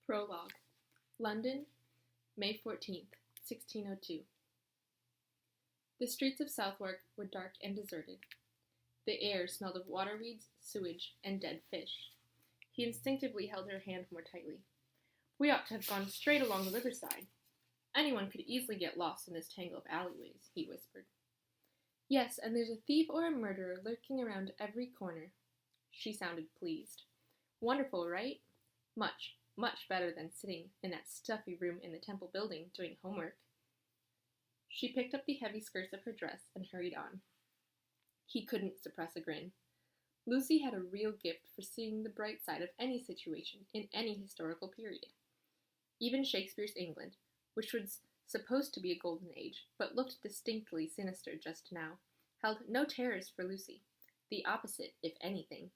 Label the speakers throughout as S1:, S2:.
S1: Prologue. London, May 14th, 1602. The streets of Southwark were dark and deserted. The air smelled of waterweeds, sewage, and dead fish. He instinctively held her hand more tightly. "We ought to have gone straight along the riverside. Anyone could easily get lost in this tangle of alleyways," he whispered. "Yes, and there's a thief or a murderer lurking around every corner." She sounded pleased. "Wonderful, right? Much, much better than sitting in that stuffy room in the Temple building doing homework." She picked up the heavy skirts of her dress and hurried on. He couldn't suppress a grin. Lucy had a real gift for seeing the bright side of any situation in any historical period. Even Shakespeare's England, which was supposed to be a golden age, but looked distinctly sinister just now, held no terrors for Lucy. The opposite, if anything.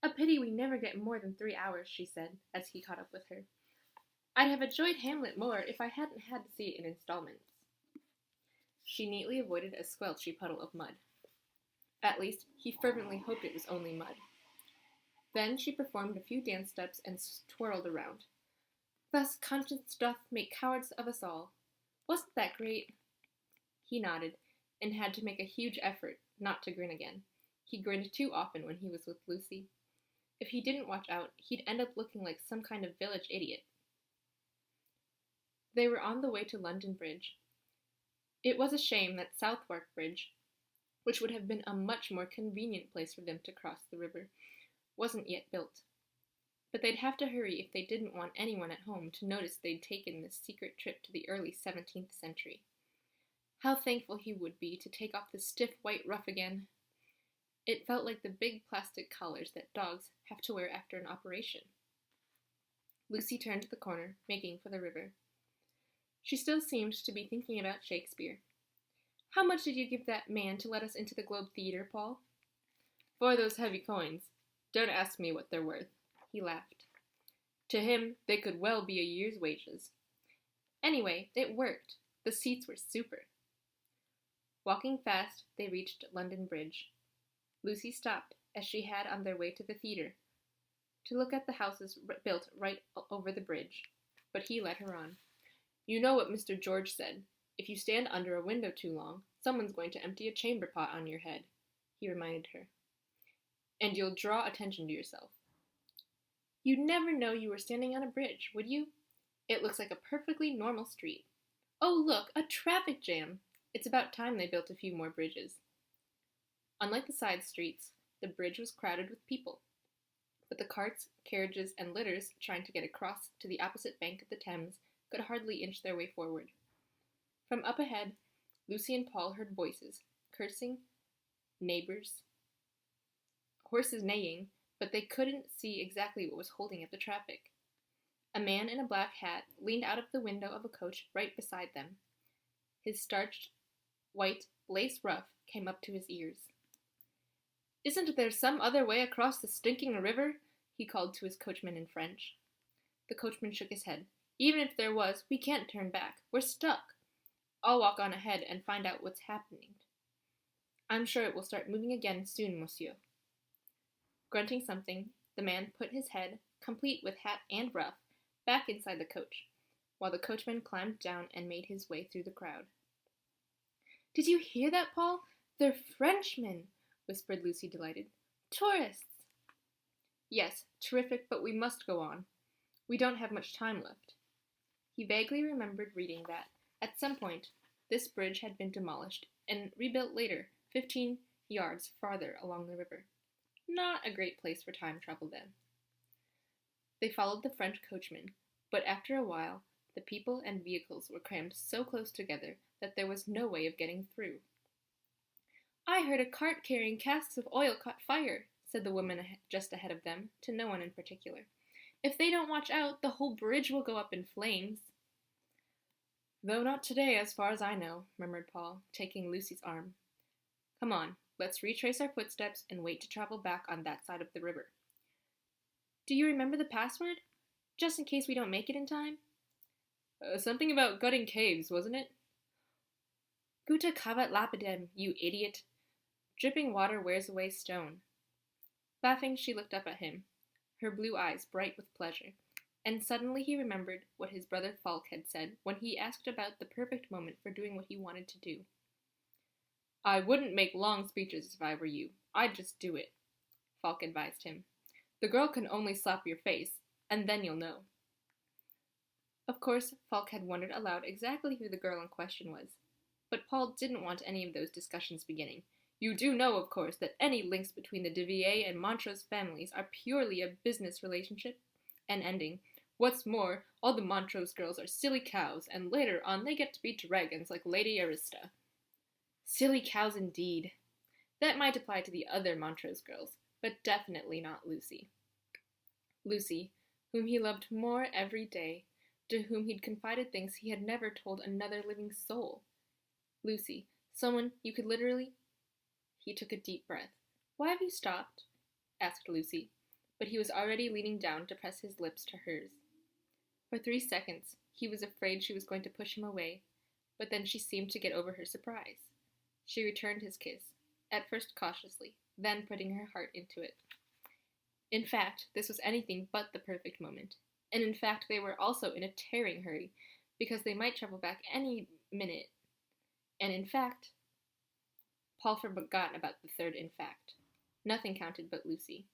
S1: "A pity we never get more than 3 hours," she said, as he caught up with her. "I'd have enjoyed Hamlet more if I hadn't had to see it in installments." She neatly avoided a squelchy puddle of mud. At least, he fervently hoped it was only mud. Then she performed a few dance steps and twirled around. "Thus conscience doth make cowards of us all. Wasn't that great?" He nodded, and had to make a huge effort not to grin again. He grinned too often when he was with Lucy. If he didn't watch out, he'd end up looking like some kind of village idiot. They were on the way to London Bridge. It was a shame that Southwark Bridge, which would have been a much more convenient place for them to cross the river, wasn't yet built. But they'd have to hurry if they didn't want anyone at home to notice they'd taken this secret trip to the early 17th century. How thankful he would be to take off the stiff white ruff again! It felt like the big plastic collars that dogs have to wear after an operation. Lucy turned the corner, making for the river. She still seemed to be thinking about Shakespeare. "How much did you give that man to let us into the Globe Theatre, Paul?" "For those heavy coins. Don't ask me what they're worth." He laughed. "To him, they could well be a year's wages. Anyway, it worked. The seats were super." Walking fast, they reached London Bridge. Lucy stopped, as she had on their way to the theatre, to look at the houses built right over the bridge, but he led her on. "You know what Mr. George said. If you stand under a window too long, someone's going to empty a chamber pot on your head," he reminded her. "And you'll draw attention to yourself. You'd never know you were standing on a bridge, would you? It looks like a perfectly normal street. Oh, look, a traffic jam! It's about time they built a few more bridges." Unlike the side streets, the bridge was crowded with people, but the carts, carriages, and litters trying to get across to the opposite bank of the Thames could hardly inch their way forward. From up ahead, Lucy and Paul heard voices, cursing, neighbors, horses neighing, but they couldn't see exactly what was holding up the traffic. A man in a black hat leaned out of the window of a coach right beside them. His starched, white, lace ruff came up to his ears. "Isn't there some other way across the stinking river?" he called to his coachman in French. The coachman shook his head. "Even if there was, we can't turn back. We're stuck. I'll walk on ahead and find out what's happening. I'm sure it will start moving again soon, monsieur." Grunting something, the man put his head, complete with hat and ruff, back inside the coach, while the coachman climbed down and made his way through the crowd. "Did you hear that, Paul? They're Frenchmen!" whispered Lucy, delighted. "Tourists!" "Yes, terrific, but we must go on. We don't have much time left." He vaguely remembered reading that, at some point, this bridge had been demolished and rebuilt later, 15 yards farther along the river. Not a great place for time travel then. They followed the French coachman, but after a while, the people and vehicles were crammed so close together that there was no way of getting through. "I heard a cart carrying casks of oil caught fire," said the woman just ahead of them, to no one in particular. "If they don't watch out, the whole bridge will go up in flames." "Though not today, as far as I know," murmured Paul, taking Lucy's arm. "Come on, let's retrace our footsteps and wait to travel back on that side of the river." "Do you remember the password? Just in case we don't make it in time?" Something about gutting caves, wasn't it?" "Gutta cavat lapidem, you idiot. Dripping water wears away stone." Laughing, she looked up at him, her blue eyes bright with pleasure. And suddenly he remembered what his brother Falk had said when he asked about the perfect moment for doing what he wanted to do. "I wouldn't make long speeches if I were you. I'd just do it," Falk advised him. "The girl can only slap your face, and then you'll know." Of course, Falk had wondered aloud exactly who the girl in question was. But Paul didn't want any of those discussions beginning. "You do know, of course, that any links between the de Villiers and Montrose families are purely a business relationship?" And ending, "What's more, all the Montrose girls are silly cows, and later on they get to be dragons like Lady Arista." Silly cows indeed. That might apply to the other Montrose girls, but definitely not Lucy. Lucy, whom he loved more every day, to whom he'd confided things he had never told another living soul. Lucy, someone you could literally... He took a deep breath. "Why have you stopped?" asked Lucy, but he was already leaning down to press his lips to hers. For 3 seconds, he was afraid she was going to push him away, but then she seemed to get over her surprise. She returned his kiss, at first cautiously, then putting her heart into it. In fact, this was anything but the perfect moment, and in fact they were also in a tearing hurry, because they might travel back any minute. And in fact... Paul forgot about the third in fact. Nothing counted but Lucy.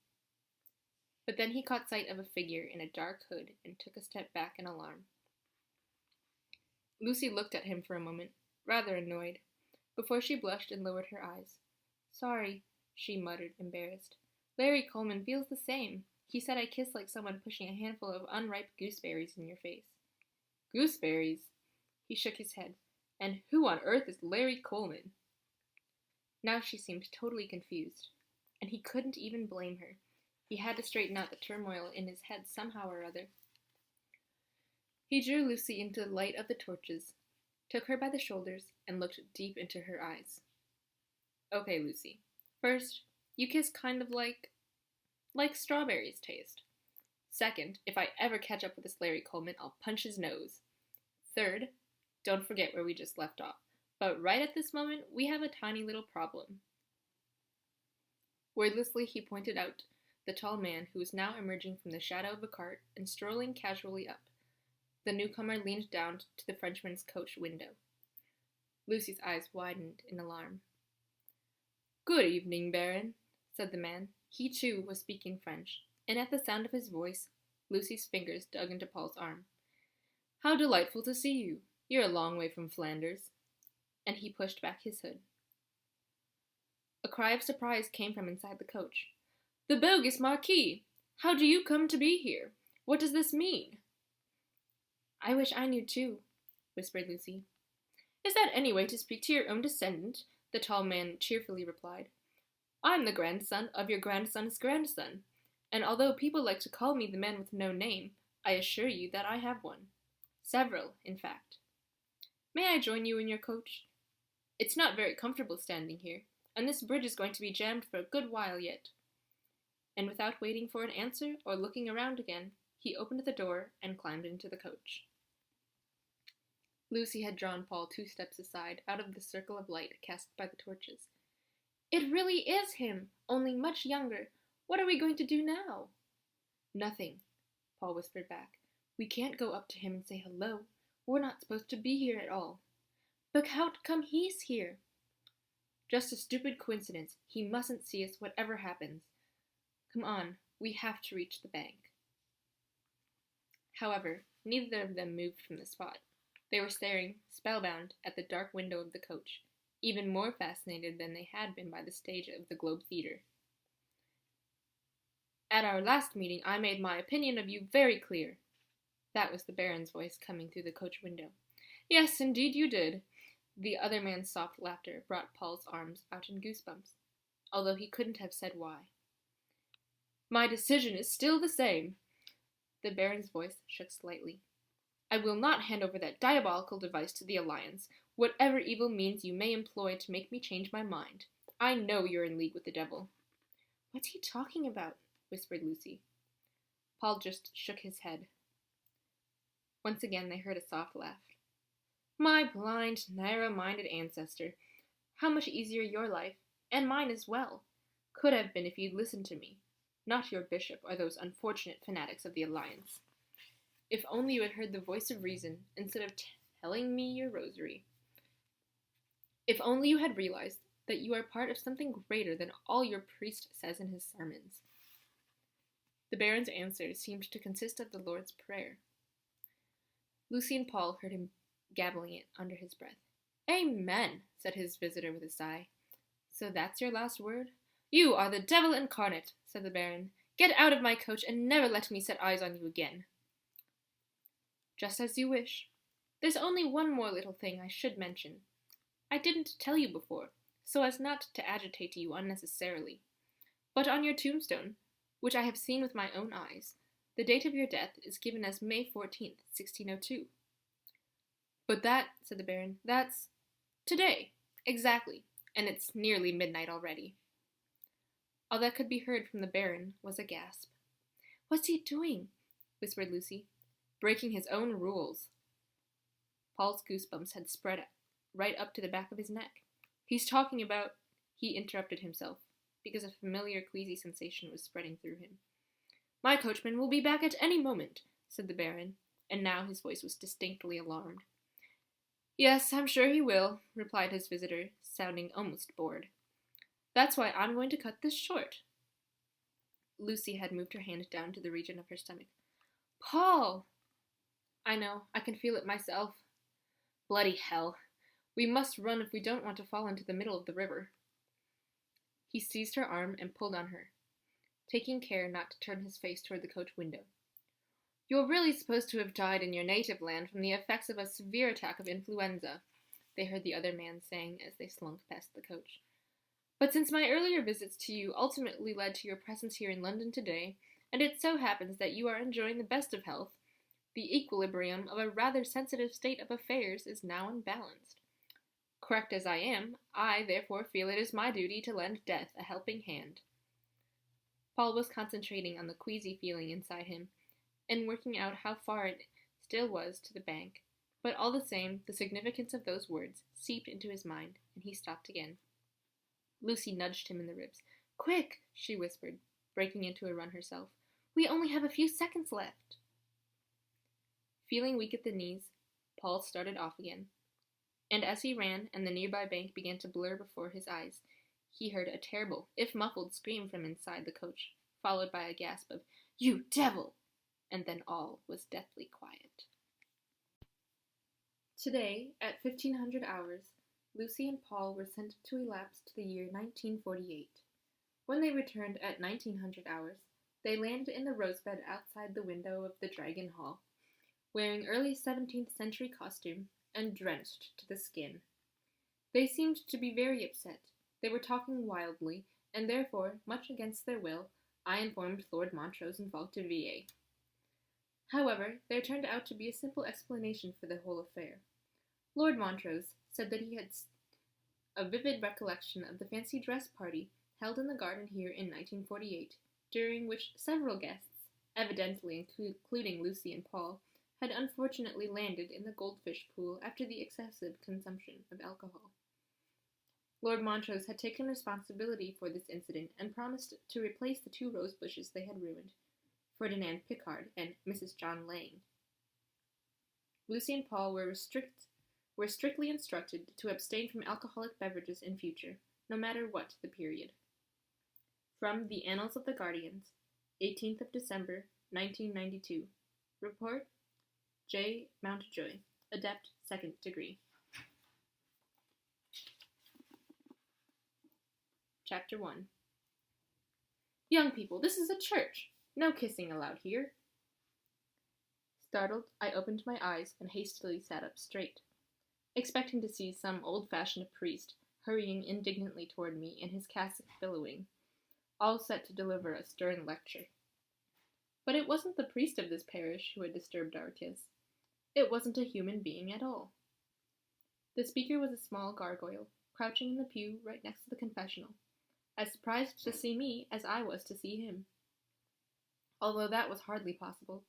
S1: But then he caught sight of a figure in a dark hood and took a step back in alarm. Lucy looked at him for a moment, rather annoyed, before she blushed and lowered her eyes. "Sorry," she muttered, embarrassed. "Larry Coleman feels the same. He said I kissed like someone pushing a handful of unripe gooseberries in your face." "Gooseberries?" He shook his head. "And who on earth is Larry Coleman?" Now she seemed totally confused, and he couldn't even blame her. He had to straighten out the turmoil in his head somehow or other. He drew Lucy into the light of the torches, took her by the shoulders, and looked deep into her eyes. "Okay, Lucy. First, you kiss kind of like strawberries taste. Second, if I ever catch up with this Larry Coleman, I'll punch his nose. Third, don't forget where we just left off. But right at this moment, we have a tiny little problem." Wordlessly, he pointed out the tall man who was now emerging from the shadow of a cart and strolling casually up. The newcomer leaned down to the Frenchman's coach window. Lucy's eyes widened in alarm. "Good evening, Baron," said the man. He, too, was speaking French, and at the sound of his voice, Lucy's fingers dug into Paul's arm. "How delightful to see you. You're a long way from Flanders." And he pushed back his hood. A cry of surprise came from inside the coach. "The bogus Marquis! How do you come to be here? What does this mean?" "I wish I knew too," whispered Lucy. "Is that any way to speak to your own descendant?" the tall man cheerfully replied. "I'm the grandson of your grandson's grandson, and although people like to call me the man with no name, I assure you that I have one. Several, in fact. May I join you in your coach? It's not very comfortable standing here, and this bridge is going to be jammed for a good while yet." And without waiting for an answer or looking around again, he opened the door and climbed into the coach. Lucy had drawn Paul 2 steps aside out of the circle of light cast by the torches. "It really is him, only much younger. What are we going to do now?" "Nothing," Paul whispered back. "We can't go up to him and say hello. We're not supposed to be here at all." "But how come he's here?" "Just a stupid coincidence. He mustn't see us whatever happens. Come on, we have to reach the bank." However, neither of them moved from the spot. They were staring, spellbound, at the dark window of the coach, even more fascinated than they had been by the stage of the Globe Theatre. "At our last meeting I made my opinion of you very clear." That was the Baron's voice coming through the coach window. "Yes, indeed you did." The other man's soft laughter brought Paul's arms out in goosebumps, although he couldn't have said why. "My decision is still the same." The Baron's voice shook slightly. "I will not hand over that diabolical device to the Alliance, whatever evil means you may employ to make me change my mind. I know you're in league with the devil." "What's he talking about?" whispered Lucy. Paul just shook his head. Once again they heard a soft laugh. "My blind, narrow-minded ancestor. How much easier your life, and mine as well, could have been if you'd listened to me, not your bishop or those unfortunate fanatics of the Alliance." If only you had heard the voice of reason instead of telling me your rosary. If only you had realized that you are part of something greater than all your priest says in his sermons. The Baron's answer seemed to consist of the Lord's Prayer. Lucy and Paul heard him gabbling it under his breath. Amen, said his visitor with a sigh. So that's your last word? You are the devil incarnate, said the Baron. Get out of my coach and never let me set eyes on you again. Just as you wish. There's only one more little thing I should mention. I didn't tell you before, so as not to agitate you unnecessarily. But on your tombstone, which I have seen with my own eyes, the date of your death is given as May 14th, 1602. But that, said the Baron, that's today, exactly, and it's nearly midnight already. All that could be heard from the Baron was a gasp. What's he doing? Whispered Lucy. Breaking his own rules. Paul's goosebumps had spread right up to the back of his neck. He's talking about... He interrupted himself, because a familiar queasy sensation was spreading through him. My coachman will be back at any moment, said the Baron, and now his voice was distinctly alarmed. Yes, I'm sure he will, replied his visitor, sounding almost bored. That's why I'm going to cut this short. Lucy had moved her hand down to the region of her stomach. Paul! I know, I can feel it myself. Bloody hell. We must run if we don't want to fall into the middle of the river. He seized her arm and pulled on her, taking care not to turn his face toward the coach window. You're really supposed to have died in your native land from the effects of a severe attack of influenza, they heard the other man saying as they slunk past the coach. But since my earlier visits to you ultimately led to your presence here in London today, and it so happens that you are enjoying the best of health, the equilibrium of a rather sensitive state of affairs is now unbalanced. Correct as I am, I therefore feel it is my duty to lend death a helping hand. Paul was concentrating on the queasy feeling inside him, and working out how far it still was to the bank, but all the same, the significance of those words seeped into his mind, and he stopped again. Lucy nudged him in the ribs. Quick, she whispered, breaking into a run herself. We only have a few seconds left. Feeling weak at the knees, Paul started off again. And as he ran and the nearby bank began to blur before his eyes, he heard a terrible, if muffled, scream from inside the coach, followed by a gasp of, You devil! And then all was deathly quiet. Today, at 1500 hours, Lucy and Paul were sent to elapse to the year 1948. When they returned at 1900 hours, they landed in the rosebed outside the window of the Dragon Hall, wearing early 17th century costume and drenched to the skin. They seemed to be very upset. They were talking wildly, and therefore, much against their will, I informed Lord Montrose and Falk de Villiers. However, there turned out to be a simple explanation for the whole affair. Lord Montrose said that he had a vivid recollection of the fancy dress party held in the garden here in 1948, during which several guests, evidently including Lucy and Paul, had unfortunately landed in the goldfish pool after the excessive consumption of alcohol. Lord Montrose had taken responsibility for this incident and promised to replace the 2 rose bushes they had ruined, Ferdinand Pickard and Mrs. John Lang. Lucy and Paul were strictly instructed to abstain from alcoholic beverages in future, no matter what the period. From the Annals of the Guardians, 18th of December, 1992. Report, J. Mountjoy, Adept 2nd degree. Chapter 1. Young people, this is a church. No kissing allowed here. Startled, I opened my eyes and hastily sat up straight, expecting to see some old-fashioned priest hurrying indignantly toward me in his cassock billowing, all set to deliver a stern lecture. But it wasn't the priest of this parish who had disturbed our kiss. It wasn't a human being at all. The speaker was a small gargoyle, crouching in the pew right next to the confessional, as surprised to see me as I was to see him. Although that was hardly possible,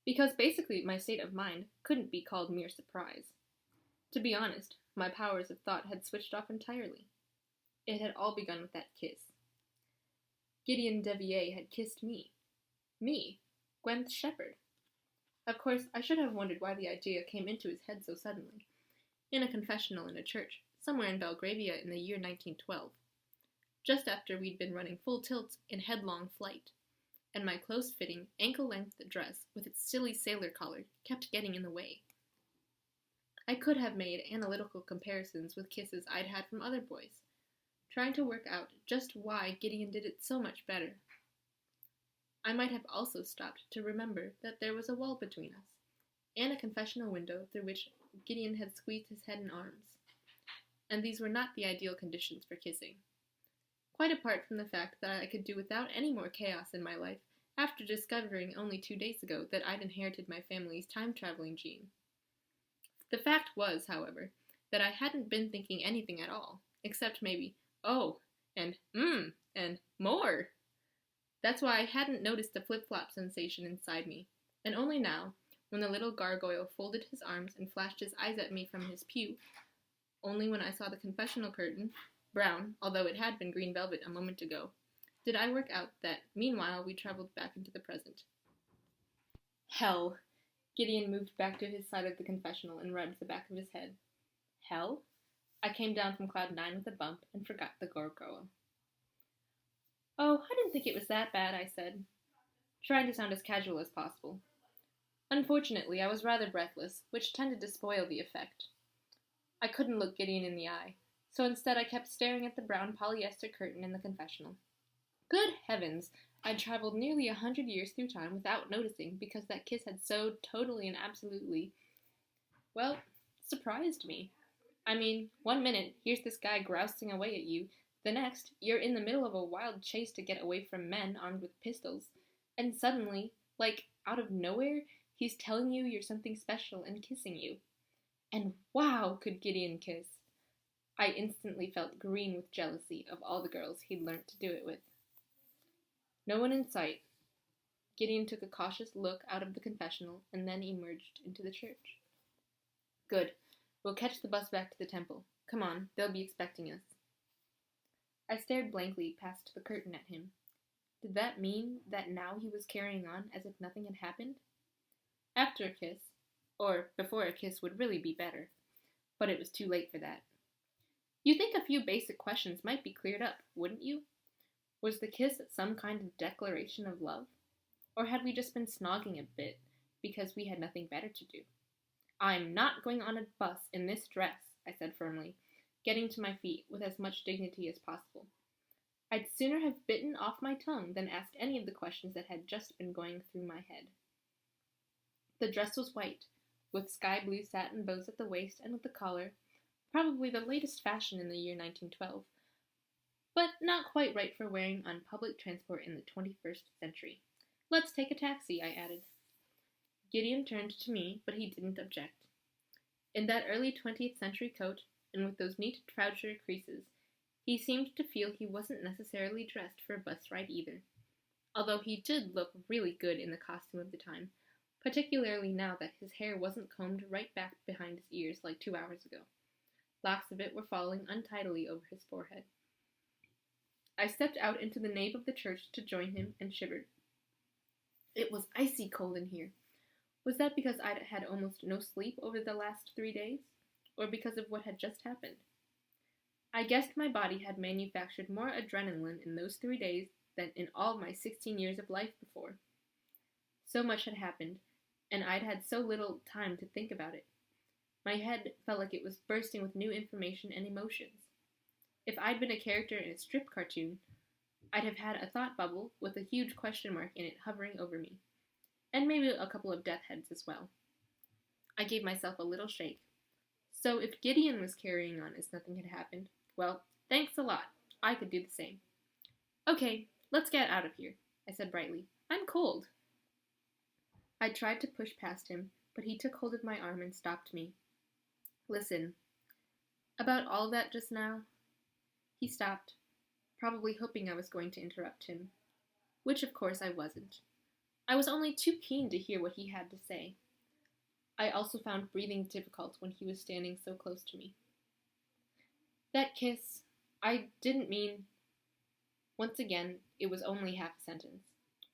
S1: because basically my state of mind couldn't be called mere surprise. To be honest, my powers of thought had switched off entirely. It had all begun with that kiss. Gideon de Villiers had kissed me. Me, Gwyneth Shepherd. Of course, I should have wondered why the idea came into his head so suddenly, in a confessional in a church, somewhere in Belgravia in the year 1912, just after we'd been running full tilt in headlong flight, and my close-fitting, ankle-length dress with its silly sailor collar kept getting in the way. I could have made analytical comparisons with kisses I'd had from other boys, trying to work out just why Gideon did it so much better. I might have also stopped to remember that there was a wall between us, and a confessional window through which Gideon had squeezed his head and arms, and these were not the ideal conditions for kissing. Quite apart from the fact that I could do without any more chaos in my life after discovering only 2 days ago that I'd inherited my family's time-traveling gene. The fact was, however, that I hadn't been thinking anything at all, except maybe, oh, and and more. That's why I hadn't noticed the flip-flop sensation inside me, and only now, when the little gargoyle folded his arms and flashed his eyes at me from his pew, only when I saw the confessional curtain, brown, although it had been green velvet a moment ago, did I work out that, meanwhile, we traveled back into the present. Hell! Gideon moved back to his side of the confessional and rubbed the back of his head. Hell? I came down from cloud 9 with a bump and forgot the gargoyle. Oh, I didn't think it was that bad, I said, trying to sound as casual as possible. Unfortunately, I was rather breathless, which tended to spoil the effect. I couldn't look Gideon in the eye, so instead I kept staring at the brown polyester curtain in the confessional. Good heavens! I'd traveled nearly 100 years through time without noticing because that kiss had so totally and absolutely, well, surprised me. I mean, 1 minute, here's this guy grousing away at you, the next, you're in the middle of a wild chase to get away from men armed with pistols, and suddenly, like, out of nowhere, he's telling you you're something special and kissing you. And wow, could Gideon kiss! I instantly felt green with jealousy of all the girls he'd learnt to do it with. No one in sight. Gideon took a cautious look out of the confessional and then emerged into the church. Good. We'll catch the bus back to the temple. Come on, they'll be expecting us. I stared blankly past the curtain at him. Did that mean that now he was carrying on as if nothing had happened? After a kiss, or before a kiss would really be better, but it was too late for that. You think a few basic questions might be cleared up, wouldn't you? Was the kiss some kind of declaration of love? Or had we just been snogging a bit because we had nothing better to do? I'm not going on a bus in this dress, I said firmly, getting to my feet with as much dignity as possible. I'd sooner have bitten off my tongue than asked any of the questions that had just been going through my head. The dress was white, with sky blue satin bows at the waist and with the collar, probably the latest fashion in the year 1912, but not quite right for wearing on public transport in the 21st century. Let's take a taxi, I added. Gideon turned to me, but he didn't object. In that early 20th century coat, and with those neat trouser creases, he seemed to feel he wasn't necessarily dressed for a bus ride either, although he did look really good in the costume of the time, particularly now that his hair wasn't combed right back behind his ears like 2 hours ago. Locks of it were falling untidily over his forehead. I stepped out into the nave of the church to join him and shivered. It was icy cold in here. Was that because I'd had almost no sleep over the last 3 days, or because of what had just happened? I guessed my body had manufactured more adrenaline in those 3 days than in all my 16 years of life before. So much had happened, and I'd had so little time to think about it. My head felt like it was bursting with new information and emotions. If I'd been a character in a strip cartoon, I'd have had a thought bubble with a huge question mark in it hovering over me, and maybe a couple of death heads as well. I gave myself a little shake. So if Gideon was carrying on as nothing had happened, well, thanks a lot. I could do the same. Okay, let's get out of here, I said brightly. I'm cold. I tried to push past him, but he took hold of my arm and stopped me. Listen, about all that just now. He stopped, probably hoping I was going to interrupt him, which of course I wasn't. I was only too keen to hear what he had to say. I also found breathing difficult when he was standing so close to me. That kiss, I didn't mean... Once again, it was only half a sentence,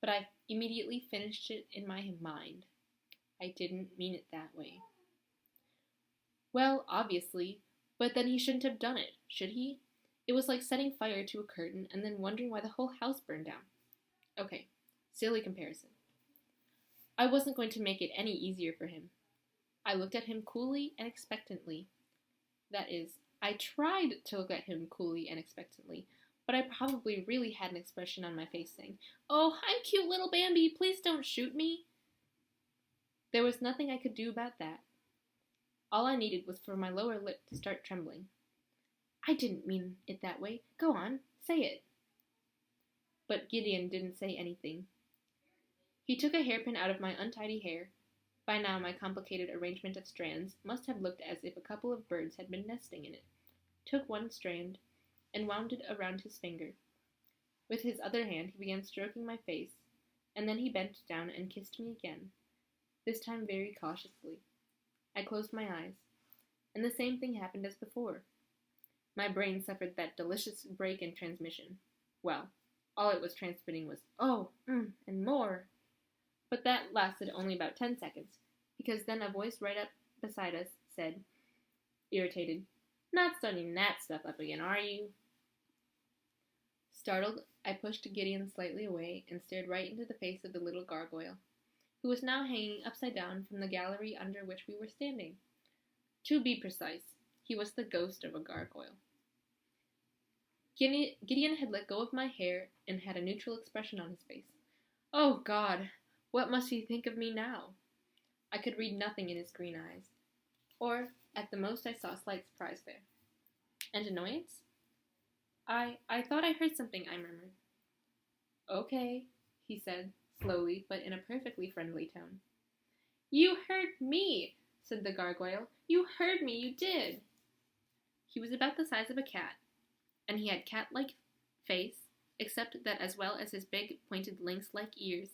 S1: but I immediately finished it in my mind. I didn't mean it that way. Well, obviously, but then he shouldn't have done it, should he? It was like setting fire to a curtain and then wondering why the whole house burned down. Okay, silly comparison. I wasn't going to make it any easier for him. I looked at him coolly and expectantly. That is, I tried to look at him coolly and expectantly, but I probably really had an expression on my face saying, "Oh, I'm cute little Bambi, please don't shoot me." There was nothing I could do about that. All I needed was for my lower lip to start trembling. I didn't mean it that way. Go on, say it. But Gideon didn't say anything. He took a hairpin out of my untidy hair. By now my complicated arrangement of strands must have looked as if a couple of birds had been nesting in it. Took one strand and wound it around his finger. With his other hand he began stroking my face, and then he bent down and kissed me again, this time very cautiously. I closed my eyes, and the same thing happened as before. My brain suffered that delicious break in transmission. Well, all it was transmitting was, "Oh, and more." But that lasted only about 10 seconds, because then a voice right up beside us said, irritated, "Not starting that stuff up again, are you?" Startled, I pushed Gideon slightly away and stared right into the face of the little gargoyle, who was now hanging upside down from the gallery under which we were standing. To be precise, he was the ghost of a gargoyle. Gideon had let go of my hair and had a neutral expression on his face. Oh, God! What must he think of me now? I could read nothing in his green eyes. Or, at the most, I saw slight surprise there. And annoyance? I thought I heard something, I murmured. Okay, he said, slowly, but in a perfectly friendly tone. You heard me, said the gargoyle. You heard me, you did. He was about the size of a cat, and he had cat-like face, except that as well as his big, pointed lynx-like ears,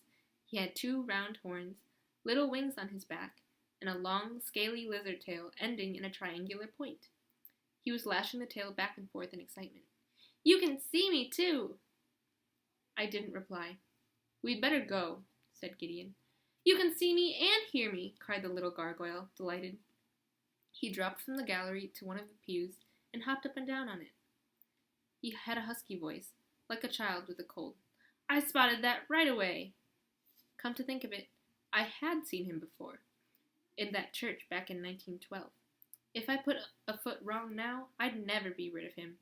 S1: he had 2 round horns, little wings on his back, and a long, scaly lizard tail ending in a triangular point. He was lashing the tail back and forth in excitement. You can see me, too! I didn't reply. We'd better go, said Gideon. You can see me and hear me, cried the little gargoyle, delighted. He dropped from the gallery to one of the pews and hopped up and down on it. He had a husky voice, like a child with a cold. I spotted that right away. Come to think of it, I had seen him before, in that church back in 1912. If I put a foot wrong now, I'd never be rid of him.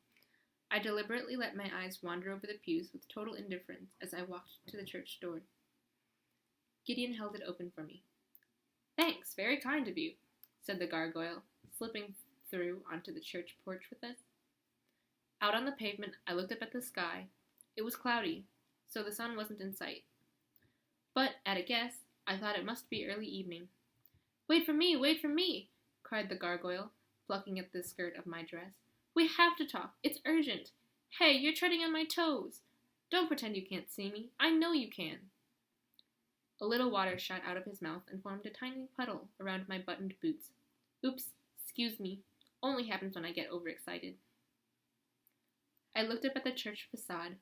S1: I deliberately let my eyes wander over the pews with total indifference as I walked to the church door. Gideon held it open for me. Thanks, very kind of you, said the gargoyle, slipping through onto the church porch with us. Out on the pavement, I looked up at the sky. It was cloudy, so the sun wasn't in sight. But, at a guess, I thought it must be early evening. Wait for me, cried the gargoyle, plucking at the skirt of my dress. We have to talk. It's urgent. Hey, you're treading on my toes. Don't pretend you can't see me. I know you can. A little water shot out of his mouth and formed a tiny puddle around my buttoned boots. Oops, excuse me. Only happens when I get overexcited. I looked up at the church facade.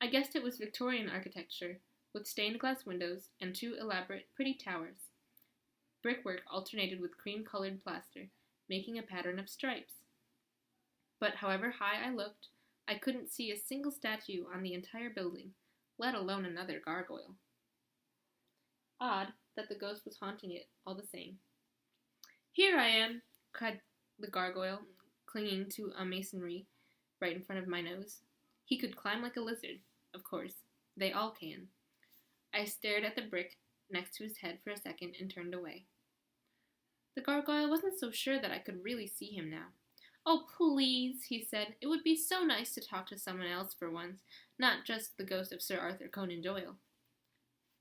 S1: I guessed it was Victorian architecture, with stained glass windows and 2 elaborate, pretty towers. Brickwork alternated with cream-colored plaster, making a pattern of stripes. But however high I looked, I couldn't see a single statue on the entire building, let alone another gargoyle. Odd that the ghost was haunting it all the same. Here I am, cried the gargoyle, clinging to a masonry right in front of my nose. He could climb like a lizard, of course. They all can. I stared at the brick next to his head for a second and turned away. The gargoyle wasn't so sure that I could really see him now. Oh, please, he said. It would be so nice to talk to someone else for once, not just the ghost of Sir Arthur Conan Doyle.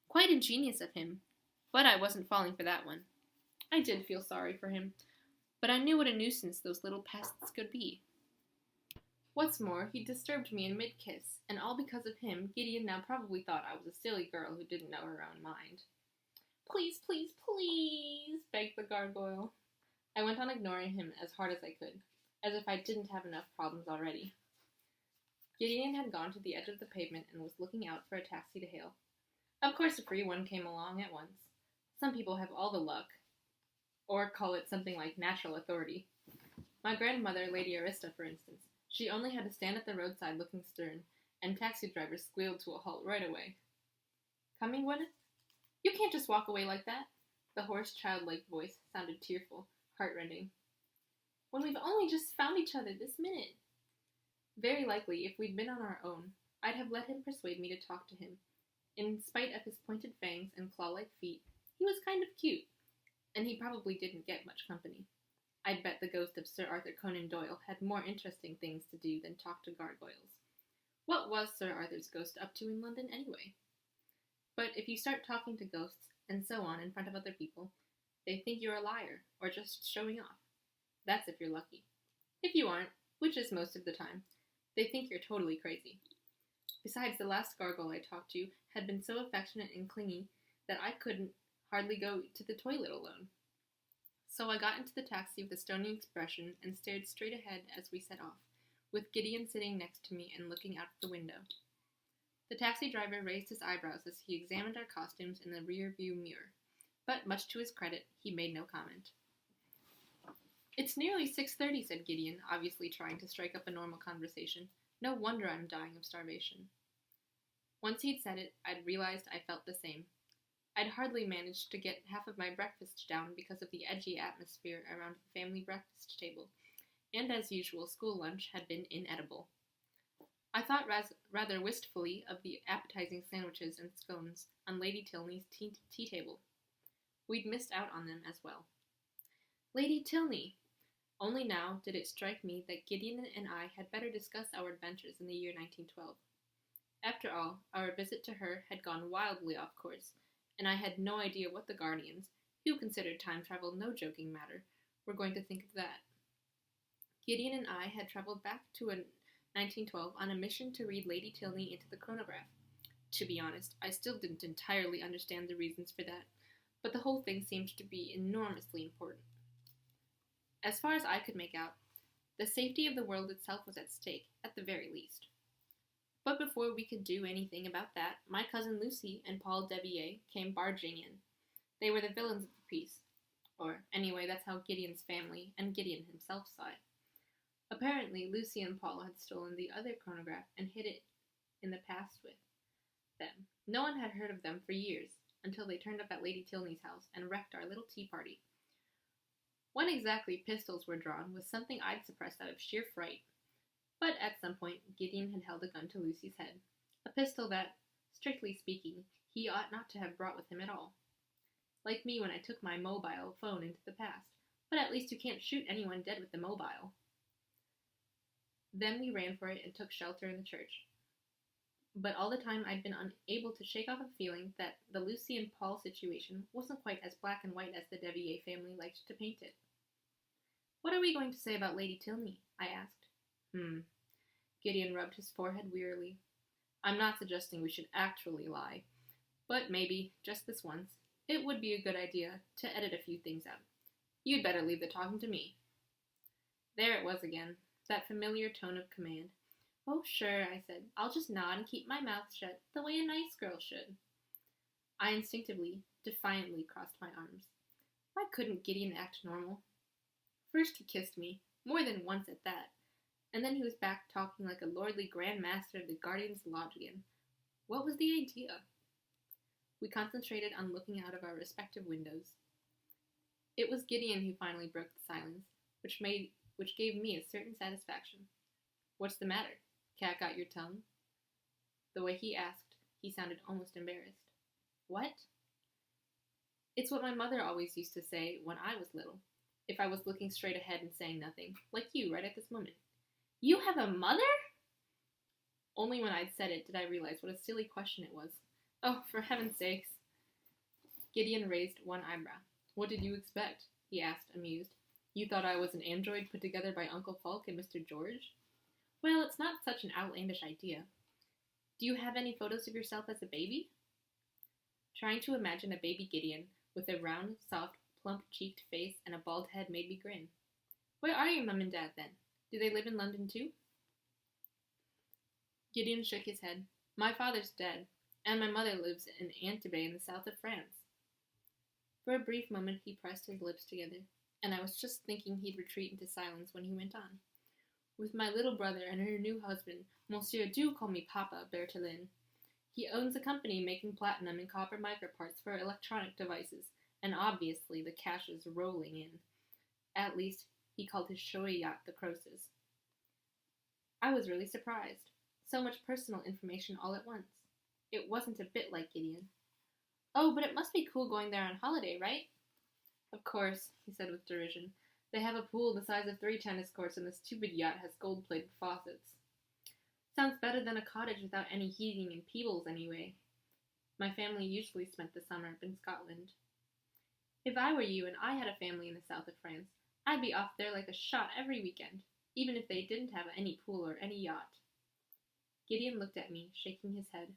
S1: Quite ingenious of him, but I wasn't falling for that one. I did feel sorry for him, but I knew what a nuisance those little pests could be. What's more, he disturbed me in mid-kiss, and all because of him, Gideon now probably thought I was a silly girl who didn't know her own mind. Please, please, please, begged the gargoyle. I went on ignoring him as hard as I could, as if I didn't have enough problems already. Gideon had gone to the edge of the pavement and was looking out for a taxi to hail. Of course a free one came along at once. Some people have all the luck, or call it something like natural authority. My grandmother, Lady Arista, for instance, she only had to stand at the roadside looking stern, and taxi drivers squealed to a halt right away. Coming, Gwyneth? You can't just walk away like that. The hoarse, childlike voice sounded tearful, heartrending. When we've only just found each other this minute. Very likely, if we'd been on our own, I'd have let him persuade me to talk to him. In spite of his pointed fangs and claw-like feet, he was kind of cute, and he probably didn't get much company. I'd bet the ghost of Sir Arthur Conan Doyle had more interesting things to do than talk to gargoyles. What was Sir Arthur's ghost up to in London, anyway? But if you start talking to ghosts, and so on, in front of other people, they think you're a liar, or just showing off. That's if you're lucky. If you aren't, which is most of the time, they think you're totally crazy. Besides, the last gargoyle I talked to had been so affectionate and clingy that I couldn't hardly go to the toilet alone. So I got into the taxi with a stony expression and stared straight ahead as we set off, with Gideon sitting next to me and looking out the window. The taxi driver raised his eyebrows as he examined our costumes in the rear-view mirror, but much to his credit, he made no comment. It's nearly 6:30, said Gideon, obviously trying to strike up a normal conversation. No wonder I'm dying of starvation. Once he'd said it, I'd realized I felt the same. I'd hardly managed to get half of my breakfast down because of the edgy atmosphere around the family breakfast table, and as usual, school lunch had been inedible. I thought rather wistfully of the appetizing sandwiches and scones on Lady Tilney's tea table. We'd missed out on them as well. Lady Tilney! Only now did it strike me that Gideon and I had better discuss our adventures in the year 1912. After all, our visit to her had gone wildly off course, and I had no idea what the Guardians, who considered time travel no joking matter, were going to think of that. Gideon and I had traveled back to 1912 on a mission to read Lady Tilney into the chronograph. To be honest, I still didn't entirely understand the reasons for that, but the whole thing seemed to be enormously important. As far as I could make out, the safety of the world itself was at stake, at the very least. But before we could do anything about that, my cousin Lucy and Paul Devier came barging in. They were the villains of the piece. Or, anyway, that's how Gideon's family and Gideon himself saw it. Apparently, Lucy and Paul had stolen the other chronograph and hid it in the past with them. No one had heard of them for years, until they turned up at Lady Tilney's house and wrecked our little tea party. When exactly pistols were drawn was something I'd suppressed out of sheer fright. But at some point, Gideon had held a gun to Lucy's head, a pistol that, strictly speaking, he ought not to have brought with him at all. Like me when I took my mobile phone into the past, but at least you can't shoot anyone dead with the mobile. Then we ran for it and took shelter in the church. But all the time I'd been unable to shake off a feeling that the Lucy and Paul situation wasn't quite as black and white as the Devier family liked to paint it. What are we going to say about Lady Tilney? I asked. Gideon rubbed his forehead wearily. I'm not suggesting we should actually lie, but maybe, just this once, it would be a good idea to edit a few things out. You'd better leave the talking to me. There it was again, that familiar tone of command. Oh, sure, I said. I'll just nod and keep my mouth shut, the way a nice girl should. I instinctively, defiantly crossed my arms. Why couldn't Gideon act normal? First he kissed me, more than once at that, and then he was back talking like a lordly Grand Master of the Guardian's Lodge again. What was the idea? We concentrated on looking out of our respective windows. It was Gideon who finally broke the silence, which gave me a certain satisfaction. What's the matter? Cat got your tongue? The way he asked, he sounded almost embarrassed. What? It's what my mother always used to say when I was little, if I was looking straight ahead and saying nothing, like you right at this moment. You have a mother? Only when I'd said it did I realize what a silly question it was. Oh, for heaven's sakes. Gideon raised one eyebrow. What did you expect? He asked, amused. You thought I was an android put together by Uncle Fulk and Mr. George? Well, it's not such an outlandish idea. Do you have any photos of yourself as a baby? Trying to imagine a baby Gideon with a round, soft, plump-cheeked face and a bald head made me grin. Where are your mum and dad, then? Do they live in London, too? Gideon shook his head. My father's dead, and my mother lives in Antibes in the south of France. For a brief moment he pressed his lips together, and I was just thinking he'd retreat into silence when he went on. With my little brother and her new husband, Monsieur, do call me Papa, Berthelin. He owns a company making platinum and copper microparts for electronic devices, and obviously the cash is rolling in. At least, he called his showy yacht the Croesus. I was really surprised. So much personal information all at once. It wasn't a bit like Gideon. Oh, but it must be cool going there on holiday, right? Of course, he said with derision. They have a pool the size of 3 tennis courts, and the stupid yacht has gold-plated faucets. Sounds better than a cottage without any heating in Peebles, anyway. My family usually spent the summer up in Scotland. If I were you and I had a family in the south of France, I'd be off there like a shot every weekend, even if they didn't have any pool or any yacht. Gideon looked at me, shaking his head.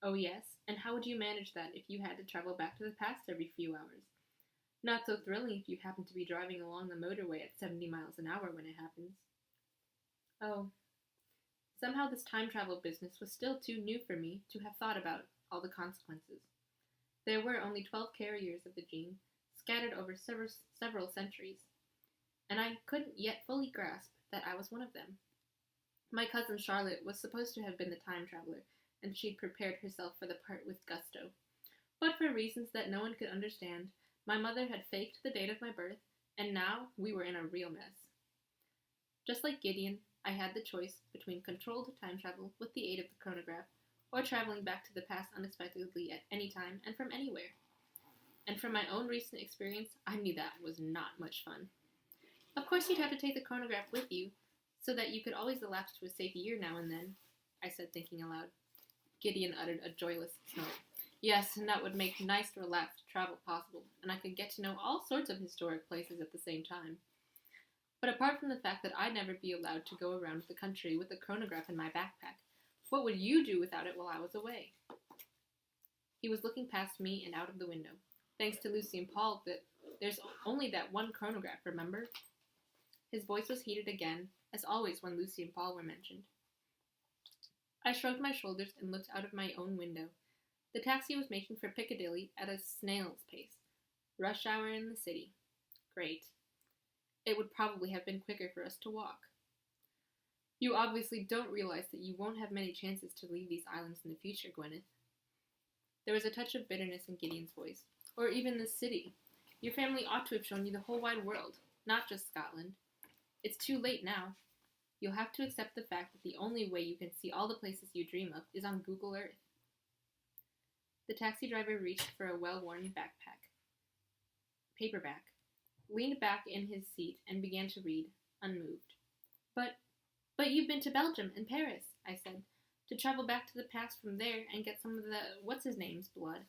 S1: Oh yes, and how would you manage that if you had to travel back to the past every few hours? Not so thrilling if you happen to be driving along the motorway at 70 miles an hour when it happens. Oh. Somehow this time travel business was still too new for me to have thought about all the consequences. There were only 12 carriers of the gene, scattered over several centuries, and I couldn't yet fully grasp that I was one of them. My cousin Charlotte was supposed to have been the time traveler, and she'd prepared herself for the part with gusto. But for reasons that no one could understand, my mother had faked the date of my birth, and now we were in a real mess. Just like Gideon, I had the choice between controlled time travel with the aid of the chronograph, or traveling back to the past unexpectedly at any time and from anywhere. And from my own recent experience, I knew that was not much fun. Of course you'd have to take the chronograph with you, so that you could always elapse to a safe year now and then, I said, thinking aloud. Gideon uttered a joyless snort. Yes, and that would make nice relaxed travel possible, and I could get to know all sorts of historic places at the same time. But apart from the fact that I'd never be allowed to go around the country with a chronograph in my backpack, what would you do without it while I was away? He was looking past me and out of the window. Thanks to Lucy and Paul, there's only that one chronograph, remember? His voice was heated again, as always when Lucy and Paul were mentioned. I shrugged my shoulders and looked out of my own window. The taxi was making for Piccadilly at a snail's pace. Rush hour in the city. Great. It would probably have been quicker for us to walk. You obviously don't realize that you won't have many chances to leave these islands in the future, Gwyneth. There was a touch of bitterness in Gideon's voice. Or even the city. Your family ought to have shown you the whole wide world, not just Scotland. It's too late now. You'll have to accept the fact that the only way you can see all the places you dream of is on Google Earth. The taxi driver reached for a well-worn paperback, leaned back in his seat, and began to read, unmoved. But you've been to Belgium and Paris, I said, to travel back to the past from there and get some of the what's-his-name's blood,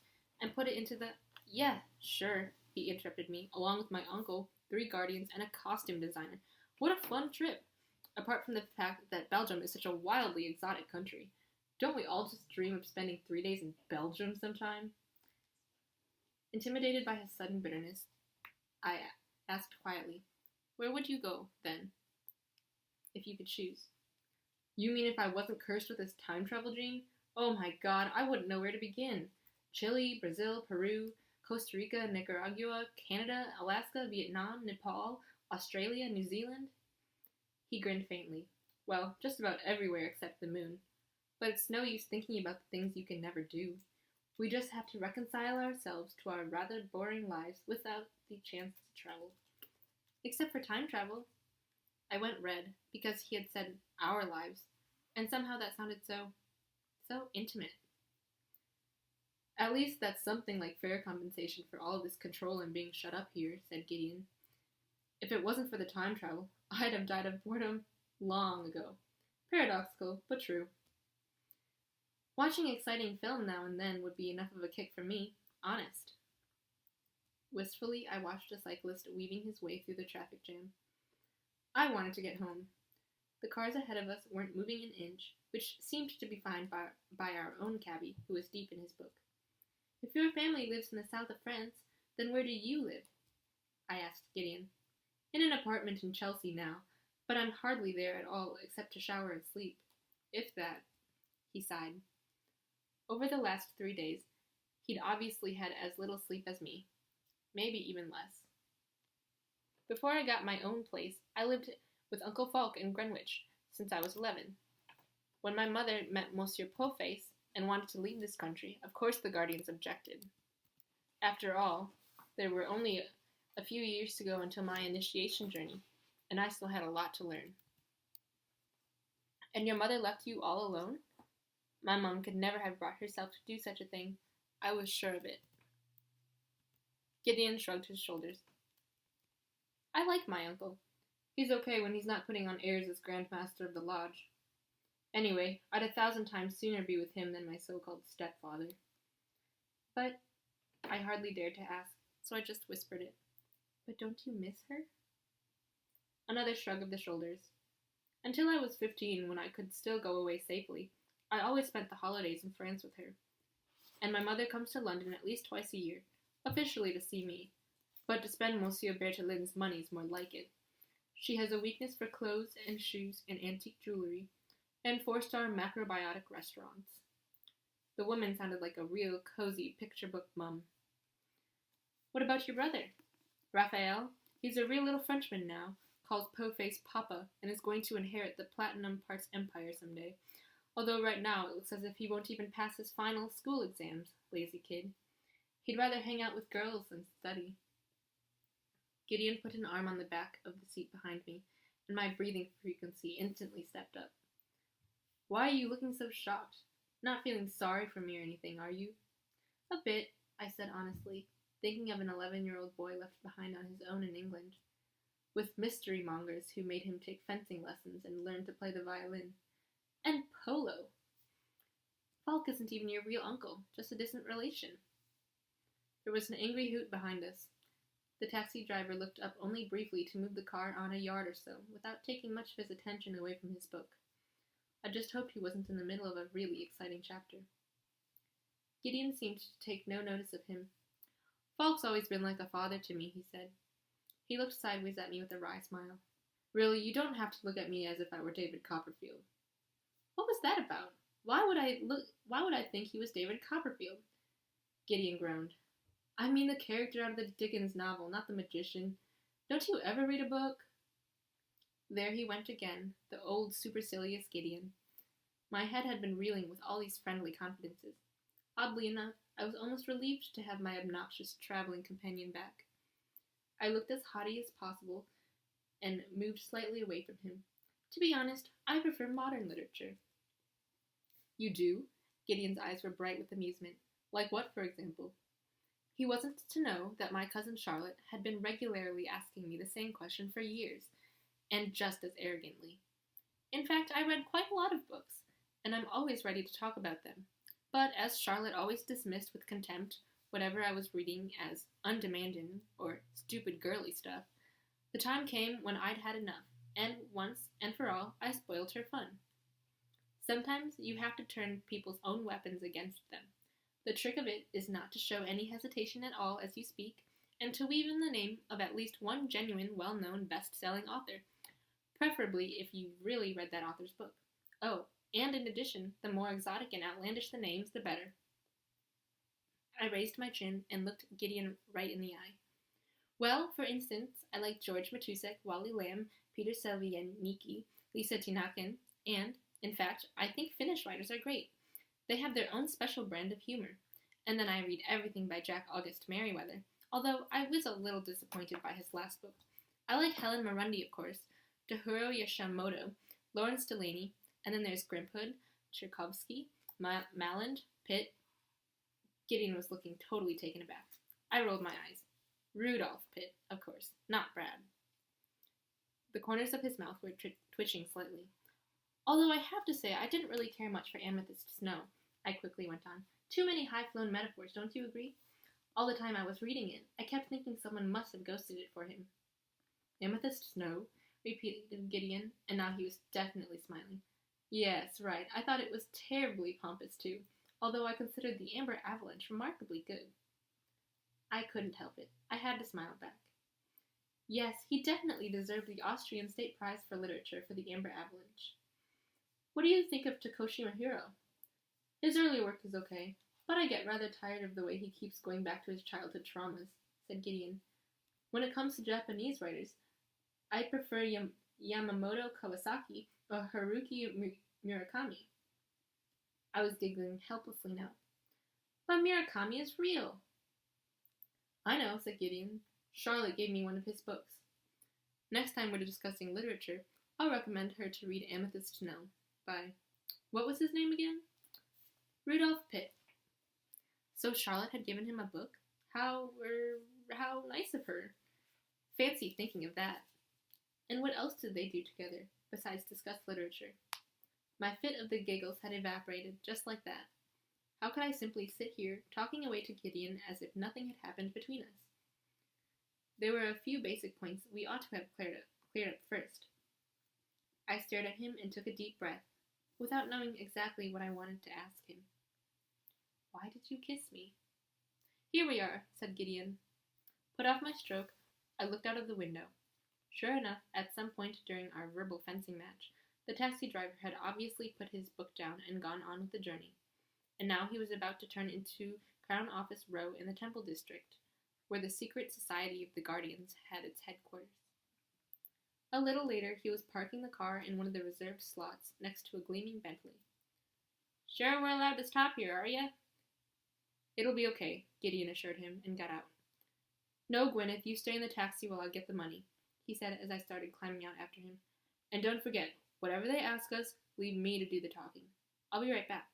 S1: and put it into the... Yeah, sure, he interrupted me, along with my uncle, 3 guardians, and a costume designer. What a fun trip! Apart from the fact that Belgium is such a wildly exotic country. Don't we all just dream of spending 3 days in Belgium sometime? Intimidated by his sudden bitterness, I asked quietly, where would you go, then? If you could choose. You mean if I wasn't cursed with this time travel gene? Oh my god, I wouldn't know where to begin. Chile, Brazil, Peru, Costa Rica, Nicaragua, Canada, Alaska, Vietnam, Nepal, Australia, New Zealand? He grinned faintly. Well, just about everywhere except the moon. But it's no use thinking about the things you can never do. We just have to reconcile ourselves to our rather boring lives without the chance to travel. Except for time travel. I went red, because he had said our lives, and somehow that sounded so intimate. At least that's something like fair compensation for all of this control and being shut up here, said Gideon. If it wasn't for the time travel, I'd have died of boredom long ago. Paradoxical, but true. Watching exciting film now and then would be enough of a kick for me, honest. Wistfully, I watched a cyclist weaving his way through the traffic jam. I wanted to get home. The cars ahead of us weren't moving an inch, which seemed to be fine by our own cabbie, who was deep in his book. If your family lives in the south of France, then where do you live? I asked Gideon. In an apartment in Chelsea now, but I'm hardly there at all except to shower and sleep. If that, he sighed. Over the last 3 days, he'd obviously had as little sleep as me. maybe even less. Before I got my own place, I lived with Uncle Falk in Greenwich since I was 11. When my mother met Monsieur Poleface and wanted to leave this country, of course the guardians objected. After all, there were only a few years to go until my initiation journey, and I still had a lot to learn. And your mother left you all alone? My mom could never have brought herself to do such a thing. I was sure of it. Gideon shrugged his shoulders. I like my uncle. He's okay when he's not putting on airs as Grand Master of the Lodge. Anyway, I'd 1,000 times sooner be with him than my so-called stepfather. But I hardly dared to ask, so I just whispered it. But don't you miss her? Another shrug of the shoulders. Until I was 15, when I could still go away safely, I always spent the holidays in France with her. And my mother comes to London at least twice a year, officially to see me, but to spend Monsieur Berthelin's money is more like it. She has a weakness for clothes and shoes and antique jewelry, and 4-star macrobiotic restaurants. The woman sounded like a real cozy picture book mum. What about your brother? Raphael? He's a real little Frenchman now, calls Po-Face Papa, and is going to inherit the Platinum Parts Empire someday. Although right now it looks as if he won't even pass his final school exams, lazy kid. He'd rather hang out with girls than study. Gideon put an arm on the back of the seat behind me, and my breathing frequency instantly stepped up. Why are you looking so shocked? Not feeling sorry for me or anything, are you? A bit, I said honestly, thinking of an 11-year-old boy left behind on his own in England, with mystery mongers who made him take fencing lessons and learn to play the violin. And polo! Falk isn't even your real uncle, just a distant relation. There was an angry hoot behind us. The taxi driver looked up only briefly to move the car on a yard or so, without taking much of his attention away from his book. I just hoped he wasn't in the middle of a really exciting chapter. Gideon seemed to take no notice of him. Falk's always been like a father to me, he said. He looked sideways at me with a wry smile. Really, you don't have to look at me as if I were David Copperfield. What was that about? Why would I think he was David Copperfield? Gideon groaned. I mean the character out of the Dickens novel, not the magician. Don't you ever read a book? There he went again, the old supercilious Gideon. My head had been reeling with all these friendly confidences. Oddly enough, I was almost relieved to have my obnoxious traveling companion back. I looked as haughty as possible and moved slightly away from him. To be honest, I prefer modern literature. You do? Gideon's eyes were bright with amusement. Like what, for example? He wasn't to know that my cousin Charlotte had been regularly asking me the same question for years, and just as arrogantly. In fact, I read quite a lot of books, and I'm always ready to talk about them. But as Charlotte always dismissed with contempt whatever I was reading as undemanding or stupid girly stuff, the time came when I'd had enough, and once and for all, I spoiled her fun. Sometimes you have to turn people's own weapons against them. The trick of it is not to show any hesitation at all as you speak, and to weave in the name of at least one genuine, well-known, best-selling author, preferably if you've really read that author's book. Oh, and in addition, the more exotic and outlandish the names, the better. I raised my chin and looked Gideon right in the eye. Well, for instance, I like George Matusek, Wally Lamb, Peter Selvianiki, Lisa Tinakin, and, in fact, I think Finnish writers are great. They have their own special brand of humor. And then I read everything by Jack August Merriweather, although I was a little disappointed by his last book. I like Helen Marundi, of course, Tohiro Yashimoto, Lawrence Delaney, and then there's Grimhood, Tchaikovsky, Malland, Pitt. Gideon was looking totally taken aback. I rolled my eyes. Rudolph Pitt, of course, not Brad. The corners of his mouth were twitching slightly. Although I have to say I didn't really care much for Amethyst Snow, I quickly went on. Too many high-flown metaphors, don't you agree? All the time I was reading it, I kept thinking someone must have ghosted it for him. Amethyst Snow, repeated Gideon, and now he was definitely smiling. Yes, right, I thought it was terribly pompous too, although I considered the Amber Avalanche remarkably good. I couldn't help it. I had to smile back. Yes, he definitely deserved the Austrian State Prize for Literature for the Amber Avalanche. What do you think of Takeshi Mahiro? His early work is okay, but I get rather tired of the way he keeps going back to his childhood traumas. said Gideon. When it comes to Japanese writers, I prefer Yamamoto Kawasaki or Haruki Murakami. I was giggling helplessly now. But Murakami is real. I know, said Gideon. Charlotte gave me one of his books. Next time we're discussing literature, I'll recommend her to read Amethyst to Know by, what was his name again? Rudolph Pitt. So Charlotte had given him a book? How nice of her. Fancy thinking of that. And what else did they do together, besides discuss literature? My fit of the giggles had evaporated, just like that. How could I simply sit here, talking away to Gideon as if nothing had happened between us? There were a few basic points we ought to have cleared up first. I stared at him and took a deep breath, without knowing exactly what I wanted to ask him. Why did you kiss me? Here we are, said Gideon. Put off my stroke, I looked out of the window. Sure enough, at some point during our verbal fencing match, the taxi driver had obviously put his book down and gone on with the journey, and now he was about to turn into Crown Office Row in the Temple District, where the secret society of the Guardians had its headquarters. A little later, he was parking the car in one of the reserved slots next to a gleaming Bentley. Sure we're allowed to stop here, are ya? It'll be okay, Gideon assured him, and got out. No, Gwyneth, you stay in the taxi while I get the money, he said as I started climbing out after him. And don't forget, whatever they ask us, leave me to do the talking. I'll be right back.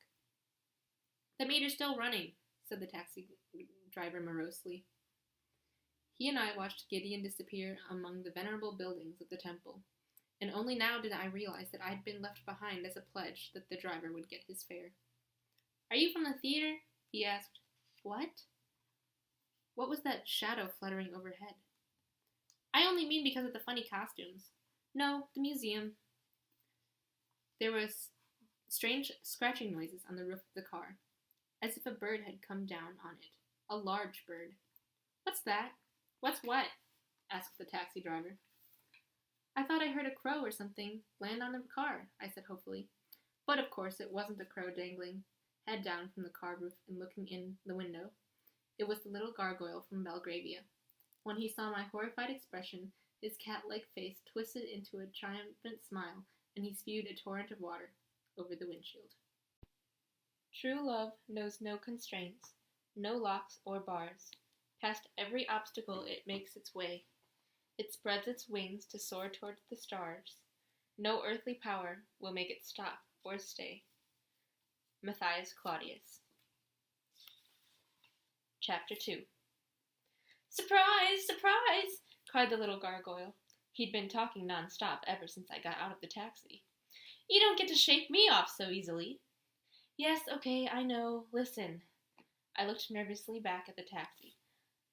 S1: The meter's still running, said the taxi driver morosely. He and I watched Gideon disappear among the venerable buildings of the temple, and only now did I realize that I had been left behind as a pledge that the driver would get his fare. Are you from the theater? He asked. What? What was that shadow fluttering overhead? I only mean because of the funny costumes. No, the museum. There were strange scratching noises on the roof of the car, as if a bird had come down on it. A large bird. What's that? What's what? Asked the taxi driver. I thought I heard a crow or something land on the car, I said hopefully. But of course it wasn't a crow dangling head down from the car roof and looking in the window. It was the little gargoyle from Belgravia. When he saw my horrified expression, his cat-like face twisted into a triumphant smile, and he spewed a torrent of water over the windshield. True love knows no constraints, no locks or bars. Past every obstacle it makes its way. It spreads its wings to soar towards the stars. No earthly power will make it stop or stay. Matthias Claudius. Chapter 2. Surprise! Surprise! Cried the little gargoyle. He'd been talking non-stop ever since I got out of the taxi. You don't get to shake me off so easily. Yes, okay, I know. Listen. I looked nervously back at the taxi.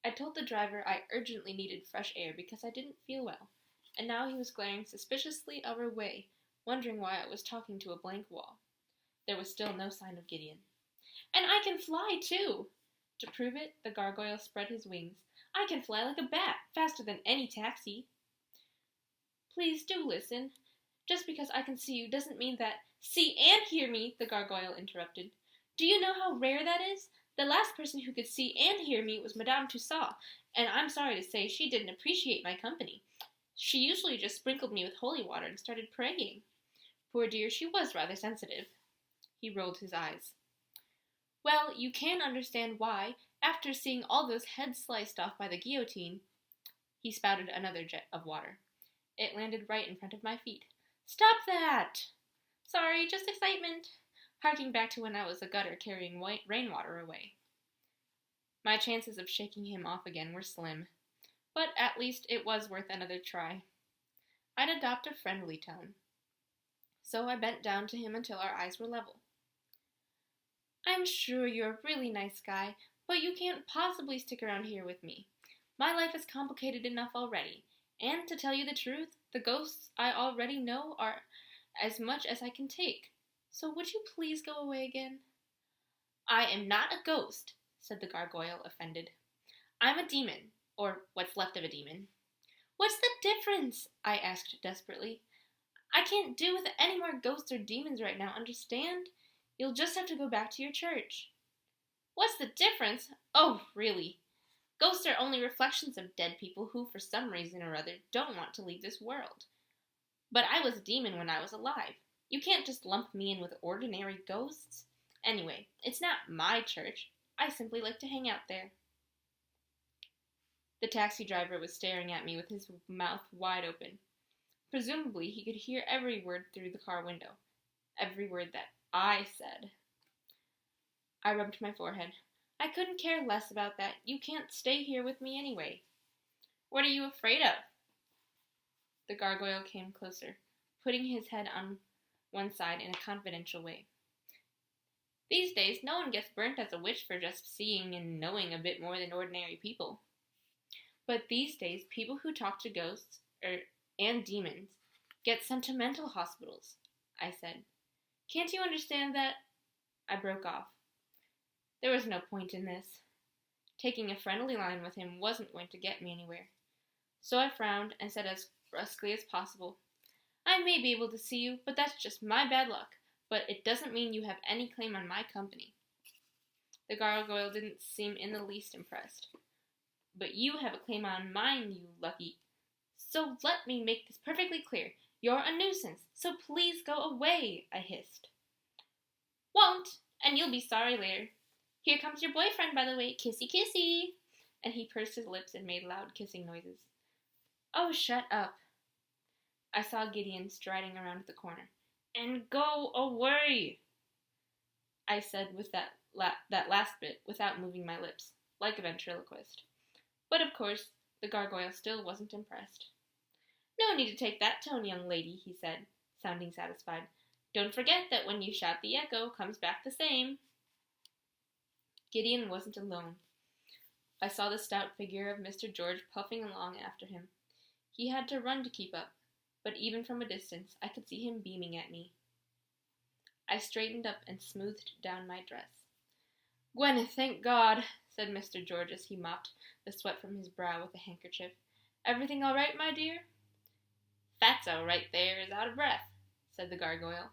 S1: I told the driver I urgently needed fresh air because I didn't feel well, and now he was glaring suspiciously our way, wondering why I was talking to a blank wall. There was still no sign of Gideon. And I can fly, too! To prove it, the gargoyle spread his wings. I can fly like a bat, faster than any taxi. Please do listen. Just because I can see you doesn't mean that— See and hear me, the gargoyle interrupted. Do you know how rare that is? The last person who could see and hear me was Madame Tussaud, and I'm sorry to say she didn't appreciate my company. She usually just sprinkled me with holy water and started praying. Poor dear, she was rather sensitive. He rolled his eyes. Well, you can understand why, after seeing all those heads sliced off by the guillotine. He spouted another jet of water. It landed right in front of my feet. Stop that! Sorry, just excitement. Harking back to when I was a gutter carrying rainwater away. My chances of shaking him off again were slim, but at least it was worth another try. I'd adopt a friendly tone. So I bent down to him until our eyes were level. I'm sure you're a really nice guy, but you can't possibly stick around here with me. My life is complicated enough already, and to tell you the truth, the ghosts I already know are as much as I can take. So would you please go away again? I am not a ghost, said the gargoyle, offended. I'm a demon, or what's left of a demon. What's the difference? I asked desperately. I can't do with any more ghosts or demons right now, understand? You'll just have to go back to your church. What's the difference? Oh, really?
S2: Ghosts are only reflections of dead people who, for some reason or other, don't want to leave this world. But I was a demon when I was alive. You can't just lump me in with ordinary ghosts. Anyway, it's not my church. I simply like to hang out there. The taxi driver was staring at me with his mouth wide open. Presumably, he could hear every word through the car window. Every word that I said. I rubbed my forehead. I couldn't care less about that. You can't stay here with me anyway. What are you afraid of? The gargoyle came closer, putting his head on one side in a confidential way. These days, no one gets burnt as a witch for just seeing and knowing a bit more than ordinary people. But these days, people who talk to ghosts and demons get sent to mental hospitals, I said. Can't you understand that? I broke off. There was no point in this. Taking a friendly line with him wasn't going to get me anywhere. So I frowned and said as brusquely as possible, I may be able to see you, but that's just my bad luck. But it doesn't mean you have any claim on my company. The gargoyle didn't seem in the least impressed. But you have a claim on mine, you lucky. So let me make this perfectly clear. You're a nuisance, so please go away, I hissed. Won't, and you'll be sorry later. Here comes your boyfriend, by the way. Kissy, kissy. And he pursed his lips and made loud kissing noises. Oh, shut up. I saw Gideon striding around the corner. And go away, I said with that last bit without moving my lips, like a ventriloquist. But of course, the gargoyle still wasn't impressed. No need to take that tone, young lady, he said, sounding satisfied. Don't forget that when you shout, the echo comes back the same. Gideon wasn't alone. I saw the stout figure of Mr. George puffing along after him. He had to run to keep up, but even from a distance I could see him beaming at me. I straightened up and smoothed down my dress. Gwyneth, thank God, said Mr. George as he mopped the sweat from his brow with a handkerchief. Everything all right, my dear? Fatso right there is out of breath, said the gargoyle.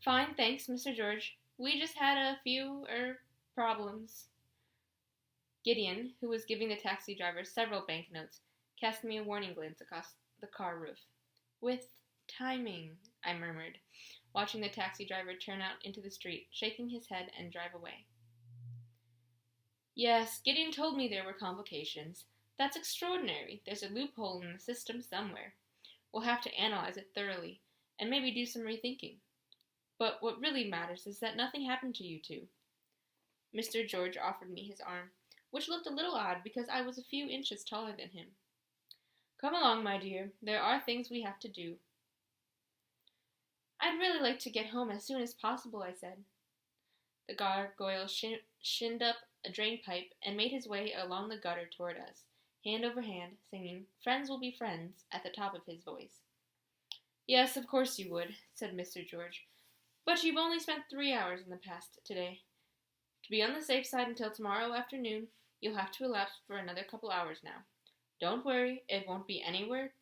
S2: Fine, thanks, Mr. George. We just had a few, problems. Gideon, who was giving the taxi driver several banknotes, cast me a warning glance across the car roof. With timing, I murmured, watching the taxi driver turn out into the street, shaking his head and drive away. Yes, Gideon told me there were complications. That's extraordinary. There's a loophole in the system somewhere. We'll have to analyze it thoroughly, and maybe do some rethinking. But what really matters is that nothing happened to you two. Mr. George offered me his arm, which looked a little odd because I was a few inches taller than him. Come along, my dear. There are things we have to do. I'd really like to get home as soon as possible, I said. The gargoyle shinned up a drain pipe and made his way along the gutter toward us, hand over hand, singing Friends Will Be Friends at the top of his voice. Yes, of course you would, said Mr. George. But you've only spent 3 hours in the past today. To be on the safe side until tomorrow afternoon, you'll have to elapse for another couple hours now. Don't worry, it won't be anywhere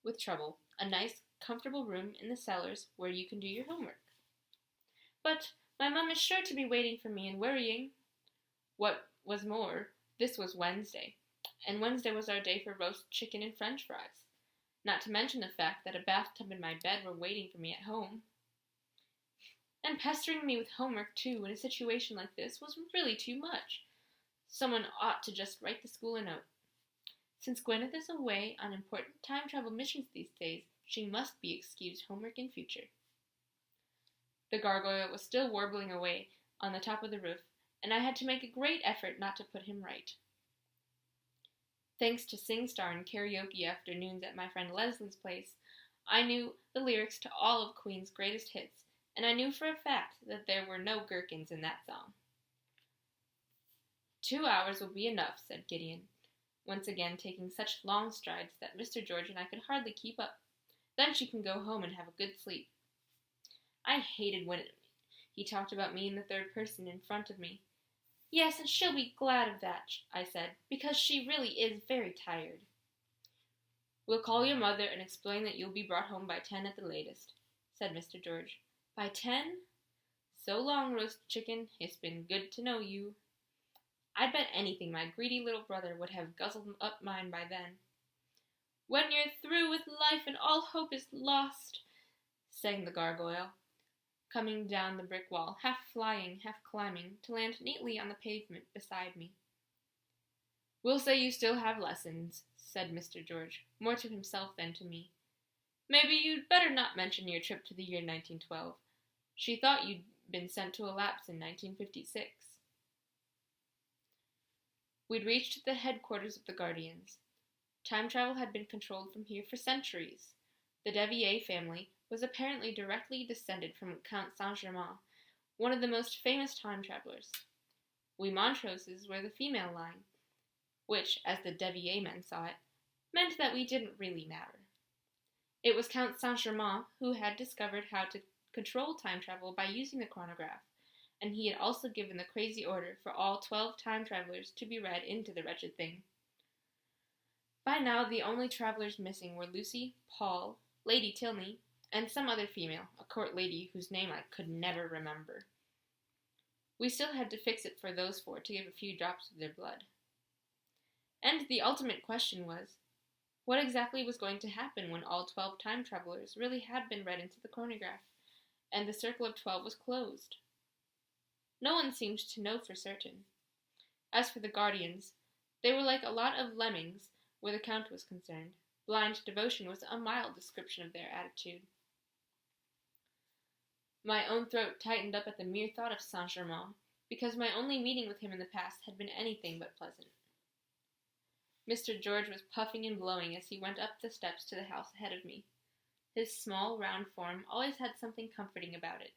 S2: with trouble. A nice, comfortable room in the cellars where you can do your homework. But my mum is sure to be waiting for me and worrying. What was more, this was Wednesday, and Wednesday was our day for roast chicken and french fries, not to mention the fact that a bathtub and my bed were waiting for me at home. And pestering me with homework, too, in a situation like this was really too much. Someone ought to just write the school a note. Since Gwyneth is away on important time travel missions these days, she must be excused homework in future. The gargoyle was still warbling away on the top of the roof, and I had to make a great effort not to put him right. Thanks to SingStar and karaoke afternoons at my friend Leslie's place, I knew the lyrics to all of Queen's greatest hits, and I knew for a fact that there were no gherkins in that song. 2 hours will be enough, said Gideon, once again taking such long strides that Mr. George and I could hardly keep up. Then she can go home and have a good sleep. I hated when he talked about me in the third person in front of me. Yes, and she'll be glad of that, I said, because she really is very tired. We'll call your mother and explain that you'll be brought home by 10 at the latest, said Mr. George. By 10? So long, roast chicken. It's been good to know you. I'd bet anything my greedy little brother would have guzzled up mine by then. When you're through with life and all hope is lost, sang the gargoyle, coming down the brick wall, half flying, half climbing, to land neatly on the pavement beside me. We'll say you still have lessons, said Mr. George, more to himself than to me. Maybe you'd better not mention your trip to the year 1912. She thought you'd been sent to a lapse in 1956. We'd reached the headquarters of the Guardians. Time travel had been controlled from here for centuries. The Devier family was apparently directly descended from Count Saint-Germain, one of the most famous time travelers. We Montroses were the female line, which, as the Devier men saw it, meant that we didn't really matter. It was Count Saint-Germain who had discovered how to control time travel by using the chronograph, and he had also given the crazy order for all 12 time travelers to be read into the wretched thing. By now, the only travelers missing were Lucy, Paul, Lady Tilney, and some other female, a court lady whose name I could never remember. We still had to fix it for those 4 to give a few drops of their blood. And the ultimate question was, what exactly was going to happen when all 12 time travelers really had been read into the chronograph, and the circle of 12 was closed? No one seemed to know for certain. As for the Guardians, they were like a lot of lemmings where the Count was concerned. Blind devotion was a mild description of their attitude. My own throat tightened up at the mere thought of Saint-Germain, because my only meeting with him in the past had been anything but pleasant. Mr. George was puffing and blowing as he went up the steps to the house ahead of me. His small, round form always had something comforting about it.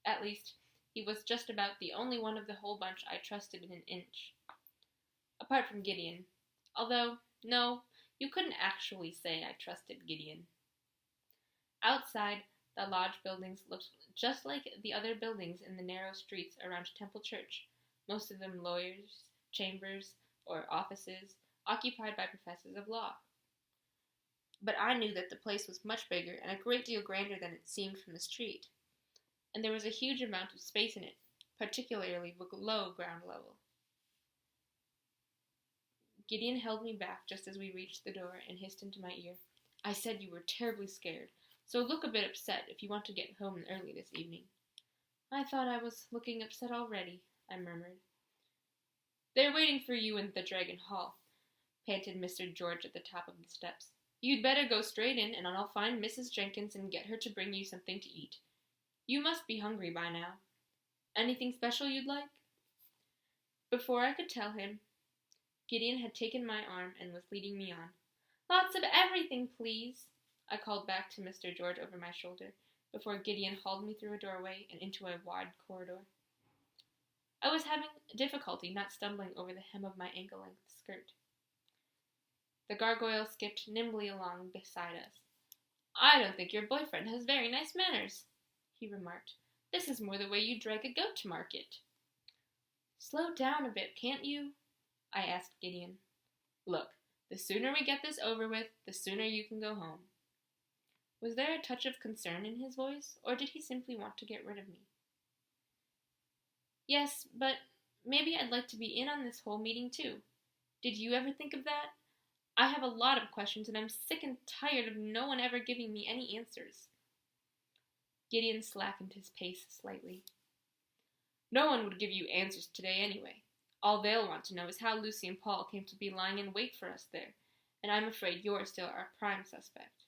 S2: At least, he was just about the only one of the whole bunch I trusted in an inch. Apart from Gideon. Although, no, you couldn't actually say I trusted Gideon. Outside, the lodge buildings looked just like the other buildings in the narrow streets around Temple Church, most of them lawyers' chambers or offices occupied by professors of law. But I knew that the place was much bigger and a great deal grander than it seemed from the street, and there was a huge amount of space in it, particularly below ground level. Gideon held me back just as we reached the door and hissed into my ear, "I said you were terribly scared, so look a bit upset if you want to get home early this evening." "I thought I was looking upset already," I murmured. "They're waiting for you in the Dragon Hall," panted Mr. George at the top of the steps. "You'd better go straight in, and I'll find Mrs. Jenkins and get her to bring you something to eat. You must be hungry by now. Anything special you'd like?" Before I could tell him, Gideon had taken my arm and was leading me on. "Lots of everything, please," I called back to Mr. George over my shoulder, before Gideon hauled me through a doorway and into a wide corridor. I was having difficulty not stumbling over the hem of my ankle-length skirt. The gargoyle skipped nimbly along beside us. "I don't think your boyfriend has very nice manners," he remarked. "This is more the way you drag a goat to market." "Slow down a bit, can't you?" I asked Gideon. "Look, the sooner we get this over with, the sooner you can go home." Was there a touch of concern in his voice, or did he simply want to get rid of me? "Yes, but maybe I'd like to be in on this whole meeting too. Did you ever think of that? I have a lot of questions, and I'm sick and tired of no one ever giving me any answers." Gideon slackened his pace slightly. "No one would give you answers today anyway. All they'll want to know is how Lucy and Paul came to be lying in wait for us there, and I'm afraid you're still our prime suspect."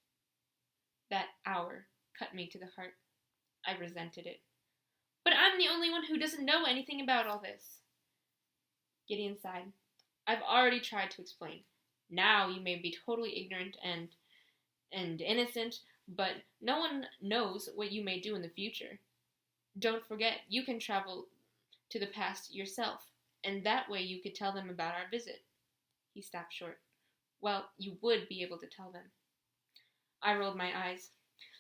S2: That hour cut me to the heart. I resented it. "But I'm the only one who doesn't know anything about all this." Gideon sighed. "I've already tried to explain. Now you may be totally ignorant and innocent, but no one knows what you may do in the future. Don't forget, you can travel to the past yourself, and that way you could tell them about our visit." He stopped short. "Well, you would be able to tell them." I rolled my eyes.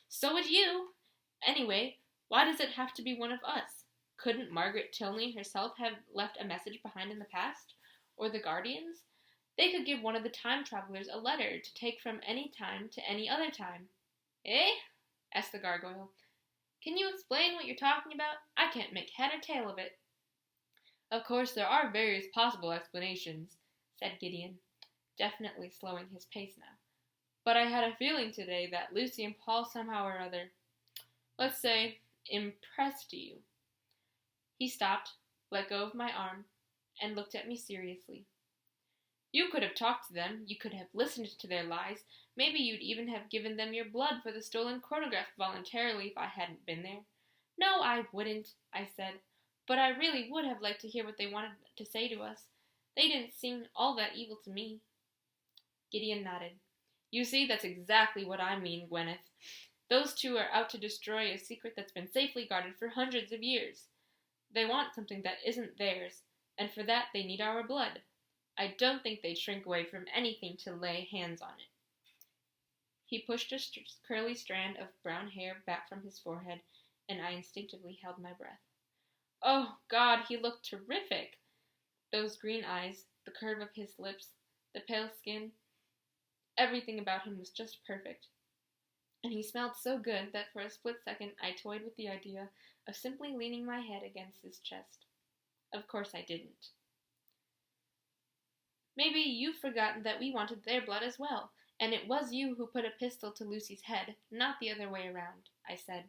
S2: "So would you. Anyway, why does it have to be one of us? Couldn't Margaret Tilney herself have left a message behind in the past? Or the Guardians? They could give one of the time travelers a letter to take from any time to any other time." "Eh?" asked the gargoyle. "Can you explain what you're talking about? I can't make head or tail of it." Of course, there are various possible explanations, said Gideon, definitely slowing his pace now. But I had a feeling today that Lucy and Paul somehow or other, let's say, impressed you. He stopped, let go of my arm, and looked at me seriously. You could have talked to them, you could have listened to their lies, maybe you'd even have given them your blood for the stolen chronograph voluntarily if I hadn't been there. No, I wouldn't, I said, but I really would have liked to hear what they wanted to say to us. They didn't seem all that evil to me. Gideon nodded. You see, that's exactly what I mean, Gwyneth. Those two are out to destroy a secret that's been safely guarded for hundreds of years. They want something that isn't theirs, and for that they need our blood. I don't think they'd shrink away from anything to lay hands on it. He pushed a curly strand of brown hair back from his forehead, and I instinctively held my breath. Oh, God, he looked terrific! Those green eyes, the curve of his lips, the pale skin, everything about him was just perfect. And he smelled so good that for a split second I toyed with the idea of simply leaning my head against his chest. Of course I didn't. Maybe you've forgotten that we wanted their blood as well, and it was you who put a pistol to Lucy's head, not the other way around, I said.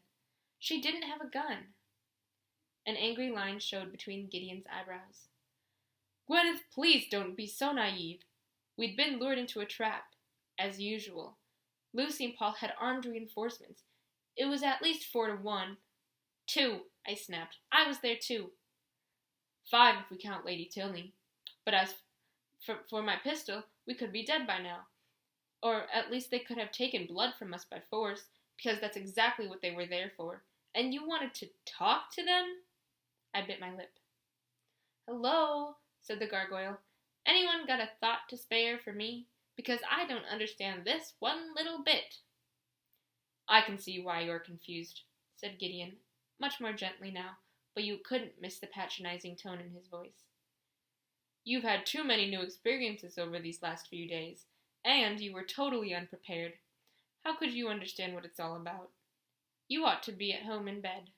S2: She didn't have a gun. An angry line showed between Gideon's eyebrows. Gwyneth, please don't be so naive. We'd been lured into a trap, as usual. Lucy and Paul had armed reinforcements. It was at least 4-1. 2, I snapped. I was there too. 5 if we count Lady Tilney. But as for my pistol, we could be dead by now. Or at least they could have taken blood from us by force, because that's exactly what they were there for. And you wanted to talk to them? I bit my lip. Hello, said the gargoyle. Anyone got a thought to spare for me? Because I don't understand this one little bit. I can see why you're confused, said Gideon, much more gently now, but you couldn't miss the patronizing tone in his voice. You've had too many new experiences over these last few days, and you were totally unprepared. How could you understand what it's all about? You ought to be at home in bed.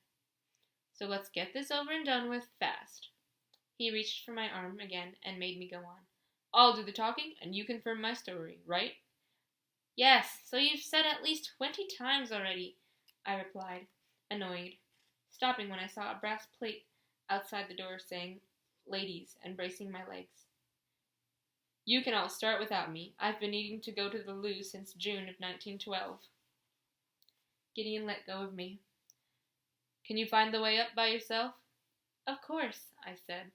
S2: So let's get this over and done with fast. He reached for my arm again and made me go on. I'll do the talking, and you confirm my story, right? Yes, so you've said at least 20 times already, I replied, annoyed, stopping when I saw a brass plate outside the door saying, Ladies, and bracing my legs. You can all start without me. I've been needing to go to the loo since June of 1912. Gideon let go of me. Can you find the way up by yourself? Of course, I said,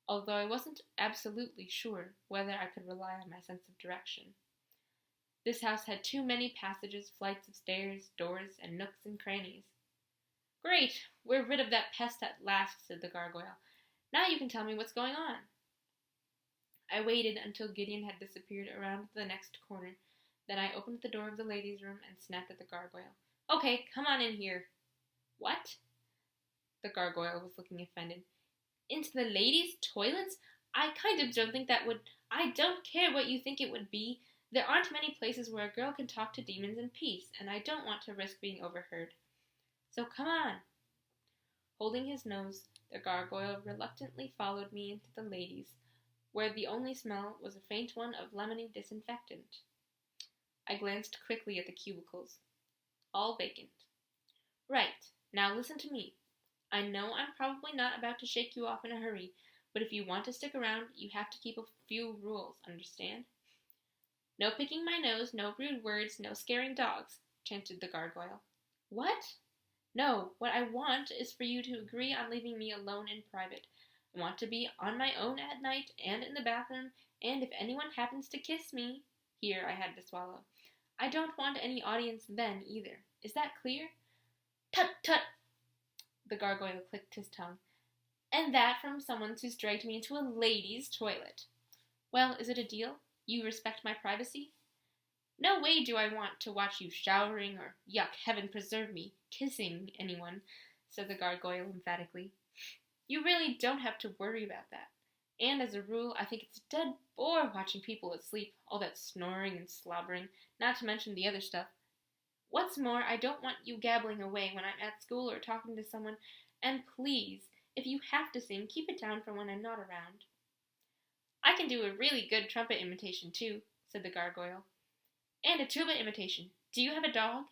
S2: although I wasn't absolutely sure whether I could rely on my sense of direction. This house had too many passages, flights of stairs, doors, and nooks and crannies. Great, we're rid of that pest at last, said the gargoyle. Now you can tell me what's going on. I waited until Gideon had disappeared around the next corner. Then I opened the door of the ladies' room and snapped at the gargoyle. Okay, come on in here. What? The gargoyle was looking offended. Into the ladies' toilets? I kind of don't think that would... I don't care what you think it would be. There aren't many places where a girl can talk to demons in peace, and I don't want to risk being overheard. So come on. Holding his nose, the gargoyle reluctantly followed me into the ladies', where the only smell was a faint one of lemony disinfectant. I glanced quickly at the cubicles. All vacant. Right, now listen to me. I know I'm probably not about to shake you off in a hurry, but if you want to stick around, you have to keep a few rules, understand? No picking my nose, no rude words, no scaring dogs, chanted the gargoyle. What? No, what I want is for you to agree on leaving me alone in private. I want to be on my own at night and in the bathroom, and if anyone happens to kiss me... Here I had to swallow. I don't want any audience then, either. Is that clear? Tut, tut! The gargoyle clicked his tongue. And that from someone who's dragged me into a lady's toilet. Well, is it a deal? You respect my privacy? No way do I want to watch you showering or, yuck, heaven preserve me, kissing anyone, said the gargoyle emphatically. You really don't have to worry about that. And as a rule, I think it's a dead bore watching people asleep, all that snoring and slobbering, not to mention the other stuff. What's more, I don't want you gabbling away when I'm at school or talking to someone, and please, If you have to sing, keep it down for when I'm not around. I can do a really good trumpet imitation, too, said the gargoyle. And a tuba imitation. Do you have a dog?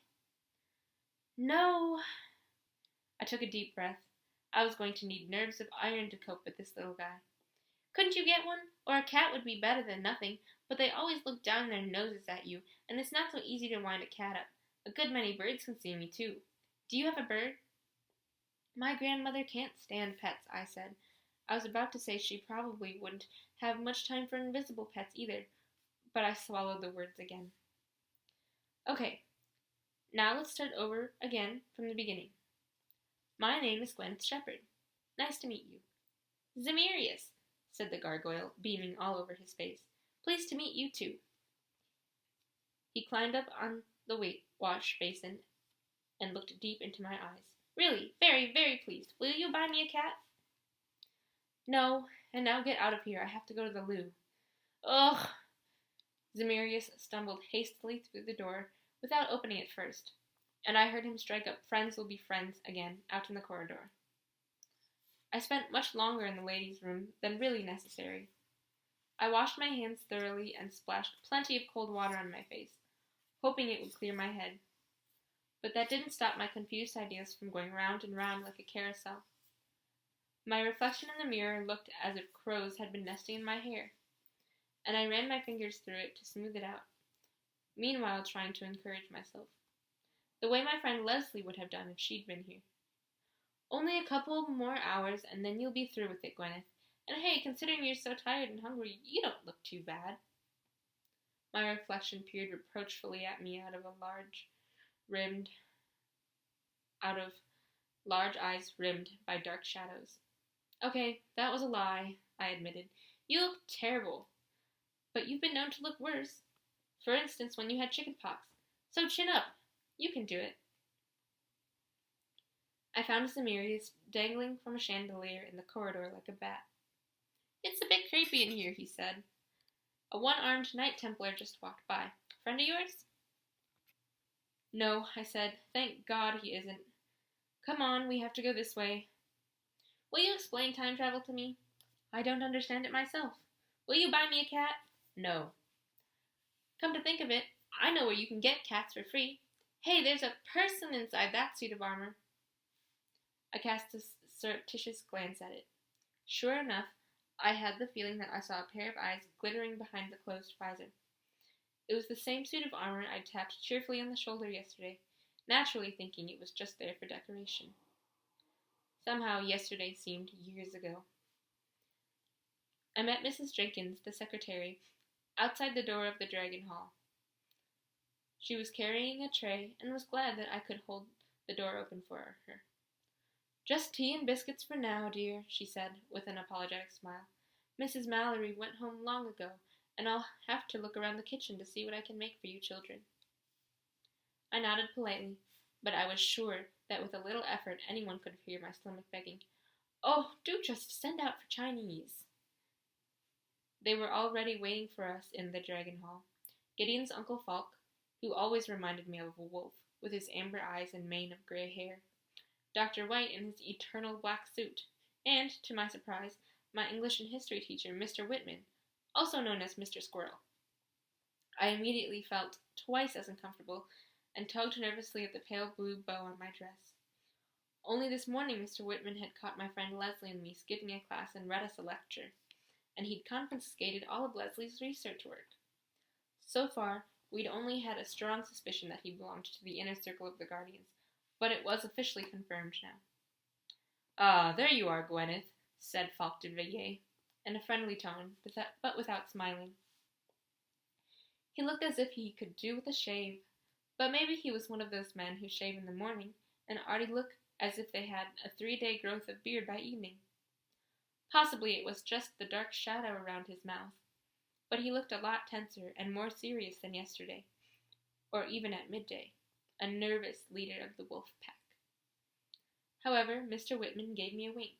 S2: No. I took a deep breath. I was going to need nerves of iron to cope with this little guy. Couldn't you get one? Or a cat would be better than nothing, but they always look down their noses at you, and it's not so easy to wind a cat up. A good many birds can see me, too. Do you have a bird? My grandmother can't stand pets, I said. I was about to say she probably wouldn't have much time for invisible pets either, but I swallowed the words again. Okay, now let's start over again from the beginning. My name is Gwyneth Shepherd. Nice to meet you. Zemirius, said the gargoyle, beaming all over his face. Pleased to meet you, too. He climbed up on the wash basin and looked deep into my eyes. Really, very, very pleased. Will you buy me a cat? No, and now get out of here. I have to go to the loo. Ugh! Zemirius stumbled hastily through the door without opening it first, and I heard him strike up Friends Will Be Friends again out in the corridor. I spent much longer in the ladies' room than really necessary. I washed my hands thoroughly and splashed plenty of cold water on my face, hoping it would clear my head. But that didn't stop my confused ideas from going round and round like a carousel. My reflection in the mirror looked as if crows had been nesting in my hair, and I ran my fingers through it to smooth it out, meanwhile trying to encourage myself, the way my friend Leslie would have done if she'd been here. Only a couple more hours, and then you'll be through with it, Gwyneth. And hey, considering you're so tired and hungry, you don't look too bad. My reflection peered reproachfully at me out of large eyes rimmed by dark shadows. Okay, that was a lie, I admitted. You look terrible. But you've been known to look worse. For instance, when you had chicken pox. So chin up. You can do it. I found Zemirius dangling from a chandelier in the corridor like a bat. It's a bit creepy in here, he said. A one-armed Knight Templar just walked by. Friend of yours? No, I said. Thank God he isn't. Come on, we have to go this way. Will you explain time travel to me? I don't understand it myself. Will you buy me a cat? No. Come to think of it, I know where you can get cats for free. Hey, there's a person inside that suit of armor. I cast a surreptitious glance at it. Sure enough, I had the feeling that I saw a pair of eyes glittering behind the closed visor. It was the same suit of armor I'd tapped cheerfully on the shoulder yesterday, naturally thinking it was just there for decoration. Somehow yesterday seemed years ago. I met Mrs. Jenkins, the secretary, outside the door of the Dragon Hall. She was carrying a tray and was glad that I could hold the door open for her. Just tea and biscuits for now, dear, she said, with an apologetic smile. Mrs. Mallory went home long ago, and I'll have to look around the kitchen to see what I can make for you children. I nodded politely, but I was sure that with a little effort anyone could hear my stomach begging, "Oh, do just send out for Chinese." They were already waiting for us in the Dragon Hall. Gideon's Uncle Falk, who always reminded me of a wolf, with his amber eyes and mane of gray hair, Dr. White in his eternal black suit, and, to my surprise, my English and history teacher, Mr. Whitman, also known as Mr. Squirrel. I immediately felt twice as uncomfortable and tugged nervously at the pale blue bow on my dress. Only this morning Mr. Whitman had caught my friend Leslie and me skipping a class and read us a lecture, and he'd confiscated all of Leslie's research work. So far, we'd only had a strong suspicion that he belonged to the inner circle of the Guardians, but it was officially confirmed now. "Ah, there you are, Gwyneth," said Falk de Villiers, in a friendly tone, but without smiling. He looked as if he could do with a shave, but maybe he was one of those men who shave in the morning and already look as if they had a 3-day growth of beard by evening. Possibly it was just the dark shadow around his mouth, but he looked a lot tenser and more serious than yesterday, or even at midday, a nervous leader of the wolf pack. However, Mr. Whitman gave me a wink.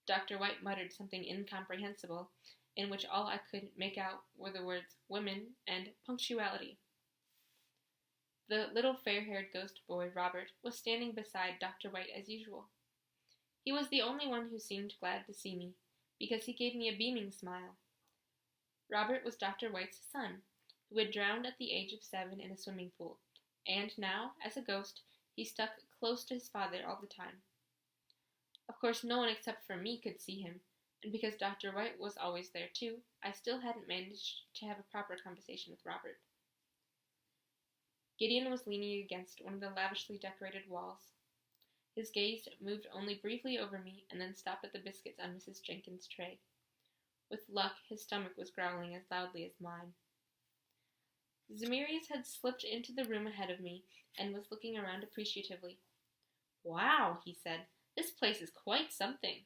S2: Dr. White muttered something incomprehensible, in which all I could make out were the words women and punctuality. The little fair-haired ghost boy, Robert, was standing beside Dr. White as usual. He was the only one who seemed glad to see me, because he gave me a beaming smile. Robert was Dr. White's son, who had drowned at the age of 7 in a swimming pool, and now, as a ghost, he stuck close to his father all the time. Of course, no one except for me could see him, and because Dr. White was always there too, I still hadn't managed to have a proper conversation with Robert. Gideon was leaning against one of the lavishly decorated walls. His gaze moved only briefly over me and then stopped at the biscuits on Mrs. Jenkins' tray. With luck, his stomach was growling as loudly as mine. Zemirius had slipped into the room ahead of me and was looking around appreciatively. "Wow," he said, "this place is quite something."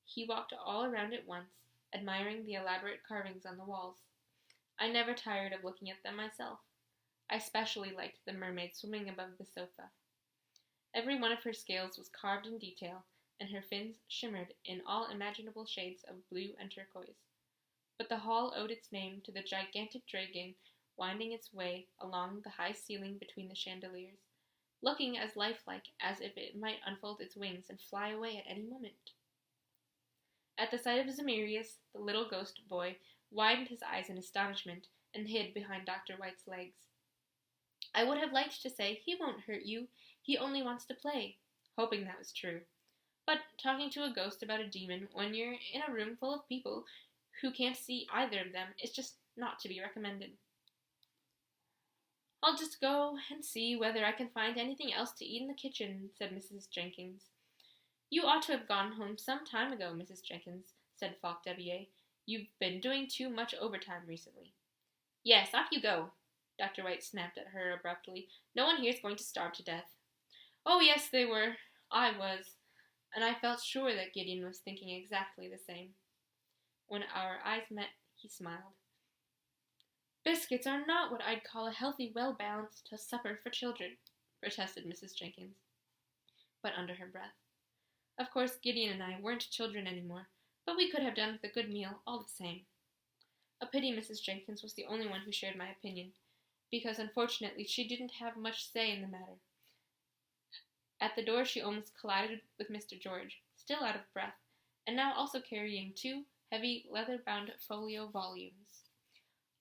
S2: He walked all around at once, admiring the elaborate carvings on the walls. I never tired of looking at them myself. I especially liked the mermaid swimming above the sofa. Every one of her scales was carved in detail, and her fins shimmered in all imaginable shades of blue and turquoise. But the hall owed its name to the gigantic dragon winding its way along the high ceiling between the chandeliers, looking as lifelike as if it might unfold its wings and fly away at any moment. At the sight of Zemirius, the little ghost boy widened his eyes in astonishment and hid behind Dr. White's legs. I would have liked to say, "He won't hurt you, he only wants to play," hoping that was true. But talking to a ghost about a demon when you're in a room full of people who can't see either of them is just not to be recommended. "I'll just go and see whether I can find anything else to eat in the kitchen," said Mrs. Jenkins. "You ought to have gone home some time ago, Mrs. Jenkins," said Falk Debier. "You've been doing too much overtime recently." "Yes, off you go," Dr. White snapped at her abruptly. "No one here's going to starve to death." Oh, yes, they were. I was. And I felt sure that Gideon was thinking exactly the same. When our eyes met, he smiled. "Biscuits are not what I'd call a healthy, well-balanced supper for children," protested Mrs. Jenkins, but under her breath. Of course, Gideon and I weren't children anymore, but we could have done with a good meal all the same. A pity Mrs. Jenkins was the only one who shared my opinion, because unfortunately she didn't have much say in the matter. At the door she almost collided with Mr. George, still out of breath, and now also carrying 2 heavy, leather-bound folio volumes.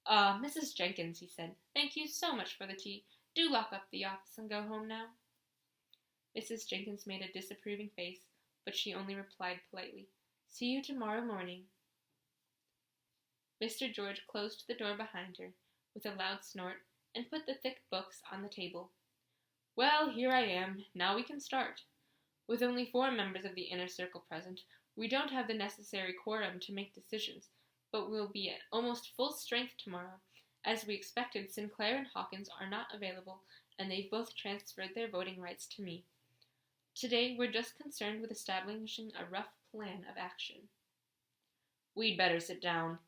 S2: Mrs. Jenkins," he said, "thank you so much for the tea. Do lock up the office and go home now." Mrs. Jenkins made a disapproving face, but she only replied politely, "See you tomorrow morning." Mr. George closed the door behind her, with a loud snort, and put the thick books on the table. "Well, here I am. Now we can start. With only 4 members of the inner circle present, we don't have the necessary quorum to make decisions, but we'll be at almost full strength tomorrow. As we expected, Sinclair and Hawkins are not available, and they've both transferred their voting rights to me. Today, we're just concerned with establishing a rough plan of action." "We'd better sit down."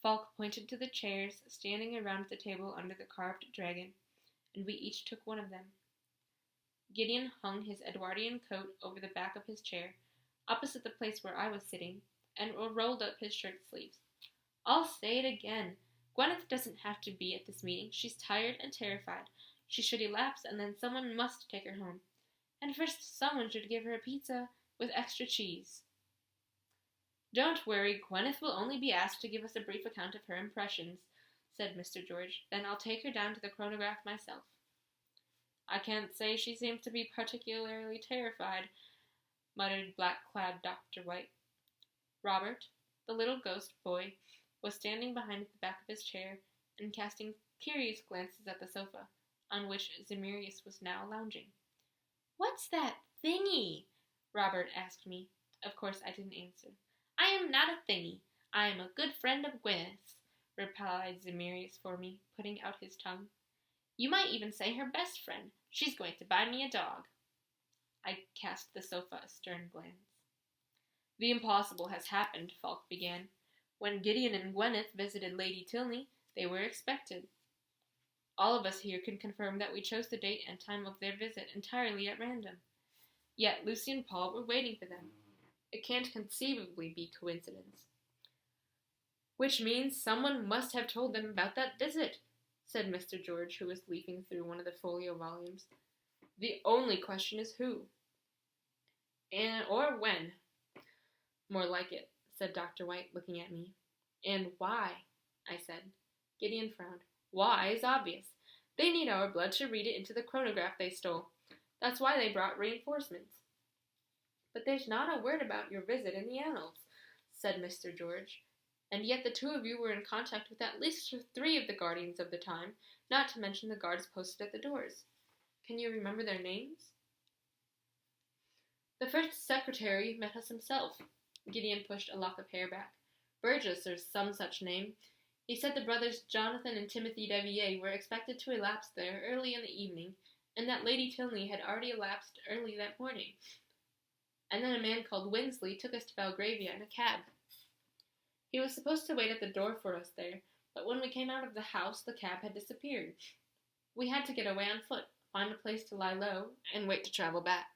S2: Falk pointed to the chairs standing around the table under the carved dragon, and we each took one of them. Gideon hung his Edwardian coat over the back of his chair, opposite the place where I was sitting, and rolled up his shirt sleeves. "I'll say it again. Gwyneth doesn't have to be at this meeting. She's tired and terrified. She should elapse, and then someone must take her home. And first someone should give her a pizza with extra cheese." "Don't worry, Gwyneth will only be asked to give us a brief account of her impressions," said Mr. George. "Then I'll take her down to the chronograph myself." "I can't say she seems to be particularly terrified," muttered black-clad Dr. White. Robert, the little ghost boy, was standing behind the back of his chair and casting curious glances at the sofa, on which Zemirius was now lounging. "What's that thingy?" Robert asked me. Of course I didn't answer. "I am not a thingy. I am a good friend of Gwyneth's," replied Zemirius for me, putting out his tongue. "You might even say her best friend. She's going to buy me a dog." I cast the sofa a stern glance. "The impossible has happened," Falk began. "When Gideon and Gwyneth visited Lady Tilney, they were expected. All of us here can confirm that we chose the date and time of their visit entirely at random. Yet Lucy and Paul were waiting for them. It can't conceivably be coincidence." "Which means someone must have told them about that visit," said Mr. George, who was leafing through one of the folio volumes. "The only question is who." Or when. More like it, said Dr. White, looking at me. And why? I said. Gideon frowned. Why is obvious. They need our blood to read it into the chronograph they stole. That's why they brought reinforcements. But there's not a word about your visit in the annals, said Mr. George. And yet the two of you were in contact with at least 3 of the guardians of the time, not to mention the guards posted at the doors. Can you remember their names? The first secretary met us himself. Gideon pushed a lock of hair back. Burgess, or some such name. He said the brothers Jonathan and Timothy Devier were expected to elapse there early in the evening, and that Lady Tilney had already elapsed early that morning. And then a man called Winsley took us to Belgravia in a cab. He was supposed to wait at the door for us there, but when we came out of the house, the cab had disappeared. We had to get away on foot, find a place to lie low, and wait to travel back.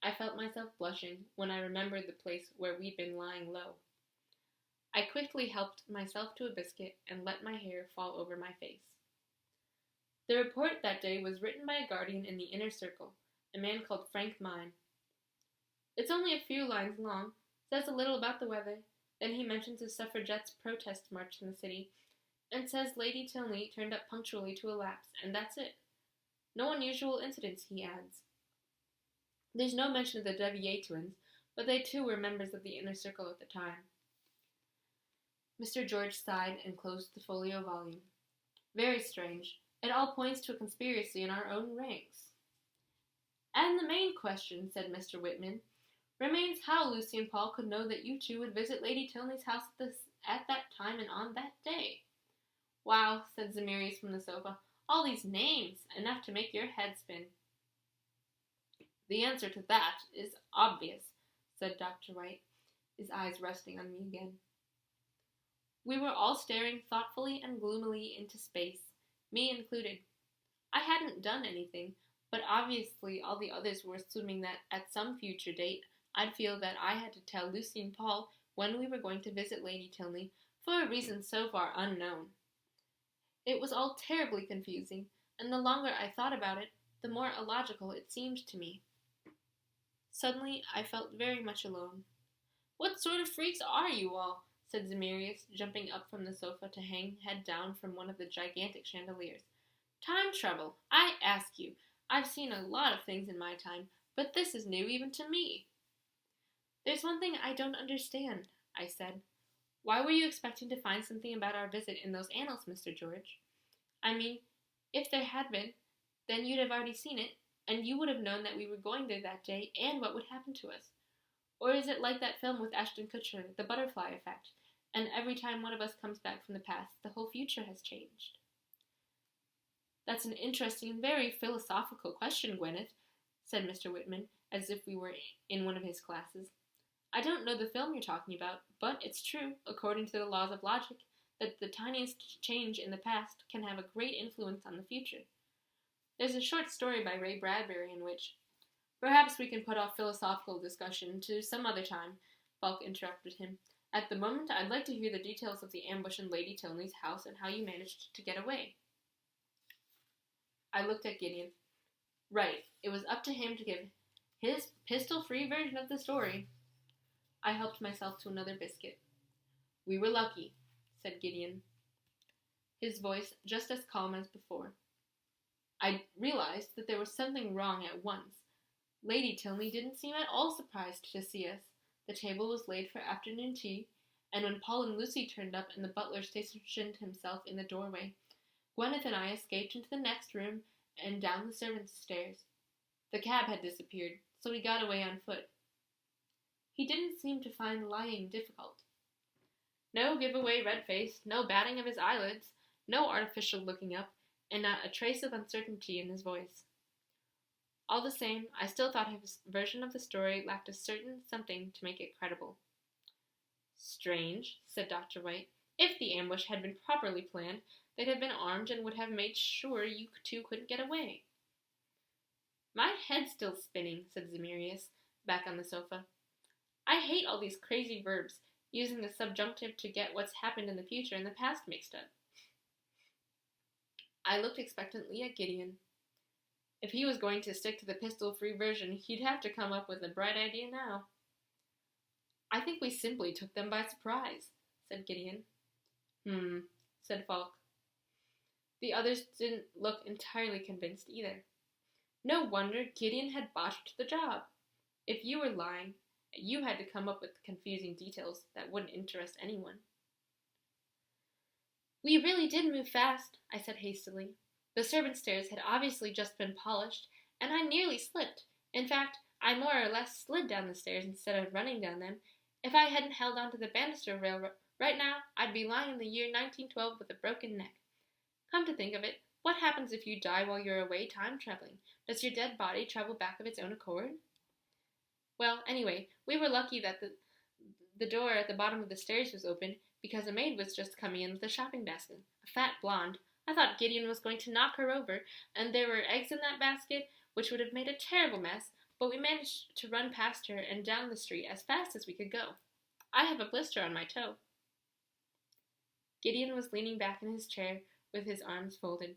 S2: I felt myself blushing when I remembered the place where we'd been lying low. I quickly helped myself to a biscuit and let my hair fall over my face. The report that day was written by a guardian in the inner circle, a man called Frank Mine. It's only a few lines long, says a little about the weather, then he mentions a suffragettes' protest march in the city, and says Lady Tilney turned up punctually to a lapse, and that's it. No unusual incidents, he adds. There's no mention of the Devier twins, but they too were members of the inner circle at the time. Mr. George sighed and closed the folio volume. Very strange. It all points to a conspiracy in our own ranks. And the main question, said Mr. Whitman, remains how Lucy and Paul could know that you two would visit Lady Tilney's house at that time and on that day. Wow, said Zemirius from the sofa. All these names, enough to make your head spin. The answer to that is obvious, said Dr. White, his eyes resting on me again. We were all staring thoughtfully and gloomily into space, me included. I hadn't done anything, but obviously all the others were assuming that at some future date I'd feel that I had to tell Lucy and Paul when we were going to visit Lady Tilney for a reason so far unknown. It was all terribly confusing, and the longer I thought about it, the more illogical it seemed to me. Suddenly, I felt very much alone. What sort of freaks are you all? Said Zemirius, jumping up from the sofa to hang head down from one of the gigantic chandeliers. Time travel, I ask you. I've seen a lot of things in my time, but this is new even to me. There's one thing I don't understand, I said. Why were you expecting to find something about our visit in those annals, Mr. George? I mean, if there had been, then you'd have already seen it, and you would have known that we were going there that day and what would happen to us. Or is it like that film with Ashton Kutcher, The Butterfly Effect, and every time one of us comes back from the past, the whole future has changed? That's an interesting and very philosophical question, Gwyneth, said Mr. Whitman, as if we were in one of his classes. I don't know the film you're talking about, but it's true, according to the laws of logic, that the tiniest change in the past can have a great influence on the future. There's a short story by Ray Bradbury in which... Perhaps we can put off philosophical discussion to some other time, Falk interrupted him. At the moment, I'd like to hear the details of the ambush in Lady Tilney's house and how you managed to get away. I looked at Gideon. Right, it was up to him to give his pistol-free version of the story. I helped myself to another biscuit. We were lucky, said Gideon, his voice just as calm as before. I realized that there was something wrong at once. Lady Tilney didn't seem at all surprised to see us. The table was laid for afternoon tea, and when Paul and Lucy turned up and the butler stationed himself in the doorway, Gwyneth and I escaped into the next room and down the servants' stairs. The cab had disappeared, so we got away on foot. He didn't seem to find lying difficult. No giveaway red face, no batting of his eyelids, no artificial looking up, and not a trace of uncertainty in his voice. All the same, I still thought his version of the story lacked a certain something to make it credible. Strange, said Dr. White. If the ambush had been properly planned, they'd have been armed and would have made sure you two couldn't get away. My head's still spinning, said Zemirius, back on the sofa. I hate all these crazy verbs, using the subjunctive to get what's happened in the future and the past mixed up. I looked expectantly at Gideon. If he was going to stick to the pistol-free version, he'd have to come up with a bright idea now. I think we simply took them by surprise, said Gideon. Said Falk. The others didn't look entirely convinced either. No wonder Gideon had botched the job. If you were lying, you had to come up with confusing details that wouldn't interest anyone. We really did move fast, I said hastily. The servant stairs had obviously just been polished, and I nearly slipped. In fact, I more or less slid down the stairs instead of running down them. If I hadn't held onto the banister rail right now, I'd be lying in the year 1912 with a broken neck. Come to think of it, what happens if you die while you're away time traveling? Does your dead body travel back of its own accord? Well, anyway, we were lucky that the door at the bottom of the stairs was open, because a maid was just coming in with a shopping basket, a fat blonde. I thought Gideon was going to knock her over, and there were eggs in that basket, which would have made a terrible mess, but we managed to run past her and down the street as fast as we could go. I have a blister on my toe. Gideon was leaning back in his chair with his arms folded.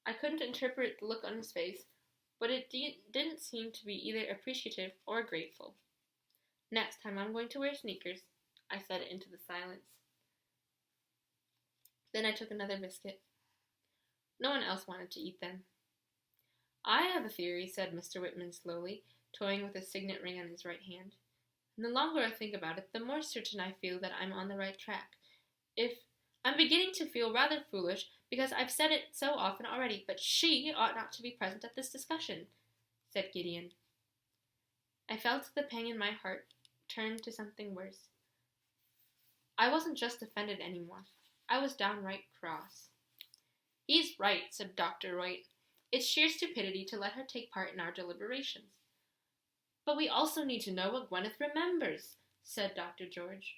S2: I couldn't interpret the look on his face, but it didn't seem to be either appreciative or grateful. Next time I'm going to wear sneakers, I said into the silence. Then I took another biscuit. No one else wanted to eat them. I have a theory, said Mr. Whitman slowly, toying with a signet ring on his right hand. And the longer I think about it, the more certain I feel that I'm on the right track. I'm beginning to feel rather foolish, because I've said it so often already, but she ought not to be present at this discussion, said Gideon. I felt the pang in my heart turn to something worse. I wasn't just offended anymore. I was downright cross. He's right, said Dr. White. It's sheer stupidity to let her take part in our deliberations. But we also need to know what Gwyneth remembers, said Dr. George.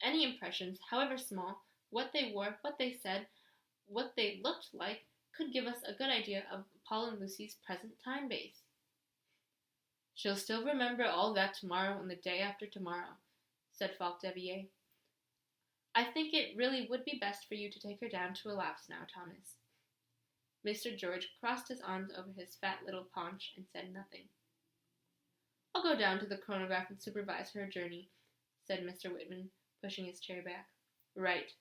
S2: Any impressions, however small, what they wore, what they said, what they looked like, could give us a good idea of Paul and Lucy's present time base. She'll still remember all that tomorrow and the day after tomorrow, said Falk Devier. I think it really would be best for you to take her down to a lapse now, Thomas. Mr. George crossed his arms over his fat little paunch and said nothing. I'll go down to the chronograph and supervise her journey, said Mr. Whitman, pushing his chair back. Right,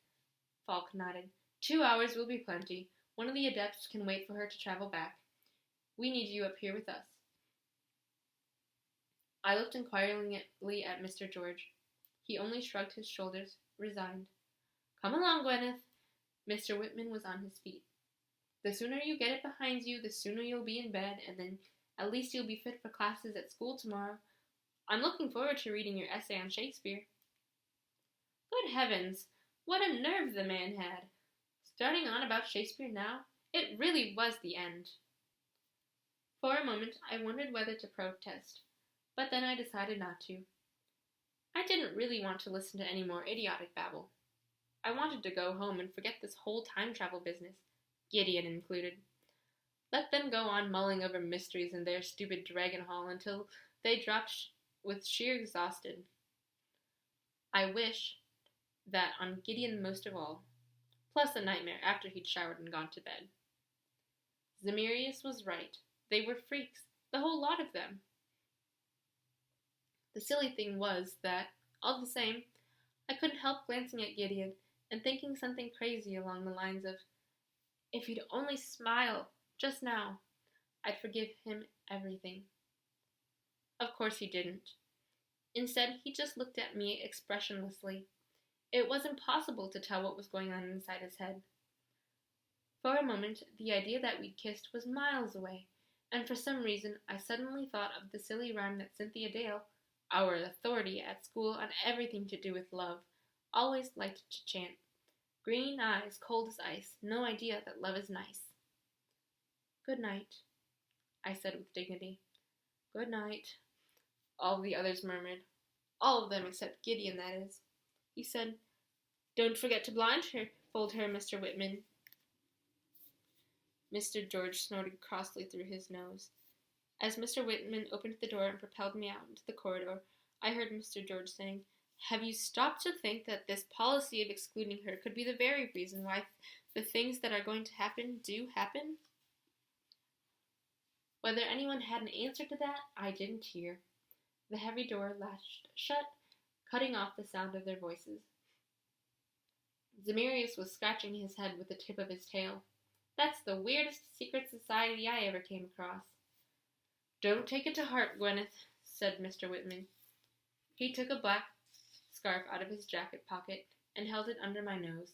S2: Falk nodded. 2 hours will be plenty. One of the adepts can wait for her to travel back. We need you up here with us. I looked inquiringly at Mr. George. He only shrugged his shoulders, resigned. Come along, Gwyneth. Mr. Whitman was on his feet. The sooner you get it behind you, the sooner you'll be in bed, and then at least you'll be fit for classes at school tomorrow. I'm looking forward to reading your essay on Shakespeare. Good heavens, what a nerve the man had! Starting on about Shakespeare now, it really was the end. For a moment I wondered whether to protest, but then I decided not to. I didn't really want to listen to any more idiotic babble. I wanted to go home and forget this whole time travel business, Gideon included. Let them go on mulling over mysteries in their stupid dragon hall until they dropped with sheer exhaustion. I wished that on Gideon most of all, plus a nightmare after he'd showered and gone to bed. Zemirius was right. They were freaks, the whole lot of them. The silly thing was that, all the same, I couldn't help glancing at Gideon and thinking something crazy along the lines of, if he'd only smile, just now, I'd forgive him everything. Of course he didn't. Instead, he just looked at me expressionlessly. It was impossible to tell what was going on inside his head. For a moment, the idea that we'd kissed was miles away, and for some reason I suddenly thought of the silly rhyme that Cynthia Dale, our authority at school on everything to do with love, always liked to chant. Green eyes, cold as ice, no idea that love is nice. Good night, I said with dignity. Good night, all the others murmured. All of them except Gideon, that is. He said, Don't forget to blindfold her, Mr. Whitman. Mr. George snorted crossly through his nose. As Mr. Whitman opened the door and propelled me out into the corridor, I heard Mr. George saying, Have you stopped to think that this policy of excluding her could be the very reason why the things that are going to happen do happen? Whether anyone had an answer to that, I didn't hear. The heavy door latched shut, cutting off the sound of their voices. Zemirius was scratching his head with the tip of his tail. That's the weirdest secret society I ever came across. Don't take it to heart, Gwyneth, said Mr. Whitman. He took a black scarf out of his jacket pocket and held it under my nose.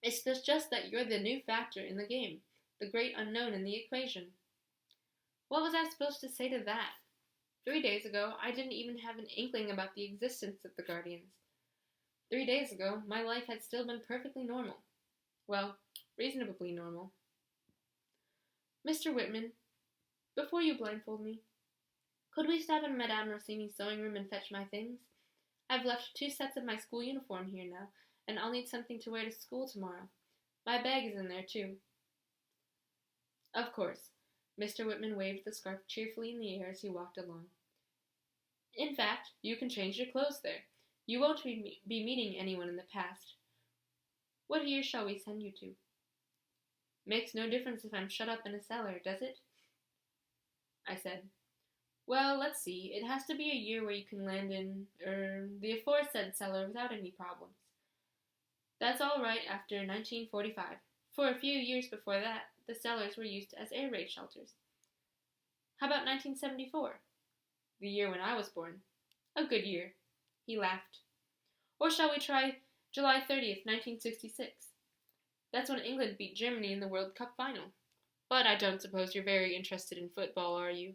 S2: It's just that you're the new factor in the game, the great unknown in the equation. What was I supposed to say to that? 3 days ago, I didn't even have an inkling about the existence of the Guardians. 3 days ago, my life had still been perfectly normal. Well, reasonably normal. Mr. Whitman, before you blindfold me, could we stop in Madame Rossini's sewing room and fetch my things? I've left 2 sets of my school uniform here now, and I'll need something to wear to school tomorrow. My bag is in there, too. Of course. Mr. Whitman waved the scarf cheerfully in the air as he walked along. In fact, you can change your clothes there. You won't be meeting anyone in the past. What year shall we send you to? Makes no difference if I'm shut up in a cellar, does it? I said. Well, let's see. It has to be a year where you can land in, the aforesaid cellar without any problems. That's all right after 1945. For a few years before that, the cellars were used as air raid shelters. How about 1974? The year when I was born. A good year. He laughed. Or shall we try July 30th, 1966? That's when England beat Germany in the World Cup final. But I don't suppose you're very interested in football, are you?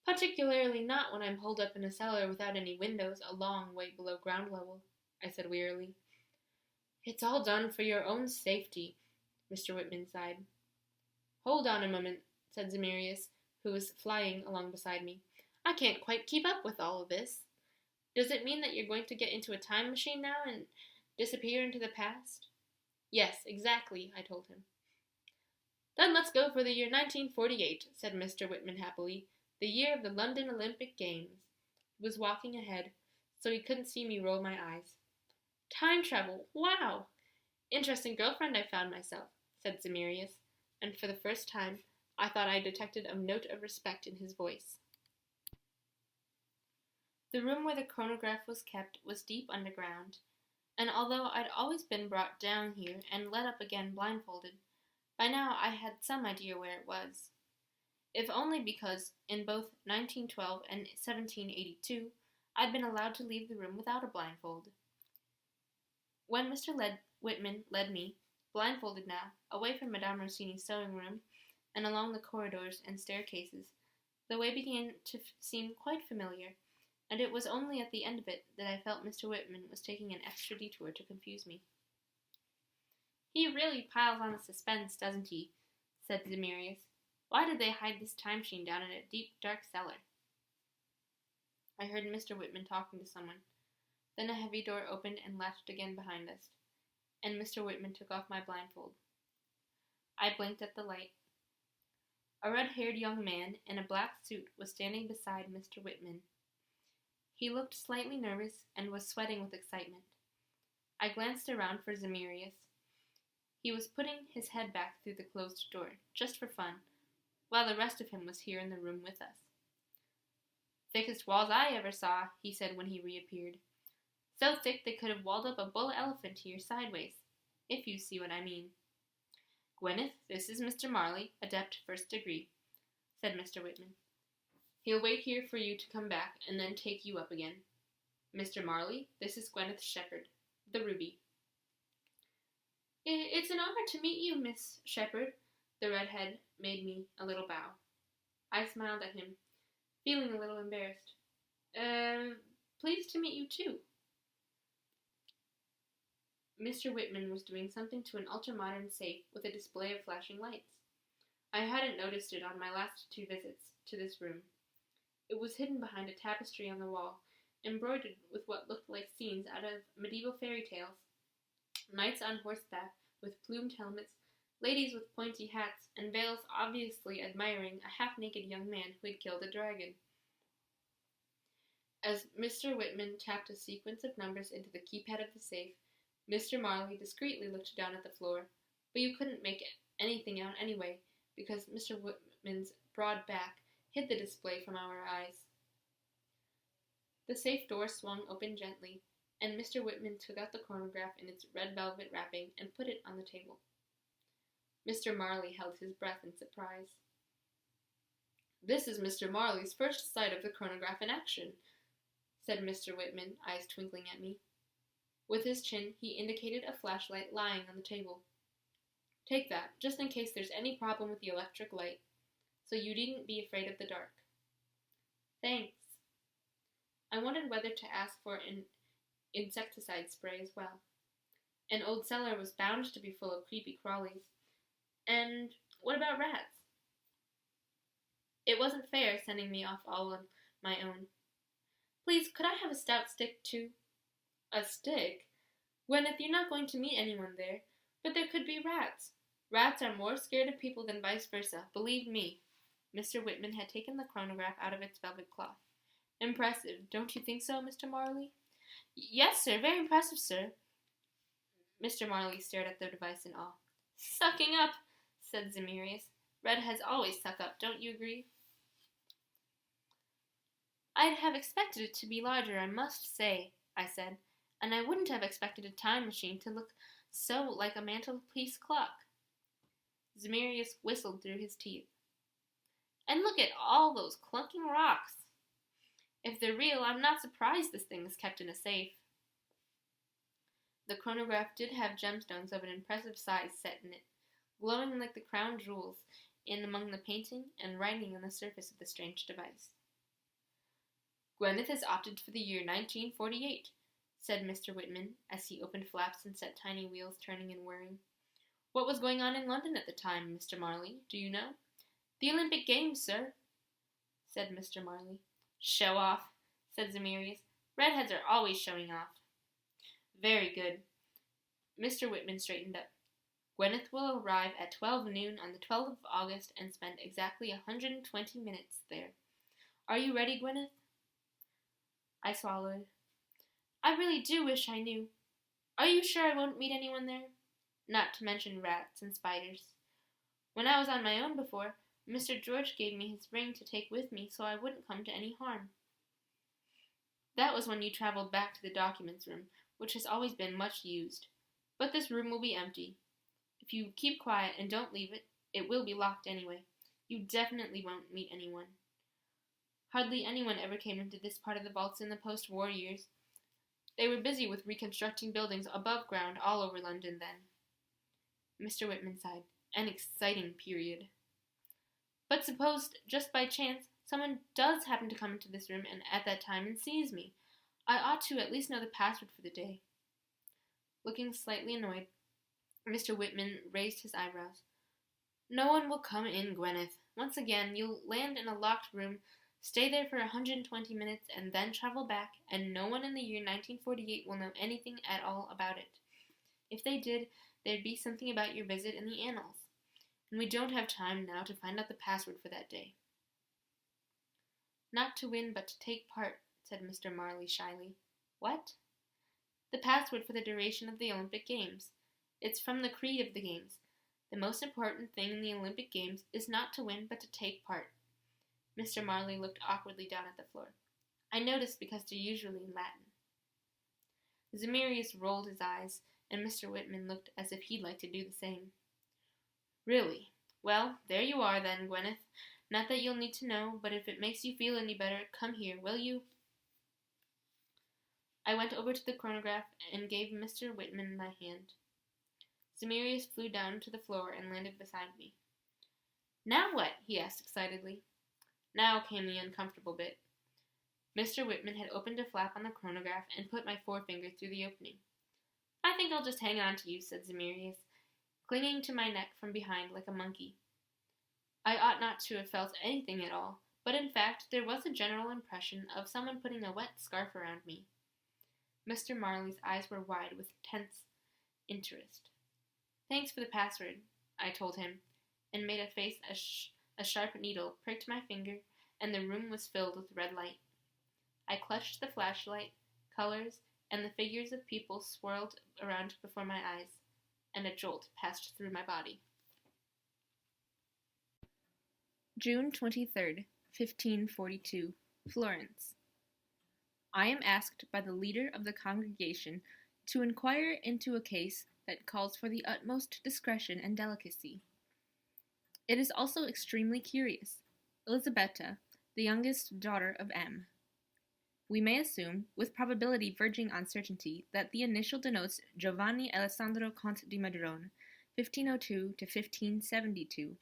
S2: Particularly not when I'm holed up in a cellar without any windows a long way below ground level, I said wearily. It's all done for your own safety, Mr. Whitman sighed. Hold on a moment, said Zemirius, who was flying along beside me. I can't quite keep up with all of this. Does it mean that you're going to get into a time machine now and disappear into the past? Yes, exactly, I told him. Then let's go for the year 1948, said Mr. Whitman happily, the year of the London Olympic Games. He was walking ahead, so he couldn't see me roll my eyes. Time travel, wow! Interesting girlfriend I found myself, said Zemirius, and for the first time I thought I detected a note of respect in his voice. The room where the chronograph was kept was deep underground, and although I'd always been brought down here and led up again blindfolded, by now I had some idea where it was. If only because, in both 1912 and 1782, I'd been allowed to leave the room without a blindfold. When Mr. Whitman led me, blindfolded now, away from Madame Rossini's sewing room, and along the corridors and staircases, the way began to seem quite familiar, and it was only at the end of it that I felt Mr. Whitman was taking an extra detour to confuse me. He really piles on the suspense, doesn't he? Said Zemirius. Why did they hide this time machine down in a deep, dark cellar? I heard Mr. Whitman talking to someone. Then a heavy door opened and latched again behind us, and Mr. Whitman took off my blindfold. I blinked at the light. A red-haired young man in a black suit was standing beside Mr. Whitman. He looked slightly nervous and was sweating with excitement. I glanced around for Zemirius. He was putting his head back through the closed door, just for fun, while the rest of him was here in the room with us. Thickest walls I ever saw, he said when he reappeared. So thick they could have walled up a bull elephant here sideways, if you see what I mean. Gwyneth, this is Mr. Marley, Adept First Degree, said Mr. Whitman. He'll wait here for you to come back and then take you up again. Mr. Marley, this is Gwyneth Shepherd, the Ruby. It's an honor to meet you, Miss Shepherd. The redhead made me a little bow. I smiled at him, feeling a little embarrassed. Pleased to meet you too. Mr. Whitman was doing something to an ultra-modern safe with a display of flashing lights. I hadn't noticed it on my last 2 visits to this room. It was hidden behind a tapestry on the wall, embroidered with what looked like scenes out of medieval fairy tales. Knights on horseback with plumed helmets, ladies with pointy hats, and veils obviously admiring a half-naked young man who had killed a dragon. As Mr. Whitman tapped a sequence of numbers into the keypad of the safe, Mr. Marley discreetly looked down at the floor, but you couldn't make anything out anyway, because Mr. Whitman's broad back hid the display from our eyes. The safe door swung open gently, and Mr. Whitman took out the chronograph in its red velvet wrapping and put it on the table. Mr. Marley held his breath in surprise. "This is Mr. Marley's first sight of the chronograph in action," said Mr. Whitman, eyes twinkling at me. With his chin, he indicated a flashlight lying on the table. "Take that, just in case there's any problem with the electric light, so you needn't be afraid of the dark." "Thanks." I wondered whether to ask for an insecticide spray as well. An old cellar was bound to be full of creepy crawlies. And what about rats? It wasn't fair sending me off all on my own. "Please, could I have a stout stick, too?" "A stick? Gwyneth, you're not going to meet anyone there, but there could be rats. Rats are more scared of people than vice versa, believe me." Mr. Whitman had taken the chronograph out of its velvet cloth. "Impressive, don't you think so, Mr. Marley?" "Yes, sir, very impressive, sir." Mr. Marley stared at the device in awe. "Sucking up," said Zemirius. "Redheads always suck up, don't you agree?" "I'd have expected it to be larger, I must say," I said, "and I wouldn't have expected a time machine to look so like a mantelpiece clock." Zemirius whistled through his teeth. "And look at all those clunking rocks. If they're real, I'm not surprised this thing is kept in a safe." The chronograph did have gemstones of an impressive size set in it, glowing like the crown jewels in among the painting and writing on the surface of the strange device. "Gwyneth has opted for the year 1948, said Mr. Whitman, as he opened flaps and set tiny wheels turning and whirring. "What was going on in London at the time, Mr. Marley? Do you know?" "The Olympic Games, sir," said Mr. Marley. "Show off," said Zemirius. "Redheads are always showing off." "Very good." Mr. Whitman straightened up. "Gwyneth will arrive at 12 noon on the 12th of August and spend exactly 120 minutes there. Are you ready, Gwyneth?" I swallowed. "I really do wish I knew. Are you sure I won't meet anyone there? Not to mention rats and spiders. When I was on my own before, Mr. George gave me his ring to take with me so I wouldn't come to any harm." "That was when you traveled back to the documents room, which has always been much used. But this room will be empty. If you keep quiet and don't leave it, it will be locked anyway. You definitely won't meet anyone. Hardly anyone ever came into this part of the vaults in the post-war years. They were busy with reconstructing buildings above ground all over London then." Mr. Whitman sighed. "An exciting period." "But suppose, just by chance, someone does happen to come into this room and at that time and sees me. I ought to at least know the password for the day." Looking slightly annoyed, Mr. Whitman raised his eyebrows. "No one will come in, Gwyneth. Once again, you'll land in a locked room, stay there for 120 minutes, and then travel back, and no one in the year 1948 will know anything at all about it. If they did, there'd be something about your visit in the annals. And we don't have time now to find out the password for that day." "Not to win, but to take part," said Mr. Marley shyly. "What?" "The password for the duration of the Olympic Games. It's from the creed of the Games. The most important thing in the Olympic Games is not to win, but to take part." Mr. Marley looked awkwardly down at the floor. "I noticed because they're usually in Latin." Zemirius rolled his eyes, and Mr. Whitman looked as if he'd like to do the same. "Really? Well, there you are then, Gwyneth. Not that you'll need to know, but if it makes you feel any better, come here, will you?" I went over to the chronograph and gave Mr. Whitman my hand. Zemirius flew down to the floor and landed beside me. "Now what?" he asked excitedly. Now came the uncomfortable bit. Mr. Whitman had opened a flap on the chronograph and put my forefinger through the opening. "I think I'll just hang on to you," said Zemirius, clinging to my neck from behind like a monkey. I ought not to have felt anything at all, but in fact there was a general impression of someone putting a wet scarf around me. Mr. Marley's eyes were wide with tense interest. "Thanks for the password," I told him, and made a face as a sharp needle pricked my finger, and the room was filled with red light. I clutched the flashlight, colors, and the figures of people swirled around before my eyes, and a jolt passed through my body. June 23rd, 1542, Florence. I am asked by the leader of the congregation to inquire into a case that calls for the utmost discretion and delicacy. It is also extremely curious. Elisabetta, the youngest daughter of M. We may assume, with probability verging on certainty, that the initial denotes Giovanni Alessandro Conte di Madrone, 1502 to 1572.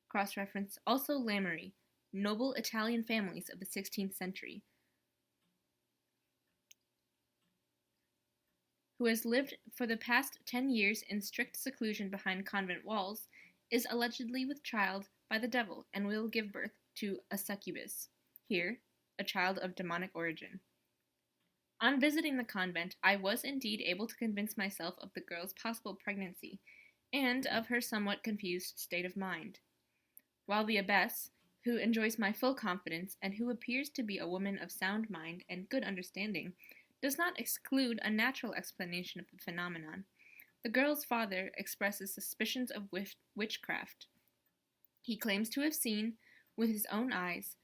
S2: Cross-reference also Lamoury, noble Italian families of the 16th century, who has lived for the past 10 years in strict seclusion behind convent walls, is allegedly with child by the devil and will give birth to a succubus, here, a child of demonic origin. On visiting the convent, I was indeed able to convince myself of the girl's possible pregnancy, and of her somewhat confused state of mind. While the abbess, who enjoys my full confidence and who appears to be a woman of sound mind and good understanding, does not exclude a natural explanation of the phenomenon, the girl's father expresses suspicions of witchcraft. He claims to have seen, with his own eyes,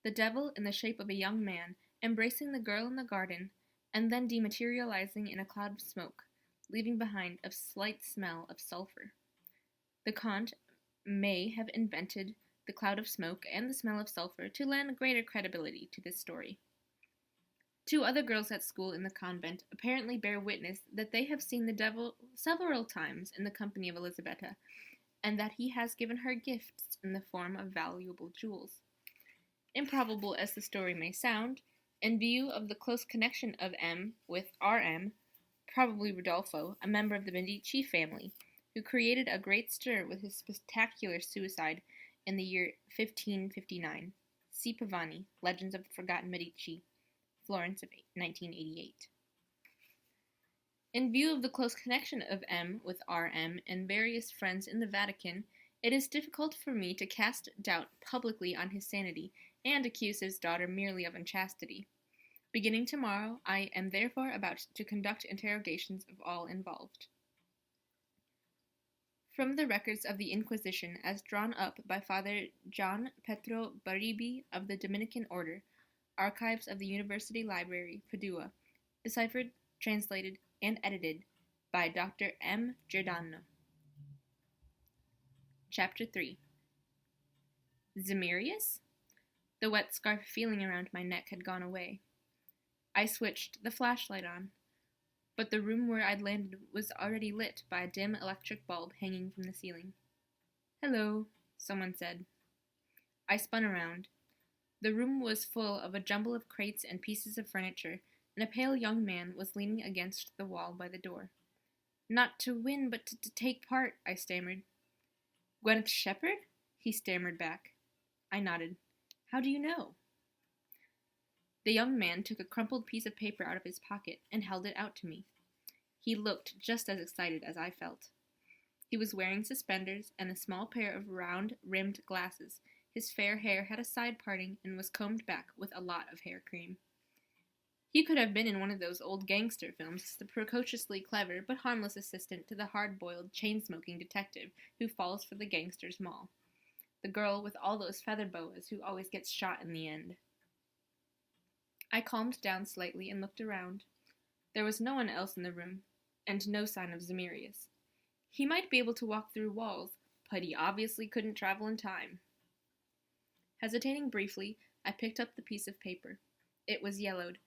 S2: the devil in the shape of a young man embracing the girl in the garden and then dematerializing in a cloud of smoke, leaving behind a slight smell of sulfur. The Comte may have invented the cloud of smoke and the smell of sulfur to lend greater credibility to this story. 2 other girls at school in the convent apparently bear witness that they have seen the devil several times in the company of Elisabetta, and that he has given her gifts in the form of valuable jewels. Improbable as the story may sound, in view of the close connection of M with R.M., probably Rodolfo, a member of the Medici family, who created a great stir with his spectacular suicide in the year 1559. C. Pavani, Legends of the Forgotten Medici, Florence of 1988. In view of the close connection of M with R.M. and various friends in the Vatican, it is difficult for me to cast doubt publicly on his sanity and accuse his daughter merely of unchastity. Beginning tomorrow, I am therefore about to conduct interrogations of all involved. From the records of the Inquisition as drawn up by Father Gian Pietro Baribi of the Dominican Order, Archives of the University Library, Padua, deciphered, translated, and edited by Dr. M. Giordano. Chapter 3. Zemirius? The wet scarf feeling around my neck had gone away. I switched the flashlight on, but the room where I'd landed was already lit by a dim electric bulb hanging from the ceiling. "Hello," someone said. I spun around. The room was full of a jumble of crates and pieces of furniture, and a pale young man was leaning against the wall by the door. "Not to win, but to take part," I stammered. "Gwyneth Shepherd?" he stammered back. I nodded. "How do you know?" The young man took a crumpled piece of paper out of his pocket and held it out to me. He looked just as excited as I felt. He was wearing suspenders and a small pair of round-rimmed glasses. His fair hair had a side parting and was combed back with a lot of hair cream. He could have been in one of those old gangster films, the precociously clever but harmless assistant to the hard-boiled, chain-smoking detective who falls for the gangster's maul. The girl with all those feather boas who always gets shot in the end. I calmed down slightly and looked around. There was no one else in the room, and no sign of Zemirius. He might be able to walk through walls, but he obviously couldn't travel in time. Hesitating briefly, I picked up the piece of paper. It was yellowed,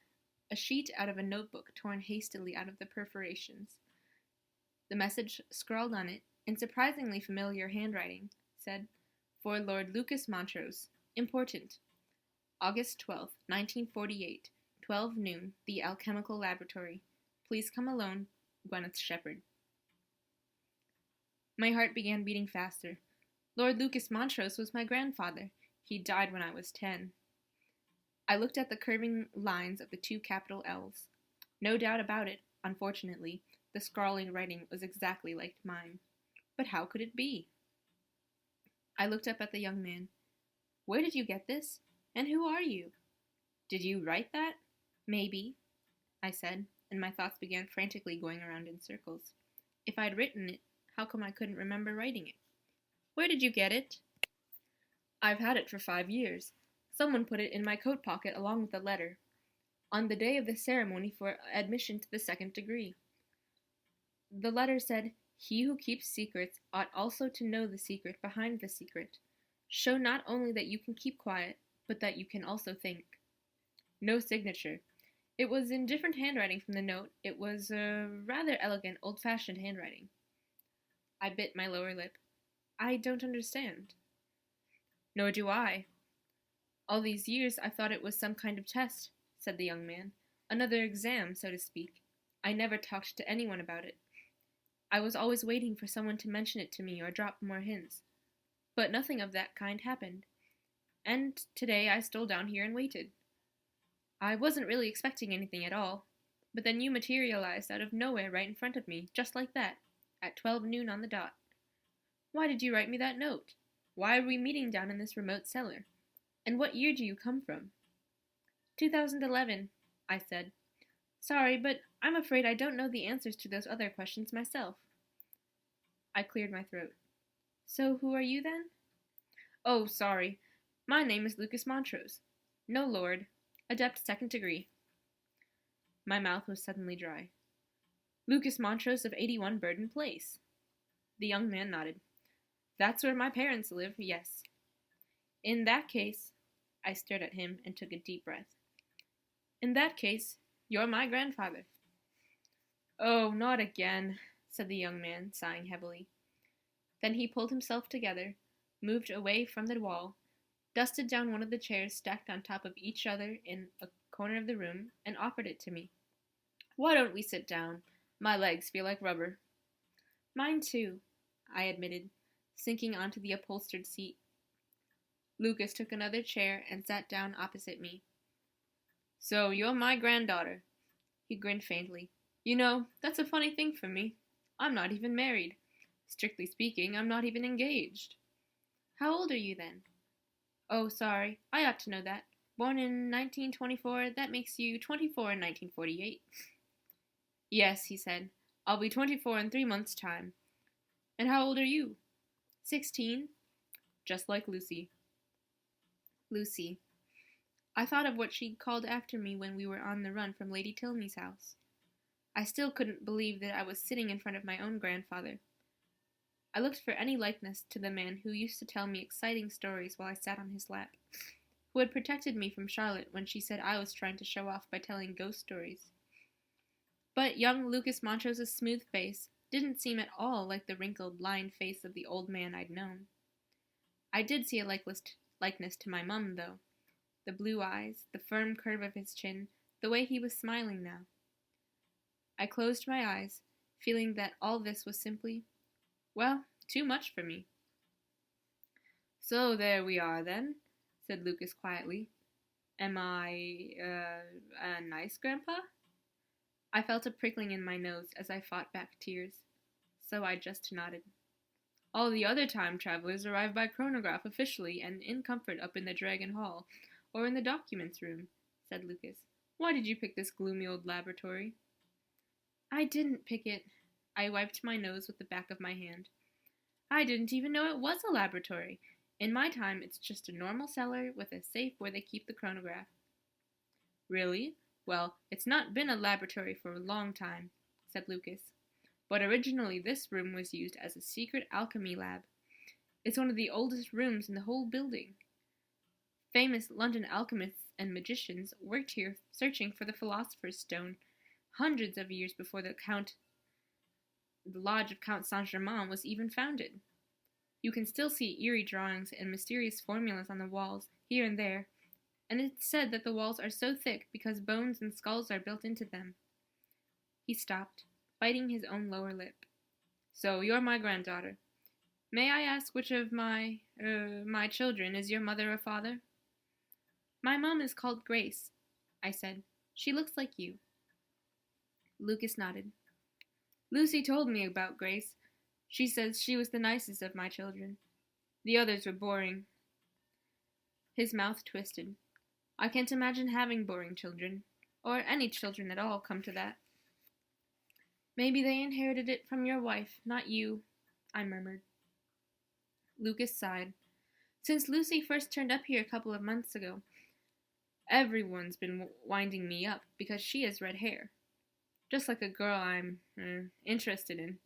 S2: a sheet out of a notebook torn hastily out of the perforations. The message scrawled on it, in surprisingly familiar handwriting, said, "For Lord Lucas Montrose. Important. August 12th, 1948, 12 noon, the Alchemical Laboratory. Please come alone, Gwyneth Shepherd." My heart began beating faster. Lord Lucas Montrose was my grandfather. He died when I was 10. I looked at the curving lines of the 2 capital L's. No doubt about it, unfortunately, the scrawling writing was exactly like mine. But how could it be? I looked up at the young man. "Where did you get this? And who are you?" "Did you write that?" "Maybe," I said, and my thoughts began frantically going around in circles. If I'd written it, how come I couldn't remember writing it? "Where did you get it?"
S1: I've had it for 5 years. Someone put it in my coat pocket along with a letter, on the day of the ceremony for admission to the 2nd degree. The letter said, "He who keeps secrets ought also to know the secret behind the secret. Show not only that you can keep quiet, but that you can also think." No signature. It was in different handwriting from the note. It was rather elegant, old-fashioned handwriting. I bit my lower lip. I don't understand. Nor do I. All these years I thought it was some kind of test, said the young man. Another exam, so to speak. I never talked to anyone about it. I was always waiting for someone to mention it to me or drop more hints. But nothing of that kind happened. And today I stole down here and waited. I wasn't really expecting anything at all, but then you materialized out of nowhere right in front of me, just like that, at 12 noon on the dot. Why did you write me that note? Why are we meeting down in this remote cellar? And what year do you come from? 2011, I said. Sorry, but I'm afraid I don't know the answers to those other questions myself. I cleared my throat. So who are you then? Oh, sorry. My name is Lucas Montrose. No lord. Adept 2nd degree. My mouth was suddenly dry. Lucas Montrose of 81 Burden Place. The young man nodded. That's where my parents live, yes. In that case, I stared at him and took a deep breath. In that case, you're my grandfather. Oh, not again, said the young man, sighing heavily. Then he pulled himself together, moved away from the wall, dusted down one of the chairs stacked on top of each other in a corner of the room, and offered it to me. Why don't we sit down? My legs feel like rubber. Mine too, I admitted, sinking onto the upholstered seat. Lucas took another chair and sat down opposite me. So you're my granddaughter. He grinned faintly. You know, that's a funny thing for me. I'm not even married. Strictly speaking, I'm not even engaged. How old are you then? Oh, sorry, I ought to know that. Born in 1924, that makes you 24 in 1948. Yes, he said. I'll be 24 in 3 months' time. And how old are you? 16. Just like Lucy. Lucy. I thought of what she'd called after me when we were on the run from Lady Tilney's house. I still couldn't believe that I was sitting in front of my own grandfather. I looked for any likeness to the man who used to tell me exciting stories while I sat on his lap, who had protected me from Charlotte when she said I was trying to show off by telling ghost stories. But young Lucas Montrose's smooth face didn't seem at all like the wrinkled, lined face of the old man I'd known. I did see a likeness to my mum, though. The blue eyes, the firm curve of his chin, the way he was smiling now. I closed my eyes, feeling that all this was simply, well, too much for me. So there we are, then, said Lucas quietly. Am I, a nice grandpa? I felt a prickling in my nose as I fought back tears, so I just nodded. All the other time travelers arrive by chronograph officially and in comfort up in the Dragon Hall, or in the documents room, said Lucas. Why did you pick this gloomy old laboratory? I didn't pick it. I wiped my nose with the back of my hand. I didn't even know it was a laboratory. In my time, it's just a normal cellar with a safe where they keep the chronograph. Really? Well, it's not been a laboratory for a long time, said Lucas. But originally this room was used as a secret alchemy lab. It's one of the oldest rooms in the whole building. Famous London alchemists and magicians worked here searching for the Philosopher's Stone hundreds of years before the lodge of Count Saint-Germain was even founded. You can still see eerie drawings and mysterious formulas on the walls here and there, and it's said that the walls are so thick because bones and skulls are built into them. He stopped, biting his own lower lip. So you're my granddaughter. May I ask which of my children is your mother or father? My mom is called Grace, I said. She looks like you. Lucas nodded. Lucy told me about Grace. She says she was the nicest of my children. The others were boring. His mouth twisted. I can't imagine having boring children, or any children at all, come to that. Maybe they inherited it from your wife, not you, I murmured. Lucas sighed.
S2: Since Lucy first turned up here a couple of months ago, everyone's been winding me up because she has red hair. Just like a girl I'm interested in.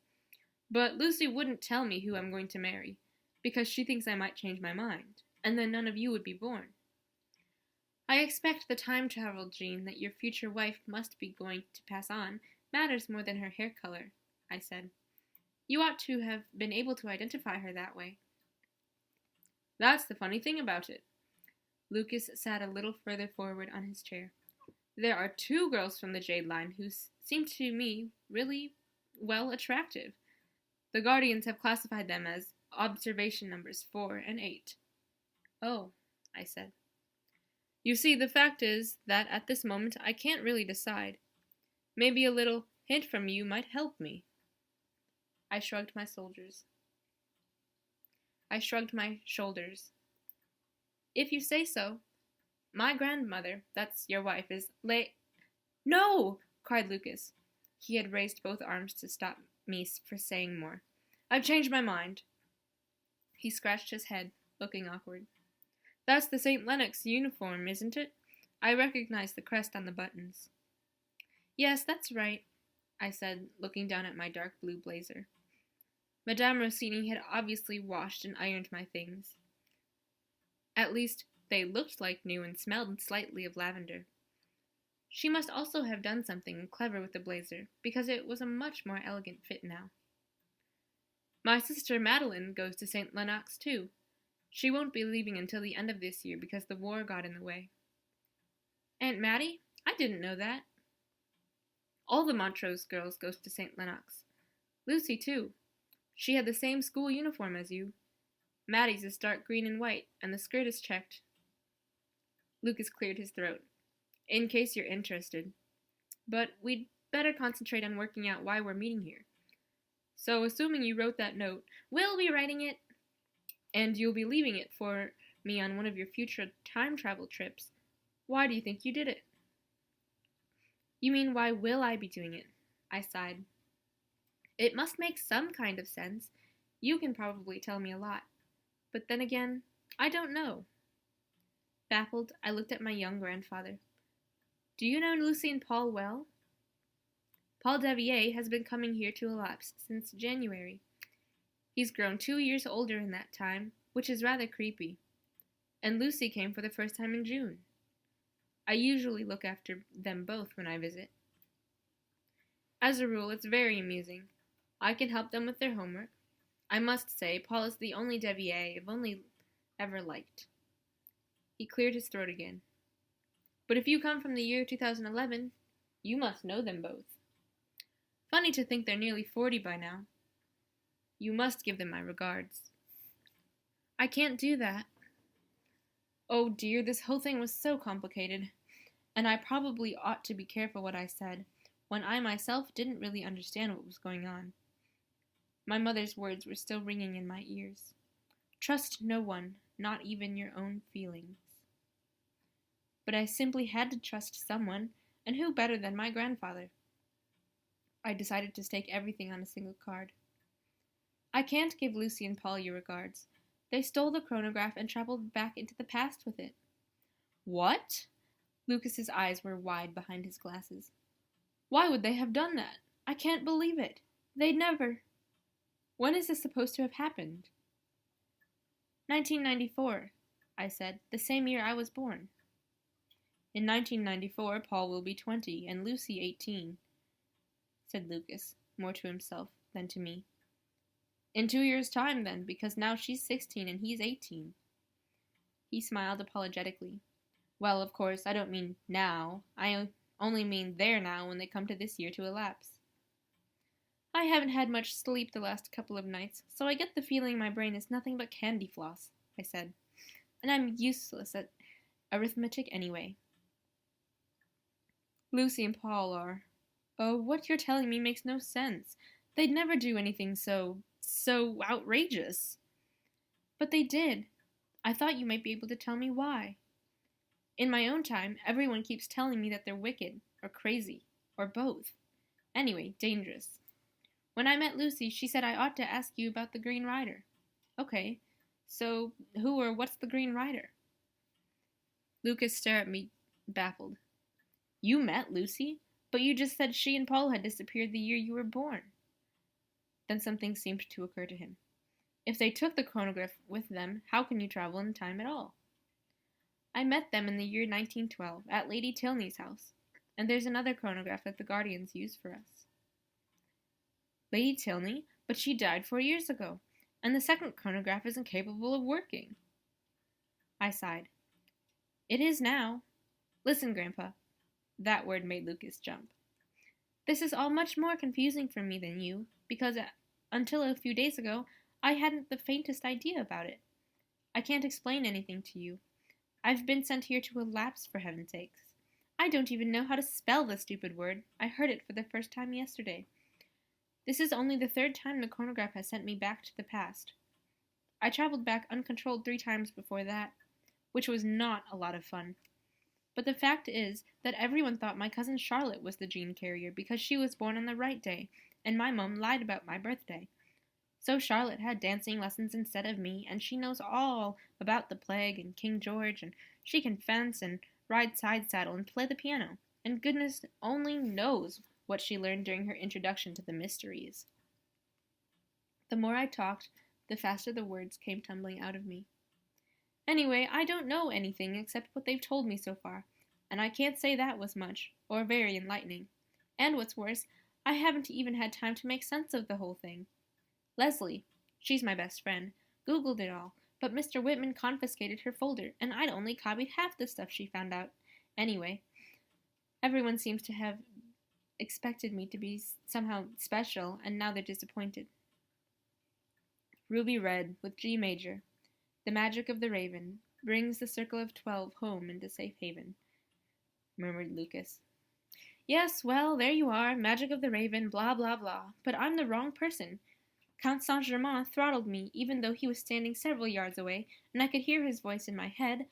S2: But Lucy wouldn't tell me who I'm going to marry, because she thinks I might change my mind, and then none of you would be born. I expect the time travel gene that your future wife must be going to pass on matters more than her hair color, I said. You ought to have been able to identify her that way. That's the funny thing about it. Lucas sat a little further forward on his chair. There are 2 girls from the Jade line who seem to me really, well, attractive. The Guardians have classified them as observation numbers 4 and 8. Oh, I said. You see, the fact is that at this moment I can't really decide. Maybe a little hint from you might help me. I shrugged my shoulders. If you say so. My grandmother, that's your wife, is No! Cried Lucas. He had raised both arms to stop me from saying more. I've changed my mind. He scratched his head, looking awkward. That's the St. Lennox uniform, isn't it? I recognize the crest on the buttons. Yes, that's right, I said, looking down at my dark blue blazer. Madame Rossini had obviously washed and ironed my things. At least, they looked like new and smelled slightly of lavender. She must also have done something clever with the blazer, because it was a much more elegant fit now. My sister Madeline goes to St. Lennox, too. She won't be leaving until the end of this year because the war got in the way. Aunt Mattie? I didn't know that. All the Montrose girls go to St. Lennox. Lucy, too. She had the same school uniform as you. Maddie's is dark green and white, and the skirt is checked. Lucas cleared his throat. In case you're interested. But we'd better concentrate on working out why we're meeting here. So, assuming you wrote that note, we'll be writing it, and you'll be leaving it for me on one of your future time travel trips, why do you think you did it? You mean, why will I be doing it? I sighed. It must make some kind of sense. You can probably tell me a lot. But then again, I don't know. Baffled, I looked at my young grandfather. Do you know Lucy and Paul well? Paul Devier has been coming here to Elapse since January. He's grown 2 years older in that time, which is rather creepy. And Lucy came for the first time in June. I usually look after them both when I visit. As a rule, it's very amusing. I can help them with their homework. I must say, Paul is the only Devier I've only ever liked. He cleared his throat again. But if you come from the year 2011, you must know them both. Funny to think they're nearly 40 by now. You must give them my regards. I can't do that. Oh dear, this whole thing was so complicated, and I probably ought to be careful what I said, when I myself didn't really understand what was going on. My mother's words were still ringing in my ears. Trust no one, not even your own feelings. But I simply had to trust someone, and who better than my grandfather? I decided to stake everything on a single card. I can't give Lucy and Paul your regards. They stole the chronograph and traveled back into the past with it. What? Lucas's eyes were wide behind his glasses. Why would they have done that? I can't believe it. They'd never. When is this supposed to have happened? 1994, I said, the same year I was born. In 1994, Paul will be 20 and Lucy 18, said Lucas, more to himself than to me. In 2 years' time, then, because now she's 16 and he's 18. He smiled apologetically. Well, of course, I don't mean now. I only mean there now when they come to this year to elapse. I haven't had much sleep the last couple of nights, so I get the feeling my brain is nothing but candy floss, I said. And I'm useless at arithmetic anyway. Lucy and Paul are. Oh, what you're telling me makes no sense. They'd never do anything so outrageous. But they did. I thought you might be able to tell me why. In my own time, everyone keeps telling me that they're wicked, or crazy, or both. Anyway, dangerous. When I met Lucy, she said I ought to ask you about the Green Rider. Okay, So, who or what's the Green Rider? Lucas stared at me, baffled. You met Lucy? But you just said she and Paul had disappeared the year you were born. Then something seemed to occur to him. If they took the chronograph with them, how can you travel in time at all? I met them in the year 1912 at Lady Tilney's house, and there's another chronograph that the Guardians use for us. Lady Tilney? But she died 4 years ago, and the second chronograph isn't capable of working. I sighed. It is now. Listen, Grandpa. That word made Lucas jump. This is all much more confusing for me than you, because until a few days ago, I hadn't the faintest idea about it. I can't explain anything to you. I've been sent here to a lapse, for heaven's sakes. I don't even know how to spell the stupid word. I heard it for the first time yesterday. This is only the third time the chronograph has sent me back to the past. I traveled back uncontrolled 3 times before that, which was not a lot of fun. But the fact is that everyone thought my cousin Charlotte was the gene carrier because she was born on the right day, and my mom lied about my birthday. So Charlotte had dancing lessons instead of me, and she knows all about the plague and King George, and she can fence and ride side saddle and play the piano, and goodness only knows what she learned during her introduction to the mysteries. The more I talked, the faster the words came tumbling out of me. Anyway, I don't know anything except what they've told me so far, and I can't say that was much, or very enlightening. And what's worse, I haven't even had time to make sense of the whole thing. Leslie, she's my best friend, Googled it all, but Mr. Whitman confiscated her folder, and I'd only copied half the stuff she found out. Anyway, everyone seems to have expected me to be somehow special, and now they're disappointed. Ruby read, with G major, The magic of the raven brings the circle of 12 home into safe haven, murmured Lucas. Yes, well, there you are, magic of the raven, blah, blah, blah, but I'm the wrong person. Count Saint-Germain throttled me, even though he was standing several yards away, and I could hear his voice in my head,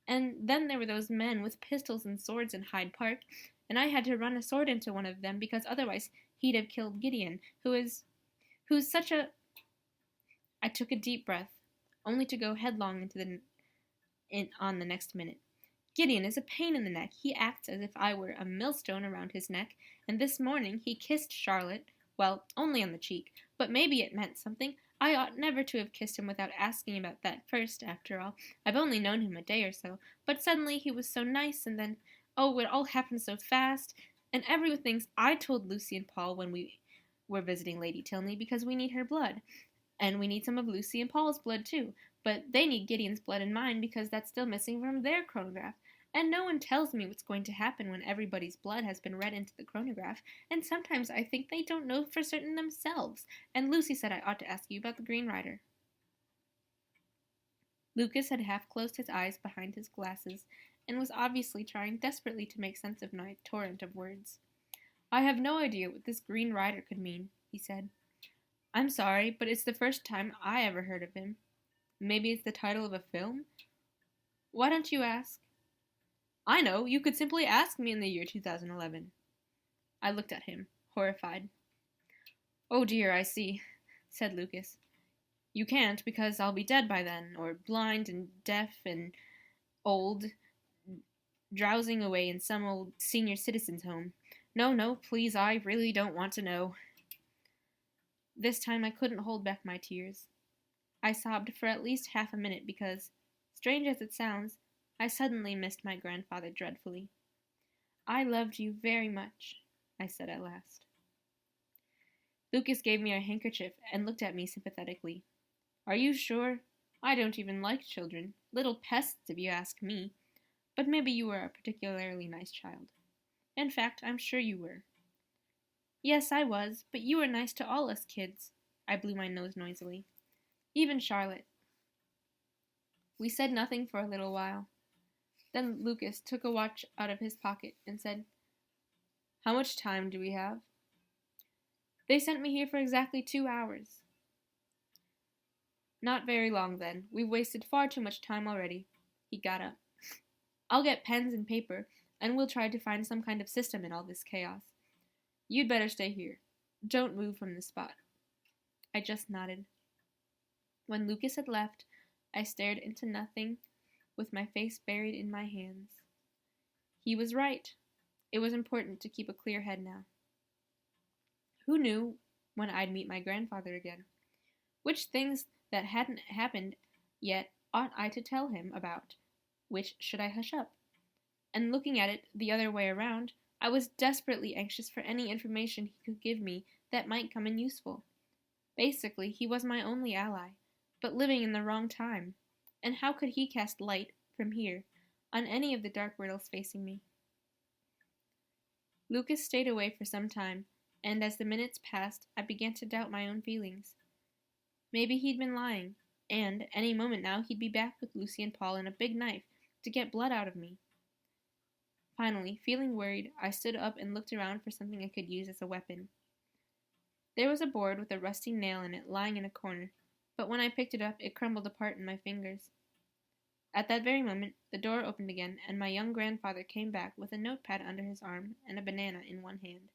S2: and then there were those men with pistols and swords in Hyde Park, and I had to run a sword into one of them, because otherwise he'd have killed Gideon, who's such a... I took a deep breath, only to go headlong on the next minute. Gideon is a pain in the neck. He acts as if I were a millstone around his neck, and this morning he kissed Charlotte, well, only on the cheek, but maybe it meant something. I ought never to have kissed him without asking about that first, after all. I've only known him a day or so, but suddenly he was so nice, and then, oh, it all happened so fast, and everyone thinks I told Lucy and Paul when we were visiting Lady Tilney because we need her blood. And we need some of Lucy and Paul's blood, too. But they need Gideon's blood and mine because that's still missing from their chronograph. And no one tells me what's going to happen when everybody's blood has been read into the chronograph. And sometimes I think they don't know for certain themselves. And Lucy said I ought to ask you about the Green Rider. Lucas had half closed his eyes behind his glasses and was obviously trying desperately to make sense of my torrent of words. I have no idea what this Green Rider could mean, he said. I'm sorry, but it's the first time I ever heard of him. Maybe it's the title of a film? Why don't you ask? I know, you could simply ask me in the year 2011. I looked at him, horrified. Oh dear, I see, said Lucas. You can't, because I'll be dead by then, or blind and deaf and old, drowsing away in some old senior citizen's home. No, please, I really don't want to know. This time I couldn't hold back my tears. I sobbed for at least half a minute because, strange as it sounds, I suddenly missed my grandfather dreadfully. I loved you very much, I said at last. Lucas gave me a handkerchief and looked at me sympathetically. Are you sure? I don't even like children. Little pests, if you ask me. But maybe you were a particularly nice child. In fact, I'm sure you were. Yes, I was, but you were nice to all us kids. I blew my nose noisily. Even Charlotte. We said nothing for a little while. Then Lucas took a watch out of his pocket and said, How much time do we have? They sent me here for exactly 2 hours. Not very long, then. We've wasted far too much time already. He got up. I'll get pens and paper, and we'll try to find some kind of system in all this chaos. You'd better stay here. Don't move from this spot. I just nodded. When Lucas had left, I stared into nothing, with my face buried in my hands. He was right. It was important to keep a clear head now. Who knew when I'd meet my grandfather again? Which things that hadn't happened yet ought I to tell him about? Which should I hush up? And looking at it the other way around, I was desperately anxious for any information he could give me that might come in useful. Basically, he was my only ally, but living in the wrong time, and how could he cast light from here on any of the dark riddles facing me? Lucas stayed away for some time, and as the minutes passed, I began to doubt my own feelings. Maybe he'd been lying, and any moment now he'd be back with Lucy and Paul and a big knife to get blood out of me. Finally, feeling worried, I stood up and looked around for something I could use as a weapon. There was a board with a rusty nail in it lying in a corner, but when I picked it up, it crumbled apart in my fingers. At that very moment, the door opened again, and my young grandfather came back with a notepad under his arm and a banana in one hand.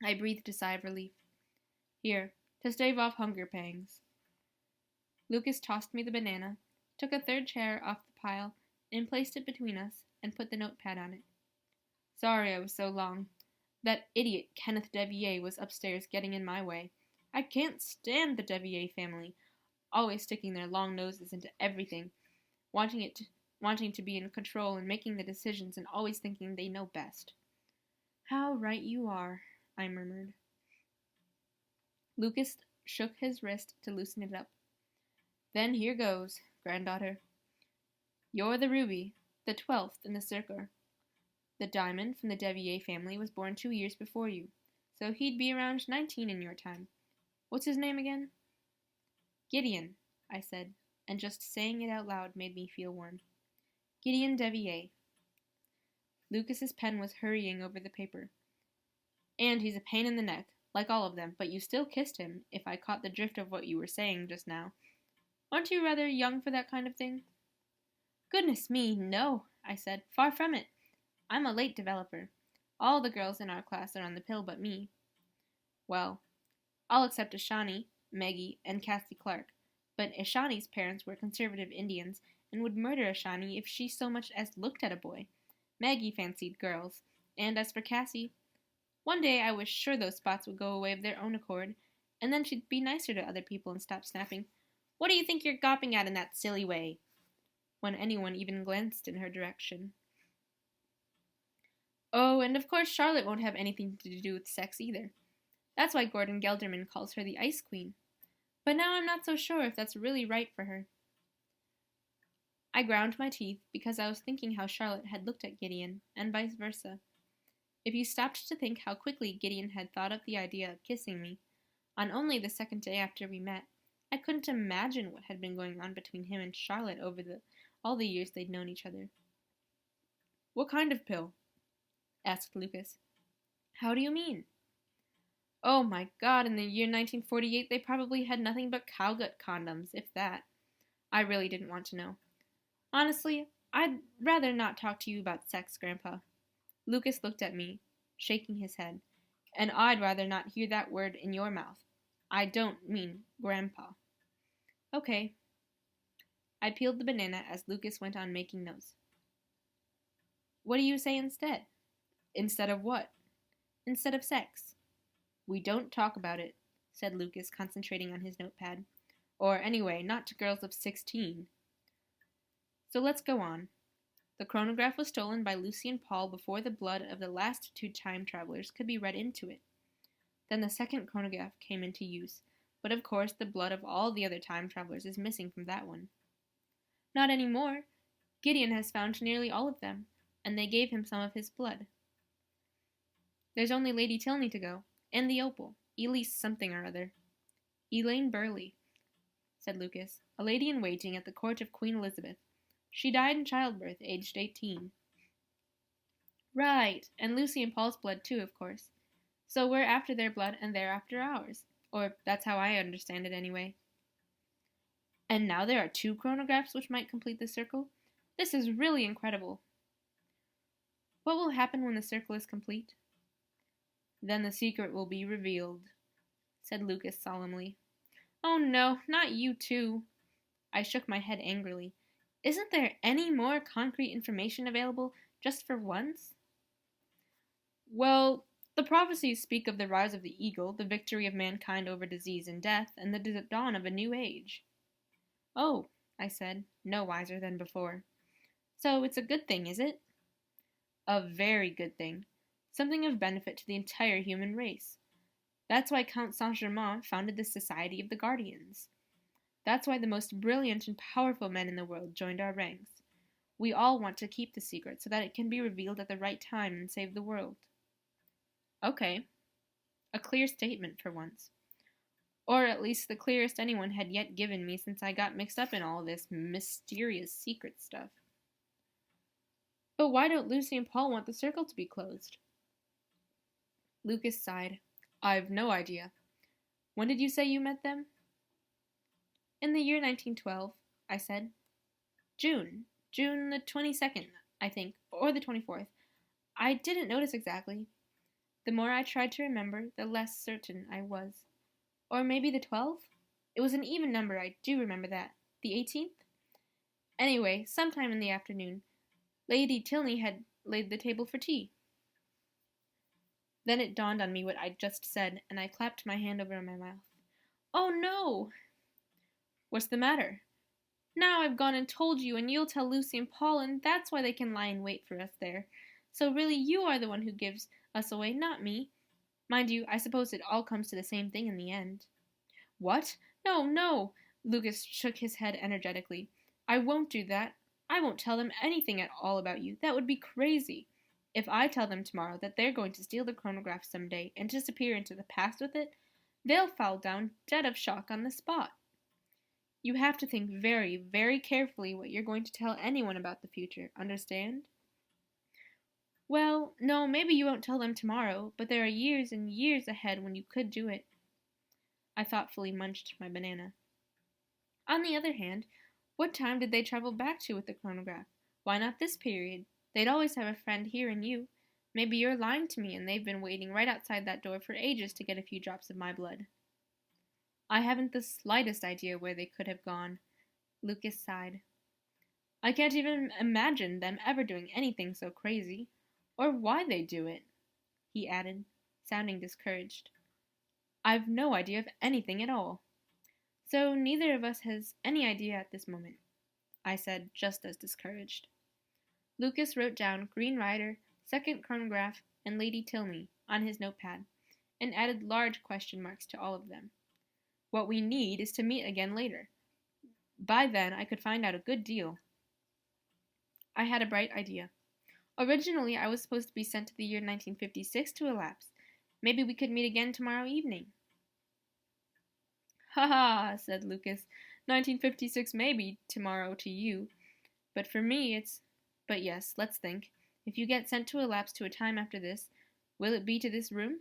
S2: I breathed a sigh of relief. Here, to stave off hunger pangs. Lucas tossed me the banana, took a third chair off the pile, and placed it between us, and put the notepad on it. Sorry I was so long. That idiot Kenneth Devier was upstairs getting in my way. I can't stand the Devier family, always sticking their long noses into everything, wanting to be in control and making the decisions and always thinking they know best. How right you are, I murmured. Lucas shook his wrist to loosen it up. Then here goes, granddaughter. You're the ruby, the 12th in the circle. The diamond from the Devier family was born 2 years before you, so he'd be around 19 in your time. What's his name again? Gideon, I said, and just saying it out loud made me feel warm. Gideon Devier. Lucas's pen was hurrying over the paper. And he's a pain in the neck, like all of them, but you still kissed him, if I caught the drift of what you were saying just now. Aren't you rather young for that kind of thing? Goodness me, no, I said. Far from it. I'm a late developer. All the girls in our class are on the pill but me. Well, all except Ashani, Maggie, and Cassie Clark. But Ashani's parents were conservative Indians and would murder Ashani if she so much as looked at a boy. Maggie fancied girls. And as for Cassie, one day I was sure those spots would go away of their own accord, and then she'd be nicer to other people and stop snapping, "What do you think you're gawping at in that silly way?" when anyone even glanced in her direction. Oh, and of course Charlotte won't have anything to do with sex either. That's why Gordon Gelderman calls her the Ice Queen. But now I'm not so sure if that's really right for her. I ground my teeth because I was thinking how Charlotte had looked at Gideon, and vice versa. If you stopped to think how quickly Gideon had thought up the idea of kissing me, on only the second day after we met, I couldn't imagine what had been going on between him and Charlotte over all the years they'd known each other. What kind of pill? Asked Lucas. How do you mean? Oh my God, in the year 1948 they probably had nothing but cowgut condoms, if that. I really didn't want to know. Honestly, I'd rather not talk to you about sex, Grandpa. Lucas looked at me, shaking his head. And I'd rather not hear that word in your mouth. I don't mean Grandpa. Okay. I peeled the banana as Lucas went on making notes. What do you say instead? Instead of what? Instead of sex. We don't talk about it, said Lucas, concentrating on his notepad. Or anyway, not to girls of 16. So let's go on. The chronograph was stolen by Lucy and Paul before the blood of the last two time travelers could be read into it. Then the second chronograph came into use, but of course the blood of all the other time travelers is missing from that one. Not anymore. Gideon has found nearly all of them, and they gave him some of his blood. There's only Lady Tilney to go, and the opal, Elise something or other. Elaine Burley, said Lucas, a lady-in-waiting at the court of Queen Elizabeth. She died in childbirth, aged 18. Right, and Lucy and Paul's blood too, of course. So we're after their blood and they're after ours. Or that's how I understand it anyway. And now there are 2 chronographs which might complete the circle? This is really incredible. What will happen when the circle is complete? Then the secret will be revealed, said Lucas solemnly. Oh no, not you too. I shook my head angrily. Isn't there any more concrete information available, just for once? Well, the prophecies speak of the rise of the eagle, the victory of mankind over disease and death, and the dawn of a new age. Oh, I said, no wiser than before. So it's a good thing, is it? A very good thing. Something of benefit to the entire human race. That's why Count Saint-Germain founded the Society of the Guardians. That's why the most brilliant and powerful men in the world joined our ranks. We all want to keep the secret so that it can be revealed at the right time and save the world. Okay. A clear statement for once. Or at least the clearest anyone had yet given me since I got mixed up in all this mysterious secret stuff. But why don't Lucy and Paul want the circle to be closed? Lucas sighed. I've no idea. When did you say you met them? In the year 1912, I said. June the 22nd, I think, or the 24th. I didn't notice exactly. The more I tried to remember, the less certain I was. Or maybe the 12th? It was an even number, I do remember that. The 18th? Anyway, sometime in the afternoon, Lady Tilney had laid the table for tea. Then it dawned on me what I'd just said, and I clapped my hand over my mouth. Oh no! What's the matter? Now I've gone and told you, and you'll tell Lucy and Paul, and that's why they can lie in wait for us there. So really you are the one who gives us away, not me. Mind you, I suppose it all comes to the same thing in the end. What? No! Lucas shook his head energetically. I won't do that. I won't tell them anything at all about you. That would be crazy. If I tell them tomorrow that they're going to steal the chronograph someday and disappear into the past with it, they'll fall down dead of shock on the spot. You have to think very, very carefully what you're going to tell anyone about the future, understand? Well, no, maybe you won't tell them tomorrow, but there are years and years ahead when you could do it. I thoughtfully munched my banana. On the other hand, what time did they travel back to with the chronograph? Why not this period? They'd always have a friend here in you. Maybe you're lying to me and they've been waiting right outside that door for ages to get a few drops of my blood. I haven't the slightest idea where they could have gone. Lucas sighed. I can't even imagine them ever doing anything so crazy. Or why they do it, he added, sounding discouraged. I've no idea of anything at all. So neither of us has any idea at this moment, I said, just as discouraged. Lucas wrote down Green Rider, second chronograph, and Lady Tilney on his notepad, and added large question marks to all of them. What we need is to meet again later. By then I could find out a good deal. I had a bright idea. Originally, I was supposed to be sent to the year 1956 to elapse. Maybe we could meet again tomorrow evening. Ha ha, said Lucas. 1956 may be tomorrow to you, but for me it's... But yes, let's think. If you get sent to elapse to a time after this, will it be to this room?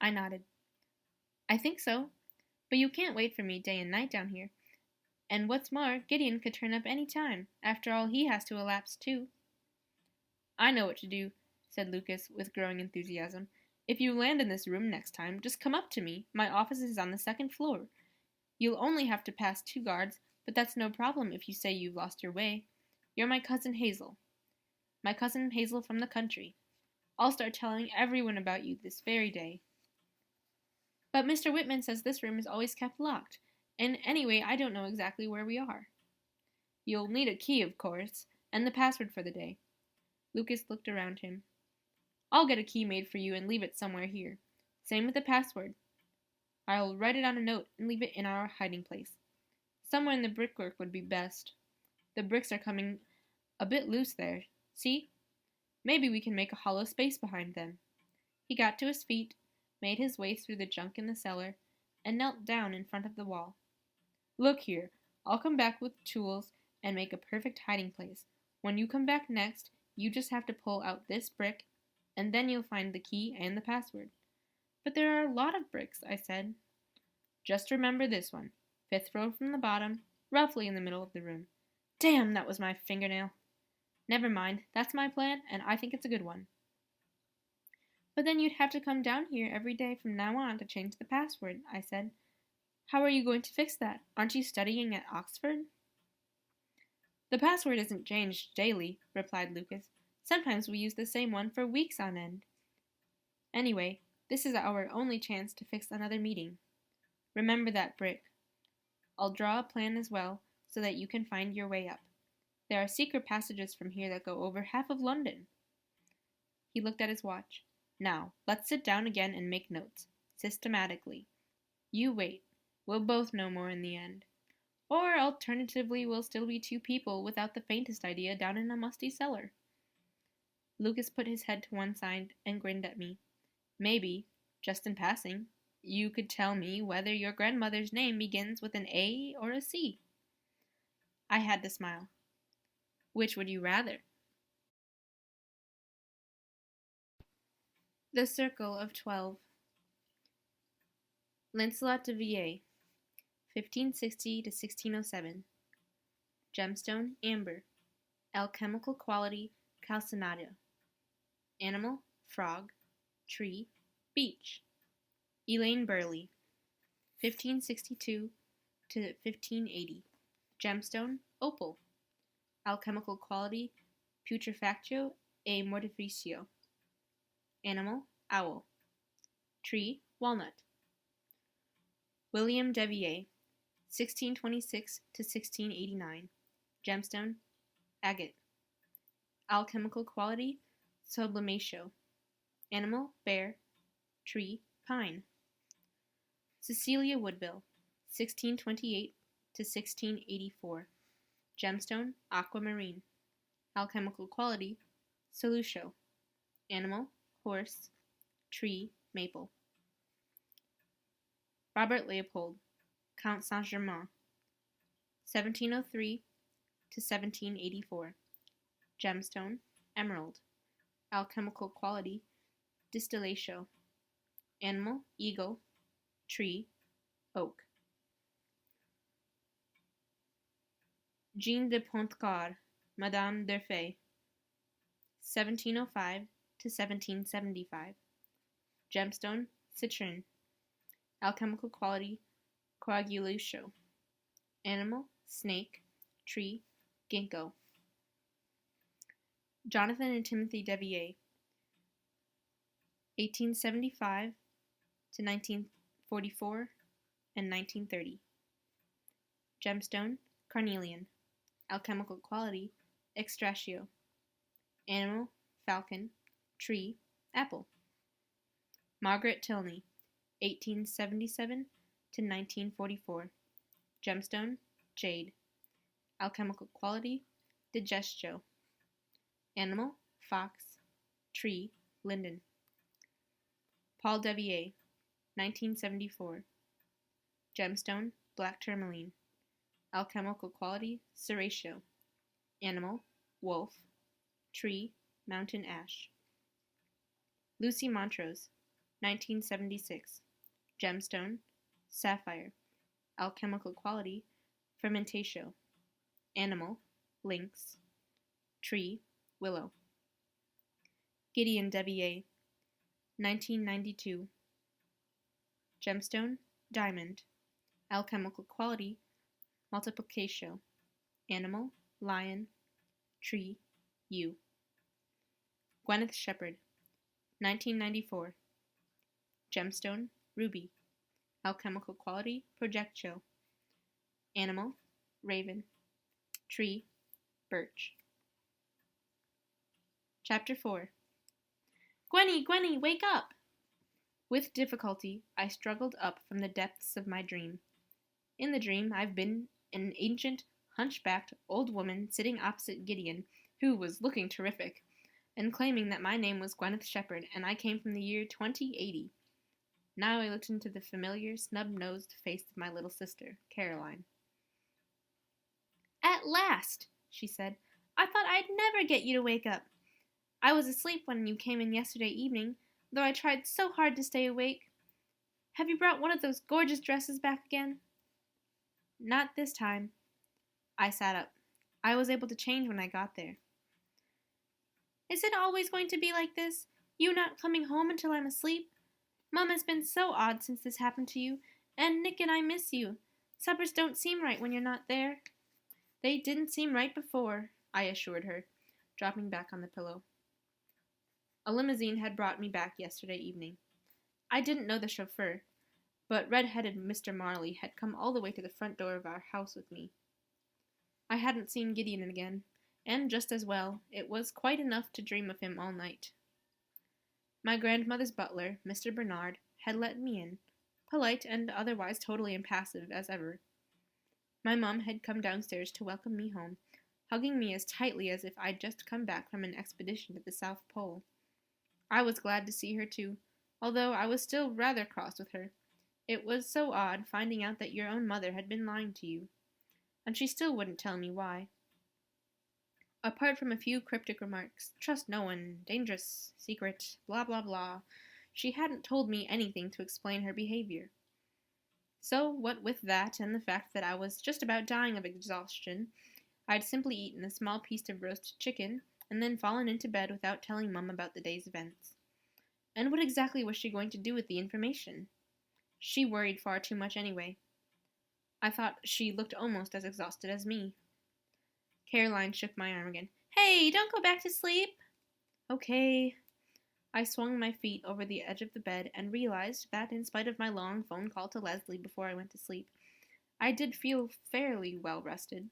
S2: I nodded. I think so, but you can't wait for me day and night down here. And what's more, Gideon could turn up any time. After all, he has to elapse too. I know what to do, said Lucas with growing enthusiasm. If you land in this room next time, just come up to me. My office is on the second floor. You'll only have to pass 2 guards, but that's no problem if you say you've lost your way. You're my cousin Hazel. My cousin Hazel from the country. I'll start telling everyone about you this very day. But Mr. Whitman says this room is always kept locked, and anyway, I don't know exactly where we are. You'll need a key, of course, and the password for the day. Lucas looked around him. I'll get a key made for you and leave it somewhere here. Same with the password. I'll write it on a note and leave it in our hiding place. Somewhere in the brickwork would be best. The bricks are coming a bit loose there. See? Maybe we can make a hollow space behind them. He got to his feet, made his way through the junk in the cellar, and knelt down in front of the wall. Look here, I'll come back with tools and make a perfect hiding place. When you come back next, you just have to pull out this brick, and then you'll find the key and the password. But there are a lot of bricks, I said. Just remember this one. 5th row from the bottom, roughly in the middle of the room. Damn, that was my fingernail. Never mind, that's my plan, and I think it's a good one. But then you'd have to come down here every day from now on to change the password, I said. How are you going to fix that? Aren't you studying at Oxford? The password isn't changed daily, replied Lucas. Sometimes we use the same one for weeks on end. Anyway, this is our only chance to fix another meeting. Remember that, Brick. I'll draw a plan as well, so that you can find your way up. There are secret passages from here that go over half of London. He looked at his watch. Now, let's sit down again and make notes, systematically. You wait. We'll both know more in the end. Or, alternatively, we'll still be two people without the faintest idea down in a musty cellar. Lucas put his head to one side and grinned at me. Maybe, just in passing, you could tell me whether your grandmother's name begins with an A or a C. I had to smile. Which would you rather? The Circle of 12. Lancelot de Villers, 1560 to 1607. Gemstone, amber. Alchemical quality, calcinado. Animal, frog. Tree, beech. Elaine Burley, 1562 to 1580. Gemstone, opal. Alchemical quality, putrefactio e mortificio. Animal, owl. Tree, walnut. William Devier, 1626 to 1689. Gemstone, agate. Alchemical quality, sublimatio. Animal, bear. Tree, pine. Cecilia Woodville, 1628 to 1684. Gemstone, aquamarine. Alchemical quality, solucio. Animal, horse. Tree, maple. Robert Leopold, Count Saint-Germain, 1703 to 1784. Gemstone, emerald. Alchemical quality, distillatio. Animal, eagle. Tree, oak. Jean de Pontcarré, Madame d'Urfé, 1705 to 1775. Gemstone, citron. Alchemical quality, coagulatio. Animal, snake. Tree, ginkgo. Jonathan and Timothy Devier, 1875 to 1944 and 1930. Gemstone, carnelian. Alchemical quality, extratio. Animal, falcon. Tree, apple. Margaret Tilney, 1877 to 1944. Gemstone, jade. Alchemical quality, digestio. Animal, fox. Tree, linden. Paul Devier, 1974. Gemstone, black tourmaline. Alchemical quality, ceratio. Animal, wolf. Tree, mountain ash. Lucy Montrose, 1976. Gemstone, sapphire. Alchemical quality, fermentatio. Animal, lynx. Tree, willow. Gideon Devier, 1992. Gemstone, diamond. Alchemical quality, multiplicatio. Animal, lion. Tree, yew. Gwyneth Shepherd, 1994. Gemstone, ruby. Alchemical quality, projectio. Animal, raven. Tree, birch. Chapter 4. Gwenny, wake up! With difficulty, I struggled up from the depths of my dream. In the dream, I've been an ancient, hunchbacked old woman sitting opposite Gideon, who was looking terrific, and claiming that my name was Gwyneth Shepherd and I came from the year 2080. Now I looked into the familiar, snub-nosed face of my little sister, Caroline. At last, she said. I thought I'd never get you to wake up. I was asleep when you came in yesterday evening, though I tried so hard to stay awake. Have you brought one of those gorgeous dresses back again? Not this time. I sat up. I was able to change when I got there. Is it always going to be like this? You not coming home until I'm asleep? Mom has been so odd since this happened to you, And Nick and I miss you. Suppers don't seem right when you're not there. They didn't seem right before, I assured her, dropping back on the pillow. A limousine had brought me back yesterday evening. I didn't know the chauffeur, but red-headed Mr. Marley had come all the way to the front door of our house with me. I hadn't seen Gideon again, and just as well, it was quite enough to dream of him all night. My grandmother's butler, Mr. Bernard, had let me in, polite and otherwise totally impassive as ever. My mum had come downstairs to welcome me home, hugging me as tightly as if I'd just come back from an expedition to the South Pole. I was glad to see her too, although I was still rather cross with her. It was so odd finding out that your own mother had been lying to you, and she still wouldn't tell me why. Apart from a few cryptic remarks, trust no one, dangerous, secret, blah blah blah, she hadn't told me anything to explain her behavior. So, what with that and the fact that I was just about dying of exhaustion, I'd simply eaten a small piece of roasted chicken and then fallen into bed without telling Mum about the day's events. And what exactly was she going to do with the information? She worried far too much anyway. I thought she looked almost as exhausted as me. Caroline shook my arm again. Hey, don't go back to sleep. Okay. I swung my feet over the edge of the bed and realized that in spite of my long phone call to Leslie before I went to sleep, I did feel fairly well rested.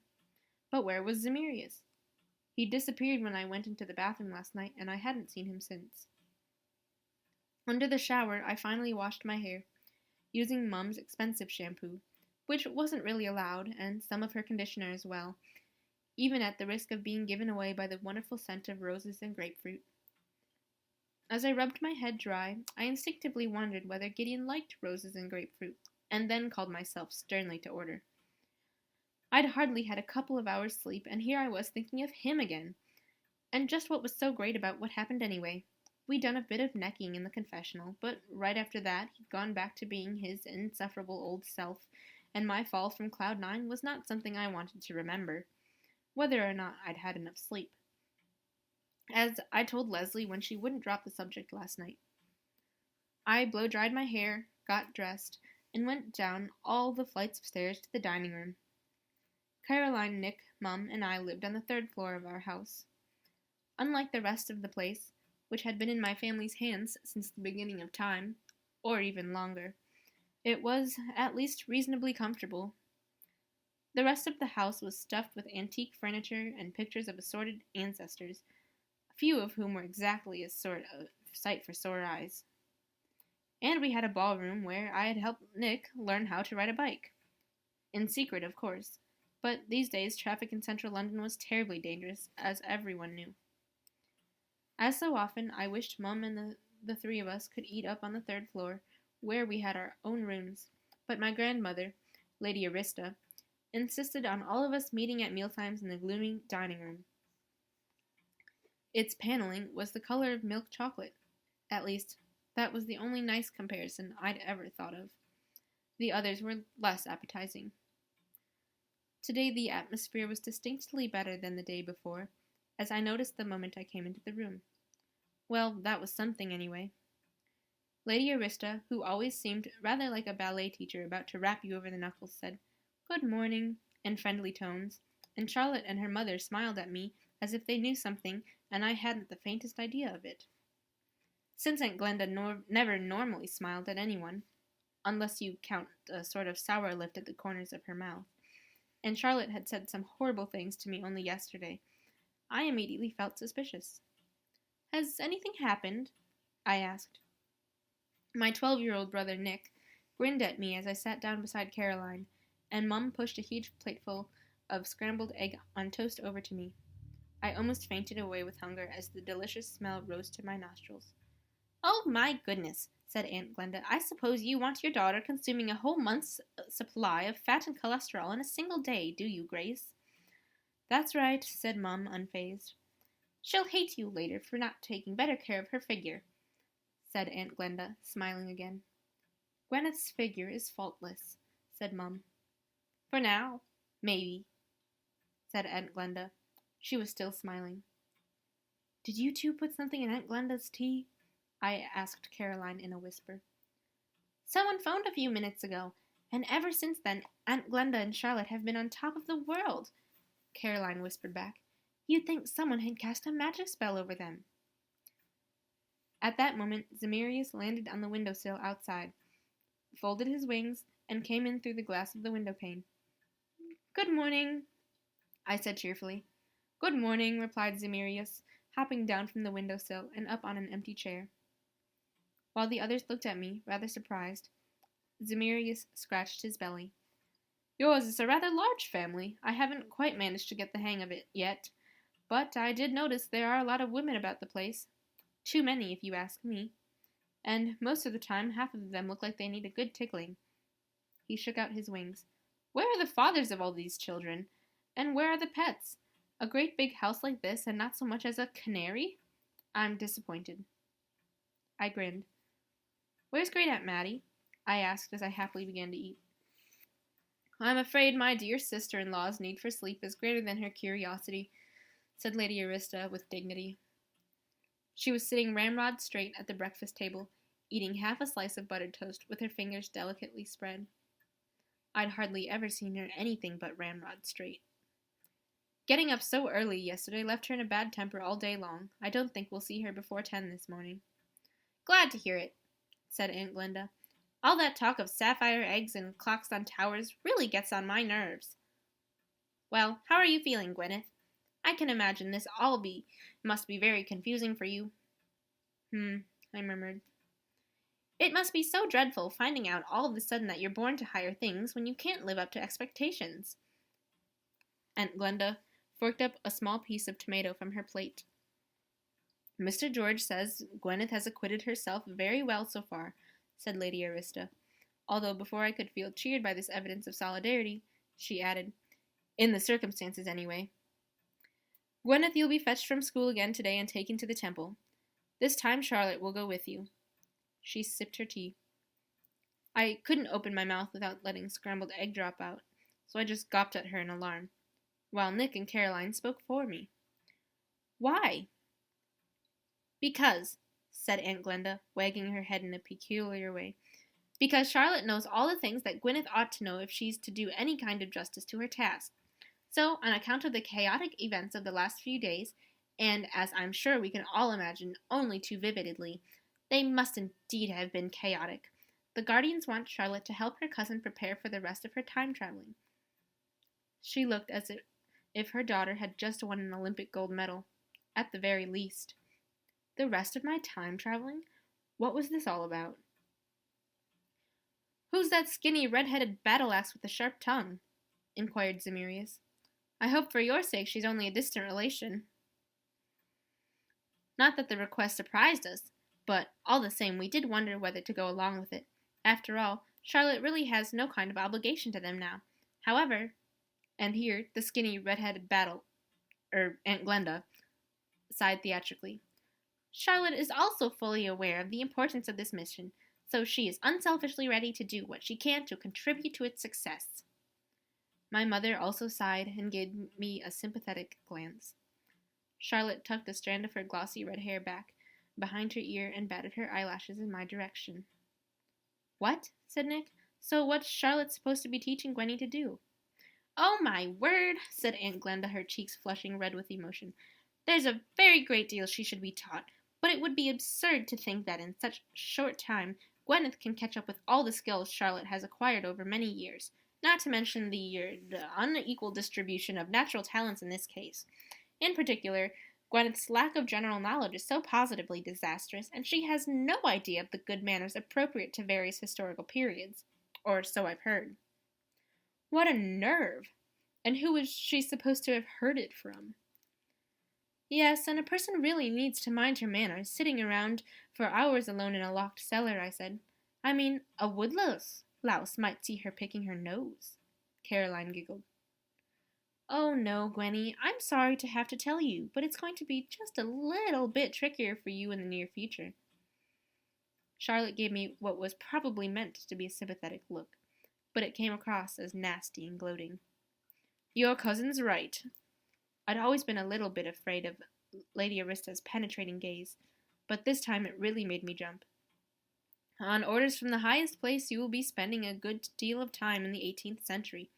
S2: But where was Zemirius? He disappeared when I went into the bathroom last night, and I hadn't seen him since. Under the shower, I finally washed my hair, using Mum's expensive shampoo, which wasn't really allowed, and some of her conditioner as well, even at the risk of being given away by the wonderful scent of roses and grapefruit. As I rubbed my head dry, I instinctively wondered whether Gideon liked roses and grapefruit, and then called myself sternly to order. I'd hardly had a couple of hours' sleep, and here I was thinking of him again. And just what was so great about what happened anyway. We'd done a bit of necking in the confessional, but right after that he'd gone back to being his insufferable old self, and my fall from Cloud 9 was not something I wanted to remember, whether or not I'd had enough sleep. As I told Leslie when she wouldn't drop the subject last night. I blow-dried my hair, got dressed, and went down all the flights of stairs to the dining room. Caroline, Nick, Mum, and I lived on the third floor of our house. Unlike the rest of the place, which had been in my family's hands since the beginning of time, or even longer, it was at least reasonably comfortable. The rest of the house was stuffed with antique furniture and pictures of assorted ancestors, a few of whom were exactly a sight for sore eyes. And we had a ballroom where I had helped Nick learn how to ride a bike. In secret, of course. But these days, traffic in central London was terribly dangerous, as everyone knew. As so often, I wished Mum and the three of us could eat up on the third floor, where we had our own rooms, but my grandmother, Lady Arista, insisted on all of us meeting at mealtimes in the gloomy dining room. Its paneling was the color of milk chocolate. At least, that was the only nice comparison I'd ever thought of. The others were less appetizing. Today the atmosphere was distinctly better than the day before, as I noticed the moment I came into the room. Well, that was something anyway. Lady Arista, who always seemed rather like a ballet teacher about to rap you over the knuckles, said, "Good morning," in friendly tones, and Charlotte and her mother smiled at me as if they knew something and I hadn't the faintest idea of it. Since Aunt Glenda never normally smiled at anyone, unless you count a sort of sour lift at the corners of her mouth, and Charlotte had said some horrible things to me only yesterday, I immediately felt suspicious. "Has anything happened?" I asked. My 12-year-old brother Nick grinned at me as I sat down beside Caroline, and Mum pushed a huge plateful of scrambled egg on toast over to me. I almost fainted away with hunger as the delicious smell rose to my nostrils. "Oh my goodness," said Aunt Glenda. "I suppose you want your daughter consuming a whole month's supply of fat and cholesterol in a single day, do you, Grace?" "That's right," said Mum, unfazed. "She'll hate you later for not taking better care of her figure," said Aunt Glenda, smiling again. "Gwyneth's figure is faultless," said Mum. "For now, maybe," said Aunt Glenda. She was still smiling. "Did you two put something in Aunt Glenda's tea?" I asked Caroline in a whisper. "Someone phoned a few minutes ago, And ever since then, Aunt Glenda and Charlotte have been on top of the world, Caroline whispered back. You'd think someone had cast a magic spell over them. At that moment, Zemirius landed on the windowsill outside, folded his wings, and came in through the glass of the window pane. Good morning, I said cheerfully. Good morning, replied Zemirius, hopping down from the windowsill and up on an empty chair. While the others looked at me, rather surprised, Zemirius scratched his belly. Yours is a rather large family. I haven't quite managed to get the hang of it yet, but I did notice there are a lot of women about the place. Too many, if you ask me. And most of the time, half of them look like they need a good tickling. He shook out his wings. Where are the fathers of all these children? And where are the pets? A great big house like this, and not so much as a canary? I'm disappointed. I grinned. Where's Great Aunt Mattie? I asked as I happily began to eat. I'm afraid my dear sister-in-law's need for sleep is greater than her curiosity, said Lady Arista with dignity. She was sitting ramrod straight at the breakfast table, eating half a slice of buttered toast with her fingers delicately spread. I'd hardly ever seen her anything but ramrod straight. Getting up so early yesterday left her in a bad temper all day long. I don't think we'll see her before 10 this morning. Glad to hear it, said Aunt Glenda. All that talk of sapphire eggs and clocks on towers really gets on my nerves. Well, how are you feeling, Gwyneth? I can imagine this must be very confusing for you. I murmured. It must be so dreadful finding out all of a sudden that you're born to higher things when you can't live up to expectations. Aunt Glenda forked up a small piece of tomato from her plate. Mr. George says Gwyneth has acquitted herself very well so far, said Lady Arista, although before I could feel cheered by this evidence of solidarity, she added, in the circumstances anyway. Gwyneth, you'll be fetched from school again today and taken to the temple. This time Charlotte will go with you. She sipped her tea. I couldn't open my mouth without letting scrambled egg drop out, so I just gawped at her in alarm, while Nick and Caroline spoke for me. Why? Because, said Aunt Glenda, wagging her head in a peculiar way, because Charlotte knows all the things that Gwyneth ought to know if she's to do any kind of justice to her task. So, on account of the chaotic events of the last few days, and as I'm sure we can all imagine only too vividly, they must indeed have been chaotic, the guardians want Charlotte to help her cousin prepare for the rest of her time traveling. She looked as if her daughter had just won an Olympic gold medal, at the very least. The rest of my time traveling? What was this all about? Who's that skinny, red-headed battle-axe with the sharp tongue? Inquired Zemirius. I hope for your sake she's only a distant relation. Not that the request surprised us, but all the same we did wonder whether to go along with it. After all, Charlotte really has no kind of obligation to them now. However, and here the skinny, red-headed Aunt Glenda sighed theatrically. Charlotte is also fully aware of the importance of this mission, so she is unselfishly ready to do what she can to contribute to its success. My mother also sighed and gave me a sympathetic glance. Charlotte tucked a strand of her glossy red hair back behind her ear and batted her eyelashes in my direction. What? Said Nick. So what's Charlotte supposed to be teaching Gwenny to do? Oh, my word, said Aunt Glenda, her cheeks flushing red with emotion. There's a very great deal she should be taught, but it would be absurd to think that in such short time Gwyneth can catch up with all the skills Charlotte has acquired over many years, not to mention the unequal distribution of natural talents in this case. In particular, Gwyneth's lack of general knowledge is so positively disastrous, and she has no idea of the good manners appropriate to various historical periods, or so I've heard. What a nerve! And who is she supposed to have heard it from? Yes, and a person really needs to mind her manners, sitting around for hours alone in a locked cellar, I said. I mean, a woodlouse might see her picking her nose. Caroline giggled. Oh no, Gwenny, I'm sorry to have to tell you, but it's going to be just a little bit trickier for you in the near future. Charlotte gave me what was probably meant to be a sympathetic look, but it came across as nasty and gloating. Your cousin's right. I'd always been a little bit afraid of Lady Arista's penetrating gaze, but this time it really made me jump.
S1: On orders from the highest place, you will be spending a good deal of time in the 18th century,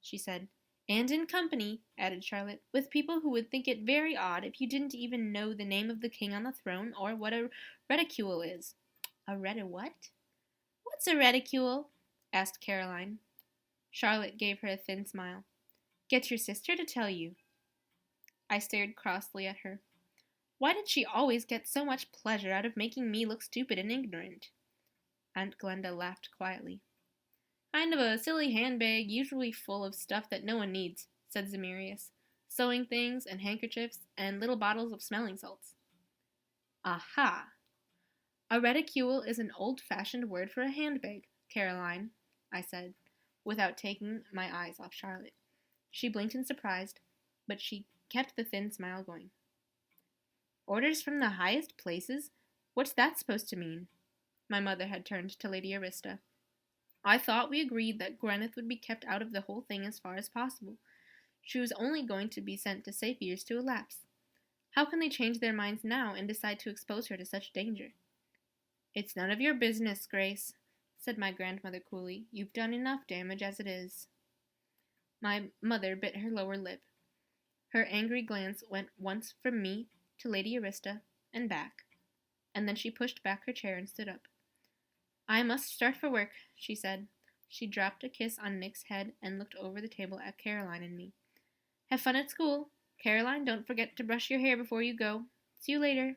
S1: she said. And in company, added Charlotte, with people who would think it very odd if you didn't even know the name of the king on the throne or what a reticule is. A what? What's a reticule? Asked Caroline. Charlotte gave her a thin smile. Get your sister to tell you. I stared crossly at her. Why did she always get so much pleasure out of making me look stupid and ignorant? Aunt Glenda laughed quietly. Kind of a silly handbag, usually full of stuff that no one needs, said Zemirius. Sewing things and handkerchiefs and little bottles of smelling salts. Aha! A reticule is an old-fashioned word for a handbag, Caroline, I said, without taking my eyes off Charlotte. She blinked in surprise, but she kept the thin smile going. Orders from the highest places? What's that supposed to mean? My mother had turned to Lady Arista. I thought we agreed that Gwyneth would be kept out of the whole thing as far as possible. She was only going to be sent to safe years to elapse. How can they change their minds now and decide to expose her to such danger? It's none of your business, Grace, said my grandmother coolly. You've done enough damage as it is. My mother bit her lower lip. Her angry glance went once from me to Lady Arista and back, and then she pushed back her chair and stood up. I must start for work, she said. She dropped a kiss on Nick's head and looked over the table at Caroline and me. Have fun at school. Caroline, don't forget to brush your hair before you go. See you later.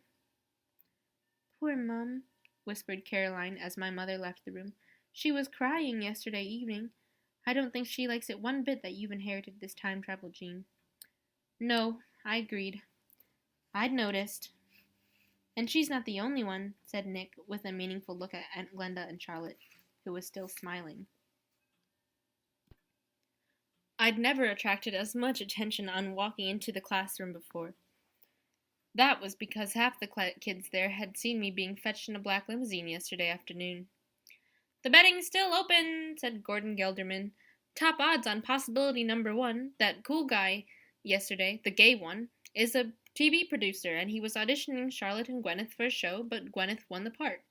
S1: Poor Mum, whispered Caroline as my mother left the room. She was crying yesterday evening. I don't think she likes it one bit that you've inherited this time-travel gene. No, I agreed. I'd noticed. And she's not the only one, said Nick, with a meaningful look at Aunt Glenda and Charlotte, who was still smiling. I'd never attracted as much attention on walking into the classroom before. That was because half the kids there had seen me being fetched in a black limousine yesterday afternoon. The betting's still open, said Gordon Gelderman. Top odds on possibility number 1, that cool guy yesterday, the gay one, is a TV producer, and he was auditioning Charlotte and Gwyneth for a show, but Gwyneth won the part.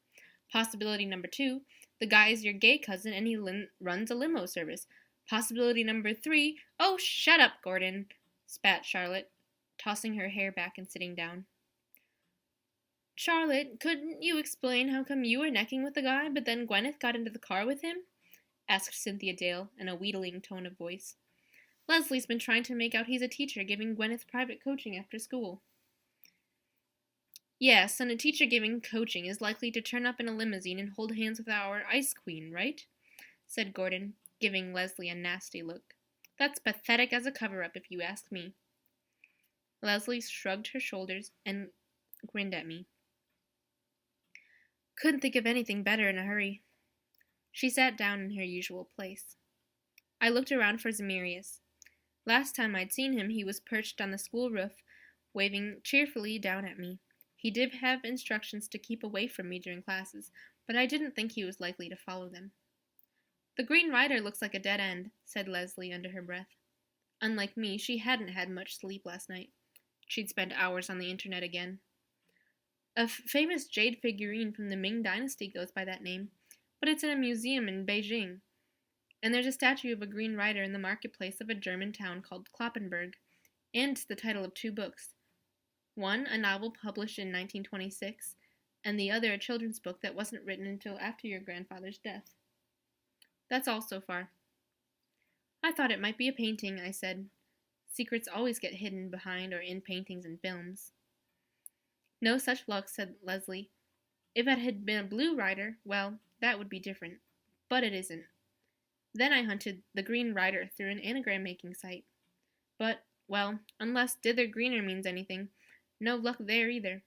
S1: Possibility number 2, the guy is your gay cousin, and he runs a limo service. Possibility number 3, oh, shut up, Gordon, spat Charlotte, tossing her hair back and sitting down. Charlotte, couldn't you explain how come you were necking with the guy, but then Gwyneth got into the car with him? Asked Cynthia Dale in a wheedling tone of voice. Leslie's been trying to make out he's a teacher giving Gwyneth private coaching after school. Yes, and a teacher giving coaching is likely to turn up in a limousine and hold hands with our ice queen, right? Said Gordon, giving Leslie a nasty look. That's pathetic as a cover-up, if you ask me. Leslie shrugged her shoulders and grinned at me. Couldn't think of anything better in a hurry. She sat down in her usual place. I looked around for Zemirius. Last time I'd seen him, he was perched on the school roof, waving cheerfully down at me. He did have instructions to keep away from me during classes, but I didn't think he was likely to follow them. The Green Rider looks like a dead end, said Leslie under her breath. Unlike me, she hadn't had much sleep last night. She'd spent hours on the internet again. A famous jade figurine from the Ming Dynasty goes by that name, but it's in a museum in Beijing. And there's a statue of a Green Rider in the marketplace of a German town called Kloppenburg, and it's the title of 2 books. One, a novel published in 1926, and the other a children's book that wasn't written until after your grandfather's death. That's all so far. I thought it might be a painting, I said. Secrets always get hidden behind or in paintings and films. No such luck, said Leslie. If it had been a blue rider, well, that would be different. But it isn't. Then I hunted the Green Rider through an anagram-making site. But, well, unless dither greener means anything, no luck there either.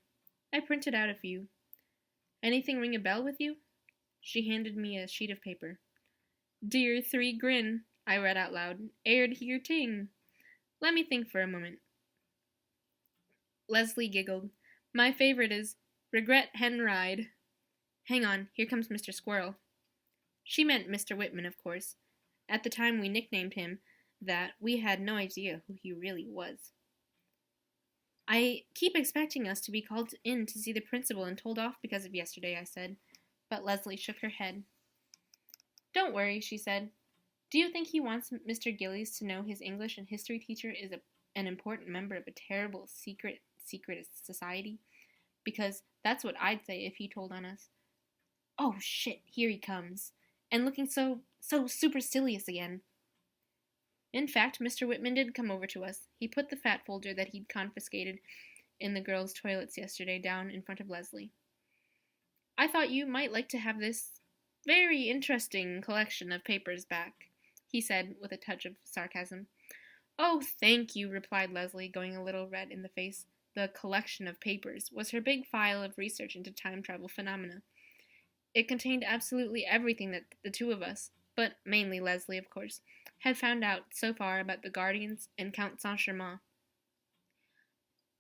S1: I printed out a few. Anything ring a bell with you? She handed me a sheet of paper. Dear 3 Grin, I read out loud. Aired here ting. Let me think for a moment. Leslie giggled. My favorite is Regret Hen Ride. Hang on, here comes Mr. Squirrel. She meant Mr. Whitman, of course. At the time we nicknamed him that, we had no idea who he really was. I keep expecting us to be called in to see the principal and told off because of yesterday, I said. But Leslie shook her head. Don't worry, she said. Do you think he wants Mr. Gillies to know his English and history teacher is an important member of a terrible secretist society? Because that's what I'd say if he told on us. Oh, shit, here he comes. And looking so supercilious again. In fact, Mr. Whitman did come over to us. He put the fat folder that he'd confiscated in the girls' toilets yesterday down in front of Leslie. I thought you might like to have this very interesting collection of papers back, he said with a touch of sarcasm. Oh, thank you, replied Leslie, going a little red in the face. The collection of papers was her big file of research into time travel phenomena. It contained absolutely everything that the two of us, but mainly Leslie, of course, had found out so far about the Guardians and Count Saint-Germain.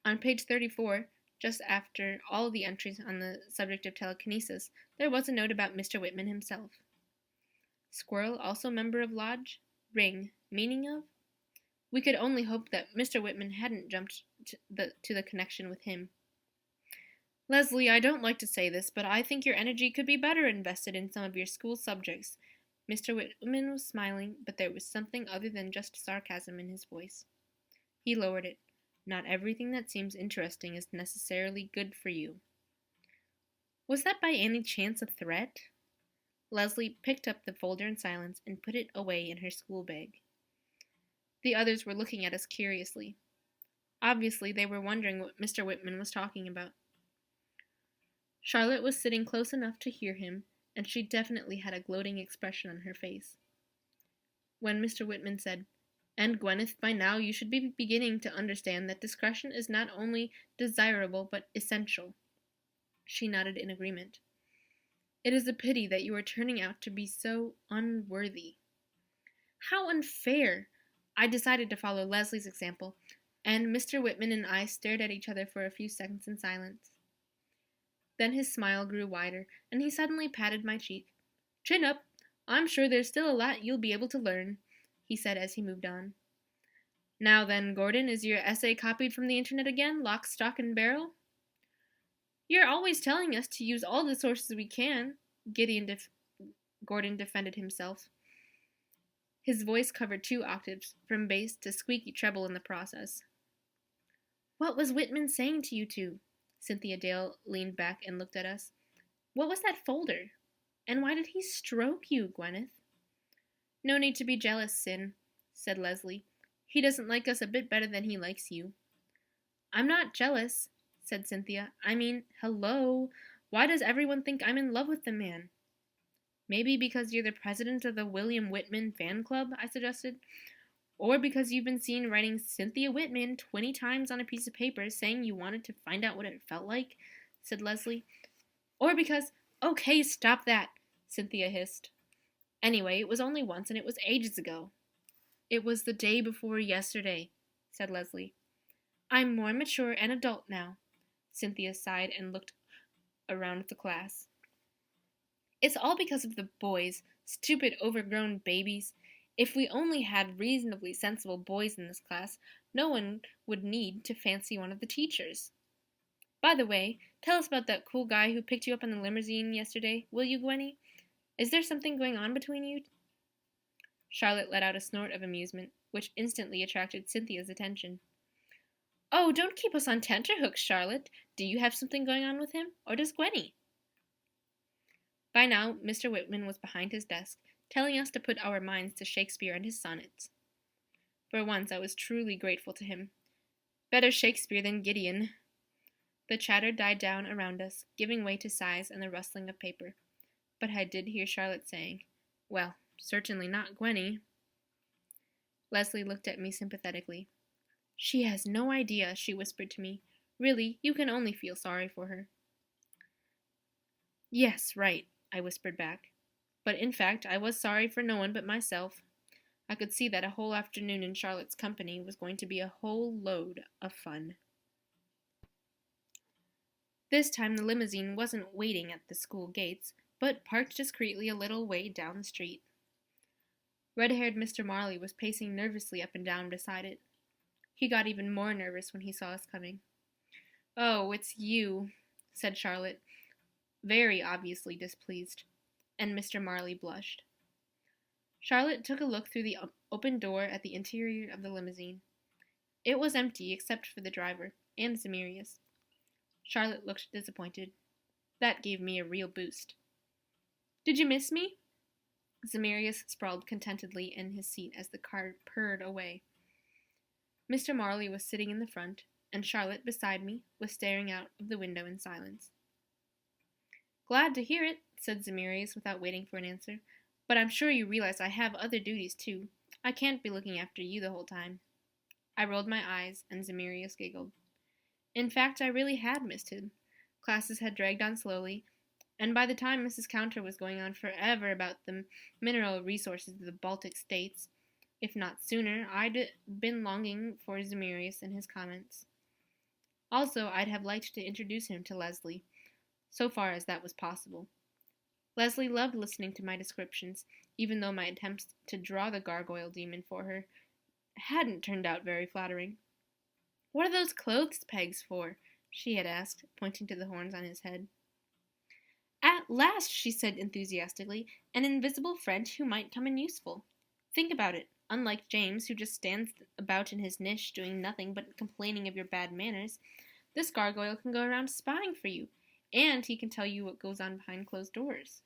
S1: On page 34, just after all the entries on the subject of telekinesis, there was a note about Mr. Whitman himself. Squirrel, also member of Lodge? Ring, meaning of? We could only hope that Mr. Whitman hadn't jumped to the connection with him. Leslie, I don't like to say this, but I think your energy could be better invested in some of your school subjects. Mr. Whitman was smiling, but there was something other than just sarcasm in his voice. He lowered it. Not everything that seems interesting is necessarily good for you. Was that by any chance a threat? Leslie picked up the folder in silence and put it away in her school bag. The others were looking at us curiously. Obviously, they were wondering what Mr. Whitman was talking about. Charlotte was sitting close enough to hear him, and she definitely had a gloating expression on her face. When Mr. Whitman said, "And Gwyneth, by now you should be beginning to understand that discretion is not only desirable but essential," she nodded in agreement. "It is a pity that you are turning out to be so unworthy." How unfair! I decided to follow Leslie's example, and Mr. Whitman and I stared at each other for a few seconds in silence. Then his smile grew wider, and he suddenly patted my cheek. "Chin up! I'm sure there's still a lot you'll be able to learn," he said as he moved on. "Now then, Gordon, is your essay copied from the internet again, lock, stock, and barrel?" "You're always telling us to use all the sources we can," Gordon defended himself. His voice covered 2 octaves, from bass to squeaky treble in the process. "What was Whitman saying to you two?" Cynthia Dale leaned back and looked at us. "What was that folder? And why did he stroke you, Gwyneth?" "No need to be jealous, Cyn," said Leslie. "He doesn't like us a bit better than he likes you." "I'm not jealous," said Cynthia. "I mean, hello, why does everyone think I'm in love with the man?" "Maybe because you're the president of the William Whitman fan club," I suggested. "Or because you've been seen writing Cynthia Whitman 20 times on a piece of paper saying you wanted to find out what it felt like," said Leslie. "Or because—" "Okay, stop that," Cynthia hissed. "Anyway, it was only once, and it was ages ago." "It was the day before yesterday," said Leslie. "I'm more mature and adult now." Cynthia sighed and looked around the class. "It's all because of the boys, stupid overgrown babies. If we only had reasonably sensible boys in this class, no one would need to fancy one of the teachers. By the way, tell us about that cool guy who picked you up in the limousine yesterday, will you, Gwenny? Is there something going on between you?" Charlotte let out a snort of amusement, which instantly attracted Cynthia's attention. "Oh, don't keep us on tenterhooks, Charlotte. Do you have something going on with him, or does Gwenny?" By now, Mr. Whitman was behind his desk, telling us to put our minds to Shakespeare and his sonnets. For once, I was truly grateful to him. Better Shakespeare than Gideon. The chatter died down around us, giving way to sighs and the rustling of paper. But I did hear Charlotte saying, "Well, certainly not Gwenny." Leslie looked at me sympathetically. "She has no idea," she whispered to me. "Really, you can only feel sorry for her." "Yes, right," I whispered back. But in fact, I was sorry for no one but myself. I could see that a whole afternoon in Charlotte's company was going to be a whole load of fun. This time the limousine wasn't waiting at the school gates, but parked discreetly a little way down the street. Red-haired Mr. Marley was pacing nervously up and down beside it. He got even more nervous when he saw us coming. "Oh, it's you," said Charlotte. very obviously displeased, and Mr. Marley blushed. Charlotte took a look through the open door at the interior of the limousine. It was empty except for the driver and Zemirius. Charlotte looked disappointed. That gave me a real boost. "Did you miss me?" Zemirius sprawled contentedly in his seat as the car purred away. Mr. Marley was sitting in the front, and Charlotte, beside me, was staring out of the window in silence. "Glad to hear it," said Zemirius without waiting for an answer. "But I'm sure you realize I have other duties, too. I can't be looking after you the whole time." I rolled my eyes, and Zemirius giggled. In fact, I really had missed him. Classes had dragged on slowly, and by the time Mrs. Counter was going on forever about the mineral resources of the Baltic states, if not sooner, I'd been longing for Zemirius and his comments. Also, I'd have liked to introduce him to Leslie, so far as that was possible. Leslie loved listening to my descriptions, even though my attempts to draw the gargoyle demon for her hadn't turned out very flattering. "What are those clothes pegs for?" she had asked, pointing to the horns on his head. "At last," she said enthusiastically, "an invisible friend who might come in useful. Think about it. Unlike James, who just stands about in his niche doing nothing but complaining of your bad manners, this gargoyle can go around spying for you, and he can tell you what goes on behind closed doors."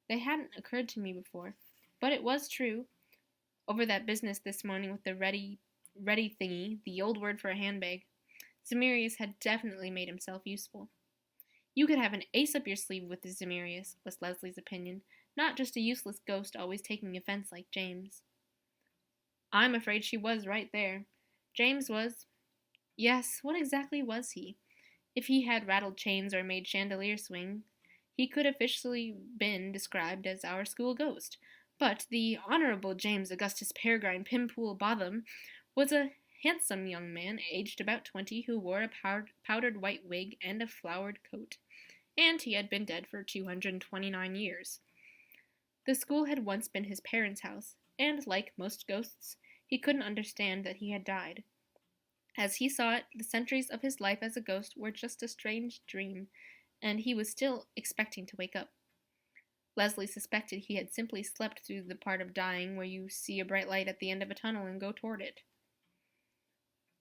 S1: They hadn't occurred to me before, but it was true. Over that business this morning with the ready thingy, the old word for a handbag, Zemirius had definitely made himself useful. You could have an ace up your sleeve with the Zemirius, was Leslie's opinion, not just a useless ghost always taking offense like James. I'm afraid she was right there. James was... Yes, what exactly was he? If he had rattled chains or made chandeliers swing, he could officially been described as our school ghost. But the Honorable James Augustus Peregrine Pimpool Botham was a handsome young man, aged about 20, who wore a powdered white wig and a flowered coat, and he had been dead for 229 years. The school had once been his parents' house, and, like most ghosts, he couldn't understand that he had died. As he saw it, the centuries of his life as a ghost were just a strange dream, and he was still expecting to wake up. Leslie suspected he had simply slept through the part of dying where you see a bright light at the end of a tunnel and go toward it.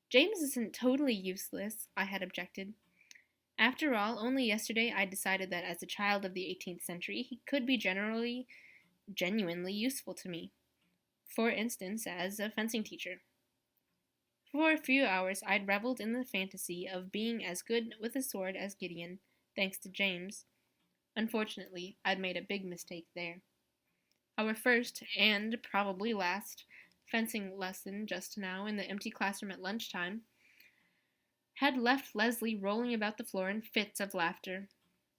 S1: "James isn't totally useless," I had objected. After all, only yesterday I decided that as a child of the 18th century, he could be genuinely useful to me. For instance, as a fencing teacher. For a few hours I'd reveled in the fantasy of being as good with a sword as Gideon, thanks to James. Unfortunately, I'd made a big mistake there. Our first, and probably last, fencing lesson just now in the empty classroom at lunchtime had left Leslie rolling about the floor in fits of laughter.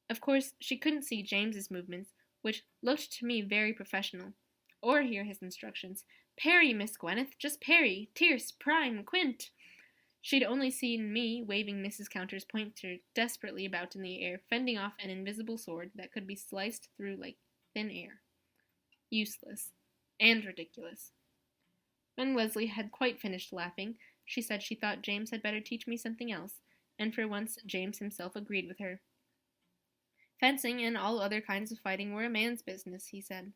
S1: Of course, she couldn't see James's movements, which looked to me very professional, or hear his instructions. "Parry, Miss Gwyneth, just parry, tierce, prime, quint." She'd only seen me waving Mrs. Counter's pointer desperately about in the air, fending off an invisible sword that could be sliced through like thin air. Useless. And ridiculous. When Leslie had quite finished laughing, she said she thought James had better teach me something else, and for once James himself agreed with her. Fencing and all other kinds of fighting were a man's business, he said.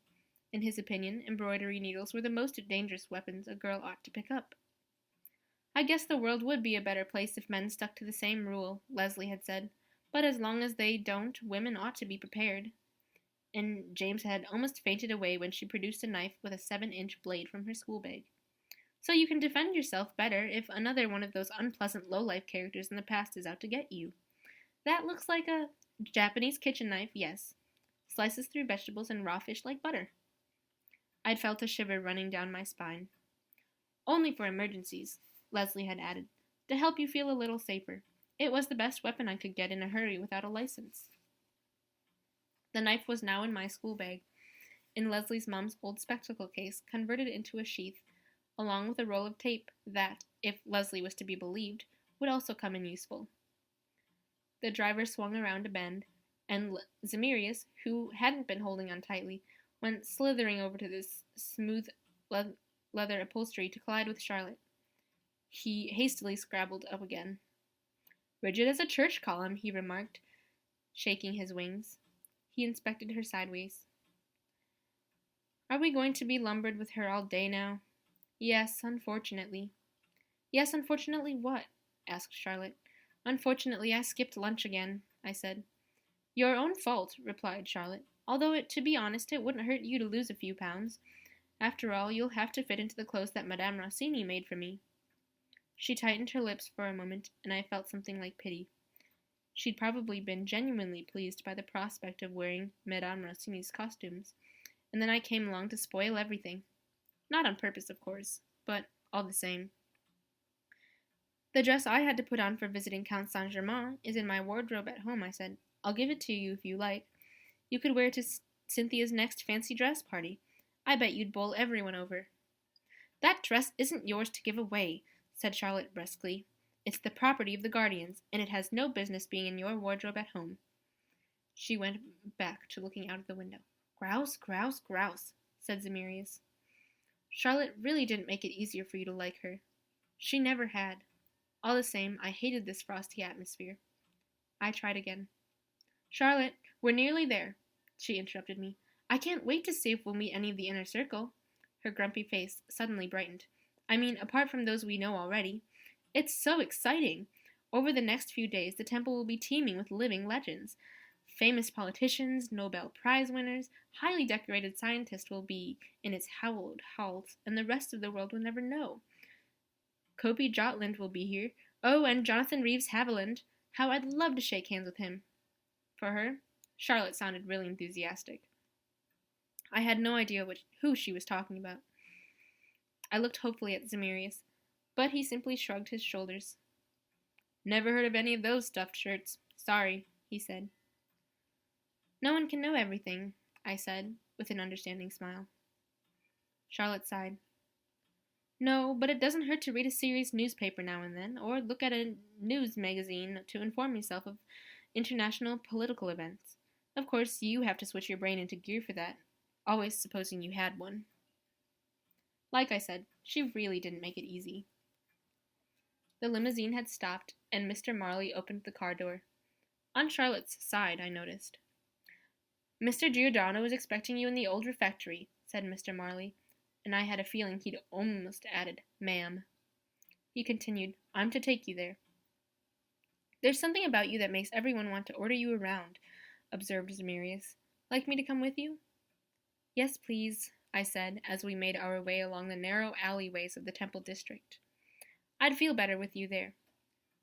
S1: In his opinion, embroidery needles were the most dangerous weapons a girl ought to pick up. "I guess the world would be a better place if men stuck to the same rule," Leslie had said, "but as long as they don't, women ought to be prepared." And James had almost fainted away when she produced a knife with a 7-inch blade from her school bag. "So you can defend yourself better if another one of those unpleasant low-life characters in the past is out to get you. That looks like a Japanese kitchen knife, yes. Slices through vegetables and raw fish like butter." I'd felt a shiver running down my spine. "Only for emergencies," Leslie had added, "to help you feel a little safer. It was the best weapon I could get in a hurry without a license." The knife was now in my school bag, in Leslie's mom's old spectacle case, converted into a sheath, along with a roll of tape that, if Leslie was to be believed, would also come in useful. The driver swung around a bend, and Zemirius, who hadn't been holding on tightly, went slithering over to this smooth leather upholstery to collide with Charlotte. He hastily scrabbled up again. "Rigid as a church column," he remarked. shaking his wings. He inspected her sideways. Are we going to be lumbered with her all day now? Yes, unfortunately. Yes, unfortunately what? Asked Charlotte. Unfortunately, I skipped lunch again, I said. Your own fault, replied Charlotte, although, to be honest, it wouldn't hurt you to lose a few pounds. After all, you'll have to fit into the clothes that Madame Rossini made for me. She tightened her lips for a moment, and I felt something like pity. She'd probably been genuinely pleased by the prospect of wearing Madame Rossini's costumes, and then I came along to spoil everything. Not on purpose, of course, but all the same. The dress I had to put on for visiting Count Saint-Germain is in my wardrobe at home, I said. I'll give it to you if you like. You could wear it to Cynthia's next fancy dress party. I bet you'd bowl everyone over. That dress isn't yours to give away, said Charlotte brusquely. It's the property of the guardians, and it has no business being in your wardrobe at home. She went back to looking out of the window. Grouse, grouse, grouse, said Zemirius. Charlotte really didn't make it easier for you to like her. She never had. All the same, I hated this frosty atmosphere. I tried again. Charlotte, we're nearly there, she interrupted me. I can't wait to see if we'll meet any of the inner circle. Her grumpy face suddenly brightened. I mean, apart from those we know already. It's so exciting! Over the next few days, the temple will be teeming with living legends. Famous politicians, Nobel Prize winners, highly decorated scientists will be in its hallowed halls, and the rest of the world will never know. Kobe Jotland will be here. Oh, and Jonathan Reeves Haviland. How I'd love to shake hands with him. For her, Charlotte sounded really enthusiastic. I had no idea who she was talking about. I looked hopefully at Zemirius, but he simply shrugged his shoulders. Never heard of any of those stuffed shirts. Sorry, he said. No one can know everything, I said, with an understanding smile. Charlotte sighed. No, but it doesn't hurt to read a serious newspaper now and then, or look at a news magazine to inform yourself of international political events. Of course, you have to switch your brain into gear for that, always supposing you had one. Like I said, she really didn't make it easy. The limousine had stopped, and Mr. Marley opened the car door. On Charlotte's side, I noticed. Mr. Giordano is expecting you in the old refectory, said Mr. Marley, and I had a feeling he'd almost added, ma'am. He continued, I'm to take you there. There's something about you that makes everyone want to order you around, observed Zemirius. Like me to come with you? Yes, please, I said, as we made our way along the narrow alleyways of the Temple district. I'd feel better with you there.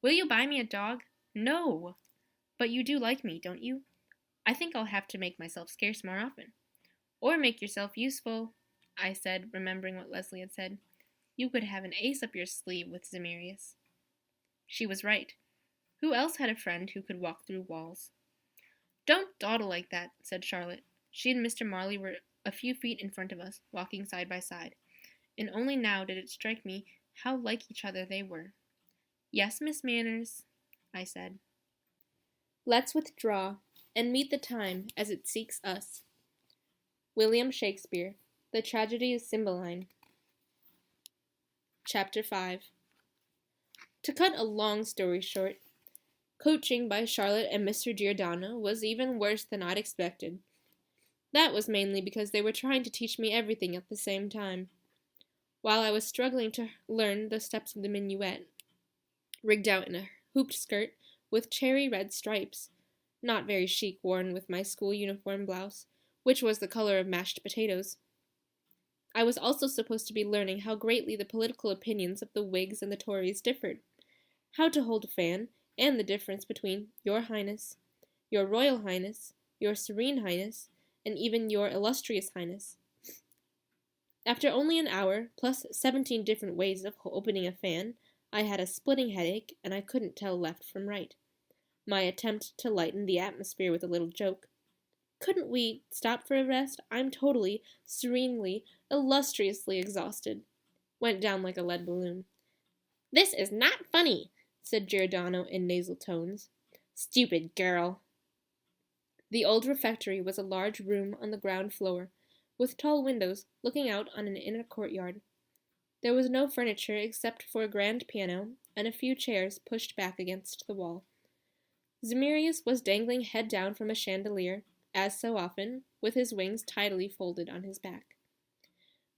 S1: Will you buy me a dog? No! But you do like me, don't you? I think I'll have to make myself scarce more often. Or make yourself useful, I said, remembering what Leslie had said. You could have an ace up your sleeve with Zemirius. She was right. Who else had a friend who could walk through walls? Don't dawdle like that, said Charlotte. She and Mr. Marley were a few feet in front of us, walking side by side, and only now did it strike me how like each other they were. Yes, Miss Manners, I said. Let's withdraw, and meet the time as it seeks us. William Shakespeare, The Tragedy of Cymbeline. Chapter 5. To cut a long story short, coaching by Charlotte and Mr. Giordano was even worse than I'd expected. That was mainly because they were trying to teach me everything at the same time. While I was struggling to learn the steps of the minuet, rigged out in a hooped skirt with cherry red stripes, not very chic, worn with my school uniform blouse, which was the color of mashed potatoes. I was also supposed to be learning how greatly the political opinions of the Whigs and the Tories differed, how to hold a fan, and the difference between Your Highness, Your Royal Highness, Your Serene Highness, and even Your Illustrious Highness. After only an hour, plus 17 different ways of opening a fan, I had a splitting headache, and I couldn't tell left from right. My attempt to lighten the atmosphere with a little joke. Couldn't we stop for a rest? I'm totally, serenely, illustriously exhausted. Went down like a lead balloon. This is not funny, said Giordano in nasal tones. Stupid girl. The old refectory was a large room on the ground floor, with tall windows looking out on an inner courtyard. There was no furniture except for a grand piano and a few chairs pushed back against the wall. Zemirius was dangling head down from a chandelier, as so often, with his wings tidily folded on his back.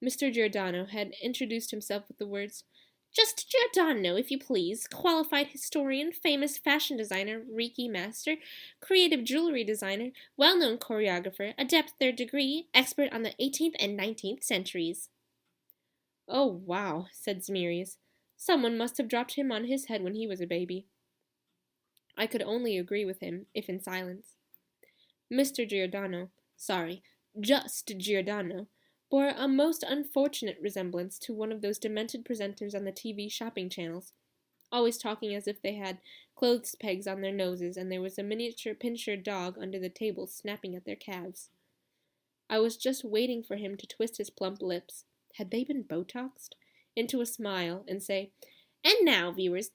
S1: Mr. Giordano had introduced himself with the words, "Just Giordano, if you please, qualified historian, famous fashion designer, Reiki master, creative jewelry designer, well-known choreographer, adept third degree, expert on the 18th and 19th centuries." "Oh, wow," said Zemirius. "Someone must have dropped him on his head when he was a baby." I could only agree with him, if in silence. Mr. Just Giordano, bore a most unfortunate resemblance to one of those demented presenters on the TV shopping channels, always talking as if they had clothes pegs on their noses and there was a miniature pinscher dog under the table snapping at their calves. I was just waiting for him to twist his plump lips, had they been Botoxed, into a smile and say, "And now, viewers,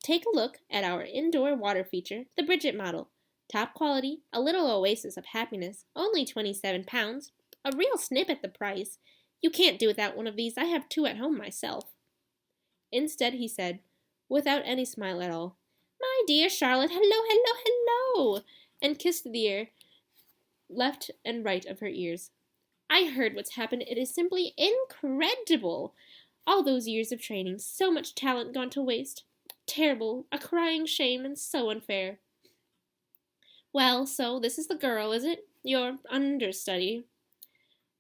S1: take a look at our indoor water feature, the Bridget model. Top quality, a little oasis of happiness, only £27, a real snip at the price. You can't do without one of these, I have two at home myself." Instead he said, without any smile at all, "My dear Charlotte, hello, hello, hello," and kissed the air left and right of her ears. "I heard what's happened. It is simply incredible. All those years of training, so much talent gone to waste. Terrible, a crying shame, and so unfair. Well, so this is the girl, is it? Your understudy?"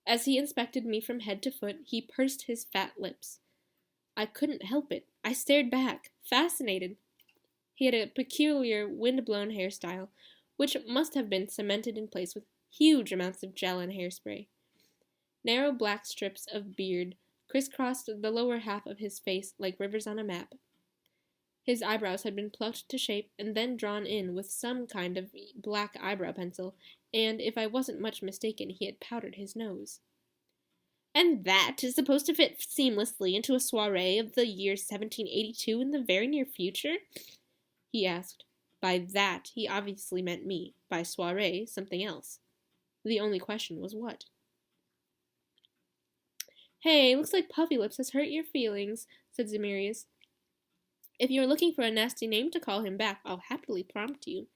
S1: As he inspected me from head to foot, he pursed his fat lips. I couldn't help it. I stared back, fascinated. He had a peculiar wind-blown hairstyle, which must have been cemented in place with huge amounts of gel and hairspray. Narrow black strips of beard crisscrossed the lower half of his face like rivers on a map. His eyebrows had been plucked to shape and then drawn in with some kind of black eyebrow pencil, and, if I wasn't much mistaken, he had powdered his nose. "And that is supposed to fit seamlessly into a soiree of the year 1782 in the very near future?" he asked. By that, he obviously meant me. By soiree, something else. The only question was what. "Hey, looks like Puffy Lips has hurt your feelings," said Zemirius. "If you're looking for a nasty name to call him back, I'll happily prompt you."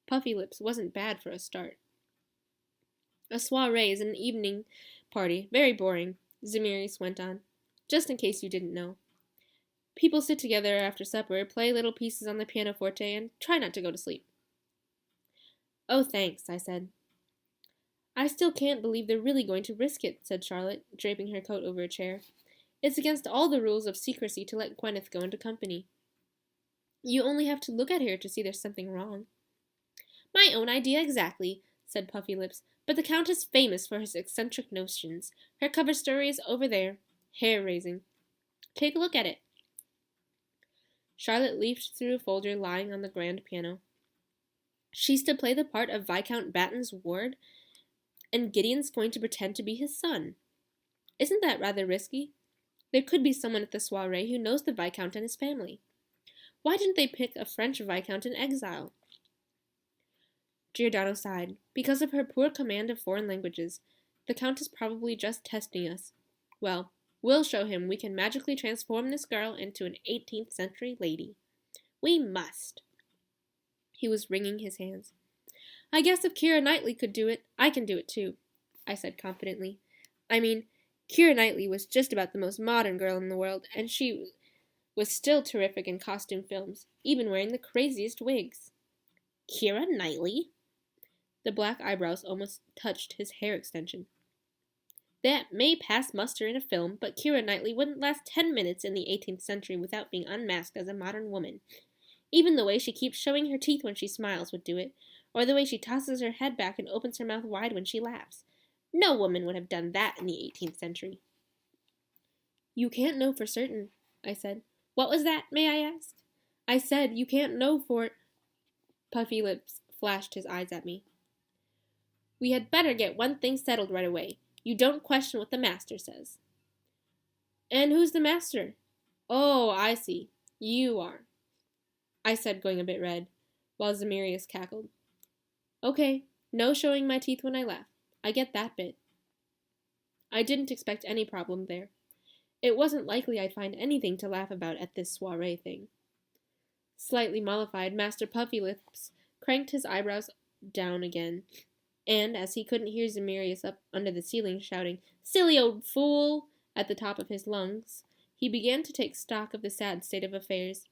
S1: Puffy Lips wasn't bad for a start. "A soiree is an evening party. Very boring," Zemirius went on, "just in case you didn't know. People sit together after supper, play little pieces on the pianoforte, and try not to go to sleep." "Oh, thanks," I said. "I still can't believe they're really going to risk it," said Charlotte, draping her coat over a chair. "It's against all the rules of secrecy to let Gwyneth go into company. You only have to look at her to see there's something wrong." "My own idea exactly," said Puffy Lips, "but the Count is famous for his eccentric notions. Her cover story is over there. Hair-raising. Take a look at it." Charlotte leafed through a folder lying on the grand piano. "She's to play the part of Viscount Batten's ward, and Gideon's going to pretend to be his son. Isn't that rather risky? There could be someone at the soiree who knows the Viscount and his family. Why didn't they pick a French Viscount in exile?" Giordano sighed. "Because of her poor command of foreign languages. The Count is probably just testing us. Well, we'll show him we can magically transform this girl into an 18th century lady. We must." He was wringing his hands. "I guess if Keira Knightley could do it, I can do it too," I said confidently. I mean, Keira Knightley was just about the most modern girl in the world, and she was still terrific in costume films, even wearing the craziest wigs. "Keira Knightley?" The black eyebrows almost touched his hair extension. "That may pass muster in a film, but Keira Knightley wouldn't last 10 minutes in the 18th century without being unmasked as a modern woman. Even the way she keeps showing her teeth when she smiles would do it, or the way she tosses her head back and opens her mouth wide when she laughs. No woman would have done that in the 18th century. "You can't know for certain," I said. "What was that, may I ask?" "I said you can't know for—" Puffy Lips flashed his eyes at me. "We had better get one thing settled right away. You don't question what the master says." "And who's the master?" "Oh, I see. You are," I said, going a bit red, while Zemirius cackled. "Okay, no showing my teeth when I laugh. I get that bit." I didn't expect any problem there. It wasn't likely I'd find anything to laugh about at this soiree thing.
S3: Slightly mollified, Master Puffylips cranked his eyebrows down again, and, as he couldn't hear Zemirius up under the ceiling shouting, "Silly old fool!" at the top of his lungs, he began to take stock of the sad state of affairs.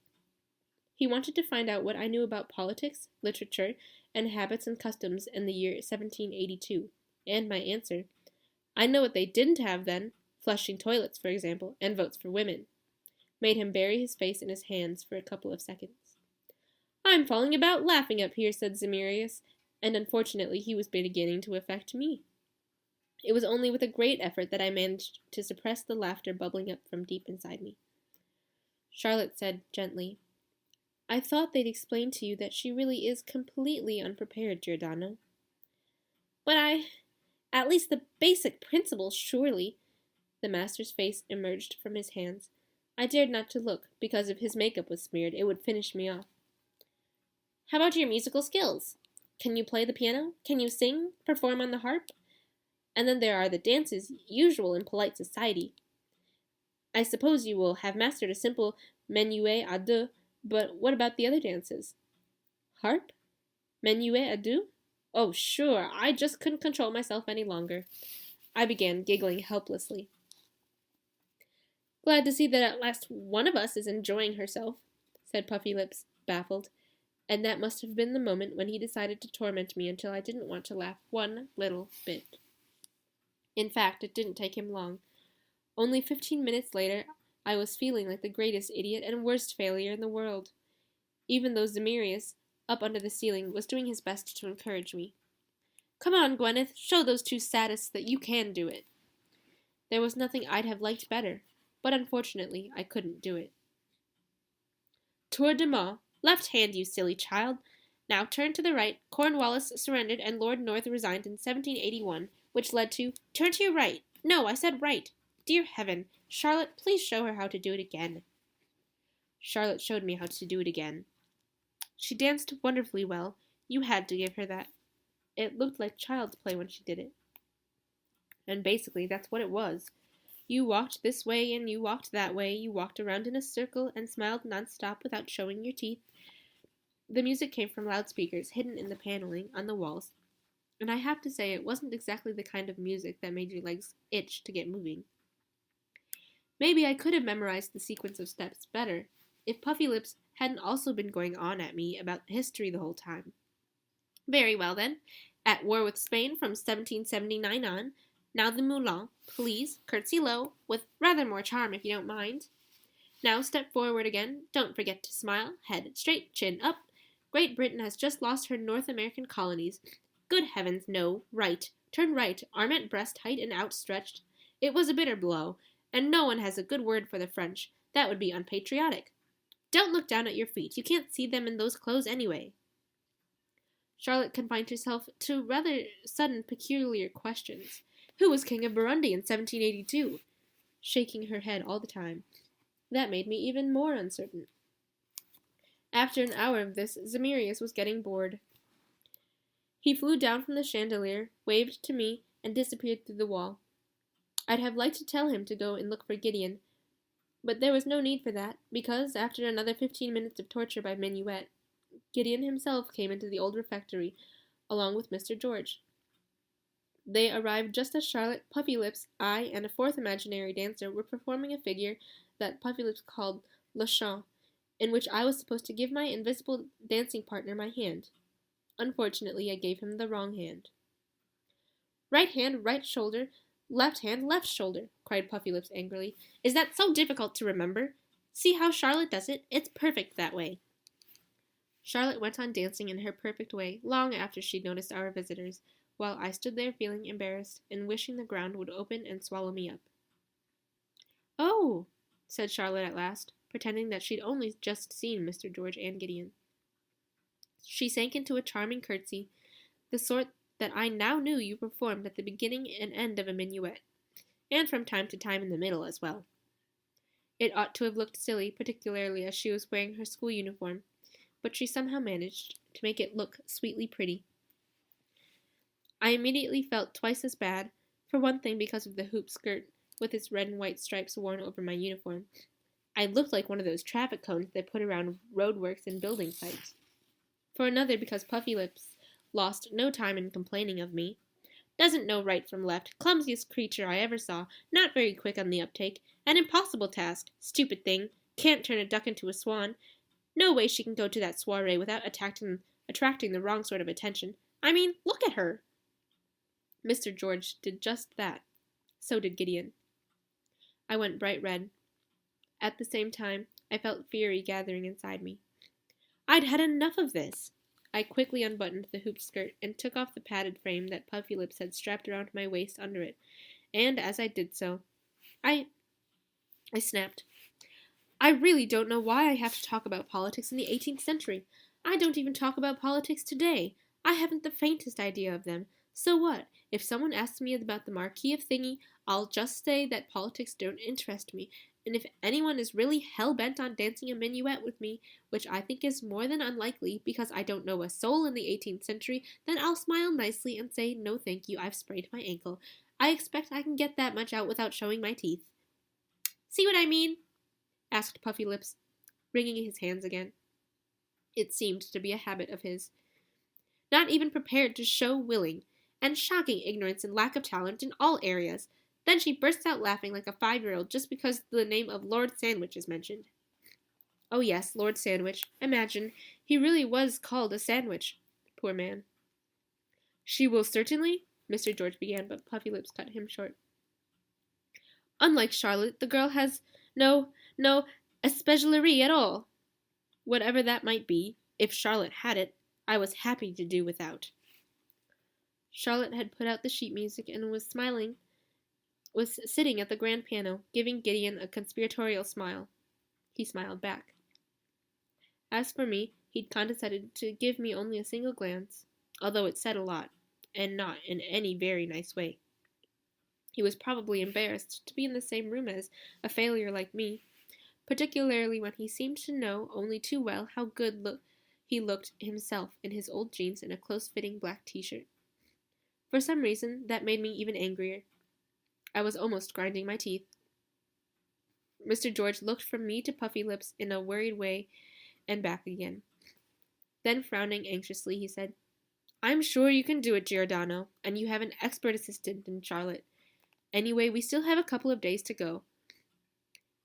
S3: He wanted to find out what I knew about politics, literature, and habits and customs in the year 1782, and my answer, "I know what they didn't have then, flushing toilets, for example, and votes for women," made him bury his face in his hands for a couple of seconds. "I'm falling about laughing up here," said Zemirius, and unfortunately he was beginning to affect me. It was only with a great effort that I managed to suppress the laughter bubbling up from deep inside me. Charlotte said gently, "I thought they'd explain to you that she really is completely unprepared, Giordano." "But at least the basic principles, surely." The master's face emerged from his hands. I dared not to look, because if his makeup was smeared, it would finish me off. "How about your musical skills? Can you play the piano? Can you sing? Perform on the harp? And then there are the dances, usual in polite society. I suppose you will have mastered a simple menuet à deux, but what about the other dances?" "Harp? Menuet à deux? Oh, sure, I just couldn't control myself any longer." I began giggling helplessly. "Glad to see that at last one of us is enjoying herself," said Puffylips, baffled, and that must have been the moment when he decided to torment me until I didn't want to laugh one little bit. In fact, it didn't take him long. Only 15 minutes later, I was feeling like the greatest idiot and worst failure in the world, even though Zemirius, up under the ceiling, was doing his best to encourage me. "Come on, Gwyneth, show those two sadists that you can do it." There was nothing I'd have liked better, but unfortunately I couldn't do it. "Tour de main, left hand, you silly child. Now turn to the right. Cornwallis surrendered and Lord North resigned in 1781, which led to... Turn to your right. No, I said right. Dear heaven, Charlotte, please show her how to do it again." Charlotte showed me how to do it again. She danced wonderfully well. You had to give her that. It looked like child's play when she did it. And basically, that's what it was. You walked this way and you walked that way. You walked around in a circle and smiled nonstop without showing your teeth. The music came from loudspeakers hidden in the paneling on the walls, and I have to say it wasn't exactly the kind of music that made your legs itch to get moving. Maybe I could have memorized the sequence of steps better if Puffylips hadn't also been going on at me about history the whole time. "Very well, then. At war with Spain from 1779 on. Now the Moulin, please, curtsy low, with rather more charm if you don't mind. Now step forward again, don't forget to smile, head straight, chin up. Great Britain has just lost her North American colonies. Good heavens, no, right. Turn right, arm at breast height and outstretched. It was a bitter blow, and no one has a good word for the French. That would be unpatriotic. Don't look down at your feet, you can't see them in those clothes anyway." Charlotte confined herself to rather sudden, peculiar questions. Who was King of Burundi in 1782? Shaking her head all the time. That made me even more uncertain. After an hour of this, Zemirius was getting bored. He flew down from the chandelier, waved to me, and disappeared through the wall. I'd have liked to tell him to go and look for Gideon, but there was no need for that, because, after another 15 minutes of torture by minuet, Gideon himself came into the old refectory, along with Mr. George. They arrived just as Charlotte, Puffylips, I, and a fourth imaginary dancer were performing a figure that Puffylips called Le Chant, in which I was supposed to give my invisible dancing partner my hand. Unfortunately, I gave him the wrong hand. "Right hand, right shoulder, left hand, left shoulder," cried Puffylips angrily. "Is that so difficult to remember? See how Charlotte does it? It's perfect that way." Charlotte went on dancing in her perfect way long after she'd noticed our visitors, while I stood there feeling embarrassed and wishing the ground would open and swallow me up. "Oh," said Charlotte at last, pretending that she'd only just seen Mr. George and Gideon. She sank into a charming curtsy, the sort that I now knew you performed at the beginning and end of a minuet, and from time to time in the middle as well. It ought to have looked silly, particularly as she was wearing her school uniform, but she somehow managed to make it look sweetly pretty. I immediately felt twice as bad, for one thing because of the hoop skirt with its red and white stripes worn over my uniform, I looked like one of those traffic cones they put around roadworks and building sites. For another, because Puffy Lips lost no time in complaining of me. Doesn't know right from left, clumsiest creature I ever saw, not very quick on the uptake, an impossible task, stupid thing, can't turn a duck into a swan. No way she can go to that soiree without attracting the wrong sort of attention. I mean, look at her. Mr. George did just that. So did Gideon. I went bright red. At the same time, I felt fury gathering inside me. I'd had enough of this. I quickly unbuttoned the hoop skirt and took off the padded frame that Puffy Lips had strapped around my waist under it, and as I did so, I snapped. I really don't know why I have to talk about politics in the 18th century. I don't even talk about politics today. I haven't the faintest idea of them. So what? If someone asks me about the Marquis of Thingy, I'll just say that politics don't interest me, and if anyone is really hell-bent on dancing a minuet with me, which I think is more than unlikely because I don't know a soul in the 18th century, then I'll smile nicely and say, no thank you, I've sprained my ankle. I expect I can get that much out without showing my teeth. See what I mean? Asked Puffy Lips, wringing his hands again. It seemed to be a habit of his. Not even prepared to show willing, and shocking ignorance and lack of talent in all areas. Then she bursts out laughing like a 5-year-old just because the name of Lord Sandwich is mentioned. Oh yes, Lord Sandwich. Imagine, he really was called a sandwich. Poor man. She will certainly, Mr. George began, but Puffy Lips cut him short. Unlike Charlotte, the girl has no especialerie at all. Whatever that might be, if Charlotte had it, I was happy to do without. Charlotte had put out the sheet music and was sitting at the grand piano, giving Gideon a conspiratorial smile. He smiled back. As for me, he'd condescended to give me only a single glance, although it said a lot, and not in any very nice way. He was probably embarrassed to be in the same room as a failure like me, particularly when he seemed to know only too well how good he looked himself in his old jeans and a close-fitting black t-shirt. For some reason, that made me even angrier. I was almost grinding my teeth. Mr. George looked from me to Puffy Lips in a worried way and back again. Then, frowning anxiously, he said, I'm sure you can do it, Giordano, and you have an expert assistant in Charlotte. Anyway, we still have a couple of days to go.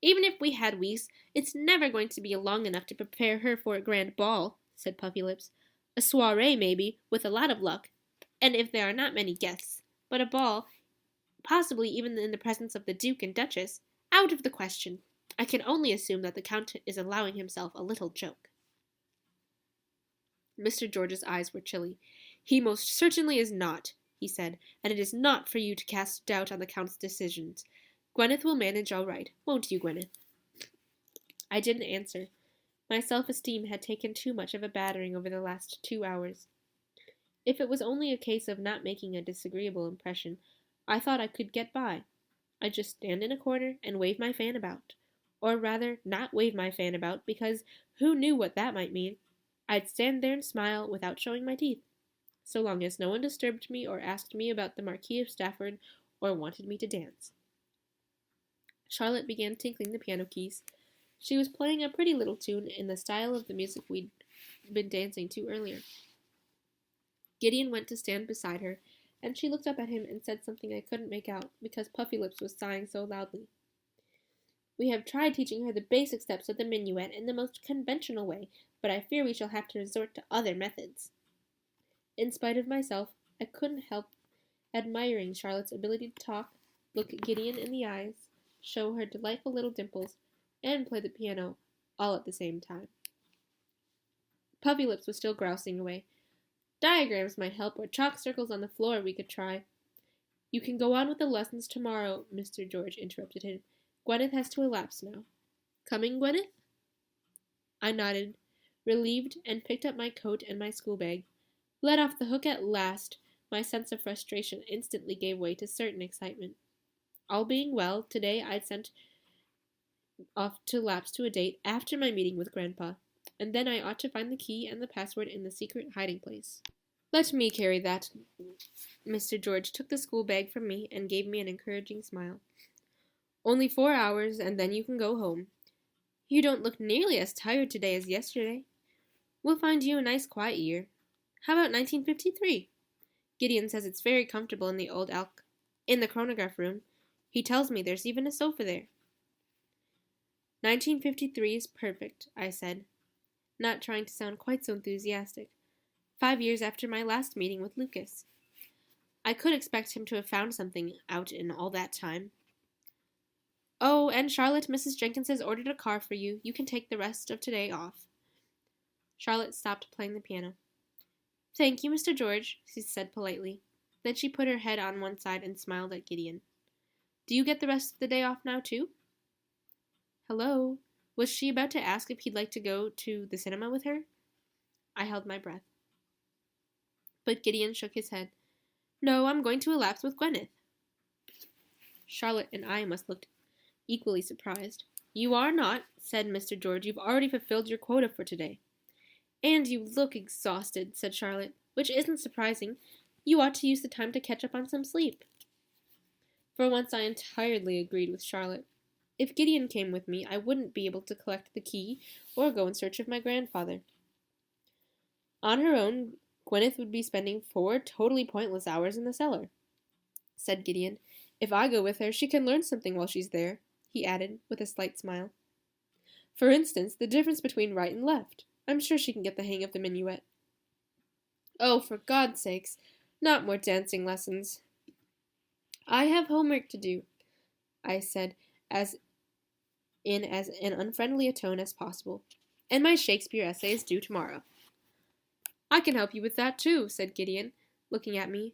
S3: Even if we had weeks, it's never going to be long enough to prepare her for a grand ball, said Puffy Lips. A soiree, maybe, with a lot of luck, and if there are not many guests. But a ball, possibly even in the presence of the Duke and Duchess, out of the question. I can only assume that the Count is allowing himself a little joke. Mr. George's eyes were chilly. He most certainly is not, he said, and it is not for you to cast doubt on the Count's decisions. Gwyneth will manage all right, won't you, Gwyneth? I didn't answer. My self-esteem had taken too much of a battering over the last 2 hours. If it was only a case of not making a disagreeable impression, I thought I could get by. I'd just stand in a corner and wave my fan about. Or rather, not wave my fan about, because who knew what that might mean? I'd stand there and smile without showing my teeth, so long as no one disturbed me or asked me about the Marquis of Stafford or wanted me to dance. Charlotte began tinkling the piano keys. She was playing a pretty little tune in the style of the music we'd been dancing to earlier. Gideon went to stand beside her, and she looked up at him and said something I couldn't make out, because Puffy Lips was sighing so loudly. We have tried teaching her the basic steps of the minuet in the most conventional way, but I fear we shall have to resort to other methods. In spite of myself, I couldn't help admiring Charlotte's ability to talk, look Gideon in the eyes, show her delightful little dimples, and play the piano, all at the same time. Puffy Lips was still grousing away. Diagrams might help, or chalk circles on the floor we could try. You can go on with the lessons tomorrow, Mr. George interrupted him. Gwyneth has to elapse now. Coming, Gwyneth? I nodded, relieved, and picked up my coat and my school bag. Let off the hook at last, my sense of frustration instantly gave way to certain excitement. All being well, today I'd sent off to lapse to a date after my meeting with Grandpa, and then I ought to find the key and the password in the secret hiding place. Let me carry that. Mr. George took the school bag from me and gave me an encouraging smile. Only 4 hours, and then you can go home. You don't look nearly as tired today as yesterday. We'll find you a nice quiet year. How about 1953? Gideon says it's very comfortable in the old in the chronograph room. He tells me there's even a sofa there. 1953 is perfect, I said, not trying to sound quite so enthusiastic. 5 years after my last meeting with Lucas. I could expect him to have found something out in all that time. Oh, and Charlotte, Mrs. Jenkins has ordered a car for you. You can take the rest of today off. Charlotte stopped playing the piano. Thank you, Mr. George, she said politely. Then she put her head on one side and smiled at Gideon. Do you get the rest of the day off now, too? Hello? Was she about to ask if he'd like to go to the cinema with her? I held my breath. But Gideon shook his head. No, I'm going to elapse with Gwyneth. Charlotte and I must look equally surprised. You are not, said Mr. George. You've already fulfilled your quota for today. And you look exhausted, said Charlotte, which isn't surprising. You ought to use the time to catch up on some sleep. For once I entirely agreed with Charlotte. If Gideon came with me, I wouldn't be able to collect the key or go in search of my grandfather. On her own, Gwyneth would be spending 4 totally pointless hours in the cellar, said Gideon. If I go with her, she can learn something while she's there, he added, with a slight smile. For instance, the difference between right and left. I'm sure she can get the hang of the minuet. Oh, for God's sakes, not more dancing lessons. I have homework to do, I said, as in as an unfriendly a tone as possible, and my Shakespeare essay is due tomorrow. I can help you with that too, said Gideon, looking at me.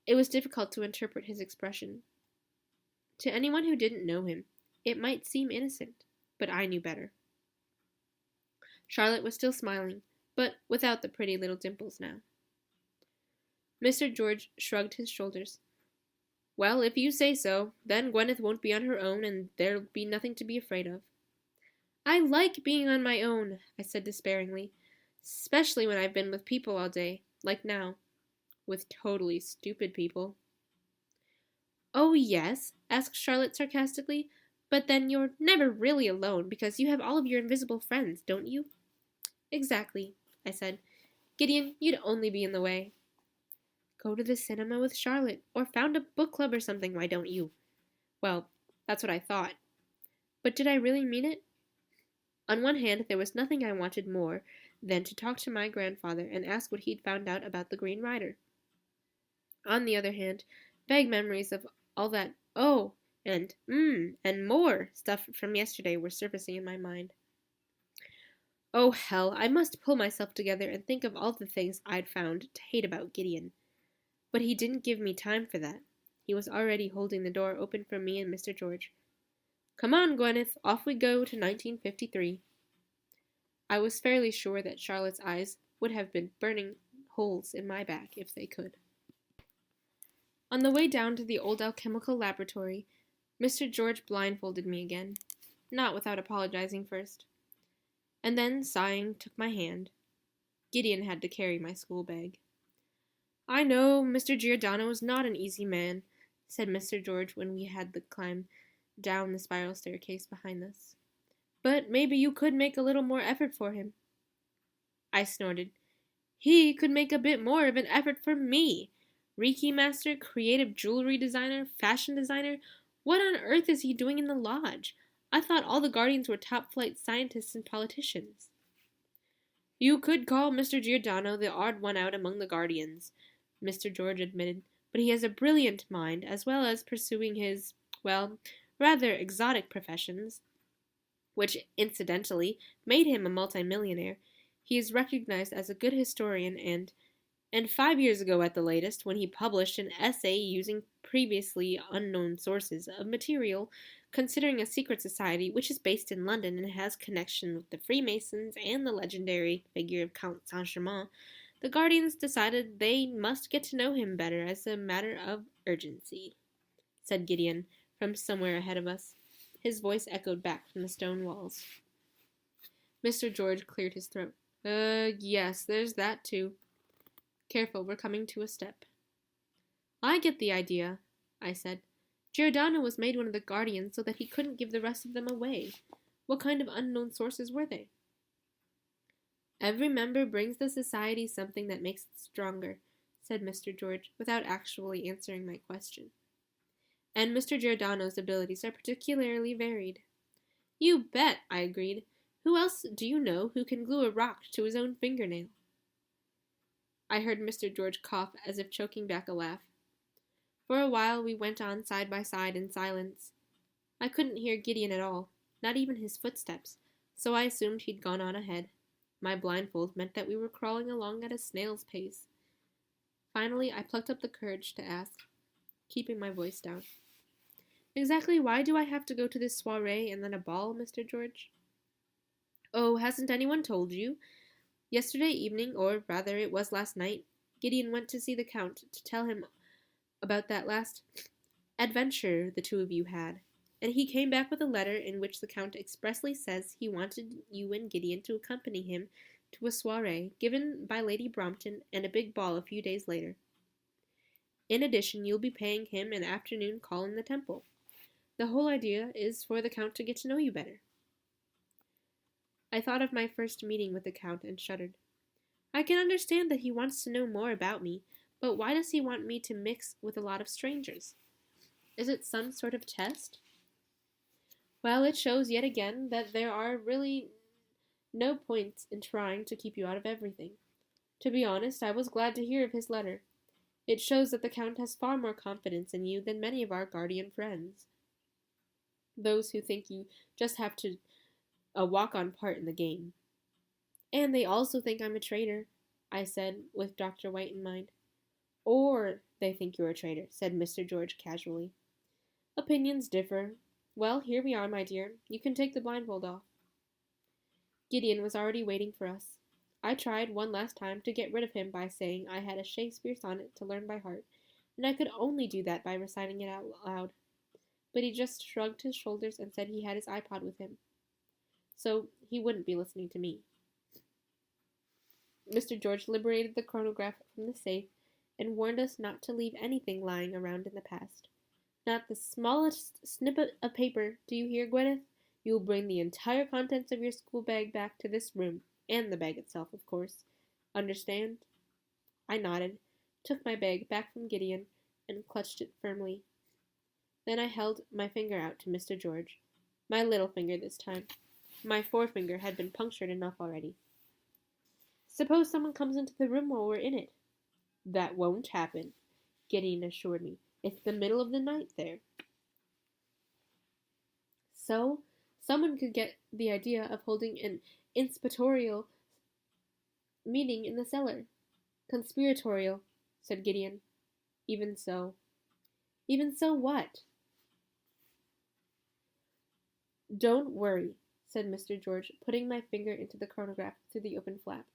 S3: It was difficult to interpret his expression. To anyone who didn't know him, it might seem innocent, but I knew better. Charlotte was still smiling, but without the pretty little dimples now. Mr. George shrugged his shoulders. Well, if you say so, then Gwyneth won't be on her own, and there'll be nothing to be afraid of. I like being on my own, I said despairingly, especially when I've been with people all day, like now, with totally stupid people. Oh, yes, asked Charlotte sarcastically, but then you're never really alone, because you have all of your invisible friends, don't you? Exactly, I said. Gideon, you'd only be in the way. Go to the cinema with Charlotte, or found a book club or something, why don't you? Well, that's what I thought. But did I really mean it? On one hand, there was nothing I wanted more than to talk to my grandfather and ask what he'd found out about the Green Rider. On the other hand, vague memories of all that oh, and more stuff from yesterday were surfacing in my mind. Oh, hell, I must pull myself together and think of all the things I'd found to hate about Gideon. But he didn't give me time for that. He was already holding the door open for me and Mr. George. Come on, Gwyneth, off we go to 1953. I was fairly sure that Charlotte's eyes would have been burning holes in my back if they could. On the way down to the old alchemical laboratory, Mr. George blindfolded me again, not without apologizing first, and then, sighing, took my hand. Gideon had to carry my school bag. I know Mr. Giordano is not an easy man, said Mr. George when we had the climb down the spiral staircase behind us. But maybe you could make a little more effort for him. I snorted. He could make a bit more of an effort for me. Reiki master, creative jewelry designer, fashion designer. What on earth is he doing in the lodge? I thought all the Guardians were top-flight scientists and politicians. You could call Mr. Giordano the odd one out among the Guardians, Mr. George admitted, but he has a brilliant mind, as well as pursuing his, well, rather exotic professions, which, incidentally, made him a multimillionaire. He is recognized as a good historian and 5 years ago at the latest, when he published an essay using previously unknown sources of material, considering a secret society which is based in London and has connection with the Freemasons and the legendary figure of Count Saint-Germain, the Guardians decided they must get to know him better as a matter of urgency, said Gideon from somewhere ahead of us. His voice echoed back from the stone walls. Mr. George cleared his throat. Yes, there's that too. Careful, we're coming to a step. I get the idea, I said. Giordano was made one of the Guardians so that he couldn't give the rest of them away. What kind of unknown sources were they? Every member brings the society something that makes it stronger, said Mr. George, without actually answering my question. And Mr. Giordano's abilities are particularly varied. You bet, I agreed. Who else do you know who can glue a rock to his own fingernail? I heard Mr. George cough as if choking back a laugh. For a while we went on side by side in silence. I couldn't hear Gideon at all, not even his footsteps, so I assumed he'd gone on ahead. My blindfold meant that we were crawling along at a snail's pace. Finally, I plucked up the courage to ask, keeping my voice down. Exactly why do I have to go to this soiree and then a ball, Mr. George? Oh, hasn't anyone told you? Yesterday evening, or rather it was last night, Gideon went to see the Count to tell him about that last adventure the two of you had, and he came back with a letter in which the Count expressly says he wanted you and Gideon to accompany him to a soiree given by Lady Brompton and a big ball a few days later. In addition, you'll be paying him an afternoon call in the temple. The whole idea is for the Count to get to know you better. I thought of my first meeting with the Count and shuddered. I can understand that he wants to know more about me, but why does he want me to mix with a lot of strangers? Is it some sort of test? Well, it shows yet again that there are really no point in trying to keep you out of everything. To be honest, I was glad to hear of his letter. It shows that the Count has far more confidence in you than many of our guardian friends. Those who think you just have to a walk-on part in the game. And they also think I'm a traitor, I said, with Dr. White in mind. Or they think you're a traitor, said Mr. George casually. Opinions differ. Well, here we are, my dear. You can take the blindfold off. Gideon was already waiting for us. I tried one last time to get rid of him by saying I had a Shakespeare sonnet to learn by heart, and I could only do that by reciting it out loud. But he just shrugged his shoulders and said he had his iPod with him, so he wouldn't be listening to me. Mr. George liberated the chronograph from the safe and warned us not to leave anything lying around in the past. Not the smallest snippet of paper, do you hear, Gwyneth? You will bring the entire contents of your school bag back to this room, and the bag itself, of course. Understand? I nodded, took my bag back from Gideon, and clutched it firmly. Then I held my finger out to Mr. George. My little finger this time. My forefinger had been punctured enough already. Suppose someone comes into the room while we're in it. That won't happen, Gideon assured me. It's the middle of the night there. So, someone could get the idea of holding an inspiratorial meeting in the cellar. Conspiratorial, said Gideon. Even so. Even so what? Don't worry, said Mr. George, putting my finger into the chronograph through the open flap.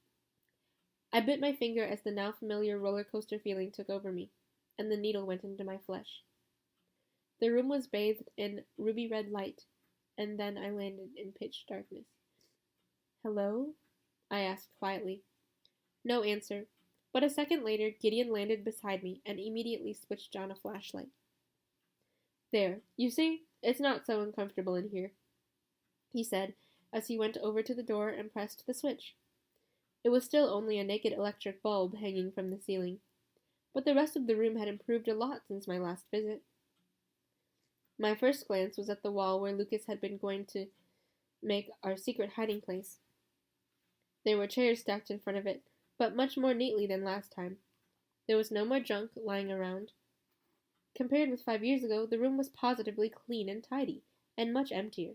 S3: I bit my finger as the now familiar roller coaster feeling took over me, and the needle went into my flesh. The room was bathed in ruby red light, and then I landed in pitch darkness. Hello? I asked quietly. No answer, but a second later Gideon landed beside me and immediately switched on a flashlight. There, you see, it's not so uncomfortable in here, he said as he went over to the door and pressed the switch. It was still only a naked electric bulb hanging from the ceiling, but the rest of the room had improved a lot since my last visit. My first glance was at the wall where Lucas had been going to make our secret hiding place. There were chairs stacked in front of it, but much more neatly than last time. There was no more junk lying around. Compared with 5 years ago, the room was positively clean and tidy, and much emptier.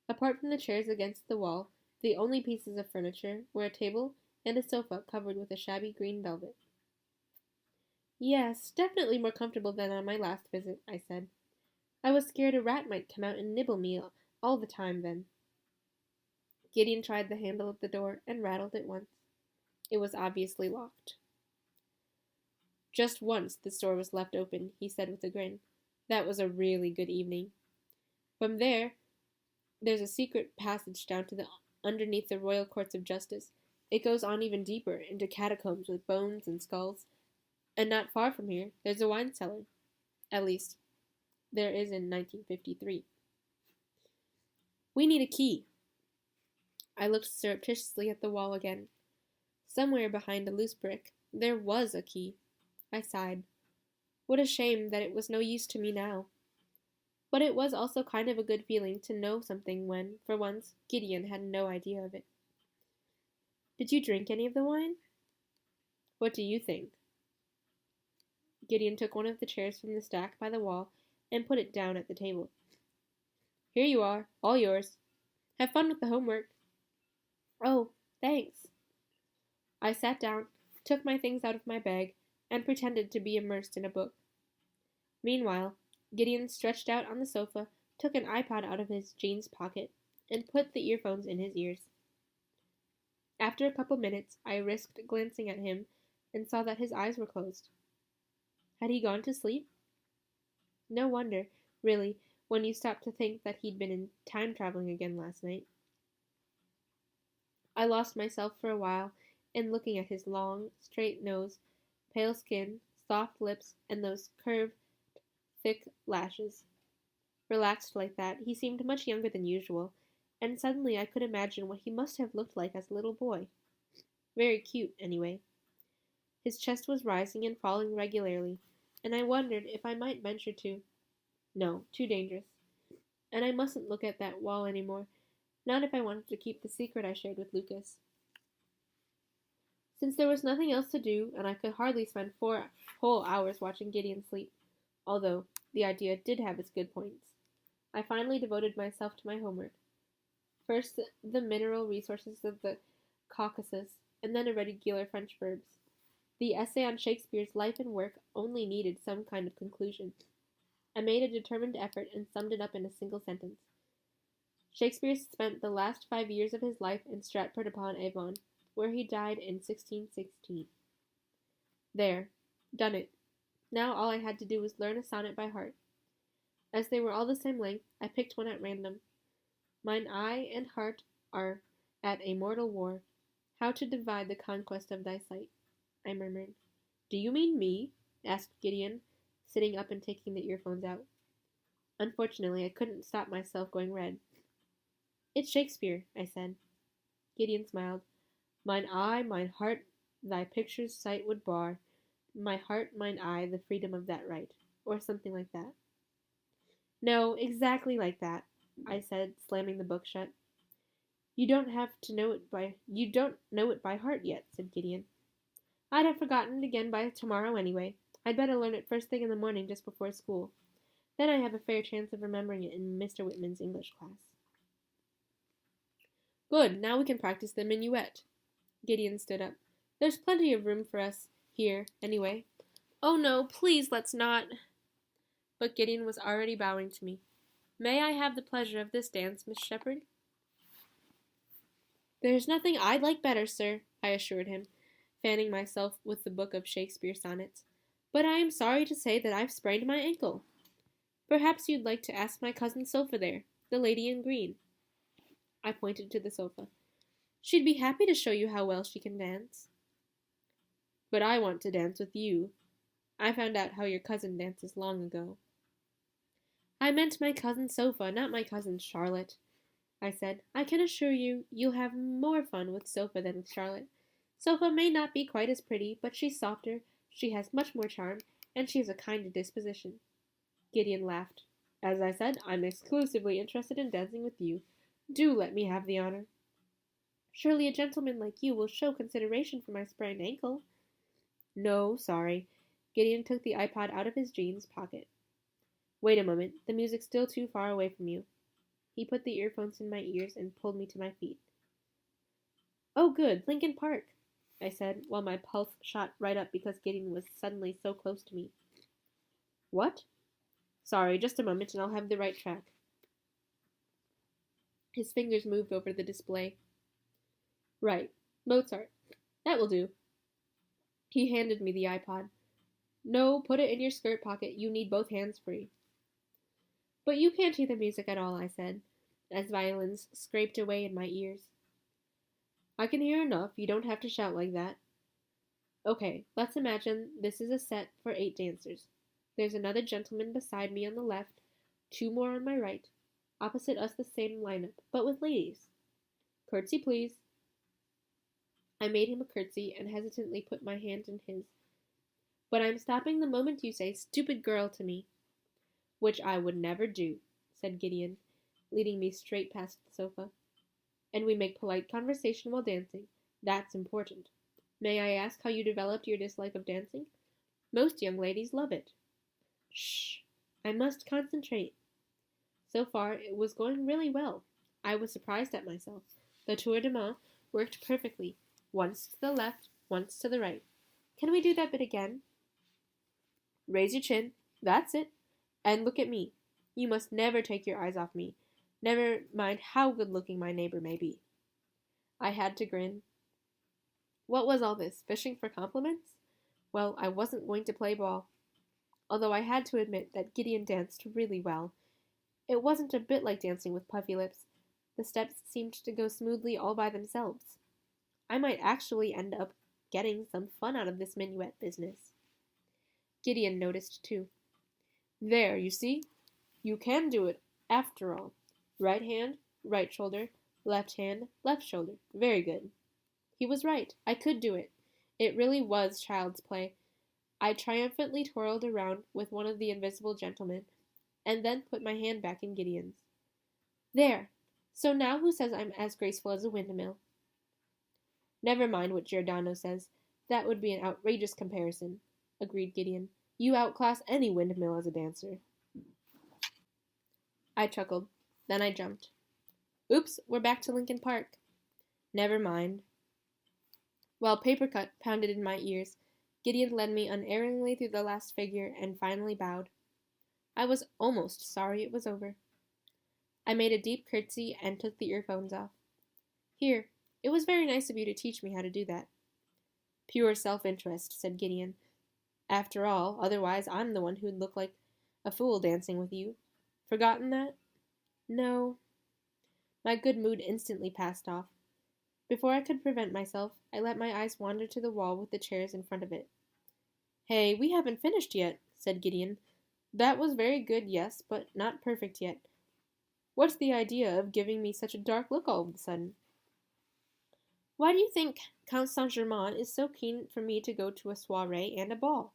S3: Apart from the chairs against the wall, the only pieces of furniture were a table and a sofa covered with a shabby green velvet. Yes, definitely more comfortable than on my last visit, I said. I was scared a rat might come out and nibble me all the time then. Gideon tried the handle of the door and rattled it once. It was obviously locked. Just once the door was left open, he said with a grin. That was a really good evening. From there's a secret passage down to the underneath the Royal Courts of Justice. It goes on even deeper, into catacombs with bones and skulls. And not far from here, there's a wine cellar. At least, there is in 1953. We need a key. I looked surreptitiously at the wall again. Somewhere behind a loose brick, there was a key. I sighed. What a shame that it was no use to me now. But it was also kind of a good feeling to know something when, for once, Gideon had no idea of it. Did you drink any of the wine? What do you think? Gideon took one of the chairs from the stack by the wall and put it down at the table. Here you are, all yours. Have fun with the homework. Oh, thanks. I sat down, took my things out of my bag, and pretended to be immersed in a book. Meanwhile, Gideon stretched out on the sofa, took an iPod out of his jeans pocket, and put the earphones in his ears. After a couple minutes, I risked glancing at him and saw that his eyes were closed. Had he gone to sleep? No wonder, really, when you stop to think that he'd been in time traveling again last night. I lost myself for a while in looking at his long, straight nose, pale skin, soft lips, and those curved, thick lashes. Relaxed like that, he seemed much younger than usual, and suddenly I could imagine what he must have looked like as a little boy. Very cute, anyway. His chest was rising and falling regularly, and I wondered if I might venture to. No, too dangerous. And I mustn't look at that wall anymore, not if I wanted to keep the secret I shared with Lucas. Since there was nothing else to do, and I could hardly spend 4 whole hours watching Gideon sleep, although the idea did have its good points, I finally devoted myself to my homework. First, the mineral resources of the Caucasus, and then irregular French verbs. The essay on Shakespeare's life and work only needed some kind of conclusion. I made a determined effort and summed it up in a single sentence. Shakespeare spent the last 5 years of his life in Stratford-upon-Avon, where he died in 1616. There, done it. Now all I had to do was learn a sonnet by heart. As they were all the same length, I picked one at random. Mine eye and heart are at a mortal war. How to divide the conquest of thy sight, I murmured. Do you mean me? Asked Gideon, sitting up and taking the earphones out. Unfortunately, I couldn't stop myself going red. It's Shakespeare, I said. Gideon smiled. Mine eye, mine heart, thy picture's sight would bar. My heart, mine eye, the freedom of that right. Or something like that. No, exactly like that, I said, slamming the book shut. You don't know it by heart yet, said Gideon. I'd have forgotten it again by tomorrow anyway. I'd better learn it first thing in the morning just before school. Then I have a fair chance of remembering it in Mr. Whitman's English class. Good, now we can practice the minuet. Gideon stood up. There's plenty of room for us here, anyway. Oh no, please let's not. But Gideon was already bowing to me. May I have the pleasure of this dance, Miss Shepherd? There's nothing I'd like better, sir, I assured him, fanning myself with the book of Shakespeare sonnets. But I am sorry to say that I've sprained my ankle. Perhaps you'd like to ask my cousin Sophia there, the lady in green. I pointed to the sofa. She'd be happy to show you how well she can dance. But I want to dance with you. I found out how your cousin dances long ago. I meant my cousin Sophia, not my cousin Charlotte, I said. I can assure you, you'll have more fun with Sophia than with Charlotte. Sophia may not be quite as pretty, but she's softer, she has much more charm, and she has a kinder disposition. Gideon laughed. As I said, I'm exclusively interested in dancing with you. Do let me have the honor. Surely a gentleman like you will show consideration for my sprained ankle. No, sorry. Gideon took the iPod out of his jeans pocket. Wait a moment, the music's still too far away from you. He put the earphones in my ears and pulled me to my feet. Oh good, Lincoln Park, I said, while my pulse shot right up because Gideon was suddenly so close to me. What? Sorry, just a moment and I'll have the right track. His fingers moved over the display. Right, Mozart. That will do. He handed me the iPod. No, put it in your skirt pocket. You need both hands free. But you can't hear the music at all, I said, as violins scraped away in my ears. I can hear enough. You don't have to shout like that. Okay, let's imagine this is a set for 8 dancers. There's another gentleman beside me on the left, 2 more on my right. Opposite us the same lineup, but with ladies. Curtsy, please. I made him a curtsy and hesitantly put my hand in his. But I'm stopping the moment you say stupid girl to me. Which I would never do, said Gideon, leading me straight past the sofa. And we make polite conversation while dancing. That's important. May I ask how you developed your dislike of dancing? Most young ladies love it. Shh. I must concentrate. So far, it was going really well. I was surprised at myself. The tour de main worked perfectly. Once to the left, once to the right. Can we do that bit again? Raise your chin. That's it. And look at me. You must never take your eyes off me. Never mind how good-looking my neighbor may be. I had to grin. What was all this, fishing for compliments? Well, I wasn't going to play ball. Although I had to admit that Gideon danced really well. It wasn't a bit like dancing with puffy lips. The steps seemed to go smoothly all by themselves. I might actually end up getting some fun out of this minuet business. Gideon noticed too. There, you see? You can do it, after all. Right hand, right shoulder, left hand, left shoulder. Very good. He was right. I could do it. It really was child's play. I triumphantly twirled around with one of the invisible gentlemen, and then put my hand back in Gideon's. There! So now who says I'm as graceful as a windmill? Never mind what Giordano says. That would be an outrageous comparison, agreed Gideon. You outclass any windmill as a dancer. I chuckled. Then I jumped. Oops, we're back to Lincoln Park. Never mind. While paper cut pounded in my ears, Gideon led me unerringly through the last figure and finally bowed. I was almost sorry it was over. I made a deep curtsy and took the earphones off. Here, it was very nice of you to teach me how to do that. Pure self-interest, said Gideon. After all, otherwise I'm the one who'd look like a fool dancing with you. Forgotten that? No. My good mood instantly passed off. Before I could prevent myself, I let my eyes wander to the wall with the chairs in front of it. Hey, we haven't finished yet, said Gideon. That was very good, yes, but not perfect yet. What's the idea of giving me such a dark look all of a sudden? Why do you think Count Saint-Germain is so keen for me to go to a soiree and a ball?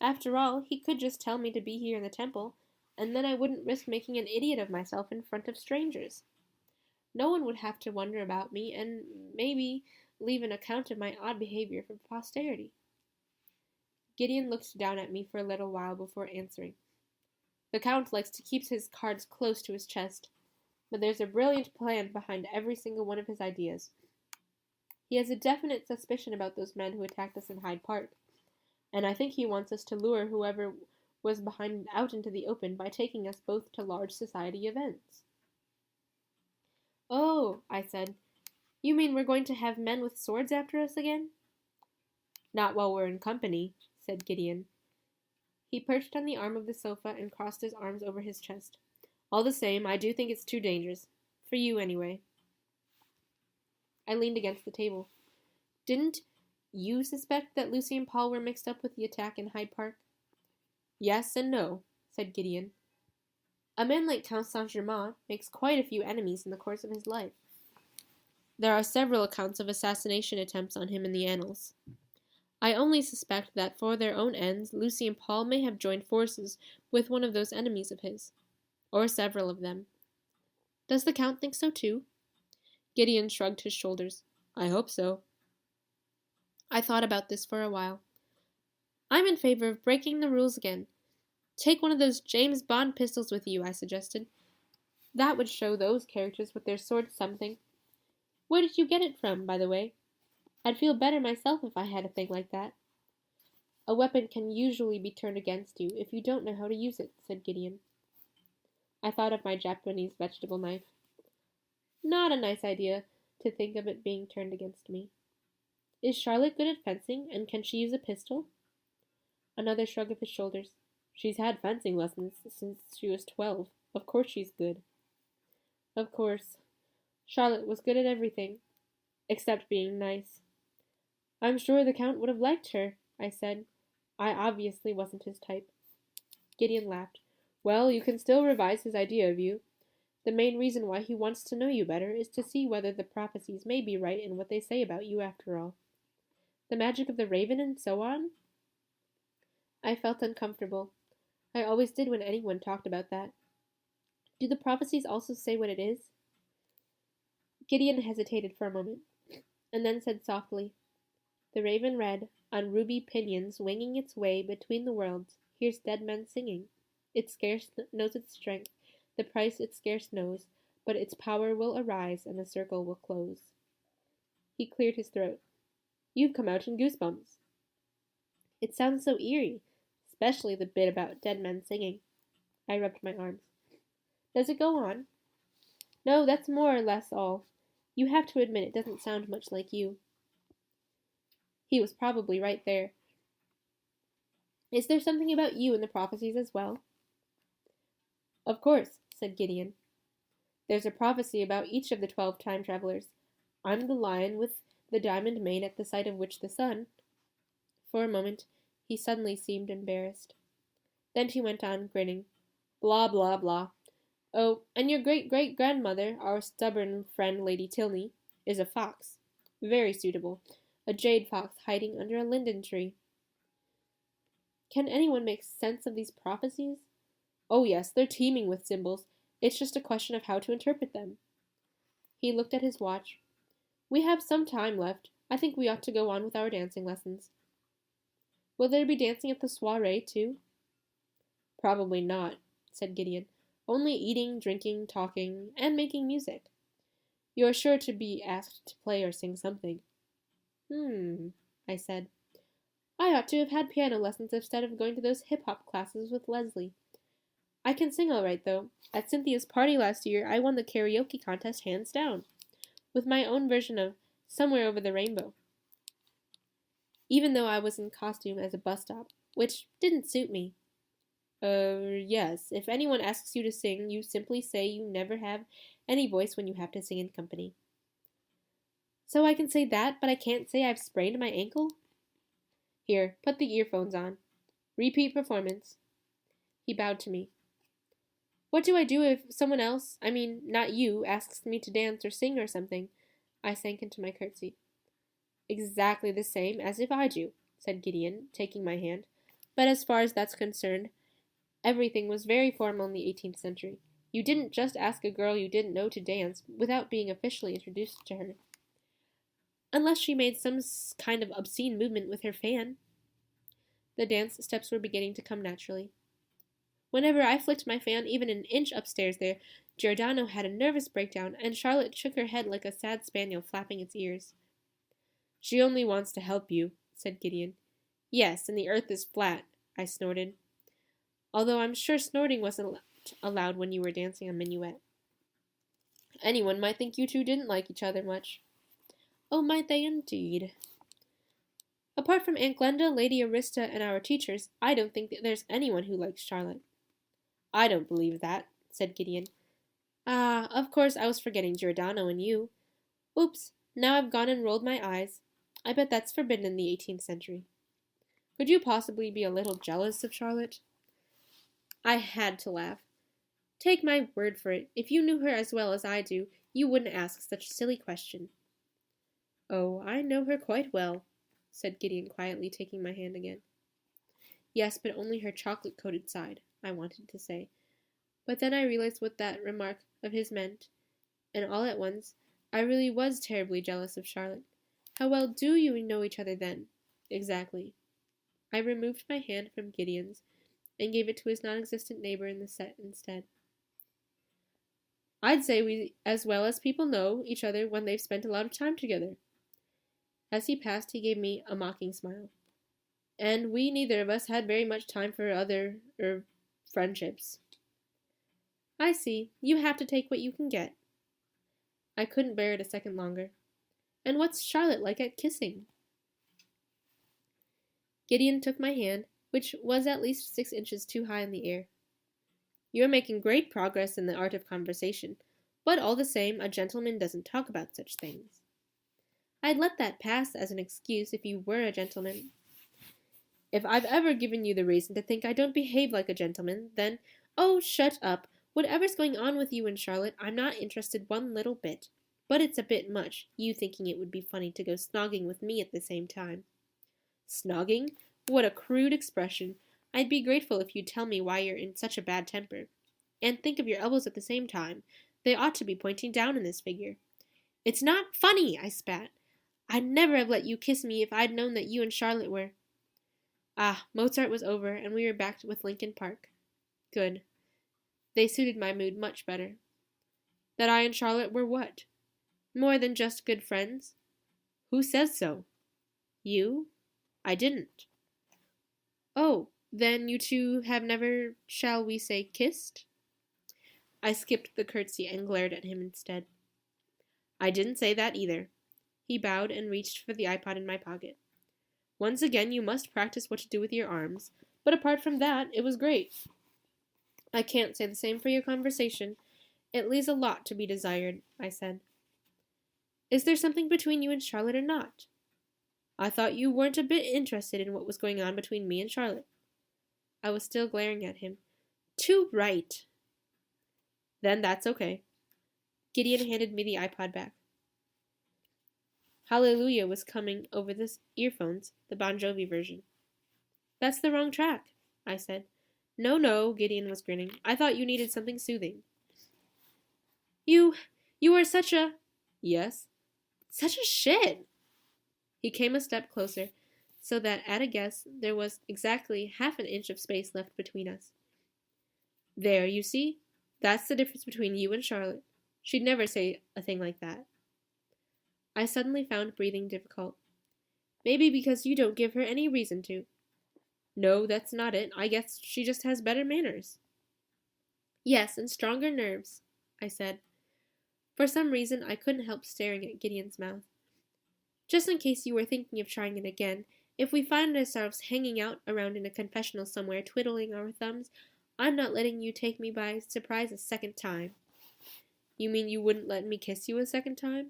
S3: After all, he could just tell me to be here in the temple, and then I wouldn't risk making an idiot of myself in front of strangers. No one would have to wonder about me, and maybe leave an account of my odd behavior for posterity. Gideon looked down at me for a little while before answering. The Count likes to keep his cards close to his chest, but there's a brilliant plan behind every single one of his ideas. He has a definite suspicion about those men who attacked us in Hyde Park, and I think he wants us to lure whoever was behind out into the open by taking us both to large society events. Oh, I said, you mean we're going to have men with swords after us again? Not while we're in company, said Gideon. He perched on the arm of the sofa and crossed his arms over his chest. All the same, I do think it's too dangerous. For you, anyway. I leaned against the table. Didn't you suspect that Lucy and Paul were mixed up with the attack in Hyde Park? Yes and no, said Gideon. A man like Count Saint-Germain makes quite a few enemies in the course of his life. There are several accounts of assassination attempts on him in the annals. I only suspect that for their own ends, Lucy and Paul may have joined forces with one of those enemies of his, or several of them. Does the Count think so too? Gideon shrugged his shoulders. I hope so. I thought about this for a while. I'm in favor of breaking the rules again. Take one of those James Bond pistols with you, I suggested. That would show those characters with their swords something. Where did you get it from, by the way? I'd feel better myself if I had a thing like that. A weapon can usually be turned against you if you don't know how to use it, said Gideon. I thought of my Japanese vegetable knife. Not a nice idea to think of it being turned against me. Is Charlotte good at fencing, and can she use a pistol? Another shrug of his shoulders. She's had fencing lessons since she was 12. Of course she's good. Of course. Charlotte was good at everything, except being nice. I'm sure the Count would have liked her, I said. I obviously wasn't his type. Gideon laughed. Well, you can still revise his idea of you. The main reason why he wants to know you better is to see whether the prophecies may be right in what they say about you after all. The magic of the raven and so on? I felt uncomfortable. I always did when anyone talked about that. Do the prophecies also say what it is? Gideon hesitated for a moment, and then said softly, "The raven read, on ruby pinions winging its way between the worlds, hears dead men singing. It scarce knows its strength, the price it scarce knows, but its power will arise and the circle will close." He cleared his throat. "You've come out in goosebumps." "It sounds so eerie, especially the bit about dead men singing." I rubbed my arms. "Does it go on?" "No, that's more or less all. You have to admit it doesn't sound much like you." He was probably right there. "Is there something about you in the prophecies as well?" "Of course," said Gideon. "There's a prophecy about each of the 12 time travelers. I'm the lion with the diamond mane at the sight of which the sun—" For a moment, he suddenly seemed embarrassed. Then he went on, grinning. "Blah, blah, blah. Oh, and your great-great-grandmother, our stubborn friend Lady Tilney, is a fox. Very suitable. A jade fox hiding under a linden tree." Can anyone make sense of these prophecies? Oh yes, they're teeming with symbols. It's just a question of how to interpret them. He looked at his watch. "We have some time left. I think we ought to go on with our dancing lessons." "Will there be dancing at the soiree, too?" "Probably not," said Gideon. "Only eating, drinking, talking, and making music. You're sure to be asked to play or sing something." I said. "I ought to have had piano lessons instead of going to those hip-hop classes with Leslie. I can sing all right, though. At Cynthia's party last year, I won the karaoke contest hands down, with my own version of Somewhere Over the Rainbow, even though I was in costume as a bus stop, which didn't suit me." Yes. If anyone asks you to sing, you simply say you never have any voice when you have to sing in company." "So I can say that, but I can't say I've sprained my ankle?" "Here, put the earphones on. Repeat performance." He bowed to me. "What do I do if someone else, not you, asks me to dance or sing or something?" I sank into my curtsy. "Exactly the same as if I do," said Gideon, taking my hand. "But as far as that's concerned, everything was very formal in the 18th century. You didn't just ask a girl you didn't know to dance without being officially introduced to her. Unless she made some kind of obscene movement with her fan." The dance steps were beginning to come naturally. Whenever I flicked my fan even an inch upstairs there, Giordano had a nervous breakdown, and Charlotte shook her head like a sad spaniel flapping its ears. "She only wants to help you," said Gideon. "Yes, and the earth is flat," I snorted. Although I'm sure snorting wasn't allowed when you were dancing a minuet. "Anyone might think you two didn't like each other much." "Oh, might they indeed?" "Apart from Aunt Glenda, Lady Arista, and our teachers, I don't think that there's anyone who likes Charlotte." "I don't believe that," said Gideon. "Ah, of course I was forgetting Giordano and you. Oops, now I've gone and rolled my eyes. I bet that's forbidden in the 18th century. Could you possibly be a little jealous of Charlotte?" I had to laugh. "Take my word for it, if you knew her as well as I do, you wouldn't ask such a silly question." "Oh, I know her quite well," said Gideon quietly, taking my hand again. "Yes, but only her chocolate-coated side," I wanted to say. But then I realized what that remark of his meant, and all at once, I really was terribly jealous of Charlotte. "How well do you know each other, then?" "Exactly." I removed my hand from Gideon's, and gave it to his non-existent neighbor in the set instead. "I'd say we as well as people know each other when they've spent a lot of time together." As he passed, he gave me a mocking smile. "And we neither of us had very much time for other, friendships." "I see. You have to take what you can get." I couldn't bear it a second longer. "And what's Charlotte like at kissing?" Gideon took my hand, which was at least 6 inches too high in the air. "You're making great progress in the art of conversation, but all the same, a gentleman doesn't talk about such things." "I'd let that pass as an excuse if you were a gentleman." "If I've ever given you the reason to think I don't behave like a gentleman, then—" "Oh, shut up! Whatever's going on with you and Charlotte, I'm not interested one little bit. But it's a bit much, you thinking it would be funny to go snogging with me at the same time. Snogging? What a crude expression. I'd be grateful if you'd tell me why you're in such a bad temper. And think of your elbows at the same time. They ought to be pointing down in this figure. It's not funny, I spat. I'd never have let you kiss me if I'd known that you and Charlotte were... Mozart was over, and we were back with Lincoln Park. Good. They suited my mood much better. That I and Charlotte were what? More than just good friends? Who says so? You? I didn't. Oh, then you two have never, shall we say, kissed? I skipped the curtsy and glared at him instead. I didn't say that either. He bowed and reached for the iPod in my pocket. Once again, you must practice what to do with your arms, but apart from that, it was great. I can't say the same for your conversation. It leaves a lot to be desired, I said. Is there something between you and Charlotte or not? I thought you weren't a bit interested in what was going on between me and Charlotte. I was still glaring at him. Too right. Then that's okay. Gideon handed me the iPod back. Hallelujah was coming over the earphones, the Bon Jovi version. That's the wrong track, I said. No, Gideon was grinning. I thought you needed something soothing. You are such a... Yes? Such a shit! He came a step closer, so that, at a guess, there was exactly half an inch of space left between us. There, you see? That's the difference between you and Charlotte. She'd never say a thing like that. I suddenly found breathing difficult. Maybe because you don't give her any reason to. No, that's not it. I guess she just has better manners. Yes, and stronger nerves, I said. For some reason, I couldn't help staring at Gideon's mouth. Just in case you were thinking of trying it again, if we find ourselves hanging out around in a confessional somewhere twiddling our thumbs, I'm not letting you take me by surprise a second time. You mean you wouldn't let me kiss you a second time?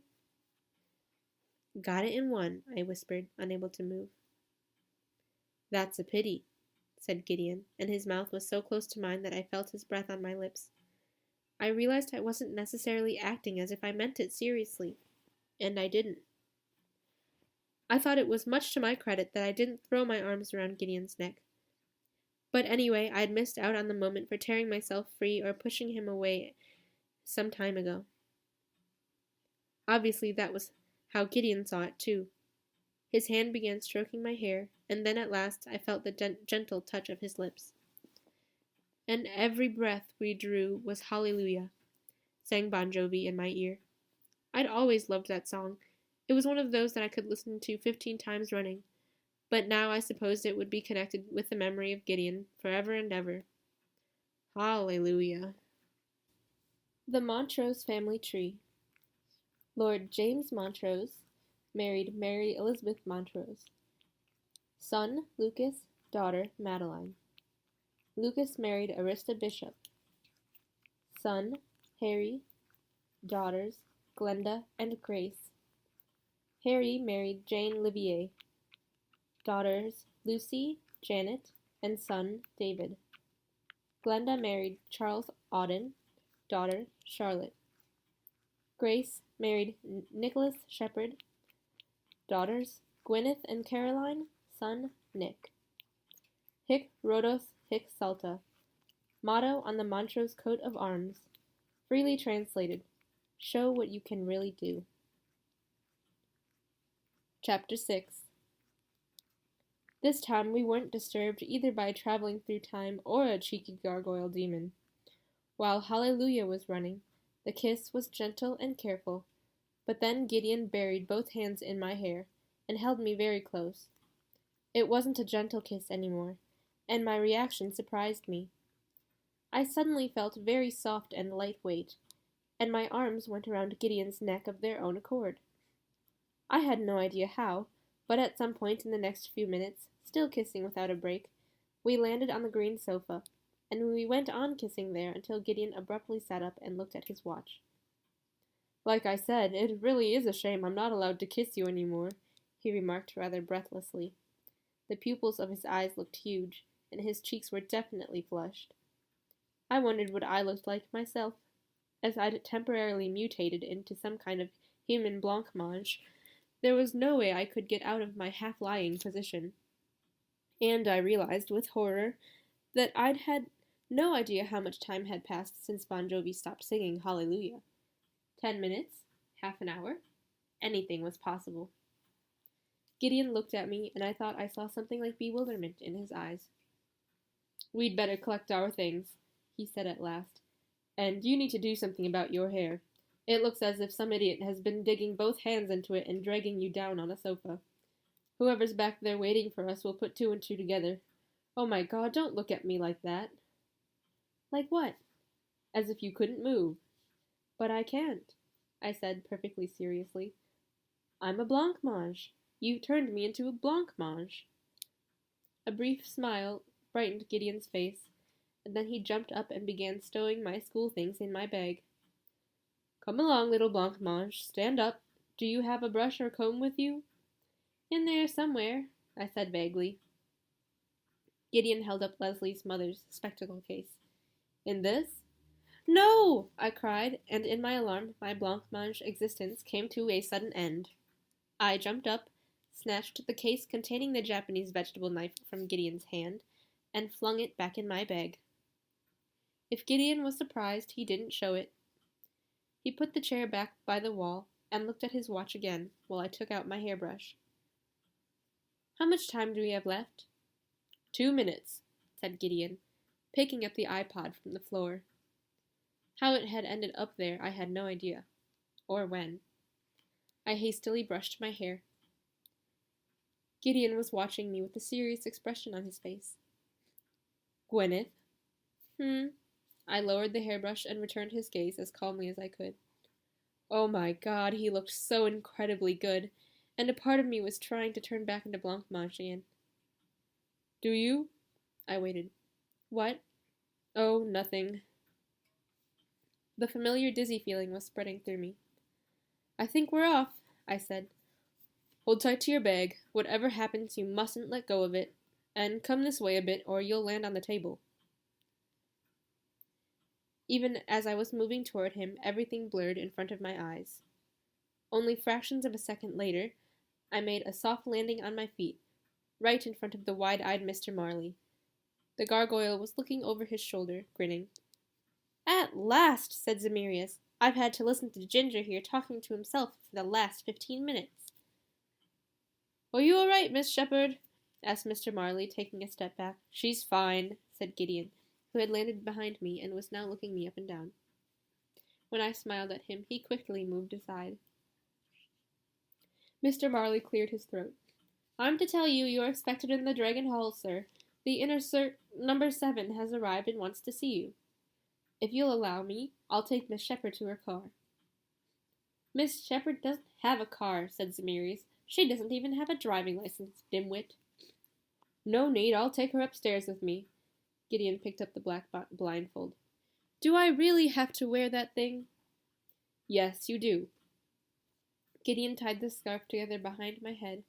S3: Got it in one, I whispered, unable to move. That's a pity, said Gideon, and his mouth was so close to mine that I felt his breath on my lips. I realized I wasn't necessarily acting as if I meant it seriously, and I didn't. I thought it was much to my credit that I didn't throw my arms around Gideon's neck. But anyway, I'd missed out on the moment for tearing myself free or pushing him away some time ago. Obviously, that was how Gideon saw it, too. His hand began stroking my hair, and then at last I felt the gentle touch of his lips. And every breath we drew was Hallelujah, sang Bon Jovi in my ear. I'd always loved that song. It was one of those that I could listen to 15 times running, but now I supposed it would be connected with the memory of Gideon forever and ever. Hallelujah. The Montrose family tree. Lord James Montrose married Mary Elizabeth Montrose. Son, Lucas. Daughter, Madeline. Lucas married Arista Bishop. Son, Harry. Daughters, Glenda and Grace. Harry married Jane Livier. Daughters, Lucy, Janet, and son, David. Glenda married Charles Auden. Daughter, Charlotte. Grace married Nicholas Shepherd. Daughters, Gwyneth and Caroline. Son, Nick. Hic Rhodos hic salta. Motto on the Montrose coat of arms. Freely translated. Show what you can really do. Chapter 6. This time we weren't disturbed either by traveling through time or a cheeky gargoyle demon. While Hallelujah was running, the kiss was gentle and careful, but then Gideon buried both hands in my hair and held me very close. It wasn't a gentle kiss anymore, and my reaction surprised me. I suddenly felt very soft and lightweight, and my arms went around Gideon's neck of their own accord. I had no idea how, but at some point in the next few minutes, still kissing without a break, we landed on the green sofa, and we went on kissing there until Gideon abruptly sat up and looked at his watch. Like I said, it really is a shame I'm not allowed to kiss you anymore, he remarked rather breathlessly. The pupils of his eyes looked huge, and his cheeks were definitely flushed. I wondered what I looked like myself, as I'd temporarily mutated into some kind of human blancmange. There was no way I could get out of my half-lying position. And I realized with horror that I'd had no idea how much time had passed since Bon Jovi stopped singing Hallelujah. 10 minutes? Half an hour? Anything was possible. Gideon looked at me, and I thought I saw something like bewilderment in his eyes. "We'd better collect our things," he said at last. "And you need to do something about your hair. It looks as if some idiot has been digging both hands into it and dragging you down on a sofa. Whoever's back there waiting for us will put two and two together. Oh my God, don't look at me like that." "Like what?" "As if you couldn't move." "But I can't," I said perfectly seriously. "I'm a blancmange. You turned me into a blancmange." A brief smile brightened Gideon's face, and then he jumped up and began stowing my school things in my bag. "Come along, little blancmange. Stand up. Do you have a brush or comb with you?" "In there somewhere," I said vaguely. Gideon held up Leslie's mother's spectacle case. "In this?" "No!" I cried, and in my alarm my blancmange existence came to a sudden end. I jumped up, snatched the case containing the Japanese vegetable knife from Gideon's hand, and flung it back in my bag. If Gideon was surprised, he didn't show it. He put the chair back by the wall and looked at his watch again while I took out my hairbrush. "How much time do we have left?" 2 minutes, said Gideon, picking up the iPod from the floor. How it had ended up there I had no idea, or when. I hastily brushed my hair. Gideon was watching me with a serious expression on his face. "Gwyneth?" I lowered the hairbrush and returned his gaze as calmly as I could. Oh my God, he looked so incredibly good, and a part of me was trying to turn back into blancmange again. "Do you?" I waited. "What?" "Oh, nothing." The familiar dizzy feeling was spreading through me. "I think we're off," I said. "Hold tight to your bag. Whatever happens, you mustn't let go of it. And come this way a bit, or you'll land on the table." Even as I was moving toward him, everything blurred in front of my eyes. Only fractions of a second later, I made a soft landing on my feet, right in front of the wide-eyed Mr. Marley. The gargoyle was looking over his shoulder, grinning. "At last," said Zemirius. "I've had to listen to Ginger here talking to himself for the last 15 minutes. "Are you all right, Miss Shepherd?" asked Mr. Marley, taking a step back. "She's fine," said Gideon, who had landed behind me and was now looking me up and down. When I smiled at him, he quickly moved aside. Mr. Marley cleared his throat. "I'm to tell you you're expected in the Dragon Hall, sir. The number 7 has arrived and wants to see you. If you'll allow me, I'll take Miss Shepherd to her car." "Miss Shepherd doesn't have a car," said Zemirius. "She doesn't even have a driving license, dimwit." "No need, I'll take her upstairs with me." Gideon picked up the black blindfold. "Do I really have to wear that thing?" "Yes, you do." Gideon tied the scarf together behind my head.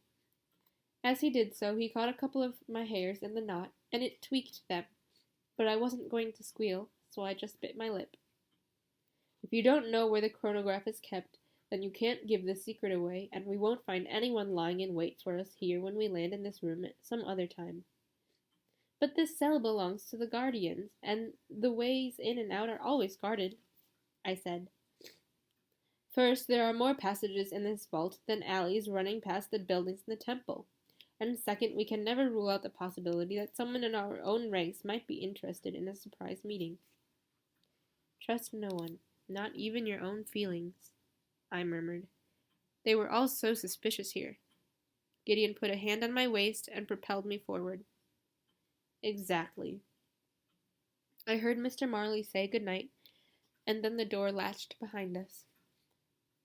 S3: As he did so, he caught a couple of my hairs in the knot, and it tweaked them. But I wasn't going to squeal, so I just bit my lip. "If you don't know where the chronograph is kept, then you can't give the secret away, and we won't find anyone lying in wait for us here when we land in this room at some other time." "But this cell belongs to the guardians, and the ways in and out are always guarded," I said. "First, there are more passages in this vault than alleys running past the buildings in the temple. And second, we can never rule out the possibility that someone in our own ranks might be interested in a surprise meeting." "Trust no one, not even your own feelings," I murmured. They were all so suspicious here. Gideon put a hand on my waist and propelled me forward. "Exactly." I heard Mr. Marley say good night, and then the door latched behind us.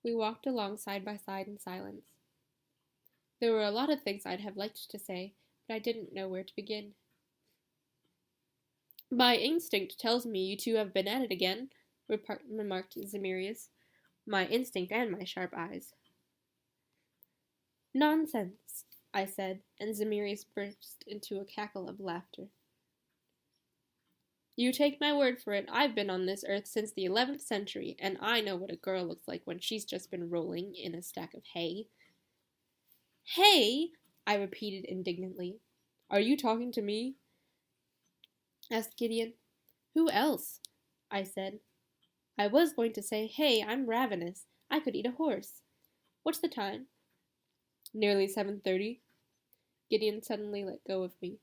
S3: We walked along side by side in silence. There were a lot of things I'd have liked to say, but I didn't know where to begin. "My instinct tells me you two have been at it again," remarked Zemirius. My instinct and my sharp eyes. "Nonsense," I said, and Zemirius burst into a cackle of laughter. You take my word for it, I've been on this earth since the 11th century, and I know what a girl looks like when she's just been rolling in a stack of hay. Hay? I repeated indignantly. Are you talking to me? Asked Gideon. Who else? I said. I was going to say, hey, I'm ravenous. I could eat a horse. What's the time? Nearly 7:30. Gideon suddenly let go of me.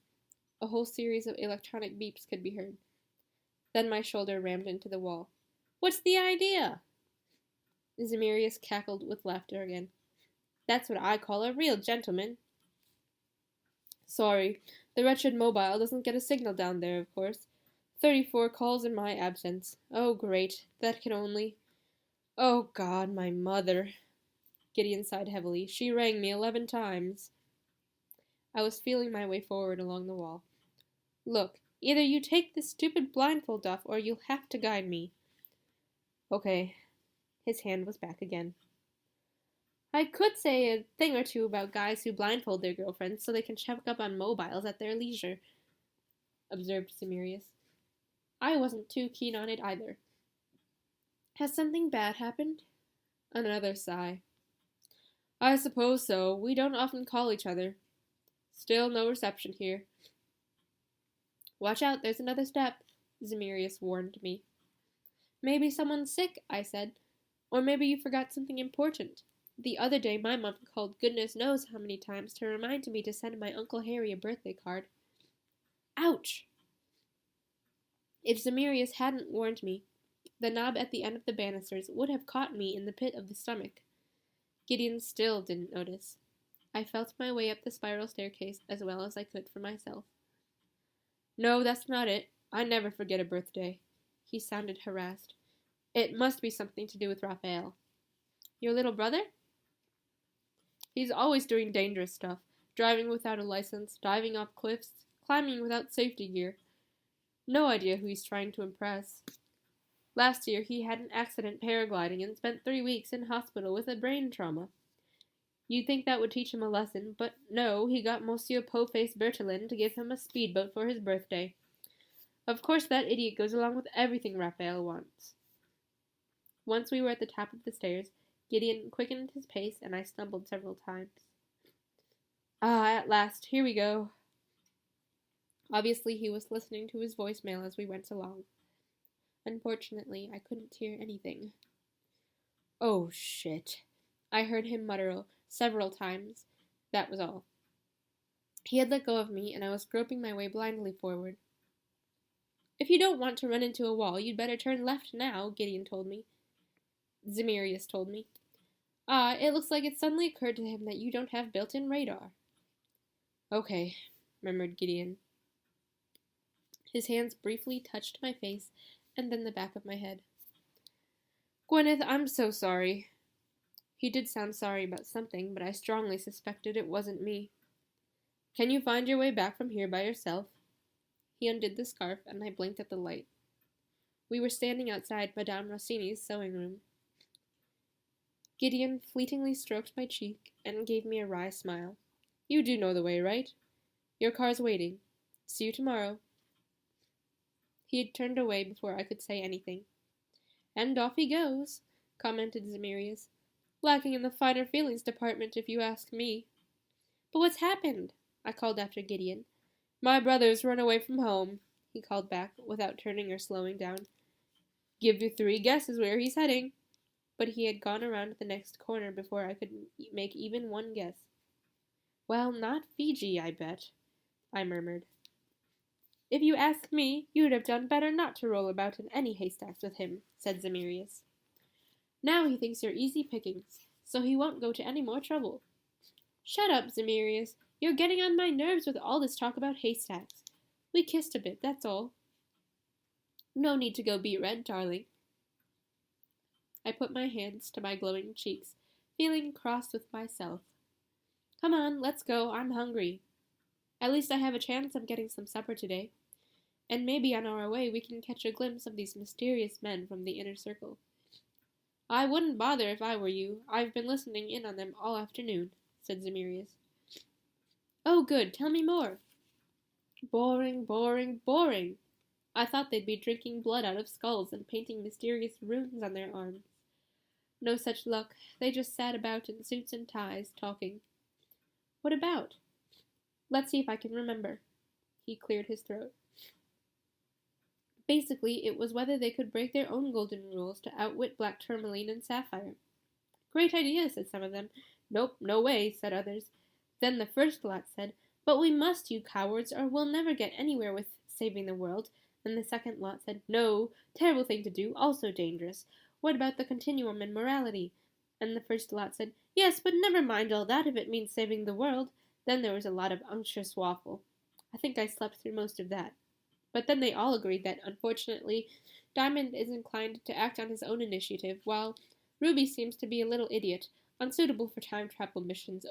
S3: A whole series of electronic beeps could be heard. Then my shoulder rammed into the wall. What's the idea? Zemirius cackled with laughter again. That's what I call a real gentleman. Sorry, the wretched mobile doesn't get a signal down there, of course. 34 calls in my absence. Oh, great. That can only... Oh, God, my mother. Gideon sighed heavily. She rang me 11 times. I was feeling my way forward along the wall. Look, either you take this stupid blindfold off, or you'll have to guide me. Okay. His hand was back again. I could say a thing or two about guys who blindfold their girlfriends so they can check up on mobiles at their leisure, observed Zemirius. I wasn't too keen on it either. Has something bad happened? Another sigh. I suppose so. We don't often call each other. Still no reception here. Watch out, there's another step, Zemirius warned me. Maybe someone's sick, I said. Or maybe you forgot something important. The other day my mom called goodness knows how many times to remind me to send my Uncle Harry a birthday card. Ouch! If Zemirius hadn't warned me, the knob at the end of the banisters would have caught me in the pit of the stomach. Gideon still didn't notice. I felt my way up the spiral staircase as well as I could for myself. No, that's not it. I never forget a birthday. He sounded harassed. It must be something to do with Raphael. Your little brother? He's always doing dangerous stuff. Driving without a license, diving off cliffs, climbing without safety gear. No idea who he's trying to impress. Last year he had an accident paragliding and spent 3 weeks in hospital with a brain trauma. You'd think that would teach him a lesson, but no, he got Monsieur Po-Face Berthelin to give him a speedboat for his birthday. Of course that idiot goes along with everything Raphael wants. Once we were at the top of the stairs, Gideon quickened his pace and I stumbled several times. Ah, at last, here we go. Obviously he was listening to his voicemail as we went along. Unfortunately, I couldn't hear anything. Oh, shit. I heard him mutter several times. That was all. He had let go of me, and I was groping my way blindly forward. If you don't want to run into a wall, you'd better turn left now, Gideon told me. Zemirius told me. Ah, it looks like it suddenly occurred to him that you don't have built-in radar. Okay, murmured Gideon. His hands briefly touched my face and then the back of my head. Gwyneth, I'm so sorry. He did sound sorry about something, but I strongly suspected it wasn't me. Can you find your way back from here by yourself? He undid the scarf, and I blinked at the light. We were standing outside Madame Rossini's sewing room. Gideon fleetingly stroked my cheek and gave me a wry smile. You do know the way, right? Your car's waiting. See you tomorrow. He had turned away before I could say anything. And off he goes, commented Zemirius. Lacking in the finer feelings department, if you ask me. But what's happened? I called after Gideon. My brother's run away from home, he called back, without turning or slowing down. Give you 3 guesses where he's heading. But he had gone around the next corner before I could make even one guess. Well, not Fiji, I bet, I murmured. If you ask me, you'd have done better not to roll about in any haystacks with him, said Zemirius. Now he thinks you're easy pickings, so he won't go to any more trouble. Shut up, Zemirius. You're getting on my nerves with all this talk about haystacks. We kissed a bit, that's all. No need to go beet red, darling. I put my hands to my glowing cheeks, feeling cross with myself. Come on, let's go, I'm hungry. At least I have a chance of getting some supper today. And maybe on our way we can catch a glimpse of these mysterious men from the inner circle. I wouldn't bother if I were you. I've been listening in on them all afternoon, said Zemirius. Oh, good, tell me more. Boring, boring, boring. I thought they'd be drinking blood out of skulls and painting mysterious runes on their arms. No such luck. They just sat about in suits and ties, talking. What about? Let's see if I can remember. He cleared his throat. Basically, it was whether they could break their own golden rules to outwit Black Tourmaline and Sapphire. Great idea, said some of them. Nope, no way, said others. Then the first lot said, But we must, you cowards, or we'll never get anywhere with saving the world. And the second lot said, No, terrible thing to do, also dangerous. What about the continuum and morality? And the first lot said, Yes, but never mind all that if it means saving the world. Then there was a lot of unctuous waffle. I think I slept through most of that. But then they all agreed that, unfortunately, Diamond is inclined to act on his own initiative, while Ruby seems to be a little idiot, unsuitable for time travel missions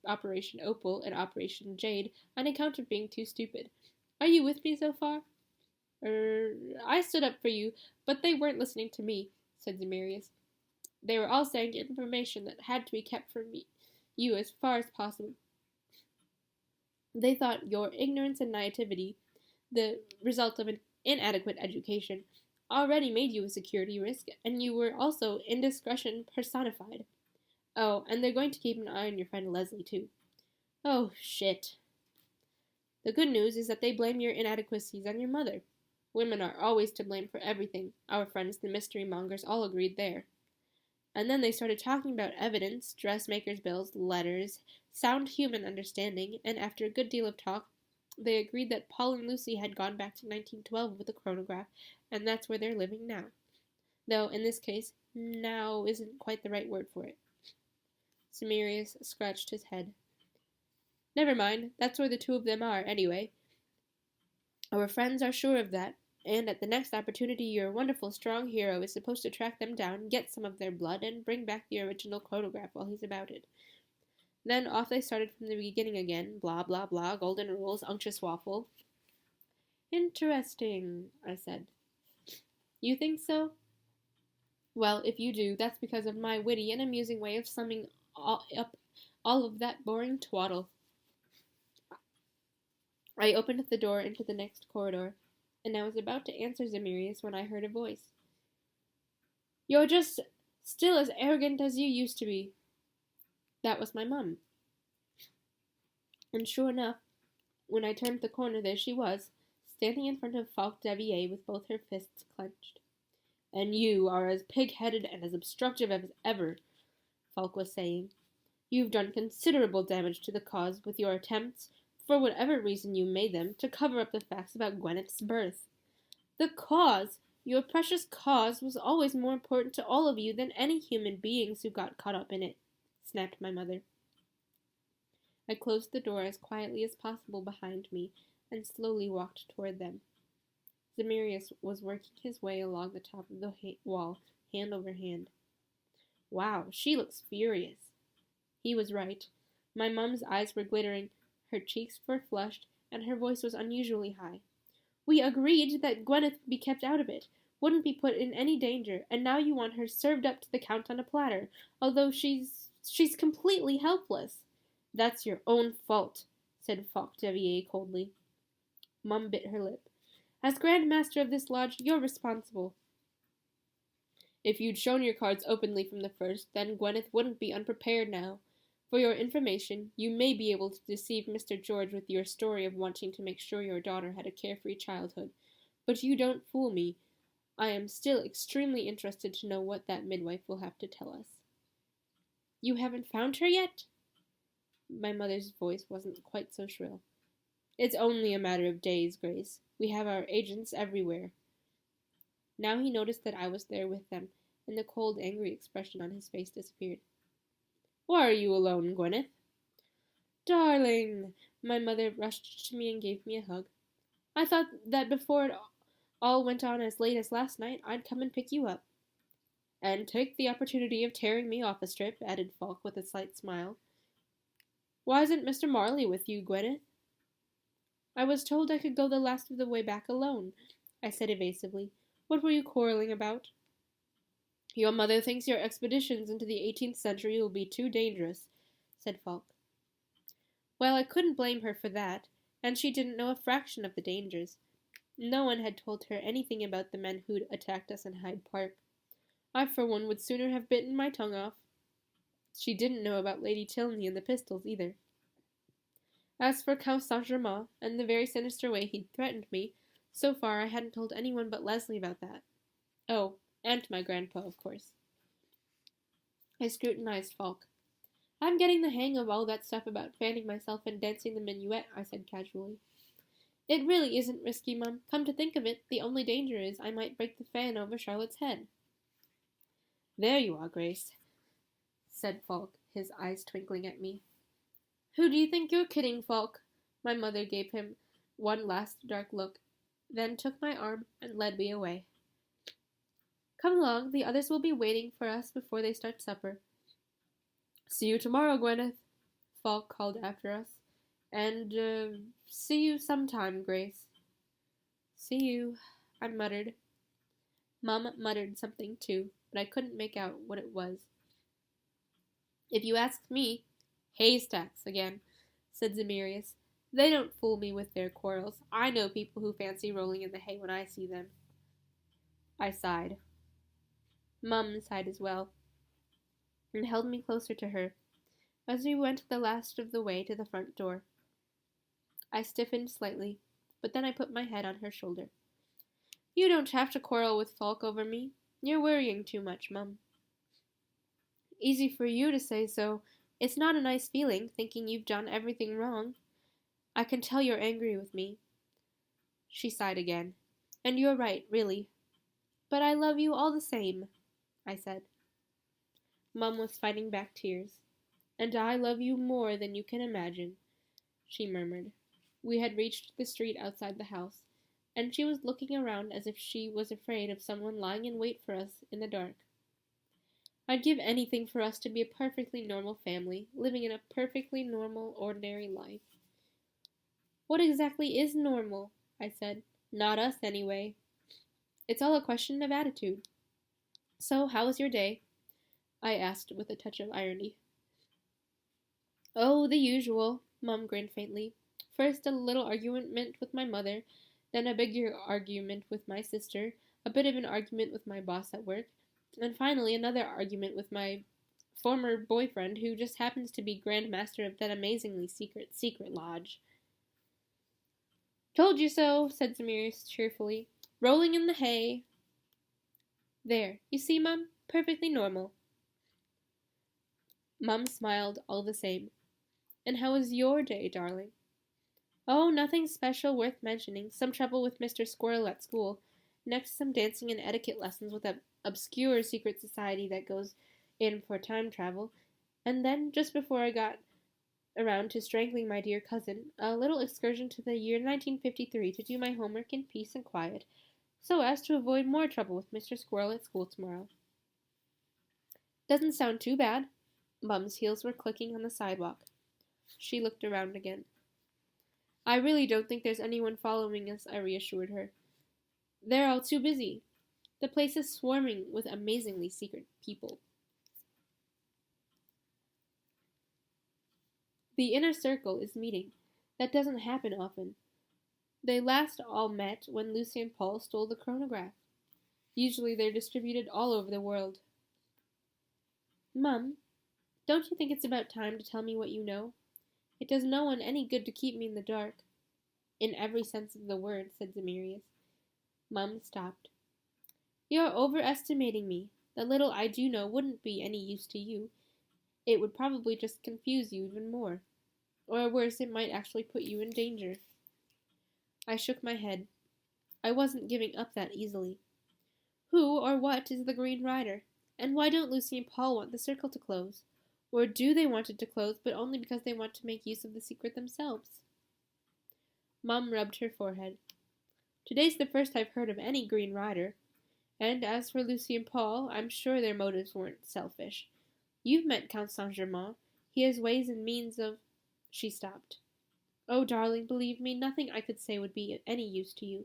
S3: Operation Opal and Operation Jade, on account of being too stupid. Are you with me so far? I stood up for you, but they weren't listening to me, said Zemirius. They were all saying information that had to be kept from you as far as possible. They thought your ignorance and naivety, the result of an inadequate education, already made you a security risk, and you were also indiscretion personified. Oh, and they're going to keep an eye on your friend Leslie, too. Oh, shit. The good news is that they blame your inadequacies on your mother. Women are always to blame for everything. Our friends, the mystery mongers, all agreed there. And then they started talking about evidence, dressmakers' bills, letters, sound human understanding, and after a good deal of talk, they agreed that Paul and Lucy had gone back to 1912 with the chronograph, and that's where they're living now. Though, in this case, now isn't quite the right word for it. Zemirius scratched his head. Never mind, that's where the two of them are, anyway. Our friends are sure of that, and at the next opportunity your wonderful strong hero is supposed to track them down, get some of their blood, and bring back the original chronograph while he's about it. Then off they started from the beginning again, blah, blah, blah, golden rules, unctuous waffle. Interesting, I said. You think so? Well, if you do, that's because of my witty and amusing way of summing up all of that boring twaddle. I opened the door into the next corridor, and I was about to answer Zemirius when I heard a voice. You're just still as arrogant as you used to be. That was my mum. And sure enough, when I turned the corner, there she was, standing in front of Falk Devier with both her fists clenched. And you are as pig-headed and as obstructive as ever, Falk was saying. You've done considerable damage to the cause with your attempts, for whatever reason you made them, to cover up the facts about Gwyneth's birth. The cause, your precious cause, was always more important to all of you than any human beings who got caught up in it, snapped my mother. I closed the door as quietly as possible behind me and slowly walked toward them. Zemirius was working his way along the top of the wall, hand over hand. Wow, she looks furious. He was right. My mum's eyes were glittering, her cheeks were flushed, and her voice was unusually high. We agreed that Gwyneth would be kept out of it, wouldn't be put in any danger, and now you want her served up to the Count on a platter, although she's completely helpless. That's your own fault, said Falk Devier coldly. Mum bit her lip. As Grand Master of this lodge, you're responsible. If you'd shown your cards openly from the first, then Gwyneth wouldn't be unprepared now. For your information, you may be able to deceive Mr. George with your story of wanting to make sure your daughter had a carefree childhood. But you don't fool me. I am still extremely interested to know what that midwife will have to tell us. You haven't found her yet? My mother's voice wasn't quite so shrill. It's only a matter of days, Grace. We have our agents everywhere. Now he noticed that I was there with them, and the cold, angry expression on his face disappeared. Why are you alone, Gwyneth? Darling! My mother rushed to me and gave me a hug. I thought that before it all went on as late as last night, I'd come and pick you up. And take the opportunity of tearing me off a strip, added Falk with a slight smile. Why isn't Mr. Marley with you, Gwyneth? I was told I could go the last of the way back alone, I said evasively. What were you quarreling about? Your mother thinks your expeditions into the 18th century will be too dangerous, said Falk. Well, I couldn't blame her for that, and she didn't know a fraction of the dangers. No one had told her anything about the men who'd attacked us in Hyde Park. I, for one, would sooner have bitten my tongue off. She didn't know about Lady Tilney and the pistols, either. As for Count Saint-Germain and the very sinister way he'd threatened me, so far I hadn't told anyone but Leslie about that. Oh, and my grandpa, of course. I scrutinized Falk. I'm getting the hang of all that stuff about fanning myself and dancing the minuet, I said casually. It really isn't risky, Mum. Come to think of it, the only danger is I might break the fan over Charlotte's head. There you are, Grace, said Falk, his eyes twinkling at me. Who do you think you're kidding, Falk? My mother gave him one last dark look, then took my arm and led me away. Come along, the others will be waiting for us before they start supper. See you tomorrow, Gwyneth, Falk called after us. And, see you sometime, Grace. See you, I muttered. Mum muttered something, too, but I couldn't make out what it was. If you ask me, haystacks again, said Zemirius. They don't fool me with their quarrels. I know people who fancy rolling in the hay when I see them. I sighed. Mum sighed as well, and held me closer to her, as we went the last of the way to the front door. I stiffened slightly, but then I put my head on her shoulder. You don't have to quarrel with Falk over me. You're worrying too much, Mum. Easy for you to say so. It's not a nice feeling, thinking you've done everything wrong. I can tell you're angry with me. She sighed again. And you're right, really. But I love you all the same, I said. Mum was fighting back tears. And I love you more than you can imagine, she murmured. We had reached the street outside the house, and she was looking around as if she was afraid of someone lying in wait for us in the dark. I'd give anything for us to be a perfectly normal family, living in a perfectly normal, ordinary life. What exactly is normal? I said. Not us, anyway. It's all a question of attitude. So, how was your day? I asked with a touch of irony. Oh, the usual, Mum grinned faintly. First a little argument with my mother, then a bigger argument with my sister, a bit of an argument with my boss at work, and finally another argument with my former boyfriend, who just happens to be Grand Master of that amazingly secret lodge. Told you so, said Zemirius cheerfully. Rolling in the hay. There, you see, Mum? Perfectly normal. Mum smiled all the same. And how was your day, darling? Oh, nothing special worth mentioning. Some trouble with Mr. Squirrel at school. Next, some dancing and etiquette lessons with an obscure secret society that goes in for time travel. And then, just before I got around to strangling my dear cousin, a little excursion to the year 1953 to do my homework in peace and quiet, so as to avoid more trouble with Mr. Squirrel at school tomorrow. Doesn't sound too bad. Mum's heels were clicking on the sidewalk. She looked around again. I really don't think there's anyone following us, I reassured her. They're all too busy. The place is swarming with amazingly secret people. The inner circle is meeting. That doesn't happen often. They last all met when Lucy and Paul stole the chronograph. Usually they're distributed all over the world. Mum, don't you think it's about time to tell me what you know? It does no one any good to keep me in the dark. In every sense of the word, said Zemirius. Mum stopped. You're overestimating me. The little I do know wouldn't be any use to you. It would probably just confuse you even more. Or worse, it might actually put you in danger. I shook my head. I wasn't giving up that easily. Who or what is the Green Rider? And why don't Lucy and Paul want the circle to close? Or do they want it to close, but only because they want to make use of the secret themselves? Mum rubbed her forehead. Today's the first I've heard of any Green Rider. And as for Lucy and Paul, I'm sure their motives weren't selfish. You've met Count Saint-Germain. He has ways and means of... She stopped. Oh, darling, believe me, nothing I could say would be of any use to you.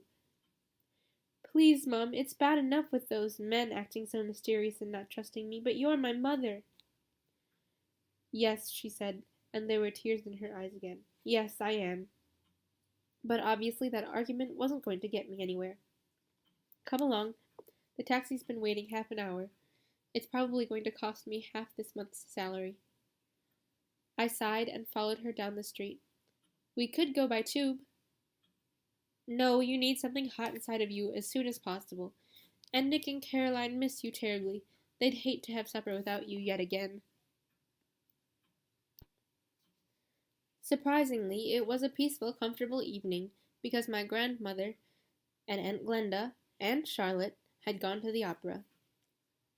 S3: Please, Mum, it's bad enough with those men acting so mysterious and not trusting me, but you're my mother. Yes, she said, and there were tears in her eyes again. Yes, I am. But obviously that argument wasn't going to get me anywhere. Come along. The taxi's been waiting half an hour. It's probably going to cost me half this month's salary. I sighed and followed her down the street. We could go by tube. No, you need something hot inside of you as soon as possible. And Nick and Caroline miss you terribly. They'd hate to have supper without you yet again. Surprisingly, it was a peaceful, comfortable evening, because my grandmother and Aunt Glenda and Charlotte had gone to the opera.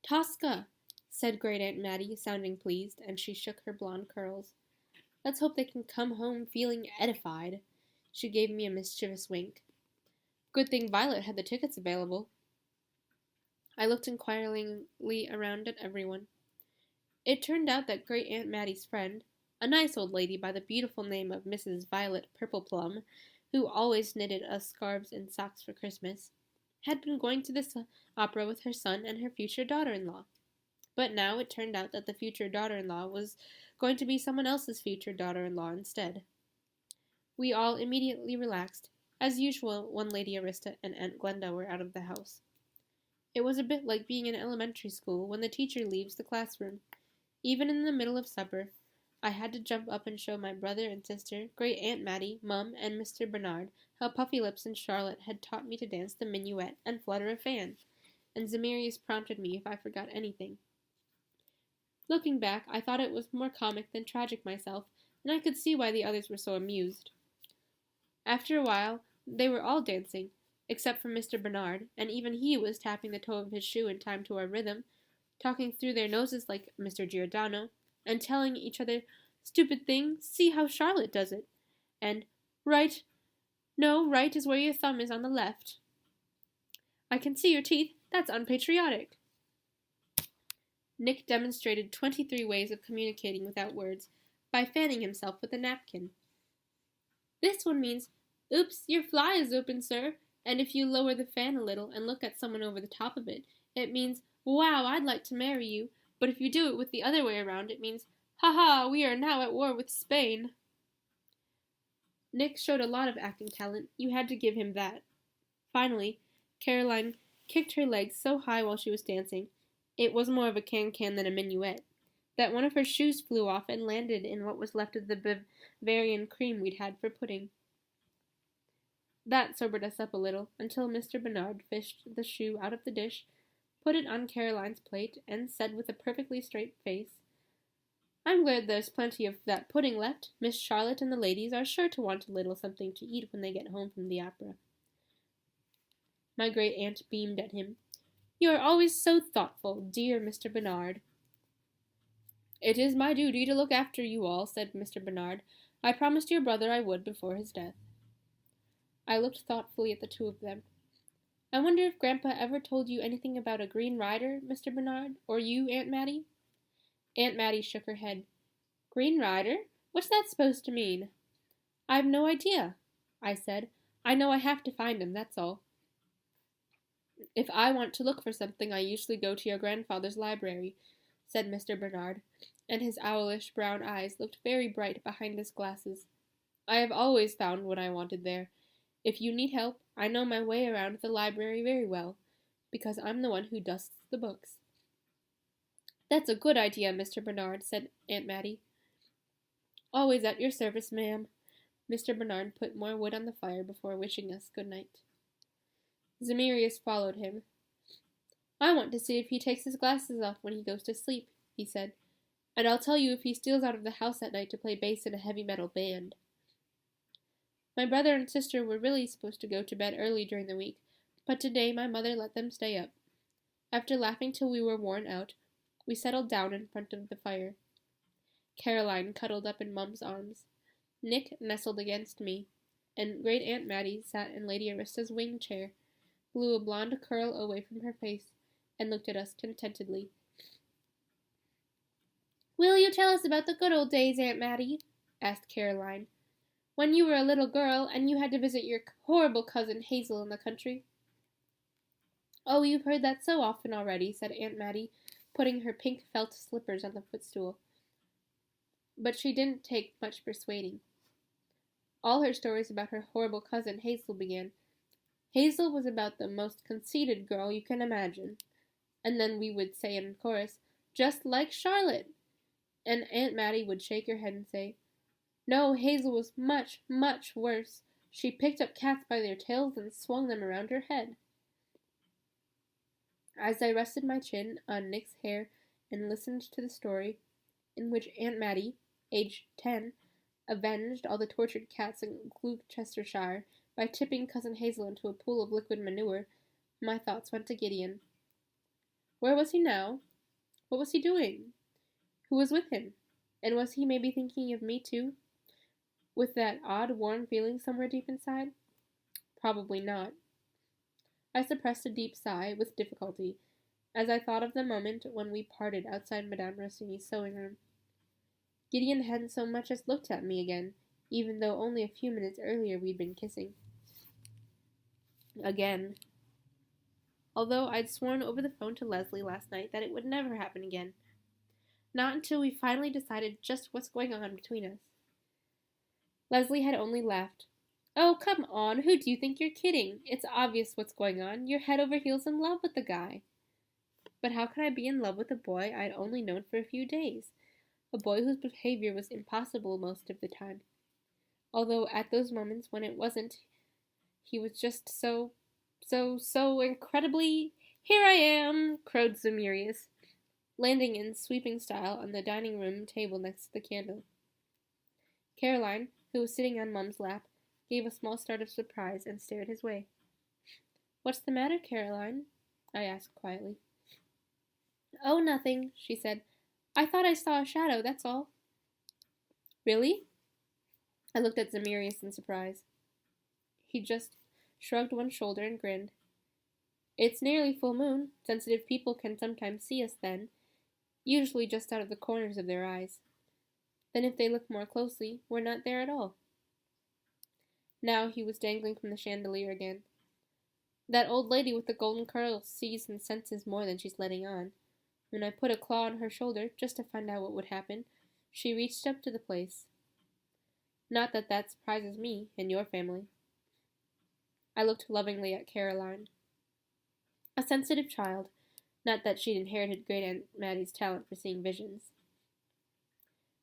S3: Tosca, said Great Aunt Mattie, sounding pleased, and she shook her blonde curls. Let's hope they can come home feeling edified. She gave me a mischievous wink. Good thing Violet had the tickets available. I looked inquiringly around at everyone. It turned out that Great Aunt Mattie's friend, a nice old lady by the beautiful name of Mrs. Violet Purpleplum, who always knitted us scarves and socks for Christmas, had been going to this opera with her son and her future daughter-in-law. But now it turned out that the future daughter-in-law was going to be someone else's future daughter-in-law instead. We all immediately relaxed. As usual, one Lady Arista and Aunt Glenda were out of the house. It was a bit like being in elementary school when the teacher leaves the classroom. Even in the middle of supper, I had to jump up and show my brother and sister, Great Aunt Mattie, Mum, and Mr. Bernard how Puffy Lips and Charlotte had taught me to dance the minuet and flutter a fan, and Zemirius prompted me if I forgot anything. Looking back, I thought it was more comic than tragic myself, and I could see why the others were so amused. After a while, they were all dancing, except for Mr. Bernard, and even he was tapping the toe of his shoe in time to our rhythm, talking through their noses like Mr. Giordano, and telling each other, "Stupid thing, see how Charlotte does it," and "Right, no, right is where your thumb is on the left." "I can see your teeth, that's unpatriotic." Nick demonstrated 23 ways of communicating without words, by fanning himself with a napkin. "This one means, 'Oops, your fly is open, sir,' and if you lower the fan a little and look at someone over the top of it, it means, 'Wow, I'd like to marry you,' but if you do it with the other way around, it means, 'Ha ha, we are now at war with Spain.'" Nick showed a lot of acting talent, you had to give him that. Finally, Caroline kicked her legs so high while she was dancing, it was more of a can-can than a minuet, that one of her shoes flew off and landed in what was left of the Bavarian cream we'd had for pudding. That sobered us up a little, until Mr. Bernard fished the shoe out of the dish, put it on Caroline's plate, and said with a perfectly straight face, "I'm glad there's plenty of that pudding left. Miss Charlotte and the ladies are sure to want a little something to eat when they get home from the opera." My great aunt beamed at him. "You are always so thoughtful, dear Mr. Bernard." "It is my duty to look after you all," said Mr. Bernard. "I promised your brother I would before his death." I looked thoughtfully at the two of them. "I wonder if Grandpa ever told you anything about a green rider, Mr. Bernard, or you, Aunt Mattie?" Aunt Mattie shook her head. "Green rider? What's that supposed to mean?" "I've no idea," I said. "I know I have to find him, that's all." "If I want to look for something, I usually go to your grandfather's library," said Mr. Bernard, and his owlish brown eyes looked very bright behind his glasses. "I have always found what I wanted there. If you need help, I know my way around the library very well, because I'm the one who dusts the books." "That's a good idea, Mr. Bernard," said Aunt Mattie. "Always at your service, ma'am." Mr. Bernard put more wood on the fire before wishing us good night. Zemirius followed him. "I want to see if he takes his glasses off when he goes to sleep," he said, "and I'll tell you if he steals out of the house at night to play bass in a heavy metal band." My brother and sister were really supposed to go to bed early during the week, but today my mother let them stay up. After laughing till we were worn out, we settled down in front of the fire. Caroline cuddled up in Mum's arms. Nick nestled against me, and Great Aunt Mattie sat in Lady Arista's wing chair, blew a blonde curl away from her face, and looked at us contentedly. "Will you tell us about the good old days, Aunt Mattie?" asked Caroline. "When you were a little girl, and you had to visit your horrible cousin Hazel in the country." "Oh, you've heard that so often already," said Aunt Mattie, putting her pink felt slippers on the footstool. But she didn't take much persuading. All her stories about her horrible cousin Hazel began. Hazel was about the most conceited girl you can imagine. And then we would say in chorus, just like Charlotte. And Aunt Mattie would shake her head and say, no, Hazel was much, much worse. She picked up cats by their tails and swung them around her head. As I rested my chin on Nick's hair and listened to the story, in which Aunt Mattie, aged 10, avenged all the tortured cats in Gloucestershire by tipping Cousin Hazel into a pool of liquid manure, my thoughts went to Gideon. Where was he now? What was he doing? Who was with him? And was he maybe thinking of me too? With that odd, warm feeling somewhere deep inside? Probably not. I suppressed a deep sigh with difficulty as I thought of the moment when we parted outside Madame Rossini's sewing room. Gideon hadn't so much as looked at me again, even though only a few minutes earlier we'd been kissing. Again. Although I'd sworn over the phone to Leslie last night that it would never happen again. Not until we finally decided just what's going on between us. Leslie had only laughed. Oh, come on, who do you think you're kidding? It's obvious what's going on. You're head over heels in love with the guy. But how could I be in love with a boy I'd only known for a few days? A boy whose behavior was impossible most of the time. Although at those moments when it wasn't, he was just so incredibly... Here I am, crowed Zemirius, landing in sweeping style on the dining room table next to the candle. Caroline, who was sitting on Mum's lap, gave a small start of surprise and stared his way. What's the matter, Caroline? I asked quietly. Oh, nothing, she said. I thought I saw a shadow, that's all. Really? I looked at Zemirius in surprise. He just shrugged one shoulder and grinned. It's nearly full moon. Sensitive people can sometimes see us then, usually just out of the corners of their eyes. Then if they look more closely, we're not there at all. Now he was dangling from the chandelier again. That old lady with the golden curls sees and senses more than she's letting on. When I put a claw on her shoulder, just to find out what would happen, she reached up to the place. Not that that surprises me and your family. I looked lovingly at Caroline. A sensitive child, not that she'd inherited Great Aunt Mattie's talent for seeing visions.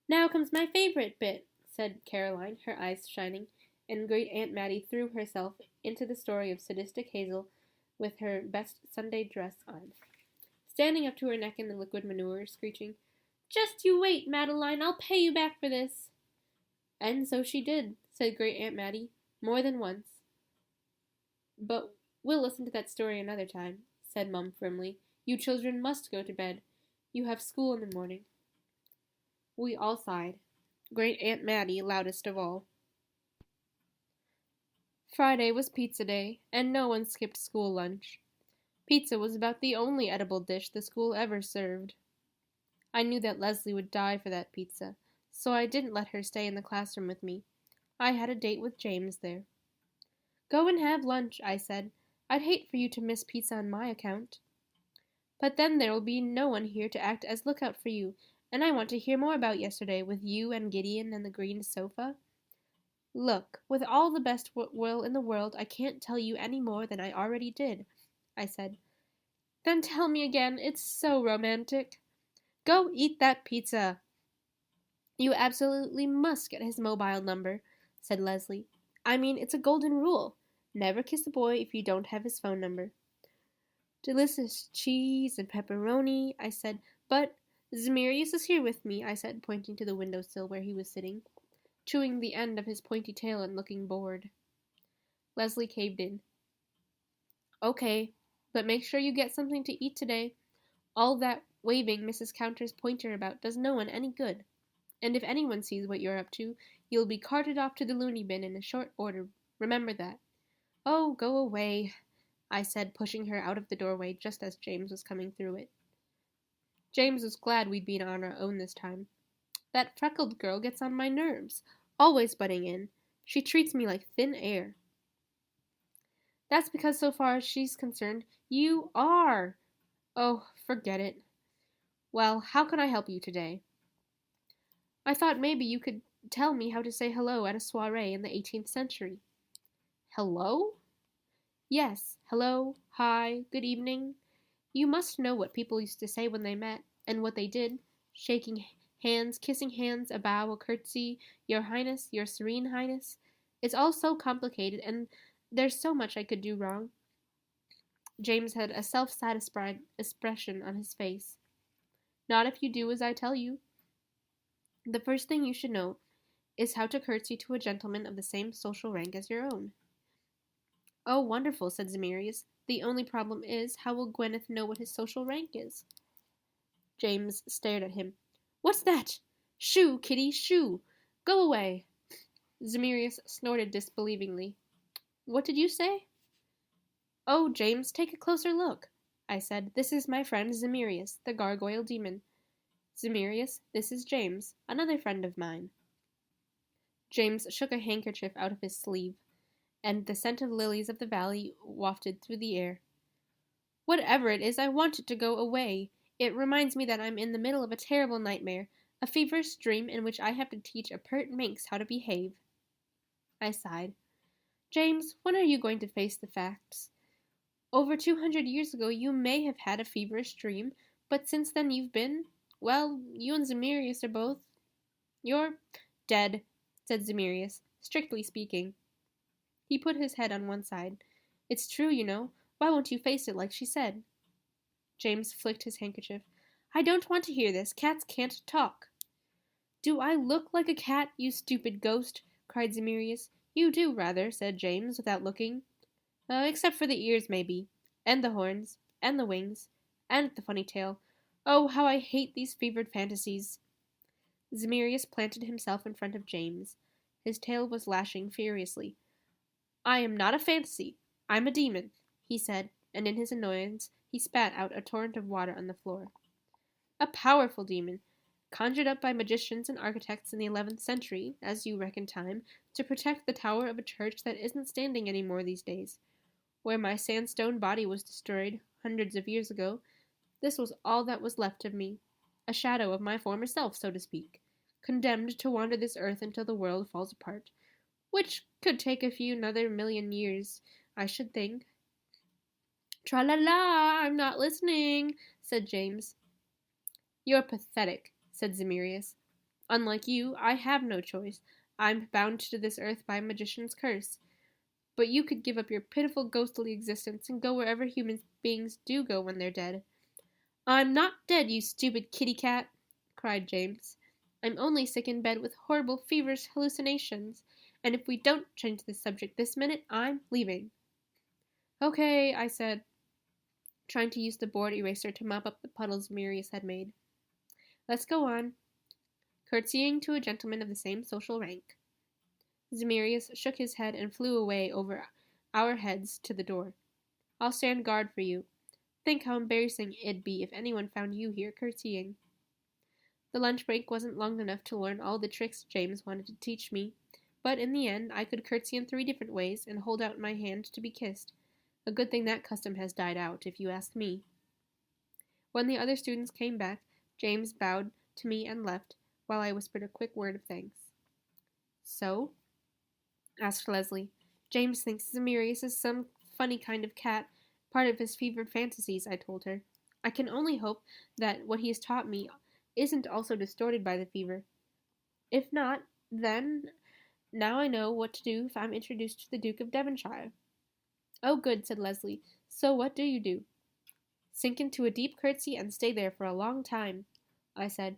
S3: Now comes my favorite bit, said Caroline, her eyes shining, and Great Aunt Mattie threw herself into the story of sadistic Hazel with her best Sunday dress on, standing up to her neck in the liquid manure, screeching, Just you wait, Madeline, I'll pay you back for this. And so she did, said Great Aunt Mattie, more than once. But we'll listen to that story another time, said Mum firmly. You children must go to bed. You have school in the morning. We all sighed, Great Aunt Mattie loudest of all. Friday was pizza day, and no one skipped school lunch. Pizza was about the only edible dish the school ever served. I knew that Leslie would die for that pizza, so I didn't let her stay in the classroom with me. I had a date with James there. Go and have lunch, I said. I'd hate for you to miss pizza on my account. But then there will be no one here to act as lookout for you, and I want to hear more about yesterday with you and Gideon and the green sofa. Look, with all the best will in the world, I can't tell you any more than I already did, I said. Then tell me again, it's so romantic. Go eat that pizza. You absolutely must get his mobile number, said Leslie. I mean, it's a golden rule. Never kiss a boy if you don't have his phone number. Delicious cheese and pepperoni, I said. But Zemirius is here with me, I said, pointing to the windowsill where he was sitting, chewing the end of his pointy tail and looking bored. Leslie caved in. Okay, but make sure you get something to eat today. All that waving Mrs. Counter's pointer about does no one any good. And if anyone sees what you're up to, you'll be carted off to the loony bin in a short order. Remember that. Oh, go away, I said, pushing her out of the doorway just as James was coming through it. James was glad we'd been on our own this time. That freckled girl gets on my nerves, always butting in. She treats me like thin air. That's because so far as she's concerned, you are. Oh, forget it. Well, how can I help you today? I thought maybe you could tell me how to say hello at a soiree in the 18th century. Hello? Yes, hello, hi, good evening. You must know what people used to say when they met, and what they did. Shaking hands, kissing hands, a bow, a curtsy, your highness, your serene highness. It's all so complicated, and there's so much I could do wrong. James had a self-satisfied expression on his face. Not if you do as I tell you. The first thing you should know is how to curtsy to a gentleman of the same social rank as your own. Oh, wonderful, said Zemirius. The only problem is, how will Gwyneth know what his social rank is? James stared at him. What's that? Shoo, Kitty, shoo! Go away! Zemirius snorted disbelievingly. What did you say? Oh, James, take a closer look, I said. This is my friend Zemirius, the gargoyle demon. Zemirius, this is James, another friend of mine. James shook a handkerchief out of his sleeve, and the scent of lilies of the valley wafted through the air. Whatever it is, I want it to go away. It reminds me that I'm in the middle of a terrible nightmare, a feverish dream in which I have to teach a pert minx how to behave. I sighed. James, when are you going to face the facts? Over 200 years ago you may have had a feverish dream, but since then you've been, well, you and Zemirius are both... You're dead, said Zemirius, strictly speaking. He put his head on one side. It's true, you know. Why won't you face it like she said? James flicked his handkerchief. I don't want to hear this. Cats can't talk. Do I look like a cat, you stupid ghost? Cried Zemirius. You do, rather, said James, without looking. Except for the ears, maybe. And the horns. And the wings. And the funny tail. Oh, how I hate these fevered fantasies. Zemirius planted himself in front of James. His tail was lashing furiously. I am not a fantasy. I'm a demon, he said, and in his annoyance he spat out a torrent of water on the floor. A powerful demon, conjured up by magicians and architects in the 11th century, as you reckon time, to protect the tower of a church that isn't standing any more these days. Where my sandstone body was destroyed hundreds of years ago, this was all that was left of me, a shadow of my former self, so to speak, condemned to wander this earth until the world falls apart, which could take a few another million years, I should think. Tra-la-la, I'm not listening, said James. You're pathetic, said Zemirius. Unlike you, I have no choice. I'm bound to this earth by a magician's curse. But you could give up your pitiful ghostly existence and go wherever human beings do go when they're dead. I'm not dead, you stupid kitty cat, cried James. I'm only sick in bed with horrible feverish hallucinations, and if we don't change the subject this minute, I'm leaving. Okay, I said, trying to use the board eraser to mop up the puddles Zemirius had made. Let's go on. Curtsying to a gentleman of the same social rank. Zemirius shook his head and flew away over our heads to the door. I'll stand guard for you. Think how embarrassing it'd be if anyone found you here curtsying. The lunch break wasn't long enough to learn all the tricks James wanted to teach me, but in the end I could curtsy in 3 different ways and hold out my hand to be kissed. A good thing that custom has died out, if you ask me. When the other students came back, James bowed to me and left, while I whispered a quick word of thanks. So? Asked Leslie. James thinks Zemirius is some funny kind of cat, part of his fevered fantasies, I told her. I can only hope that what he has taught me isn't also distorted by the fever. If not, then now I know what to do if I'm introduced to the Duke of Devonshire. Oh, good, said Leslie. So what do you do? Sink into a deep curtsy and stay there for a long time, I said,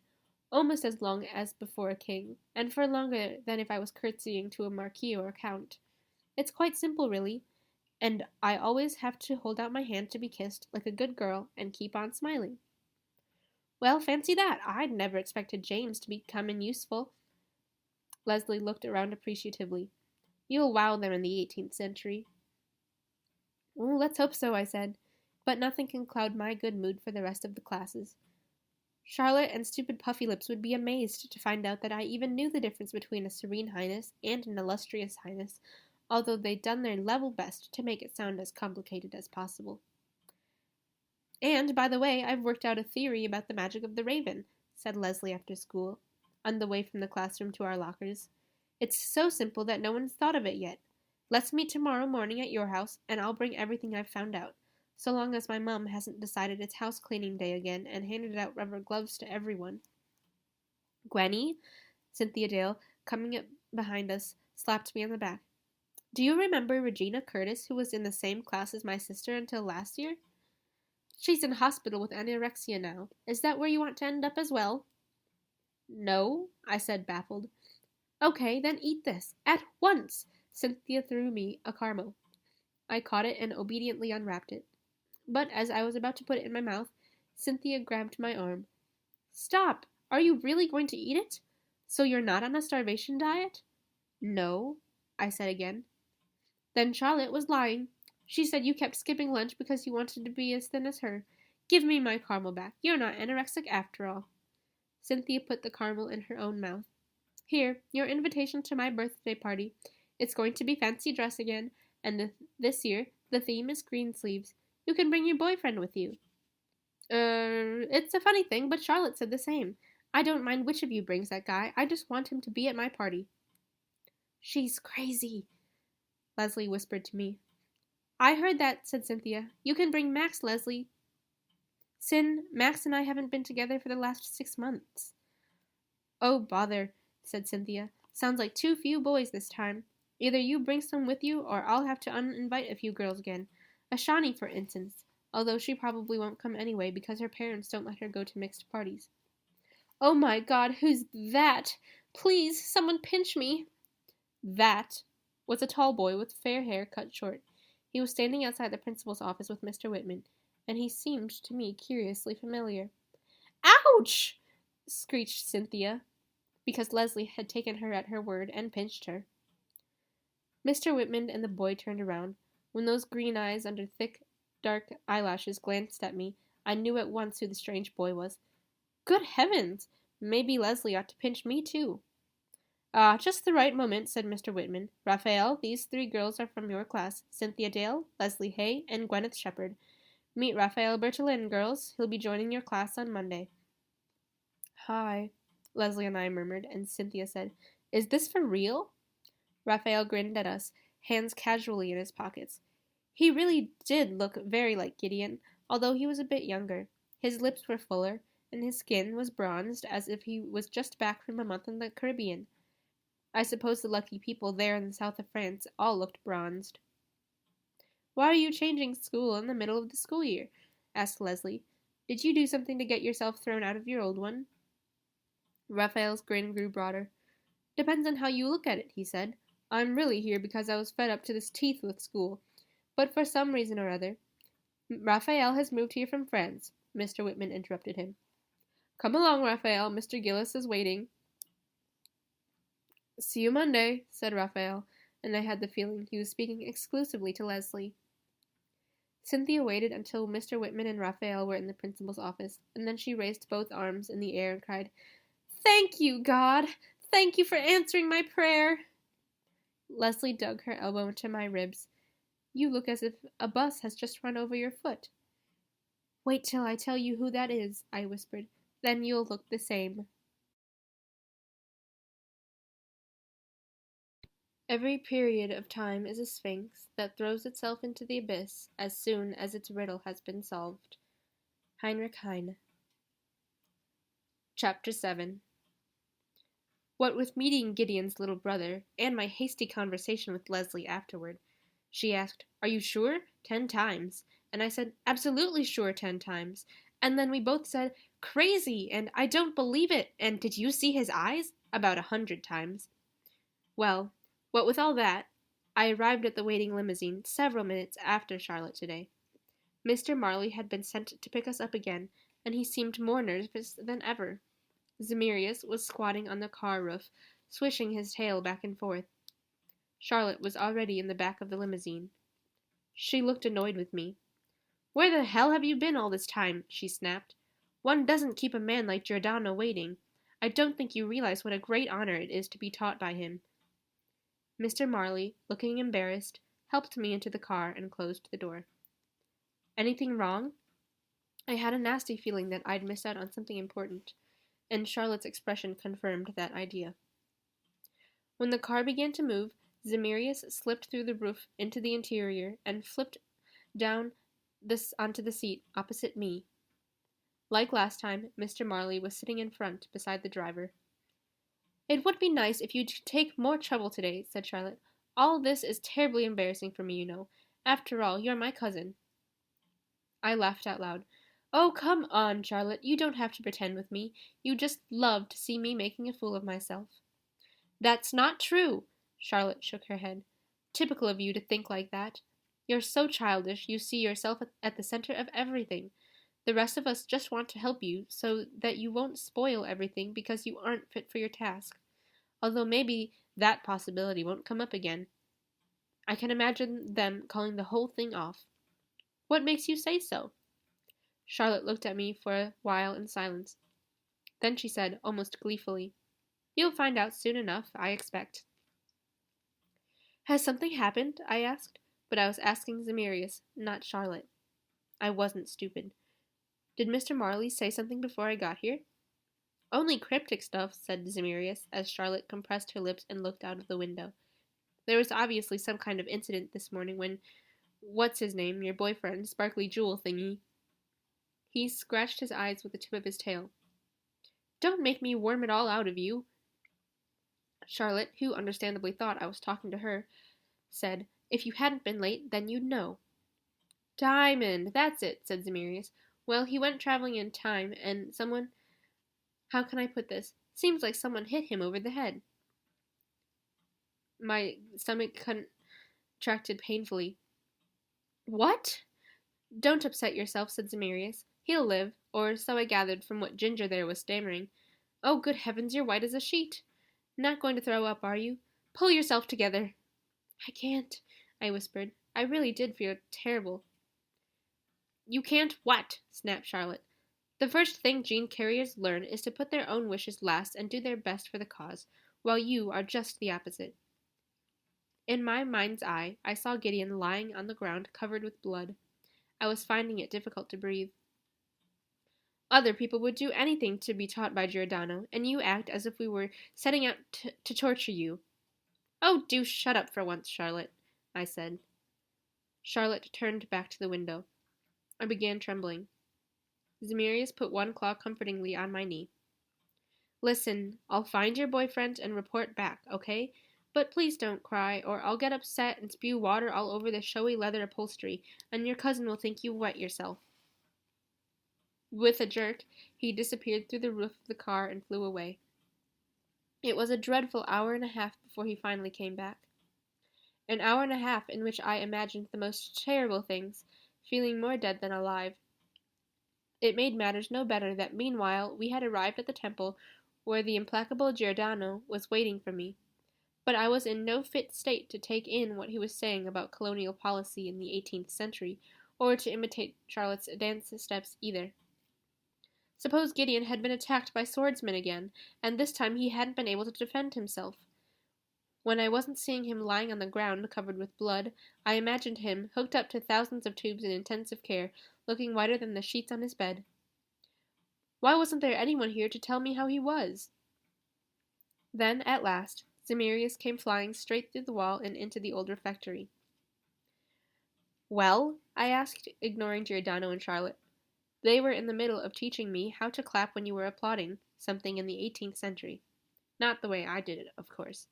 S3: almost as long as before a king, and for longer than if I was curtsying to a marquis or a count. It's quite simple, really, and I always have to hold out my hand to be kissed, like a good girl, and keep on smiling. Well, fancy that! I'd never expected James to become useful. Leslie looked around appreciatively. You'll wow them in the 18th century. Oh, let's hope so, I said, but nothing can cloud my good mood for the rest of the classes. Charlotte and stupid Puffy Lips would be amazed to find out that I even knew the difference between a serene highness and an illustrious highness, although they'd done their level best to make it sound as complicated as possible. And, by the way, I've worked out a theory about the magic of the raven, said Leslie after school. on the way from the classroom to our lockers. It's so simple that no one's thought of it yet. Let's meet tomorrow morning at your house, and I'll bring everything I've found out, so long as my mom hasn't decided it's house cleaning day again and handed out rubber gloves to everyone. Gwenny, Cynthia Dale, coming up behind us, slapped me on the back. Do you remember Regina Curtis, who was in the same class as my sister until last year? She's in hospital with anorexia now. Is that where you want to end up as well? No, I said, baffled. Okay, then eat this. At once! Cynthia threw me a caramel. I caught it and obediently unwrapped it. But as I was about to put it in my mouth, Cynthia grabbed my arm. Stop! Are you really going to eat it? So you're not on a starvation diet? No, I said again. Then Charlotte was lying. She said you kept skipping lunch because you wanted to be as thin as her. Give me my caramel back. You're not anorexic after all. Cynthia put the caramel in her own mouth. Here, your invitation to my birthday party. It's going to be fancy dress again, and this year the theme is green sleeves. You can bring your boyfriend with you. It's a funny thing, but Charlotte said the same. I don't mind which of you brings that guy. I just want him to be at my party. She's crazy, Leslie whispered to me. I heard that, said Cynthia. You can bring Max, Leslie. Max and I haven't been together for the last 6 months. Oh, bother, said Cynthia. Sounds like too few boys this time. Either you bring some with you, or I'll have to uninvite a few girls again. Ashani, for instance, although she probably won't come anyway because her parents don't let her go to mixed parties. Oh my God, who's that? Please, someone pinch me. That was a tall boy with fair hair cut short. He was standing outside the principal's office with Mr. Whitman, and he seemed to me curiously familiar. Ouch! Screeched Cynthia, because Leslie had taken her at her word and pinched her. Mr. Whitman and the boy turned around. When those green eyes under thick, dark eyelashes glanced at me, I knew at once who the strange boy was. Good heavens! Maybe Leslie ought to pinch me, too. Ah, just the right moment, said Mr. Whitman. Raphael, these 3 girls are from your class. Cynthia Dale, Leslie Hay, and Gwyneth Shepherd. Meet Raphael Bertolin, girls. He'll be joining your class on Monday. Hi, Leslie and I murmured, and Cynthia said, Is this for real? Raphael grinned at us, hands casually in his pockets. He really did look very like Gideon, although he was a bit younger. His lips were fuller, and his skin was bronzed as if he was just back from a month in the Caribbean. I suppose the lucky people there in the south of France all looked bronzed. Why are you changing school in the middle of the school year? Asked Leslie. Did you do something to get yourself thrown out of your old one? Raphael's grin grew broader. Depends on how you look at it, he said. I'm really here because I was fed up to the teeth with school. But for some reason or other, Raphael has moved here from France, Mr. Whitman interrupted him. Come along, Raphael. Mr. Gillis is waiting. See you Monday, said Raphael, and I had the feeling he was speaking exclusively to Leslie. Cynthia waited until Mr. Whitman and Raphael were in the principal's office, and then she raised both arms in the air and cried, Thank you, God! Thank you for answering my prayer! Leslie dug her elbow into my ribs. You look as if a bus has just run over your foot. Wait till I tell you who that is, I whispered. Then you'll look the same. Every period of time is a sphinx that throws itself into the abyss as soon as its riddle has been solved. Heinrich Heine. Chapter 7. What with meeting Gideon's little brother, and my hasty conversation with Leslie afterward, she asked, Are you sure? 10 times. And I said, Absolutely sure 10 times. And then we both said, Crazy, and I don't believe it, and did you see his eyes? About 100 times. Well, what with all that, I arrived at the waiting limousine several minutes after Charlotte today. Mr. Marley had been sent to pick us up again, and he seemed more nervous than ever. Zemirius was squatting on the car roof, swishing his tail back and forth. Charlotte was already in the back of the limousine. She looked annoyed with me. Where the hell have you been all this time? She snapped. One doesn't keep a man like Giordano waiting. I don't think you realize what a great honor it is to be taught by him. Mr. Marley, looking embarrassed, helped me into the car and closed the door. Anything wrong? I had a nasty feeling that I'd missed out on something important. and Charlotte's expression confirmed that idea. When the car began to move, Zemirius slipped through the roof into the interior and flipped down onto the seat opposite me. Like last time, Mr. Marley was sitting in front beside the driver. "It would be nice if you'd take more trouble today," said Charlotte. "All this is terribly embarrassing for me, you know. After all, you're my cousin." I laughed out loud. "Oh, come on, Charlotte. You don't have to pretend with me. You just love to see me making a fool of myself." "That's not true." Charlotte shook her head. "Typical of you to think like that. You're so childish you see yourself at the center of everything. The rest of us just want to help you so that you won't spoil everything because you aren't fit for your task. Although maybe that possibility won't come up again. I can imagine them calling the whole thing off." "What makes you say so?" Charlotte looked at me for a while in silence. Then she said, almost gleefully, "You'll find out soon enough, I expect." "Has something happened?" I asked, but I was asking Zemirius, not Charlotte. I wasn't stupid. "Did Mr. Marley say something before I got here?" "Only cryptic stuff," said Zemirius, as Charlotte compressed her lips and looked out of the window. "There was obviously some kind of incident this morning when, what's-his-name, your boyfriend, Sparkly Jewel thingy." He scratched his eyes with the tip of his tail. "Don't make me worm it all out of you." Charlotte, who understandably thought I was talking to her, said, "If you hadn't been late, then you'd know." "Diamond, that's it," said Zemirius. "Well, he went traveling in time, and someone— how can I put this? Seems like someone hit him over the head." My stomach contracted painfully. "What?" "Don't upset yourself," said Zemirius. "He'll live, or so I gathered from what Ginger there was stammering. Oh, good heavens, you're white as a sheet. Not going to throw up, are you? Pull yourself together." "I can't," I whispered. I really did feel terrible. "You can't what?" snapped Charlotte. "The first thing gene carriers learn is to put their own wishes last and do their best for the cause, while you are just the opposite." In my mind's eye, I saw Gideon lying on the ground covered with blood. I was finding it difficult to breathe. "Other people would do anything to be taught by Giordano, and you act as if we were setting out to torture you." "Oh, do shut up for once, Charlotte," I said. Charlotte turned back to the window. I began trembling. Zemirius put one claw comfortingly on my knee. "Listen, I'll find your boyfriend and report back, okay? But please don't cry, or I'll get upset and spew water all over the showy leather upholstery, and your cousin will think you wet yourself." With a jerk, he disappeared through the roof of the car and flew away. It was a dreadful hour and a half before he finally came back. An hour and a half in which I imagined the most terrible things, feeling more dead than alive. It made matters no better that meanwhile we had arrived at the temple where the implacable Giordano was waiting for me, but I was in no fit state to take in what he was saying about colonial policy in the 18th century, or to imitate Charlotte's dance steps either. Suppose Gideon had been attacked by swordsmen again, and this time he hadn't been able to defend himself. When I wasn't seeing him lying on the ground covered with blood, I imagined him, hooked up to thousands of tubes in intensive care, looking whiter than the sheets on his bed. Why wasn't there anyone here to tell me how he was? Then, at last, Zemirius came flying straight through the wall and into the old refectory. "Well?" I asked, ignoring Giordano and Charlotte. They were in the middle of teaching me how to clap when you were applauding something in the 18th century. Not the way I did it, of course.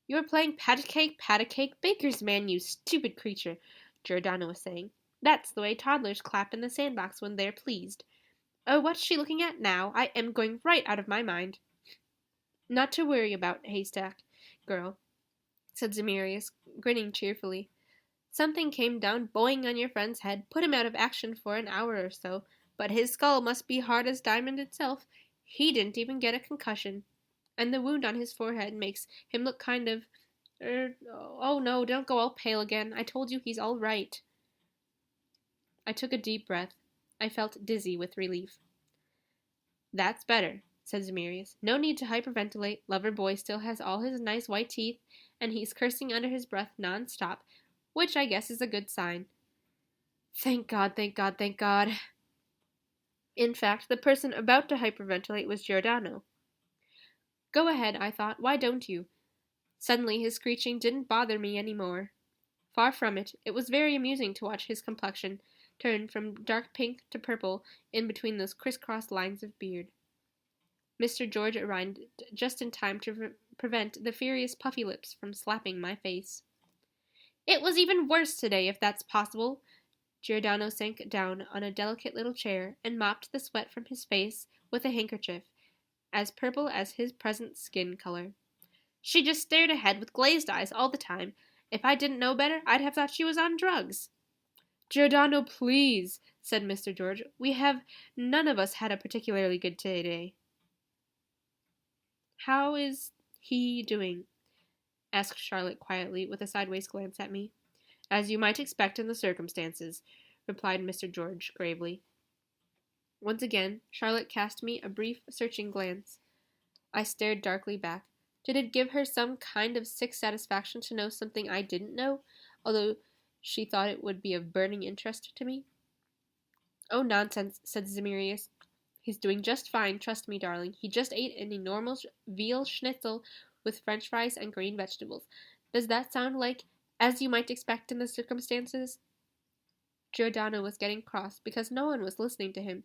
S3: "You're playing pat-a-cake, baker's man, you stupid creature," Giordano was saying. "That's the way toddlers clap in the sandbox when they're pleased. Oh, what's she looking at now? I am going right out of my mind." "Not to worry about, Haystack, girl," said Zemirius, grinning cheerfully. "Something came down boing on your friend's head, put him out of action for an hour or so, but his skull must be hard as diamond itself. He didn't even get a concussion. And the wound on his forehead makes him look kind of— oh no, don't go all pale again. I told you he's all right." I took a deep breath. I felt dizzy with relief. "That's better," said Zemirius. "No need to hyperventilate. Lover boy still has all his nice white teeth, and he's cursing under his breath non-stop, which I guess is a good sign." Thank God, thank God, thank God." In fact, the person about to hyperventilate was Giordano. Go ahead, I thought. Why don't you? Suddenly his screeching didn't bother me any more. Far from it. It was very amusing to watch his complexion turn from dark pink to purple in between those crisscrossed lines of beard. Mr. George arrived just in time to prevent the furious puffy lips from slapping my face. It was even worse today, if that's possible. Giordano sank down on a delicate little chair and mopped the sweat from his face with a handkerchief, as purple as his present skin color. She just stared ahead with glazed eyes all the time. If I didn't know better, I'd have thought she was on drugs. Giordano, please, said Mr. George. We have none of us had a particularly good day today. How is he doing? Asked Charlotte quietly, with a sideways glance at me. As you might expect in the circumstances, replied Mr. George gravely. Once again, Charlotte cast me a brief, searching glance. I stared darkly back. Did it give her some kind of sick satisfaction to know something I didn't know, although she thought it would be of burning interest to me? Oh, nonsense, said Zemirius. He's doing just fine, trust me, darling. He just ate an enormous veal schnitzel with French fries and green vegetables. Does that sound like as you might expect in the circumstances? Giordano was getting cross because no one was listening to him.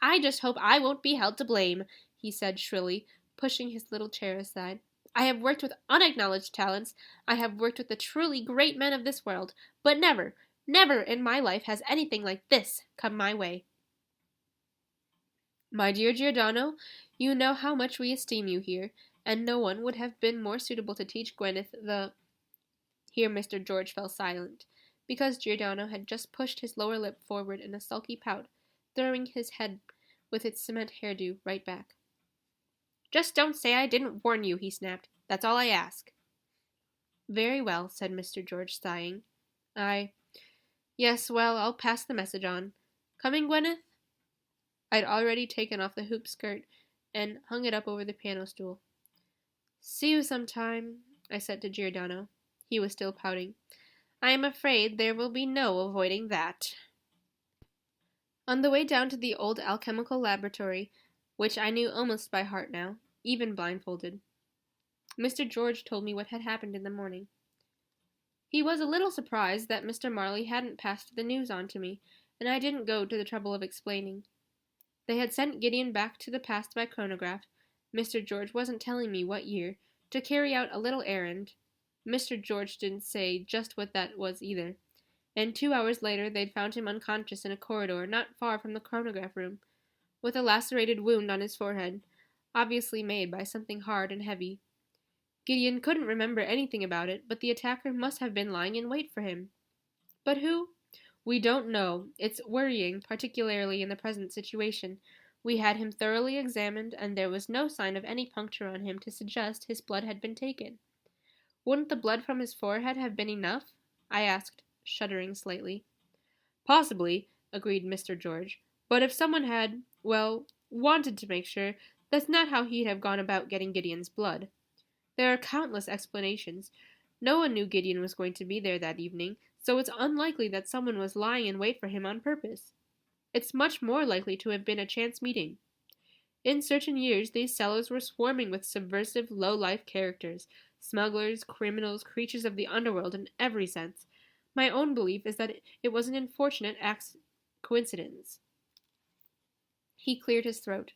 S3: I just hope I won't be held to blame, he said shrilly, pushing his little chair aside. I have worked with unacknowledged talents. I have worked with the truly great men of this world, but never, never in my life has anything like this come my way. My dear Giordano, you know how much we esteem you here, and no one would have been more suitable to teach Gwyneth the... Here Mr. George fell silent, because Giordano had just pushed his lower lip forward in a sulky pout, throwing his head with its cement hairdo right back. Just don't say I didn't warn you, he snapped. That's all I ask. Very well, said Mr. George, sighing. Yes, well, I'll pass the message on. Coming, Gwyneth? I'd already taken off the hoop skirt and hung it up over the piano stool. See you sometime, I said to Giordano. He was still pouting. I am afraid there will be no avoiding that. On the way down to the old alchemical laboratory, which I knew almost by heart now, even blindfolded, Mr. George told me what had happened in the morning. He was a little surprised that Mr. Marley hadn't passed the news on to me, and I didn't go to the trouble of explaining. They had sent Gideon back to the past by chronograph, Mr. George wasn't telling me what year, to carry out a little errand. Mr. George didn't say just what that was either, and 2 hours later they'd found him unconscious in a corridor not far from the chronograph room, with a lacerated wound on his forehead, obviously made by something hard and heavy. Gideon couldn't remember anything about it, but the attacker must have been lying in wait for him. But who? We don't know. It's worrying, particularly in the present situation. We had him thoroughly examined, and there was no sign of any puncture on him to suggest his blood had been taken. Wouldn't the blood from his forehead have been enough? I asked, shuddering slightly. Possibly, agreed Mr. George, but if someone had, wanted to make sure, that's not how he'd have gone about getting Gideon's blood. There are countless explanations. No one knew Gideon was going to be there that evening, so it's unlikely that someone was lying in wait for him on purpose. It's much more likely to have been a chance meeting. In certain years, these cellars were swarming with subversive, low-life characters, smugglers, criminals, creatures of the underworld in every sense. My own belief is that it was an unfortunate coincidence. He cleared his throat.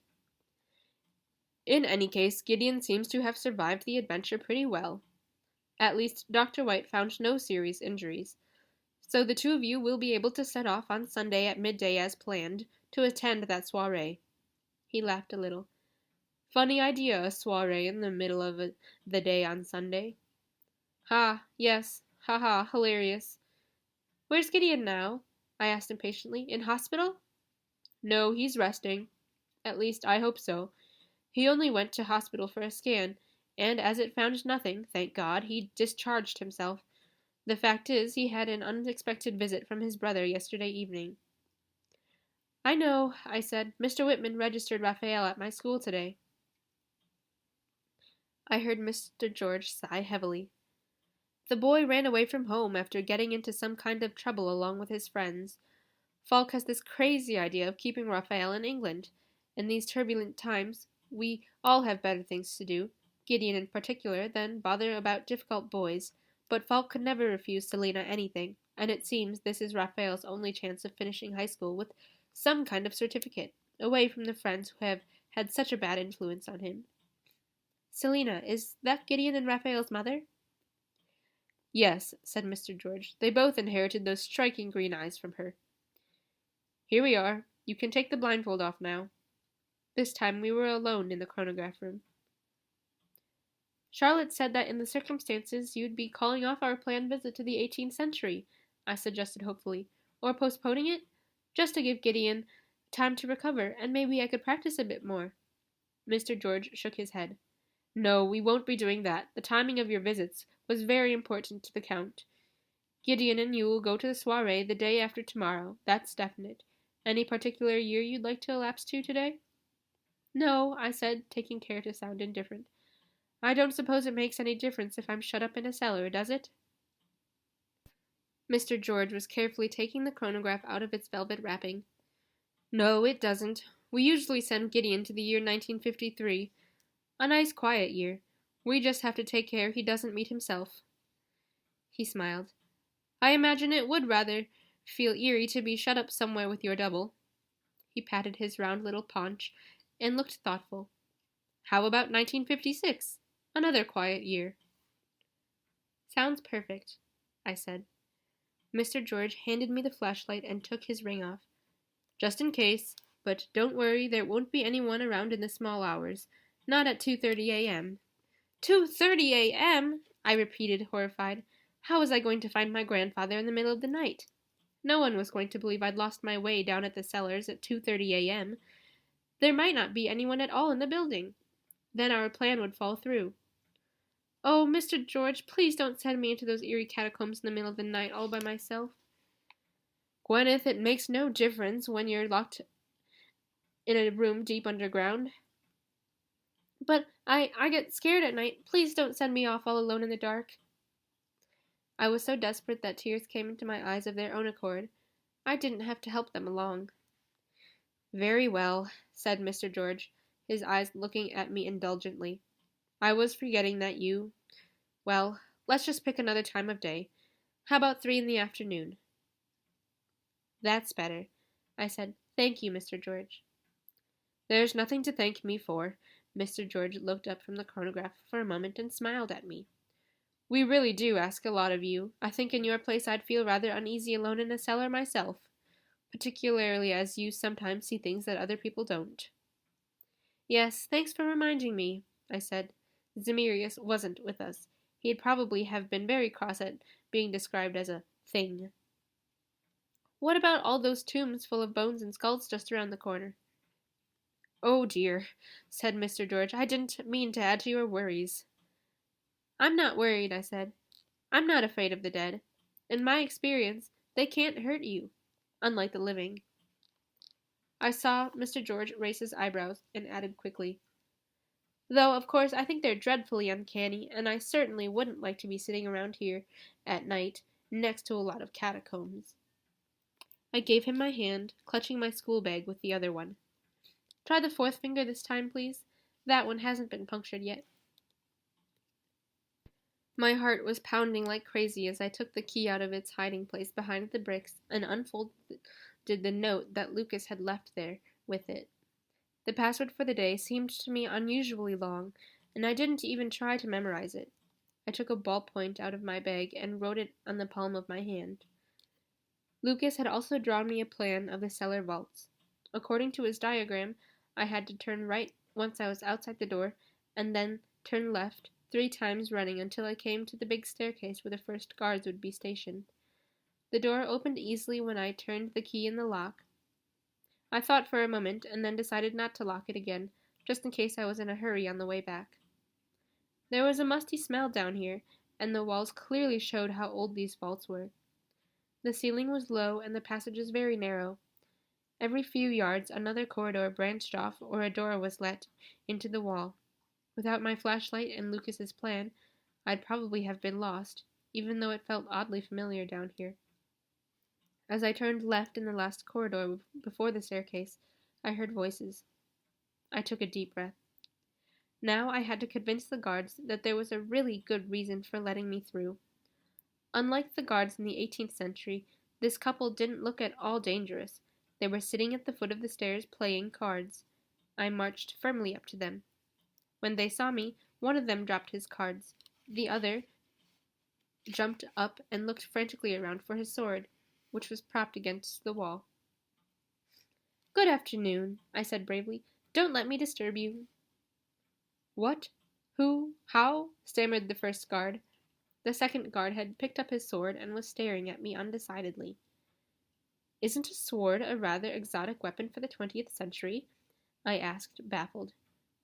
S3: In any case, Gideon seems to have survived the adventure pretty well. At least, Dr. White found no serious injuries. So the two of you will be able to set off on Sunday at midday as planned, to attend that soiree. He laughed a little. Funny idea, a soiree in the middle of the day on Sunday. Ha, yes, ha, hilarious. Where's Gideon now? I asked impatiently. In hospital? No, he's resting. At least, I hope so. He only went to hospital for a scan, and as it found nothing, thank God, he discharged himself. The fact is, he had an unexpected visit from his brother yesterday evening. I know, I said. Mr. Whitman registered Raphael at my school today. I heard Mr. George sigh heavily. The boy ran away from home after getting into some kind of trouble along with his friends. Falk has this crazy idea of keeping Raphael in England. In these turbulent times, we all have better things to do, Gideon in particular, than bother about difficult boys, but Falk could never refuse Selina anything, and it seems this is Raphael's only chance of finishing high school with some kind of certificate, away from the friends who have had such a bad influence on him. Selina, is that Gideon and Raphael's mother? Yes, said Mr. George. They both inherited those striking green eyes from her. Here we are. You can take the blindfold off now. This time we were alone in the chronograph room. Charlotte said that in the circumstances you'd be calling off our planned visit to the 18th century, I suggested hopefully, or postponing it, just to give Gideon time to recover, and maybe I could practice a bit more. Mr. George shook his head. No, we won't be doing that. The timing of your visits was very important to the Count. Gideon and you will go to the soiree the day after tomorrow, that's definite. Any particular year you'd like to elapse to today? No, I said, taking care to sound indifferent. I don't suppose it makes any difference if I'm shut up in a cellar, does it? Mr. George was carefully taking the chronograph out of its velvet wrapping. No, it doesn't. We usually send Gideon to the year 1953. A nice quiet year. We just have to take care he doesn't meet himself. He smiled. I imagine it would rather feel eerie to be shut up somewhere with your double. He patted his round little paunch and looked thoughtful. How about 1956? Another quiet year. Sounds perfect, I said. Mr. George handed me the flashlight and took his ring off. Just in case, but don't worry, there won't be anyone around in the small hours. Not at 2:30 a.m. 2:30 a.m.? I repeated, horrified. How was I going to find my grandfather in the middle of the night? No one was going to believe I'd lost my way down at the cellars at 2:30 a.m. There might not be anyone at all in the building. Then our plan would fall through. Oh, Mr. George, please don't send me into those eerie catacombs in the middle of the night all by myself. Gwyneth, it makes no difference when you're locked in a room deep underground. But I get scared at night. Please don't send me off all alone in the dark. I was so desperate that tears came into my eyes of their own accord. I didn't have to help them along. Very well, said Mr. George, his eyes looking at me indulgently. I was forgetting that you... Well, let's just pick another time of day. How about 3 in the afternoon? That's better, I said. Thank you, Mr. George. There's nothing to thank me for. Mr. George looked up from the chronograph for a moment and smiled at me. We really do ask a lot of you. I think in your place I'd feel rather uneasy alone in a cellar myself, particularly as you sometimes see things that other people don't. Yes, thanks for reminding me, I said. Zemirius wasn't with us. He'd probably have been very cross at being described as a thing. What about all those tombs full of bones and skulls just around the corner? Oh dear, said Mr. George, I didn't mean to add to your worries. I'm not worried, I said. I'm not afraid of the dead. In my experience, they can't hurt you, unlike the living. I saw Mr. George raise his eyebrows and added quickly, though, of course, I think they're dreadfully uncanny, and I certainly wouldn't like to be sitting around here at night next to a lot of catacombs. I gave him my hand, clutching my school bag with the other one. Try the 4th finger this time, please. That one hasn't been punctured yet. My heart was pounding like crazy as I took the key out of its hiding place behind the bricks and unfolded the note that Lucas had left there with it. The password for the day seemed to me unusually long, and I didn't even try to memorize it. I took a ballpoint out of my bag and wrote it on the palm of my hand. Lucas had also drawn me a plan of the cellar vaults. According to his diagram, I had to turn right once I was outside the door, and then turn left 3 times running until I came to the big staircase where the first guards would be stationed. The door opened easily when I turned the key in the lock. I thought for a moment and then decided not to lock it again, just in case I was in a hurry on the way back. There was a musty smell down here, and the walls clearly showed how old these vaults were. The ceiling was low and the passages very narrow. Every few yards another corridor branched off or a door was let into the wall. Without my flashlight and Lucas's plan, I'd probably have been lost, even though it felt oddly familiar down here. As I turned left in the last corridor before the staircase, I heard voices. I took a deep breath. Now I had to convince the guards that there was a really good reason for letting me through. Unlike the guards in the 18th century, this couple didn't look at all dangerous. They were sitting at the foot of the stairs playing cards. I marched firmly up to them. When they saw me, one of them dropped his cards. The other jumped up and looked frantically around for his sword, which was propped against the wall. "Good afternoon," I said bravely. "Don't let me disturb you." "What? Who? How?" stammered the first guard. The second guard had picked up his sword and was staring at me undecidedly. "Isn't a sword a rather exotic weapon for the 20th century?" I asked, baffled.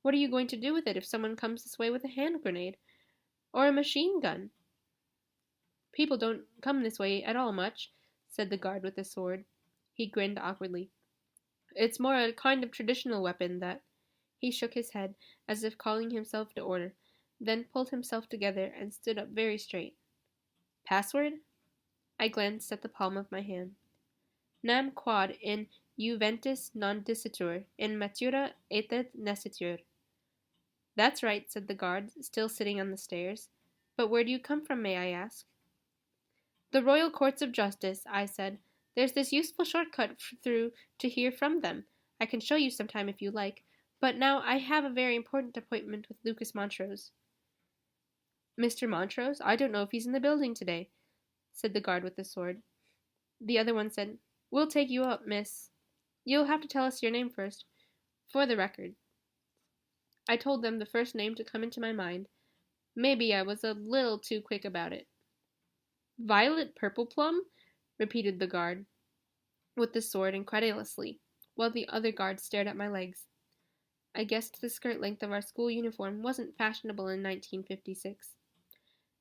S3: "What are you going to do with it if someone comes this way with a hand grenade? Or a machine gun?" "People don't come this way at all much," said the guard with the sword. He grinned awkwardly. "It's more a kind of traditional weapon that—" He shook his head, as if calling himself to order, then pulled himself together and stood up very straight. "Password?" I glanced at the palm of my hand. "Nam quod in juventus non dicitur, in matura etet necitur." "That's right," said the guard, still sitting on the stairs. "But where do you come from, may I ask?" "The Royal Courts of Justice," I said. "There's this useful shortcut through to hear from them. I can show you sometime if you like. But now I have a very important appointment with Lucas Montrose." "Mr. Montrose? I don't know if he's in the building today," said the guard with the sword. The other one said, "We'll take you up, miss. You'll have to tell us your name first, for the record." I told them the first name to come into my mind. Maybe I was a little too quick about it. "Violet Purpleplum?" repeated the guard with the sword incredulously, while the other guard stared at my legs. I guessed the skirt length of our school uniform wasn't fashionable in 1956.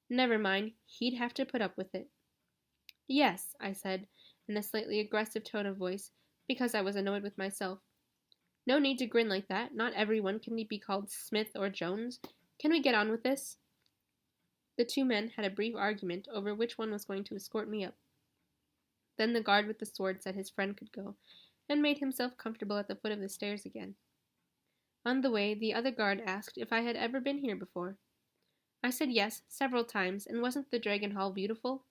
S3: Never mind, he'd have to put up with it. "Yes," I said, in a slightly aggressive tone of voice, because I was annoyed with myself. "No need to grin like that. Not everyone can be called Smith or Jones. Can we get on with this?" The two men had a brief argument over which one was going to escort me up. Then the guard with the sword said his friend could go, and made himself comfortable at the foot of the stairs again. On the way, the other guard asked if I had ever been here before. I said yes, several times, and wasn't the Dragon Hall beautiful?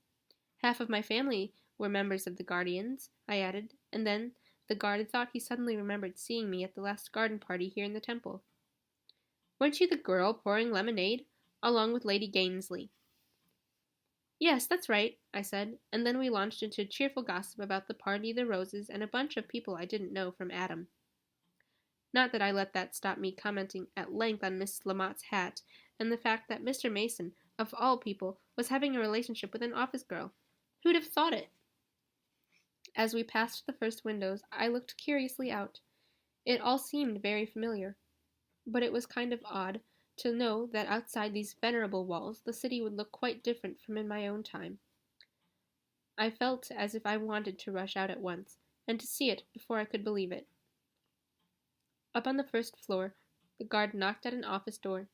S3: Half of my family were members of the Guardians, I added, and then the guard thought he suddenly remembered seeing me at the last garden party here in the temple. "Weren't you the girl pouring lemonade, along with Lady Gainsley?" "Yes, that's right," I said, and then we launched into cheerful gossip about the party, the roses, and a bunch of people I didn't know from Adam. Not that I let that stop me commenting at length on Miss Lamotte's hat, and the fact that Mr. Mason, of all people, was having a relationship with an office girl. Who'd have thought it? As we passed the first windows, I looked curiously out. It all seemed very familiar, but it was kind of odd to know that outside these venerable walls the city would look quite different from in my own time. I felt as if I wanted to rush out at once, and to see it before I could believe it. Up on the first floor, the guard knocked at an office door.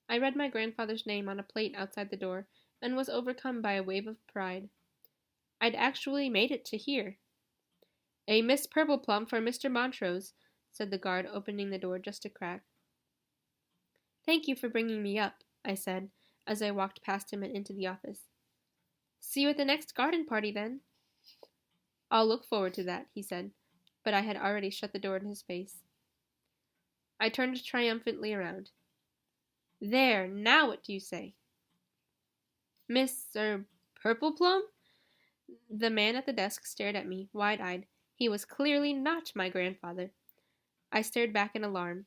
S3: I read my grandfather's name on a plate outside the door, and was overcome by a wave of pride. I'd actually made it to here. "A Miss Purpleplum for Mr. Montrose," said the guard, opening the door just a crack. "Thank you for bringing me up," I said, as I walked past him and into the office. "See you at the next garden party, then." "I'll look forward to that," he said, but I had already shut the door in his face. I turned triumphantly around. "There, now what do you say?" "Mr. Purpleplum?" The man at the desk stared at me, wide-eyed. He was clearly not my grandfather. I stared back in alarm.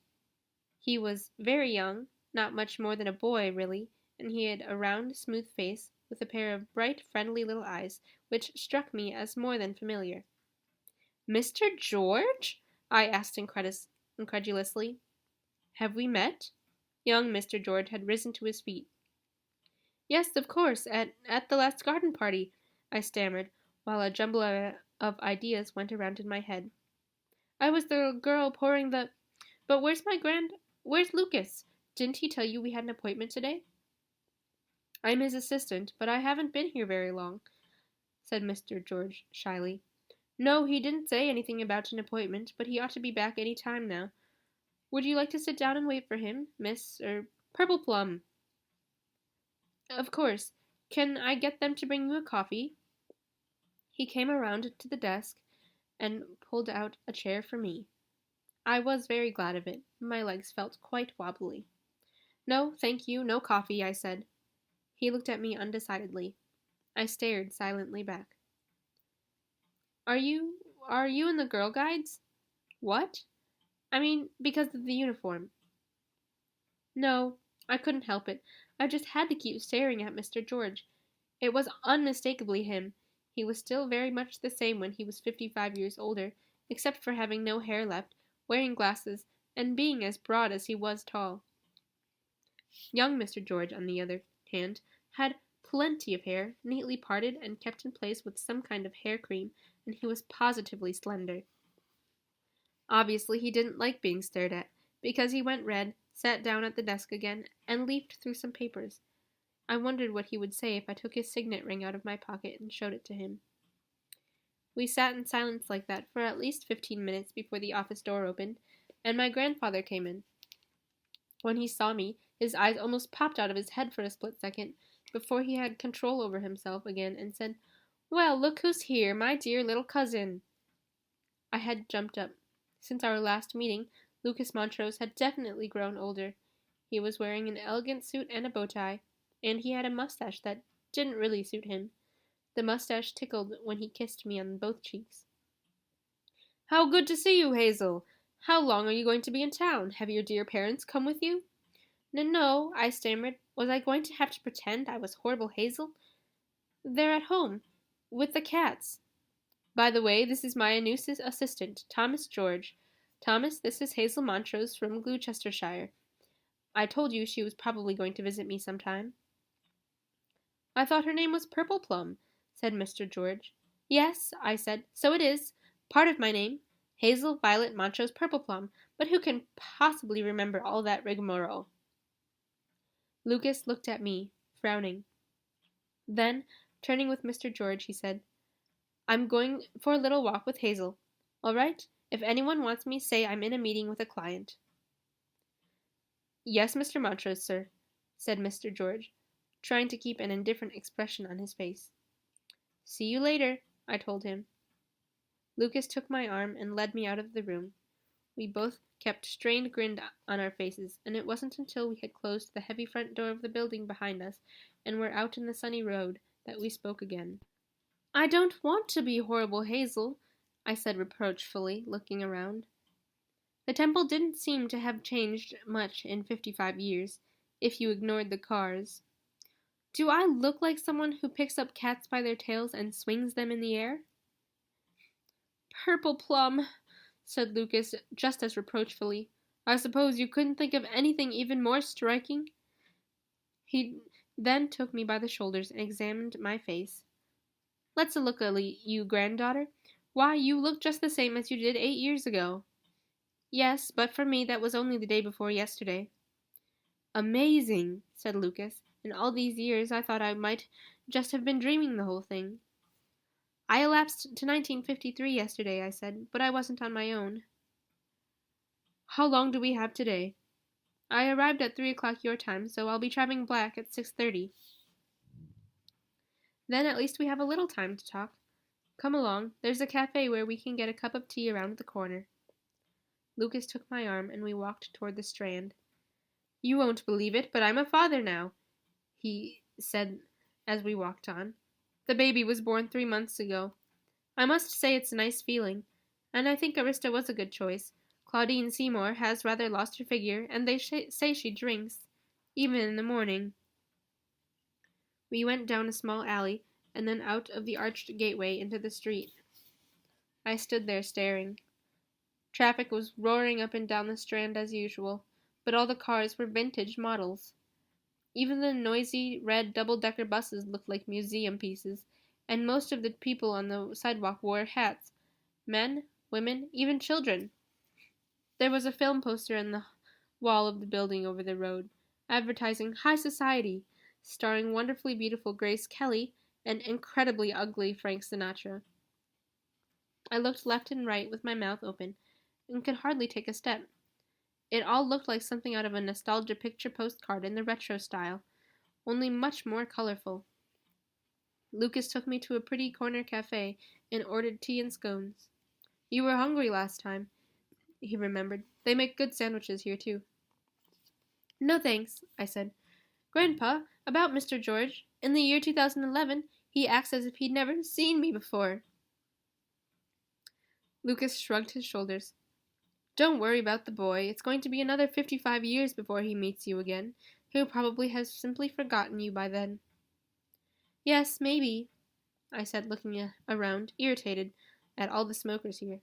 S3: He was very young, not much more than a boy, really, and he had a round, smooth face, with a pair of bright, friendly little eyes, which struck me as more than familiar. "Mr. George?" I asked incredulously. "Have we met?" Young Mr. George had risen to his feet. "Yes, of course, at the last garden party," I stammered, while a jumble of ideas went around in my head. "I was the girl pouring the... But where's Lucas? Didn't he tell you we had an appointment today?" "I'm his assistant, but I haven't been here very long." said Mr. George shyly. No, he didn't say anything about an appointment, but he ought to be back any time now. Would you like to sit down and wait for him, Miss, Purple Plum? Of course. Can I get them to bring you a coffee? He came around to the desk and pulled out a chair for me. I was very glad of it. My legs felt quite wobbly. No, thank you, no coffee, I said. He looked at me undecidedly. I stared silently back. Are you in the Girl Guides? What? I mean, because of the uniform. No, I couldn't help it. I just had to keep staring at Mr. George. It was unmistakably him. He was still very much the same when he was 55 years older, except for having no hair left, wearing glasses, and being as broad as he was tall. Young Mr. George, on the other hand, had plenty of hair, neatly parted and kept in place with some kind of hair cream, and he was positively slender. Obviously, he didn't like being stared at, because he went red, sat down at the desk again, and leafed through some papers. I wondered what he would say if I took his signet ring out of my pocket and showed it to him. We sat in silence like that for at least 15 minutes before the office door opened, and my grandfather came in. When he saw me, his eyes almost popped out of his head for a split second, before he had control over himself again and said, Well, look who's here, my dear little cousin. I had jumped up. Since our last meeting, Lucas Montrose had definitely grown older. He was wearing an elegant suit and a bow tie, and he had a mustache that didn't really suit him. The mustache tickled when he kissed me on both cheeks. How good to see you, Hazel! How long are you going to be in town? Have your dear parents come with you? No, I stammered. Was I going to have to pretend I was horrible Hazel? They're at home, with the cats. By the way, this is my new assistant, Thomas George. Thomas, this is Hazel Montrose from Gloucestershire. I told you she was probably going to visit me sometime. I thought her name was Purple Plum, said Mr. George. Yes, I said, so it is. Part of my name. Hazel Violet Montrose Purple Plum, but who can possibly remember all that rigmarole? Lucas looked at me, frowning. Then, turning with Mr. George, he said, I'm going for a little walk with Hazel. All right? If anyone wants me, say I'm in a meeting with a client. Yes, Mr. Montrose, sir, said Mr. George, trying to keep an indifferent expression on his face. See you later, I told him. Lucas took my arm and led me out of the room. We both kept strained grins on our faces, and it wasn't until we had closed the heavy front door of the building behind us and were out in the sunny road that we spoke again. I don't want to be horrible Hazel, I said reproachfully, looking around. The temple didn't seem to have changed much in 55 years, if you ignored the cars. Do I look like someone who picks up cats by their tails and swings them in the air? Purple Plum, said Lucas just as reproachfully. I suppose you couldn't think of anything even more striking? He then took me by the shoulders and examined my face. Let's look at you, granddaughter. Why, you look just the same as you did 8 years ago. Yes, but for me that was only the day before yesterday. Amazing, said Lucas. In all these years I thought I might just have been dreaming the whole thing. I elapsed to 1953 yesterday, I said, but I wasn't on my own. How long do we have today? I arrived at 3 o'clock your time, so I'll be traveling back at 6:30. Then at least we have a little time to talk. Come along, there's a cafe where we can get a cup of tea around the corner. Lucas took my arm and we walked toward the Strand. You won't believe it, but I'm a father now, he said as we walked on. The baby was born 3 months ago. I must say it's a nice feeling, and I think Arista was a good choice. Claudine Seymour has rather lost her figure, and they say she drinks, even in the morning. We went down a small alley, and then out of the arched gateway into the street. I stood there staring. Traffic was roaring up and down the Strand as usual, but all the cars were vintage models. Even the noisy red double-decker buses looked like museum pieces, and most of the people on the sidewalk wore hats. Men, women, even children. There was a film poster on the wall of the building over the road, advertising High Society, starring wonderfully beautiful Grace Kelly and incredibly ugly Frank Sinatra. I looked left and right with my mouth open, and could hardly take a step. It all looked like something out of a nostalgia picture postcard in the retro style, only much more colorful. Lucas took me to a pretty corner cafe and ordered tea and scones. You were hungry last time, he remembered. They make good sandwiches here, too. No thanks, I said. Grandpa, about Mr. George. In the year 2011, he acts as if he'd never seen me before. Lucas shrugged his shoulders. Don't worry about the boy. It's going to be another 55 years before he meets you again. He'll probably have simply forgotten you by then. Yes, maybe, I said, looking around, irritated at all the smokers here.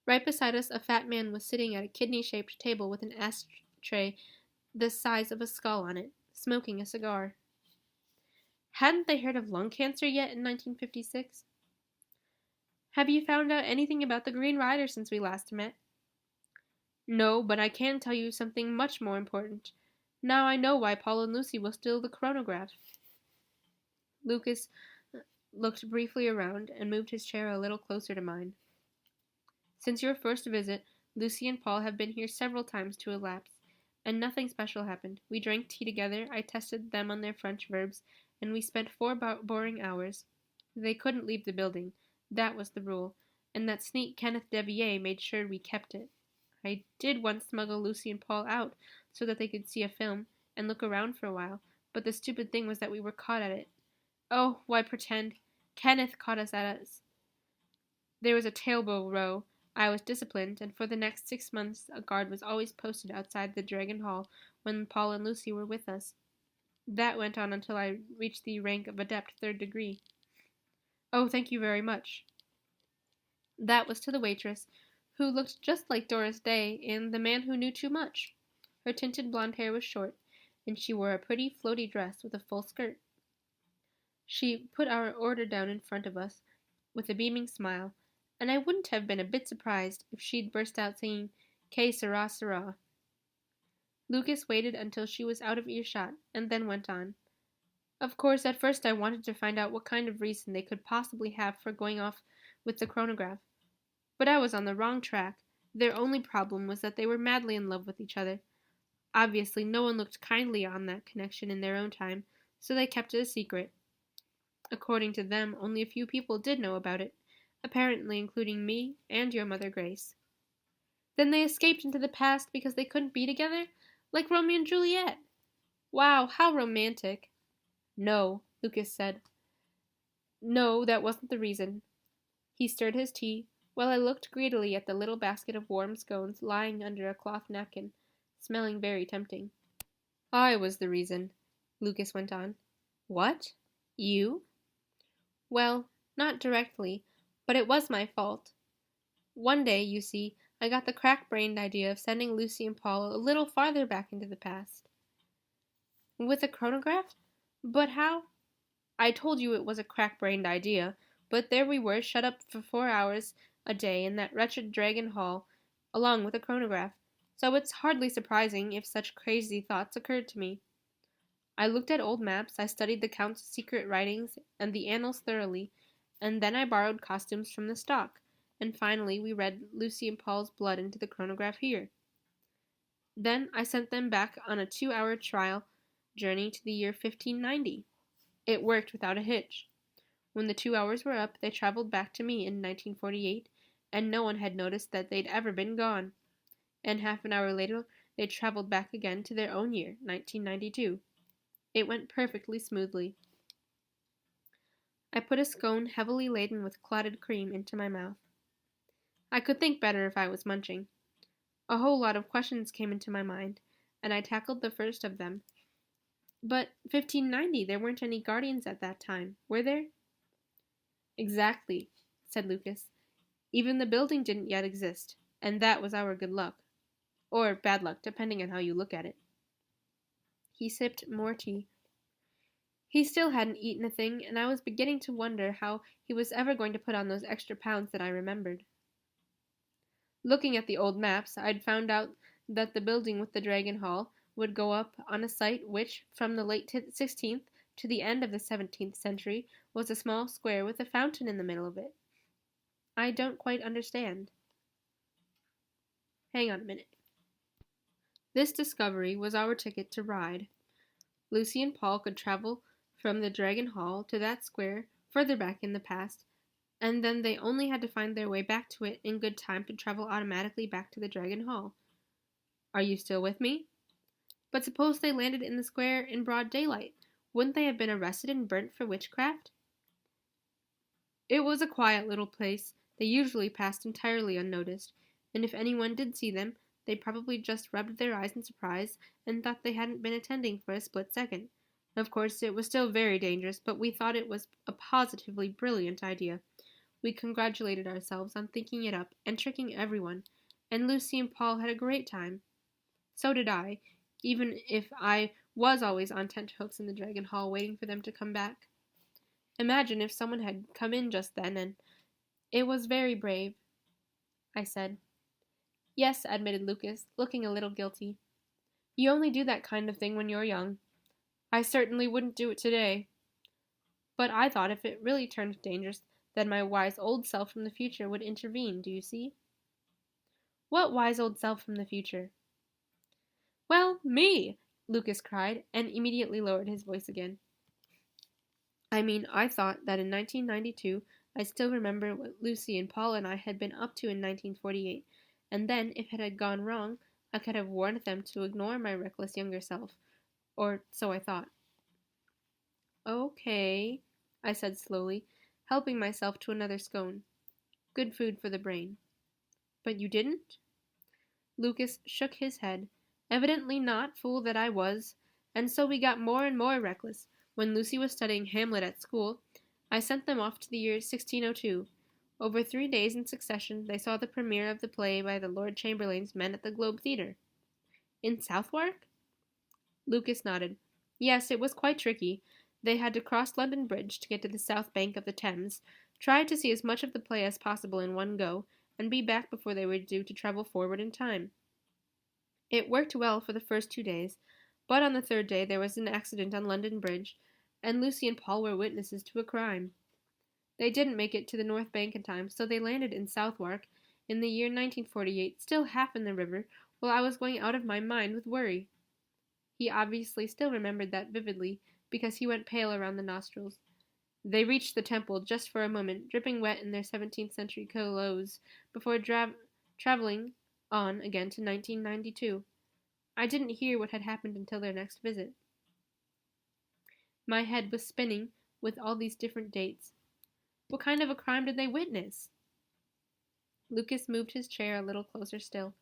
S3: Right beside us, a fat man was sitting at a kidney-shaped table with an ashtray the size of a skull on it, smoking a cigar. Hadn't they heard of lung cancer yet in 1956? Have you found out anything about the Green Rider since we last met? No, but I can tell you something much more important. Now I know why Paul and Lucy will steal the chronograph. Lucas looked briefly around and moved his chair a little closer to mine. Since your first visit, Lucy and Paul have been here several times to elapse, and nothing special happened. We drank tea together, I tested them on their French verbs, and we spent 4 boring hours. They couldn't leave the building. That was the rule, and that sneak Kenneth Devier made sure we kept it. I did once smuggle Lucy and Paul out so that they could see a film and look around for a while, but the stupid thing was that we were caught at it. Oh, why pretend? Kenneth caught us at us. There was a tailbow row. I was disciplined, and for the next 6 months a guard was always posted outside the Dragon Hall when Paul and Lucy were with us. That went on until I reached the rank of Adept 3rd degree. Oh, thank you very much. That was to the waitress, who looked just like Doris Day in The Man Who Knew Too Much. Her tinted blonde hair was short, and she wore a pretty floaty dress with a full skirt. She put our order down in front of us with a beaming smile, and I wouldn't have been a bit surprised if she'd burst out singing, Que sera, sera. Lucas waited until she was out of earshot, and then went on. Of course, at first I wanted to find out what kind of reason they could possibly have for going off with the chronograph. But I was on the wrong track. Their only problem was that they were madly in love with each other. Obviously, no one looked kindly on that connection in their own time, so they kept it a secret. According to them, only a few people did know about it, apparently including me and your Mother Grace. Then they escaped into the past because they couldn't be together? Like Romeo and Juliet? Wow, how romantic. No, Lucas said. No, that wasn't the reason. He stirred his tea, while I looked greedily at the little basket of warm scones lying under a cloth napkin, smelling very tempting. I was the reason, Lucas went on. What? You? Well, not directly, but it was my fault. One day, you see, I got the crack-brained idea of sending Lucy and Paul a little farther back into the past. With a chronograph? But how? I told you it was a crack-brained idea, but there we were, shut up for 4 hours a day in that wretched Dragon Hall, along with a chronograph, so it's hardly surprising if such crazy thoughts occurred to me. I looked at old maps, I studied the Count's secret writings and the annals thoroughly, and then I borrowed costumes from the stock, and finally we read Lucy and Paul's blood into the chronograph here. Then I sent them back on a 2-hour trial journey to the year 1590. It worked without a hitch. When the 2 hours were up, they traveled back to me in 1948, and no one had noticed that they'd ever been gone. And half an hour later, they traveled back again to their own year, 1992. It went perfectly smoothly. I put a scone heavily laden with clotted cream into my mouth. I could think better if I was munching. A whole lot of questions came into my mind, and I tackled the first of them. But 1590, there weren't any guardians at that time, were there? Exactly, said Lucas. Even the building didn't yet exist, and that was our good luck. Or bad luck, depending on how you look at it. He sipped more tea. He still hadn't eaten a thing, and I was beginning to wonder how he was ever going to put on those extra pounds that I remembered. Looking at the old maps, I'd found out that the building with the Dragon Hall would go up on a site which, from the late 16th to the end of the 17th century was a small square with a fountain in the middle of it. I don't quite understand. Hang on a minute. This discovery was our ticket to ride. Lucy and Paul could travel from the Dragon Hall to that square further back in the past, and then they only had to find their way back to it in good time to travel automatically back to the Dragon Hall. Are you still with me? But suppose they landed in the square in broad daylight. Wouldn't they have been arrested and burnt for witchcraft? It was a quiet little place. They usually passed entirely unnoticed, and if anyone did see them, they probably just rubbed their eyes in surprise and thought they hadn't been attending for a split second. Of course, it was still very dangerous, but we thought it was a positively brilliant idea. We congratulated ourselves on thinking it up and tricking everyone, and Lucy and Paul had a great time. So did I, even if I was always on tenterhooks in the Dragon Hall waiting for them to come back. Imagine if someone had come in just then, and it was very brave, I said. Yes, admitted Lucas, looking a little guilty. You only do that kind of thing when you're young. I certainly wouldn't do it today. But I thought if it really turned dangerous, then my wise old self from the future would intervene, do you see? What wise old self from the future? Well, me! Lucas cried, and immediately lowered his voice again. I mean, I thought that in 1992 I still remember what Lucy and Paul and I had been up to in 1948, and then, if it had gone wrong, I could have warned them to ignore my reckless younger self, or so I thought. Okay, I said slowly, helping myself to another scone. Good food for the brain. But you didn't? Lucas shook his head. Evidently not, fool that I was, and so we got more and more reckless. When Lucy was studying Hamlet at school, I sent them off to the year 1602. Over 3 days in succession, they saw the premiere of the play by the Lord Chamberlain's men at the Globe Theatre. In Southwark? Lucas nodded. Yes, it was quite tricky. They had to cross London Bridge to get to the south bank of the Thames, try to see as much of the play as possible in one go, and be back before they were due to travel forward in time. It worked well for the first 2 days, but on the third day there was an accident on London Bridge, and Lucy and Paul were witnesses to a crime. They didn't make it to the North Bank in time, so they landed in Southwark in the year 1948, still half in the river, while I was going out of my mind with worry. He obviously still remembered that vividly, because he went pale around the nostrils. They reached the temple just for a moment, dripping wet in their 17th century clothes, before traveling on again to 1992. I didn't hear what had happened until their next visit. My head was spinning with all these different dates. What kind of a crime did they witness? Lucas moved his chair a little closer still.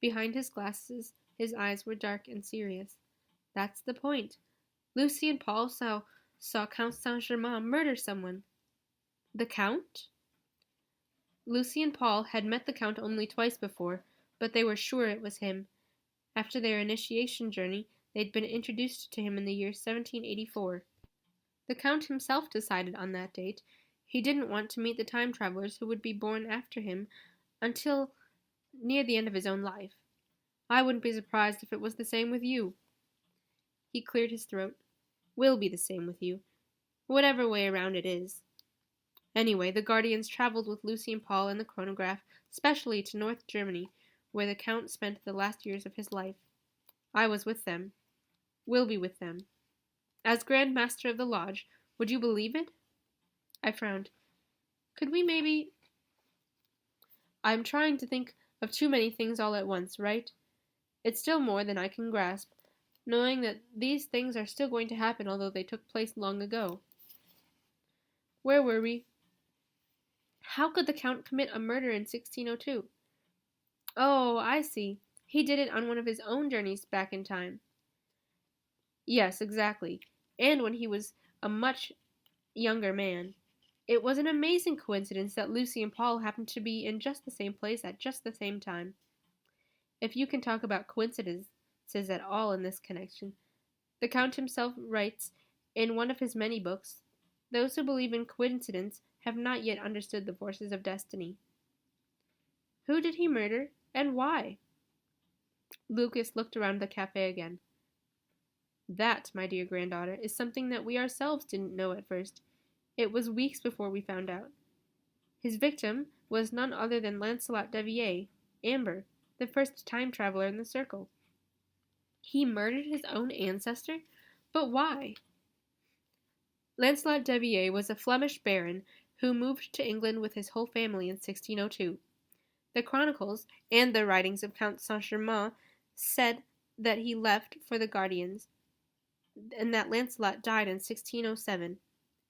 S3: Behind his glasses, his eyes were dark and serious. That's the point. Lucy and Paul saw Count Saint-Germain murder someone. The Count? Lucy and Paul had met the Count only twice before, but they were sure it was him. After their initiation journey, they'd been introduced to him in the year 1784. The Count himself decided on that date. He didn't want to meet the time travelers who would be born after him until near the end of his own life. I wouldn't be surprised if it was the same with you. He cleared his throat. Will be the same with you, whatever way around it is. Anyway, the Guardians traveled with Lucy and Paul in the chronograph, specially to North Germany, where the Count spent the last years of his life. I was with them. Will be with them. As Grand Master of the Lodge, would you believe it? I frowned. Could we maybe... I'm trying to think of too many things all at once, right? It's still more than I can grasp, knowing that these things are still going to happen although they took place long ago. Where were we? How could the Count commit a murder in 1602? Oh, I see. He did it on one of his own journeys back in time. Yes, exactly. And when he was a much younger man. It was an amazing coincidence that Lucy and Paul happened to be in just the same place at just the same time. If you can talk about coincidences at all in this connection, the Count himself writes in one of his many books, those who believe in coincidence have not yet understood the forces of destiny. Who did he murder, and why? Lucas looked around the cafe again. That, my dear granddaughter, is something that we ourselves didn't know at first. It was weeks before we found out. His victim was none other than Lancelot Devier, Amber, the first time traveler in the circle. He murdered his own ancestor? But why? Lancelot Devier was a Flemish baron who moved to England with his whole family in 1602. The chronicles and the writings of Count Saint-Germain said that he left for the Guardians, and that Lancelot died in 1607,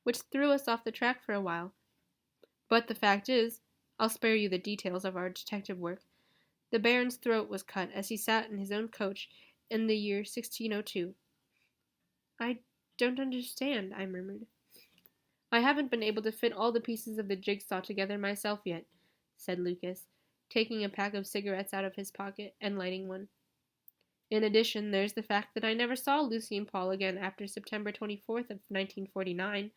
S3: which threw us off the track for a while. But the fact is, I'll spare you the details of our detective work, the baron's throat was cut as he sat in his own coach in the year 1602. I don't understand, I murmured. I haven't been able to fit all the pieces of the jigsaw together myself yet, said Lucas, taking a pack of cigarettes out of his pocket and lighting one. In addition, there's the fact that I never saw Lucy and Paul again after September 24th of 1949.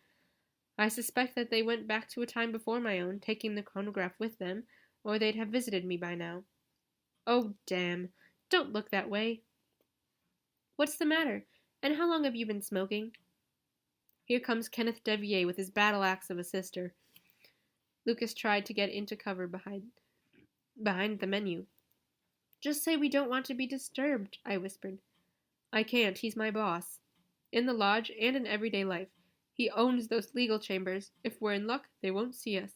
S3: I suspect that they went back to a time before my own, taking the chronograph with them, or they'd have visited me by now. Oh, damn. Don't look that way. What's the matter? And how long have you been smoking? Here comes Kenneth Devier with his battle axe of a sister. Lucas tried to get into cover behind the menu. Just say we don't want to be disturbed, I whispered. I can't, he's my boss. In the lodge and in everyday life. He owns those legal chambers. If we're in luck, they won't see us.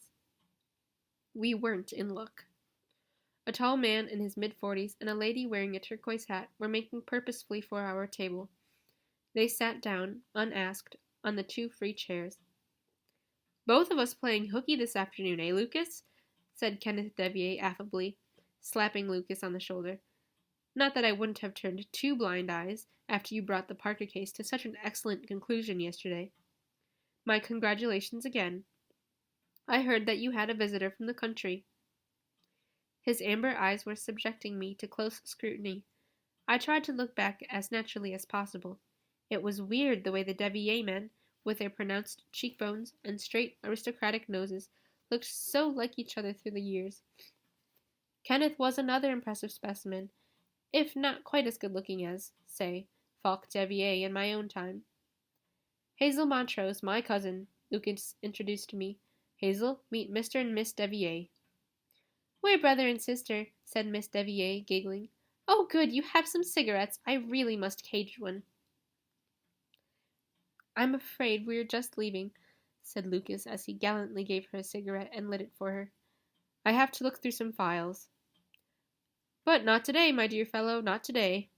S3: We weren't in luck. A tall man in his mid-40s and a lady wearing a turquoise hat were making purposefully for our table. They sat down, unasked, on the 2 free chairs. Both of us playing hooky this afternoon, eh, Lucas? Said Kenneth Devier affably, slapping Lucas on the shoulder. Not that I wouldn't have turned 2 blind eyes after you brought the Parker case to such an excellent conclusion yesterday. My congratulations again. I heard that you had a visitor from the country. His amber eyes were subjecting me to close scrutiny. I tried to look back as naturally as possible. It was weird the way the Devier men, with their pronounced cheekbones and straight aristocratic noses, looked so like each other through the years. Kenneth was another impressive specimen, if not quite as good-looking as, say, Falk Devier in my own time. Hazel Montrose, my cousin, Lucas introduced me. Hazel, meet Mr. and Miss Devier. We're brother and sister, said Miss Devier, giggling. Oh, good, you have some cigarettes. I really must cage one. I'm afraid we're just leaving, said Lucas as he gallantly gave her a cigarette and lit it for her. I have to look through some files. But not today, my dear fellow, not today.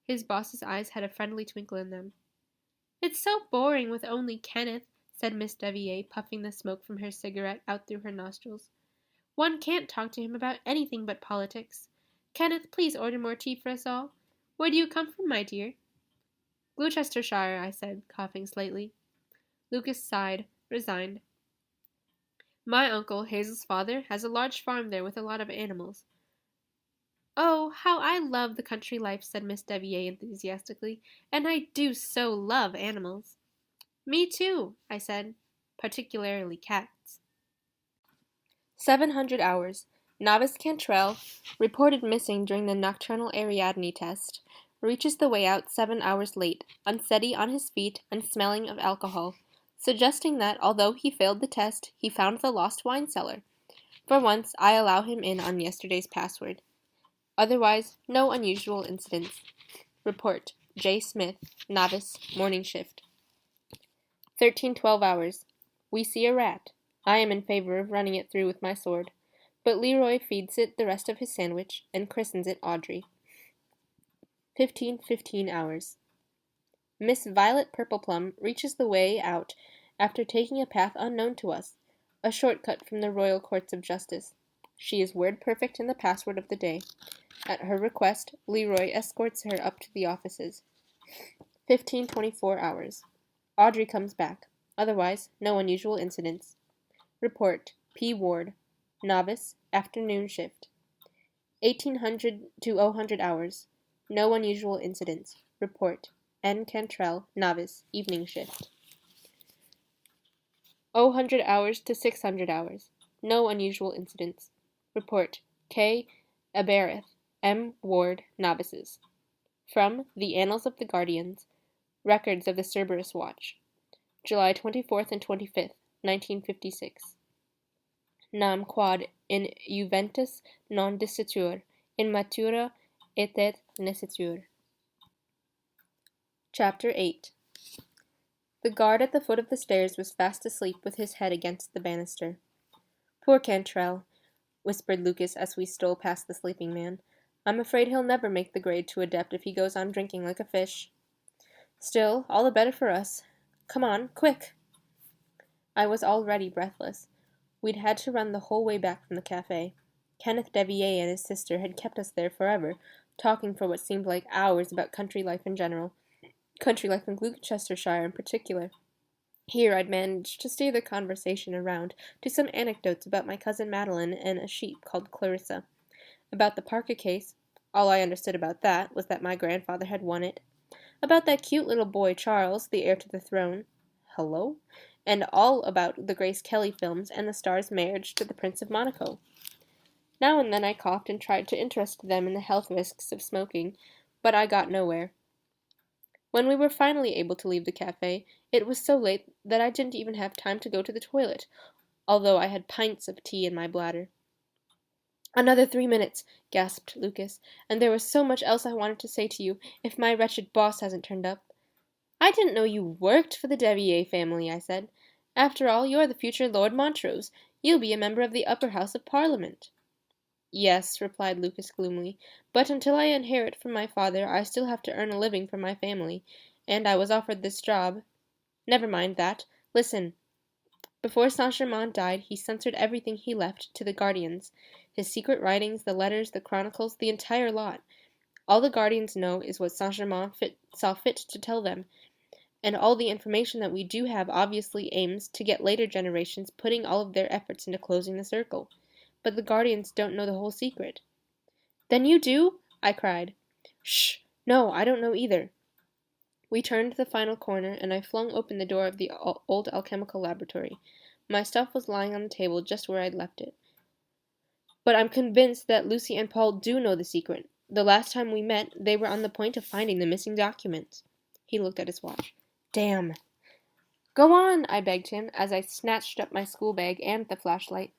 S3: His boss's eyes had a friendly twinkle in them. It's so boring with only Kenneth, said Miss Devier, puffing the smoke from her cigarette out through her nostrils. One can't talk to him about anything but politics. Kenneth, please order more tea for us all. Where do you come from, my dear? Gloucestershire, I said, coughing slightly. Lucas sighed, resigned. My uncle, Hazel's father, has a large farm there with a lot of animals. Oh, how I love the country life, said Miss Devier enthusiastically, and I do so love animals. Me too, I said, particularly cats. 700 hours. Novice Cantrell, reported missing during the nocturnal Ariadne test, reaches the way out 7 hours late, unsteady on his feet and smelling of alcohol, suggesting that, although he failed the test, he found the lost wine cellar. For once, I allow him in on yesterday's password. Otherwise, no unusual incidents. Report. J. Smith, novice, morning shift. 13-12 hours. We see a rat. I am in favor of running it through with my sword, but Leroy feeds it the rest of his sandwich and christens it Audrey. 15 hours. Miss Violet Purpleplum reaches the way out after taking a path unknown to us, a shortcut from the Royal Courts of Justice. She is word perfect in the password of the day. At her request, Leroy escorts her up to the offices. 15-24 hours. Audrey comes back. Otherwise, no unusual incidents. Report. P. Ward. Novice. Afternoon shift. 1800 to 00 hours. No unusual incidents. Report. N. Cantrell. Novice. Evening shift. 00 hours to 600 hours. No unusual incidents. Report. K. Aberith. M. Ward. Novices. From The Annals of the Guardians. Records of the Cerberus Watch. July 24th and 25th, 1956. Nam quod in juventus non dicitur, in matura etet necitur. Chapter 8. The guard at the foot of the stairs was fast asleep with his head against the banister. Poor Cantrell, whispered Lucas as we stole past the sleeping man. I'm afraid he'll never make the grade to adept if he goes on drinking like a fish. Still, all the better for us. Come on, quick! I was already breathless. We'd had to run the whole way back from the cafe. Kenneth Devier and his sister had kept us there forever, talking for what seemed like hours about country life in general, country life in Gloucestershire in particular. Here I'd managed to steer the conversation around to some anecdotes about my cousin Madeline and a sheep called Clarissa. About the Parker case, all I understood about that was that my grandfather had won it. About that cute little boy Charles, the heir to the throne. Hello? And all about the Grace Kelly films and the star's marriage to the Prince of Monaco. Now and then I coughed and tried to interest them in the health risks of smoking, but I got nowhere. When we were finally able to leave the cafe, it was so late that I didn't even have time to go to the toilet, although I had pints of tea in my bladder. Another 3 minutes, gasped Lucas, and there was so much else I wanted to say to you, if my wretched boss hasn't turned up. I didn't know you worked for the Devier family, I said. After all, you're the future Lord Montrose. You'll be a member of the upper house of Parliament. Yes, replied Lucas gloomily, but until I inherit from my father, I still have to earn a living for my family, and I was offered this job. Never mind that. Listen. Before Saint-Germain died, he censored everything he left to the Guardians. His secret writings, the letters, the chronicles, the entire lot. All the Guardians know is what Saint-Germain saw fit to tell them, and all the information that we do have obviously aims to get later generations putting all of their efforts into closing the circle. But the Guardians don't know the whole secret. Then you do? I cried. Shh! No, I don't know either. We turned the final corner, and I flung open the door of the old alchemical laboratory. My stuff was lying on the table just where I'd left it. But I'm convinced that Lucy and Paul do know the secret. The last time we met, they were on the point of finding the missing documents. He looked at his watch. Damn. Go on, I begged him, as I snatched up my school bag and the flashlight.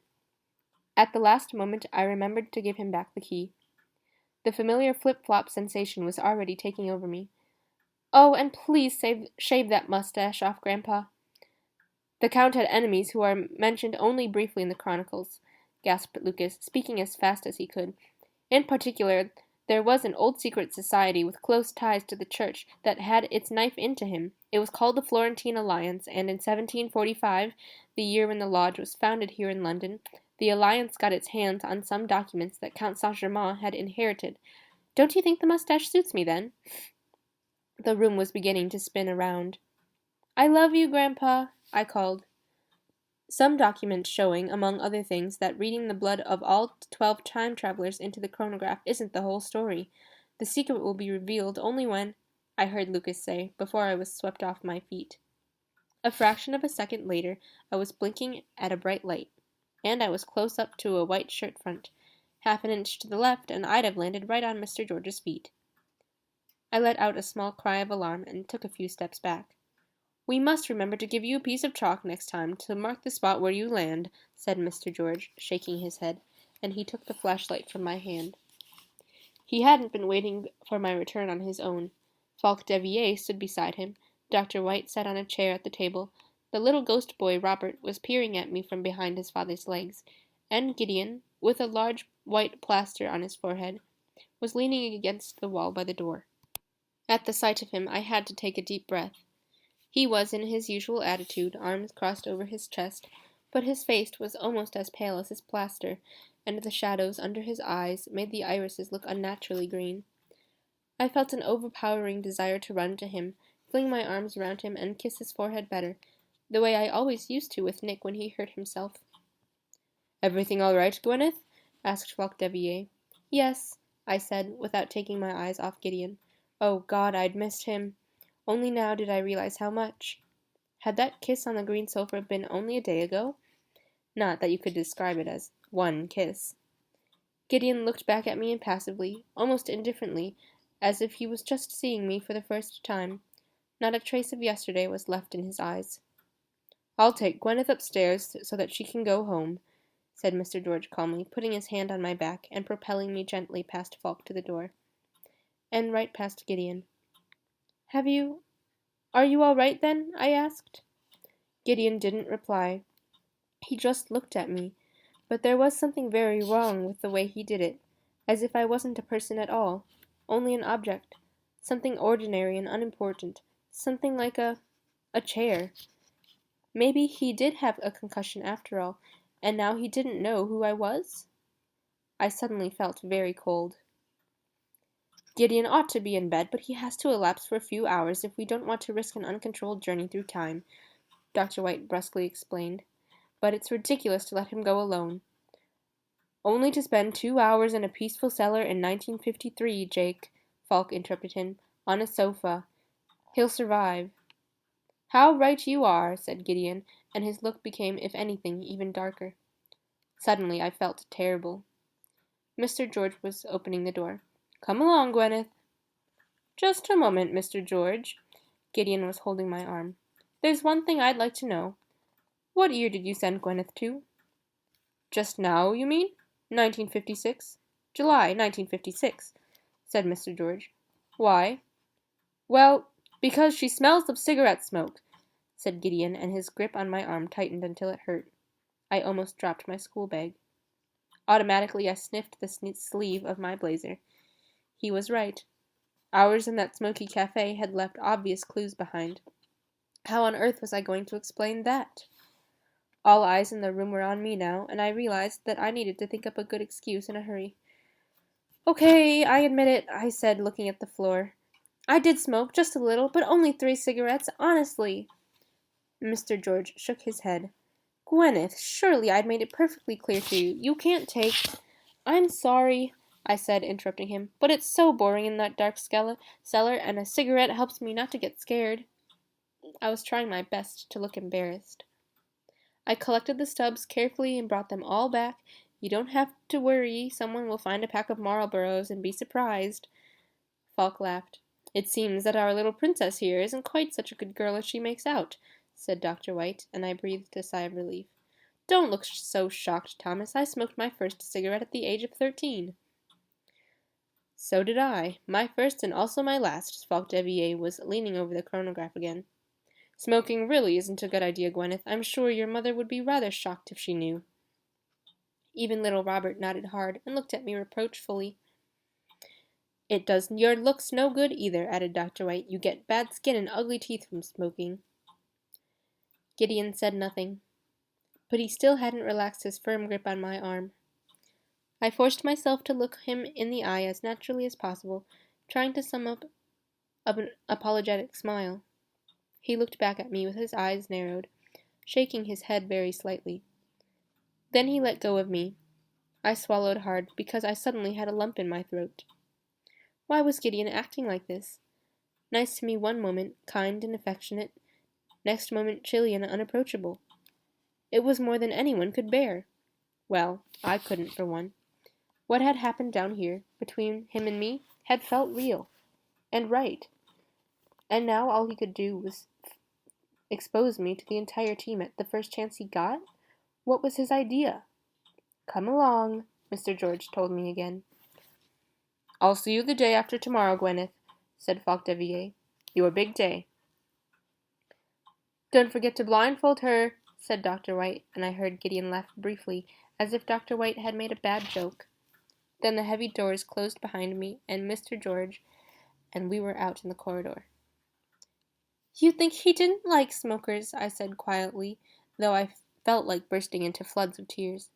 S3: At the last moment, I remembered to give him back the key. The familiar flip-flop sensation was already taking over me. Oh, and please shave that mustache off, Grandpa. The Count had enemies who are mentioned only briefly in the chronicles, gasped Lucas, speaking as fast as he could. In particular, there was an old secret society with close ties to the church that had its knife into him. It was called the Florentine Alliance, and in 1745, the year when the lodge was founded here in London, the alliance got its hands on some documents that Count Saint-Germain had inherited. Don't you think the mustache suits me, then? The room was beginning to spin around. I love you, Grandpa, I called. Some documents showing, among other things, that reading the blood of all 12 time travelers into the chronograph isn't the whole story. The secret will be revealed only when, I heard Lucas say, before I was swept off my feet. A fraction of a second later, I was blinking at a bright light, and I was close up to a white shirt front. Half an inch to the left, and I'd have landed right on Mr. George's feet. I let out a small cry of alarm and took a few steps back. We must remember to give you a piece of chalk next time to mark the spot where you land, said Mr. George, shaking his head, and he took the flashlight from my hand. He hadn't been waiting for my return on his own. Falk Devier stood beside him. Dr. White sat on a chair at the table. The little ghost boy, Robert, was peering at me from behind his father's legs, and Gideon, with a large white plaster on his forehead, was leaning against the wall by the door. At the sight of him, I had to take a deep breath. He was in his usual attitude, arms crossed over his chest, but his face was almost as pale as his plaster, and the shadows under his eyes made the irises look unnaturally green. I felt an overpowering desire to run to him, fling my arms around him, and kiss his forehead better, the way I always used to with Nick when he hurt himself. Everything all right, Gwyneth? Asked Falk Devier. Yes, I said, without taking my eyes off Gideon. Oh, God, I'd missed him. Only now did I realize how much. Had that kiss on the green sofa been only a day ago? Not that you could describe it as one kiss. Gideon looked back at me impassively, almost indifferently, as if he was just seeing me for the first time. Not a trace of yesterday was left in his eyes. "I'll take Gwyneth upstairs so that she can go home," said Mr. George calmly, putting his hand on my back and propelling me gently past Falk to the door, and right past Gideon. Are you all right then?" I asked. Gideon didn't reply. He just looked at me, but there was something very wrong with the way he did it, as if I wasn't a person at all, only an object, something ordinary and unimportant, something like a chair. Maybe he did have a concussion after all, and now he didn't know who I was? I suddenly felt very cold. "Gideon ought to be in bed, but he has to elapse for a few hours if we don't want to risk an uncontrolled journey through time," Dr. White brusquely explained. "But it's ridiculous to let him go alone." "Only to spend 2 hours in a peaceful cellar in 1953, Jake," Falk interrupted him, "on a sofa. He'll survive." "How right you are," said Gideon, and his look became, if anything, even darker. Suddenly I felt terrible. Mr. George was opening the door. "Come along, Gwyneth." "Just a moment, Mr. George." Gideon was holding my arm. "There's one thing I'd like to know. What year did you send Gwyneth to?" "Just now, you mean? 1956. July 1956, said Mr. George. "Why?" "Well, because she smells of cigarette smoke," said Gideon, and his grip on my arm tightened until it hurt. I almost dropped my school bag. Automatically I sniffed the sleeve of my blazer. He was right. Hours in that smoky cafe had left obvious clues behind. How on earth was I going to explain that? All eyes in the room were on me now, and I realized that I needed to think up a good excuse in a hurry. "Okay, I admit it," I said, looking at the floor. "I did smoke, just a little, but only 3 cigarettes, honestly." Mr. George shook his head. "Gwyneth, surely I'd made it perfectly clear to you. You can't take—" "I'm sorry," I said, interrupting him, "but it's so boring in that dark cellar, and a cigarette helps me not to get scared." I was trying my best to look embarrassed. I collected the stubs carefully and brought them all back. "You don't have to worry. Someone will find a pack of Marlboros and be surprised." Falk laughed. "It seems that our little princess here isn't quite such a good girl as she makes out," said Dr. White, and I breathed a sigh of relief. "Don't look so shocked, Thomas. I smoked my first cigarette at the age of 13. "So did I. My first and also my last." Falk Devier was leaning over the chronograph again. "Smoking really isn't a good idea, Gwyneth. I'm sure your mother would be rather shocked if she knew." Even little Robert nodded hard and looked at me reproachfully. "It does your looks no good either," added Dr. White. "You get bad skin and ugly teeth from smoking." Gideon said nothing, but he still hadn't relaxed his firm grip on my arm. I forced myself to look him in the eye as naturally as possible, trying to sum up an apologetic smile. He looked back at me with his eyes narrowed, shaking his head very slightly. Then he let go of me. I swallowed hard, because I suddenly had a lump in my throat. Why was Gideon acting like this? Nice to me one moment, kind and affectionate, next moment chilly and unapproachable. It was more than anyone could bear. Well, I couldn't, for one. What had happened down here, between him and me, had felt real, and right. And now all he could do was expose me to the entire team at the first chance he got? What was his idea? "Come along," Mr. George told me again. "I'll see you the day after tomorrow, Gwyneth," said Falk Devier. "Your big day." "Don't forget to blindfold her," said Dr. White, and I heard Gideon laugh briefly, as if Dr. White had made a bad joke. Then the heavy doors closed behind me and Mr. George, and we were out in the corridor. "You think he didn't like smokers," I said quietly, though I felt like bursting into floods of tears.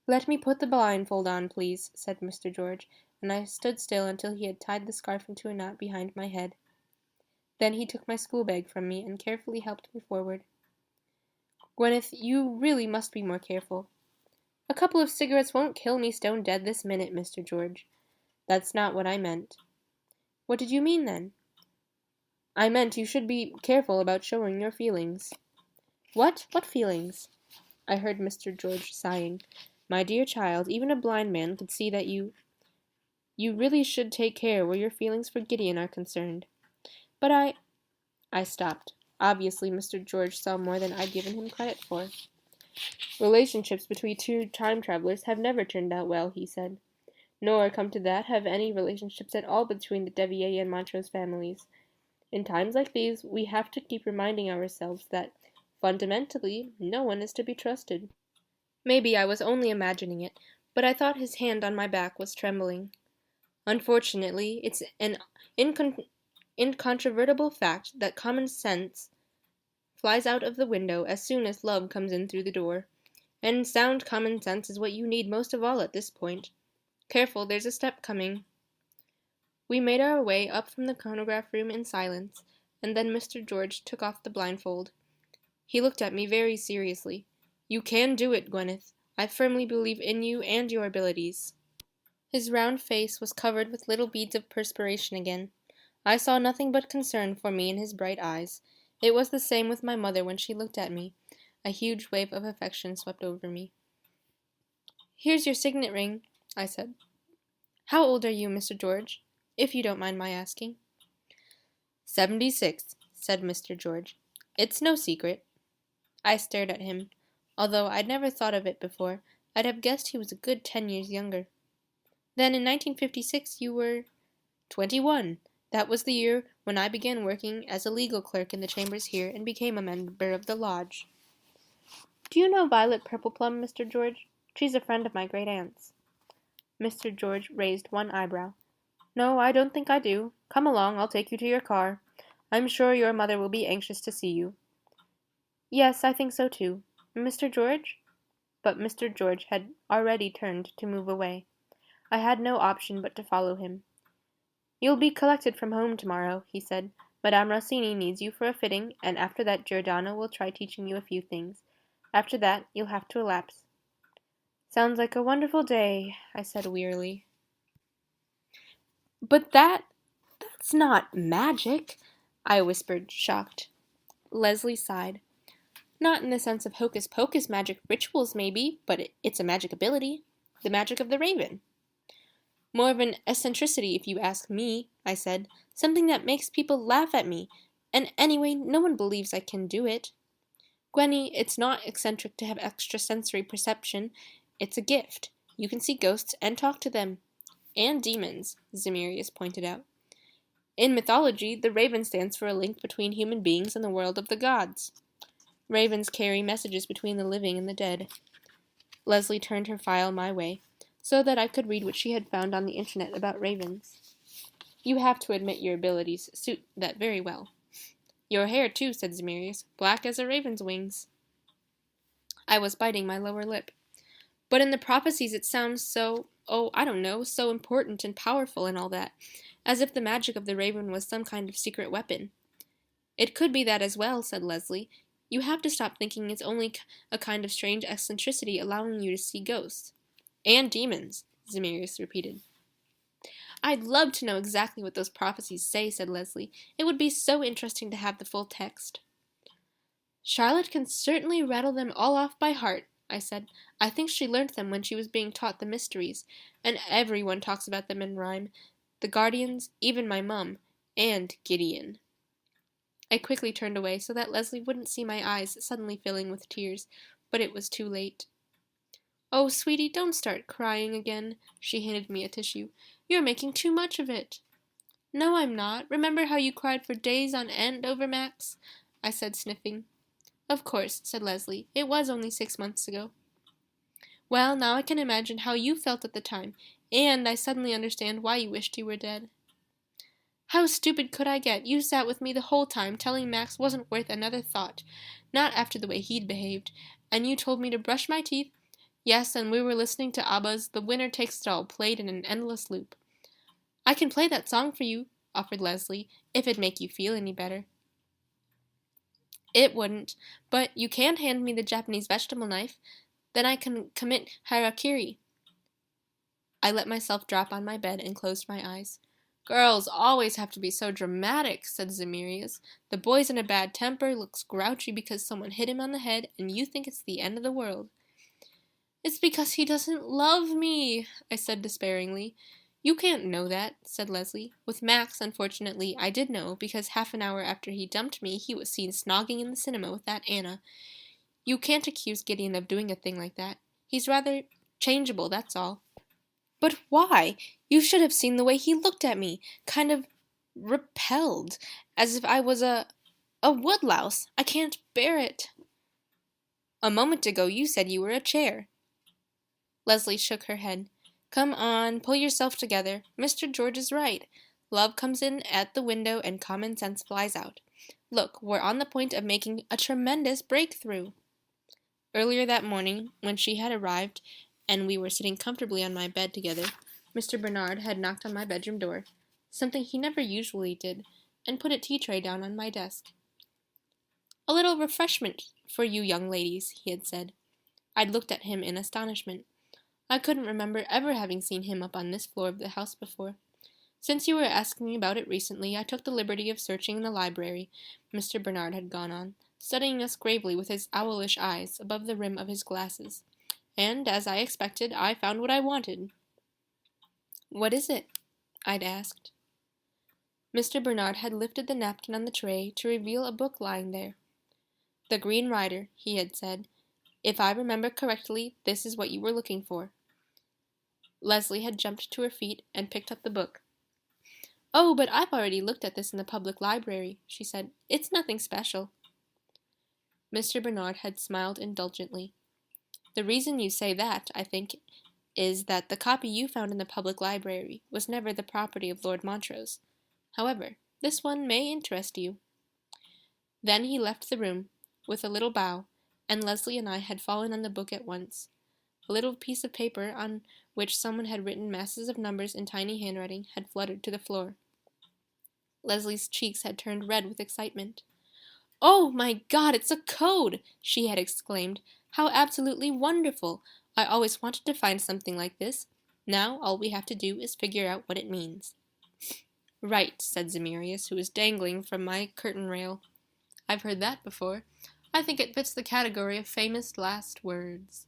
S3: "Let me put the blindfold on, please," said Mr. George, and I stood still until he had tied the scarf into a knot behind my head. Then he took my school bag from me and carefully helped me forward. "Gwyneth, you really must be more careful." "A couple of cigarettes won't kill me stone dead this minute, Mr. George." "That's not what I meant." "What did you mean, then?" "I meant you should be careful about showing your feelings." "What? What feelings?" I heard Mr. George sighing. "My dear child, even a blind man could see that you really should take care where your feelings for Gideon are concerned." "But I stopped. Obviously, Mr. George saw more than I'd given him credit for. Relationships between two time travelers have never turned out well, he said. Nor, come to that, have any relationships at all between the Devier and Montrose families. In times like these, we have to keep reminding ourselves that, fundamentally, no one is to be trusted. Maybe I was only imagining it, but I thought his hand on my back was trembling. Unfortunately, it's an incontrovertible fact that common sense flies out of the window as soon as love comes in through the door. And sound common sense is what you need most of all at this point. Careful, there's a step coming. We made our way up from the chronograph room in silence, and then Mr. George took off the blindfold. He looked at me very seriously. You can do it, Gwyneth. I firmly believe in you and your abilities. His round face was covered with little beads of perspiration again. I saw nothing but concern for me in his bright eyes. It was the same with my mother when she looked at me. A huge wave of affection swept over me. Here's your signet ring, I said. How old are you, Mr. George, if you don't mind my asking? 76, said Mr. George. It's no secret. I stared at him. Although I'd never thought of it before, I'd have guessed he was a good 10 years younger. Then in 1956 you were 21. That was the year when I began working as a legal clerk in the chambers here and became a member of the lodge. Do you know Violet Purpleplum, Mr. George? She's a friend of my great-aunt's. Mr. George raised one eyebrow. No, I don't think I do. Come along, I'll take you to your car. I'm sure your mother will be anxious to see you. Yes, I think so too. Mr. George? But Mr. George had already turned to move away. I had no option but to follow him. You'll be collected from home tomorrow, he said. Madame Rossini needs you for a fitting, and after that Giordano will try teaching you a few things. After that, you'll have to elapse. Sounds like a wonderful day, I said wearily. But that's not magic, I whispered, shocked. Leslie sighed. Not in the sense of hocus-pocus magic rituals, maybe, but it's a magic ability. The magic of the raven. More of an eccentricity, if you ask me, I said. Something that makes people laugh at me. And anyway, no one believes I can do it. Gwenny, it's not eccentric to have extrasensory perception. It's a gift. You can see ghosts and talk to them. And demons, Zemirius pointed out. In mythology, the raven stands for a link between human beings and the world of the gods. Ravens carry messages between the living and the dead. Leslie turned her file my way, so that I could read what she had found on the internet about ravens. You have to admit your abilities suit that very well. Your hair, too, said Zemirius, black as a raven's wings. I was biting my lower lip. But in the prophecies it sounds so, so important and powerful and all that, as if the magic of the raven was some kind of secret weapon. It could be that as well, said Leslie. You have to stop thinking it's only a kind of strange eccentricity allowing you to see ghosts. And demons, Zemirius repeated. I'd love to know exactly what those prophecies say, said Leslie. It would be so interesting to have the full text. Charlotte can certainly rattle them all off by heart, I said. I think she learned them when she was being taught the mysteries, and everyone talks about them in rhyme. The guardians, even my mum, and Gideon. I quickly turned away so that Leslie wouldn't see my eyes suddenly filling with tears, but it was too late. Oh, sweetie, don't start crying again. She handed me a tissue. You're making too much of it. No, I'm not. Remember how you cried for days on end over Max? I said, sniffing. Of course, said Leslie. It was only 6 months ago. Well, now I can imagine how you felt at the time, and I suddenly understand why you wished you were dead. How stupid could I get? You sat with me the whole time, telling Max wasn't worth another thought, not after the way he'd behaved, and you told me to brush my teeth. Yes, and we were listening to ABBA's The Winner Takes It All, played in an endless loop. I can play that song for you, offered Leslie, if it'd make you feel any better. It wouldn't, but you can hand me the Japanese vegetable knife. Then I can commit harakiri. I let myself drop on my bed and closed my eyes. Girls always have to be so dramatic, said Zemirius. The boy's in a bad temper, looks grouchy because someone hit him on the head, and you think it's the end of the world. It's because he doesn't love me, I said despairingly. You can't know that, said Leslie. With Max, unfortunately, I did know, because half an hour after he dumped me, he was seen snogging in the cinema with that Anna. You can't accuse Gideon of doing a thing like that. He's rather changeable, that's all. But why? You should have seen the way he looked at me, kind of repelled, as if I was a woodlouse. I can't bear it. A moment ago you said you were a chair. Leslie shook her head. Come on, pull yourself together. Mr. George is right. Love comes in at the window and common sense flies out. Look, we're on the point of making a tremendous breakthrough. Earlier that morning, when she had arrived and we were sitting comfortably on my bed together, Mr. Bernard had knocked on my bedroom door, something he never usually did, and put a tea tray down on my desk. A little refreshment for you young ladies, he had said. I'd looked at him in astonishment. I couldn't remember ever having seen him up on this floor of the house before. Since you were asking about it recently, I took the liberty of searching in the library, Mr. Bernard had gone on, studying us gravely with his owlish eyes above the rim of his glasses. And, as I expected, I found what I wanted. What is it? I'd asked. Mr. Bernard had lifted the napkin on the tray to reveal a book lying there. The Green Rider, he had said. If I remember correctly, this is what you were looking for. Leslie had jumped to her feet and picked up the book. Oh, but I've already looked at this in the public library, she said. It's nothing special. Mr. Bernard had smiled indulgently. The reason you say that, I think, is that the copy you found in the public library was never the property of Lord Montrose. However, this one may interest you. Then he left the room, with a little bow, and Leslie and I had fallen on the book at once. A little piece of paper on which someone had written masses of numbers in tiny handwriting had fluttered to the floor. Leslie's cheeks had turned red with excitement. Oh, my God, it's a code! She had exclaimed. How absolutely wonderful! I always wanted to find something like this. Now all we have to do is figure out what it means. Right, said Zemirius, who was dangling from my curtain rail. I've heard that before. I think it fits the category of famous last words.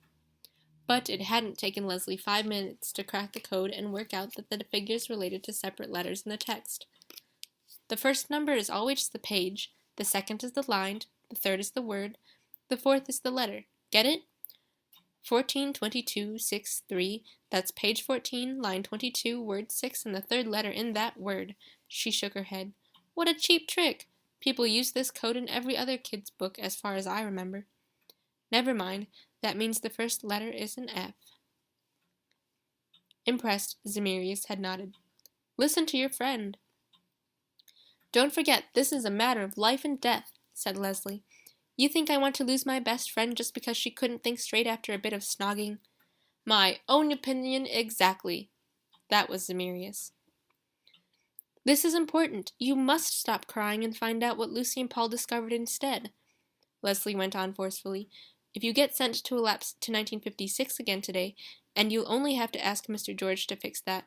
S3: But it hadn't taken Leslie 5 minutes to crack the code and work out that the figures related to separate letters in the text. The first number is always the page, the second is the line, the third is the word, the fourth is the letter. Get it? 14, 22, 6, 3, that's page 14, line 22, word 6, and the third letter in that word. She shook her head. What a cheap trick! People use this code in every other kid's book as far as I remember. Never mind, that means the first letter is an F. Impressed, Zemirius had nodded. Listen to your friend. Don't forget, this is a matter of life and death, said Leslie. You think I want to lose my best friend just because she couldn't think straight after a bit of snogging? My own opinion exactly. That was Zemirius. This is important. You must stop crying and find out what Lucy and Paul discovered instead. Leslie went on forcefully. If you get sent to a lapse to 1956 again today, and you'll only have to ask Mr. George to fix that,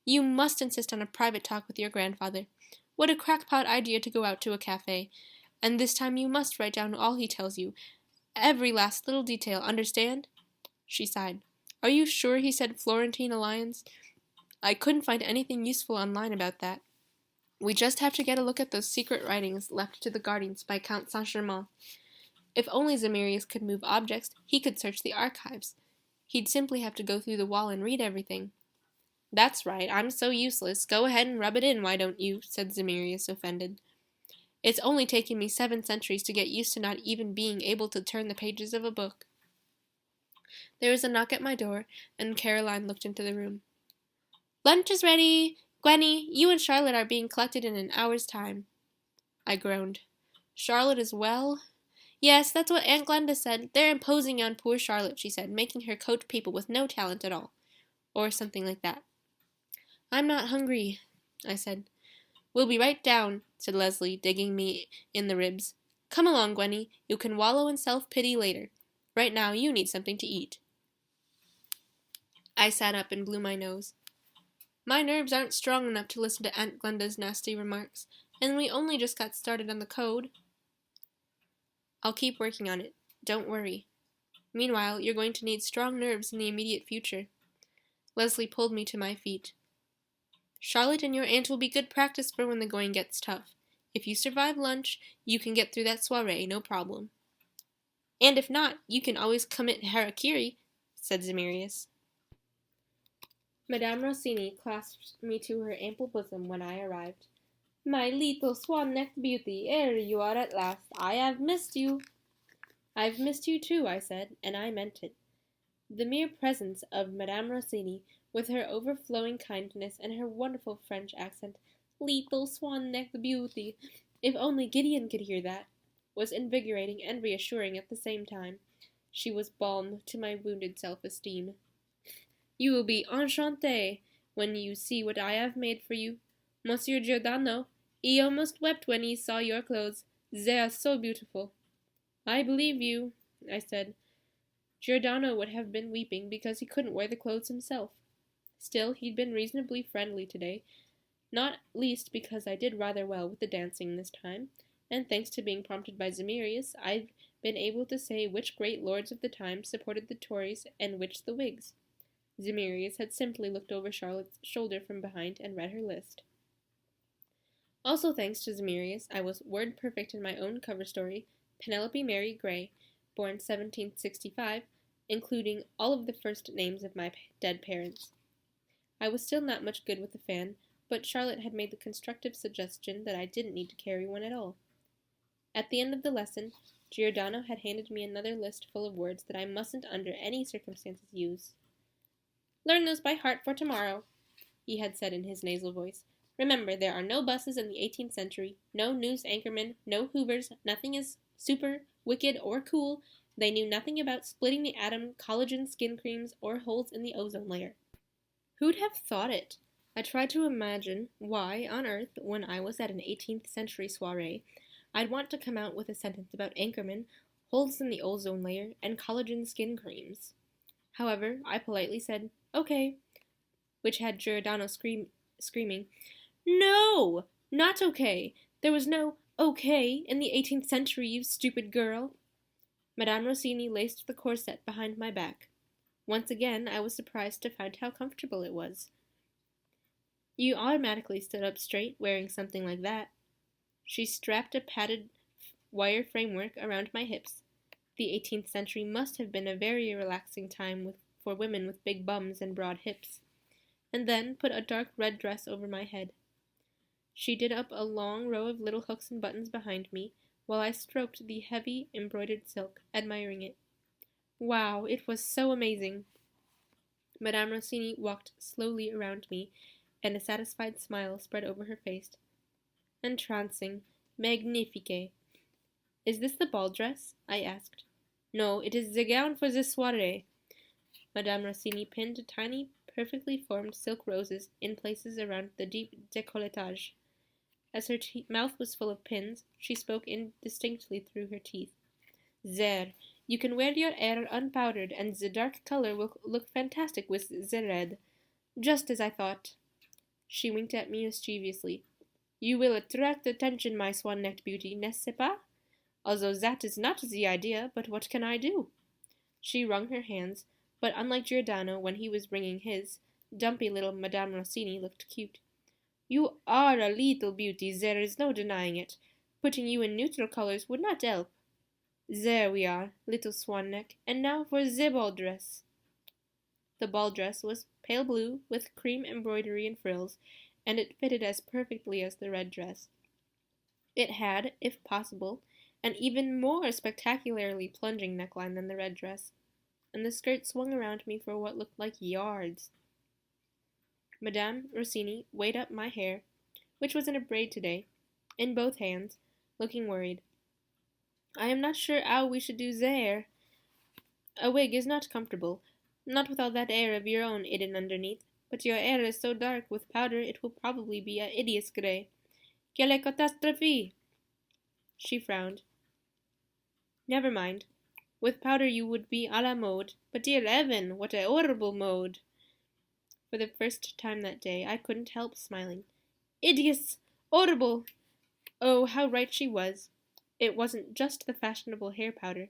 S3: you must insist on a private talk with your grandfather. What a crackpot idea to go out to a cafe. And this time you must write down all he tells you. Every last little detail, understand? She sighed. Are you sure he said Florentine Alliance? I couldn't find anything useful online about that. We just have to get a look at those secret writings left to the Guardians by Count Saint-Germain. If only Zemirius could move objects, he could search the archives. He'd simply have to go through the wall and read everything. That's right, I'm so useless. Go ahead and rub it in, why don't you? Said Zemirius, offended. It's only taken me 7 centuries to get used to not even being able to turn the pages of a book. There was a knock at my door, and Caroline looked into the room. Lunch is ready! Gwenny, you and Charlotte are being collected in an hour's time. I groaned. Charlotte is well? Yes, that's what Aunt Glenda said. They're imposing on poor Charlotte, she said, making her coach people with no talent at all. Or something like that. I'm not hungry, I said. We'll be right down, said Leslie, digging me in the ribs. Come along, Gwenny. You can wallow in self-pity later. Right now you need something to eat. I sat up and blew my nose. My nerves aren't strong enough to listen to Aunt Glenda's nasty remarks, and we only just got started on the code. I'll keep working on it. Don't worry. Meanwhile, you're going to need strong nerves in the immediate future. Leslie pulled me to my feet. Charlotte and your aunt will be good practice for when the going gets tough. If you survive lunch, you can get through that soiree, no problem. And if not, you can always commit harakiri, said Zemirius. Madame Rossini clasped me to her ample bosom when I arrived. My little swan-necked beauty, ere you are at last. I have missed you. I've missed you too, I said, and I meant it. The mere presence of Madame Rossini, with her overflowing kindness and her wonderful French accent, little swan-necked beauty, if only Gideon could hear that, was invigorating and reassuring at the same time. She was balm to my wounded self-esteem. You will be enchanté when you see what I have made for you. Monsieur Giordano, he almost wept when he saw your clothes. They are so beautiful. I believe you, I said. Giordano would have been weeping because he couldn't wear the clothes himself. Still, he'd been reasonably friendly today, not least because I did rather well with the dancing this time, and thanks to being prompted by Zemirius, I've been able to say which great lords of the time supported the Tories and which the Whigs. Zemirius had simply looked over Charlotte's shoulder from behind and read her list. Also thanks to Zemirius, I was word perfect in my own cover story, Penelope Mary Gray, born 1765, including all of the first names of my dead parents. I was still not much good with the fan, but Charlotte had made the constructive suggestion that I didn't need to carry one at all. At the end of the lesson, Giordano had handed me another list full of words that I mustn't under any circumstances use. Learn those by heart for tomorrow, he had said in his nasal voice. Remember, there are no buses in the 18th century, no news anchormen, no Hoovers, nothing is super, wicked, or cool. They knew nothing about splitting the atom, collagen skin creams, or holes in the ozone layer. Who'd have thought it? I tried to imagine why, on Earth, when I was at an 18th century soiree, I'd want to come out with a sentence about anchormen, holes in the ozone layer, and collagen skin creams. However, I politely said, okay, which had Giordano screaming, No! Not okay! There was no okay in the 18th century, you stupid girl! Madame Rossini laced the corset behind my back. Once again, I was surprised to find how comfortable it was. You automatically stood up straight wearing something like that. She strapped a padded wire framework around my hips. The 18th century must have been a very relaxing time for women with big bums and broad hips, and then put a dark red dress over my head. She did up a long row of little hooks and buttons behind me, while I stroked the heavy embroidered silk, admiring it. Wow, it was so amazing! Madame Rossini walked slowly around me, and a satisfied smile spread over her face. Entrancing, magnifique. Is this the ball dress? I asked. No, it is the gown for the soiree. Madame Rossini pinned tiny, perfectly formed silk roses in places around the deep décolletage. As her mouth was full of pins, she spoke indistinctly through her teeth. There, you can wear your hair unpowdered, and the dark color will look fantastic with the red. Just as I thought. She winked at me mischievously. You will attract attention, my swan-necked beauty, n'est-ce pas? Although that is not the idea, but what can I do? She wrung her hands, but unlike Giordano when he was wringing his, dumpy little Madame Rossini looked cute. You are a little beauty, there is no denying it. Putting you in neutral colors would not help. There we are, little swan-neck, and now for the ball dress. The ball dress was pale blue, with cream embroidery and frills, and it fitted as perfectly as the red dress. It had, if possible, an even more spectacularly plunging neckline than the red dress, and the skirt swung around me for what looked like yards. Madame Rossini weighed up my hair, which was in a braid today, in both hands, looking worried. I am not sure how we should do there. A wig is not comfortable, not with all that hair of your own hidden underneath, but your hair is so dark with powder it will probably be a hideous grey. Quelle catastrophe! She frowned. Never mind. With powder you would be à la mode, but dear Evan, what a horrible mode! For the first time that day, I couldn't help smiling. Hideous! Horrible! Oh, how right she was. It wasn't just the fashionable hair powder.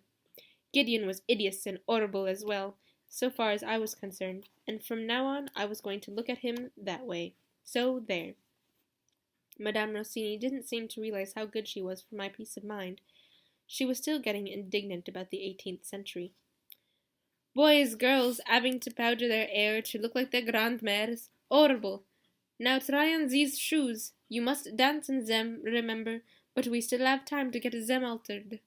S3: Gideon was hideous and horrible as well, so far as I was concerned, and from now on I was going to look at him that way. So there. Madame Rossini didn't seem to realize how good she was for my peace of mind. She was still getting indignant about the 18th century. Boys, girls, having to powder their hair to look like their grandmères. Horrible. Now try on these shoes. You must dance in them, remember, but we still have time to get them altered.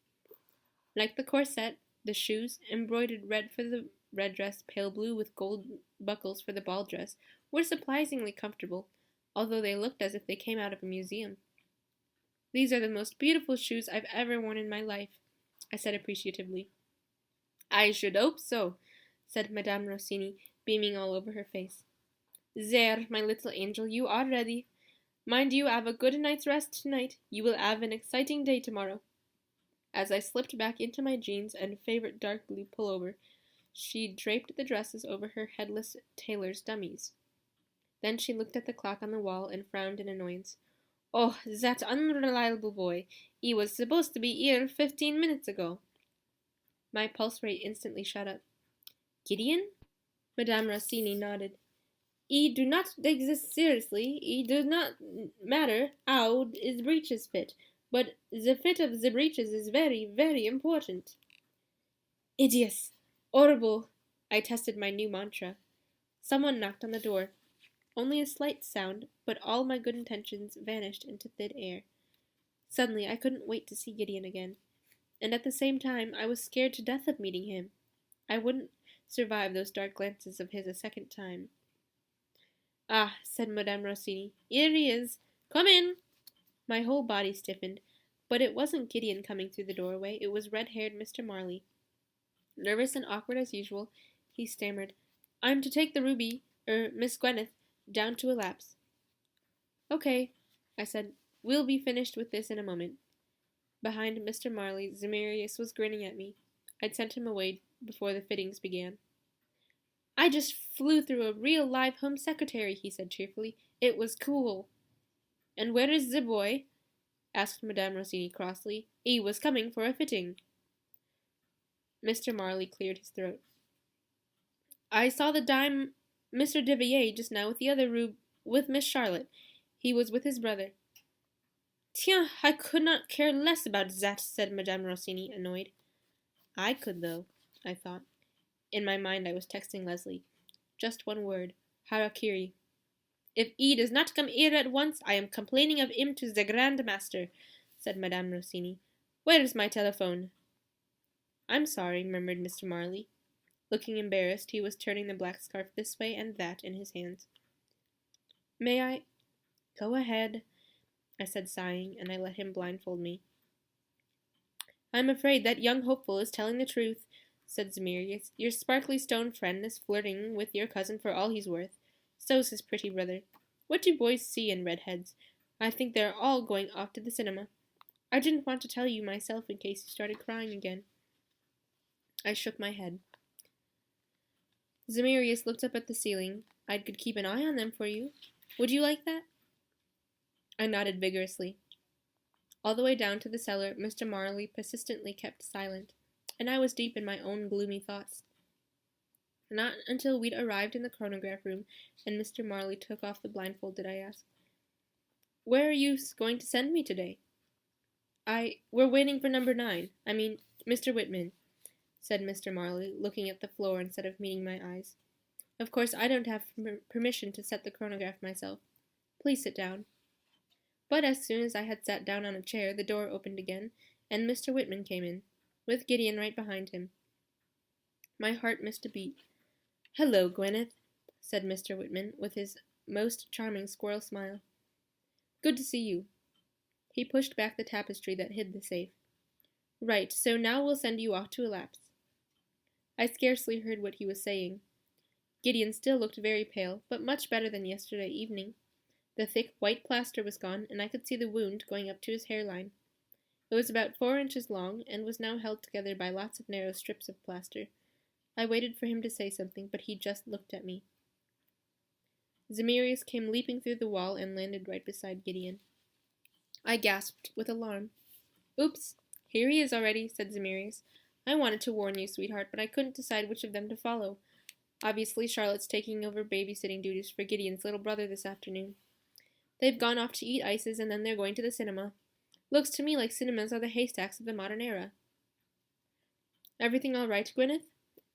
S3: Like the corset, the shoes, embroidered red for the red dress, pale blue with gold buckles for the ball dress, were surprisingly comfortable, although they looked as if they came out of a museum. These are the most beautiful shoes I've ever worn in my life, I said appreciatively. I should hope so, said Madame Rossini, beaming all over her face. There, my little angel, you are ready. Mind you have a good night's rest tonight. You will have an exciting day tomorrow. As I slipped back into my jeans and favorite dark blue pullover, she draped the dresses over her headless tailor's dummies. Then she looked at the clock on the wall and frowned in annoyance. Oh, that unreliable boy. He was supposed to be here 15 minutes ago. My pulse rate instantly shot up. Gideon? Madame Rossini nodded. He do not take this seriously. It does not matter how his breeches fit, but the fit of the breeches is very, very important. Idiots! Horrible! I tested my new mantra. Someone knocked on the door. Only a slight sound, but all my good intentions vanished into thin air. Suddenly, I couldn't wait to see Gideon again, and at the same time, I was scared to death of meeting him. I wouldn't survive those dark glances of his a second time. Ah, said Madame Rossini, here he is. Come in. My whole body stiffened, but it wasn't Gideon coming through the doorway, it was red-haired Mr. Marley. Nervous and awkward as usual, he stammered, I'm to take the Ruby, Miss Gwyneth, down to Elapse. Okay, I said, we'll be finished with this in a moment. Behind Mr. Marley, Zemirius was grinning at me. I'd sent him away before the fittings began. I just flew through a real live home secretary, he said cheerfully. It was cool. And where is the boy? Asked Madame Rossini crossly. He was coming for a fitting. Mr. Marley cleared his throat. I saw the dime Mr. Devilliers just now with the other rube with Miss Charlotte. He was with his brother. Tiens, I could not care less about that, said Madame Rossini, annoyed. I could, though, I thought. In my mind I was texting Leslie. Just one word. Harakiri. If he does not come here at once, I am complaining of him to the Grand Master, said Madame Rossini. Where is my telephone? I'm sorry, murmured Mr. Marley. Looking embarrassed, he was turning the black scarf this way and that in his hands. May I? Go ahead, I said, sighing, and I let him blindfold me. I'm afraid that young hopeful is telling the truth, said Zemirius. Your sparkly stone friend is flirting with your cousin for all he's worth. So's his pretty brother. What do boys see in redheads? I think they're all going off to the cinema. I didn't want to tell you myself in case you started crying again. I shook my head. Zemirius looked up at the ceiling. I could keep an eye on them for you. Would you like that? I nodded vigorously. All the way down to the cellar, Mr. Marley persistently kept silent, and I was deep in my own gloomy thoughts. Not until we'd arrived in the chronograph room and Mr. Marley took off the blindfold did I ask, Where are you going to send me today? We're waiting for number 9. Mr. Whitman, said Mr. Marley, looking at the floor instead of meeting my eyes. Of course, I don't have permission to set the chronograph myself. Please sit down. But as soon as I had sat down on a chair, the door opened again, and Mr. Whitman came in, with Gideon right behind him. My heart missed a beat. Hello, Gwyneth, said Mr. Whitman, with his most charming squirrel smile. Good to see you. He pushed back the tapestry that hid the safe. Right, so now we'll send you off to Elapse. I scarcely heard what he was saying. Gideon still looked very pale, but much better than yesterday evening. The thick white plaster was gone, and I could see the wound going up to his hairline. It was about 4 inches long, and was now held together by lots of narrow strips of plaster. I waited for him to say something, but he just looked at me. Zemirius came leaping through the wall and landed right beside Gideon. I gasped with alarm. Oops, here he is already, said Zemirius. I wanted to warn you, sweetheart, but I couldn't decide which of them to follow. Obviously, Charlotte's taking over babysitting duties for Gideon's little brother this afternoon. They've gone off to eat ices, and then they're going to the cinema. Looks to me like cinemas are the haystacks of the modern era. Everything all right, Gwyneth?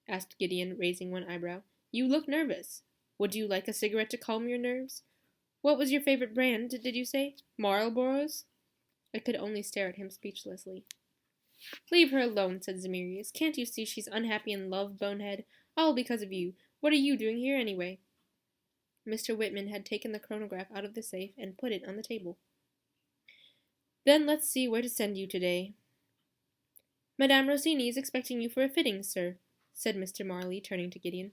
S3: Asked Gideon, raising one eyebrow. You look nervous. Would you like a cigarette to calm your nerves? What was your favorite brand, did you say? Marlboros? I could only stare at him speechlessly. Leave her alone, said Zemirius. Can't you see she's unhappy in love, bonehead? All because of you. What are you doing here, anyway? Mr. Whitman had taken the chronograph out of the safe and put it on the table. Then let's see where to send you today. Madame Rossini is expecting you for a fitting, sir, said Mr. Marley, turning to Gideon.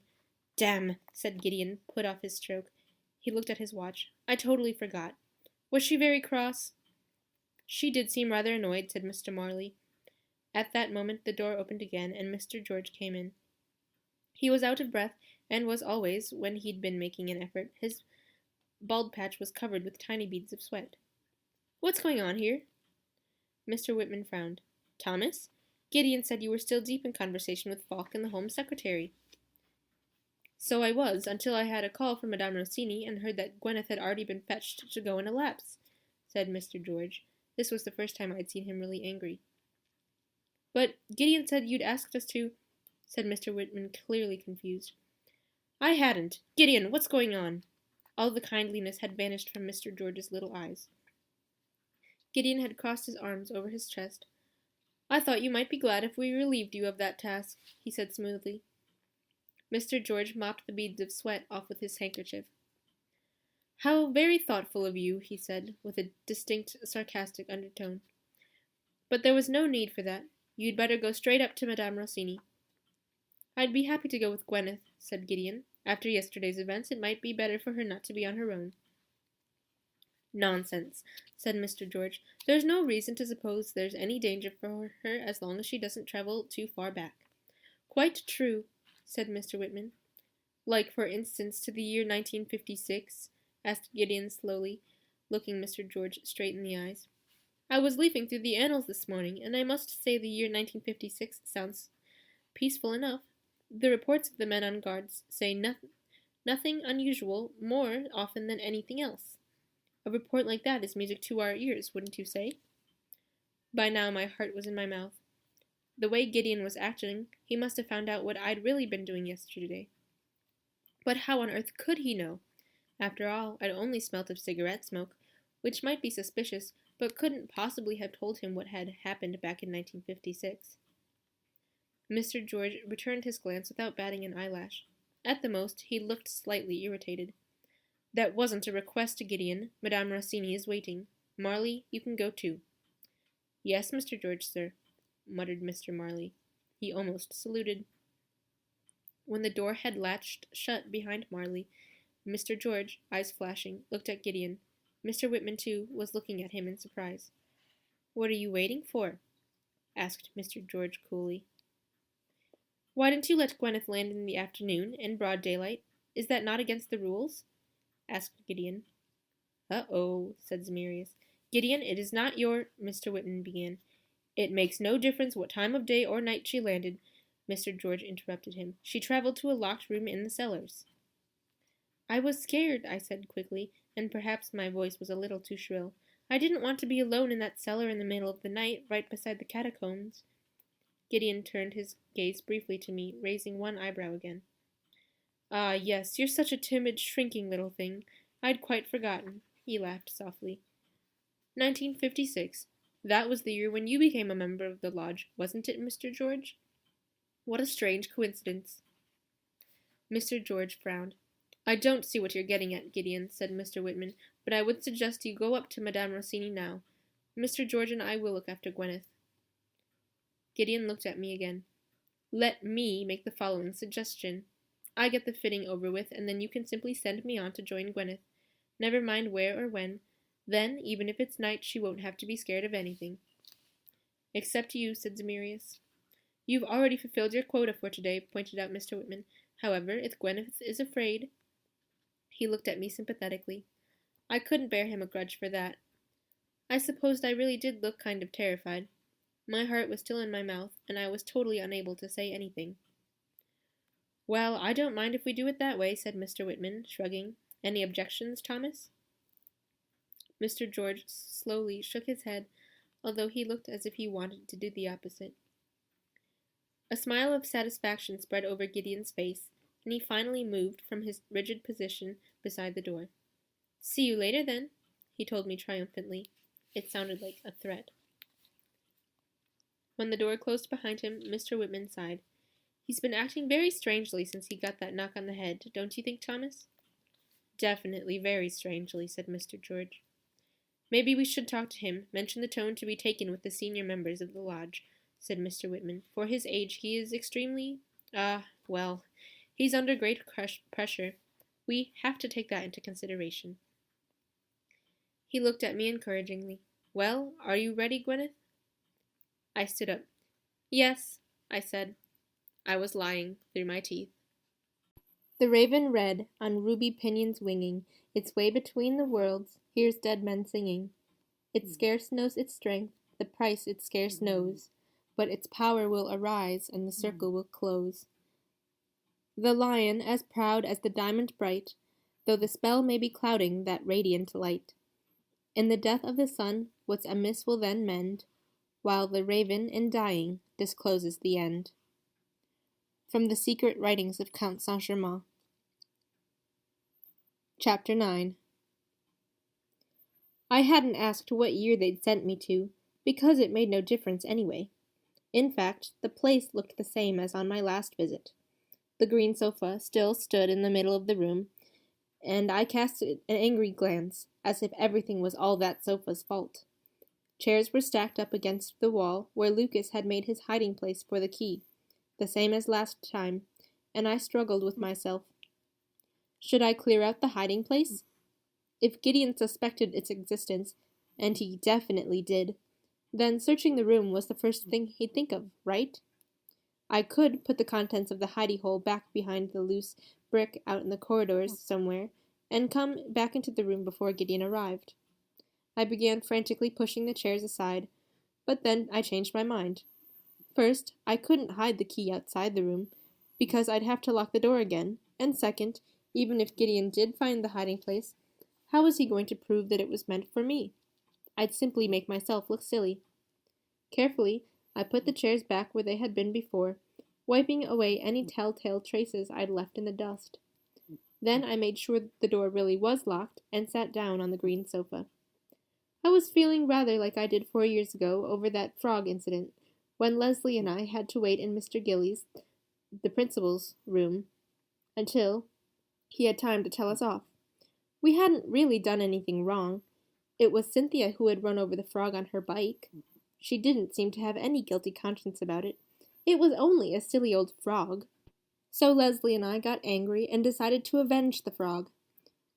S3: Damn, said Gideon, put off his stroke. He looked at his watch. I totally forgot. Was she very cross? She did seem rather annoyed, said Mr. Marley. At that moment the door opened again, and Mr. George came in. He was out of breath, and was always, when he'd been making an effort, his bald patch was covered with tiny beads of sweat. What's going on here? Mr. Whitman frowned. Thomas? Gideon said you were still deep in conversation with Falk and the Home Secretary. So I was, until I had a call from Madame Rossini and heard that Gwyneth had already been fetched to go in a lapse, said Mr. George. This was the first time I'd seen him really angry. But Gideon said you'd asked us to, said Mr. Whitman, clearly confused. I hadn't. Gideon, what's going on? All the kindliness had vanished from Mr. George's little eyes. Gideon had crossed his arms over his chest. I thought you might be glad if we relieved you of that task, he said smoothly. Mr. George mopped the beads of sweat off with his handkerchief. How very thoughtful of you, he said, with a distinct sarcastic undertone. But there was no need for that. You'd better go straight up to Madame Rossini. I'd be happy to go with Gwyneth, said Gideon. After yesterday's events, it might be better for her not to be on her own. Nonsense, said Mr. George. There's no reason to suppose there's any danger for her as long as she doesn't travel too far back. Quite true, said Mr. Whitman. Like, for instance, to the year 1956, asked Gideon slowly, looking Mr. George straight in the eyes. I was leafing through the annals this morning, and I must say the year 1956 sounds peaceful enough. The reports of the men on guard say nothing unusual more often than anything else. A report like that is music to our ears, wouldn't you say? By now my heart was in my mouth. The way Gideon was acting, he must have found out what I'd really been doing yesterday. But how on earth could he know? After all, I'd only smelt of cigarette smoke, which might be suspicious, but couldn't possibly have told him what had happened back in 1956. Mr. George returned his glance without batting an eyelash. At the most, he looked slightly irritated. That wasn't a request, Gideon. Madame Rossini is waiting. Marley, you can go too. Yes, Mr. George, sir, muttered Mr. Marley. He almost saluted. When the door had latched shut behind Marley, Mr. George, eyes flashing, looked at Gideon. Mr. Whitman, too, was looking at him in surprise. What are you waiting for? Asked Mr. George coolly. Why didn't you let Gwyneth land in the afternoon, in broad daylight? Is that not against the rules? Asked Gideon. Uh-oh, said Zemirius. Gideon, it is not your... Mr. Whitman began. It makes no difference what time of day or night she landed, Mr. George interrupted him. She traveled to a locked room in the cellars. I was scared, I said quickly, and perhaps my voice was a little too shrill. I didn't want to be alone in that cellar in the middle of the night, right beside the catacombs. Gideon turned his gaze briefly to me, raising one eyebrow again. Ah, yes, you're such a timid, shrinking little thing. I'd quite forgotten. He laughed softly. 1956. That was the year when you became a member of the lodge, wasn't it, Mr. George? What a strange coincidence. Mr. George frowned. I don't see what you're getting at, Gideon, said Mr. Whitman, but I would suggest you go up to Madame Rossini now. Mr. George and I will look after Gwyneth. Gideon looked at me again. Let me make the following suggestion. I get the fitting over with, and then you can simply send me on to join Gwyneth. Never mind where or when. Then, even if it's night, she won't have to be scared of anything. Except you, said Zemirius. You've already fulfilled your quota for today, pointed out Mr. Whitman. However, if Gwyneth is afraid... He looked at me sympathetically. I couldn't bear him a grudge for that. I supposed I really did look kind of terrified. My heart was still in my mouth, and I was totally unable to say anything. Well, I don't mind if we do it that way, said Mr. Whitman, shrugging. Any objections, Thomas? Mr. George slowly shook his head, although he looked as if he wanted to do the opposite. A smile of satisfaction spread over Gideon's face, and he finally moved from his rigid position beside the door. "See you later, then," he told me triumphantly. It sounded like a threat. When the door closed behind him, Mr. Whitman sighed. "He's been acting very strangely since he got that knock on the head, don't you think, Thomas?" "Definitely very strangely," said Mr. George. "Maybe we should talk to him, mention the tone to be taken with the senior members of the lodge," said Mr. Whitman. "For his age, he is extremely, he's under great pressure. We have to take that into consideration." He looked at me encouragingly. "Well, are you ready, Gwyneth?" I stood up. "Yes," I said. I was lying through my teeth. The raven red, on ruby pinions winging, its way between the worlds, hears dead men singing. It scarce knows its strength, the price it scarce knows, but its power will arise, and the circle will close. The lion, as proud as the diamond bright, though the spell may be clouding that radiant light. In the death of the sun, what's amiss will then mend, while the raven, in dying, discloses the end. From the Secret Writings of Count Saint-Germain. Chapter 9. I hadn't asked what year they'd sent me to, because it made no difference anyway. In fact, the place looked the same as on my last visit. The green sofa still stood in the middle of the room, and I cast an angry glance, as if everything was all that sofa's fault. Chairs were stacked up against the wall, where Lucas had made his hiding place for the key, the same as last time, and I struggled with myself. Should I clear out the hiding place? If Gideon suspected its existence, and he definitely did, then searching the room was the first thing he'd think of, right? I could put the contents of the hidey hole back behind the loose brick out in the corridors somewhere, and come back into the room before Gideon arrived. I began frantically pushing the chairs aside, but then I changed my mind. First, I couldn't hide the key outside the room, because I'd have to lock the door again, and second, even if Gideon did find the hiding place, how was he going to prove that it was meant for me? I'd simply make myself look silly. Carefully, I put the chairs back where they had been before, wiping away any telltale traces I'd left in the dust. Then I made sure the door really was locked, and sat down on the green sofa. I was feeling rather like I did 4 years ago over that frog incident, when Leslie and I had to wait in Mr. Gillies, the principal's room, until he had time to tell us off. We hadn't really done anything wrong. It was Cynthia who had run over the frog on her bike. She didn't seem to have any guilty conscience about it. It was only a silly old frog. So Leslie and I got angry and decided to avenge the frog.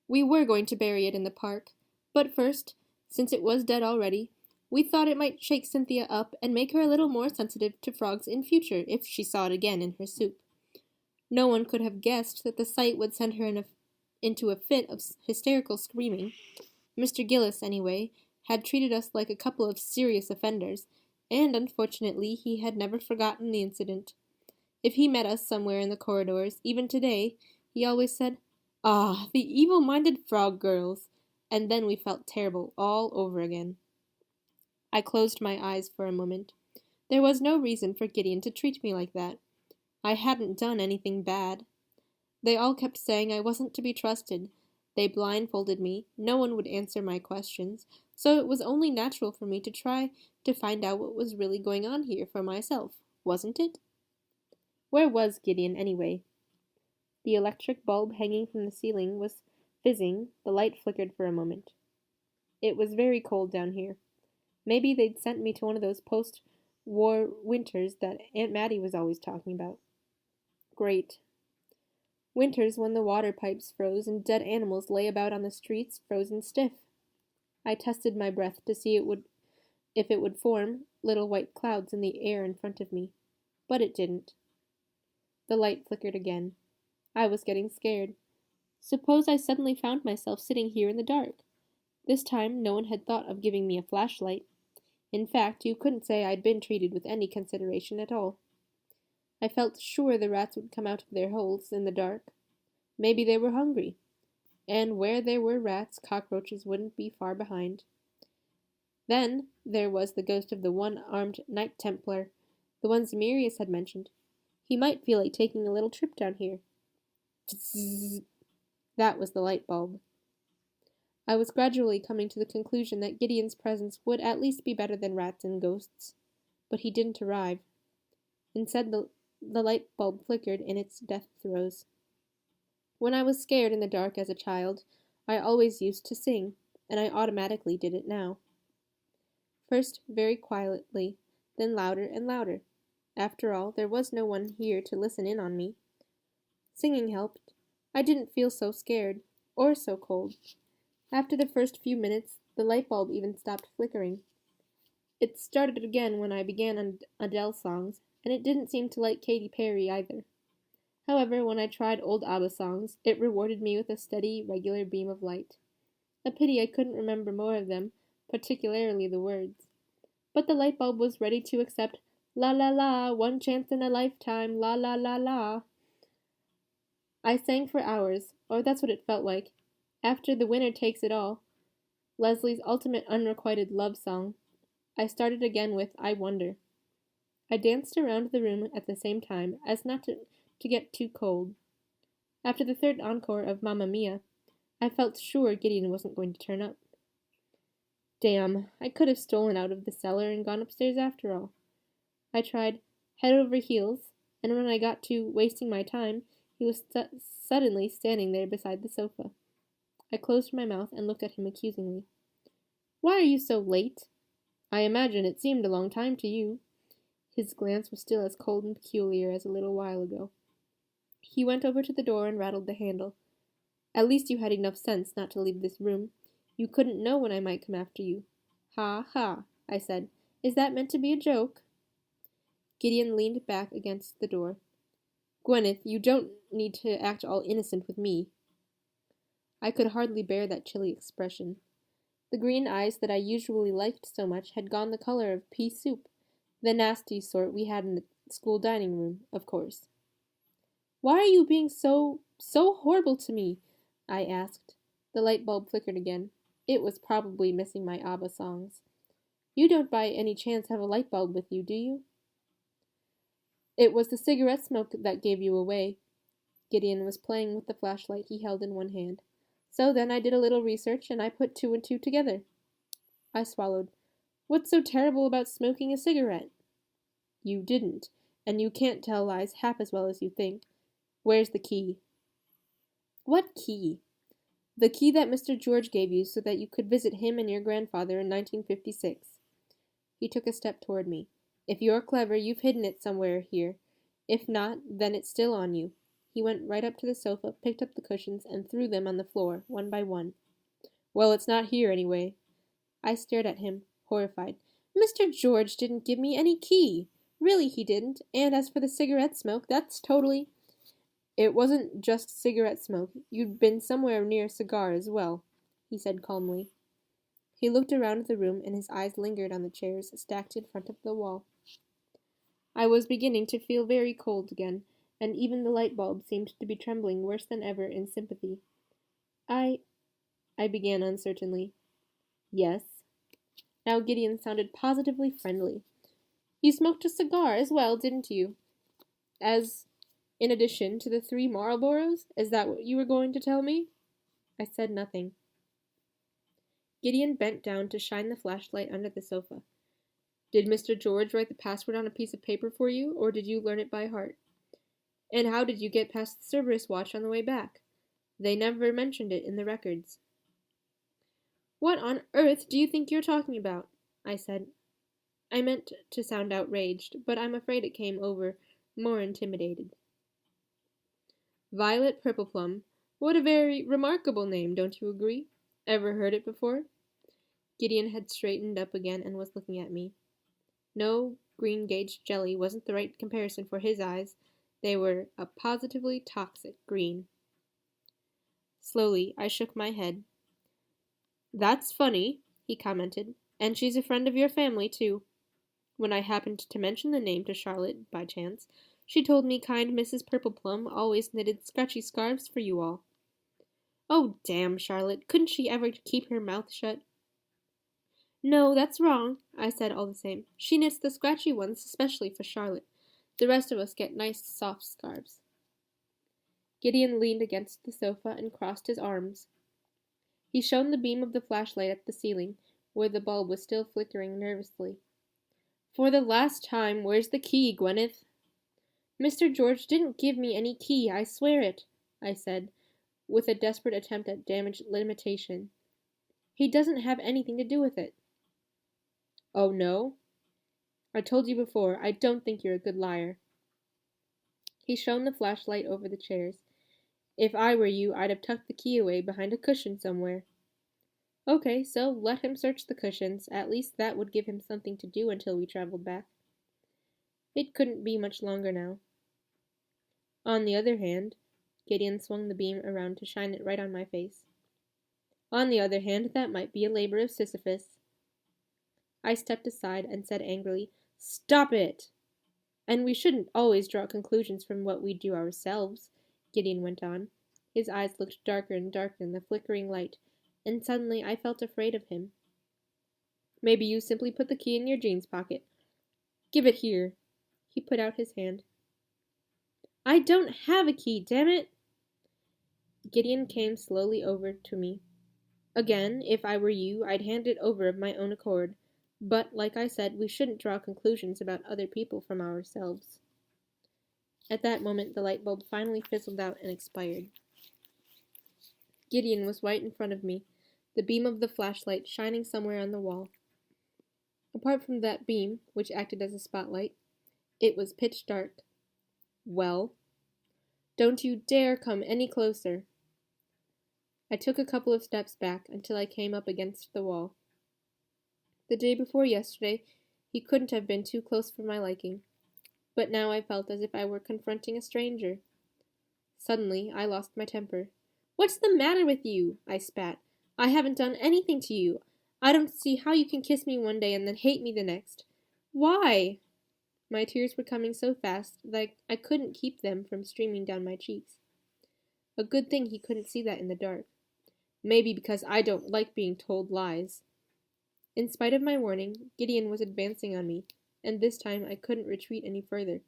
S3: We were going to bury it in the park, but first, since it was dead already, we thought it might shake Cynthia up and make her a little more sensitive to frogs in future if she saw it again in her soup. No one could have guessed that the sight would send her into a fit of hysterical screaming. Mr. Gillis, anyway, had treated us like a couple of serious offenders, and unfortunately he had never forgotten the incident. If he met us somewhere in the corridors, even today, he always said, "Ah, the evil-minded frog girls," and then we felt terrible all over again. I closed my eyes for a moment. There was no reason for Gideon to treat me like that. I hadn't done anything bad. They all kept saying I wasn't to be trusted. They blindfolded me. No one would answer my questions, so it was only natural for me to try to find out what was really going on here for myself, wasn't it? Where was Gideon, anyway? The electric bulb hanging from the ceiling was fizzing. The light flickered for a moment. It was very cold down here. Maybe they'd sent me to one of those post-war winters that Aunt Mattie was always talking about. Great. Winters when the water pipes froze and dead animals lay about on the streets frozen stiff. I tested my breath to see if it would form little white clouds in the air in front of me, but it didn't. The light flickered again. I was getting scared. Suppose I suddenly found myself sitting here in the dark. This time no one had thought of giving me a flashlight. In fact, you couldn't say I'd been treated with any consideration at all. I felt sure the rats would come out of their holes in the dark. Maybe they were hungry. and where there were rats, cockroaches wouldn't be far behind. Then there was the ghost of the one-armed Knight Templar, the one Zemirius had mentioned. He might feel like taking a little trip down here. Bzzz. That was the light bulb. I was gradually coming to the conclusion that Gideon's presence would at least be better than rats and ghosts. But he didn't arrive. Instead, the light bulb flickered in its death throes. When I was scared in the dark as a child, I always used to sing, and I automatically did it now. First very quietly, then louder and louder. After all, there was no one here to listen in on me. Singing helped. I didn't feel so scared, or so cold. After the first few minutes, the light bulb even stopped flickering. It started again when I began on Adele songs, and it didn't seem to like Katy Perry either. However, when I tried old ABBA songs, it rewarded me with a steady, regular beam of light. A pity I couldn't remember more of them, particularly the words. But the light bulb was ready to accept "La la la, one chance in a lifetime, la la la la." I sang for hours, or that's what it felt like. After The Winner Takes It All, Leslie's ultimate unrequited love song, I started again with I Wonder. I danced around the room at the same time, as not to get too cold. After the third encore of Mamma Mia, I felt sure Gideon wasn't going to turn up. Damn, I could have stolen out of the cellar and gone upstairs after all. I tried head over heels, and when I got to wasting my time, he was suddenly standing there beside the sofa. I closed my mouth and looked at him accusingly. "Why are you so late? I imagine it seemed a long time to you." His glance was still as cold and peculiar as a little while ago. He went over to the door and rattled the handle. "At least you had enough sense not to leave this room. You couldn't know when I might come after you." "Ha, ha," I said. "Is that meant to be a joke?" Gideon leaned back against the door. "Gwyneth, you don't need to act all innocent with me." I could hardly bear that chilly expression. The green eyes that I usually liked so much had gone the color of pea soup, the nasty sort we had in the school dining room, of course. "Why are you being so horrible to me?" I asked. The light bulb flickered again. It was probably missing my ABBA songs. "You don't by any chance have a light bulb with you, do you?" "It was the cigarette smoke that gave you away." Gideon was playing with the flashlight he held in one hand. "So then I did a little research, and I put two and two together." I swallowed. "What's so terrible about smoking a cigarette?" "You didn't, and you can't tell lies half as well as you think. Where's the key?" "What key?" "The key that Mr. George gave you so that you could visit him and your grandfather in 1956. He took a step toward me. "If you're clever, you've hidden it somewhere here. If not, then it's still on you." He went right up to the sofa, picked up the cushions, and threw them on the floor, one by one. "Well, it's not here anyway." I stared at him, horrified. "Mr. George didn't give me any key. Really, he didn't. And as for the cigarette smoke, that's totally—" "It wasn't just cigarette smoke. You'd been somewhere near a cigar as well," he said calmly. He looked around the room, and his eyes lingered on the chairs stacked in front of the wall. I was beginning to feel very cold again, and even the light bulb seemed to be trembling worse than ever in sympathy. I began uncertainly. "Yes?" Now Gideon sounded positively friendly. "You smoked a cigar as well, didn't you? In addition to the 3 Marlboros? Is that what you were going to tell me?" I said nothing. Gideon bent down to shine the flashlight under the sofa. "Did Mr. George write the password on a piece of paper for you, or did you learn it by heart? And how did you get past the Cerberus watch on the way back? They never mentioned it in the records." "What on earth do you think you're talking about?" I said. I meant to sound outraged, but I'm afraid it came over more intimidated. "Violet Purpleplum. What a very remarkable name, don't you agree? Ever heard it before?" Gideon had straightened up again and was looking at me. No, green gauge jelly wasn't the right comparison for his eyes. They were a positively toxic green. Slowly, I shook my head. "That's funny," he commented. "And she's a friend of your family, too." When I happened to mention the name to Charlotte, by chance, she told me kind Mrs. Purpleplum always knitted scratchy scarves for you all. Oh, damn, Charlotte. Couldn't she ever keep her mouth shut? No, that's wrong, I said all the same. She knits the scratchy ones especially for Charlotte. The rest of us get nice soft scarves. Gideon leaned against the sofa and crossed his arms. He shone the beam of the flashlight at the ceiling, where the bulb was still flickering nervously. For the last time, where's the key, Gwyneth? Mr. George didn't give me any key, I swear it, I said, with a desperate attempt at damaged limitation. He doesn't have anything to do with it. Oh, no? I told you before, I don't think you're a good liar. He shone the flashlight over the chairs. If I were you, I'd have tucked the key away behind a cushion somewhere. Okay, so let him search the cushions. At least that would give him something to do until we traveled back. It couldn't be much longer now. On the other hand, Gideon swung the beam around to shine it right on my face. On the other hand, that might be a labor of Sisyphus. I stepped aside and said angrily, Stop it! And we shouldn't always draw conclusions from what we do ourselves, Gideon went on. His eyes looked darker and darker in the flickering light, and suddenly I felt afraid of him. Maybe you simply put the key in your jeans pocket. Give it here. He put out his hand. I don't have a key, damn it! Gideon came slowly over to me. Again, if I were you, I'd hand it over of my own accord. But, like I said, we shouldn't draw conclusions about other people from ourselves. At that moment, the light bulb finally fizzled out and expired. Gideon was right in front of me, the beam of the flashlight shining somewhere on the wall. Apart from that beam, which acted as a spotlight, it was pitch dark. Well? Don't you dare come any closer. I took a couple of steps back until I came up against the wall. The day before yesterday, he couldn't have been too close for my liking, but now I felt as if I were confronting a stranger. Suddenly, I lost my temper. What's the matter with you? I spat. I haven't done anything to you. I don't see how you can kiss me one day and then hate me the next. Why? My tears were coming so fast that I couldn't keep them from streaming down my cheeks. A good thing he couldn't see that in the dark. Maybe because I don't like being told lies. In spite of my warning, Gideon was advancing on me, and this time I couldn't retreat any further,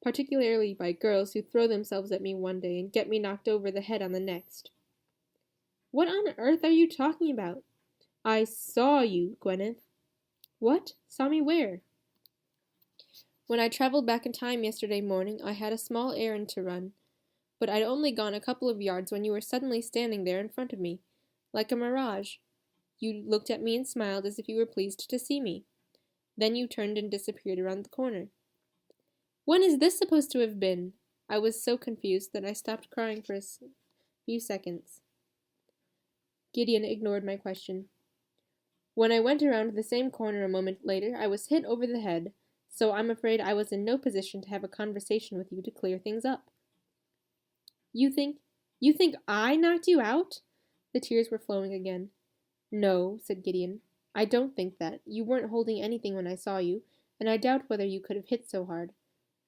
S3: particularly by girls who throw themselves at me one day and get me knocked over the head on the next. What on earth are you talking about? I saw you, Gwyneth. What? Saw me where? When I traveled back in time yesterday morning, I had a small errand to run, but I'd only gone a couple of yards when you were suddenly standing there in front of me, like a mirage. You looked at me and smiled as if you were pleased to see me. Then you turned and disappeared around the corner. When is this supposed to have been? I was so confused that I stopped crying for a few seconds. Gideon ignored my question. When I went around the same corner a moment later, I was hit over the head, so I'm afraid I was in no position to have a conversation with you to clear things up. You think I knocked you out? The tears were flowing again. No, said Gideon. I don't think that. You weren't holding anything when I saw you, and I doubt whether you could have hit so hard.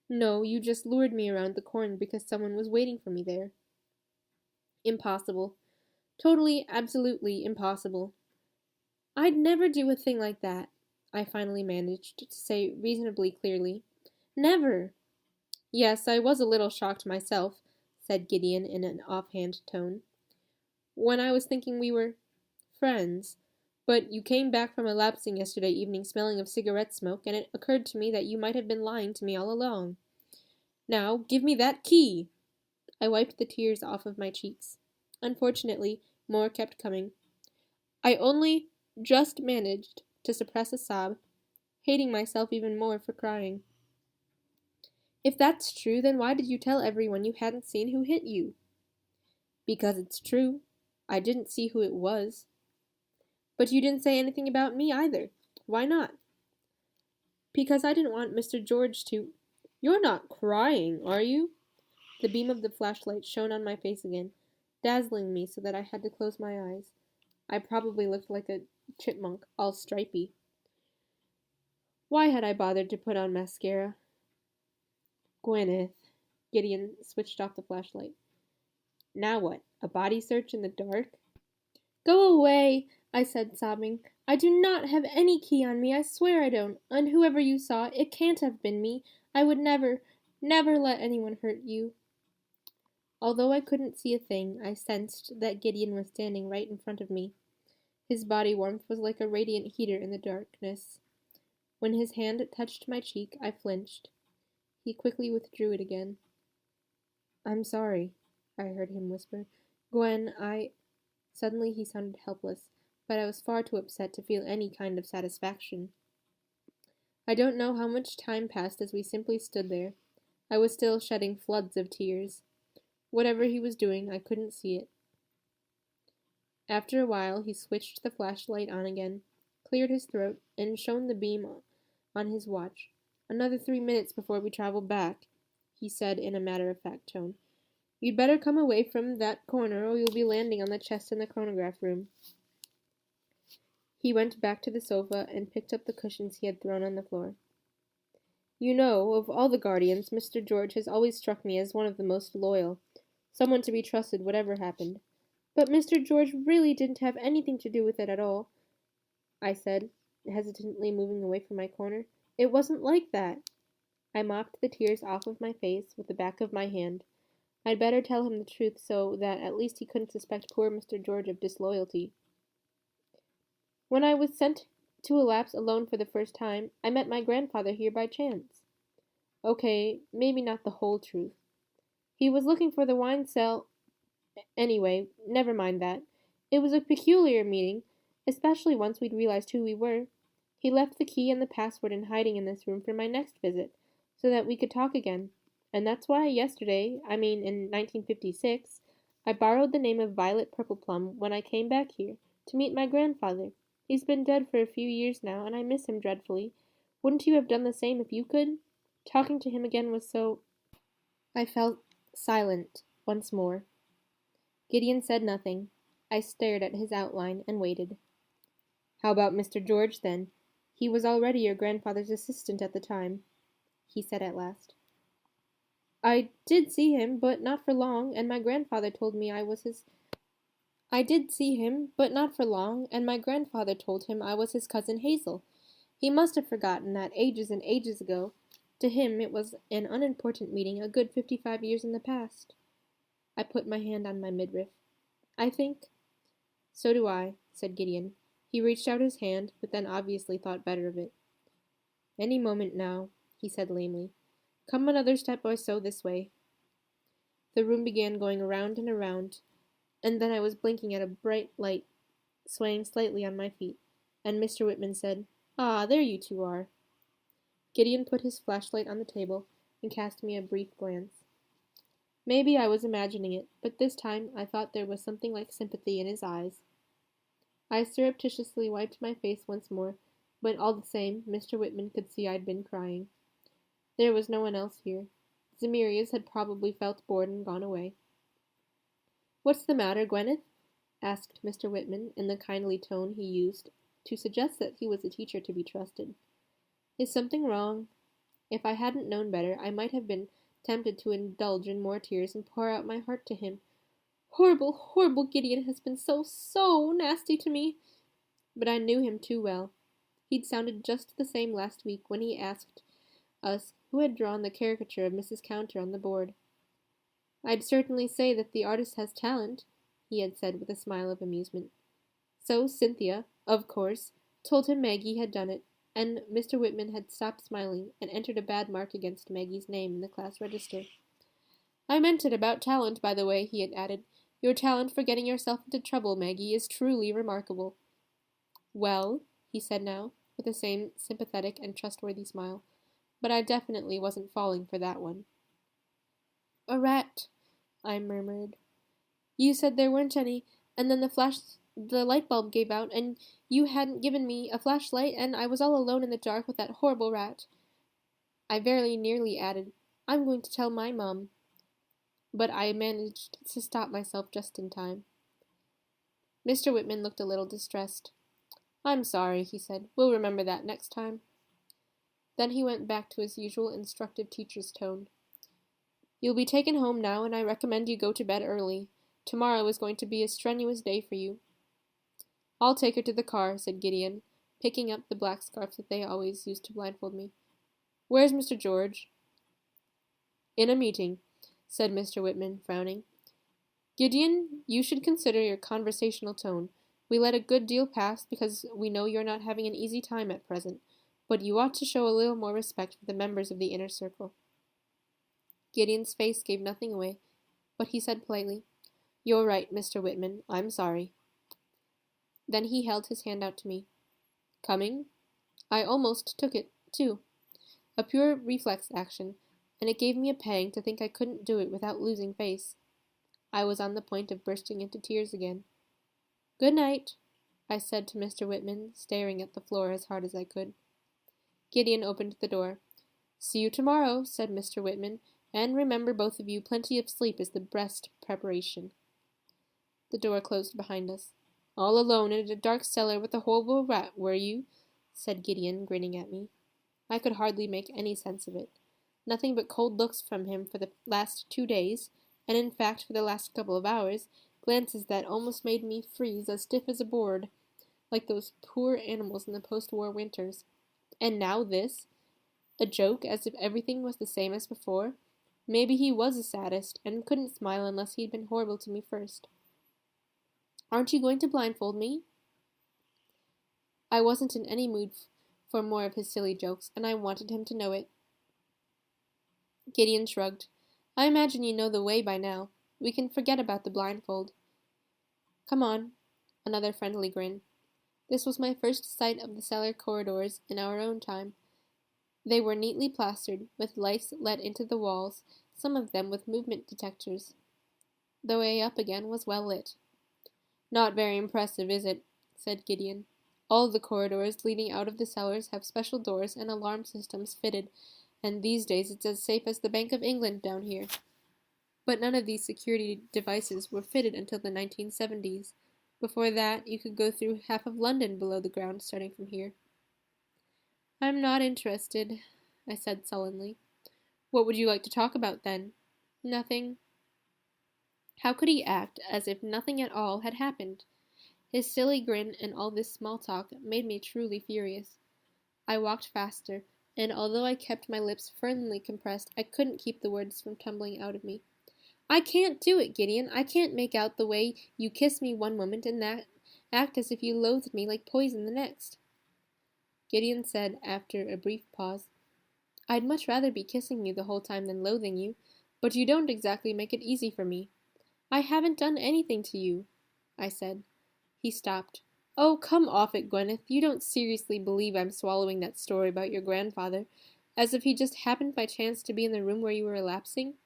S3: No, you just lured me around the corner because someone was waiting for me there. Impossible. Totally, absolutely impossible. I'd never do a thing like that, I finally managed to say reasonably clearly. Never. Yes, I was a little shocked myself, said Gideon in an offhand tone. When I was thinking we were friends. But you came back from a lapsing yesterday evening smelling of cigarette smoke, and it occurred to me that you might have been lying to me all along. Now, give me that key! I wiped the tears off of my cheeks. Unfortunately, more kept coming. I only just managed to suppress a sob, hating myself even more for crying. If that's true, then why did you tell everyone you hadn't seen who hit you? Because it's true. I didn't see who it was. But you didn't say anything about me either. Why not? Because I didn't want Mr. George to... You're not crying, are you? The beam of the flashlight shone on my face again, dazzling me so that I had to close my eyes. I probably looked like a chipmunk, all stripy. Why had I bothered to put on mascara? Gwyneth. Gideon switched off the flashlight. Now what? A body search in the dark? Go away, I said, sobbing. I do not have any key on me, I swear I don't. And whoever you saw, it can't have been me. I would never, never let anyone hurt you. Although I couldn't see a thing, I sensed that Gideon was standing right in front of me. His body warmth was like a radiant heater in the darkness. When his hand touched my cheek, I flinched. He quickly withdrew it again. I'm sorry, I heard him whisper. Gwen, Suddenly he sounded helpless, but I was far too upset to feel any kind of satisfaction. I don't know how much time passed as we simply stood there. I was still shedding floods of tears. Whatever he was doing, I couldn't see it. After a while, he switched the flashlight on again, cleared his throat, and shone the beam on his watch. Another 3 minutes before we travel back, he said in a matter-of-fact tone. You'd better come away from that corner or you'll be landing on the chest in the chronograph room. He went back to the sofa and picked up the cushions he had thrown on the floor. You know, of all the guardians, Mr. George has always struck me as one of the most loyal, someone to be trusted whatever happened. But Mr. George really didn't have anything to do with it at all, I said, hesitantly moving away from my corner. It wasn't like that. I mopped the tears off of my face with the back of my hand. I'd better tell him the truth so that at least he couldn't suspect poor Mr. George of disloyalty. When I was sent to a lapse alone for the first time, I met my grandfather here by chance. Okay, maybe not the whole truth. He was looking for the wine cell. Anyway, never mind that. It was a peculiar meeting, especially once we'd realized who we were. He left the key and the password in hiding in this room for my next visit, so that we could talk again. And that's why in 1956, I borrowed the name of Violet Purpleplum when I came back here to meet my grandfather. He's been dead for a few years now, and I miss him dreadfully. Wouldn't you have done the same if you could? Talking to him again was so... I felt silent once more. Gideon said nothing. I stared at his outline and waited. How about Mr. George, then? He was already your grandfather's assistant at the time, he said at last. I did see him, but not for long, and my grandfather told me I was his... I did see him, but not for long, and my grandfather told him I was his cousin Hazel. He must have forgotten that ages and ages ago. To him it was an unimportant meeting a good 55 years in the past. I put my hand on my midriff. I think... So do I, said Gideon. He reached out his hand, but then obviously thought better of it. Any moment now, he said lamely. Come another step or so this way. The room began going around and around, and then I was blinking at a bright light, swaying slightly on my feet, and Mr. Whitman said, Ah, there you two are. Gideon put his flashlight on the table and cast me a brief glance. Maybe I was imagining it, but this time I thought there was something like sympathy in his eyes. I surreptitiously wiped my face once more, but all the same, Mr. Whitman could see I'd been crying. There was no one else here. Zemirias had probably felt bored and gone away. What's the matter, Gwyneth? Asked Mr. Whitman in the kindly tone he used to suggest that he was a teacher to be trusted. Is something wrong? If I hadn't known better, I might have been tempted to indulge in more tears and pour out my heart to him. Horrible, horrible Gideon has been so nasty to me. But I knew him too well. He'd sounded just the same last week when he asked us who had drawn the caricature of Mrs. Counter on the board. I'd certainly say that the artist has talent, he had said with a smile of amusement. So Cynthia, of course, told him Maggie had done it, and Mr. Whitman had stopped smiling and entered a bad mark against Maggie's name in the class register. I meant it about talent, by the way, he had added. Your talent for getting yourself into trouble, Maggie, is truly remarkable. Well, he said now, with the same sympathetic and trustworthy smile, but I definitely wasn't falling for that one. A rat, I murmured. You said there weren't any, and then the light bulb gave out, and you hadn't given me a flashlight, and I was all alone in the dark with that horrible rat. I very nearly added, I'm going to tell my mom. But I managed to stop myself just in time. Mr. Whitman looked a little distressed. I'm sorry, he said. We'll remember that next time. Then he went back to his usual instructive teacher's tone. You'll be taken home now, and I recommend you go to bed early. Tomorrow is going to be a strenuous day for you." "I'll take her to the car," said Gideon, picking up the black scarf that they always used to blindfold me. "Where's Mr. George?" "In a meeting," said Mr. Whitman, frowning. "Gideon, you should consider your conversational tone. We let a good deal pass because we know you're not having an easy time at present, but you ought to show a little more respect for the members of the inner circle." Gideon's face gave nothing away, but he said politely, "You're right, Mr. Whitman. I'm sorry." Then he held his hand out to me. "Coming?" I almost took it, too. A pure reflex action, and it gave me a pang to think I couldn't do it without losing face. I was on the point of bursting into tears again. "Good night," I said to Mr. Whitman, staring at the floor as hard as I could. Gideon opened the door. "See you tomorrow," said Mr. Whitman, "and remember, both of you, plenty of sleep is the best preparation." The door closed behind us. "All alone in a dark cellar with a horrible rat, were you?" said Gideon, grinning at me. I could hardly make any sense of it. Nothing but cold looks from him for the last 2 days, and in fact for the last couple of hours, glances that almost made me freeze as stiff as a board, like those poor animals in the post-war winters. And now this? A joke, as if everything was the same as before? Maybe he was a sadist, and couldn't smile unless he'd been horrible to me first. "Aren't you going to blindfold me?" I wasn't in any mood for more of his silly jokes, and I wanted him to know it. Gideon shrugged. "I imagine you know the way by now. We can forget about the blindfold." "Come on." Another friendly grin. This was my first sight of the cellar corridors in our own time. They were neatly plastered, with lights let into the walls, some of them with movement detectors. The way up again was well lit. "Not very impressive, is it?" said Gideon. "All the corridors leading out of the cellars have special doors and alarm systems fitted, and these days it's as safe as the Bank of England down here. But none of these security devices were fitted until the 1970s. Before that, you could go through half of London below the ground starting from here." "I'm not interested," I said sullenly. "What would you like to talk about, then?" "Nothing." How could he act as if nothing at all had happened? His silly grin and all this small talk made me truly furious. I walked faster, and although I kept my lips firmly compressed, I couldn't keep the words from tumbling out of me. "I can't do it, Gideon. I can't make out the way you kiss me one moment and act as if you loathed me like poison the next." Gideon said, after a brief pause, "I'd much rather be kissing you the whole time than loathing you, but you don't exactly make it easy for me." "I haven't done anything to you," I said. He stopped. "Oh, come off it, Gwyneth. You don't seriously believe I'm swallowing that story about your grandfather, as if he just happened by chance to be in the room where you were relapsing?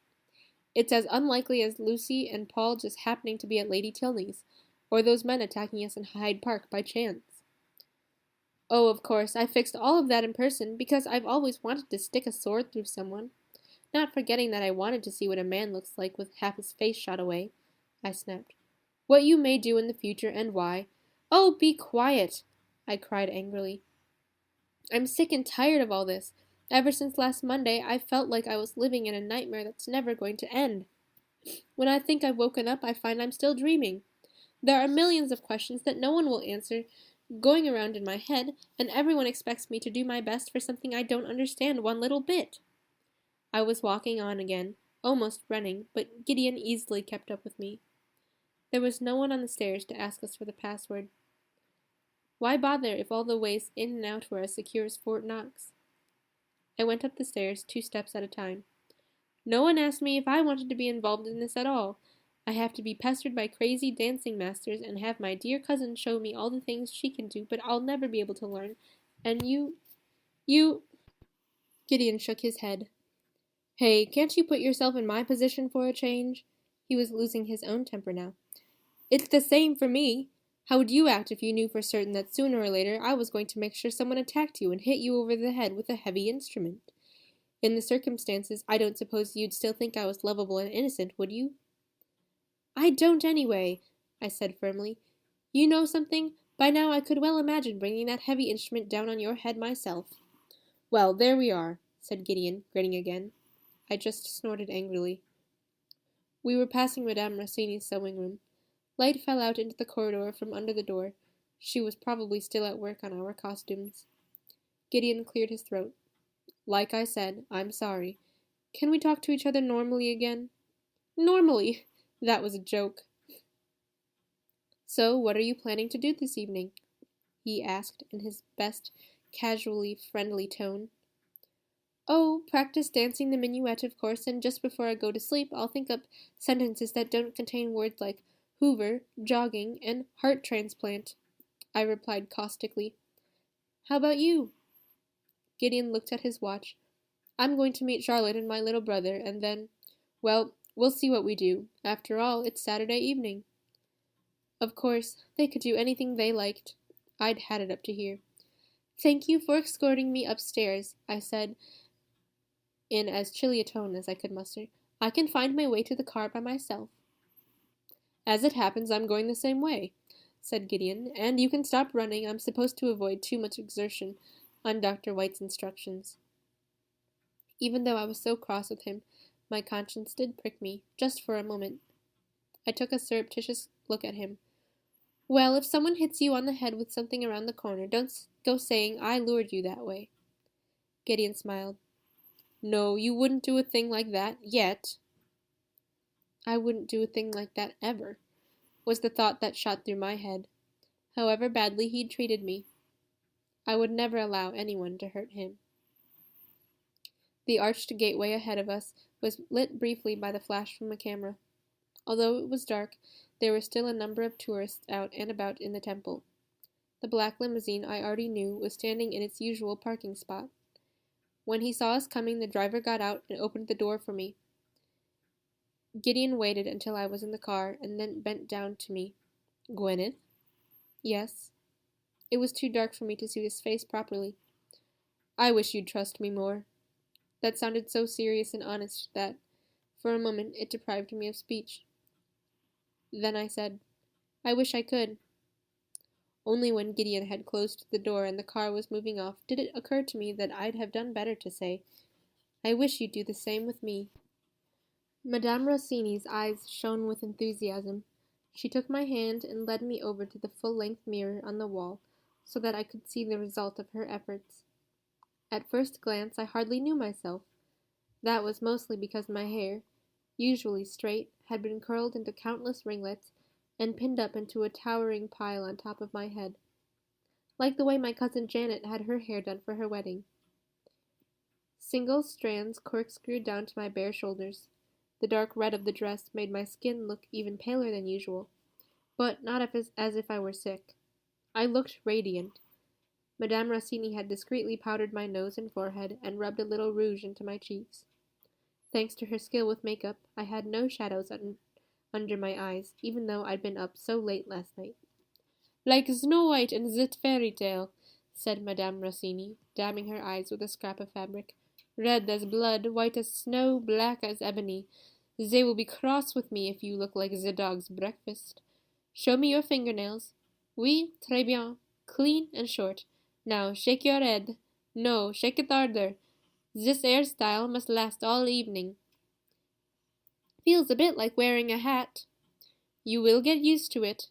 S3: It's as unlikely as Lucy and Paul just happening to be at Lady Tilney's, or those men attacking us in Hyde Park by chance." "Oh, of course, I fixed all of that in person, because I've always wanted to stick a sword through someone. Not forgetting that I wanted to see what a man looks like with half his face shot away," I snapped. "What you may do in the future, and why—" "Oh, be quiet!" I cried angrily. "I'm sick and tired of all this. Ever since last Monday, I've felt like I was living in a nightmare that's never going to end. When I think I've woken up, I find I'm still dreaming. There are millions of questions that no one will answer going around in my head, and everyone expects me to do my best for something I don't understand one little bit." I was walking on again, almost running, but Gideon easily kept up with me. There was no one on the stairs to ask us for the password. Why bother if all the ways in and out were as secure as Fort Knox? I went up the stairs 2 steps at a time. No one asked me if I wanted to be involved in this at all. I have to be pestered by crazy dancing masters and have my dear cousin show me all the things she can do, but I'll never be able to learn. And you... Gideon shook his head. "Hey, can't you put yourself in my position for a change?" He was losing his own temper now. "It's the same for me. How would you act if you knew for certain that sooner or later I was going to make sure someone attacked you and hit you over the head with a heavy instrument? In the circumstances, I don't suppose you'd still think I was lovable and innocent, would you?" "I don't anyway," I said firmly. "You know something? By now I could well imagine bringing that heavy instrument down on your head myself." "Well, there we are," said Gideon, grinning again. I just snorted angrily. We were passing Madame Rossini's sewing room. Light fell out into the corridor from under the door. She was probably still at work on our costumes. Gideon cleared his throat. Like I said, I'm sorry. Can we talk to each other normally again? Normally! That was a joke. So, what are you planning to do this evening? He asked in his best, casually friendly tone. Oh, practice dancing the minuet, of course, and just before I go to sleep, I'll think up sentences that don't contain words like Hoover, jogging, and heart transplant, I replied caustically. How about you? Gideon looked at his watch. I'm going to meet Charlotte and my little brother, and then, well, we'll see what we do. After all, it's Saturday evening. Of course, they could do anything they liked. I'd had it up to here. Thank you for escorting me upstairs, I said, in as chilly a tone as I could muster. I can find my way to the car by myself. As it happens, I'm going the same way, said Gideon, and you can stop running. I'm supposed to avoid too much exertion on Dr. White's instructions. Even though I was so cross with him, my conscience did prick me, just for a moment. I took a surreptitious look at him. Well, if someone hits you on the head with something around the corner, don't go saying I lured you that way. Gideon smiled. No, you wouldn't do a thing like that, yet. I wouldn't do a thing like that ever, was the thought that shot through my head. However badly he'd treated me, I would never allow anyone to hurt him. The arched gateway ahead of us was lit briefly by the flash from a camera. Although it was dark, there were still a number of tourists out and about in the temple. The black limousine I already knew was standing in its usual parking spot. When he saw us coming, the driver got out and opened the door for me. Gideon waited until I was in the car and then bent down to me. Gwyneth? Yes. It was too dark for me to see his face properly. I wish you'd trust me more. That sounded so serious and honest that, for a moment, it deprived me of speech. Then I said, I wish I could. Only when Gideon had closed the door and the car was moving off did it occur to me that I'd have done better to say, I wish you'd do the same with me. Madame Rossini's eyes shone with enthusiasm. She took my hand and led me over to the full-length mirror on the wall so that I could see the result of her efforts. At first glance, I hardly knew myself. That was mostly because my hair, usually straight, had been curled into countless ringlets and pinned up into a towering pile on top of my head, like the way my cousin Janet had her hair done for her wedding. Single strands corkscrewed down to my bare shoulders. The dark red of the dress made my skin look even paler than usual, but not as if I were sick. I looked radiant. Madame Rossini had discreetly powdered my nose and forehead and rubbed a little rouge into my cheeks. Thanks to her skill with makeup, I had no shadows under my eyes, even though I'd been up so late last night. Like Snow White in that fairy tale, said Madame Rossini, dabbing her eyes with a scrap of fabric. Red as blood, white as snow, black as ebony. They will be cross with me if you look like the dog's breakfast. Show me your fingernails. Oui, très bien. Clean and short. Now, shake your head. No, shake it harder. This hairstyle must last all evening. Feels a bit like wearing a hat. You will get used to it,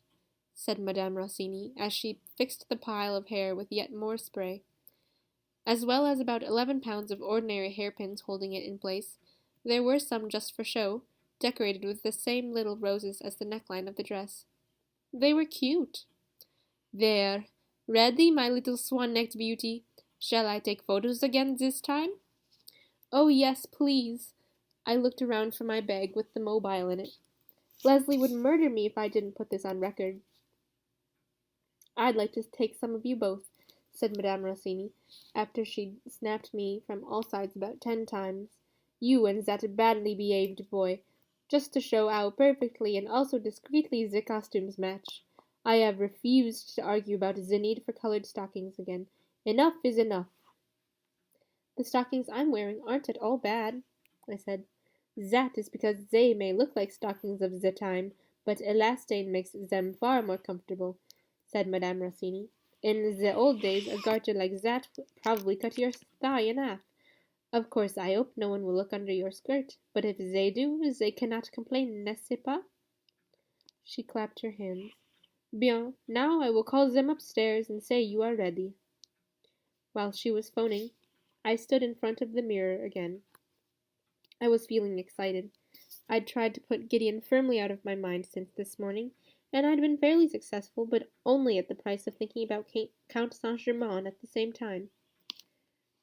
S3: said Madame Rossini, as she fixed the pile of hair with yet more spray, as well as about 11 pounds of ordinary hairpins holding it in place. There were some just for show, decorated with the same little roses as the neckline of the dress. They were cute. There, ready, my little swan-necked beauty. Shall I take photos again this time? Oh, yes, please. I looked around for my bag with the mobile in it. Leslie would murder me if I didn't put this on record. I'd like to take some of you both, said Madame Rossini, after she'd snapped me from all sides about 10 times. You and that badly behaved boy, just to show how perfectly and also discreetly the costumes match. I have refused to argue about the need for colored stockings again. Enough is enough. The stockings I'm wearing aren't at all bad, I said. That is because they may look like stockings of the time, but elastane makes them far more comfortable, said Madame Rossini. In the old days, a garter like that would probably cut your thigh in half. Of course, I hope no one will look under your skirt, but if they do, they cannot complain, n'est-ce pas? She clapped her hands. Bien, now I will call them upstairs and say you are ready. While she was phoning, I stood in front of the mirror again. I was feeling excited. I'd tried to put Gideon firmly out of my mind since this morning, and I'd been fairly successful, but only at the price of thinking about Count Saint-Germain at the same time.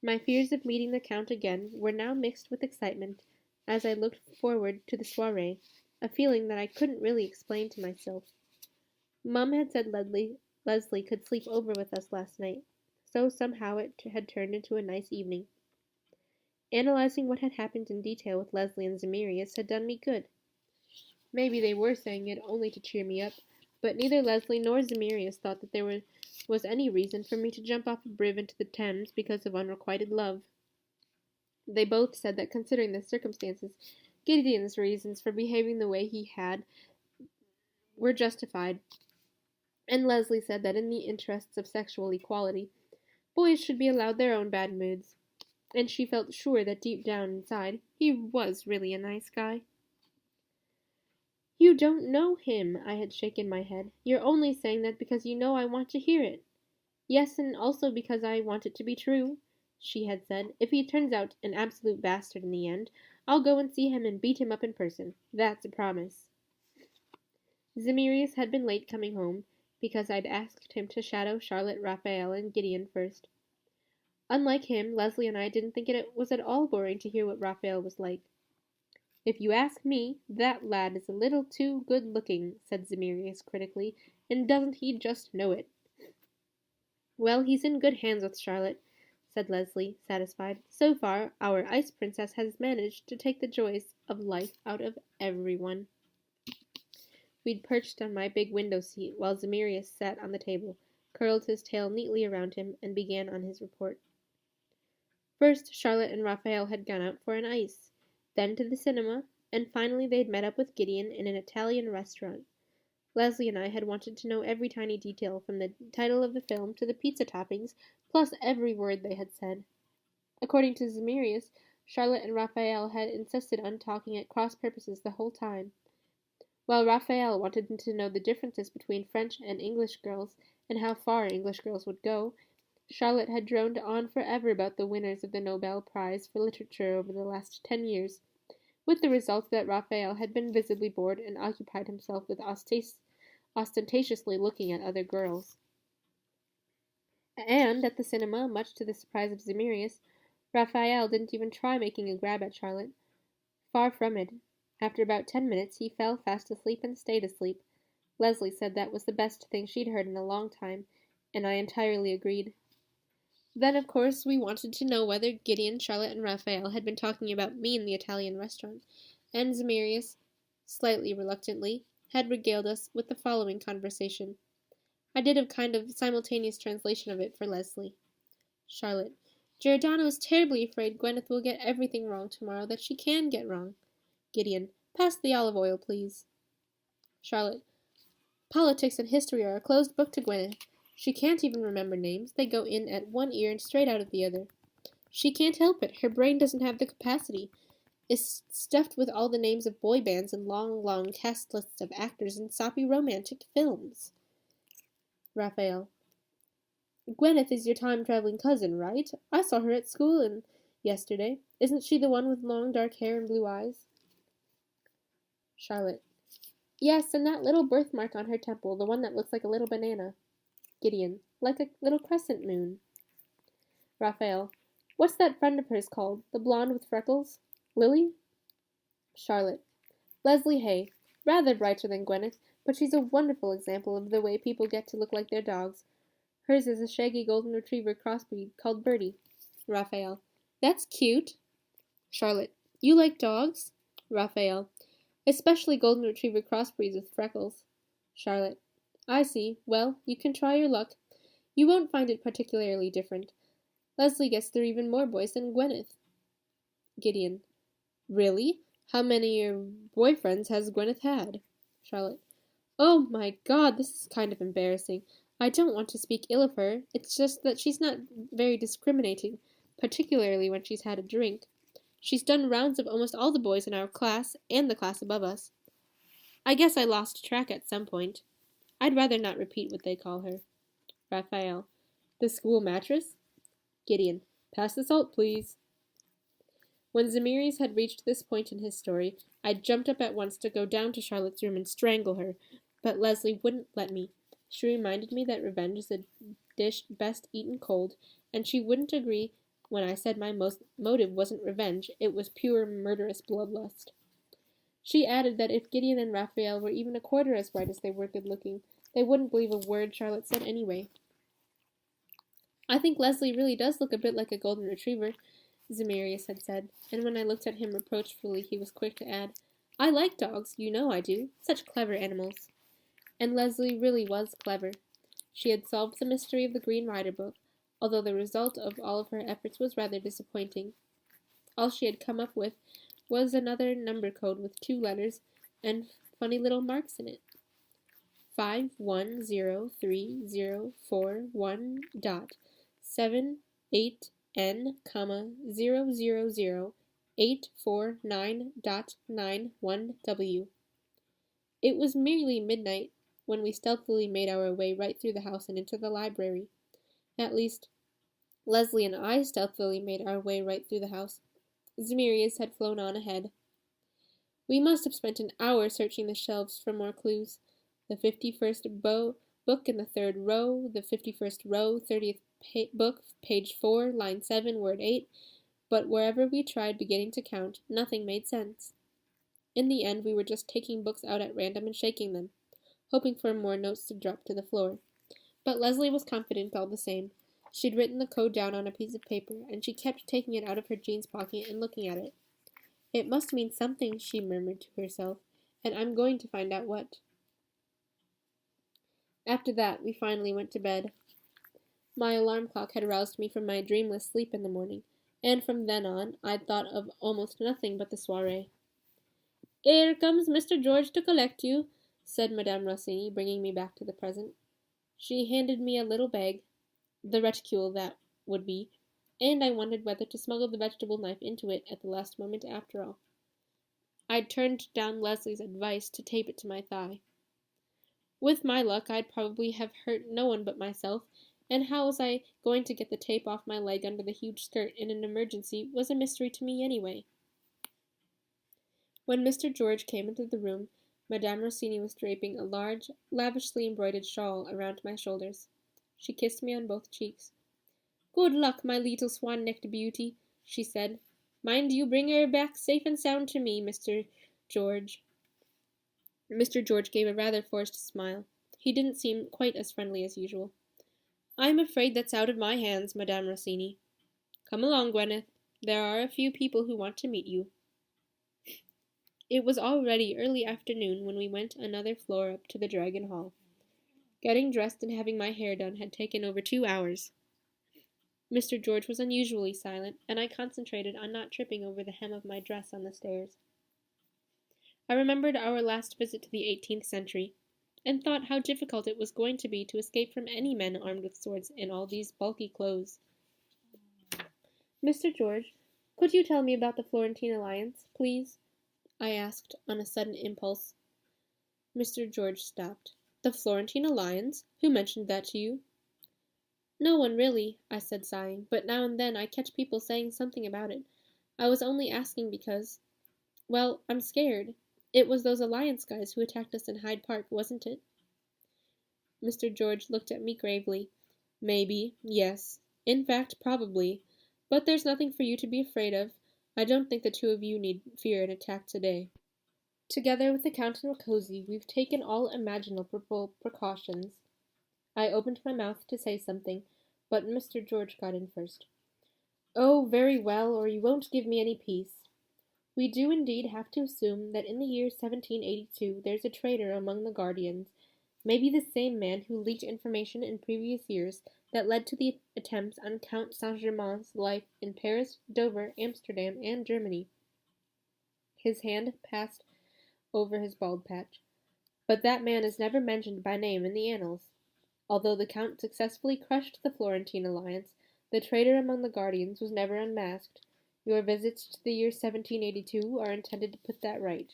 S3: My fears of meeting the Count again were now mixed with excitement as I looked forward to the soiree, a feeling that I couldn't really explain to myself. Mum had said Leslie could sleep over with us last night, so somehow it had turned into a nice evening. Analyzing what had happened in detail with Leslie and Zemirius had done me good. Maybe they were saying it only to cheer me up, but neither Leslie nor Zemirius thought that there was any reason for me to jump off a bridge into the Thames because of unrequited love. They both said that considering the circumstances, Gideon's reasons for behaving the way he had were justified, and Leslie said that in the interests of sexual equality, boys should be allowed their own bad moods, and she felt sure that deep down inside he was really a nice guy. You don't know him, I had shaken my head. You're only saying that because you know I want to hear it. Yes, and also because I want it to be true, she had said. If he turns out an absolute bastard in the end, I'll go and see him and beat him up in person. That's a promise. Zemirius had been late coming home, because I'd asked him to shadow Charlotte, Raphael, and Gideon first. Unlike him, Leslie and I didn't think it was at all boring to hear what Raphael was like. If you ask me, that lad is a little too good-looking, said Zemirius critically, and doesn't he just know it? Well, he's in good hands with Charlotte, said Leslie, satisfied. So far, our ice princess has managed to take the joys of life out of everyone. We'd perched on my big window seat while Zemirius sat on the table, curled his tail neatly around him, and began on his report. First, Charlotte and Raphael had gone out for an ice, then to the cinema, and finally they'd met up with Gideon in an Italian restaurant. Leslie and I had wanted to know every tiny detail, from the title of the film to the pizza toppings, plus every word they had said. According to Zemirius, Charlotte and Raphael had insisted on talking at cross purposes the whole time. While Raphael wanted to know the differences between French and English girls, and how far English girls would go, Charlotte had droned on forever about the winners of the Nobel Prize for Literature over the last 10 years, with the result that Raphael had been visibly bored and occupied himself with ostentatiously looking at other girls. And at the cinema, much to the surprise of Zemirius, Raphael didn't even try making a grab at Charlotte. Far from it. After about 10 minutes, he fell fast asleep and stayed asleep. Leslie said that was the best thing she'd heard in a long time, and I entirely agreed. Then, of course, we wanted to know whether Gideon, Charlotte, and Raphael had been talking about me in the Italian restaurant, and Zemirius, slightly reluctantly, had regaled us with the following conversation. I did a kind of simultaneous translation of it for Leslie. Charlotte: Giordano is terribly afraid Gwyneth will get everything wrong tomorrow that she can get wrong. Gideon: pass the olive oil, please. Charlotte: politics and history are a closed book to Gwyneth. She can't even remember names. They go in at one ear and straight out of the other. She can't help it. Her brain doesn't have the capacity. It's stuffed with all the names of boy bands and long cast lists of actors in soppy romantic films. Raphael: Gwyneth is your time-traveling cousin, right? I saw her at school yesterday. Isn't she the one with long dark hair and blue eyes? Charlotte: Yes, and that little birthmark on her temple, the one that looks like a little banana. Gideon: Like a little crescent moon. Raphael: What's that friend of hers called? The blonde with freckles? Lily? Charlotte: Leslie Hay. Rather brighter than Gwyneth, but she's a wonderful example of the way people get to look like their dogs. Hers is a shaggy golden retriever crossbreed called Birdie. Raphael: That's cute. Charlotte: You like dogs? Raphael: Especially golden retriever crossbreeds with freckles. Charlotte: I see. Well, you can try your luck. You won't find it particularly different. Leslie gets through even more boys than Gwyneth. Gideon: Really? How many boyfriends has Gwyneth had? Charlotte: Oh my God, this is kind of embarrassing. I don't want to speak ill of her. It's just that she's not very discriminating. particularly when she's had a drink. She's done rounds of almost all the boys in our class and the class above us. I guess I lost track at some point. I'd rather not repeat what they call her. Raphael. The school mattress? Gideon. Pass the salt, please. When Zemires had reached this point in his story, I jumped up at once to go down to Charlotte's room and strangle her, but Leslie wouldn't let me. She reminded me that revenge is a dish best eaten cold, and she wouldn't agree when I said my motive wasn't revenge, it was pure murderous bloodlust. She added that if Gideon and Raphael were even a quarter as bright as they were good-looking, they wouldn't believe a word Charlotte said anyway. I think Leslie really does look a bit like a golden retriever, Zemirius had said, and when I looked at him reproachfully, he was quick to add, I like dogs, you know I do. Such clever animals. And Leslie really was clever. She had solved the mystery of the Green Rider book, although the result of all of her efforts was rather disappointing. All she had come up with was another number code with 2 letters and funny little marks in it. 510304 dot 78N, 0000849.91W. It was merely midnight when we stealthily made our way right through the house and into the library. At least, Leslie and I stealthily made our way right through the house. Zemirius had flown on ahead. We must have spent an hour searching the shelves for more clues. The 51st book in the 3rd row, the 51st row, 30th book, page 4, line 7, word 8, but wherever we tried beginning to count, nothing made sense. In the end, we were just taking books out at random and shaking them, hoping for more notes to drop to the floor. But Leslie was confident all the same. She'd written the code down on a piece of paper, and she kept taking it out of her jeans pocket and looking at it. It must mean something, she murmured to herself, and I'm going to find out what. After that, we finally went to bed. My alarm clock had roused me from my dreamless sleep in the morning, and from then on, I'd thought of almost nothing but the soiree. Here comes Mr. George to collect you, said Madame Rossini, bringing me back to the present. She handed me a little bag, the reticule that would be, and I wondered whether to smuggle the vegetable knife into it at the last moment after all. I'd turned down Leslie's advice to tape it to my thigh. With my luck, I'd probably have hurt no one but myself, and how was I going to get the tape off my leg under the huge skirt in an emergency was a mystery to me anyway. When Mr. George came into the room, Madame Rossini was draping a large, lavishly embroidered shawl around my shoulders. She kissed me on both cheeks. Good luck, my little swan-necked beauty, she said. Mind you bring her back safe and sound to me, Mr. George. Mr. George gave a rather forced smile. He didn't seem quite as friendly as usual. I'm afraid that's out of my hands, Madame Rossini. Come along, Gwyneth. There are a few people who want to meet you. It was already early afternoon when we went another floor up to the Dragon Hall. Getting dressed and having my hair done had taken over 2 hours. Mr. George was unusually silent, and I concentrated on not tripping over the hem of my dress on the stairs. I remembered our last visit to the 18th century, and thought how difficult it was going to be to escape from any men armed with swords in all these bulky clothes. Mr. George, could you tell me about the Florentine alliance, please? I asked on a sudden impulse. Mr. George stopped. The Florentine alliance? Who mentioned that to you? No one really, I said, sighing, but now and then I catch people saying something about it. I was only asking because, well, I'm scared. It was those alliance guys who attacked us in Hyde Park, wasn't it? Mr. George looked at me gravely. Maybe, yes. In fact, probably. But there's nothing for you to be afraid of. I don't think the 2 of you need fear an attack today. Together with the Count and Rakosi, we've taken all imaginable precautions. I opened my mouth to say something, but Mr. George got in first. Oh, very well, or you won't give me any peace. We do indeed have to assume that in the year 1782 there's a traitor among the Guardians, maybe the same man who leaked information in previous years that led to the attempts on Count Saint-Germain's life in Paris, Dover, Amsterdam, and Germany. His hand passed over his bald patch. But that man is never mentioned by name in the annals. Although the Count successfully crushed the Florentine alliance, The traitor among the guardians was never unmasked. Your visits to the year 1782 are intended to put that right.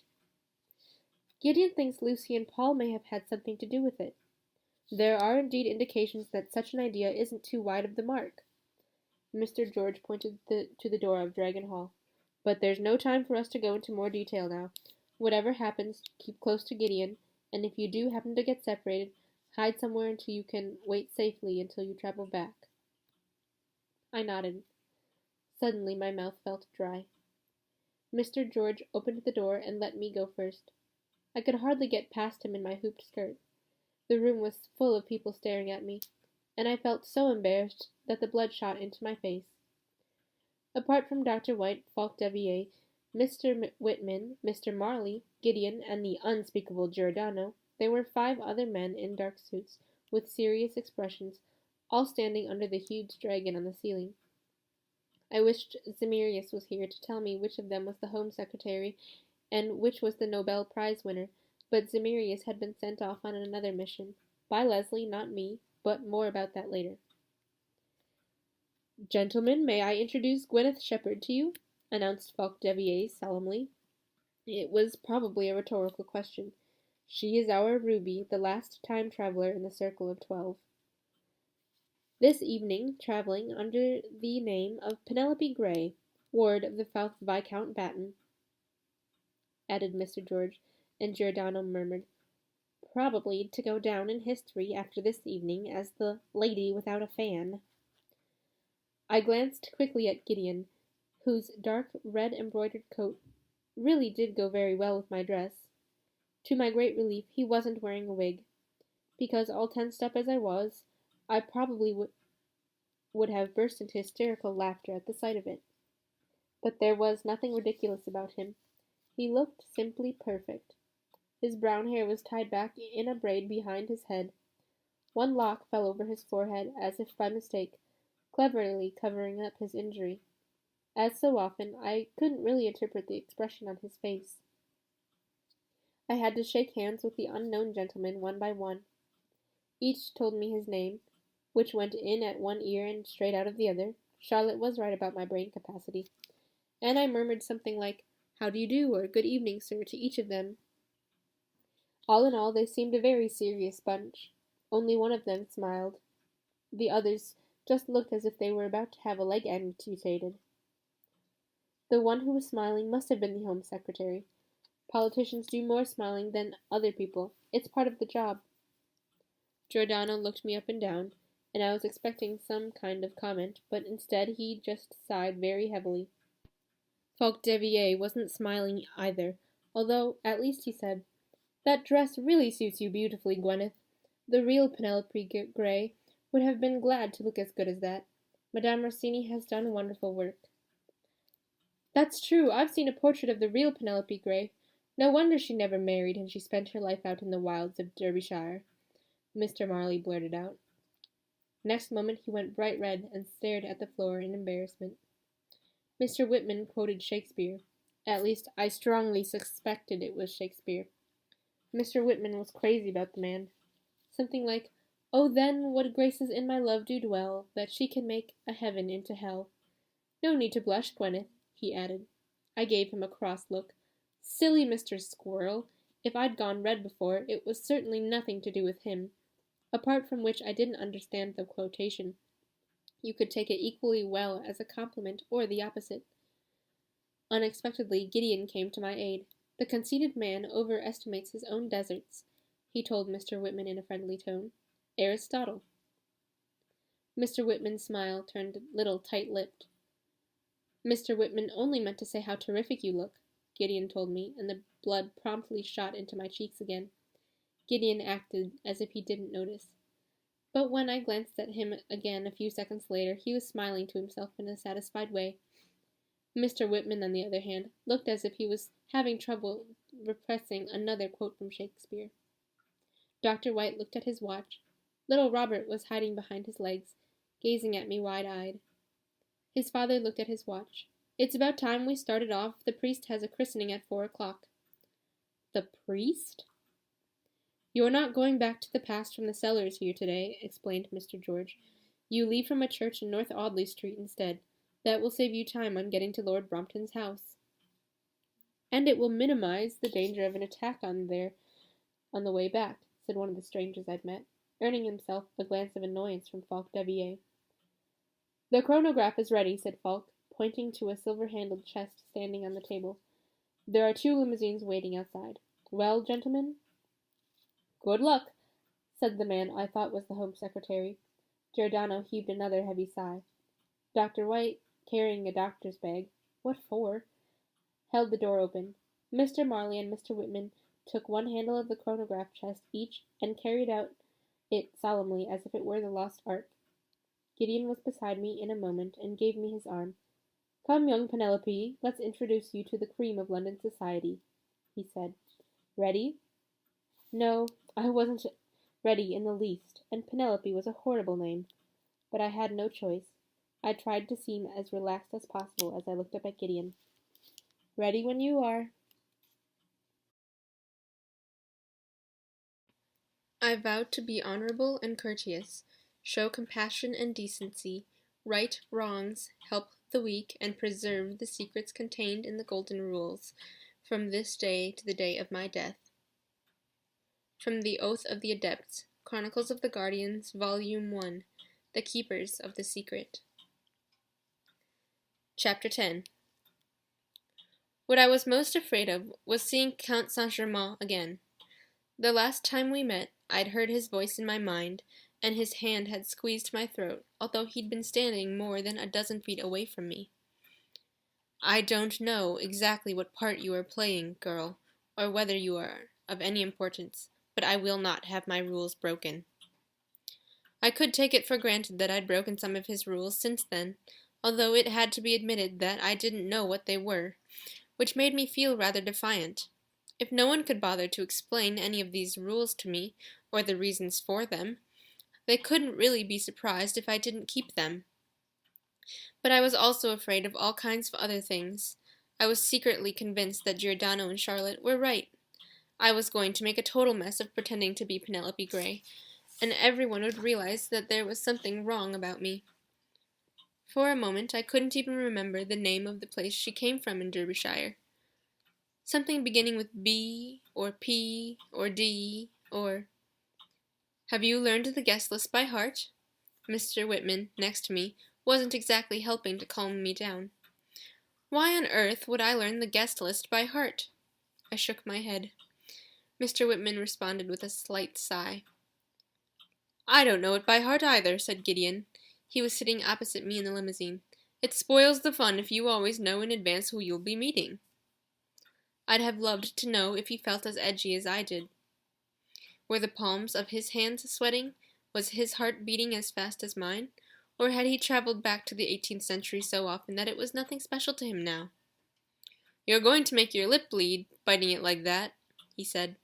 S3: Gideon thinks Lucy and Paul may have had something to do with it. There are indeed indications that such an idea isn't too wide of the mark. Mr. George pointed to the door of Dragon Hall. But there's no time for us to go into more detail now. Whatever happens, keep close to Gideon, and if you do happen to get separated, hide somewhere until you can wait safely until you travel back. I nodded. Suddenly my mouth felt dry. Mr. George opened the door and let me go first. I could hardly get past him in my hooped skirt. The room was full of people staring at me, and I felt so embarrassed that the blood shot into my face. Apart from Dr. White, Falk Devier, Mr. Whitman, Mr. Marley, Gideon, and the unspeakable Giordano, there were 5 other men in dark suits, with serious expressions, all standing under the huge dragon on the ceiling. I wished Zemirius was here to tell me which of them was the Home Secretary and which was the Nobel Prize winner, but Zemirius had been sent off on another mission. By Leslie, not me, but more about that later. Gentlemen, may I introduce Gwyneth Shepherd to you? Announced Falk Devier solemnly. It was probably a rhetorical question. She is our Ruby, the last time traveler in the Circle of 12. This evening, traveling under the name of Penelope Grey, ward of the 5th Viscount Batten, added Mr. George, and Giordano murmured, probably to go down in history after this evening as the lady without a fan. I glanced quickly at Gideon, whose dark red embroidered coat really did go very well with my dress. To my great relief, he wasn't wearing a wig, because all tensed up as I was, I probably would have burst into hysterical laughter at the sight of it. But there was nothing ridiculous about him. He looked simply perfect. His brown hair was tied back in a braid behind his head. One lock fell over his forehead as if by mistake, cleverly covering up his injury. As so often, I couldn't really interpret the expression on his face. I had to shake hands with the unknown gentlemen one by one. Each told me his name, which went in at one ear and straight out of the other. Charlotte was right about my brain capacity. And I murmured something like, "How do you do?" or "Good evening, sir," to each of them. All in all, they seemed a very serious bunch. Only one of them smiled. The others just looked as if they were about to have a leg amputated. The one who was smiling must have been the Home Secretary. Politicians do more smiling than other people. It's part of the job. Giordano looked me up and down, and I was expecting some kind of comment, but instead he just sighed very heavily. Falk Devier wasn't smiling either, although, at least he said, "That dress really suits you beautifully, Gwyneth. The real Penelope Grey would have been glad to look as good as that. Madame Rossini has done wonderful work." "That's true. I've seen a portrait of the real Penelope Grey. No wonder she never married and she spent her life out in the wilds of Derbyshire," Mr. Marley blurted out. Next moment he went bright red and stared at the floor in embarrassment. Mr. Whitman quoted Shakespeare. At least, I strongly suspected it was Shakespeare. Mr. Whitman was crazy about the man. Something like, "Oh, then, what graces in my love do dwell, that she can make a heaven into hell. No need to blush, Gwyneth," he added. I gave him a cross look. Silly Mr. Squirrel! If I'd gone red before, it was certainly nothing to do with him. Apart from which I didn't understand the quotation. You could take it equally well as a compliment or the opposite. Unexpectedly, Gideon came to my aid. "The conceited man overestimates his own deserts," he told Mr. Whitman in a friendly tone. "Aristotle." Mr. Whitman's smile turned a little tight-lipped. "Mr. Whitman only meant to say how terrific you look," Gideon told me, and the blood promptly shot into my cheeks again. Gideon acted as if he didn't notice. But when I glanced at him again a few seconds later, he was smiling to himself in a satisfied way. Mr. Whitman, on the other hand, looked as if he was having trouble repressing another quote from Shakespeare. Dr. White looked at his watch. Little Robert was hiding behind his legs, gazing at me wide-eyed. His father looked at his watch. "It's about time we started off. The priest has a christening at 4:00. "The priest?" "You're not going back to the past from the cellars here today," explained Mr. George. You leave from a church in North Audley Street instead. That will save you time on getting to Lord Brompton's house. And it will minimize the danger of an attack on the way back, said one of the strangers I'd met, earning himself a glance of annoyance from Falk Devier. The chronograph is ready, said Falk, pointing to a silver-handled chest standing on the table. There are 2 limousines waiting outside. Well, gentlemen? Good luck, said the man I thought was the Home Secretary. Giordano heaved another heavy sigh. Dr. White, carrying a doctor's bag, what for, held the door open. Mr. Marley and Mr. Whitman took one handle of the chronograph chest each and carried out it solemnly as if it were the lost ark. Gideon was beside me in a moment and gave me his arm. Come, young Penelope, let's introduce you to the cream of London society, he said. Ready? No, I wasn't ready in the least, and Penelope was a horrible name. But I had no choice. I tried to seem as relaxed as possible as I looked up at Gideon. Ready when you are. I vowed to be honorable and courteous, show compassion and decency, right wrongs, help the weak, and preserve the secrets contained in the Golden Rules, from this day to the day of my death. From the Oath of the Adepts, Chronicles of the Guardians, Volume 1, The Keepers of the Secret. Chapter 10. What I was most afraid of was seeing Count Saint-Germain again. The last time we met, I'd heard his voice in my mind, and his hand had squeezed my throat, although he'd been standing more than a dozen feet away from me. I don't know exactly what part you are playing, girl, or whether you are of any importance, but I will not have my rules broken. I could take it for granted that I'd broken some of his rules since then, although it had to be admitted that I didn't know what they were, which made me feel rather defiant. If no one could bother to explain any of these rules to me, or the reasons for them, they couldn't really be surprised if I didn't keep them. But I was also afraid of all kinds of other things. I was secretly convinced that Giordano and Charlotte were right. I was going to make a total mess of pretending to be Penelope Grey, and everyone would realize that there was something wrong about me. For a moment, I couldn't even remember the name of the place she came from in Derbyshire. Something beginning with B, or P, or D, or... Have you learned the guest list by heart? Mr. Whitman, next to me, wasn't exactly helping to calm me down. Why on earth would I learn the guest list by heart? I shook my head. Mr. Whitman responded with a slight sigh. I don't know it by heart either, said Gideon. He was sitting opposite me in the limousine. It spoils the fun if you always know in advance who you'll be meeting. I'd have loved to know if he felt as edgy as I did. Were the palms of his hands sweating? Was his heart beating as fast as mine? Or had he traveled back to the 18th century so often that it was nothing special to him now? You're going to make your lip bleed, biting it like that, he said.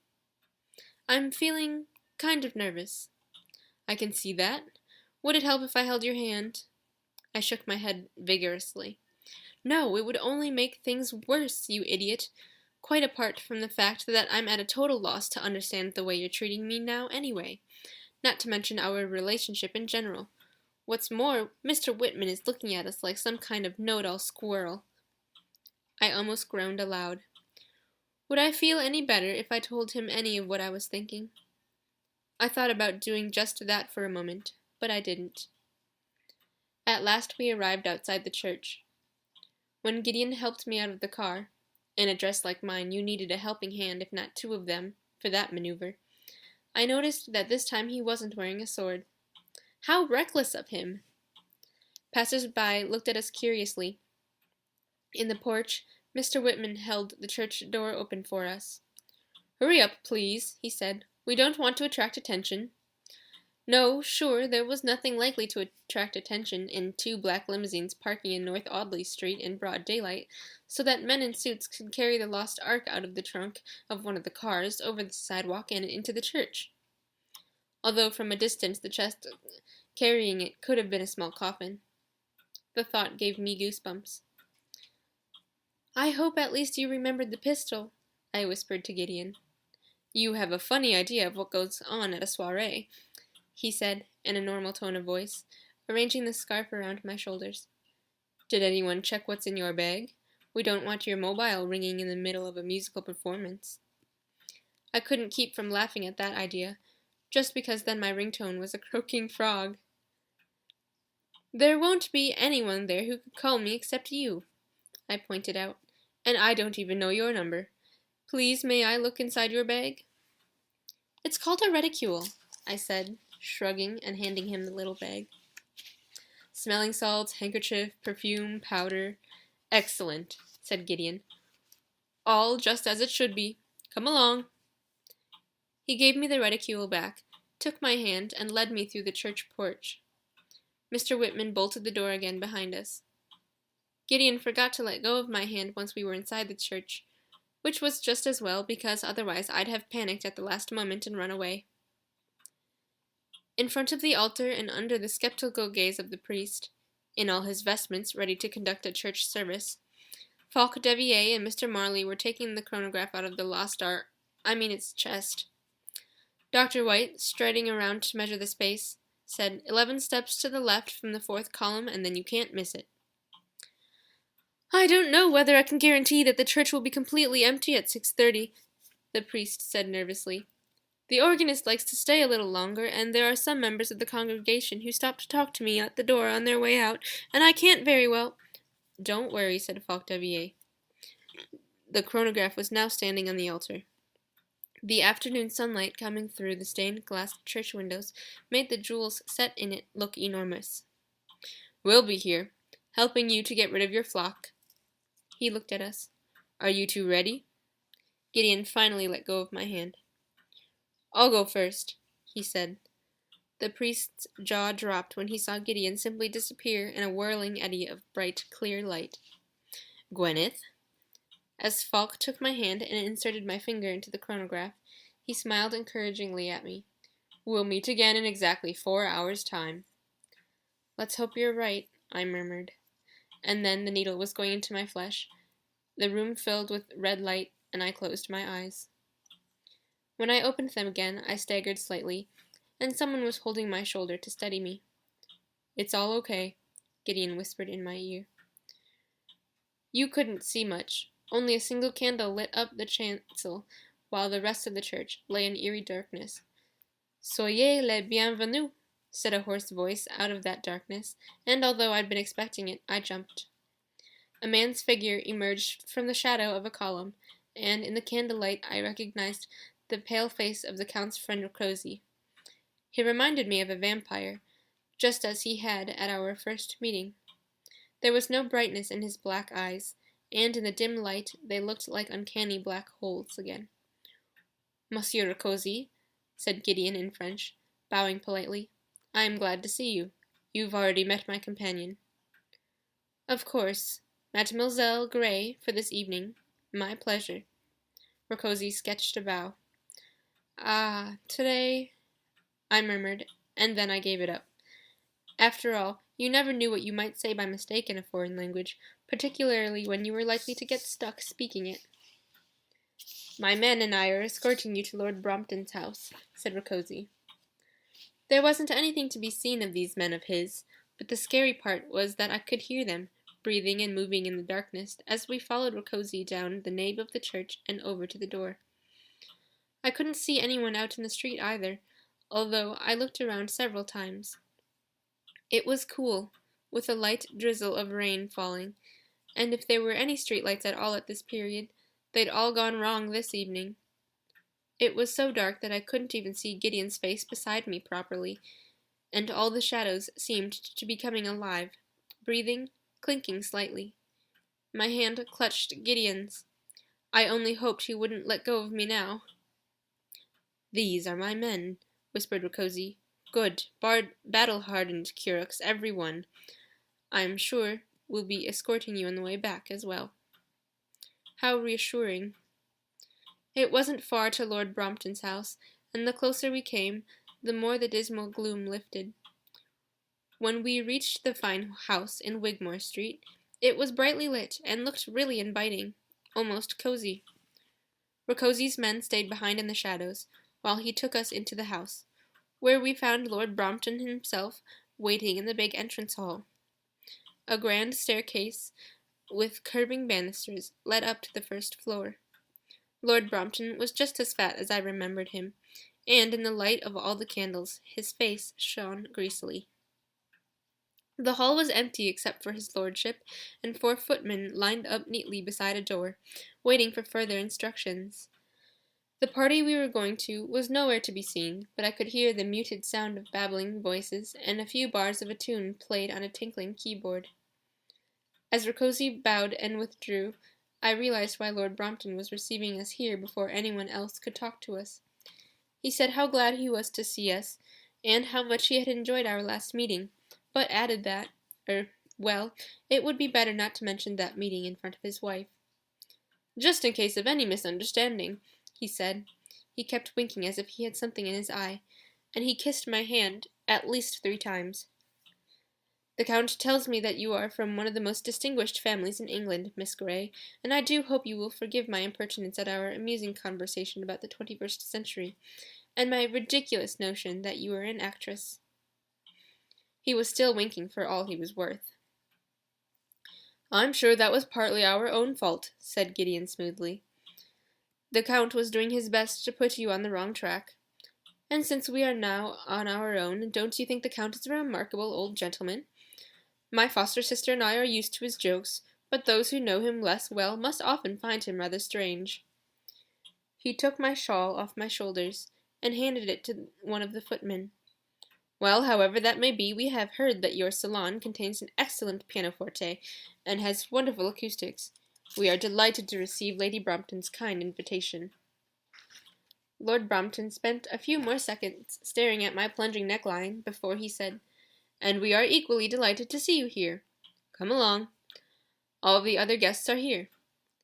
S3: I'm feeling kind of nervous. I can see that. Would it help if I held your hand? I shook my head vigorously. No, it would only make things worse, you idiot. Quite apart from the fact that I'm at a total loss to understand the way you're treating me now anyway, not to mention our relationship in general. What's more, Mr. Whitman is looking at us like some kind of know-it-all squirrel. I almost groaned aloud. Would I feel any better if I told him any of what I was thinking? I thought about doing just that for a moment, but I didn't. At last we arrived outside the church. When Gideon helped me out of the car, in a dress like mine, you needed a helping hand, if not 2 of them, for that maneuver. I noticed that this time he wasn't wearing a sword. How reckless of him! Passers-by looked at us curiously. In the porch, Mr. Whitman held the church door open for us. Hurry up, please, he said. We don't want to attract attention. No, sure, there was nothing likely to attract attention in 2 black limousines parking in North Audley Street in broad daylight, so that men in suits could carry the lost ark out of the trunk of one of the cars, over the sidewalk, and into the church. Although from a distance the chest carrying it could have been a small coffin. The thought gave me goosebumps. I hope at least you remembered the pistol, I whispered to Gideon. You have a funny idea of what goes on at a soiree, he said, in a normal tone of voice. arranging the scarf around my shoulders. "Did anyone check what's in your bag? We don't want your mobile ringing in the middle of a musical performance." I couldn't keep from laughing at that idea, just because then my ringtone was a croaking frog. "There won't be anyone there who could call me except you," I pointed out, "and I don't even know your number. Please, may I look inside your bag?" "It's called a reticule," I said, shrugging and handing him the little bag. "Smelling salts, handkerchief, perfume, powder." "Excellent," said Gideon. "All just as it should be. Come along." He gave me the reticule back, took my hand, and led me through the church porch. Mr. Whitman bolted the door again behind us. Gideon forgot to let go of my hand once we were inside the church, which was just as well, because otherwise I'd have panicked at the last moment and run away. In front of the altar and under the skeptical gaze of the priest, in all his vestments ready to conduct a church service, Falk Devier and Mr. Marley were taking the chronograph out of the lost art, its chest. Dr. White, striding around to measure the space, said, 11 steps to the left from the 4th column, and then you can't miss it. "I don't know whether I can guarantee that the church will be completely empty at 6:30, the priest said nervously. "The organist likes to stay a little longer, and there are some members of the congregation who stop to talk to me at the door on their way out, and I can't very well—" "Don't worry," said Falk Devier. The chronograph was now standing on the altar. The afternoon sunlight coming through the stained glass church windows made the jewels set in it look enormous. "We'll be here, helping you to get rid of your flock." He looked at us. "Are you two ready?" Gideon finally let go of my hand. "I'll go first," he said. The priest's jaw dropped when he saw Gideon simply disappear in a whirling eddy of bright, clear light. "Gwyneth?" As Falk took my hand and inserted my finger into the chronograph, he smiled encouragingly at me. "We'll meet again in exactly 4 hours' time." "Let's hope you're right," I murmured. And then the needle was going into my flesh. The room filled with red light, and I closed my eyes. When I opened them again, I staggered slightly, and someone was holding my shoulder to steady me. "It's all okay," Gideon whispered in my ear. You couldn't see much. Only a single candle lit up the chancel, while the rest of the church lay in eerie darkness. "Soyez les bienvenus," said a hoarse voice out of that darkness, and although I'd been expecting it, I jumped. A man's figure emerged from the shadow of a column, and in the candlelight I recognized the pale face of the Count's friend Rocosy. He reminded me of a vampire, just as he had at our first meeting. There was no brightness in his black eyes, and in the dim light they looked like uncanny black holes again. "Monsieur Rocosy," said Gideon in French, bowing politely, "I am glad to see you. You've already met my companion." "Of course. Mademoiselle Gray for this evening. My pleasure." Rocosy sketched a bow. "Ah, today—" I murmured, and then I gave it up. After all, you never knew what you might say by mistake in a foreign language, particularly when you were likely to get stuck speaking it. "My men and I are escorting you to Lord Brompton's house," said Rocosy. There wasn't anything to be seen of these men of his, but the scary part was that I could hear them, breathing and moving in the darkness, as we followed Rocosy down the nave of the church and over to the door. I couldn't see anyone out in the street either, although I looked around several times. It was cool, with a light drizzle of rain falling, and if there were any streetlights at all at this period, they'd all gone wrong this evening. It was so dark that I couldn't even see Gideon's face beside me properly, and all the shadows seemed to be coming alive, breathing, clinking slightly. My hand clutched Gideon's. I only hoped he wouldn't let go of me now. "These are my men," whispered Rocosy. "Good, battle-hardened Curoks, every one. I'm sure we'll be escorting you on the way back as well." How reassuring. It wasn't far to Lord Brompton's house, and the closer we came, the more the dismal gloom lifted. When we reached the fine house in Wigmore Street, it was brightly lit and looked really inviting, almost cozy. Rocosy's men stayed behind in the shadows, while he took us into the house, where we found Lord Brompton himself, waiting in the big entrance hall. A grand staircase with curving banisters led up to the first floor. Lord Brompton was just as fat as I remembered him, and in the light of all the candles, his face shone greasily. The hall was empty except for his lordship and 4 footmen lined up neatly beside a door, waiting for further instructions. The party we were going to was nowhere to be seen, but I could hear the muted sound of babbling voices and a few bars of a tune played on a tinkling keyboard. As Rakosi bowed and withdrew, I realized why Lord Brompton was receiving us here before anyone else could talk to us. He said how glad he was to see us, and how much he had enjoyed our last meeting, but added that, it would be better not to mention that meeting in front of his wife. "Just in case of any misunderstanding," he said. He kept winking as if he had something in his eye, and he kissed my hand at least 3 times. "The Count tells me that you are from one of the most distinguished families in England, Miss Grey, and I do hope you will forgive my impertinence at our amusing conversation about the 21st century, and my ridiculous notion that you are an actress." He was still winking for all he was worth. "I'm sure that was partly our own fault," said Gideon smoothly. "The Count was doing his best to put you on the wrong track. And since we are now on our own, don't you think the Count is a remarkable old gentleman? My foster sister and I are used to his jokes, but those who know him less well must often find him rather strange." He took my shawl off my shoulders and handed it to one of the footmen. "Well, however that may be, we have heard that your salon contains an excellent pianoforte and has wonderful acoustics. We are delighted to receive Lady Brompton's kind invitation." Lord Brompton spent a few more seconds staring at my plunging neckline before he said, "And we are equally delighted to see you here. Come along. All the other guests are here."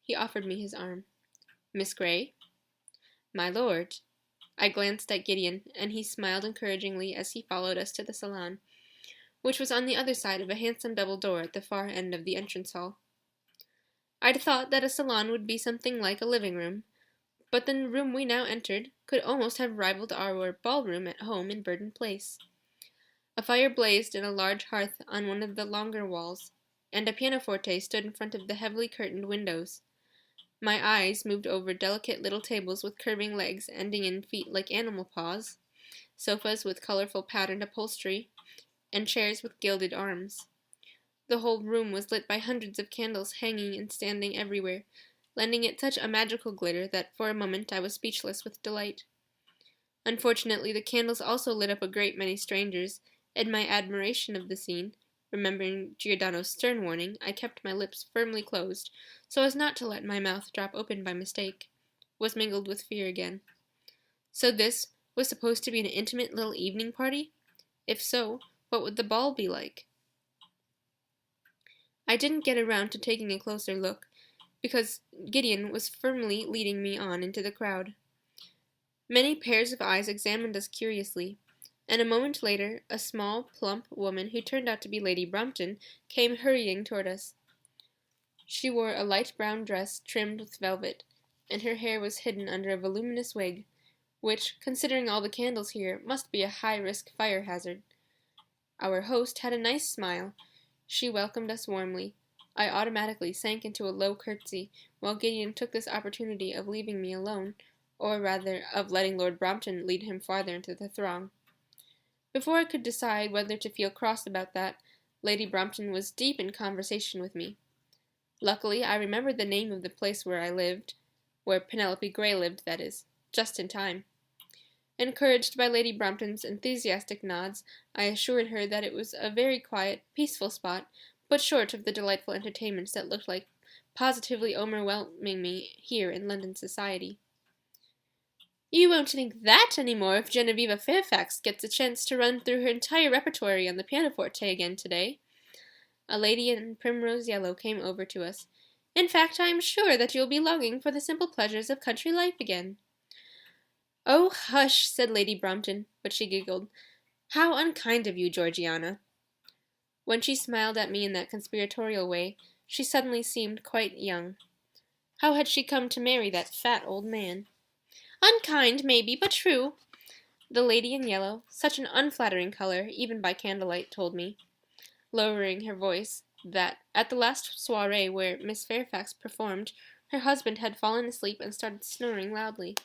S3: He offered me his arm. "Miss Grey?" "My lord." I glanced at Gideon, and he smiled encouragingly as he followed us to the salon, which was on the other side of a handsome double door at the far end of the entrance hall. I'd thought that a salon would be something like a living room, but the room we now entered could almost have rivaled our ballroom at home in Burden Place. A fire blazed in a large hearth on one of the longer walls, and a pianoforte stood in front of the heavily curtained windows. My eyes moved over delicate little tables with curving legs ending in feet like animal paws, sofas with colorful patterned upholstery, and chairs with gilded arms. The whole room was lit by hundreds of candles hanging and standing everywhere, lending it such a magical glitter that for a moment I was speechless with delight. Unfortunately, the candles also lit up a great many strangers, and my admiration of the scene, remembering Giordano's stern warning, I kept my lips firmly closed, so as not to let my mouth drop open by mistake, was mingled with fear again. So this was supposed to be an intimate little evening party? If so, what would the ball be like? I didn't get around to taking a closer look, because Gideon was firmly leading me on into the crowd. Many pairs of eyes examined us curiously, and a moment later a small, plump woman who turned out to be Lady Brompton came hurrying toward us. She wore a light brown dress trimmed with velvet, and her hair was hidden under a voluminous wig, which, considering all the candles here, must be a high-risk fire hazard. Our host had a nice smile. She welcomed us warmly. I automatically sank into a low curtsy, while Gideon took this opportunity of leaving me alone, or rather, of letting Lord Brompton lead him farther into the throng. Before I could decide whether to feel cross about that, Lady Brompton was deep in conversation with me. Luckily, I remembered the name of the place where I lived, where Penelope Grey lived, that is, just in time. Encouraged by Lady Brompton's enthusiastic nods, I assured her that it was a very quiet, peaceful spot, but short of the delightful entertainments that looked like positively overwhelming me here in London society. "You won't think that any more if Genevieve Fairfax gets a chance to run through her entire repertory on the pianoforte again today." A lady in primrose yellow came over to us. "In fact, I am sure that you'll be longing for the simple pleasures of country life again." "Oh, hush," said Lady Brompton, but she giggled. "How unkind of you, Georgiana." When she smiled at me in that conspiratorial way, she suddenly seemed quite young. How had she come to marry that fat old man? "Unkind, maybe, but true. The lady in yellow, such an unflattering color, even by candlelight, told me, lowering her voice, that at the last soiree where Miss Fairfax performed, her husband had fallen asleep and started snoring loudly.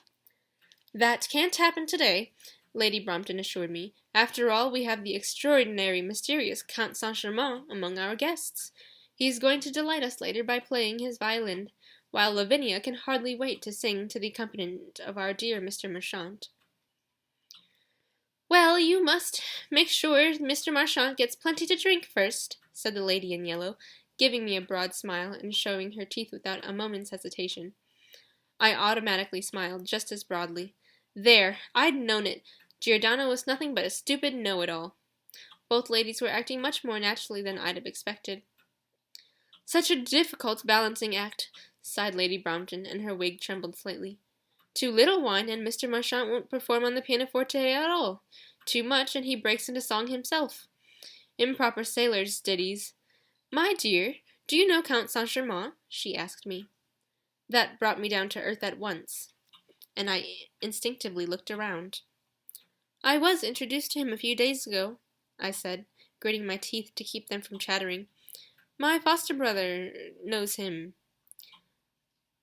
S3: That can't happen today, Lady Brompton assured me. After all, we have the extraordinary, mysterious Count Saint-Germain among our guests. He is going to delight us later by playing his violin, while Lavinia can hardly wait to sing to the accompaniment of our dear Mr. Marchant. Well, you must make sure Mr. Marchant gets plenty to drink first, said the lady in yellow, giving me a broad smile and showing her teeth without a moment's hesitation. I automatically smiled just as broadly. There, I'd known it. Giordano was nothing but a stupid know-it-all. Both ladies were acting much more naturally than I'd have expected. Such a difficult balancing act, sighed Lady Brompton, and her wig trembled slightly. Too little wine, and Mr. Marchant won't perform on the pianoforte at all. Too much, and he breaks into song himself. Improper sailors' ditties. My dear, do you know Count Saint-Germain? She asked me. That brought me down to earth at once, and I instinctively looked around. I was introduced to him a few days ago, I said, gritting my teeth to keep them from chattering. My foster brother knows him.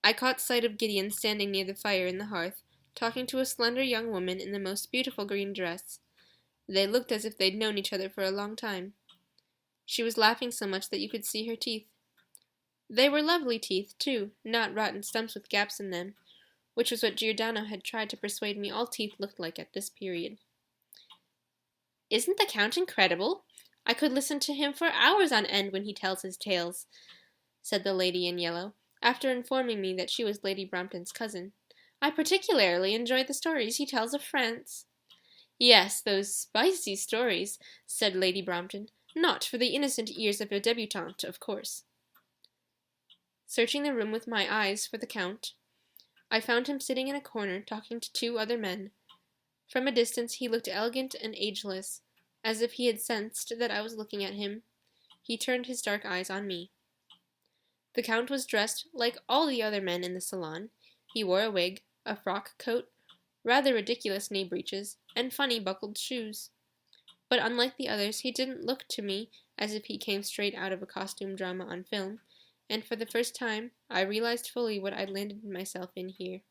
S3: I caught sight of Gideon standing near the fire in the hearth, talking to a slender young woman in the most beautiful green dress. They looked as if they'd known each other for a long time. She was laughing so much that you could see her teeth. They were lovely teeth, too, not rotten stumps with gaps in them, which was what Giordano had tried to persuade me all teeth looked like at this period. Isn't the Count incredible? I could listen to him for hours on end when he tells his tales, said the lady in yellow, after informing me that she was Lady Brompton's cousin. I particularly enjoy the stories he tells of France. Yes, those spicy stories, said Lady Brompton, not for the innocent ears of a debutante, of course. Searching the room with my eyes for the Count, I found him sitting in a corner talking to two other men. From a distance he looked elegant and ageless, as if he had sensed that I was looking at him. He turned his dark eyes on me. The Count was dressed like all the other men in the salon. He wore a wig, a frock coat, rather ridiculous knee breeches, and funny buckled shoes. But unlike the others, he didn't look to me as if he came straight out of a costume drama on film, and for the first time I realized fully what I'd landed myself in here.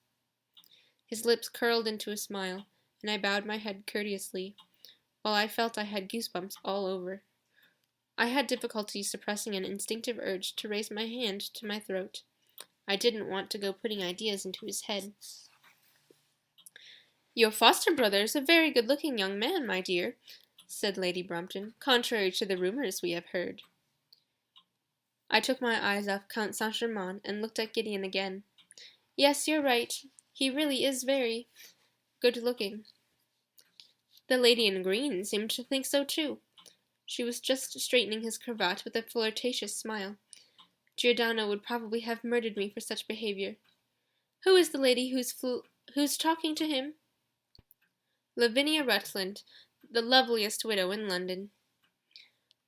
S3: His lips curled into a smile, and I bowed my head courteously, while I felt I had goosebumps all over. I had difficulty suppressing an instinctive urge to raise my hand to my throat. I didn't want to go putting ideas into his head. Your foster brother is a very good-looking young man, my dear, said Lady Brompton, contrary to the rumors we have heard. I took my eyes off Count Saint-Germain and looked at Gideon again. Yes, you're right. He really is very good-looking. The lady in green seemed to think so too. She was just straightening his cravat with a flirtatious smile. Giordano would probably have murdered me for such behavior. Who is the lady who's talking to him? Lavinia Rutland, the loveliest widow in London.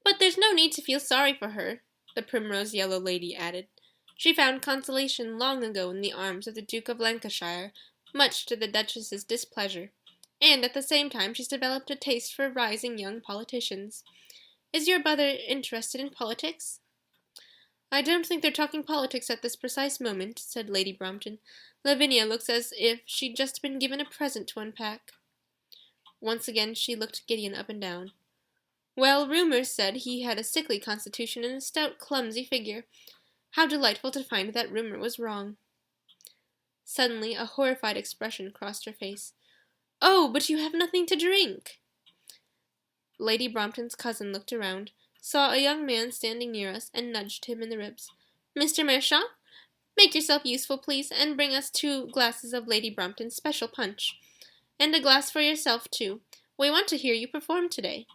S3: But there's no need to feel sorry for her, the primrose-yellow lady added. She found consolation long ago in the arms of the Duke of Lancashire, much to the Duchess's displeasure, and at the same time she's developed a taste for rising young politicians. Is your brother interested in politics? I don't think they're talking politics at this precise moment, said Lady Brompton. Lavinia looks as if she'd just been given a present to unpack. Once again she looked Gideon up and down. Well, rumors said he had a sickly constitution and a stout, clumsy figure. How delightful to find that rumor was wrong. Suddenly a horrified expression crossed her face. Oh, but you have nothing to drink! Lady Brompton's cousin looked around, saw a young man standing near us, and nudged him in the ribs. Mr. Marchant, make yourself useful, please, and bring us 2 glasses of Lady Brompton's special punch. And a glass for yourself, too. We want to hear you perform today.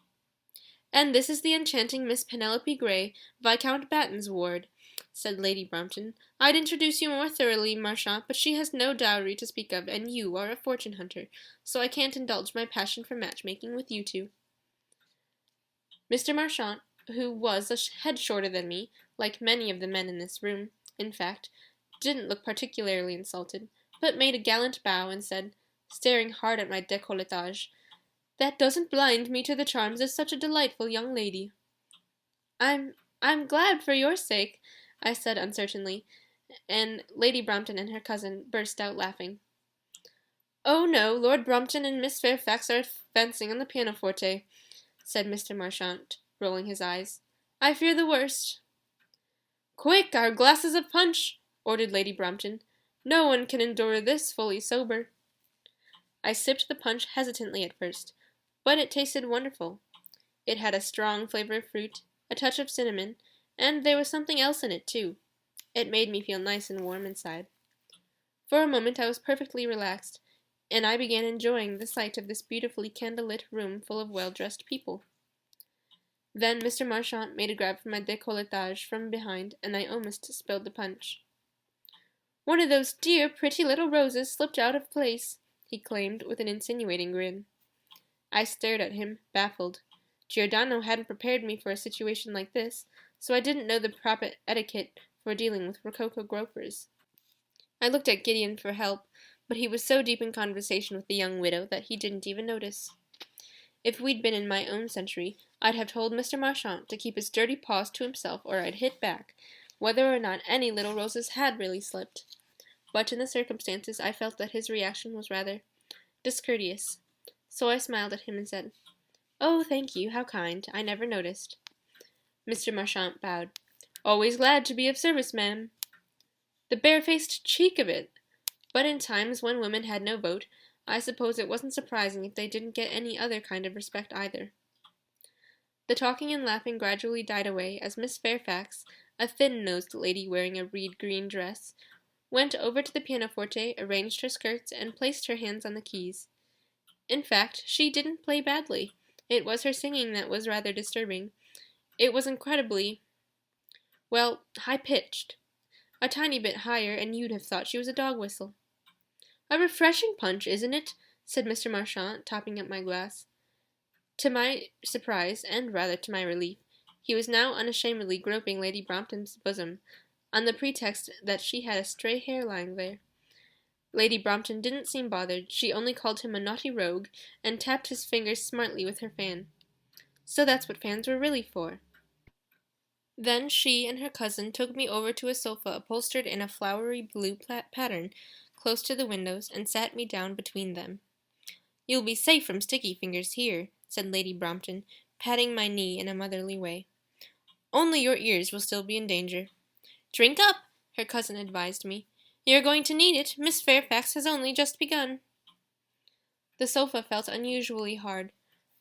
S3: And this is the enchanting Miss Penelope Grey, Viscount Batten's ward, said Lady Brompton. I'd introduce you more thoroughly, Marchant, but she has no dowry to speak of, and you are a fortune hunter, so I can't indulge my passion for matchmaking with you two. Mr. Marchant, who was a head shorter than me, like many of the men in this room, in fact, didn't look particularly insulted, but made a gallant bow and said, staring hard at my décolletage, That doesn't blind me to the charms of such a delightful young lady." I'm glad for your sake," I said uncertainly, and Lady Brompton and her cousin burst out laughing. "Oh no, Lord Brompton and Miss Fairfax are fencing on the pianoforte," said Mr. Marchant, rolling his eyes. "I fear the worst." "Quick, our glasses of punch!" ordered Lady Brompton. "No one can endure this fully sober." I sipped the punch hesitantly at first, but it tasted wonderful. It had a strong flavor of fruit, a touch of cinnamon, and there was something else in it, too. It made me feel nice and warm inside. For a moment I was perfectly relaxed, and I began enjoying the sight of this beautifully candle-lit room full of well-dressed people. Then Mr. Marchant made a grab for my décolletage from behind, and I almost spilled the punch. "One of those dear, pretty little roses slipped out of place," he claimed with an insinuating grin. I stared at him, baffled. Giordano hadn't prepared me for a situation like this, so I didn't know the proper etiquette for dealing with Rococo gropers. I looked at Gideon for help, but he was so deep in conversation with the young widow that he didn't even notice. If we'd been in my own century, I'd have told Mr. Marchant to keep his dirty paws to himself, or I'd hit back, whether or not any little roses had really slipped. But in the circumstances, I felt that his reaction was rather discourteous, so I smiled at him and said, "Oh, thank you, how kind. I never noticed." Mr. Marchant bowed. "Always glad to be of service, ma'am." The barefaced cheek of it! But in times when women had no vote, I suppose it wasn't surprising if they didn't get any other kind of respect either. The talking and laughing gradually died away as Miss Fairfax, a thin-nosed lady wearing a reed green dress, went over to the pianoforte, arranged her skirts, and placed her hands on the keys. In fact, she didn't play badly. It was her singing that was rather disturbing. It was incredibly, well, high-pitched. A tiny bit higher, and you'd have thought she was a dog whistle. "A refreshing punch, isn't it?" said Mr. Marchant, topping up my glass. To my surprise, and rather to my relief, he was now unashamedly groping Lady Brompton's bosom, on the pretext that she had a stray hair lying there. Lady Brompton didn't seem bothered. She only called him a naughty rogue, and tapped his fingers smartly with her fan. So that's what fans were really for. Then she and her cousin took me over to a sofa upholstered in a flowery blue pattern close to the windows, and sat me down between them. "You'll be safe from sticky fingers here," said Lady Brompton, patting my knee in a motherly way. "Only your ears will still be in danger." "Drink up," her cousin advised me. "You're going to need it. Miss Fairfax has only just begun." The sofa felt unusually hard,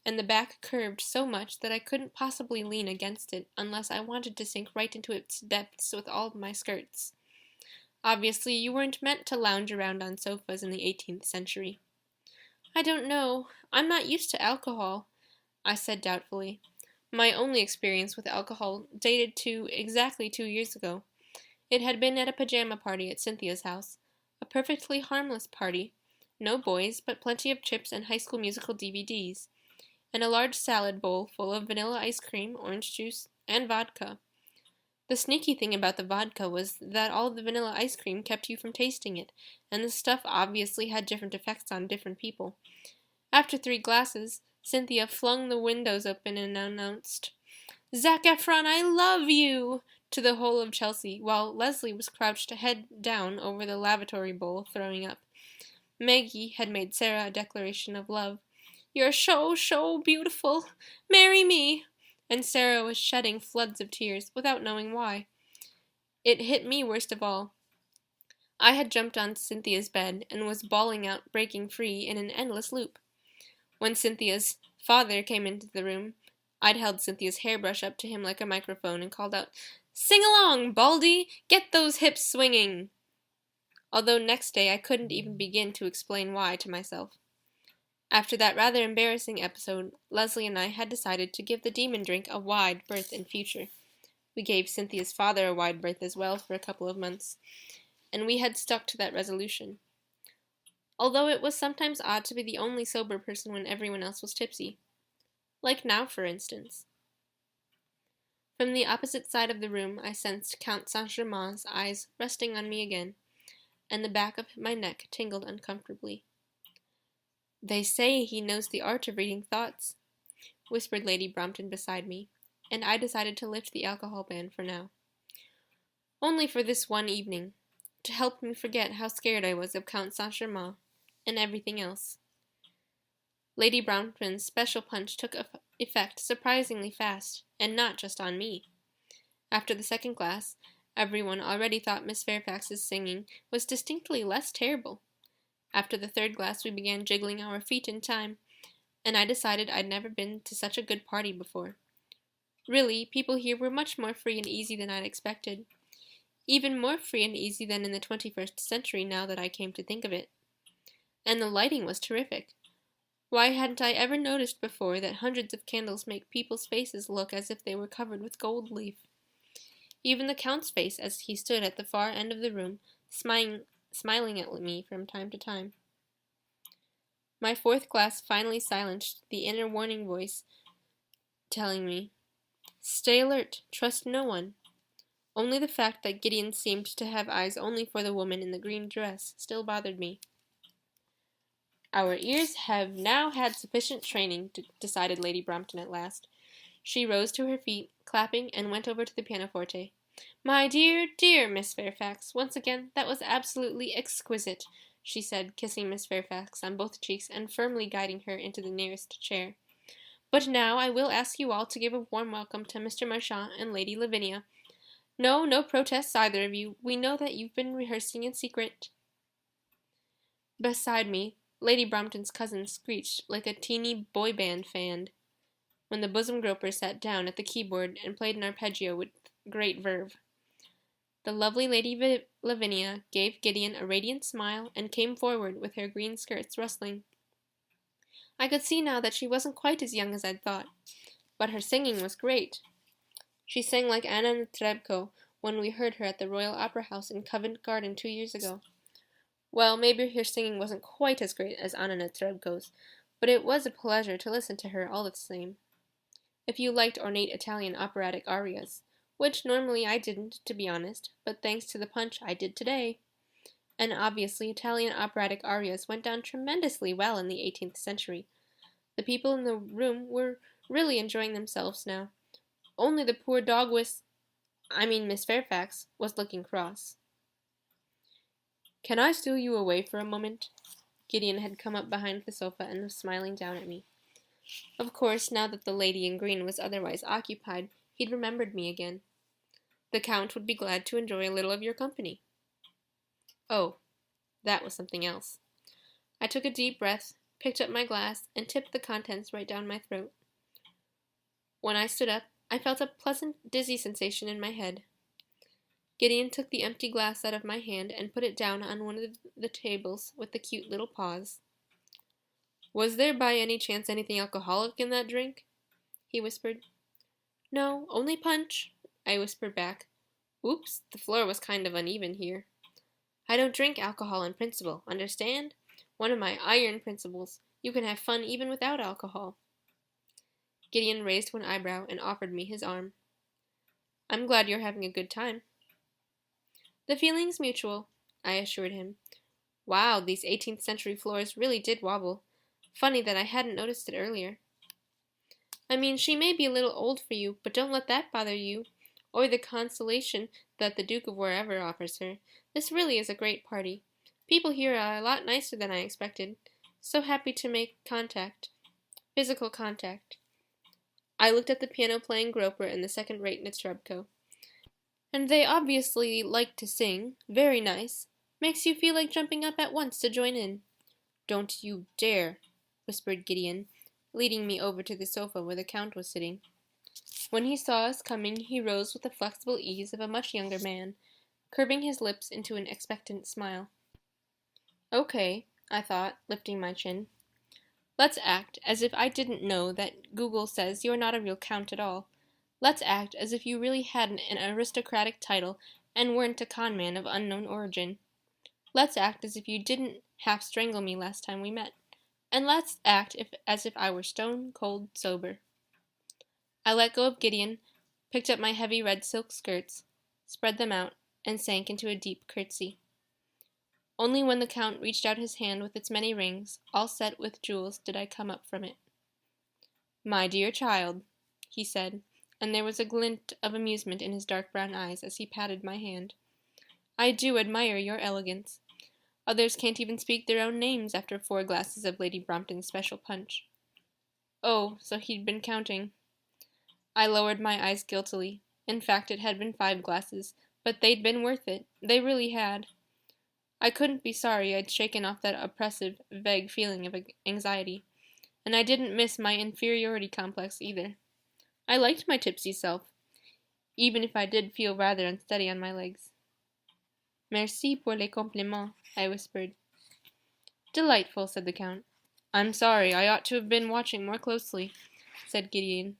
S3: and the back curved so much that I couldn't possibly lean against it unless I wanted to sink right into its depths with all my skirts. Obviously, you weren't meant to lounge around on sofas in the 18th century. "I don't know. I'm not used to alcohol," I said doubtfully. My only experience with alcohol dated to exactly 2 years ago. It had been at a pajama party at Cynthia's house. A perfectly harmless party. No boys, but plenty of chips and High School Musical DVDs. And a large salad bowl full of vanilla ice cream, orange juice, and vodka. The sneaky thing about the vodka was that all the vanilla ice cream kept you from tasting it, and the stuff obviously had different effects on different people. After 3 glasses, Cynthia flung the windows open and announced, "Zac Efron, I love you!" to the whole of Chelsea, while Leslie was crouched head down over the lavatory bowl, throwing up. Maggie had made Sarah a declaration of love. "You're so beautiful! Marry me!" And Sarah was shedding floods of tears, without knowing why. It hit me worst of all. I had jumped on Cynthia's bed, and was bawling out, breaking free, in an endless loop. When Cynthia's father came into the room, I'd held Cynthia's hairbrush up to him like a microphone and called out, "Sing along, Baldy! Get those hips swinging!" Although next day I couldn't even begin to explain why to myself. After that rather embarrassing episode, Leslie and I had decided to give the demon drink a wide berth in future. We gave Cynthia's father a wide berth as well for a couple of months, and we had stuck to that resolution. Although it was sometimes odd to be the only sober person when everyone else was tipsy. Like now, for instance. From the opposite side of the room, I sensed Count Saint-Germain's eyes resting on me again, and the back of my neck tingled uncomfortably. They say he knows the art of reading thoughts, whispered Lady Brompton beside me, and I decided to lift the alcohol ban for now. Only for this one evening, to help me forget how scared I was of Count Saint-Germain and everything else. Lady Brompton's special punch took effect surprisingly fast, and not just on me. After the second glass, everyone already thought Miss Fairfax's singing was distinctly less terrible. After the third glass, we began jiggling our feet in time, and I decided I'd never been to such a good party before. Really, people here were much more free and easy than I'd expected. Even more free and easy than in the 21st century, now that I came to think of it. And the lighting was terrific. Why hadn't I ever noticed before that hundreds of candles make people's faces look as if they were covered with gold leaf? Even the Count's face, as he stood at the far end of the room, smiling at me from time to time. My fourth glass finally silenced the inner warning voice telling me, "Stay alert, trust no one." Only the fact that Gideon seemed to have eyes only for the woman in the green dress still bothered me. "Our ears have now had sufficient training," decided Lady Brompton at last. She rose to her feet, clapping, and went over to the pianoforte. "My dear, dear Miss Fairfax, once again, that was absolutely exquisite," she said, kissing Miss Fairfax on both cheeks and firmly guiding her into the nearest chair. "But now I will ask you all to give a warm welcome to Mr. Marchand and Lady Lavinia. No protests, either of you. We know that you've been rehearsing in secret." Beside me, Lady Brompton's cousin screeched like a teeny boy band fan when the bosom groper sat down at the keyboard and played an arpeggio with great verve. The lovely Lady Lavinia gave Gideon a radiant smile and came forward with her green skirts rustling. I could see now that she wasn't quite as young as I'd thought, but her singing was great. She sang like Anna Netrebko when we heard her at the Royal Opera House in Covent Garden 2 years ago. Well, maybe her singing wasn't quite as great as Anna Netrebko's, but it was a pleasure to listen to her all the same. If you liked ornate Italian operatic arias, which normally I didn't, to be honest, but thanks to the punch I did today. And obviously Italian operatic arias went down tremendously well in the 18th century. The people in the room were really enjoying themselves now. Only the poor dog Miss Fairfax, was looking cross. "Can I steal you away for a moment?" Gideon had come up behind the sofa and was smiling down at me. Of course, now that the lady in green was otherwise occupied, he'd remembered me again. "The Count would be glad to enjoy a little of your company." Oh, that was something else. I took a deep breath, picked up my glass, and tipped the contents right down my throat. When I stood up, I felt a pleasant, dizzy sensation in my head. Gideon took the empty glass out of my hand and put it down on one of the tables with the cute little paws. "Was there by any chance anything alcoholic in that drink?" he whispered. "No, only punch," I whispered back. Oops, the floor was kind of uneven here. "I don't drink alcohol in principle, understand? One of my iron principles. You can have fun even without alcohol." Gideon raised one eyebrow and offered me his arm. "I'm glad you're having a good time." "The feeling's mutual," I assured him. Wow, these 18th century floors really did wobble. Funny that I hadn't noticed it earlier. "I mean, she may be a little old for you, but don't let that bother you, or the consolation that the Duke of Wherever offers her. This really is a great party. People here are a lot nicer than I expected. So happy to make physical contact." I looked at the piano-playing groper and the second-rate Netrebko. "And they obviously like to sing. Very nice. Makes you feel like jumping up at once to join in." "Don't you dare," whispered Gideon, leading me over to the sofa where the Count was sitting. When he saw us coming, he rose with the flexible ease of a much younger man, curving his lips into an expectant smile. "Okay," I thought, lifting my chin. "Let's act as if I didn't know that Google says you're not a real count at all. Let's act as if you really hadn't an aristocratic title and weren't a conman of unknown origin. Let's act as if you didn't half strangle me last time we met. And let's act as if I were stone cold sober." I let go of Gideon, picked up my heavy red silk skirts, spread them out, and sank into a deep curtsy. Only when the Count reached out his hand with its many rings, all set with jewels, did I come up from it. "My dear child," he said, and there was a glint of amusement in his dark brown eyes as he patted my hand. "I do admire your elegance. Others can't even speak their own names after 4 glasses of Lady Brompton's special punch." Oh, so he'd been counting. I lowered my eyes guiltily. In fact, it had been 5 glasses, but they'd been worth it. They really had. I couldn't be sorry I'd shaken off that oppressive, vague feeling of anxiety, and I didn't miss my inferiority complex either. I liked my tipsy self, even if I did feel rather unsteady on my legs. "Merci pour les compliments," I whispered. "Delightful," said the Count. "I'm sorry, I ought to have been watching more closely," said Gideon.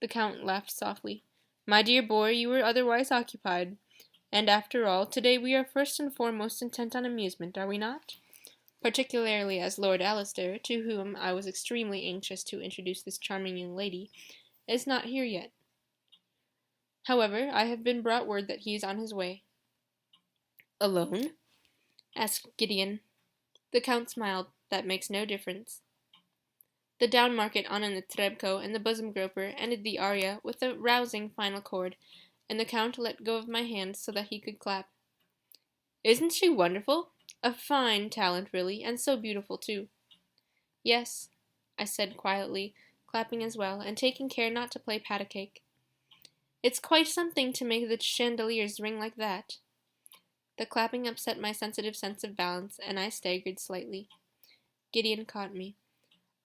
S3: The Count laughed softly. "My dear boy, you were otherwise occupied. And after all, today we are first and foremost intent on amusement, are we not? Particularly as Lord Alistair, to whom I was extremely anxious to introduce this charming young lady, is not here yet. However, I have been brought word that he is on his way." "Alone?" asked Gideon. The Count smiled. "That makes no difference." The downmarket on in the Trebko and the bosom groper ended the aria with a rousing final chord, and the Count let go of my hand so that he could clap. "Isn't she wonderful? A fine talent, really, and so beautiful, too." "Yes," I said quietly, clapping as well, and taking care not to play pat a cake. "It's quite something to make the chandeliers ring like that." The clapping upset my sensitive sense of balance, and I staggered slightly. Gideon caught me.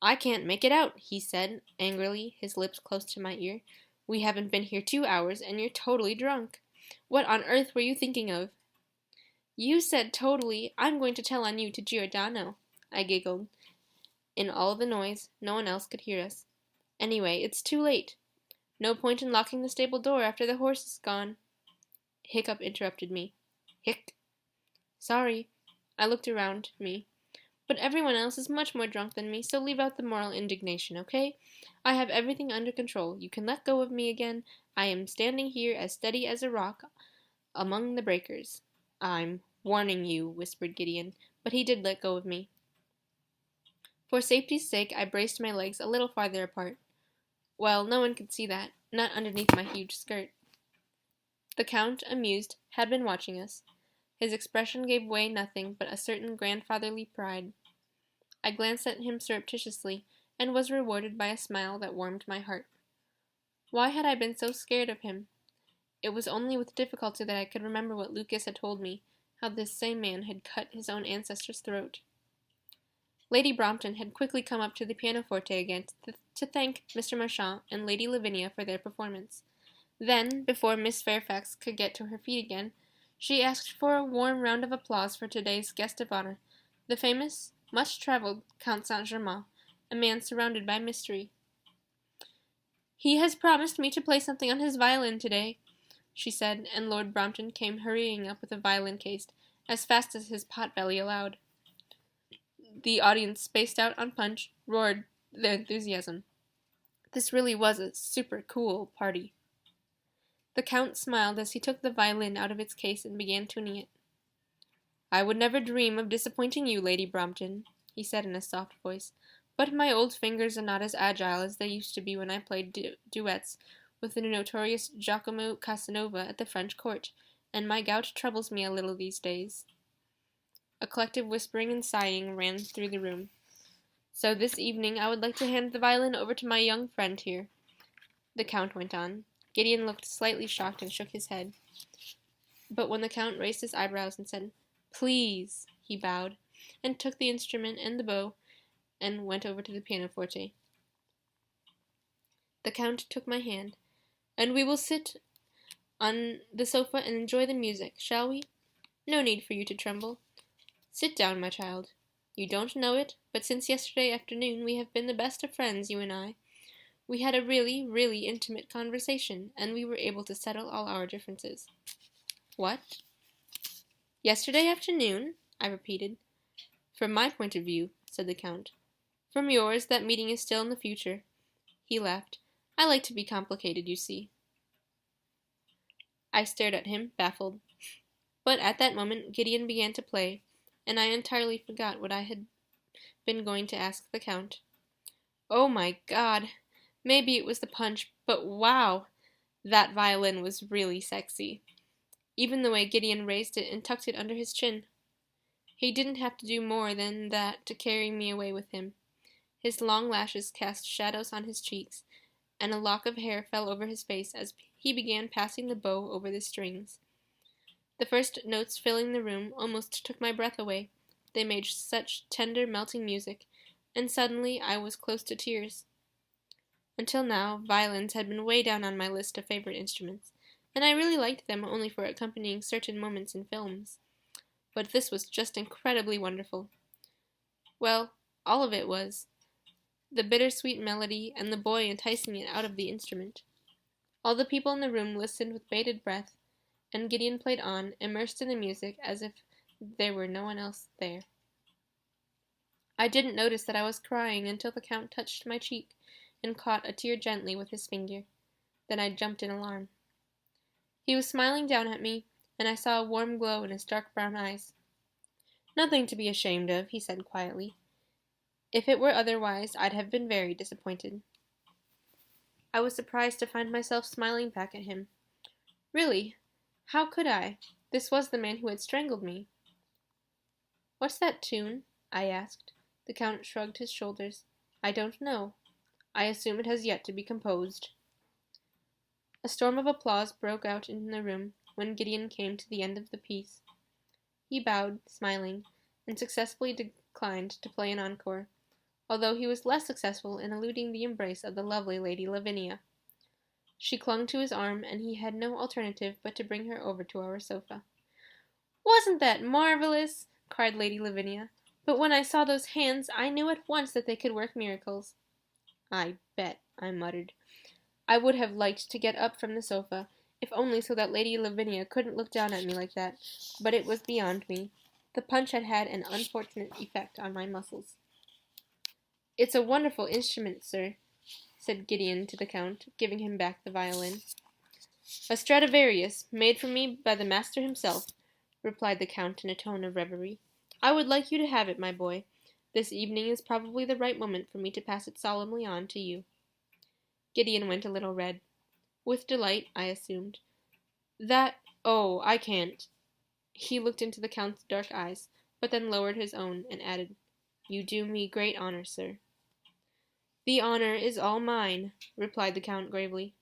S3: "I can't make it out," he said, angrily, his lips close to my ear. "We haven't been here 2 hours, and you're totally drunk. What on earth were you thinking of?" "You said totally. I'm going to tell on you to Giordano," I giggled. In all the noise, no one else could hear us. "Anyway, it's too late. No point in locking the stable door after the horse is gone." Hiccup interrupted me. "Hic." "Sorry." I looked around me. "But everyone else is much more drunk than me, so leave out the moral indignation, okay? I have everything under control. You can let go of me again. I am standing here as steady as a rock among the breakers." "I'm warning you," whispered Gideon, but he did let go of me. For safety's sake, I braced my legs a little farther apart. Well, no one could see that, not underneath my huge skirt. The Count, amused, had been watching us. His expression gave way nothing but a certain grandfatherly pride. I glanced at him surreptitiously, and was rewarded by a smile that warmed my heart. Why had I been so scared of him? It was only with difficulty that I could remember what Lucas had told me, how this same man had cut his own ancestor's throat. Lady Brompton had quickly come up to the pianoforte again to thank Mr. Marchand and Lady Lavinia for their performance. Then, before Miss Fairfax could get to her feet again, she asked for a warm round of applause for today's guest of honor, the famous, much-traveled Count Saint-Germain, a man surrounded by mystery. "He has promised me to play something on his violin today," she said, and Lord Brompton came hurrying up with a violin case, as fast as his pot-belly allowed. The audience, spaced out on punch, roared their enthusiasm. This really was a super-cool party. The Count smiled as he took the violin out of its case and began tuning it. "I would never dream of disappointing you, Lady Brompton," he said in a soft voice, "but my old fingers are not as agile as they used to be when I played duets with the notorious Giacomo Casanova at the French court, and my gout troubles me a little these days." A collective whispering and sighing ran through the room. "So this evening I would like to hand the violin over to my young friend here," the Count went on. Gideon looked slightly shocked and shook his head. But when the Count raised his eyebrows and said, "Please," he bowed, and took the instrument and the bow, and went over to the pianoforte. The Count took my hand. "And we will sit on the sofa and enjoy the music, shall we? No need for you to tremble. Sit down, my child. You don't know it, but since yesterday afternoon we have been the best of friends, you and I. We had a really, really intimate conversation, and we were able to settle all our differences." "What?" "Yesterday afternoon?" I repeated. "From my point of view," said the Count. "From yours, that meeting is still in the future." He laughed. "I like to be complicated, you see." I stared at him, baffled. But at that moment Gideon began to play, and I entirely forgot what I had been going to ask the Count. Oh my God! Maybe it was the punch, but wow! That violin was really sexy. Even the way Gideon raised it and tucked it under his chin. He didn't have to do more than that to carry me away with him. His long lashes cast shadows on his cheeks, and a lock of hair fell over his face as he began passing the bow over the strings. The first notes filling the room almost took my breath away. They made such tender, melting music, and suddenly I was close to tears. Until now, violins had been way down on my list of favorite instruments, and I really liked them only for accompanying certain moments in films. But this was just incredibly wonderful. Well, all of it was. The bittersweet melody and the boy enticing it out of the instrument. All the people in the room listened with bated breath, and Gideon played on, immersed in the music as if there were no one else there. I didn't notice that I was crying until the Count touched my cheek and caught a tear gently with his finger. Then I jumped in alarm. He was smiling down at me, and I saw a warm glow in his dark brown eyes. "Nothing to be ashamed of," he said quietly. "If it were otherwise, I'd have been very disappointed." I was surprised to find myself smiling back at him. Really, how could I? This was the man who had strangled me. "What's that tune?" I asked. The Count shrugged his shoulders. "I don't know. I assume it has yet to be composed." A storm of applause broke out in the room when Gideon came to the end of the piece. He bowed, smiling, and successfully declined to play an encore, although he was less successful in eluding the embrace of the lovely Lady Lavinia. She clung to his arm, and he had no alternative but to bring her over to our sofa. "Wasn't that marvelous?" cried Lady Lavinia. "But when I saw those hands, I knew at once that they could work miracles." "I bet," I muttered. I would have liked to get up from the sofa, if only so that Lady Lavinia couldn't look down at me like that, but it was beyond me. The punch had had an unfortunate effect on my muscles. "It's a wonderful instrument, sir," said Gideon to the Count, giving him back the violin. "A Stradivarius, made for me by the master himself," replied the Count in a tone of reverie. "I would like you to have it, my boy. This evening is probably the right moment for me to pass it solemnly on to you." Gideon went a little red. With delight, I assumed. "Oh, I can't." He looked into the Count's dark eyes, but then lowered his own, and added, "You do me great honor, sir." "The honor is all mine," replied the Count gravely.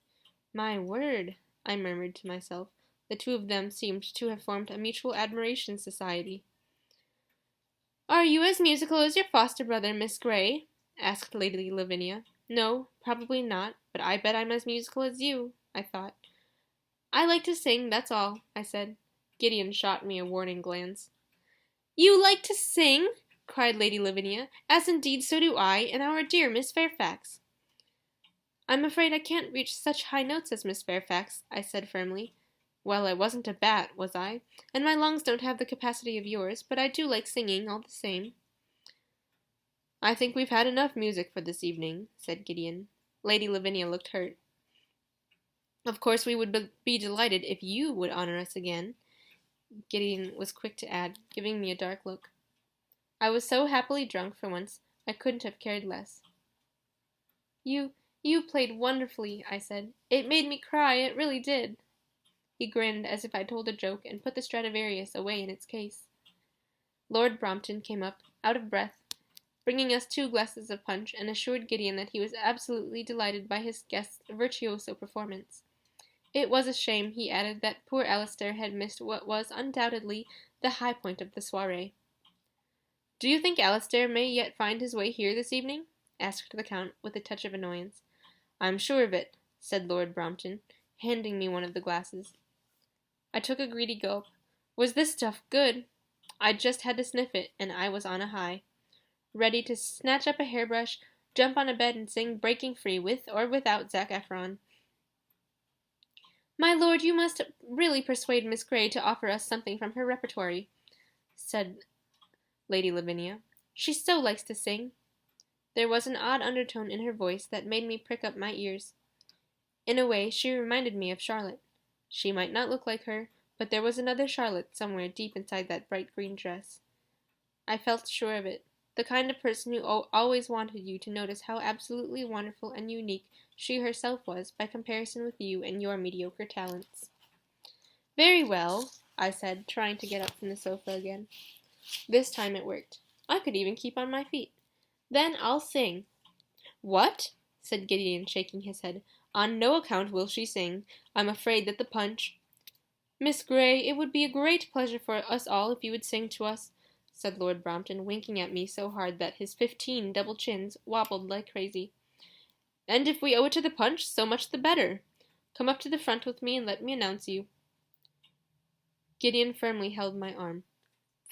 S3: "My word," I murmured to myself. The two of them seemed to have formed a mutual admiration society. "Are you as musical as your foster brother, Miss Grey?" asked Lady Lavinia. "No, probably not, but I bet I'm as musical as you," I thought. "I like to sing, that's all," I said. Gideon shot me a warning glance. "You like to sing?" cried Lady Lavinia, "as indeed so do I, and our dear Miss Fairfax." "I'm afraid I can't reach such high notes as Miss Fairfax," I said firmly. Well, I wasn't a bat, was I? And my lungs don't have the capacity of yours, but I do like singing all the same. "I think we've had enough music for this evening," said Gideon. Lady Lavinia looked hurt. "Of course we would be delighted if you would honor us again," Gideon was quick to add, giving me a dark look. I was so happily drunk for once, I couldn't have cared less. You played wonderfully," I said. "It made me cry, it really did." He grinned as if I'd told a joke and put the Stradivarius away in its case. Lord Brompton came up, out of breath, bringing us 2 glasses of punch, and assured Gideon that he was absolutely delighted by his guest's virtuoso performance. It was a shame, he added, that poor Alistair had missed what was undoubtedly the high point of the soiree. "Do you think Alistair may yet find his way here this evening?" asked the Count, with a touch of annoyance. "I'm sure of it," said Lord Brompton, handing me one of the glasses. I took a greedy gulp. Was this stuff good? I just had to sniff it, and I was on a high, ready to snatch up a hairbrush, jump on a bed, and sing Breaking Free with or without Zac Efron. "My lord, you must really persuade Miss Grey to offer us something from her repertory," said Lady Lavinia. "She so likes to sing." There was an odd undertone in her voice that made me prick up my ears. In a way, she reminded me of Charlotte. She might not look like her, but there was another Charlotte somewhere deep inside that bright green dress. I felt sure of it. The kind of person who always wanted you to notice how absolutely wonderful and unique she herself was by comparison with you and your mediocre talents. Very well, I said, trying to get up from the sofa again. This time it worked. I could even keep on my feet. Then I'll sing. What? Said Gideon, shaking his head. On no account will she sing. I'm afraid that the punch— Miss Grey, it would be a great pleasure for us all if you would sing to us, said Lord Brompton, winking at me so hard that his 15 double chins wobbled like crazy. And if we owe it to the punch, so much the better. Come up to the front with me and let me announce you. Gideon firmly held my arm.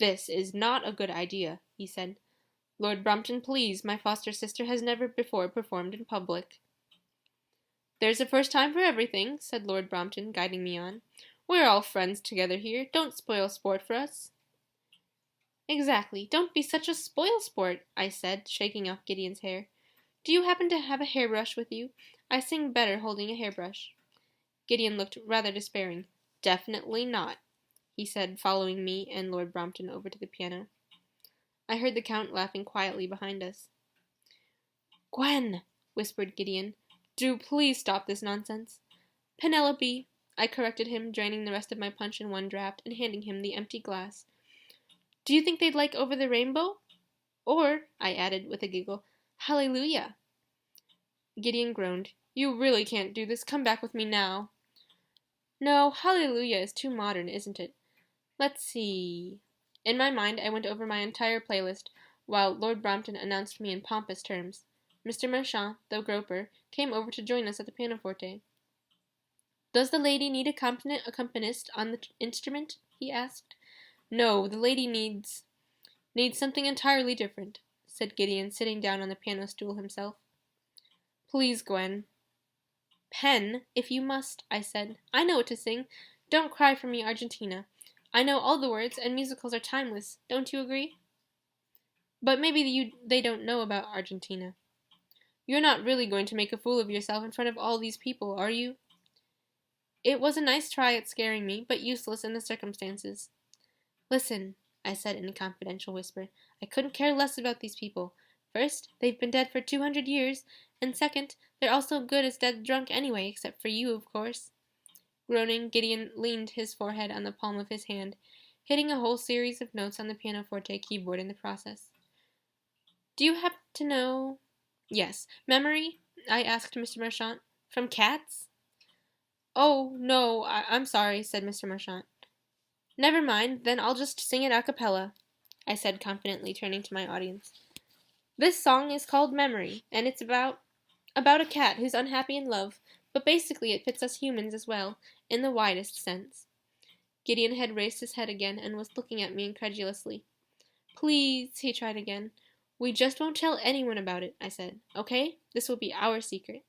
S3: This is not a good idea, he said. Lord Brompton, please, my foster sister has never before performed in public. There's a first time for everything, said Lord Brompton, guiding me on. We're all friends together here. Don't spoil sport for us. Exactly. Don't be such a spoil-sport, I said, shaking off Gideon's hair. Do you happen to have a hairbrush with you? I sing better holding a hairbrush. Gideon looked rather despairing. Definitely not, he said, following me and Lord Brompton over to the piano. I heard the Count laughing quietly behind us. Gwen, whispered Gideon, do please stop this nonsense. Penelope, I corrected him, draining the rest of my punch in one draught and handing him the empty glass. Do you think they'd like Over the Rainbow? Or, I added with a giggle, Hallelujah. Gideon groaned. You really can't do this. Come back with me now. No, Hallelujah is too modern, isn't it? Let's see. In my mind, I went over my entire playlist, while Lord Brompton announced me in pompous terms. Mr. Marchand, the groper, came over to join us at the pianoforte. Does the lady need a accompanist on the instrument? He asked. No, the lady needs something entirely different, said Gideon, sitting down on the piano stool himself. Please, Gwen. Pen, if you must, I said. I know what to sing. Don't cry for me, Argentina. I know all the words, and musicals are timeless. Don't you agree? But maybe they don't know about Argentina. You're not really going to make a fool of yourself in front of all these people, are you? It was a nice try at scaring me, but useless in the circumstances. Listen, I said in a confidential whisper. I couldn't care less about these people. First, they've been dead for 200 years, and second, they're all so good as dead drunk anyway, except for you, of course. Groaning, Gideon leaned his forehead on the palm of his hand, hitting a whole series of notes on the pianoforte keyboard in the process. Do you happen to know— Yes, Memory? I asked Mr. Marchand. From Cats? Oh, no, I'm sorry, said Mr. Marchand. Never mind, then I'll just sing it a cappella, I said confidently, turning to my audience. This song is called Memory, and it's about a cat who's unhappy in love, but basically it fits us humans as well, in the widest sense. Gideon had raised his head again and was looking at me incredulously. Please, he tried again. We just won't tell anyone about it, I said. Okay? This will be our secret.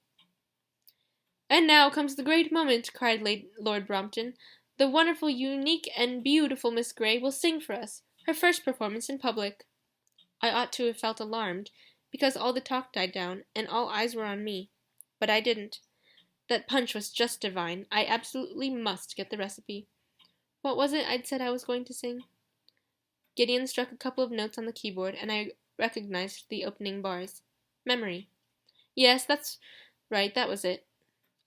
S3: And now comes the great moment, cried Lord Brompton. The wonderful, unique, and beautiful Miss Grey will sing for us, her first performance in public. I ought to have felt alarmed, because all the talk died down, and all eyes were on me. But I didn't. That punch was just divine. I absolutely must get the recipe. What was it I'd said I was going to sing? Gideon struck a couple of notes on the keyboard, and I recognized the opening bars. Memory. Yes, that's right, that was it.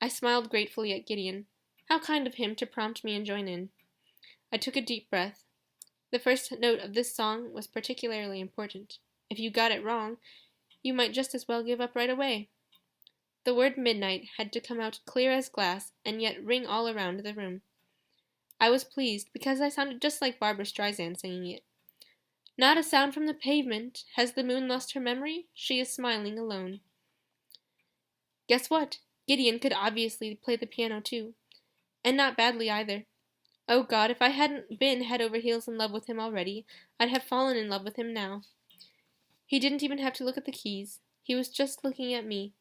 S3: I smiled gratefully at Gideon. How kind of him to prompt me and join in. I took a deep breath. The first note of this song was particularly important. If you got it wrong, you might just as well give up right away. The word midnight had to come out clear as glass, and yet ring all around the room. I was pleased, because I sounded just like Barbra Streisand singing it. Not a sound from the pavement. Has the moon lost her memory? She is smiling alone. Guess what? Gideon could obviously play the piano too. And not badly either. Oh God, if I hadn't been head over heels in love with him already, I'd have fallen in love with him now. He didn't even have to look at the keys. He was just looking at me.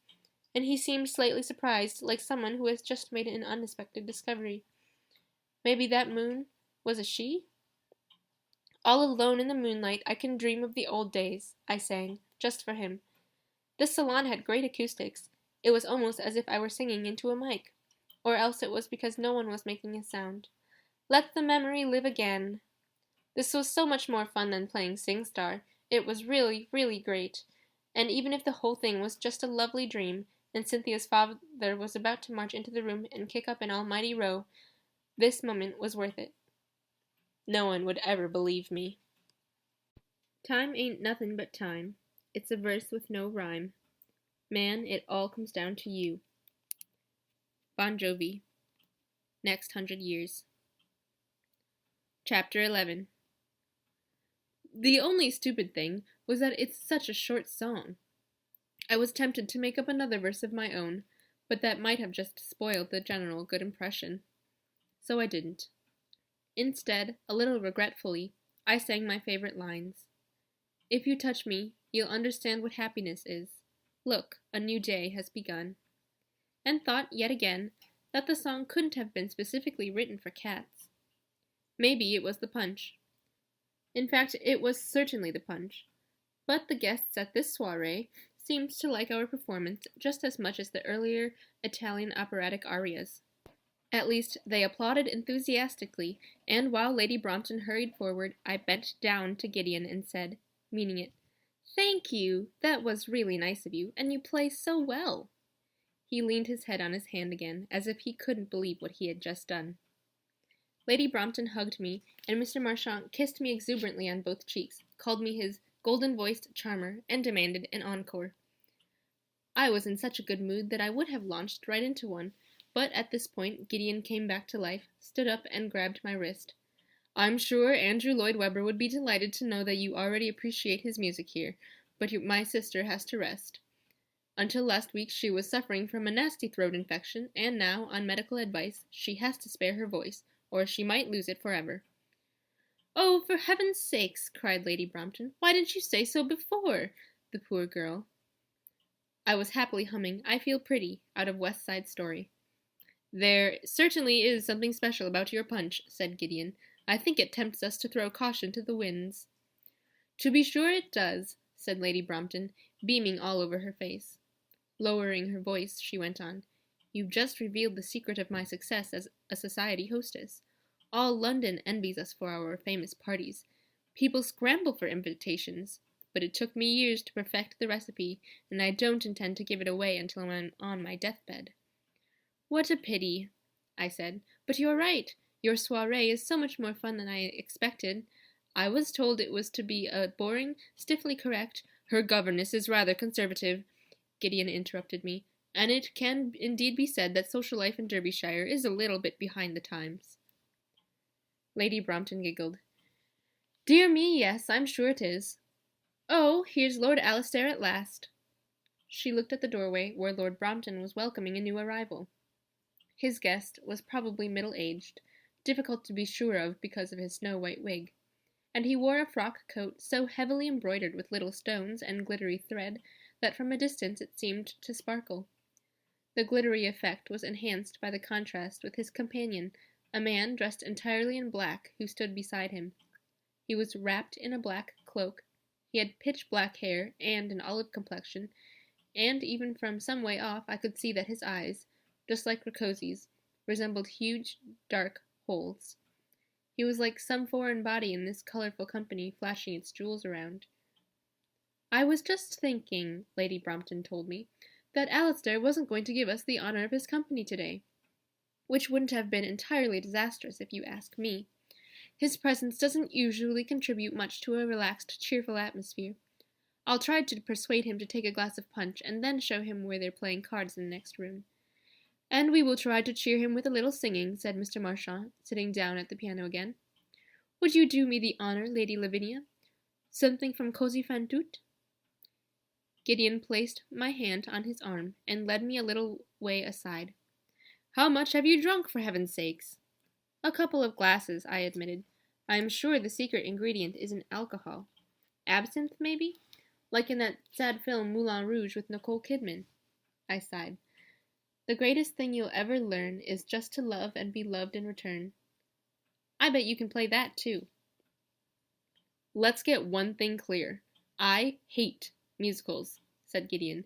S3: And he seemed slightly surprised, like someone who has just made an unexpected discovery. Maybe that moon was a she? All alone in the moonlight, I can dream of the old days, I sang, just for him. This salon had great acoustics. It was almost as if I were singing into a mic. Or else it was because no one was making a sound. Let the memory live again. This was so much more fun than playing SingStar. It was really, really great. And even if the whole thing was just a lovely dream, and Cynthia's father was about to march into the room and kick up an almighty row, this moment was worth it. No one would ever believe me. Time ain't nothing but time. It's a verse with no rhyme. Man, it all comes down to you. Bon Jovi. Next 100 Years. Chapter 11. The only stupid thing was that it's such a short song. I was tempted to make up another verse of my own, but that might have just spoiled the general good impression. So I didn't. Instead, a little regretfully, I sang my favorite lines. If you touch me, you'll understand what happiness is. Look, a new day has begun. And thought, yet again, that the song couldn't have been specifically written for cats. Maybe it was the punch. In fact, it was certainly the punch. But the guests at this soiree seemed to like our performance just as much as the earlier Italian operatic arias. At least, they applauded enthusiastically, and while Lady Brompton hurried forward, I bent down to Gideon and said, meaning it, "Thank you, that was really nice of you, and you play so well." He leaned his head on his hand again, as if he couldn't believe what he had just done. Lady Brompton hugged me, and Mr. Marchant kissed me exuberantly on both cheeks, called me his golden-voiced charmer, and demanded an encore. I was in such a good mood that I would have launched right into one, but at this point Gideon came back to life, stood up, and grabbed my wrist. "I'm sure Andrew Lloyd Webber would be delighted to know that you already appreciate his music here, but my sister has to rest. Until last week she was suffering from a nasty throat infection, and now, on medical advice, she has to spare her voice, or she might lose it forever." "Oh, for heaven's sakes!" cried Lady Brompton. "Why didn't you say so before?" The poor girl. I was happily humming "I Feel Pretty" out of West Side Story. "There certainly is something special about your punch," said Gideon. "I think it tempts us to throw caution to the winds." "To be sure it does," said Lady Brompton, beaming all over her face. Lowering her voice, she went on, "You've just revealed the secret of my success as a society hostess. All London envies us for our famous parties. People scramble for invitations, but it took me years to perfect the recipe, and I don't intend to give it away until I'm on my deathbed." "What a pity," I said. "But you're right. Your soiree is so much more fun than I expected. I was told it was to be a boring, stiffly correct—" "Her governess is rather conservative," Gideon interrupted me, "and it can indeed be said that social life in Derbyshire is a little bit behind the times." Lady Brompton giggled. "Dear me, yes, I'm sure it is. Oh, here's Lord Alistair at last." She looked at the doorway where Lord Brompton was welcoming a new arrival. His guest was probably middle-aged, difficult to be sure of because of his snow-white wig, and he wore a frock coat so heavily embroidered with little stones and glittery thread that from a distance it seemed to sparkle. The glittery effect was enhanced by the contrast with his companion, a man dressed entirely in black, who stood beside him. He was wrapped in a black cloak. He had pitch-black hair and an olive complexion, and even from some way off I could see that his eyes, just like Ricosi's, resembled huge, dark holes. He was like some foreign body in this colorful company flashing its jewels around. "I was just thinking," Lady Brompton told me, "that Alistair wasn't going to give us the honor of his company today, which wouldn't have been entirely disastrous if you ask me. His presence doesn't usually contribute much to a relaxed, cheerful atmosphere. I'll try to persuade him to take a glass of punch and then show him where they're playing cards in the next room." "And we will try to cheer him with a little singing," said Mr. Marchant, sitting down at the piano again. "Would you do me the honor, Lady Lavinia? Something from Così fan tutte?" Gideon placed my hand on his arm and led me a little way aside. "How much have you drunk, for heaven's sakes?" "A couple of glasses," I admitted. "I am sure the secret ingredient isn't alcohol. Absinthe, maybe? Like in that sad film Moulin Rouge with Nicole Kidman." I sighed. "The greatest thing you'll ever learn is just to love and be loved in return. I bet you can play that, too." "Let's get one thing clear. I hate musicals," said Gideon.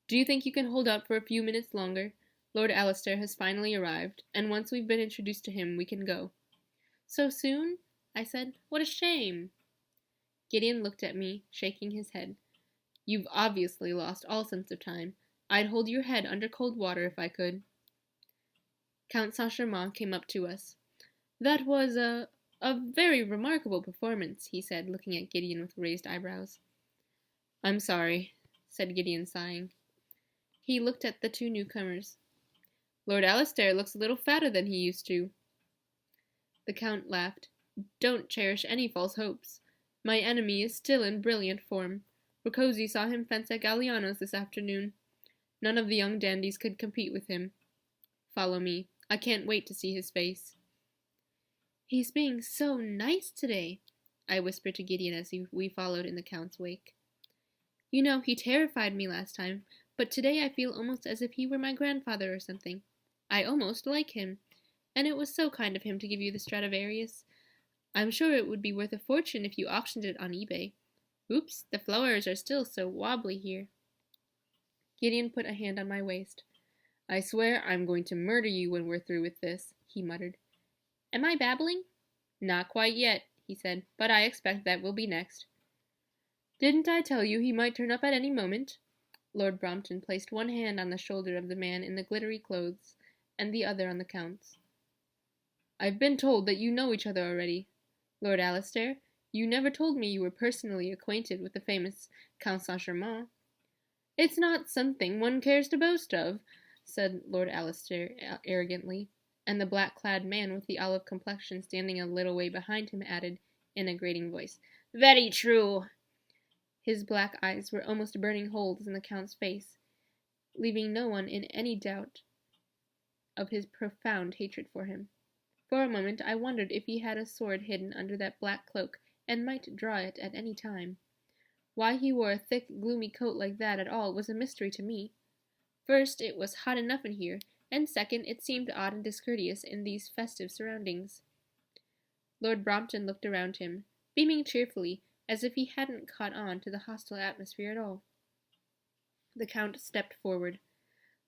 S3: "Do you think you can hold out for a few minutes longer? Lord Alistair has finally arrived, and once we've been introduced to him, we can go." "So soon?" I said. What a shame. Gideon looked at me, shaking his head. You've obviously lost all sense of time. I'd hold your head under cold water if I could. Count Saint-Germain came up to us. That was a very remarkable performance, he said, looking at Gideon with raised eyebrows. I'm sorry, said Gideon, sighing. He looked at the two newcomers. Lord Alistair looks a little fatter than he used to. The Count laughed. Don't cherish any false hopes. My enemy is still in brilliant form. Riccozzi saw him fence at Galliano's this afternoon. None of the young dandies could compete with him. Follow me. I can't wait to see his face. He's being so nice today, I whispered to Gideon as we followed in the Count's wake. You know, he terrified me last time, but today I feel almost as if he were my grandfather or something. I almost like him, and it was so kind of him to give you the Stradivarius. I'm sure it would be worth a fortune if you auctioned it on eBay. Oops, the flowers are still so wobbly here. Gideon put a hand on my waist. I swear I'm going to murder you when we're through with this, he muttered. Am I babbling? Not quite yet, he said, but I expect that will be next. Didn't I tell you he might turn up at any moment? Lord Brompton placed one hand on the shoulder of the man in the glittery clothes, and the other on the Count's. I've been told that you know each other already. Lord Alistair, you never told me you were personally acquainted with the famous Count Saint-Germain. It's not something one cares to boast of, said Lord Alistair arrogantly, and the black-clad man with the olive complexion standing a little way behind him added, in a grating voice, Very true. His black eyes were almost burning holes in the Count's face, leaving no one in any doubt of his profound hatred for him. For a moment I wondered if he had a sword hidden under that black cloak, and might draw it at any time. Why he wore a thick, gloomy coat like that at all was a mystery to me. First, it was hot enough in here, and second, it seemed odd and discourteous in these festive surroundings. Lord Brompton looked around him, beaming cheerfully, as if he hadn't caught on to the hostile atmosphere at all. The Count stepped forward.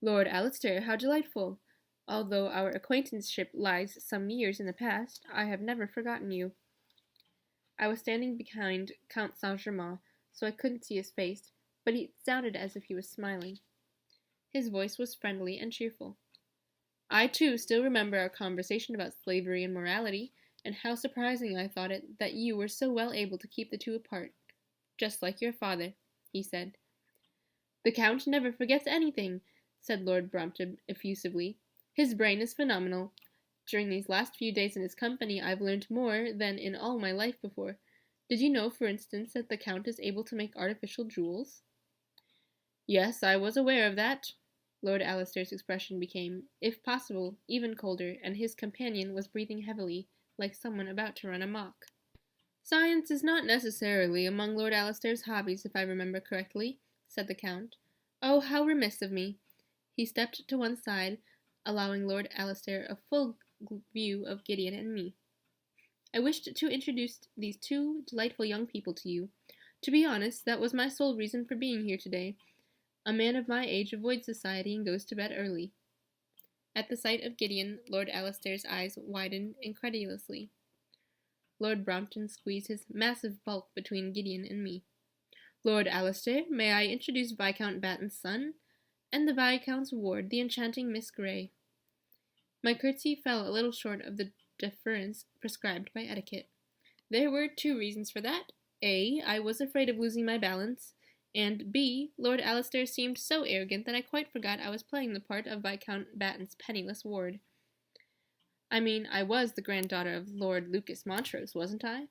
S3: Lord Alistair, how delightful! Although our acquaintanceship lies some years in the past, I have never forgotten you. I was standing behind Count Saint-Germain, so I couldn't see his face, but it sounded as if he was smiling. His voice was friendly and cheerful. I, too, still remember our conversation about slavery and morality, and how surprising I thought it that you were so well able to keep the two apart. Just like your father, he said. The Count never forgets anything, said Lord Brompton effusively. His brain is phenomenal. During these last few days in his company, I've learned more than in all my life before. Did you know, for instance, that the Count is able to make artificial jewels? Yes, I was aware of that. Lord Alistair's expression became, if possible, even colder, and his companion was breathing heavily, like someone about to run amok. Science is not necessarily among Lord Alistair's hobbies, if I remember correctly, said the Count. Oh, how remiss of me. He stepped to one side, allowing Lord Alistair a full view of Gideon and me. I wished to introduce these two delightful young people to you. To be honest, that was my sole reason for being here today. A man of my age avoids society and goes to bed early. At the sight of Gideon, Lord Alistair's eyes widened incredulously. Lord Brompton squeezed his massive bulk between Gideon and me. Lord Alistair, may I introduce Viscount Batten's son, and the Viscount's ward, the enchanting Miss Grey. My curtsy fell a little short of the deference prescribed by etiquette. There were two reasons for that. A, I was afraid of losing my balance, and B, Lord Alistair seemed so arrogant that I quite forgot I was playing the part of Viscount Batten's penniless ward. I mean, I was the granddaughter of Lord Lucas Montrose, wasn't I?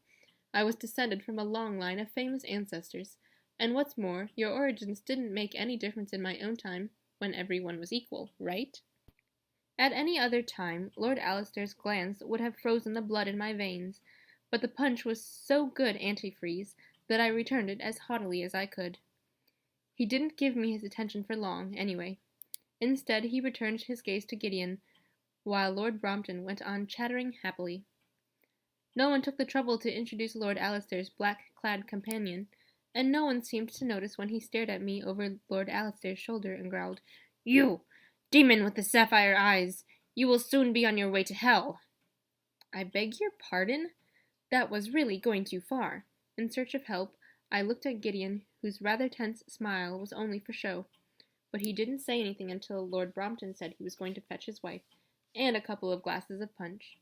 S3: I was descended from a long line of famous ancestors, and what's more, your origins didn't make any difference in my own time, when everyone was equal, right? At any other time, Lord Alistair's glance would have frozen the blood in my veins, but the punch was so good antifreeze that I returned it as haughtily as I could. He didn't give me his attention for long, anyway. Instead, he returned his gaze to Gideon, while Lord Brompton went on chattering happily. No one took the trouble to introduce Lord Alistair's black-clad companion, and no one seemed to notice when he stared at me over Lord Alistair's shoulder and growled, You, demon with the sapphire eyes, you will soon be on your way to hell. I beg your pardon?
S1: That was really going too far. In search of help, I looked at Gideon, whose rather tense smile was only for show. But he didn't say anything until Lord Brompton said he was going to fetch his wife, and a couple of glasses of punch.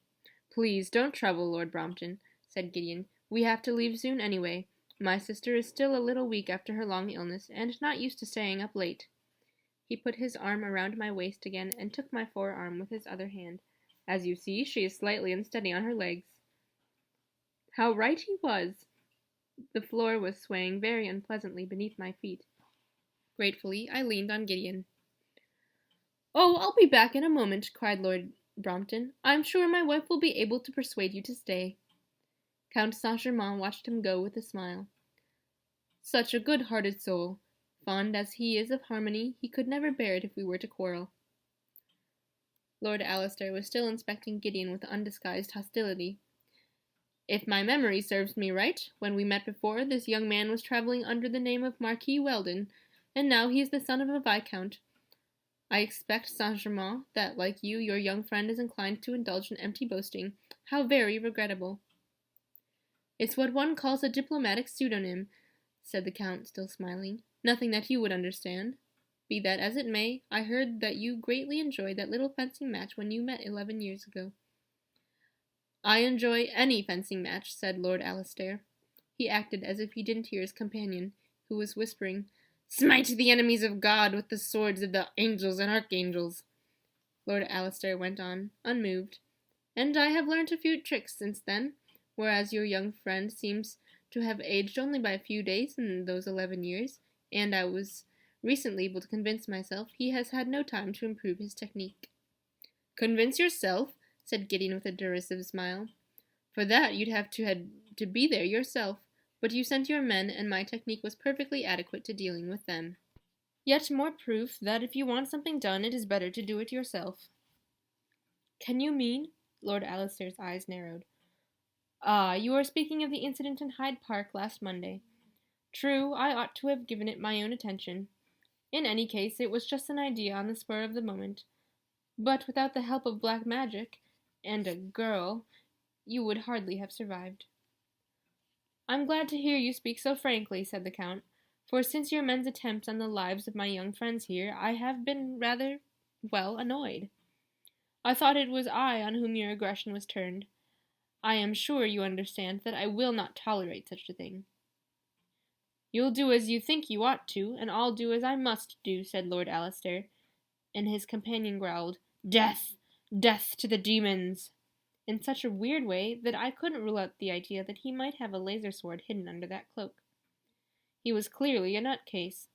S1: Please don't trouble, Lord Brompton, said Gideon. We have to leave soon anyway. My sister is still a little weak after her long illness, and not used to staying up late. He put his arm around my waist again, and took my forearm with his other hand. As you see, she is slightly unsteady on her legs. How right he was! The floor was swaying very unpleasantly beneath my feet. Gratefully, I leaned on Gideon. Oh, I'll be back in a moment, cried Lord Brompton. I'm sure my wife will be able to persuade you to stay. Count Saint-Germain watched him go with a smile. Such a good-hearted soul. Fond as he is of harmony, he could never bear it if we were to quarrel. Lord Alistair was still inspecting Gideon with undisguised hostility. If my memory serves me right, when we met before, this young man was travelling under the name of Marquis Weldon, and now he is the son of a viscount. I expect, Saint-Germain, that, like you, your young friend is inclined to indulge in empty boasting. How very regrettable. It's what one calls a diplomatic pseudonym, said the Count, still smiling. Nothing that you would understand. Be that as it may, I heard that you greatly enjoyed that little fencing match when you met 11 years ago. I enjoy any fencing match, said Lord Alistair. He acted as if he didn't hear his companion, who was whispering, Smite the enemies of God with the swords of the angels and archangels. Lord Alistair went on, unmoved. And I have learnt a few tricks since then, whereas your young friend seems to have aged only by a few days in those 11 years, and I was recently able to convince myself he has had no time to improve his technique. Convince yourself? Said Gideon with a derisive smile. For that you'd have to be there yourself, but you sent your men, and my technique was perfectly adequate to dealing with them. Yet more proof that if you want something done, it is better to do it yourself. Can you mean? Lord Alistair's eyes narrowed. Ah, you are speaking of the incident in Hyde Park last Monday. True, I ought to have given it my own attention. In any case, it was just an idea on the spur of the moment. But without the help of black magic, and a girl, you would hardly have survived. I'm glad to hear you speak so frankly, said the Count, for since your men's attempts on the lives of my young friends here, I have been rather, annoyed. I thought it was I on whom your aggression was turned. I am sure you understand that I will not tolerate such a thing. You'll do as you think you ought to, and I'll do as I must do, said Lord Alistair, and his companion growled, Death! Death to the demons! In such a weird way that I couldn't rule out the idea that he might have a laser sword hidden under that cloak. He was clearly a nutcase.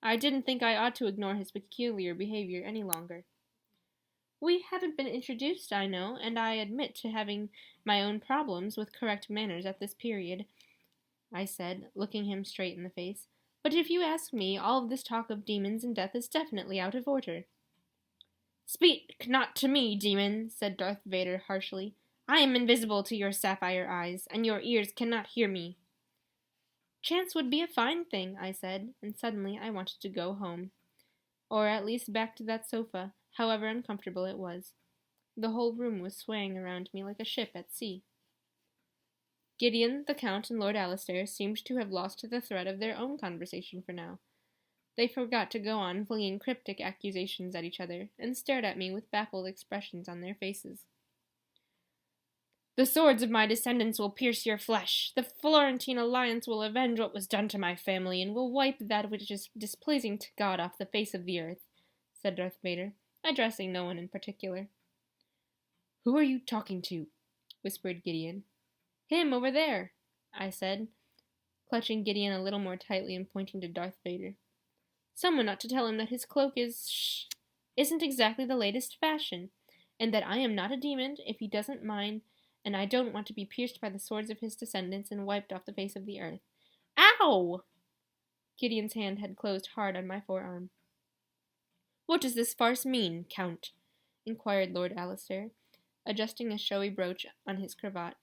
S1: I didn't think I ought to ignore his peculiar behavior any longer. We haven't been introduced, I know, and I admit to having my own problems with correct manners at this period, I said, looking him straight in the face. But if you ask me, all of this talk of demons and death is definitely out of order. Speak not to me, demon, said Darth Vader harshly. I am invisible to your sapphire eyes, and your ears cannot hear me. Chance would be a fine thing, I said, and suddenly I wanted to go home. Or at least back to that sofa, however uncomfortable it was. The whole room was swaying around me like a ship at sea. Gideon, the Count, and Lord Alistair seemed to have lost the thread of their own conversation for now. They forgot to go on flinging cryptic accusations at each other, and stared at me with baffled expressions on their faces. The swords of my descendants will pierce your flesh. The Florentine alliance will avenge what was done to my family, and will wipe that which is displeasing to God off the face of the earth, said Darth Vader, addressing no one in particular. Who are you talking to? Whispered Gideon. Him over there, I said, clutching Gideon a little more tightly and pointing to Darth Vader. Someone ought to tell him that his cloak isn't exactly the latest fashion, and that I am not a demon if he doesn't mind, and I don't want to be pierced by the swords of his descendants and wiped off the face of the earth. Ow! Gideon's hand had closed hard on my forearm. What does this farce mean, Count? Inquired Lord Alistair, adjusting a showy brooch on his cravat.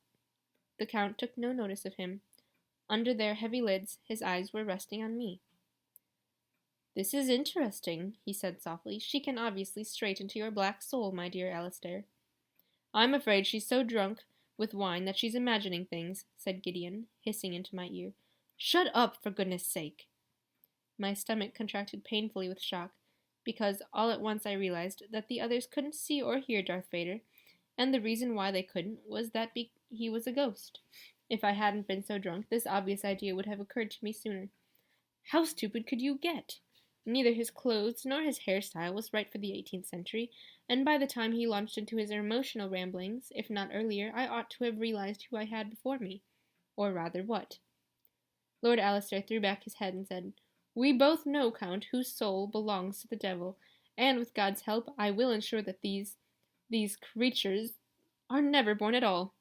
S1: The Count took no notice of him. Under their heavy lids, his eyes were resting on me. This is interesting, he said softly. She can obviously straight into your black soul, my dear Alistair. I'm afraid she's so drunk
S3: with wine that she's imagining things, said Gideon, hissing into my ear. Shut up, for goodness sake! My stomach contracted painfully with shock, because all at once I realized that the others couldn't see or hear Darth Vader, and the reason why they couldn't was that he was a ghost. If I hadn't been so drunk, this obvious idea would have occurred to me sooner. How stupid could you get? Neither his clothes nor his hairstyle was right for the 18th century, and by the time he launched into his emotional ramblings, if not earlier, I ought to have realized who I had before me. Or rather, what? Lord Alistair threw back his head and said, We both know, Count, whose soul belongs to the devil, and with God's help I will ensure that these creatures are never born at all.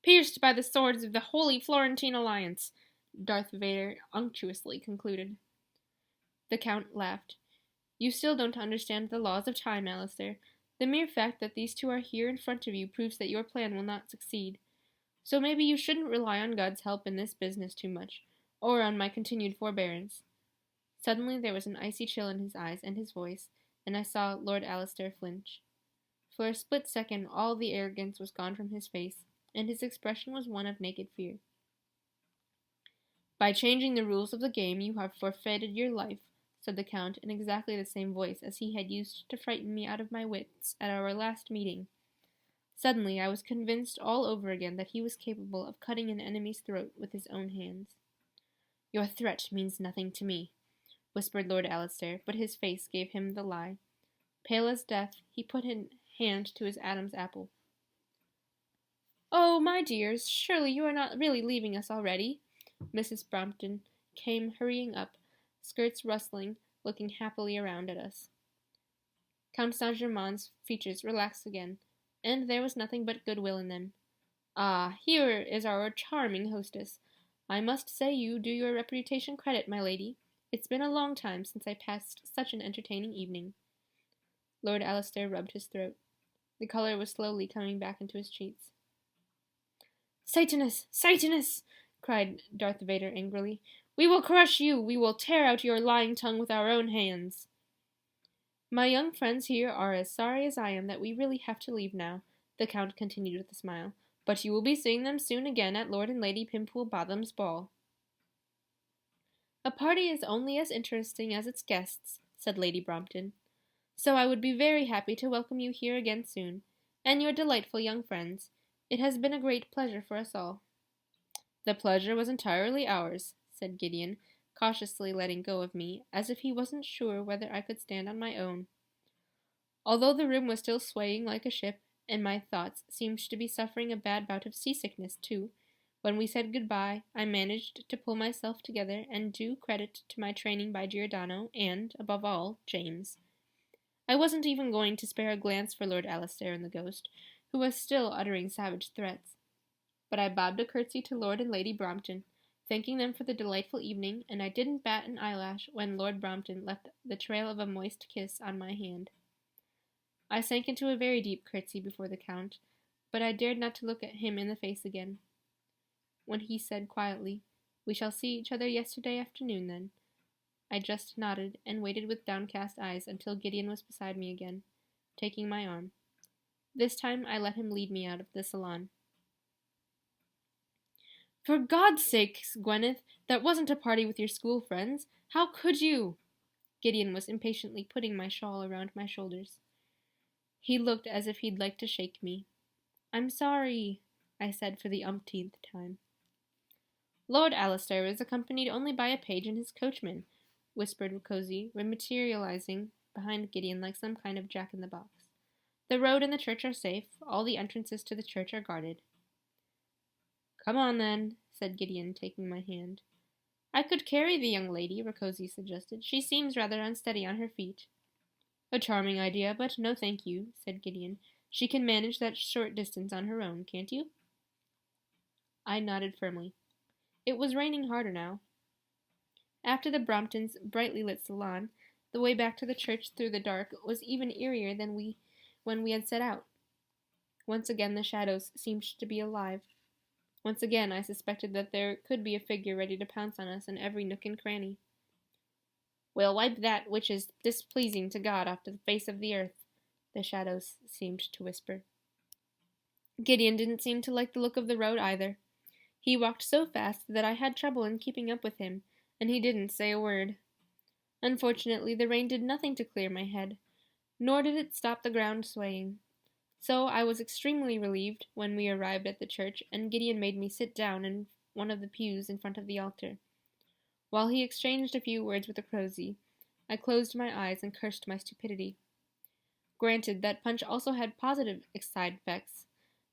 S3: Pierced by the swords of the Holy Florentine Alliance, Darth Vader unctuously concluded. The Count laughed. You still don't understand the laws of time, Alistair. The mere fact that these two are here in front of you proves that your plan will not succeed. So maybe you shouldn't rely on God's help in this business too much, or on my continued forbearance. Suddenly there was an icy chill in his eyes and his voice, and I saw Lord Alistair flinch. For a split second all the arrogance was gone from his face, and his expression was one of naked fear. By changing the rules of the game you have forfeited your life, said the Count in exactly the same voice as he had used to frighten me out of my wits at our last meeting. Suddenly I was convinced all over again that he was capable of cutting an enemy's throat with his own hands. Your threat means nothing to me, whispered Lord Alistair, but his face gave him the lie. Pale as death, he put a hand to his Adam's apple. Oh, my dears, surely you are not really leaving us already? Mrs. Brompton came hurrying up, skirts rustling, looking happily around at us. Count Saint-Germain's features relaxed again, and there was nothing but goodwill in them. Ah, here is our charming hostess. I must say you do your reputation credit, my lady. It's been a long time since I passed such an entertaining evening. Lord Alistair rubbed his throat. The color was slowly coming back into his cheeks. Satanus! Satanus! Cried Darth Vader angrily. We will crush you! We will tear out your lying tongue with our own hands! My young friends here are as sorry as I am that we really have to leave now, the Count continued with a smile, but you will be seeing them soon again at Lord and Lady Pimpool Bottom's ball. A party is only as interesting as its guests, said Lady Brompton, so I would be very happy to welcome you here again soon, and your delightful young friends. It has been a great pleasure for us all. The pleasure was entirely ours, said Gideon, cautiously letting go of me, as if he wasn't sure whether I could stand on my own. Although the room was still swaying like a ship, and my thoughts seemed to be suffering a bad bout of seasickness, too, when we said goodbye, I managed to pull myself together and do credit to my training by Giordano and, above all, James. I wasn't even going to spare a glance for Lord Alistair and the ghost, who was still uttering savage threats. But I bobbed a curtsy to Lord and Lady Brompton, thanking them for the delightful evening, and I didn't bat an eyelash when Lord Brompton left the trail of a moist kiss on my hand. I sank into a very deep curtsy before the Count, but I dared not to look at him in the face again. When he said quietly, We shall see each other yesterday afternoon, then, I just nodded and waited with downcast eyes until Gideon was beside me again, taking my arm. This time I let him lead me out of the salon. For God's sake, Gwyneth, that wasn't a party with your school friends. How could you? Gideon was impatiently putting my shawl around my shoulders. He looked as if he'd like to shake me. I'm sorry, I said for the umpteenth time. Lord Alistair is accompanied only by a page and his coachman, whispered Cozy, materializing behind Gideon like some kind of jack-in-the-box. The road and the church are safe. All the entrances to the church are guarded. Come on, then, said Gideon, taking my hand. I could carry the young lady, Rakosi suggested. She seems rather unsteady on her feet. A charming idea, but no thank you, said Gideon. She can manage that short distance on her own, can't you? I nodded firmly. It was raining harder now. After the Bromptons' brightly lit salon, the way back to the church through the dark was even eerier than when we had set out. Once again the shadows seemed to be alive. Once again I suspected that there could be a figure ready to pounce on us in every nook and cranny. We'll wipe that which is displeasing to God off the face of the earth, the shadows seemed to whisper. Gideon didn't seem to like the look of the road either. He walked so fast that I had trouble in keeping up with him, and he didn't say a word. Unfortunately, the rain did nothing to clear my head, nor did it stop the ground swaying. So I was extremely relieved when we arrived at the church, and Gideon made me sit down in one of the pews in front of the altar. While he exchanged a few words with the Crosy, I closed my eyes and cursed my stupidity. Granted that punch also had positive side effects,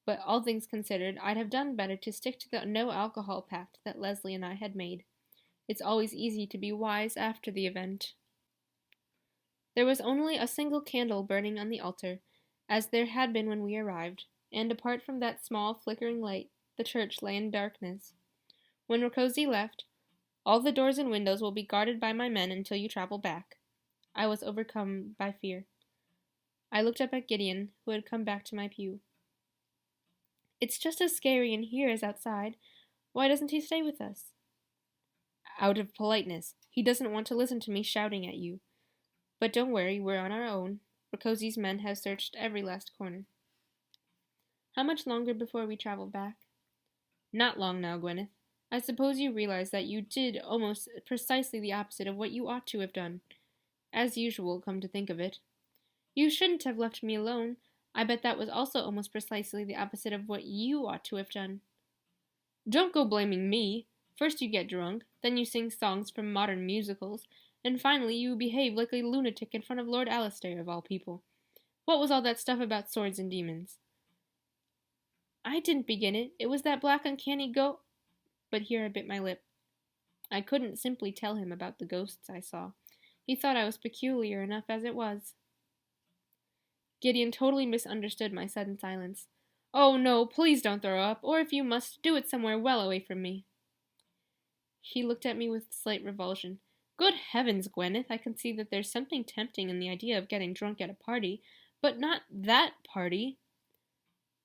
S3: but all things considered, I'd have done better to stick to the no-alcohol pact that Leslie and I had made. It's always easy to be wise after the event. There was only a single candle burning on the altar, as there had been when we arrived, and apart from that small flickering light, the church lay in darkness. When Rakosi left, "All the doors and windows will be guarded by my men until you travel back." I was overcome by fear. I looked up at Gideon, who had come back to my pew. "It's just as scary in here as outside. Why doesn't he stay with us?" "Out of politeness. He doesn't want to listen to me shouting at you. But don't worry, we're on our own. Rakosi's men have searched every last corner." "How much longer before we travel back?" "Not long now, Gwyneth. I suppose you realize that you did almost precisely the opposite of what you ought to have done. As usual, come to think of it. You shouldn't have left me alone. I bet that was also almost precisely the opposite of what you ought to have done." "Don't go blaming me. First you get drunk, then you sing songs from modern musicals, and finally you behave like a lunatic in front of Lord Alistair, of all people. What was all that stuff about swords and demons?" "I didn't begin it. It was that black uncanny But here I bit my lip. I couldn't simply tell him about the ghosts I saw. He thought I was peculiar enough as it was. Gideon totally misunderstood my sudden silence. "Oh, no, please don't throw up, or if you must, do it somewhere well away from me." He looked at me with slight revulsion. "Good heavens, Gwyneth, I can see that there's something tempting in the idea of getting drunk at a party, but not that party."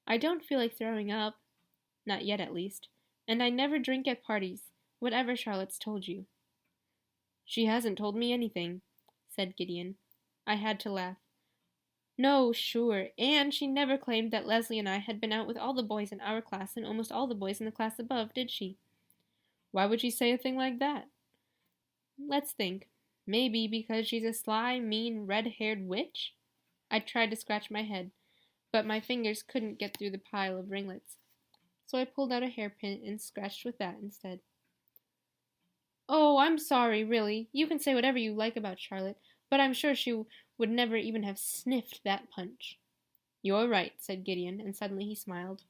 S3: "I don't feel like throwing up. Not yet, at least. And I never drink at parties, whatever Charlotte's told you." "She hasn't told me anything," said Gideon. I had to laugh. "No, sure, and she never claimed that Leslie and I had been out with all the boys in our class and almost all the boys in the class above, did she?" "Why would she say a thing like that?" "Let's think. Maybe because she's a sly, mean, red-haired witch?" I tried to scratch my head, but my fingers couldn't get through the pile of ringlets, so I pulled out a hairpin and scratched with that instead. "Oh, I'm sorry, really. You can say whatever you like about Charlotte, but I'm sure she would never even have sniffed that punch." "You're right," said Gideon, and suddenly he smiled.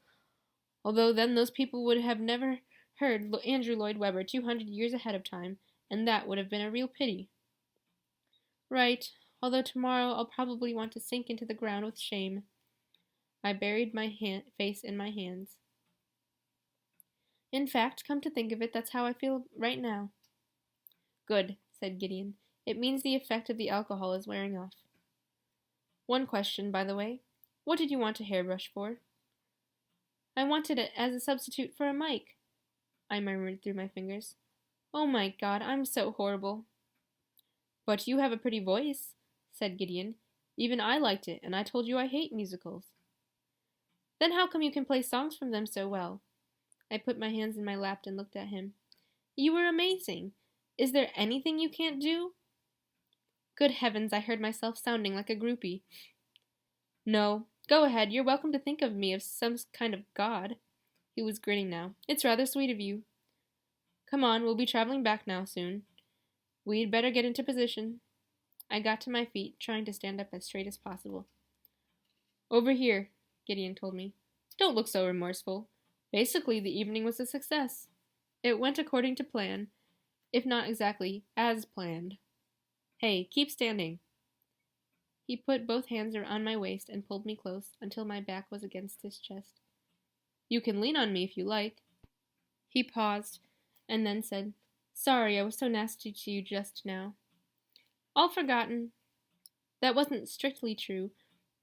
S3: "Although then those people would have never heard Andrew Lloyd Webber 200 years ahead of time, and that would have been a real pity." "Right, although tomorrow I'll probably want to sink into the ground with shame." I buried my face in my hands. "In fact, come to think of it, that's how I feel right now." "Good," said Gideon. "It means the effect of the alcohol is wearing off." "One question, by the way. What did you want a hairbrush for?" "I wanted it as a substitute for a mic," I murmured through my fingers. "Oh my God, I'm so horrible." "But you have a pretty voice," said Gideon. "Even I liked it, and I told you I hate musicals." "Then how come you can play songs from them so well?" I put my hands in my lap and looked at him. "You were amazing. Is there anything you can't do?" Good heavens, I heard myself sounding like a groupie. "No. Go ahead, you're welcome to think of me as some kind of god." He was grinning now. "It's rather sweet of you. Come on, we'll be traveling back now soon. We'd better get into position." I got to my feet, trying to stand up as straight as possible. "Over here," Gideon told me. "Don't look so remorseful. Basically, the evening was a success. It went according to plan, if not exactly as planned. Hey, keep standing." He put both hands around my waist and pulled me close until my back was against his chest. "You can lean on me if you like." He paused, and then said, "Sorry, I was so nasty to you just now." "All forgotten." That wasn't strictly true,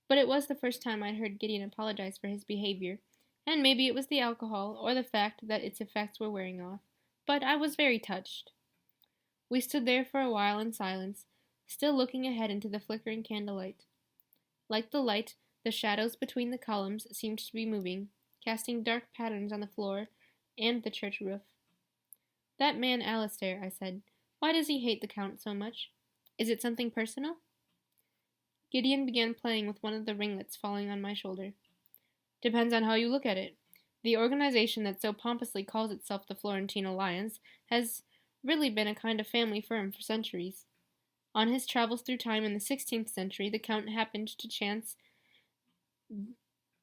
S3: but it was the first time I'd heard Gideon apologize for his behavior, and maybe it was the alcohol, or the fact that its effects were wearing off, but I was very touched. We stood there for a while in silence, still looking ahead into the flickering candlelight. Like the light, the shadows between the columns seemed to be moving, casting dark patterns on the floor and the church roof. "That man Alistair," I said. "Why does he hate the Count so much? Is it something personal?" Gideon began playing with one of the ringlets falling on my shoulder. "Depends on how you look at it. The organization that so pompously calls itself the Florentine Alliance has really been a kind of family firm for centuries. On his travels through time in the 16th century, the Count happened to chance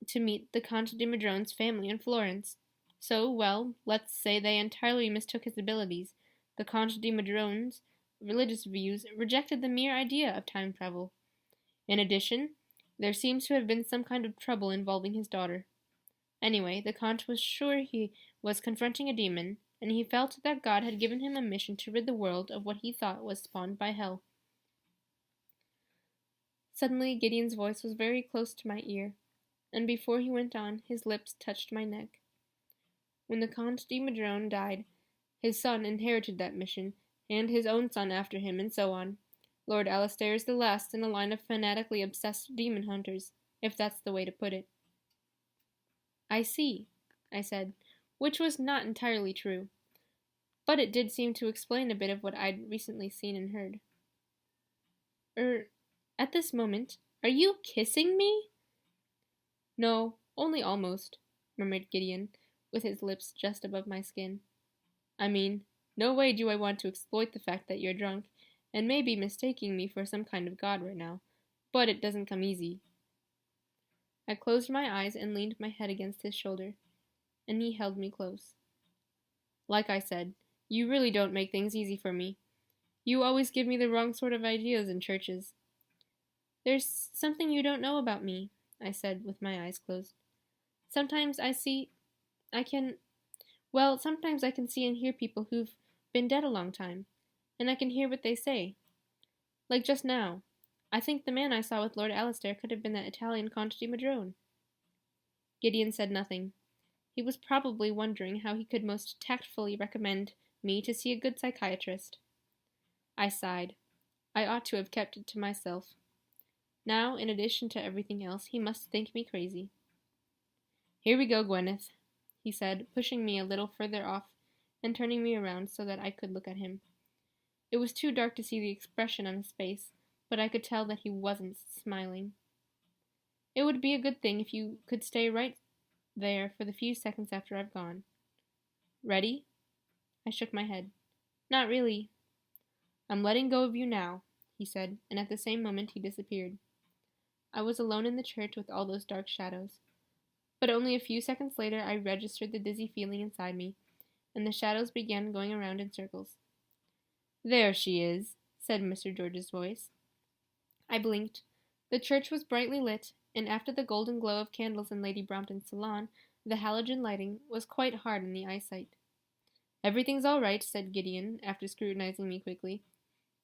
S3: to meet the Conte di Madrone's family in Florence. So, well, let's say they entirely mistook his abilities. The Conte di Madrone's religious views rejected the mere idea of time travel. In addition, there seems to have been some kind of trouble involving his daughter. Anyway, the Count was sure he was confronting a demon, and he felt that God had given him a mission to rid the world of what he thought was spawned by hell." Suddenly, Gideon's voice was very close to my ear, and before he went on, his lips touched my neck. "When the Count de Madrone died, his son inherited that mission, and his own son after him, and so on. Lord Alistair is the last in a line of fanatically obsessed demon hunters, if that's the way to put it." "I see," I said, which was not entirely true, but it did seem to explain a bit of what I'd recently seen and heard. At this moment, are you kissing me?" "No, only almost," murmured Gideon, with his lips just above my skin. "I mean, no way do I want to exploit the fact that you're drunk, and may be mistaking me for some kind of god right now, but it doesn't come easy." I closed my eyes and leaned my head against his shoulder, and he held me close. "Like I said, you really don't make things easy for me. You always give me the wrong sort of ideas in churches." "There's something you don't know about me," I said with my eyes closed. Sometimes I can see and hear people who've been dead a long time, and I can hear what they say. Like just now, I think the man I saw with Lord Alistair could have been that Italian Conte di Madrone." Gideon said nothing. He was probably wondering how he could most tactfully recommend me to see a good psychiatrist. I sighed. I ought to have kept it to myself. Now, in addition to everything else, he must think me crazy. "Here we go, Gwyneth," he said, pushing me a little further off and turning me around so that I could look at him. It was too dark to see the expression on his face, but I could tell that he wasn't smiling. "It would be a good thing if you could stay right there for the few seconds after I've gone. Ready?" I shook my head. "Not really." "I'm letting go of you now," he said, and at the same moment he disappeared. I was alone in the church with all those dark shadows. But only a few seconds later I registered the dizzy feeling inside me, and the shadows began going around in circles. "There she is," said Mr. George's voice. I blinked. The church was brightly lit, and after the golden glow of candles in Lady Brompton's salon, the halogen lighting was quite hard on the eyesight. "Everything's all right," said Gideon, after scrutinizing me quickly.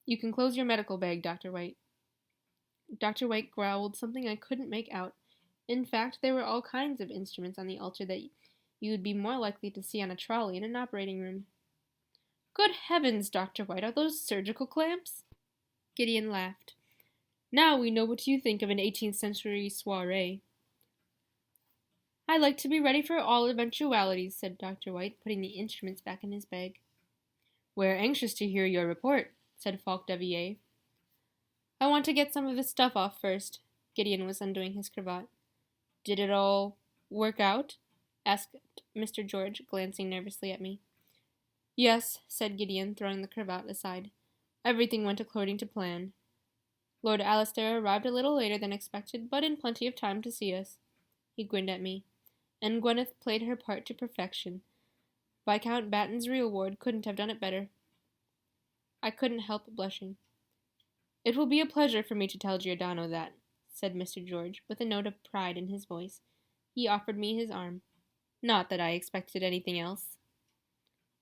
S3: "You can close your medical bag, Dr. White." Dr. White growled something I couldn't make out. In fact, there were all kinds of instruments on the altar that you would be more likely to see on a trolley in an operating room. "Good heavens, Dr. White, are those surgical clamps?" Gideon laughed. "Now we know what you think of an 18th century soiree." "I like to be ready for all eventualities," said Dr. White, putting the instruments back in his bag. "We're anxious to hear your report," said Falk Devier. "I want to get some of this stuff off first." Gideon was undoing his cravat. "Did it all work out?" asked Mr. George, glancing nervously at me. "Yes," said Gideon, throwing the cravat aside. "Everything went according to plan. Lord Alistair arrived a little later than expected, but in plenty of time to see us." He grinned at me. "And Gwyneth played her part to perfection. Viscount Batten's real ward couldn't have done it better." I couldn't help blushing. "It will be a pleasure for me to tell Giordano that," said Mr. George, with a note of pride in his voice. He offered me his arm. "Not that I expected anything else."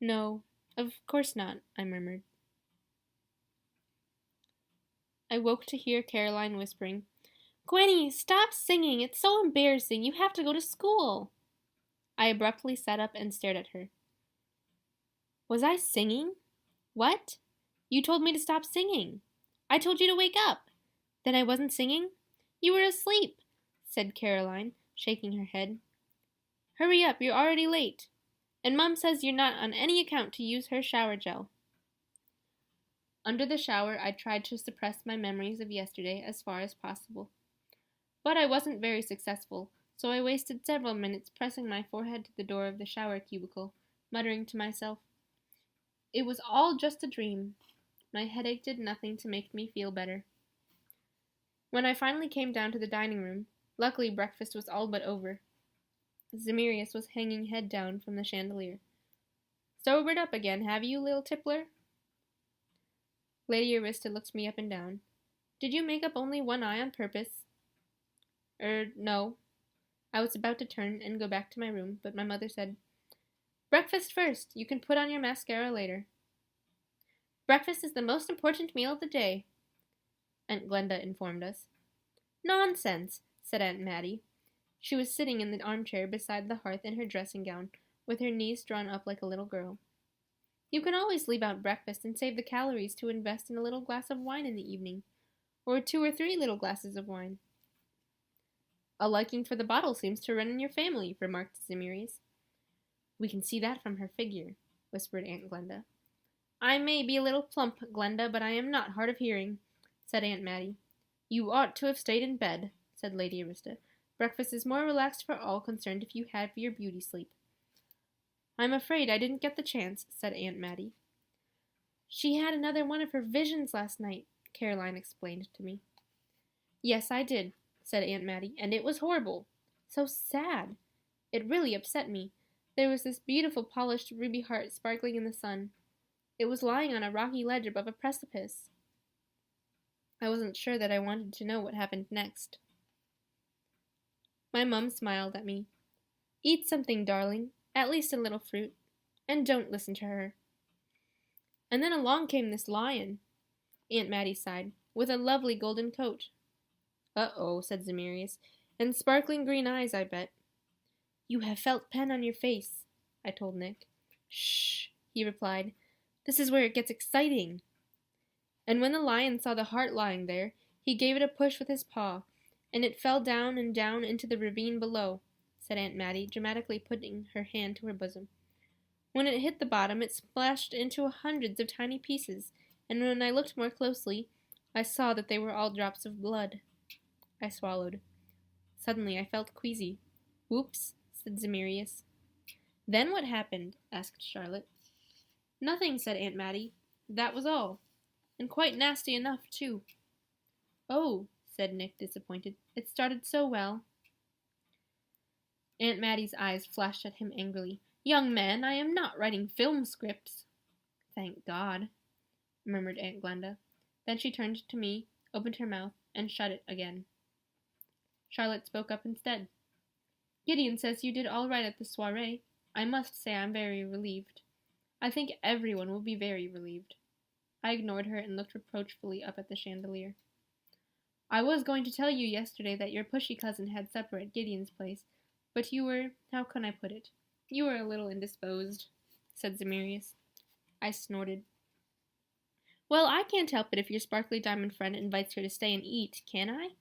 S3: "No, of course not," I murmured. I woke to hear Caroline whispering, "Gwenny, stop singing! It's so embarrassing! You have to go to school!" I abruptly sat up and stared at her. "Was I singing? What? You told me to stop singing. I told you to wake up. Then I wasn't singing? You were asleep," said Caroline, shaking her head. Hurry up, you're already late. And Mom says you're not on any account to use her shower gel. Under the shower, I tried to suppress my memories of yesterday as far as possible. But I wasn't very successful, so I wasted several minutes pressing my forehead to the door of the shower cubicle, muttering to myself, "It was all just a dream." My headache did nothing to make me feel better. When I finally came down to the dining room, luckily breakfast was all but over. Zemirius was hanging head down from the chandelier. "Sobered up again, have you, little tippler?" Lady Arista looked me up and down. "Did you make up only one eye on purpose?" No." I was about to turn and go back to my room, but my mother said, "Breakfast first. You can put on your mascara later." "Breakfast is the most important meal of the day," Aunt Glenda informed us. "Nonsense," said Aunt Mattie. She was sitting in the armchair beside the hearth in her dressing gown, with her knees drawn up like a little girl. "You can always leave out breakfast and save the calories to invest in a little glass of wine in the evening, or 2 or 3 little glasses of wine." "A liking for the bottle seems to run in your family," remarked Zemirius. "We can see that from her figure," whispered Aunt Glenda. "I may be a little plump, Glenda, but I am not hard of hearing," said Aunt Mattie. "You ought to have stayed in bed," said Lady Arista. "Breakfast is more relaxed for all concerned if you have your beauty sleep." "I'm afraid I didn't get the chance," said Aunt Mattie. "She had another one of her visions last night," Caroline explained to me. "Yes, I did," said Aunt Mattie, "and it was horrible. So sad. It really upset me. There was this beautiful polished ruby heart sparkling in the sun. It was lying on a rocky ledge above a precipice. I wasn't sure that I wanted to know what happened next." My mum smiled at me. "Eat something, darling, at least a little fruit, and don't listen to her." "And then along came this lion," Aunt Mattie sighed, "with a lovely golden coat." "Uh-oh," said Zemirius, "and sparkling green eyes, I bet." "You have felt pen on your face," I told Nick. "Shh," he replied. "This is where it gets exciting." "And when the lion saw the heart lying there, he gave it a push with his paw, and it fell down and down into the ravine below," said Aunt Mattie, dramatically putting her hand to her bosom. "When it hit the bottom, it splashed into hundreds of tiny pieces, and when I looked more closely, I saw that they were all drops of blood." I swallowed. Suddenly I felt queasy. "Whoops," said Zemirius. "Then what happened?" asked Charlotte. "Nothing," said Aunt Mattie. "That was all. And quite nasty enough, too." "Oh," said Nick, disappointed. "It started so well." Aunt Mattie's eyes flashed at him angrily. "Young man, I am not writing film scripts." "Thank God," murmured Aunt Glenda. Then she turned to me, opened her mouth, and shut it again. Charlotte spoke up instead. "Gideon says you did all right at the soiree. I must say I'm very relieved. I think everyone will be very relieved." I ignored her and looked reproachfully up at the chandelier. "I was going to tell you yesterday that your pushy cousin had supper at Gideon's place, but you were, how can I put it? You were a little indisposed," said Zemirius. I snorted. "Well, I can't help it if your sparkly diamond friend invites her to stay and eat, can I?"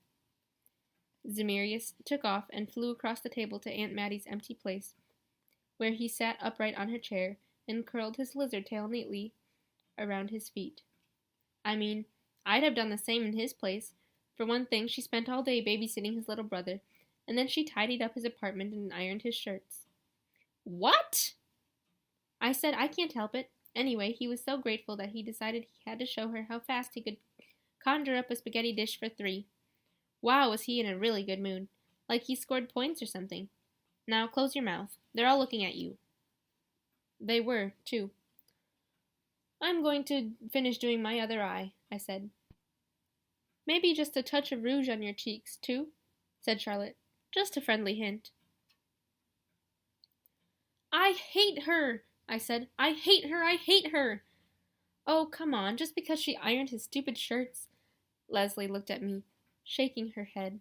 S3: Zemirius took off and flew across the table to Aunt Mattie's empty place, where he sat upright on her chair and curled his lizard tail neatly around his feet. I mean, I'd have done the same in his place. For one thing, she spent all day babysitting his little brother, and then she tidied up his apartment and ironed his shirts. "What?" I said I can't help it. Anyway, he was so grateful that he decided he had to show her how fast he could conjure up a spaghetti dish for 3. Wow, was he in a really good mood. Like he scored points or something. "Now close your mouth. They're all looking at you." They were, too. "I'm going to finish doing my other eye," I said. "Maybe just a touch of rouge on your cheeks, too?" said Charlotte. "Just a friendly hint." "I hate her," I said. "I hate her, I hate her." "Oh, come on, just because she ironed his stupid shirts." Leslie looked at me, shaking her head.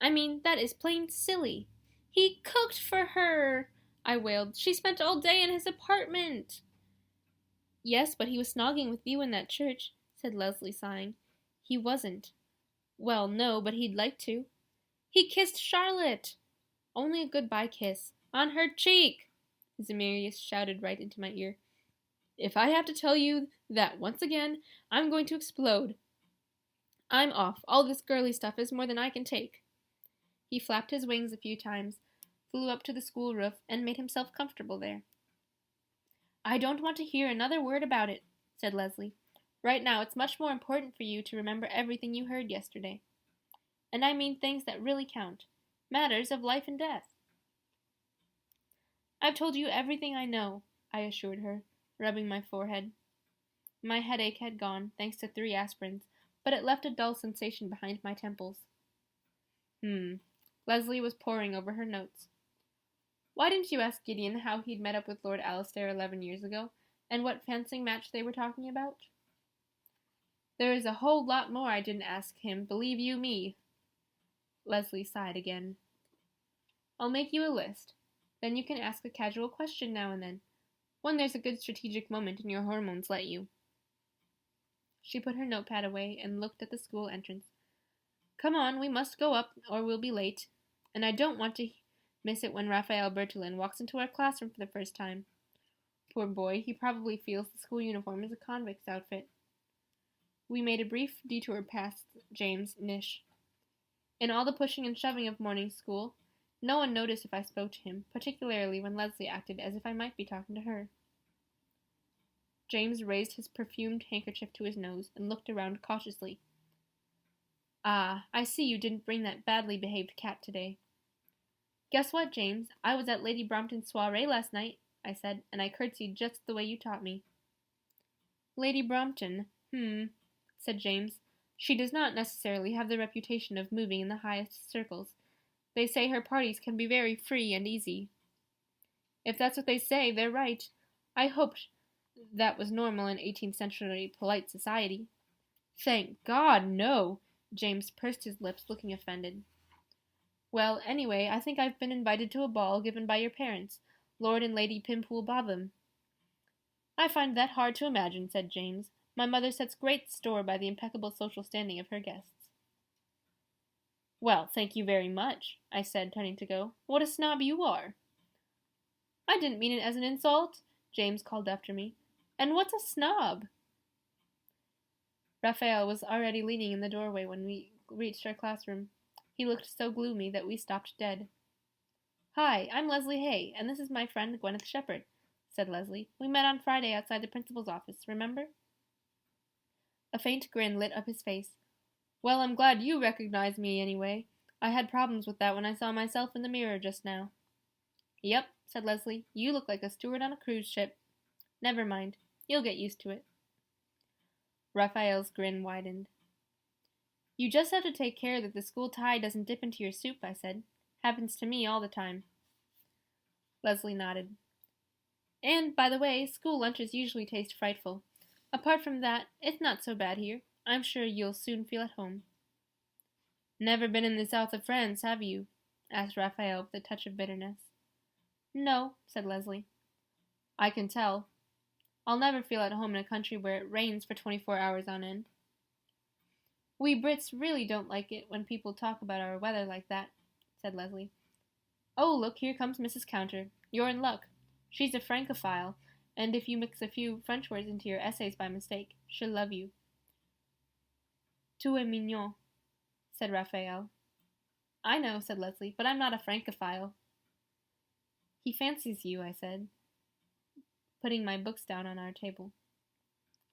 S3: "I mean, that is plain silly." "He cooked for her," I wailed. "She spent all day in his apartment." "Yes, but he was snogging with you in that church," said Leslie, sighing. "He wasn't." "Well, no, but he'd like to." "He kissed Charlotte." Only a goodbye kiss. On her cheek! Zemirius shouted right into my ear. If I have to tell you that once again, I'm going to explode. I'm off. All this girly stuff is more than I can take. He flapped his wings a few times, flew up to the school roof, and made himself comfortable there. I don't want to hear another word about it, said Leslie. Right now, it's much more important for you to remember everything you heard yesterday. And I mean things that really count. Matters of life and death. I've told you everything I know, I assured her, rubbing my forehead. My headache had gone, thanks to 3 aspirins, but it left a dull sensation behind my temples. Leslie was poring over her notes. Why didn't you ask Gideon how he'd met up with Lord Alistair 11 years ago, and what fencing match they were talking about? There is a whole lot more I didn't ask him, believe you me. Leslie sighed again. I'll make you a list. Then you can ask a casual question now and then, when there's a good strategic moment and your hormones let you. She put her notepad away and looked at the school entrance. Come on, we must go up, or we'll be late. And I don't want to miss it when Raphael Bertolin walks into our classroom for the first time. Poor boy, he probably feels the school uniform is a convict's outfit. We made a brief detour past James Nish. In all the pushing and shoving of morning school, no one noticed if I spoke to him, particularly when Leslie acted as if I might be talking to her. James raised his perfumed handkerchief to his nose and looked around cautiously. Ah, I see you didn't bring that badly behaved cat today. Guess what, James? I was at Lady Brompton's soiree last night, I said, and I curtsied just the way you taught me. Lady Brompton, said James. She does not necessarily have the reputation of moving in the highest circles. They say her parties can be very free and easy. If that's what they say, they're right. I hoped that was normal in 18th century polite society. Thank God, no! James pursed his lips, looking offended. Well, anyway, I think I've been invited to a ball given by your parents, Lord and Lady Pimpool Botham. I find that hard to imagine, said James. My mother sets great store by the impeccable social standing of her guests. Well, thank you very much, I said, turning to go. What a snob you are. I didn't mean it as an insult, James called after me. And what's a snob? Raphael was already leaning in the doorway when we reached our classroom. He looked so gloomy that we stopped dead. Hi, I'm Leslie Hay, and this is my friend Gwyneth Shepherd, said Leslie. We met on Friday outside the principal's office, remember? A faint grin lit up his face. Well, I'm glad you recognize me anyway. I had problems with that when I saw myself in the mirror just now. Yep, said Leslie. You look like a steward on a cruise ship. Never mind. You'll get used to it. Raphael's grin widened. You just have to take care that the school tie doesn't dip into your soup, I said. Happens to me all the time. Leslie nodded. And, by the way, school lunches usually taste frightful. Apart from that, it's not so bad here. I'm sure you'll soon feel at home. Never been in the south of France, have you? Asked Raphael with a touch of bitterness. No, said Leslie. I can tell. I'll never feel at home in a country where it rains for 24 hours on end. We Brits really don't like it when people talk about our weather like that, said Leslie. Oh, look, here comes Mrs. Counter. You're in luck. She's a Francophile, and if you mix a few French words into your essays by mistake, she'll love you. Tu es mignon, said Raphael. I know, said Leslie, but I'm not a Francophile. He fancies you, I said, putting my books down on our table.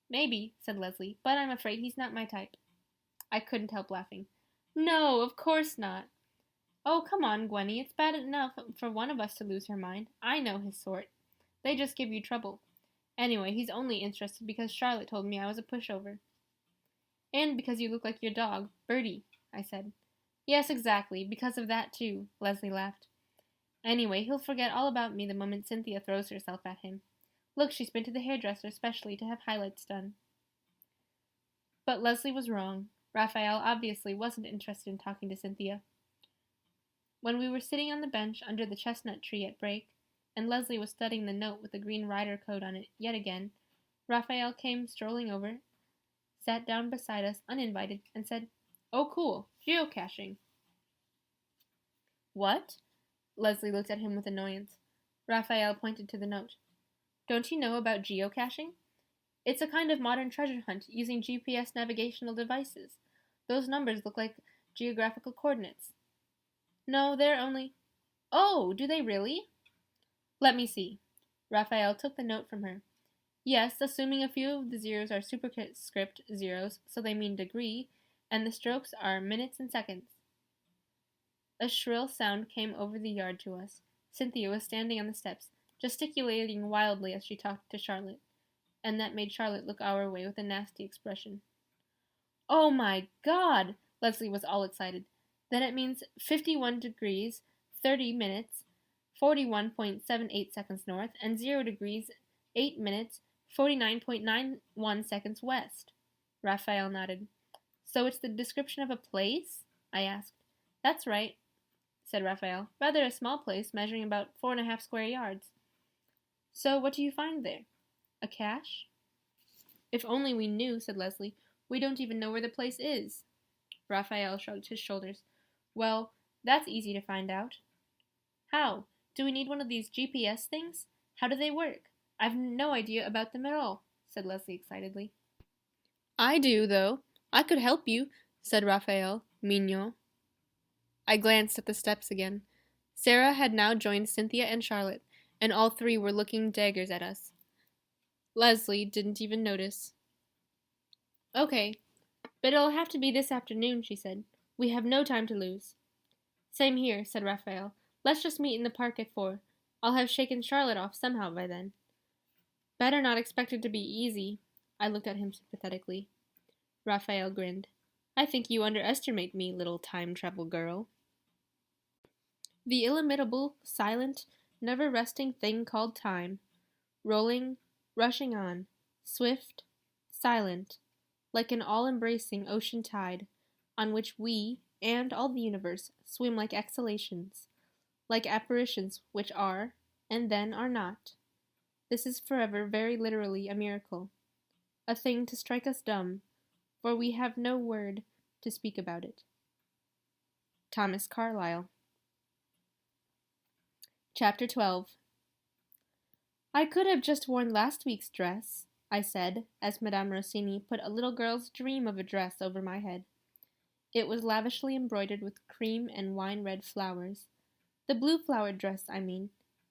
S3: Maybe, said Leslie, but I'm afraid he's not my type. I couldn't help laughing. No, of course not. Oh, come on, Gwenny, it's bad enough for one of us to lose her mind. I know his sort. They just give you trouble. Anyway, he's only interested because Charlotte told me I was a pushover. And because you look like your dog, Bertie, I said. Yes, exactly, because of that too, Leslie laughed. Anyway, he'll forget all about me the moment Cynthia throws herself at him. Look, she's been to the hairdresser specially to have highlights done. But Leslie was wrong. Raphael obviously wasn't interested in talking to Cynthia. When we were sitting on the bench under the chestnut tree at break, and Leslie was studying the note with the green rider coat on it yet again, Raphael came strolling over, sat down beside us uninvited, and said, Oh, cool, geocaching. What? Leslie looked at him with annoyance. Raphael pointed to the note. Don't you know about geocaching? It's a kind of modern treasure hunt using GPS navigational devices. Those numbers look like geographical coordinates. No, they're only... Oh, do they really? Let me see. Raphael took the note from her. Yes, assuming a few of the zeros are superscript zeros, so they mean degree, and the strokes are minutes and seconds. A shrill sound came over the yard to us. Cynthia was standing on the steps, gesticulating wildly as she talked to Charlotte, and that made Charlotte look our way with a nasty expression. Oh my God! Leslie was all excited. Then it means 51 degrees, 30 minutes, 41.78 seconds north, and 0 degrees, 8 minutes, 49.91 seconds west. Raphael nodded. So it's the description of a place? I asked. That's right, said Raphael. Rather a small place, measuring about 4.5 square yards. So what do you find there? A cache? If only we knew, said Leslie. We don't even know where the place is. Raphael shrugged his shoulders. Well, that's easy to find out. How? Do we need one of these GPS things? How do they work? I've no idea about them at all, said Leslie excitedly. I do, though. I could help you, said Raphael, mignon. I glanced at the steps again. Sarah had now joined Cynthia and Charlotte, and all three were looking daggers at us. Leslie didn't even notice. Okay, but it'll have to be this afternoon, she said. We have no time to lose. Same here, said Raphael. Let's just meet in the park at 4. I'll have shaken Charlotte off somehow by then. Better not expect it to be easy. I looked at him sympathetically. Raphael grinned. I think you underestimate me, little time travel girl. The illimitable, silent, never-resting thing called time. Rolling, rushing on, swift, silent, like an all-embracing ocean tide, on which we, and all the universe, swim like exhalations, like apparitions which are, and then are not. This is forever very literally a miracle, a thing to strike us dumb, for we have no word to speak about it. Thomas Carlyle. Chapter 12. I could have just worn last week's dress, I said, as Madame Rossini put a little girl's dream of a dress over my head. It was lavishly embroidered with cream and wine-red flowers. The blue-flowered dress, I mean.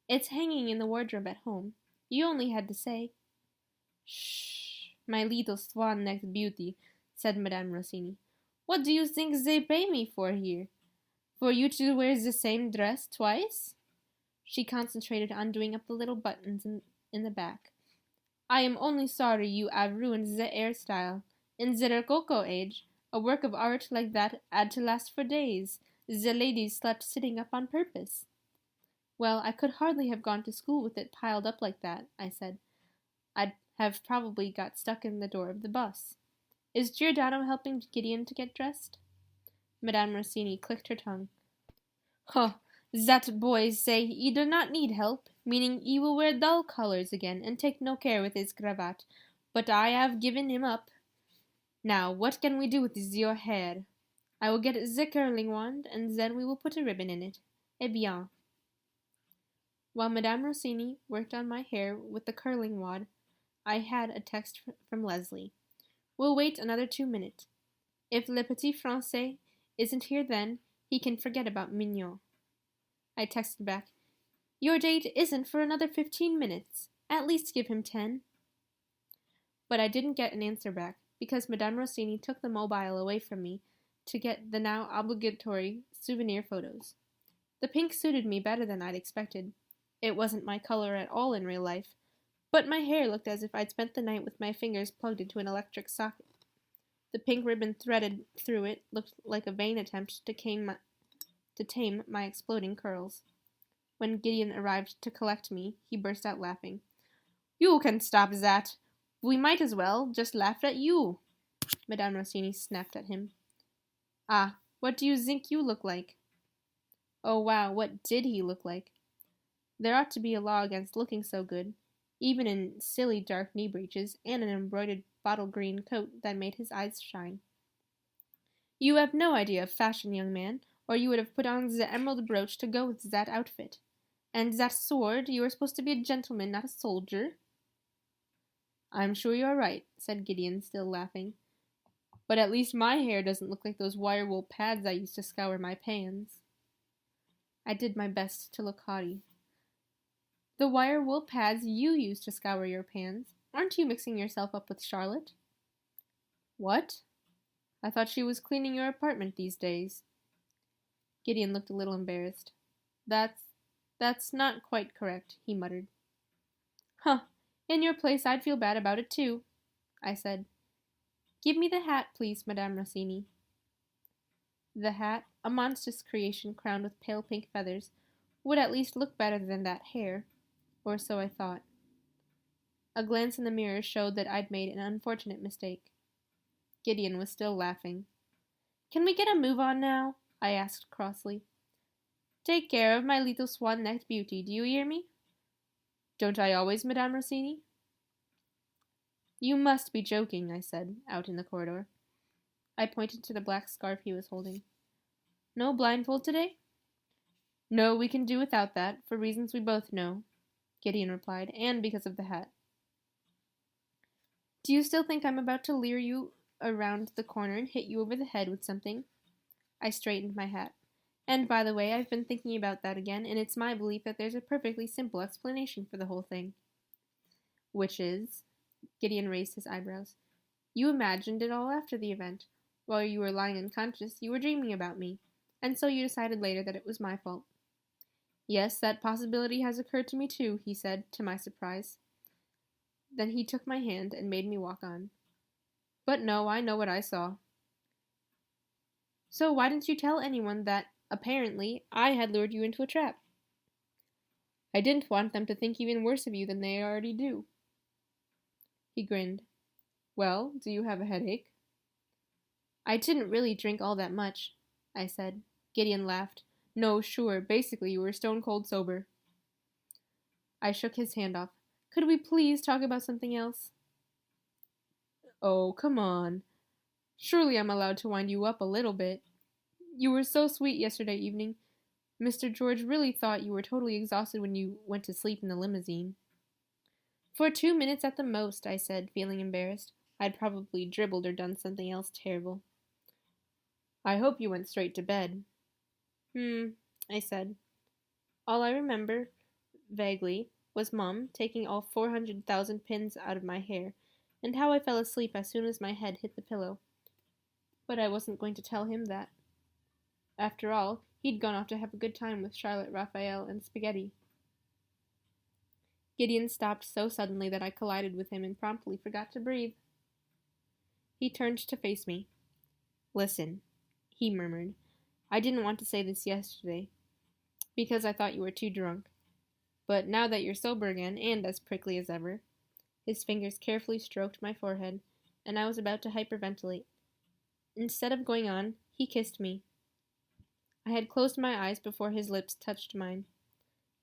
S3: It's hanging in the wardrobe at home. You only had to say. Shh, my little swan-necked beauty, said Madame Rossini. What do you think they pay me for here? For you to wear the same dress twice? She concentrated on doing up the little buttons in the back. I am only sorry you have ruined the hairstyle. In the Rococo age, a work of art like that had to last for days. The ladies slept sitting up on purpose. Well, I could hardly have gone to school with it piled up like that, I said. I'd have probably got stuck in the door of the bus. Is Giordano helping Gideon to get dressed? Madame Rossini clicked her tongue. Huh, that boy say he do not need help, meaning he will wear dull colors again and take no care with his cravat, but I have given him up. Now, what can we do with your hair? I will get the curling wand, and then we will put a ribbon in it. Eh bien. While Madame Rossini worked on my hair with the curling wand, I had a text from Leslie. We'll wait another 2 minutes. If le petit français isn't here then, he can forget about Mignon. I texted back, Your date isn't for another 15 minutes. At least give him 10. But I didn't get an answer back, because Madame Rossini took the mobile away from me to get the now obligatory souvenir photos. The pink suited me better than I'd expected. It wasn't my color at all in real life, but my hair looked as if I'd spent the night with my fingers plugged into an electric socket. The pink ribbon threaded through it looked like a vain attempt to tame my exploding curls. When Gideon arrived to collect me, he burst out laughing. You can stop that. We might as well just laugh at you. Madame Rossini snapped at him. Ah, what do you think you look like? Oh, wow, what did he look like? There ought to be a law against looking so good, even in silly dark knee breeches and an embroidered bottle green coat that made his eyes shine. You have no idea of fashion, young man, or you would have put on the emerald brooch to go with that outfit. And that sword, you are supposed to be a gentleman, not a soldier." "I'm sure you are right," said Gideon, still laughing. "But at least my hair doesn't look like those wire wool pads I used to scour my pans." I did my best to look haughty. "The wire wool pads you use to scour your pans. Aren't you mixing yourself up with Charlotte?" "What? I thought she was cleaning your apartment these days." Gideon looked a little embarrassed. That's not quite correct," he muttered. "Huh, in your place I'd feel bad about it too," I said. "Give me the hat, please, Madame Rossini." The hat, a monstrous creation crowned with pale pink feathers, would at least look better than that hair, or so I thought. A glance in the mirror showed that I'd made an unfortunate mistake. Gideon was still laughing. "Can we get a move on now?" I asked crossly. "Take care of my little swan-necked beauty, do you hear me?" "Don't I always, Madame Rossini?" "You must be joking," I said, out in the corridor. I pointed to the black scarf he was holding. "No blindfold today?" "No, we can do without that, for reasons we both know," Gideon replied, "and because of the hat." "Do you still think I'm about to lure you around the corner and hit you over the head with something?" I straightened my hat. "And, by the way, I've been thinking about that again, and it's my belief that there's a perfectly simple explanation for the whole thing." "Which is?" Gideon raised his eyebrows. "You imagined it all after the event. While you were lying unconscious, you were dreaming about me, and so you decided later that it was my fault." "Yes, that possibility has occurred to me too," he said, to my surprise. Then he took my hand and made me walk on. "But no, I know what I saw." "So why didn't you tell anyone that, apparently, I had lured you into a trap?" "I didn't want them to think even worse of you than they already do." He grinned. "Well, do you have a headache?" "I didn't really drink all that much," I said. Gideon laughed. "No, sure, basically you were stone cold sober." I shook his hand off. "Could we please talk about something else?" "Oh, come on. Surely I'm allowed to wind you up a little bit. You were so sweet yesterday evening. Mr. George really thought you were totally exhausted when you went to sleep in the limousine." "For 2 minutes at the most," I said, feeling embarrassed. I'd probably dribbled or done something else terrible. "I hope you went straight to bed." I said. "All I remember, vaguely, was Mom taking all 400,000 pins out of my hair, and how I fell asleep as soon as my head hit the pillow. But I wasn't going to tell him that. After all, he'd gone off to have a good time with Charlotte, Raphael, and spaghetti." Gideon stopped so suddenly that I collided with him and promptly forgot to breathe. He turned to face me. "Listen," he murmured. "I didn't want to say this yesterday, because I thought you were too drunk. But now that you're sober again, and as prickly as ever," his fingers carefully stroked my forehead, and I was about to hyperventilate. Instead of going on, he kissed me. I had closed my eyes before his lips touched mine.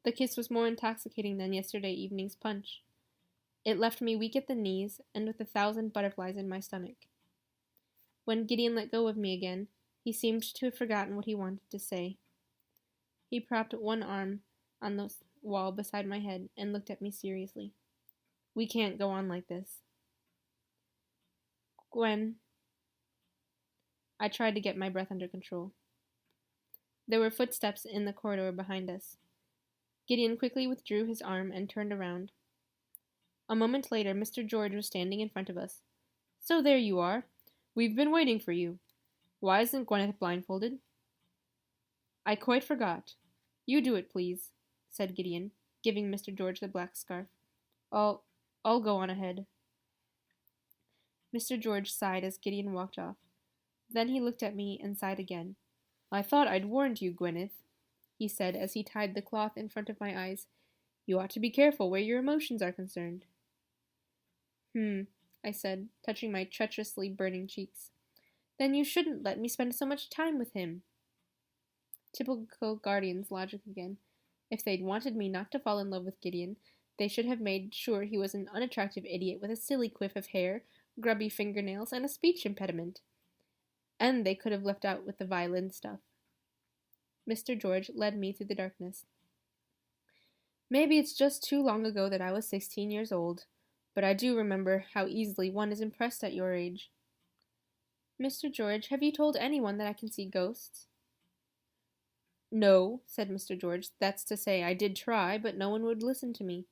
S3: The kiss was more intoxicating than yesterday evening's punch. It left me weak at the knees and with 1,000 butterflies in my stomach. When Gideon let go of me again, he seemed to have forgotten what he wanted to say. He propped one arm on the wall beside my head and looked at me seriously. "We can't go on like this." "Gwen." I tried to get my breath under control. There were footsteps in the corridor behind us. Gideon quickly withdrew his arm and turned around. A moment later, Mr. George was standing in front of us. "So there you are. We've been waiting for you. Why isn't Gwyneth blindfolded?" "I quite forgot. You do it, please," said Gideon, giving Mr. George the black scarf. I'll go on ahead." Mr. George sighed as Gideon walked off. Then he looked at me and sighed again. "I thought I'd warned you, Gwyneth," he said as he tied the cloth in front of my eyes. "You ought to be careful where your emotions are concerned." I said, touching my treacherously burning cheeks. "Then you shouldn't let me spend so much time with him." Typical guardian's logic again. If they'd wanted me not to fall in love with Gideon, they should have made sure he was an unattractive idiot with a silly quiff of hair, grubby fingernails, and a speech impediment. And they could have left out with the violin stuff. Mr. George led me through the darkness. Maybe it's just too long ago that I was 16 years old, but I do remember how easily one is impressed at your age. Mr. George, have you told anyone that I can see ghosts? No, said Mr. George. That's to say, I did try, but no one would listen to me.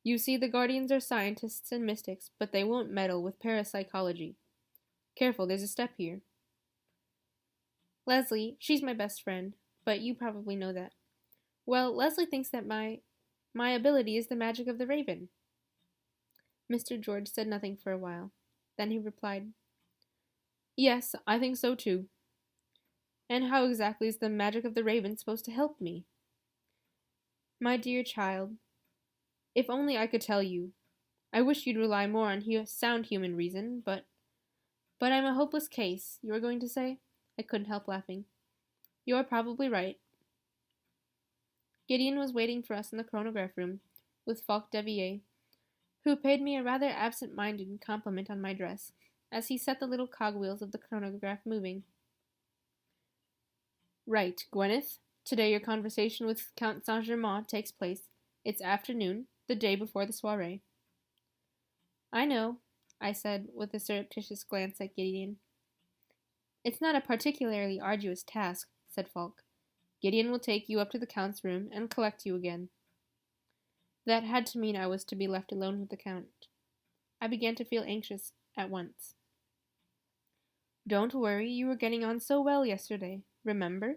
S3: You see, the guardians are scientists and mystics, but they won't meddle with parapsychology. Careful, there's a step here. Leslie, she's my best friend, but you probably know that. Well, Leslie thinks that my ability is the magic of the raven. Mr. George said nothing for a while. Then he replied, Yes, I think so too. And how exactly is the magic of the raven supposed to help me? My dear child, if only I could tell you. I wish you'd rely more on sound human reason, but I'm a hopeless case, you were going to say? I couldn't help laughing. You're probably right. Gideon was waiting for us in the chronograph room, with Falk Devier, who paid me a rather absent-minded compliment on my dress, as he set the little cogwheels of the chronograph moving. Right, Gwyneth. Today your conversation with Count Saint-Germain takes place. It's afternoon, the day before the soiree. I know, I said, with a surreptitious glance at Gideon. It's not a particularly arduous task, said Falk. Gideon will take you up to the Count's room and collect you again. That had to mean I was to be left alone with the Count. I began to feel anxious at once. Don't worry, you were getting on so well yesterday. Remember?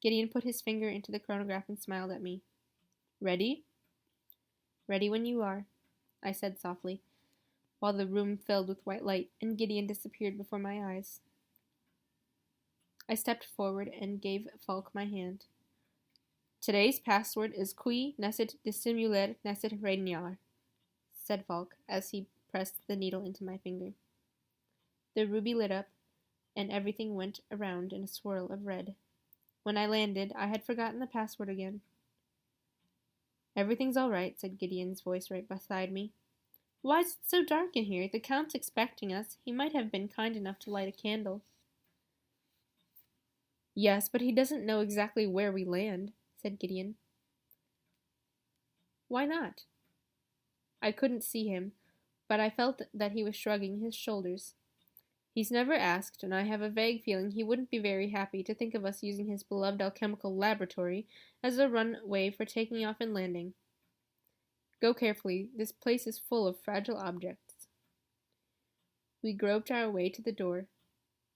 S3: Gideon put his finger into the chronograph and smiled at me. Ready? Ready when you are, I said softly, while the room filled with white light and Gideon disappeared before my eyes. I stepped forward and gave Falk my hand. Today's password is qui nescit dissimuler nescit regnar, said Falk as he pressed the needle into my finger. The ruby lit up, and everything went around in a swirl of red. When I landed, I had forgotten the password again. Everything's all right, said Gideon's voice right beside me. Why is it so dark in here? The Count's expecting us. He might have been kind enough to light a candle. Yes, but he doesn't know exactly where we land, said Gideon. Why not? I couldn't see him, but I felt that he was shrugging his shoulders. He's never asked, and I have a vague feeling he wouldn't be very happy to think of us using his beloved alchemical laboratory as a runway for taking off and landing. Go carefully. This place is full of fragile objects. We groped our way to the door.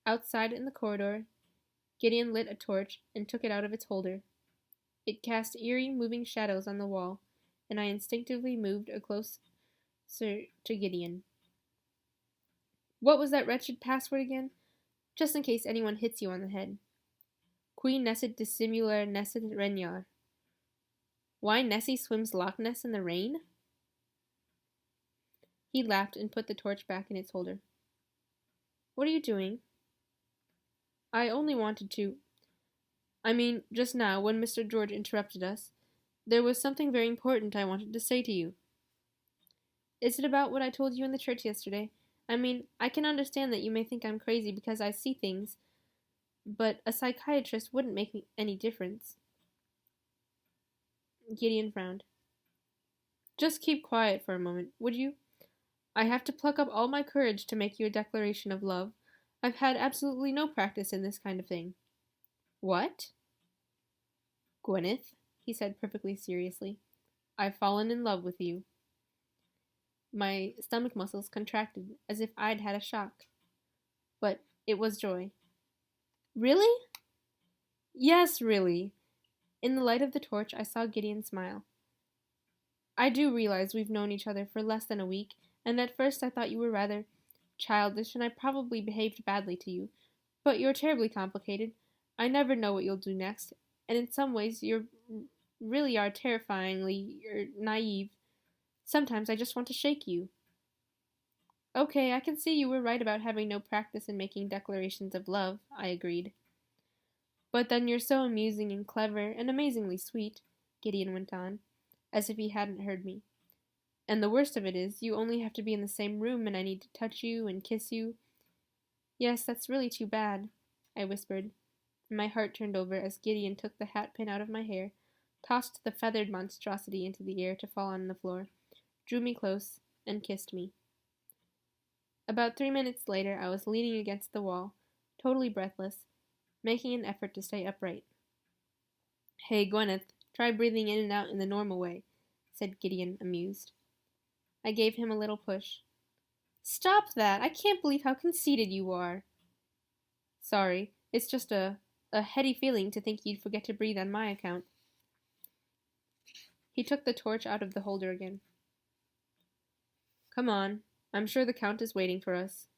S3: Outside in the corridor, Gideon lit a torch and took it out of its holder. It cast eerie, moving shadows on the wall, and I instinctively moved closer to Gideon. What was that wretched password again? Just in case anyone hits you on the head. Qui nescit dissimuler nescit regnar. Why Nessie swims Loch Ness in the rain? He laughed and put the torch back in its holder. What are you doing? I only wanted to. Just now, when Mr. George interrupted us, there was something very important I wanted to say to you. Is it about what I told you in the church yesterday? I can understand that you may think I'm crazy because I see things, but a psychiatrist wouldn't make any difference. Gideon frowned. Just keep quiet for a moment, would you? I have to pluck up all my courage to make you a declaration of love. I've had absolutely no practice in this kind of thing. What? Gwyneth, he said perfectly seriously, I've fallen in love with you. My stomach muscles contracted as if I'd had a shock. But it was joy. Really? Yes, really. In the light of the torch, I saw Gideon smile. I do realize we've known each other for less than a week, and at first I thought you were rather childish, and I probably behaved badly to you. But you're terribly complicated. I never know what you'll do next, and in some ways you really are terrifyingly naive. Sometimes I just want to shake you. Okay, I can see you were right about having no practice in making declarations of love, I agreed. But then you're so amusing and clever and amazingly sweet, Gideon went on, as if he hadn't heard me. And the worst of it is, you only have to be in the same room and I need to touch you and kiss you. Yes, that's really too bad, I whispered. and my heart turned over as Gideon took the hat pin out of my hair, tossed the feathered monstrosity into the air to fall on the floor, drew me close, and kissed me. About 3 minutes later, I was leaning against the wall, totally breathless, making an effort to stay upright. "Hey, Gwyneth, try breathing in and out in the normal way," said Gideon, amused. I gave him a little push. "Stop that! I can't believe how conceited you are." "Sorry, it's just a heady feeling to think you'd forget to breathe on my account." He took the torch out of the holder again. "Come on, I'm sure the Count is waiting for us."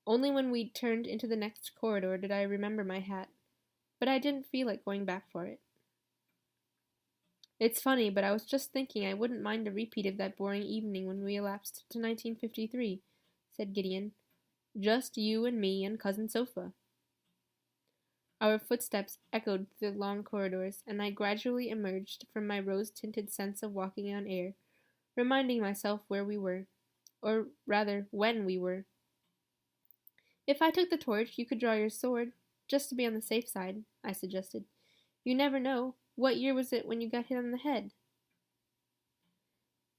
S3: Only when we turned into the next corridor did I remember my hat, but I didn't feel like going back for it. "It's funny, but I was just thinking I wouldn't mind a repeat of that boring evening when we elapsed to 1953, said Gideon. "Just you and me and Cousin Sophia." Our footsteps echoed through the long corridors, and I gradually emerged from my rose-tinted sense of walking on air, reminding myself where we were, or rather, when we were. "If I took the torch, you could draw your sword, just to be on the safe side," I suggested. "You never know. What year was it when you got hit on the head?"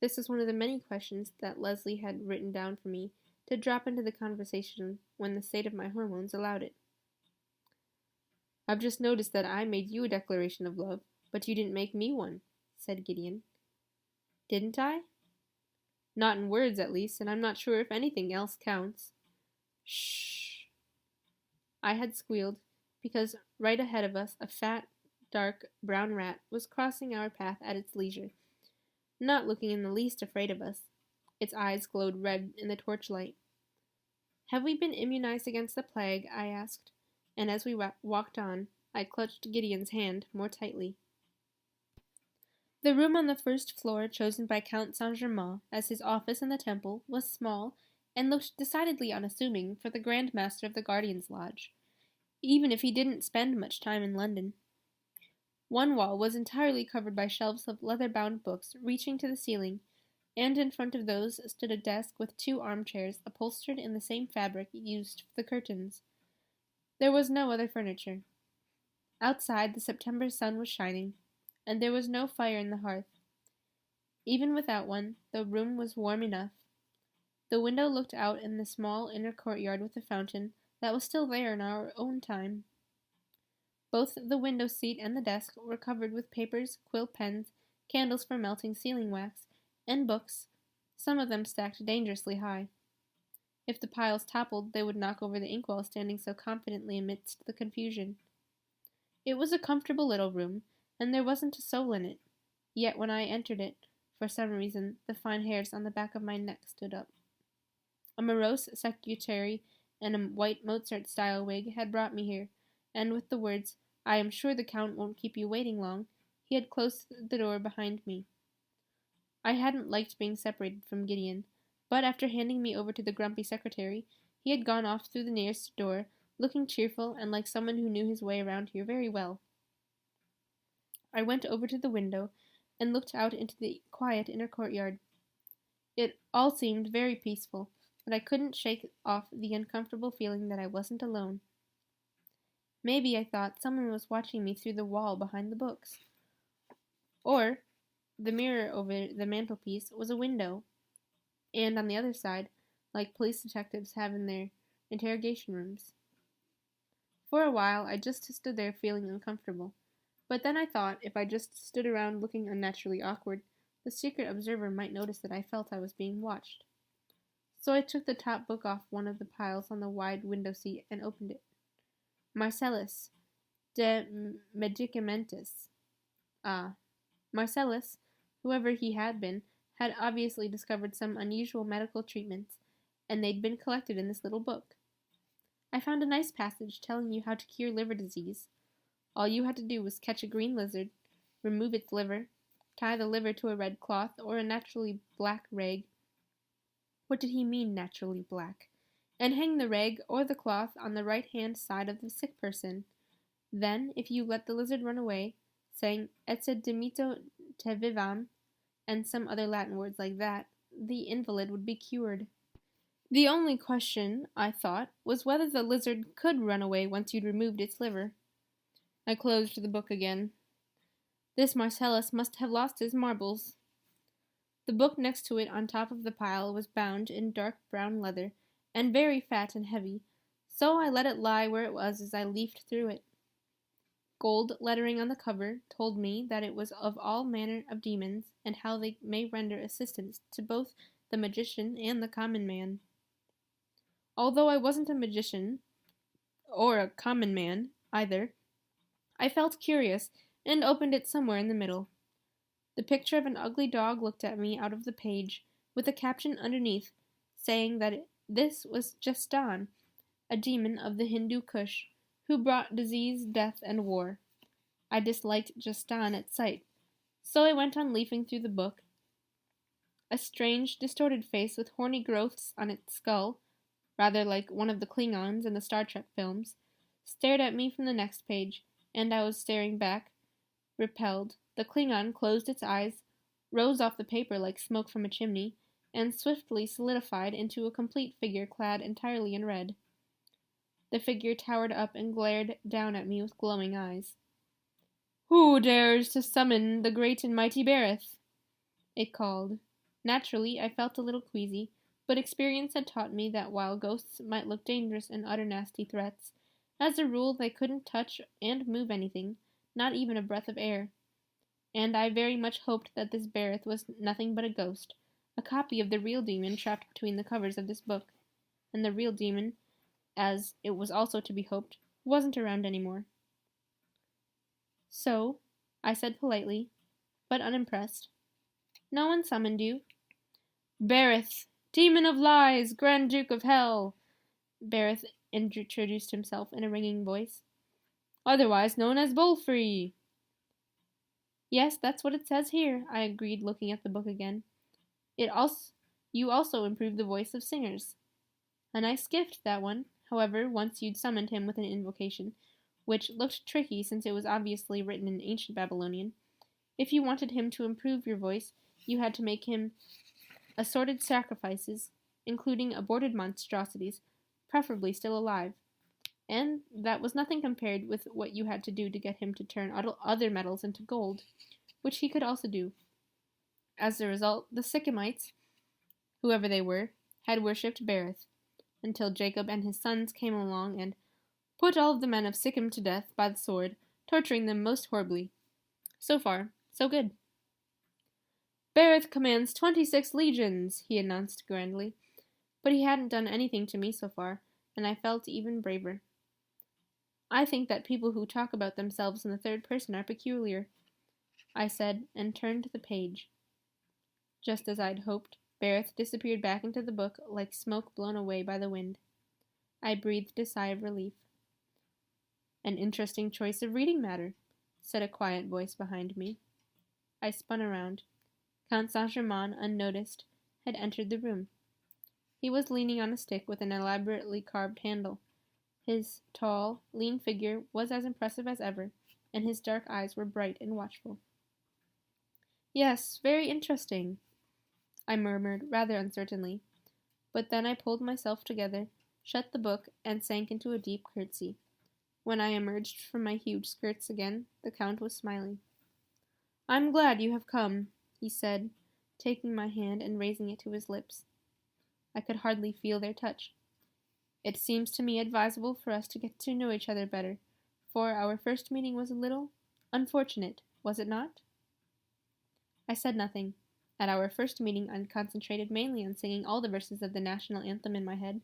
S3: This was one of the many questions that Leslie had written down for me to drop into the conversation when the state of my hormones allowed it. "I've just noticed that I made you a declaration of love, but you didn't make me one," said Gideon. "Didn't I?" "Not in words, at least, and I'm not sure if anything else counts." "Shh," I had squealed, because right ahead of us a fat, dark, brown rat was crossing our path at its leisure, not looking in the least afraid of us. Its eyes glowed red in the torchlight. "Have we been immunized against the plague?" I asked, and as we walked on, I clutched Gideon's hand more tightly. The room on the first floor, chosen by Count Saint-Germain as his office in the temple, was small and looked decidedly unassuming for the Grand Master of the Guardian's Lodge, even if he didn't spend much time in London. One wall was entirely covered by shelves of leather-bound books reaching to the ceiling, and in front of those stood a desk with 2 armchairs upholstered in the same fabric used for the curtains. There was no other furniture. Outside, the September sun was shining, and there was no fire in the hearth. Even without one, the room was warm enough. The window looked out in the small inner courtyard with a fountain that was still there in our own time. Both the window seat and the desk were covered with papers, quill pens, candles for melting sealing wax, and books, some of them stacked dangerously high. If the piles toppled, they would knock over the inkwell standing so confidently amidst the confusion. It was a comfortable little room, and there wasn't a soul in it. Yet when I entered it, for some reason, the fine hairs on the back of my neck stood up. A morose secretary in a white Mozart-style wig had brought me here, and with the words, "I am sure the Count won't keep you waiting long," he had closed the door behind me. I hadn't liked being separated from Gideon, but after handing me over to the grumpy secretary, he had gone off through the nearest door, looking cheerful and like someone who knew his way around here very well. I went over to the window and looked out into the quiet inner courtyard. It all seemed very peaceful, but I couldn't shake off the uncomfortable feeling that I wasn't alone. Maybe, I thought, someone was watching me through the wall behind the books. Or the mirror over the mantelpiece was a window, and on the other side, like police detectives have in their interrogation rooms. For a while, I just stood there feeling uncomfortable, but then I thought if I just stood around looking unnaturally awkward, the secret observer might notice that I felt I was being watched. So I took the top book off one of the piles on the wide window seat and opened it. Marcellus de Medicamentis. Ah, Marcellus, whoever he had been, had obviously discovered some unusual medical treatments, and they'd been collected in this little book. I found a nice passage telling you how to cure liver disease. All you had to do was catch a green lizard, remove its liver, tie the liver to a red cloth or a naturally black rag. What did he mean, naturally black? And hang the rag or the cloth on the right-hand side of the sick person. Then, if you let the lizard run away, saying esse dimito te vivam, and some other Latin words like that, the invalid would be cured. The only question, I thought, was whether the lizard could run away once you'd removed its liver. I closed the book again. This Marcellus must have lost his marbles. The book next to it on top of the pile was bound in dark brown leather, and very fat and heavy, so I let it lie where it was as I leafed through it. Gold lettering on the cover told me that it was of all manner of demons, and how they may render assistance to both the magician and the common man. Although I wasn't a magician, or a common man, either, I felt curious, and opened it somewhere in the middle. The picture of an ugly dog looked at me out of the page, with a caption underneath, saying that this was Gestan, a demon of the Hindu Kush, who brought disease, death, and war. I disliked Gestan at sight, so I went on leafing through the book. A strange, distorted face with horny growths on its skull, rather like one of the Klingons in the Star Trek films, stared at me from the next page, and I was staring back. Repelled, the Klingon closed its eyes, rose off the paper like smoke from a chimney, and swiftly solidified into a complete figure clad entirely in red. The figure towered up and glared down at me with glowing eyes. "Who dares to summon the great and mighty Berith?" it called. Naturally, I felt a little queasy, but experience had taught me that while ghosts might look dangerous and utter nasty threats, as a rule they couldn't touch and move anything, not even a breath of air. And I very much hoped that this Berith was nothing but a ghost, a copy of the real demon trapped between the covers of this book. And the real demon, as it was also to be hoped, wasn't around anymore. "So," I said politely, but unimpressed, "no one summoned you?" "Berith, demon of lies, Grand Duke of Hell," Berith introduced himself in a ringing voice. "Otherwise known as Bolfrey." "Yes, that's what it says here," I agreed, looking at the book again. You also improved the voice of singers. A nice gift, that one, however, once you'd summoned him with an invocation, which looked tricky since it was obviously written in ancient Babylonian. If you wanted him to improve your voice, you had to make him assorted sacrifices, including aborted monstrosities, preferably still alive. And that was nothing compared with what you had to do to get him to turn other metals into gold, which he could also do. As a result, the Sychemites, whoever they were, had worshipped Berith, until Jacob and his sons came along and put all of the men of Sichem to death by the sword, torturing them most horribly. So far, so good. "Berith commands 26 legions," he announced grandly, but he hadn't done anything to me so far, and I felt even braver. "I think that people who talk about themselves in the third person are peculiar," I said, and turned the page. Just as I'd hoped, Berith disappeared back into the book like smoke blown away by the wind. I breathed a sigh of relief. "An interesting choice of reading matter," said a quiet voice behind me. I spun around. Count Saint-Germain, unnoticed, had entered the room. He was leaning on a stick with an elaborately carved handle. His tall, lean figure was as impressive as ever, and his dark eyes were bright and watchful. "Yes, very interesting," I murmured, rather uncertainly. But then I pulled myself together, shut the book, and sank into a deep curtsy. When I emerged from my huge skirts again, the Count was smiling. "I'm glad you have come," he said, taking my hand and raising it to his lips. I could hardly feel their touch. "It seems to me advisable for us to get to know each other better, for our first meeting was a little unfortunate, was it not?" I said nothing. At our first meeting, I concentrated mainly on singing all the verses of the national anthem in my head.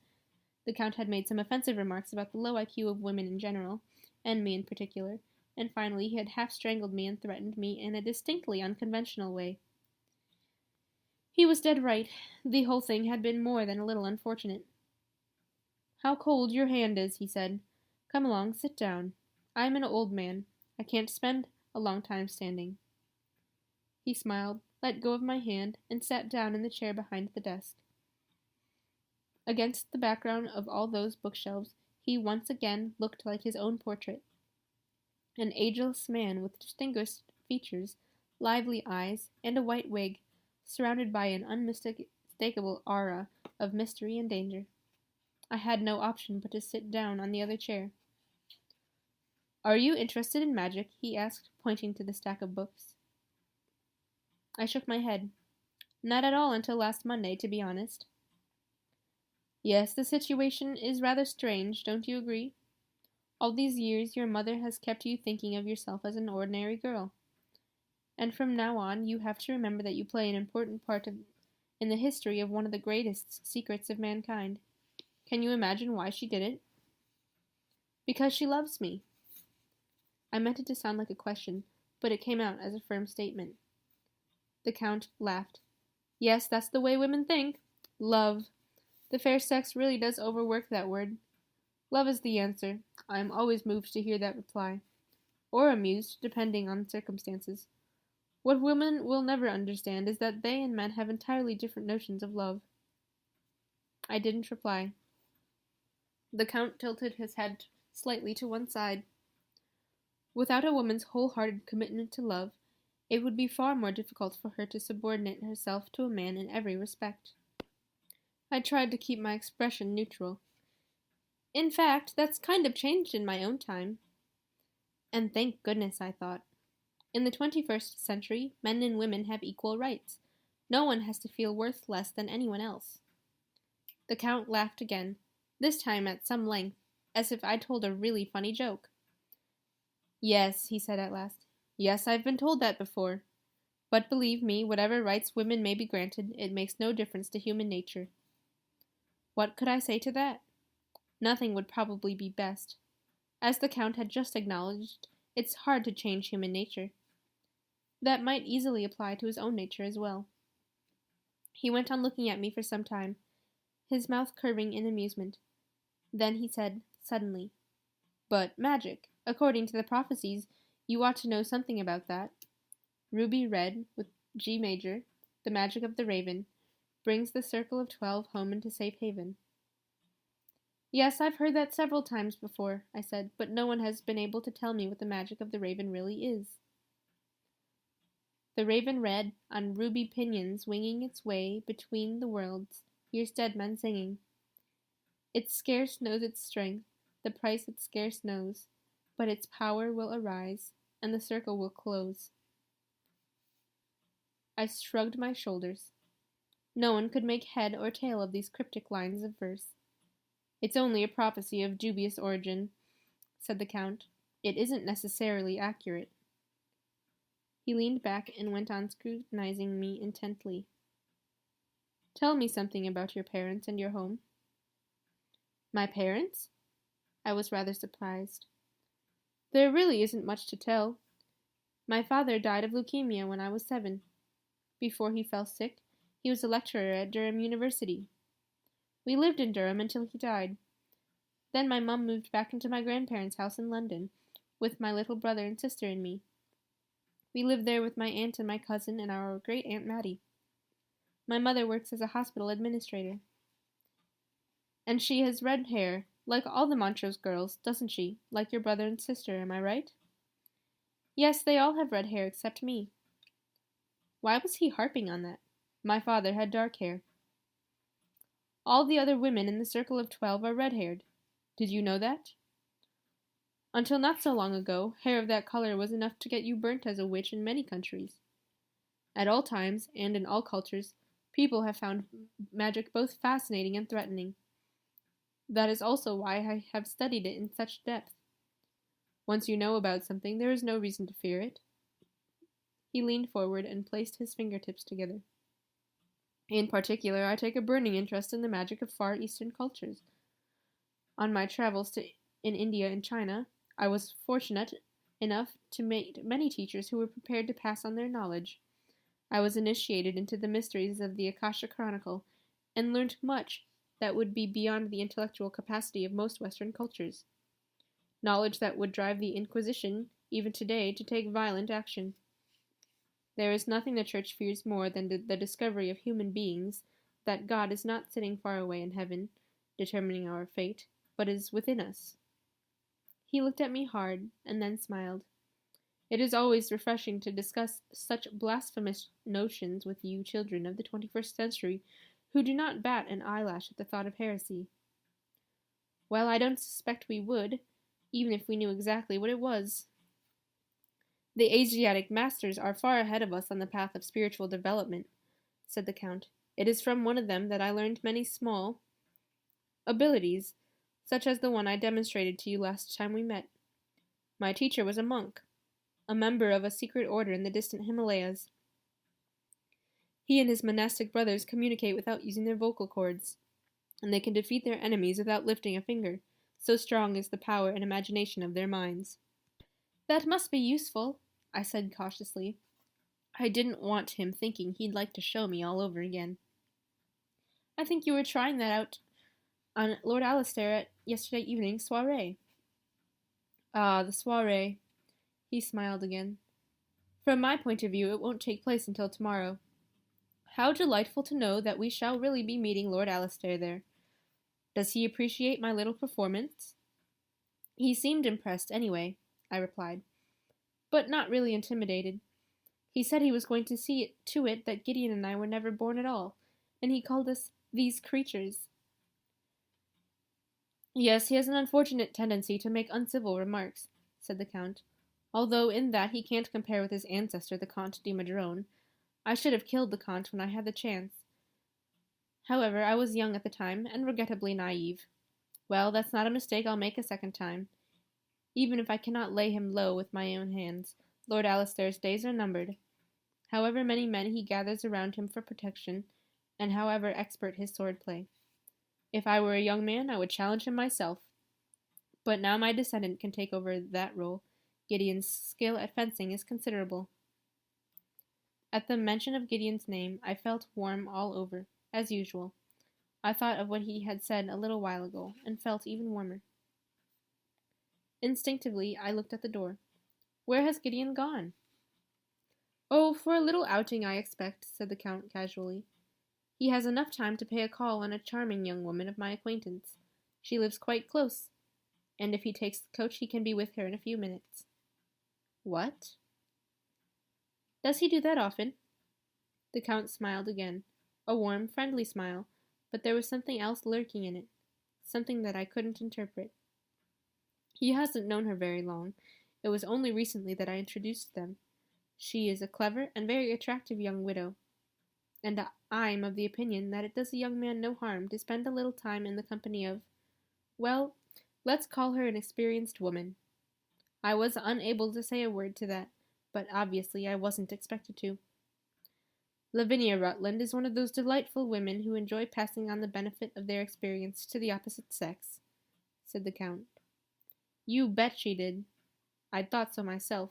S3: The Count had made some offensive remarks about the low IQ of women in general, and me in particular, and finally he had half strangled me and threatened me in a distinctly unconventional way. He was dead right. The whole thing had been more than a little unfortunate. "How cold your hand is," he said. "Come along, sit down. I am an old man. I can't spend a long time standing." He smiled, let go of my hand, and sat down in the chair behind the desk. Against the background of all those bookshelves, he once again looked like his own portrait. An ageless man with distinguished features, lively eyes, and a white wig, surrounded by an unmistakable aura of mystery and danger. I had no option but to sit down on the other chair. "Are you interested in magic?" he asked, pointing to the stack of books. I shook my head. "Not at all until last Monday, to be honest." "Yes, the situation is rather strange, don't you agree? All these years your mother has kept you thinking of yourself as an ordinary girl. And from now on you have to remember that you play an important part in the history of one of the greatest secrets of mankind. Can you imagine why she did it?" "Because she loves me." I meant it to sound like a question, but it came out as a firm statement. The Count laughed. "Yes, that's the way women think. Love. The fair sex really does overwork that word. Love is the answer. I am always moved to hear that reply. Or amused, depending on circumstances. What women will never understand is that they and men have entirely different notions of love." I didn't reply. The Count tilted his head slightly to one side. Without a woman's wholehearted commitment to love, it would be far more difficult for her to subordinate herself to a man in every respect. I tried to keep my expression neutral. "In fact, that's kind of changed in my own time." And thank goodness, I thought. In the 21st century, men and women have equal rights. No one has to feel worth less than anyone else. The Count laughed again, this time at some length, as if I'd told a really funny joke. "Yes," he said at last. "Yes, I've been told that before. But believe me, whatever rights women may be granted, it makes no difference to human nature." What could I say to that? Nothing would probably be best. As the Count had just acknowledged, it's hard to change human nature. That might easily apply to his own nature as well. He went on looking at me for some time, his mouth curving in amusement. Then he said, suddenly, "But magic. According to the prophecies, you ought to know something about that. Ruby red, with G major, the magic of the raven, brings the circle of 12 home into safe haven." "Yes, I've heard that several times before," I said, "but no one has been able to tell me what the magic of the raven really is." "The raven red, on ruby pinions winging its way between the worlds, hears dead men singing. It scarce knows its strength, the price it scarce knows, but its power will arise, and the circle will close." I shrugged my shoulders. No one could make head or tail of these cryptic lines of verse. "It's only a prophecy of dubious origin," said the Count. "It isn't necessarily accurate." He leaned back and went on scrutinizing me intently. "Tell me something about your parents and your home." "My parents?" I was rather surprised. "There really isn't much to tell. My father died of leukemia when I was 7. Before he fell sick, he was a lecturer at Durham University. We lived in Durham until he died. Then my mum moved back into my grandparents' house in London, with my little brother and sister and me. We lived there with my aunt and my cousin and our great-aunt Mattie. My mother works as a hospital administrator. And she has red hair, like all the Montrose girls, doesn't she? Like your brother and sister, am I right?" "Yes, they all have red hair except me." Why was he harping on that? My father had dark hair. "All the other women in the circle of 12 are red-haired. Did you know that? Until not so long ago, hair of that color was enough to get you burnt as a witch in many countries. At all times, and in all cultures, people have found magic both fascinating and threatening. That is also why I have studied it in such depth. Once you know about something, there is no reason to fear it." He leaned forward and placed his fingertips together. "In particular, I take a burning interest in the magic of Far Eastern cultures. On my travels in India and China, I was fortunate enough to meet many teachers who were prepared to pass on their knowledge. I was initiated into the mysteries of the Akasha Chronicle, and learned much that would be beyond the intellectual capacity of most Western cultures. Knowledge that would drive the Inquisition, even today, to take violent action. There is nothing the Church fears more than the discovery of human beings, that God is not sitting far away in heaven, determining our fate, but is within us." He looked at me hard, and then smiled. "It is always refreshing to discuss such blasphemous notions with you children of the 21st century, who do not bat an eyelash at the thought of heresy. Well, I don't suspect we would, even if we knew exactly what it was. The Asiatic masters are far ahead of us on the path of spiritual development, said the Count. It is from one of them that I learned many small abilities, such as the one I demonstrated to you last time we met. My teacher was a monk, a member of a secret order in the distant Himalayas. He and his monastic brothers communicate without using their vocal cords, and they can defeat their enemies without lifting a finger, so strong is the power and imagination of their minds. That must be useful, I said cautiously. I didn't want him thinking he'd like to show me all over again. I think you were trying that out on Lord Alistair at yesterday evening's soiree. Ah, the soiree. He smiled again. From my point of view, it won't take place until tomorrow. How delightful to know that we shall really be meeting Lord Alistair there. Does he appreciate my little performance? He seemed impressed anyway, I replied, but not really intimidated. He said he was going to see to it that Gideon and I were never born at all, and he called us these creatures. Yes, he has an unfortunate tendency to make uncivil remarks, said the Count, although in that he can't compare with his ancestor, the Comte de Madrone. I should have killed the Comte when I had the chance. However, I was young at the time, and regrettably naive. Well, that's not a mistake I'll make a second time. Even if I cannot lay him low with my own hands, Lord Alistair's days are numbered. However many men he gathers around him for protection, and however expert his sword-play. If I were a young man, I would challenge him myself. But now my descendant can take over that role. Gideon's skill at fencing is considerable. At the mention of Gideon's name, I felt warm all over, as usual. I thought of what he had said a little while ago, and felt even warmer. Instinctively, I looked at the door. Where has Gideon gone? Oh, for a little outing, I expect, said the Count casually. He has enough time to pay a call on a charming young woman of my acquaintance. She lives quite close, and if he takes the coach, he can be with her in a few minutes. What? Does he do that often? The Count smiled again, a warm, friendly smile, but there was something else lurking in it, something that I couldn't interpret. He hasn't known her very long. It was only recently that I introduced them. She is a clever and very attractive young widow, and I'm of the opinion that it does a young man no harm to spend a little time in the company of, well, let's call her an experienced woman. I was unable to say a word to that, but obviously I wasn't expected to. Lavinia Rutland is one of those delightful women who enjoy passing on the benefit of their experience to the opposite sex, said the Count. You bet she did. I'd thought so myself.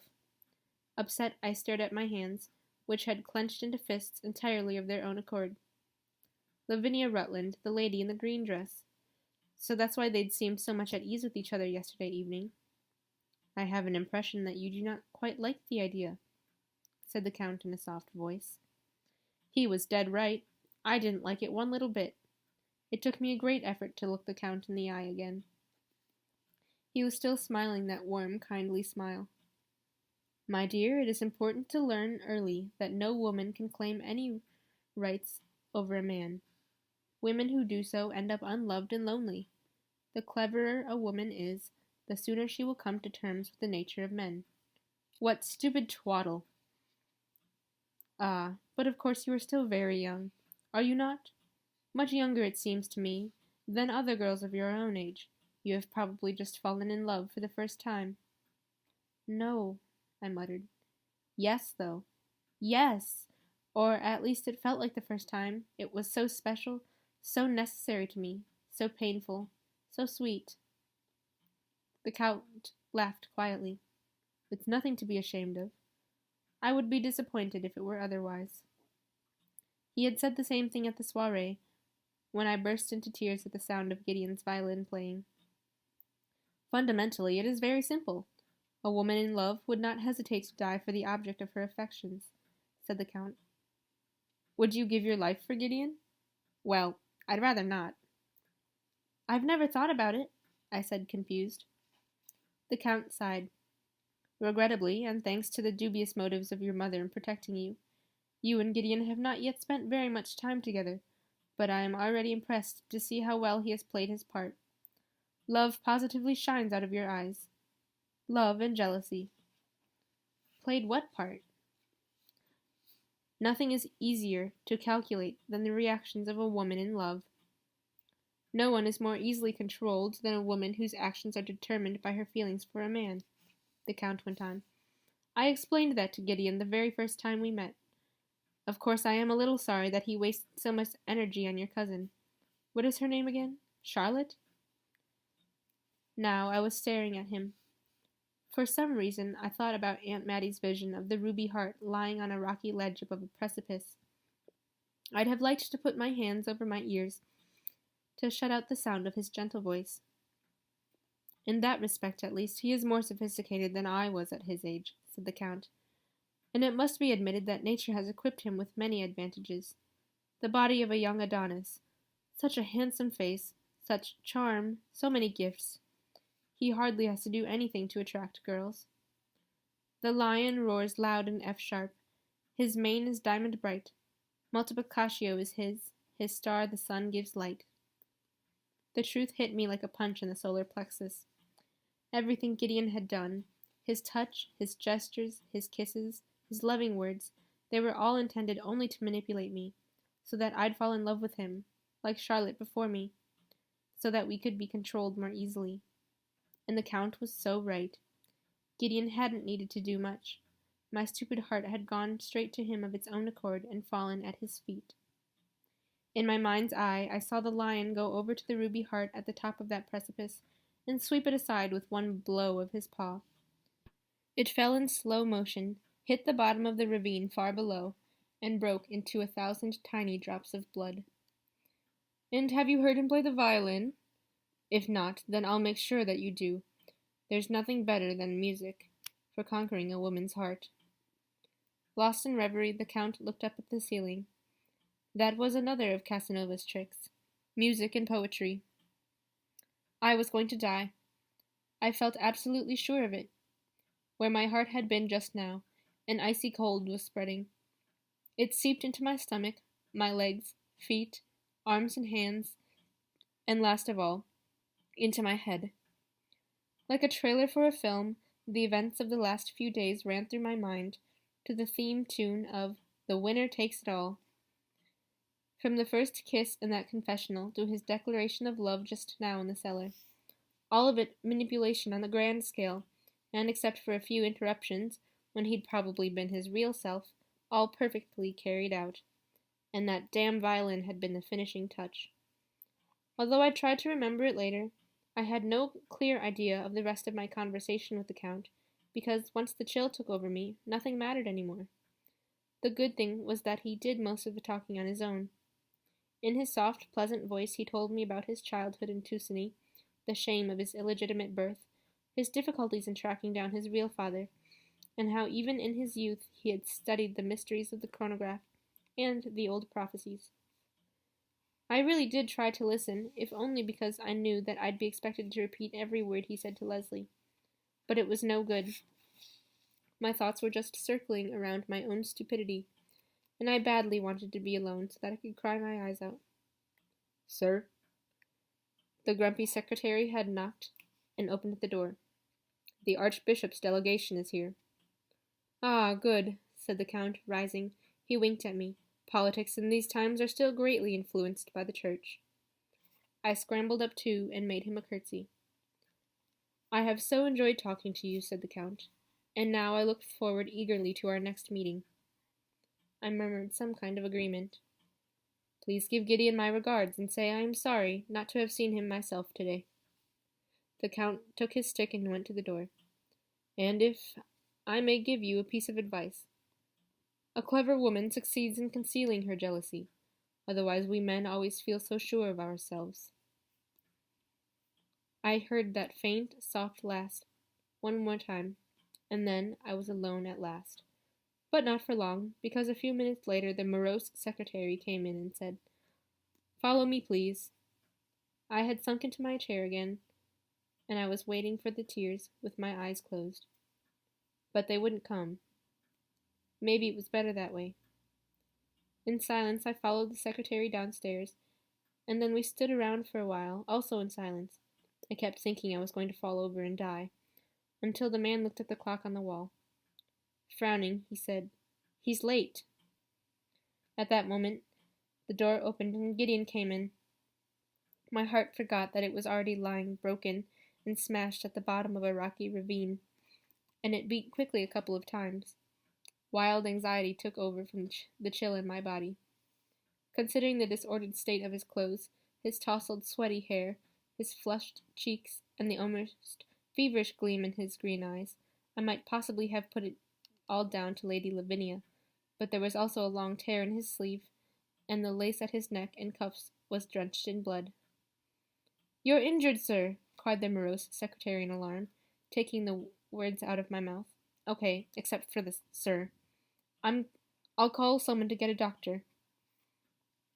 S3: Upset, I stared at my hands, which had clenched into fists entirely of their own accord. Lavinia Rutland, the lady in the green dress. So that's why they'd seemed so much at ease with each other yesterday evening. I have an impression that you do not quite like the idea, said the Count in a soft voice. He was dead right. I didn't like it one little bit. It took me a great effort to look the Count in the eye again. He was still smiling that warm, kindly smile. My dear, it is important to learn early that no woman can claim any rights over a man. Women who do so end up unloved and lonely. The cleverer a woman is, the sooner she will come to terms with the nature of men. What stupid twaddle! Ah, but of course you are still very young, are you not? Much younger, it seems to me, than other girls of your own age. You have probably just fallen in love for the first time. No, I muttered. Yes, though. Yes! Or at least it felt like the first time. It was so special, so necessary to me, so painful, so sweet. The Count laughed quietly. It's nothing to be ashamed of. I would be disappointed if it were otherwise. He had said the same thing at the soiree, when I burst into tears at the sound of Gideon's violin playing. Fundamentally, it is very simple. A woman in love would not hesitate to die for the object of her affections, said the Count. Would you give your life for Gideon? Well, I'd rather not. I've never thought about it, I said, confused. The Count sighed. Regrettably, and thanks to the dubious motives of your mother in protecting you, you and Gideon have not yet spent very much time together, but I am already impressed to see how well he has played his part. Love positively shines out of your eyes. Love and jealousy. Played what part? Nothing is easier to calculate than the reactions of a woman in love. No one is more easily controlled than a woman whose actions are determined by her feelings for a man, the Count went on. I explained that to Gideon the very first time we met. Of course, I am a little sorry that he wasted so much energy on your cousin. What is her name again? Charlotte? Now I was staring at him. For some reason, I thought about Aunt Mattie's vision of the ruby heart lying on a rocky ledge above a precipice. I'd have liked to put my hands over my ears to shut out the sound of his gentle voice. In that respect, at least, he is more sophisticated than I was at his age, said the Count, and it must be admitted that nature has equipped him with many advantages. The body of a young Adonis, such a handsome face, such charm, so many gifts. He hardly has to do anything to attract girls. The lion roars loud in F sharp. His mane is diamond bright. Multiplication is his star the sun gives light. The truth hit me like a punch in the solar plexus. Everything Gideon had done, his touch, his gestures, his kisses, his loving words, they were all intended only to manipulate me, so that I'd fall in love with him, like Charlotte before me, so that we could be controlled more easily. And the Count was so right. Gideon hadn't needed to do much. My stupid heart had gone straight to him of its own accord and fallen at his feet. In my mind's eye, I saw the lion go over to the ruby heart at the top of that precipice and sweep it aside with one blow of his paw. It fell in slow motion, hit the bottom of the ravine far below, and broke into 1,000 tiny drops of blood. And have you heard him play the violin? If not, then I'll make sure that you do. There's nothing better than music for conquering a woman's heart. Lost in reverie, the Count looked up at the ceiling. That was another of Casanova's tricks. Music and poetry. I was going to die. I felt absolutely sure of it. Where my heart had been just now, an icy cold was spreading. It seeped into my stomach, my legs, feet, arms and hands, and last of all, into my head. Like a trailer for a film, the events of the last few days ran through my mind to the theme tune of The Winner Takes It All. From the first kiss in that confessional to his declaration of love just now in the cellar. All of it manipulation on the grand scale, and except for a few interruptions, when he'd probably been his real self, all perfectly carried out. And that damn violin had been the finishing touch. Although I tried to remember it later, I had no clear idea of the rest of my conversation with the Count, because once the chill took over me, nothing mattered anymore. The good thing was that he did most of the talking on his own. In his soft, pleasant voice he told me about his childhood in Tuscany, the shame of his illegitimate birth, his difficulties in tracking down his real father, and how even in his youth he had studied the mysteries of the chronograph and the old prophecies. I really did try to listen, if only because I knew that I'd be expected to repeat every word he said to Leslie. But it was no good. My thoughts were just circling around my own stupidity, and I badly wanted to be alone so that I could cry my eyes out. Sir? The grumpy secretary had knocked and opened the door. The Archbishop's delegation is here. Ah, good, said the Count, rising. He winked at me. Politics in these times are still greatly influenced by the Church. I scrambled up too and made him a curtsy. I have so enjoyed talking to you, said the Count, and now I look forward eagerly to our next meeting. I murmured some kind of agreement. Please give Gideon my regards and say I am sorry not to have seen him myself today. The Count took his stick and went to the door. And if I may give you a piece of advice, a clever woman succeeds in concealing her jealousy, otherwise we men always feel so sure of ourselves. I heard that faint, soft laugh one more time, and then I was alone at last. But not for long, because a few minutes later the morose secretary came in and said, Follow me, please. I had sunk into my chair again, and I was waiting for the tears with my eyes closed. But they wouldn't come. Maybe it was better that way. In silence, I followed the secretary downstairs, and then we stood around for a while, also in silence. I kept thinking I was going to fall over and die, until the man looked at the clock on the wall. Frowning, he said, "He's late." At that moment, the door opened and Gideon came in. My heart forgot that it was already lying broken and smashed at the bottom of a rocky ravine, and it beat quickly a couple of times. Wild anxiety took over from the chill in my body. Considering the disordered state of his clothes, his tousled, sweaty hair, his flushed cheeks, and the almost feverish gleam in his green eyes, I might possibly have put it all down to Lady Lavinia, but there was also a long tear in his sleeve, and the lace at his neck and cuffs was drenched in blood. "You're injured, sir," cried the morose secretary in alarm, taking the words out of my mouth. "Okay, except for this, sir. I'll call someone to get a doctor."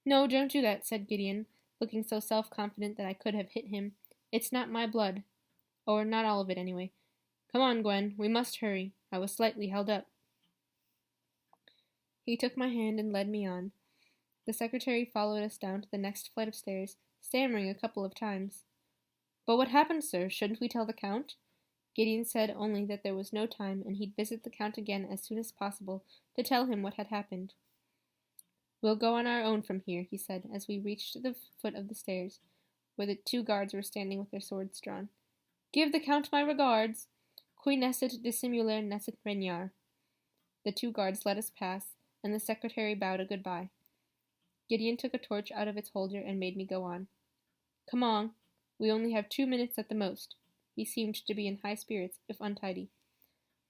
S3: "No, don't do that," said Gideon, looking so self-confident that I could have hit him. "It's not my blood. Or not all of it, anyway. Come on, Gwen, we must hurry. I was slightly held up." He took my hand and led me on. The secretary followed us down to the next flight of stairs, stammering a couple of times. "But what happened, sir? Shouldn't we tell the Count?" Gideon said only that there was no time, and he'd visit the Count again as soon as possible to tell him what had happened. "We'll go on our own from here," he said, as we reached the foot of the stairs, where the 2 guards were standing with their swords drawn. "Give the Count my regards. Qui nescit dissimulare nescit regnare." The 2 guards let us pass, and the secretary bowed a goodbye. Gideon took a torch out of its holder and made me go on. "Come on. We only have 2 minutes at the most." He seemed to be in high spirits, if untidy.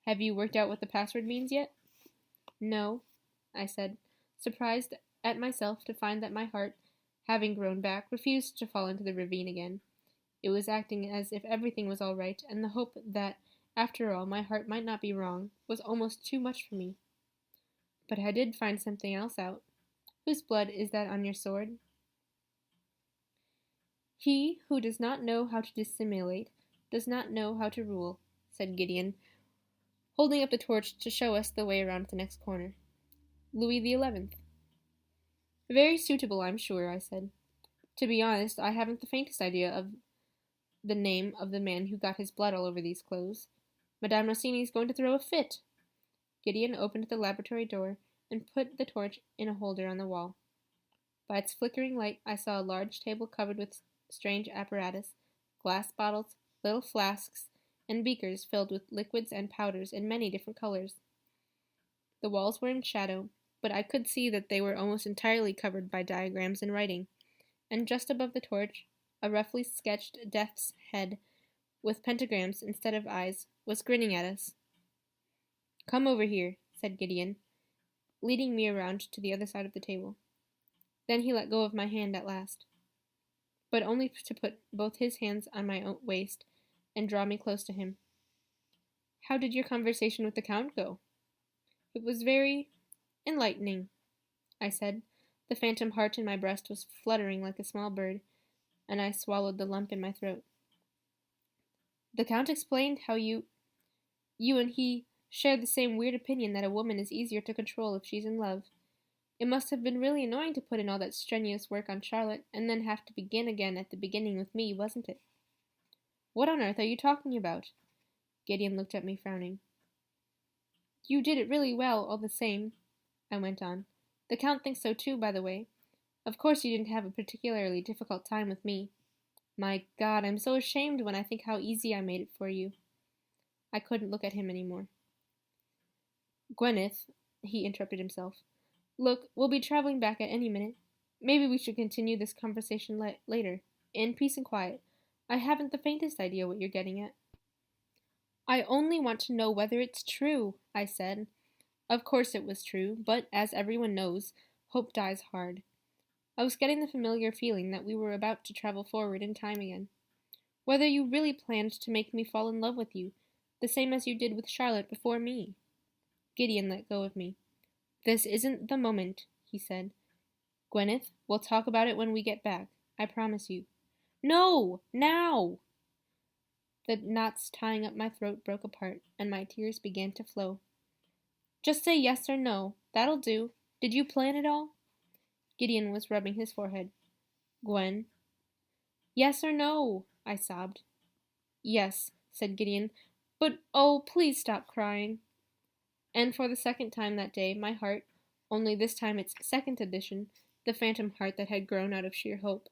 S3: "Have you worked out what the password means yet?" "No," I said, surprised at myself to find that my heart, having grown back, refused to fall into the ravine again. It was acting as if everything was all right, and the hope that, after all, my heart might not be wrong was almost too much for me. But I did find something else out. "Whose blood is that on your sword?" "He who does not know how to dissimulate does not know how to rule," said Gideon, holding up the torch to show us the way around the next corner. "Louis XI." "Very suitable, I'm sure," I said. "To be honest, I haven't the faintest idea of the name of the man who got his blood all over these clothes. Madame Rossini's going to throw a fit." Gideon opened the laboratory door and put the torch in a holder on the wall. By its flickering light, I saw a large table covered with strange apparatus, glass bottles, little flasks, and beakers filled with liquids and powders in many different colors. The walls were in shadow, but I could see that they were almost entirely covered by diagrams and writing, and just above the torch, a roughly sketched death's head, with pentagrams instead of eyes, was grinning at us. "Come over here," said Gideon, leading me around to the other side of the table. Then he let go of my hand at last, but only to put both his hands on my own waist and draw me close to him. "How did your conversation with the Count go?" "It was very enlightening," I said. The phantom heart in my breast was fluttering like a small bird, and I swallowed the lump in my throat. "The Count explained how you and he share the same weird opinion that a woman is easier to control if she's in love. It must have been really annoying to put in all that strenuous work on Charlotte and then have to begin again at the beginning with me, wasn't it?" "What on earth are you talking about?" Gideon looked at me, frowning. "You did it really well, all the same," I went on. "The Count thinks so too, by the way. Of course you didn't have a particularly difficult time with me. My God, I'm so ashamed when I think how easy I made it for you." I couldn't look at him any more. "Gwyneth," he interrupted himself. "Look, we'll be traveling back at any minute. Maybe we should continue this conversation later, in peace and quiet. I haven't the faintest idea what you're getting at." "I only want to know whether it's true," I said. Of course it was true, but, as everyone knows, hope dies hard. I was getting the familiar feeling that we were about to travel forward in time again. "Whether you really planned to make me fall in love with you, the same as you did with Charlotte before me." Gideon let go of me. "This isn't the moment," he said. "Gwyneth, we'll talk about it when we get back. I promise you." "No! Now!" The knots tying up my throat broke apart, and my tears began to flow. "Just say yes or no. That'll do. Did you plan it all?" Gideon was rubbing his forehead. Gwen. Yes or no? I sobbed. Yes, said Gideon, but oh, please stop crying. And for the second time that day, my heart, only this time its second edition, the phantom heart that had grown out of sheer hope,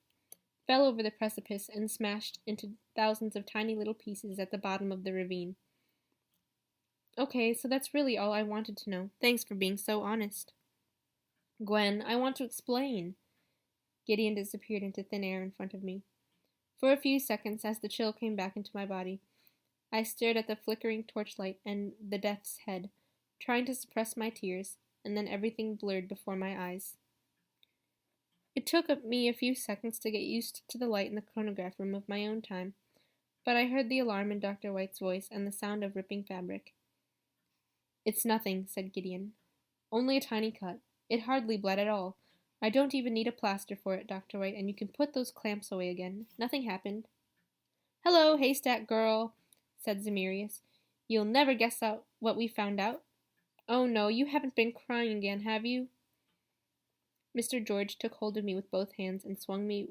S3: fell over the precipice and smashed into thousands of tiny little pieces at the bottom of the ravine. Okay, so that's really all I wanted to know. Thanks for being so honest. Gwen, I want to explain. Gideon disappeared into thin air in front of me. For a few seconds, as the chill came back into my body, I stared at the flickering torchlight and the death's head, trying to suppress my tears, and then everything blurred before my eyes. It took me a few seconds to get used to the light in the chronograph room of my own time, but I heard the alarm in Dr. White's voice and the sound of ripping fabric. It's nothing, said Gideon. Only a tiny cut. It hardly bled at all. I don't even need a plaster for it, Dr. White, and you can put those clamps away again. Nothing happened. Hello, haystack girl, said Zemirius. You'll never guess out what we found out. Oh no, you haven't been crying again, have you? Mr. George took hold of me with both hands and swung me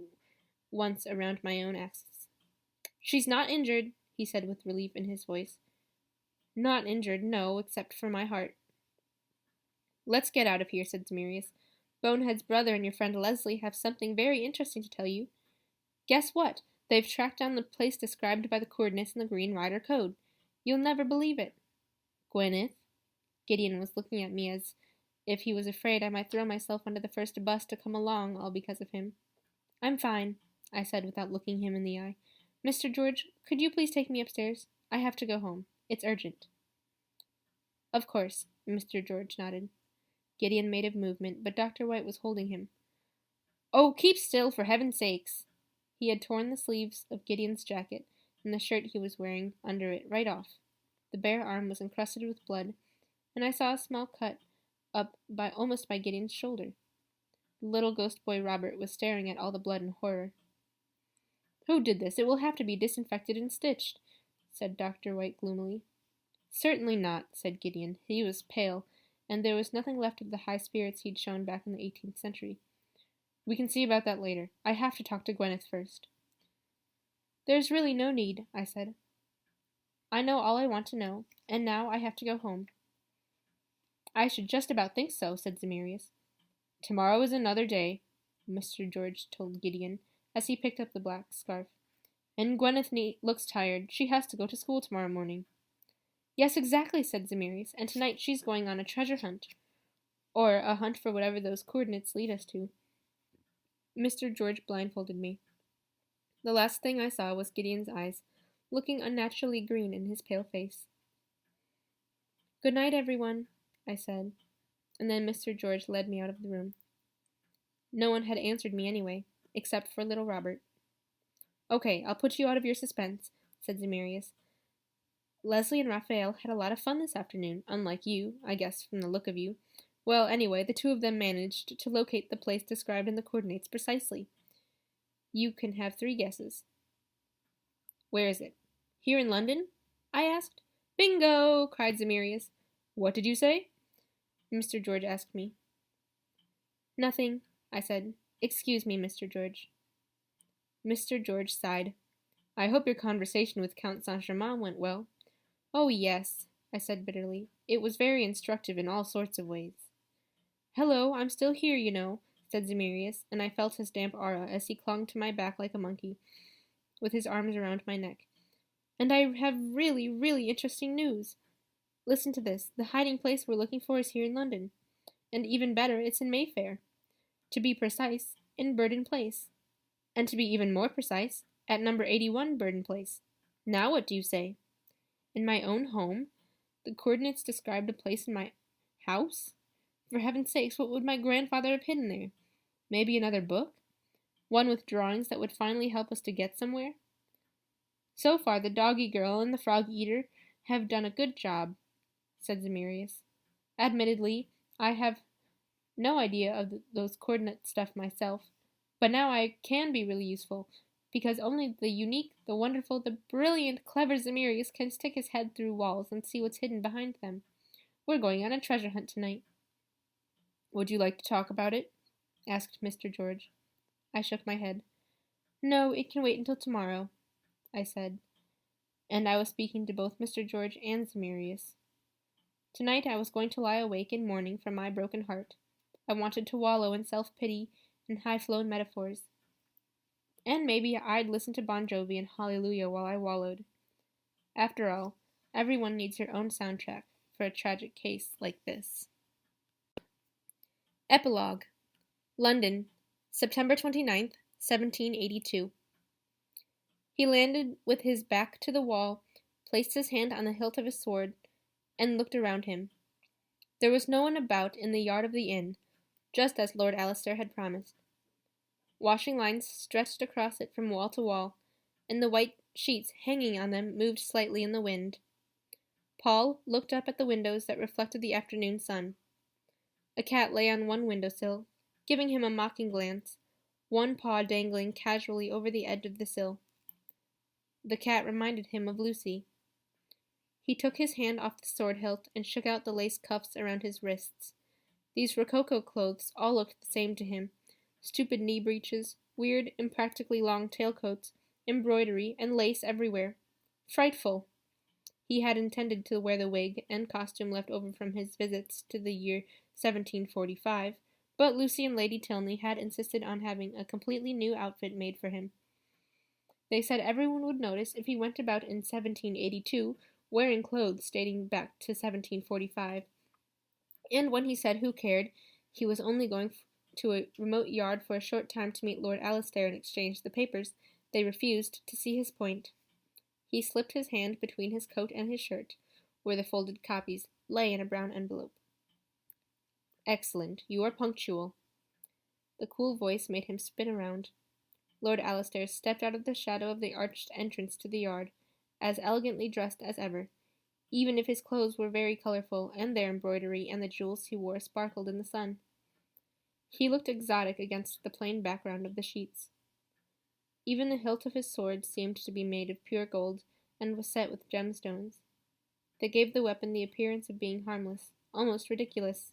S3: once around my own axis. She's not injured, he said with relief in his voice. Not injured, no, except for my heart. Let's get out of here, said Zemirius. Bonehead's brother and your friend Leslie have something very interesting to tell you. Guess what? They've tracked down the place described by the coordinates in the Green Rider Code. You'll never believe it. Gwyneth? Gideon was looking at me as if he was afraid I might throw myself under the first bus to come along, all because of him. I'm fine, I said without looking him in the eye. Mr. George, could you please take me upstairs? I have to go home. It's urgent. Of course, Mr. George nodded. Gideon made a movement, but Dr. White was holding him. Oh, keep still, for heaven's sakes! He had torn the sleeves of Gideon's jacket and the shirt he was wearing under it right off. The bare arm was encrusted with blood, and I saw a small cut up almost by Gideon's shoulder. The little ghost boy Robert was staring at all the blood in horror. Who did this? It will have to be disinfected and stitched, said Dr. White gloomily. Certainly not, said Gideon. He was pale, and there was nothing left of the high spirits he'd shown back in the 18th century. We can see about that later. I have to talk to Gwyneth first. There's really no need, I said. I know all I want to know, and now I have to go home. I should just about think so, said Zemirius. Tomorrow is another day, Mr. George told Gideon, as he picked up the black scarf. And Gwyneth looks tired. She has to go to school tomorrow morning. Yes, exactly, said Zemirius, and tonight she's going on a treasure hunt. Or a hunt for whatever those coordinates lead us to. Mr. George blindfolded me. The last thing I saw was Gideon's eyes, looking unnaturally green in his pale face. Good night, everyone, I said, and then Mr. George led me out of the room. No one had answered me anyway, except for little Robert. Okay, I'll put you out of your suspense, said Zemirius. Leslie and Raphael had a lot of fun this afternoon, unlike you, I guess, from the look of you. Well, anyway, the two of them managed to locate the place described in the coordinates precisely. You can have 3 guesses. Where is it? Here in London? I asked. Bingo! Cried Zemirius. What did you say? Mr. George asked me. Nothing, I said. Excuse me, Mr. George. Mr. George sighed. I hope your conversation with Count Saint-Germain went well. Oh, yes, I said bitterly. It was very instructive in all sorts of ways. Hello, I'm still here, you know, said Zemirius, and I felt his damp aura as he clung to my back like a monkey, with his arms around my neck. And I have really, really interesting news. Listen to this. The hiding place we're looking for is here in London. And even better, it's in Mayfair. To be precise, in Burden Place. And to be even more precise, at number 81 Burden Place. Now what do you say? In my own home? The coordinates described a place in my house? For heaven's sakes, what would my grandfather have hidden there? Maybe another book? One with drawings that would finally help us to get somewhere? So far, the doggy girl and the frog eater have done a good job, said Zemirius. Admittedly, I have no idea of those coordinate stuff myself, but now I can be really useful, because only the unique, the wonderful, the brilliant, clever Zemirius can stick his head through walls and see what's hidden behind them. We're going on a treasure hunt tonight. Would you like to talk about it? asked Mr. George. I shook my head. No, it can wait until tomorrow, I said, and I was speaking to both Mr. George and Zemirius. Tonight I was going to lie awake in mourning for my broken heart. I wanted to wallow in self-pity and high-flown metaphors. And maybe I'd listen to Bon Jovi and Hallelujah while I wallowed. After all, everyone needs her own soundtrack for a tragic case like this. Epilogue. London, September 29th, 1782. He landed with his back to the wall, placed his hand on the hilt of his sword, and looked around him. There was no one about in the yard of the inn, just as Lord Alistair had promised. Washing lines stretched across it from wall to wall, and the white sheets hanging on them moved slightly in the wind. Paul looked up at the windows that reflected the afternoon sun. A cat lay on one window-sill, giving him a mocking glance, one paw dangling casually over the edge of the sill. The cat reminded him of Lucy. He took his hand off the sword hilt and shook out the lace cuffs around his wrists. These rococo clothes all looked the same to him. Stupid knee breeches, weird, impractically long tailcoats, embroidery, and lace everywhere. Frightful! He had intended to wear the wig and costume left over from his visits to the year 1745, but Lucy and Lady Tilney had insisted on having a completely new outfit made for him. They said everyone would notice if he went about in 1782 wearing clothes dating back to 1745. And when he said who cared, he was only going to a remote yard for a short time to meet Lord Alistair and exchange the papers, they refused to see his point. He slipped his hand between his coat and his shirt, where the folded copies lay in a brown envelope. Excellent. You are punctual. The cool voice made him spin around. Lord Alistair stepped out of the shadow of the arched entrance to the yard, as elegantly dressed as ever, even if his clothes were very colorful, and their embroidery and the jewels he wore sparkled in the sun. He looked exotic against the plain background of the sheets. Even the hilt of his sword seemed to be made of pure gold, and was set with gemstones. They gave the weapon the appearance of being harmless, almost ridiculous.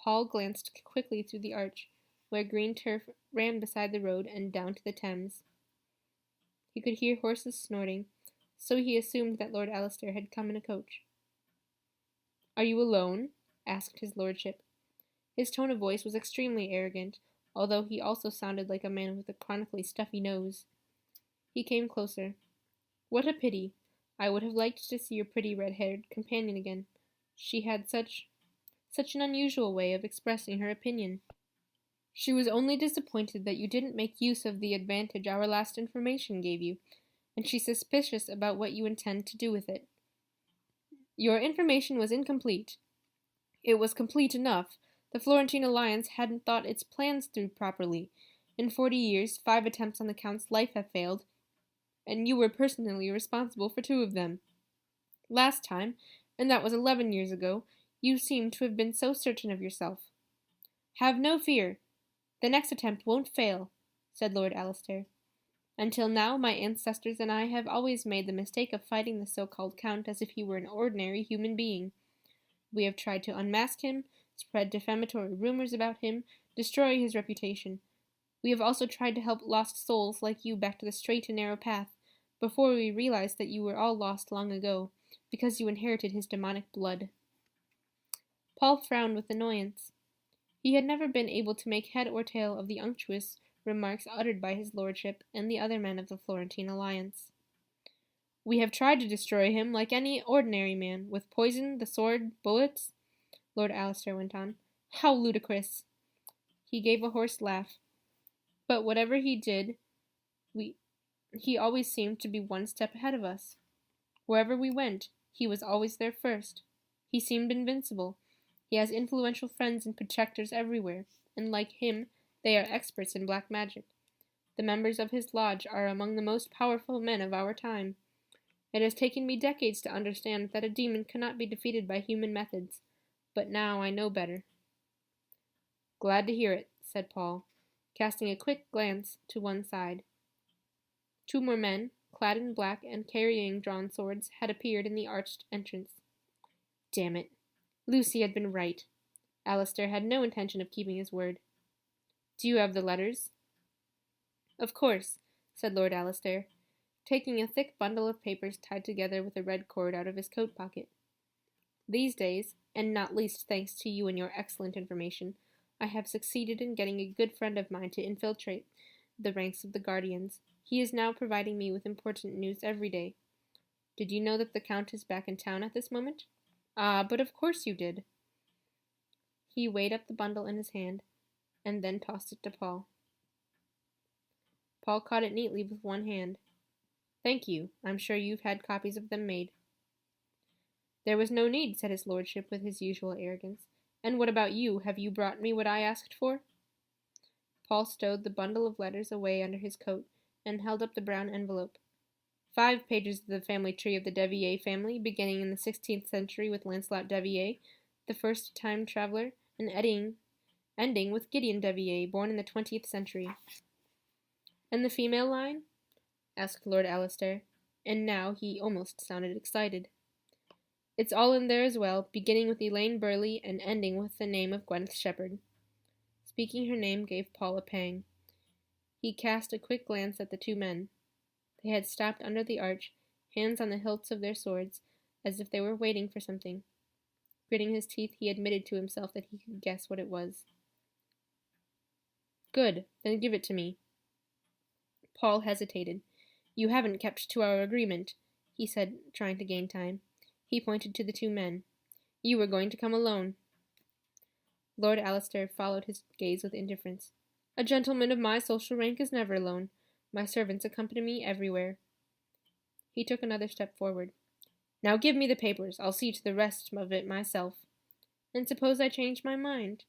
S3: Paul glanced quickly through the arch, where green turf ran beside the road and down to the Thames. He could hear horses snorting, so he assumed that Lord Alistair had come in a coach. "Are you alone?" asked his lordship. His tone of voice was extremely arrogant, although he also sounded like a man with a chronically stuffy nose. He came closer. "What a pity! I would have liked to see your pretty red-haired companion again. She had such an unusual way of expressing her opinion. She was only disappointed that you didn't make use of the advantage our last information gave you, and she's suspicious about what you intend to do with it. Your information was incomplete. It was complete enough. The Florentine Alliance hadn't thought its plans through properly. In 40 years, 5 attempts on the Count's life have failed, and you were personally responsible for 2 of them. Last time, and that was 11 years ago, you seem to have been so certain of yourself. Have no fear. The next attempt won't fail," said Lord Alistair. "Until now, my ancestors and I have always made the mistake of fighting the so-called Count as if he were an ordinary human being. We have tried to unmask him, spread defamatory rumors about him, destroy his reputation. We have also tried to help lost souls like you back to the straight and narrow path, before we realized that you were all lost long ago, because you inherited his demonic blood." Paul frowned with annoyance. He had never been able to make head or tail of the unctuous remarks uttered by his lordship and the other men of the Florentine Alliance. "We have tried to destroy him like any ordinary man, with poison, the sword, bullets," Lord Alistair went on. "How ludicrous!" He gave a hoarse laugh. "But whatever he did, he always seemed to be one step ahead of us. Wherever we went, he was always there first. He seemed invincible. He has influential friends and protectors everywhere, and like him, they are experts in black magic. The members of his lodge are among the most powerful men of our time. It has taken me decades to understand that a demon cannot be defeated by human methods, but now I know better." "Glad to hear it," said Paul, casting a quick glance to one side. 2 more men, clad in black and carrying drawn swords, had appeared in the arched entrance. Damn it. Lucy had been right. Alistair had no intention of keeping his word. Do you have the letters? Of course, said Lord Alistair, taking a thick bundle of papers tied together with a red cord out of his coat pocket. These days, and not least thanks to you and your excellent information, I have succeeded in getting a good friend of mine to infiltrate the ranks of the Guardians. He is now providing me with important news every day. Did you know that the Count is back in town at this moment? Ah, but of course you did. He weighed up the bundle in his hand, and then tossed it to Paul. Paul caught it neatly with one hand. Thank you. I'm sure you've had copies of them made. There was no need, said his lordship with his usual arrogance. And what about you? Have you brought me what I asked for? Paul stowed the bundle of letters away under his coat and held up the brown envelope. 5 pages of the family tree of the Devier family, beginning in the 16th century with Lancelot Devier, the first time traveler, and ending with Gideon Devier, born in the 20th century. And the female line? Asked Lord Alistair, and now he almost sounded excited. It's all in there as well, beginning with Elaine Burley and ending with the name of Gwyneth Shepherd. Speaking her name gave Paul a pang. He cast a quick glance at the 2 men. They had stopped under the arch, hands on the hilts of their swords, as if they were waiting for something. Gritting his teeth, he admitted to himself that he could guess what it was. Good, then give it to me. Paul hesitated. You haven't kept to our agreement, he said, trying to gain time. He pointed to the 2 men. You were going to come alone. Lord Alistair followed his gaze with indifference. A gentleman of my social rank is never alone. My servants accompany me everywhere. He took another step forward. Now give me the papers. I'll see to the rest of it myself. And suppose I change my mind?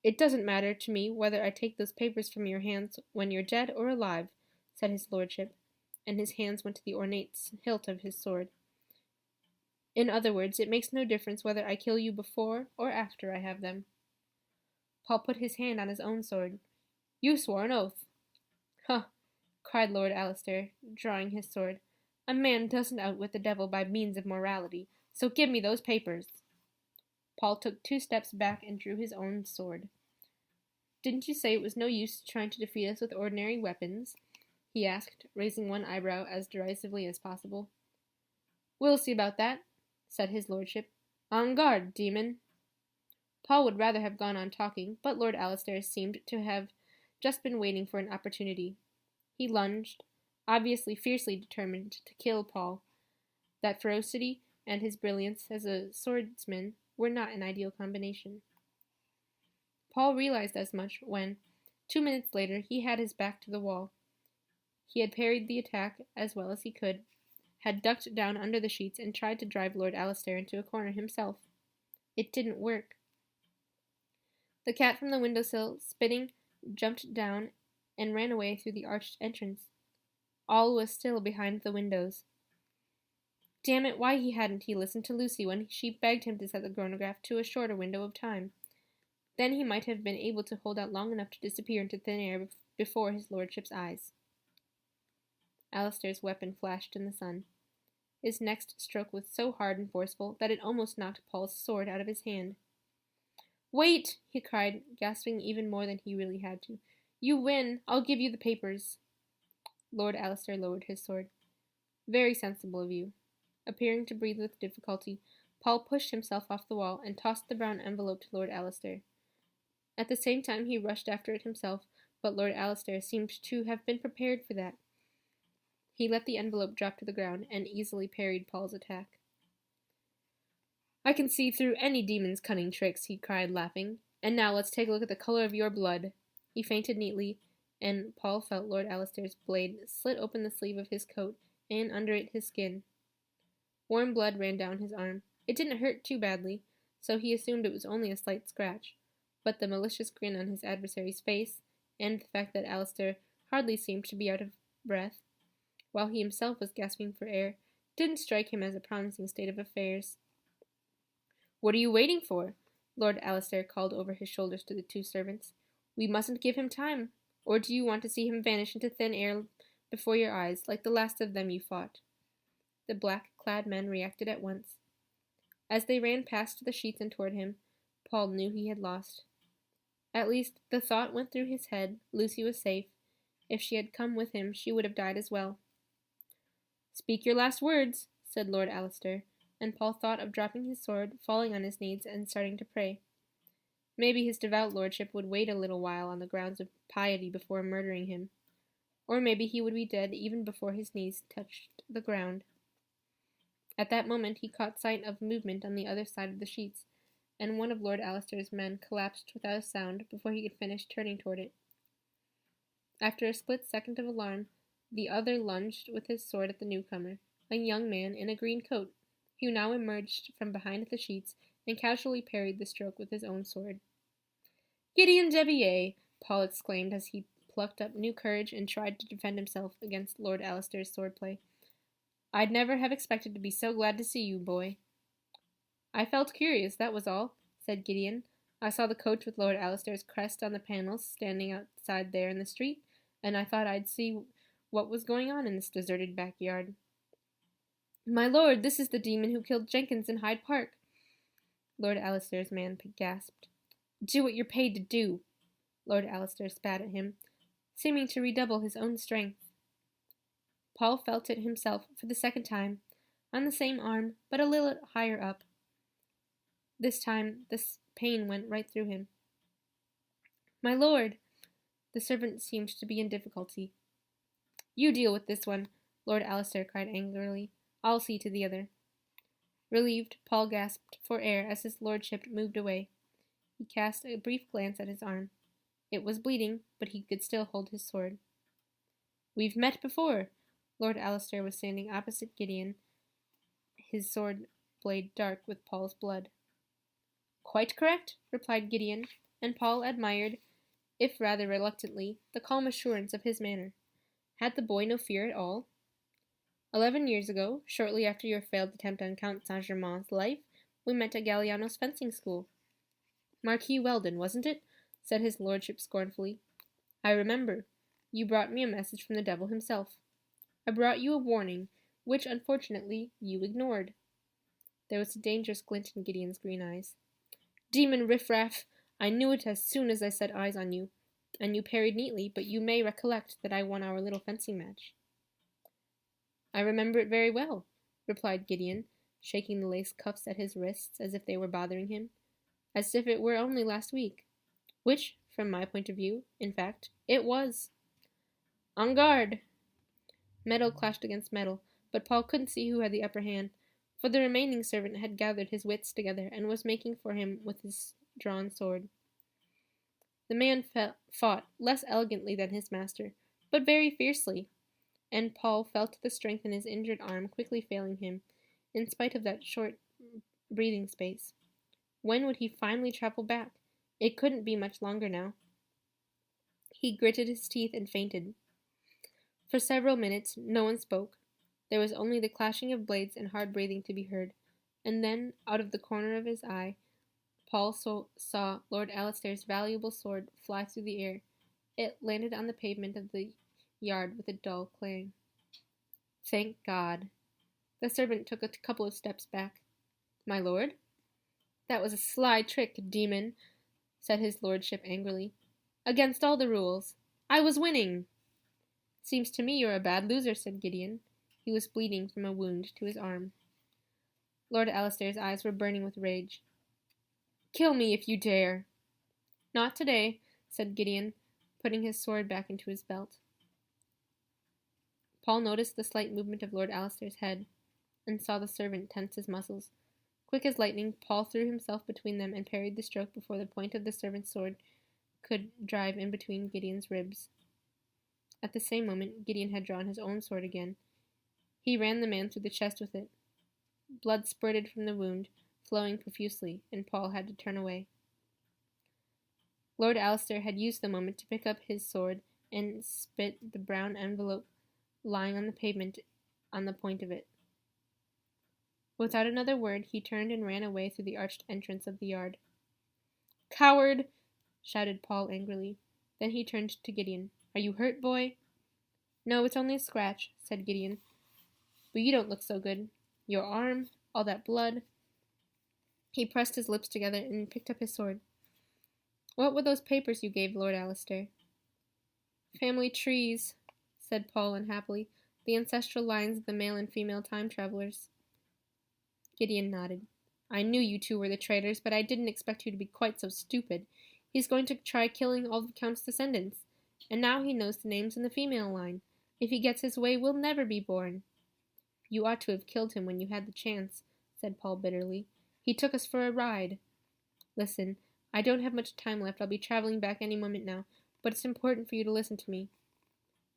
S3: It doesn't matter to me whether I take those papers from your hands when you're dead or alive, said his lordship, and his hands went to the ornate hilt of his sword. In other words, it makes no difference whether I kill you before or after I have them. Paul put his hand on his own sword. You swore an oath. Huh, cried Lord Alistair, drawing his sword. A man doesn't outwit the devil by means of morality, so give me those papers. Paul took 2 steps back and drew his own sword. Didn't you say it was no use trying to defeat us with ordinary weapons? He asked, raising one eyebrow as derisively as possible. We'll see about that, said his lordship. En garde, demon. Paul would rather have gone on talking, but Lord Alistair seemed to have just been waiting for an opportunity. He lunged, obviously fiercely determined to kill Paul. That ferocity and his brilliance as a swordsman were not an ideal combination. Paul realized as much when, 2 minutes later, he had his back to the wall. He had parried the attack as well as he could, had ducked down under the sheets, and tried to drive Lord Alistair into a corner himself. It didn't work. The cat from the windowsill, spitting, jumped down and ran away through the arched entrance. All was still behind the windows. Damn it, why hadn't he listened to Lucy when she begged him to set the chronograph to a shorter window of time? Then he might have been able to hold out long enough to disappear into thin air before his lordship's eyes. Alistair's weapon flashed in the sun. His next stroke was so hard and forceful that it almost knocked Paul's sword out of his hand. Wait, he cried, gasping even more than he really had to. You win. I'll give you the papers. Lord Alistair lowered his sword. Very sensible of you. Appearing to breathe with difficulty, Paul pushed himself off the wall and tossed the brown envelope to Lord Alistair. At the same time he rushed after it himself, but Lord Alistair seemed to have been prepared for that. He let the envelope drop to the ground and easily parried Paul's attack. I can see through any demon's cunning tricks, he cried, laughing. And now let's take a look at the color of your blood. He feinted neatly, and Paul felt Lord Alistair's blade slit open the sleeve of his coat, and under it his skin. Warm blood ran down his arm. It didn't hurt too badly, so he assumed it was only a slight scratch, but the malicious grin on his adversary's face, and the fact that Alistair hardly seemed to be out of breath, while he himself was gasping for air, didn't strike him as a promising state of affairs. What are you waiting for? Lord Alistair called over his shoulders to the 2 servants. We mustn't give him time. Or do you want to see him vanish into thin air before your eyes, like the last of them you fought? The black-clad men reacted at once. As they ran past the sheets and toward him, Paul knew he had lost. At least the thought went through his head. Lucy was safe. If she had come with him, she would have died as well. "Speak your last words," said Lord Alistair, and Paul thought of dropping his sword, falling on his knees, and starting to pray. Maybe his devout lordship would wait a little while on the grounds of piety before murdering him. Or maybe he would be dead even before his knees touched the ground. At that moment he caught sight of movement on the other side of the sheets, and one of Lord Alistair's men collapsed without a sound before he could finish turning toward it. After a split second of alarm, the other lunged with his sword at the newcomer, a young man in a green coat, who now emerged from behind the sheets and casually parried the stroke with his own sword. "Gideon Devier!" Paul exclaimed as he plucked up new courage and tried to defend himself against Lord Alistair's swordplay. "I'd never have expected to be so glad to see you, boy." "I felt curious, that was all," said Gideon. "I saw the coach with Lord Alistair's crest on the panels standing outside there in the street, and I thought I'd see what was going on in this deserted backyard." "My lord, this is the demon who killed Jenkins in Hyde Park," Lord Alistair's man gasped. "Do what you're paid to do." Lord Alistair spat at him, seeming to redouble his own strength. Paul felt it himself for the second time, on the same arm, but a little higher up. This time the pain went right through him. "My lord!" The servant seemed to be in difficulty. "You deal with this one," Lord Alistair cried angrily. "I'll see to the other." Relieved, Paul gasped for air as his lordship moved away. He cast a brief glance at his arm. It was bleeding, but he could still hold his sword. "We've met before." Lord Alistair was standing opposite Gideon, his sword blade dark with Paul's blood. "Quite correct," replied Gideon, and Paul admired, if rather reluctantly, the calm assurance of his manner. Had the boy no fear at all? 11 years ago, shortly after your failed attempt on Count Saint-Germain's life, we met at Galliano's fencing school. "Marquis Weldon, wasn't it?" said his lordship scornfully. "I remember. You brought me a message from the devil himself. I brought you a warning, which, unfortunately, you ignored." There was a dangerous glint in Gideon's green eyes. "Demon riffraff! I knew it as soon as I set eyes on you, and you parried neatly, but you may recollect that I won our little fencing match." "I remember it very well," replied Gideon, shaking the lace cuffs at his wrists as if they were bothering him, "as if it were only last week. Which, from my point of view, in fact, it was." "En garde!" Metal clashed against metal, but Paul couldn't see who had the upper hand, for the remaining servant had gathered his wits together and was making for him with his drawn sword. The man fought less elegantly than his master, but very fiercely, and Paul felt the strength in his injured arm quickly failing him, in spite of that short breathing space. When would he finally travel back? It couldn't be much longer now. He gritted his teeth and fainted. For several minutes no one spoke. There was only the clashing of blades and hard breathing to be heard, and then, out of the corner of his eye, Paul saw Lord Alistair's valuable sword fly through the air. It landed on the pavement of the yard with a dull clang. "Thank God." The servant took a couple of steps back. "My lord?" "That was a sly trick, demon," said his lordship angrily. "Against all the rules. I was winning." "Seems to me you're a bad loser," said Gideon. He was bleeding from a wound to his arm. Lord Alistair's eyes were burning with rage. "Kill me if you dare." "Not today," said Gideon, putting his sword back into his belt. Paul noticed the slight movement of Lord Alistair's head, and saw the servant tense his muscles. Quick as lightning, Paul threw himself between them and parried the stroke before the point of the servant's sword could drive in between Gideon's ribs. At the same moment, Gideon had drawn his own sword again. He ran the man through the chest with it. Blood spurted from the wound, flowing profusely, and Paul had to turn away. Lord Alistair had used the moment to pick up his sword and spit the brown envelope lying on the pavement on the point of it. Without another word, he turned and ran away through the arched entrance of the yard. "Coward!" shouted Paul angrily. Then he turned to Gideon. "Are you hurt, boy?" "No, it's only a scratch," said Gideon. "But you don't look so good. Your arm, all that blood." He pressed his lips together and picked up his sword. What were those papers you gave Lord Alistair? Family trees, said Paul unhappily. The ancestral lines of the male and female time travelers. Gideon nodded. I knew you two were the traitors, but I didn't expect you to be quite so stupid. He's going to try killing all the Count's descendants. And now he knows the names in the female line. If he gets his way, we'll never be born. You ought to have killed him when you had the chance, said Paul bitterly. He took us for a ride. Listen, I don't have much time left. I'll be traveling back any moment now, but it's important for you to listen to me.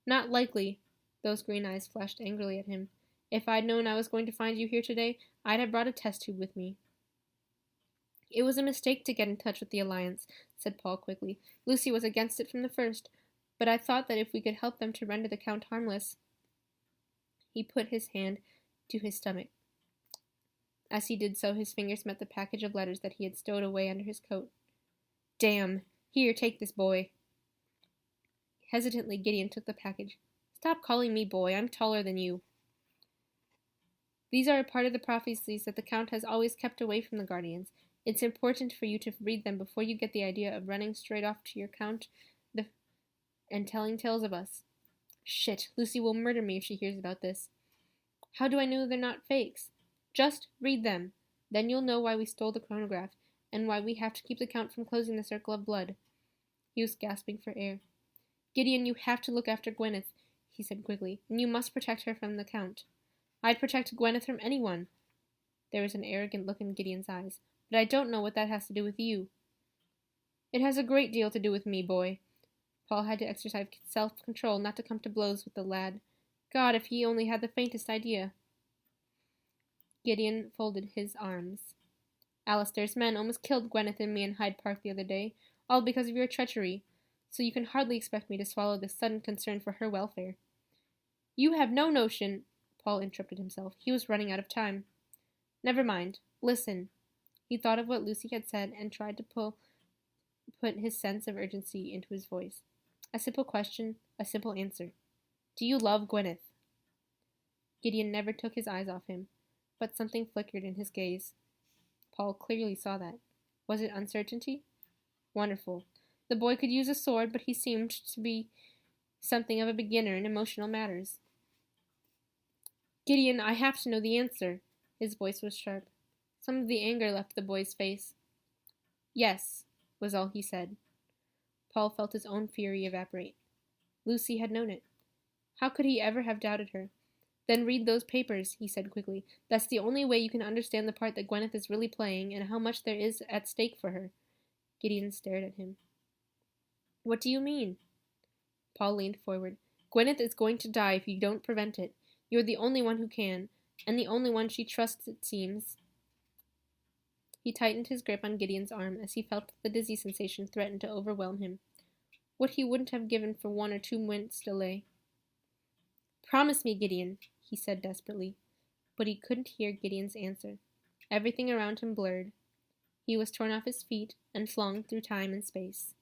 S3: Not likely. Those green eyes flashed angrily at him. If I'd known I was going to find you here today, I'd have brought a test tube with me. It was a mistake to get in touch with the Alliance, said Paul quickly. Lucy was against it from the first, but I thought that if we could help them to render the Count harmless. He put his hand to his stomach. As he did so, his fingers met the package of letters that he had stowed away under his coat. Damn! Here, take this, boy. Hesitantly, Gideon took the package. Stop calling me boy. I'm taller than you. These are a part of the prophecies that the Count has always kept away from the Guardians. It's important for you to read them before you get the idea of running straight off to your Count and telling tales of us. Shit, Lucy will murder me if she hears about this. How do I know they're not fakes? Just read them. Then you'll know why we stole the chronograph, and why we have to keep the Count from closing the circle of blood. He was gasping for air. Gideon, you have to look after Gwyneth, he said quickly, and you must protect her from the Count. I'd protect Gwyneth from anyone. There was an arrogant look in Gideon's eyes. But I don't know what that has to do with you. It has a great deal to do with me, boy. Paul had to exercise self-control not to come to blows with the lad. God, if he only had the faintest idea. Gideon folded his arms. Alistair's men almost killed Gwyneth and me in Hyde Park the other day, all because of your treachery, so you can hardly expect me to swallow this sudden concern for her welfare. You have no notion, Paul interrupted himself. He was running out of time. Never mind. Listen. He thought of what Lucy had said and tried to put his sense of urgency into his voice. A simple question, a simple answer. Do you love Gwyneth? Gideon never took his eyes off him, but something flickered in his gaze. Paul clearly saw that. Was it uncertainty? Wonderful. The boy could use a sword, but he seemed to be something of a beginner in emotional matters. Gideon, I have to know the answer. His voice was sharp. Some of the anger left the boy's face. Yes, was all he said. Paul felt his own fury evaporate. Lucy had known it. How could he ever have doubted her? Then read those papers, he said quickly. That's the only way you can understand the part that Gwyneth is really playing and how much there is at stake for her. Gideon stared at him. What do you mean? Paul leaned forward. Gwyneth is going to die if you don't prevent it. You're the only one who can, and the only one she trusts, it seems. He tightened his grip on Gideon's arm as he felt the dizzy sensation threaten to overwhelm him. What he wouldn't have given for 1 or 2 minutes' delay. Promise me, Gideon, he said desperately. But he couldn't hear Gideon's answer. Everything around him blurred. He was torn off his feet and flung through time and space.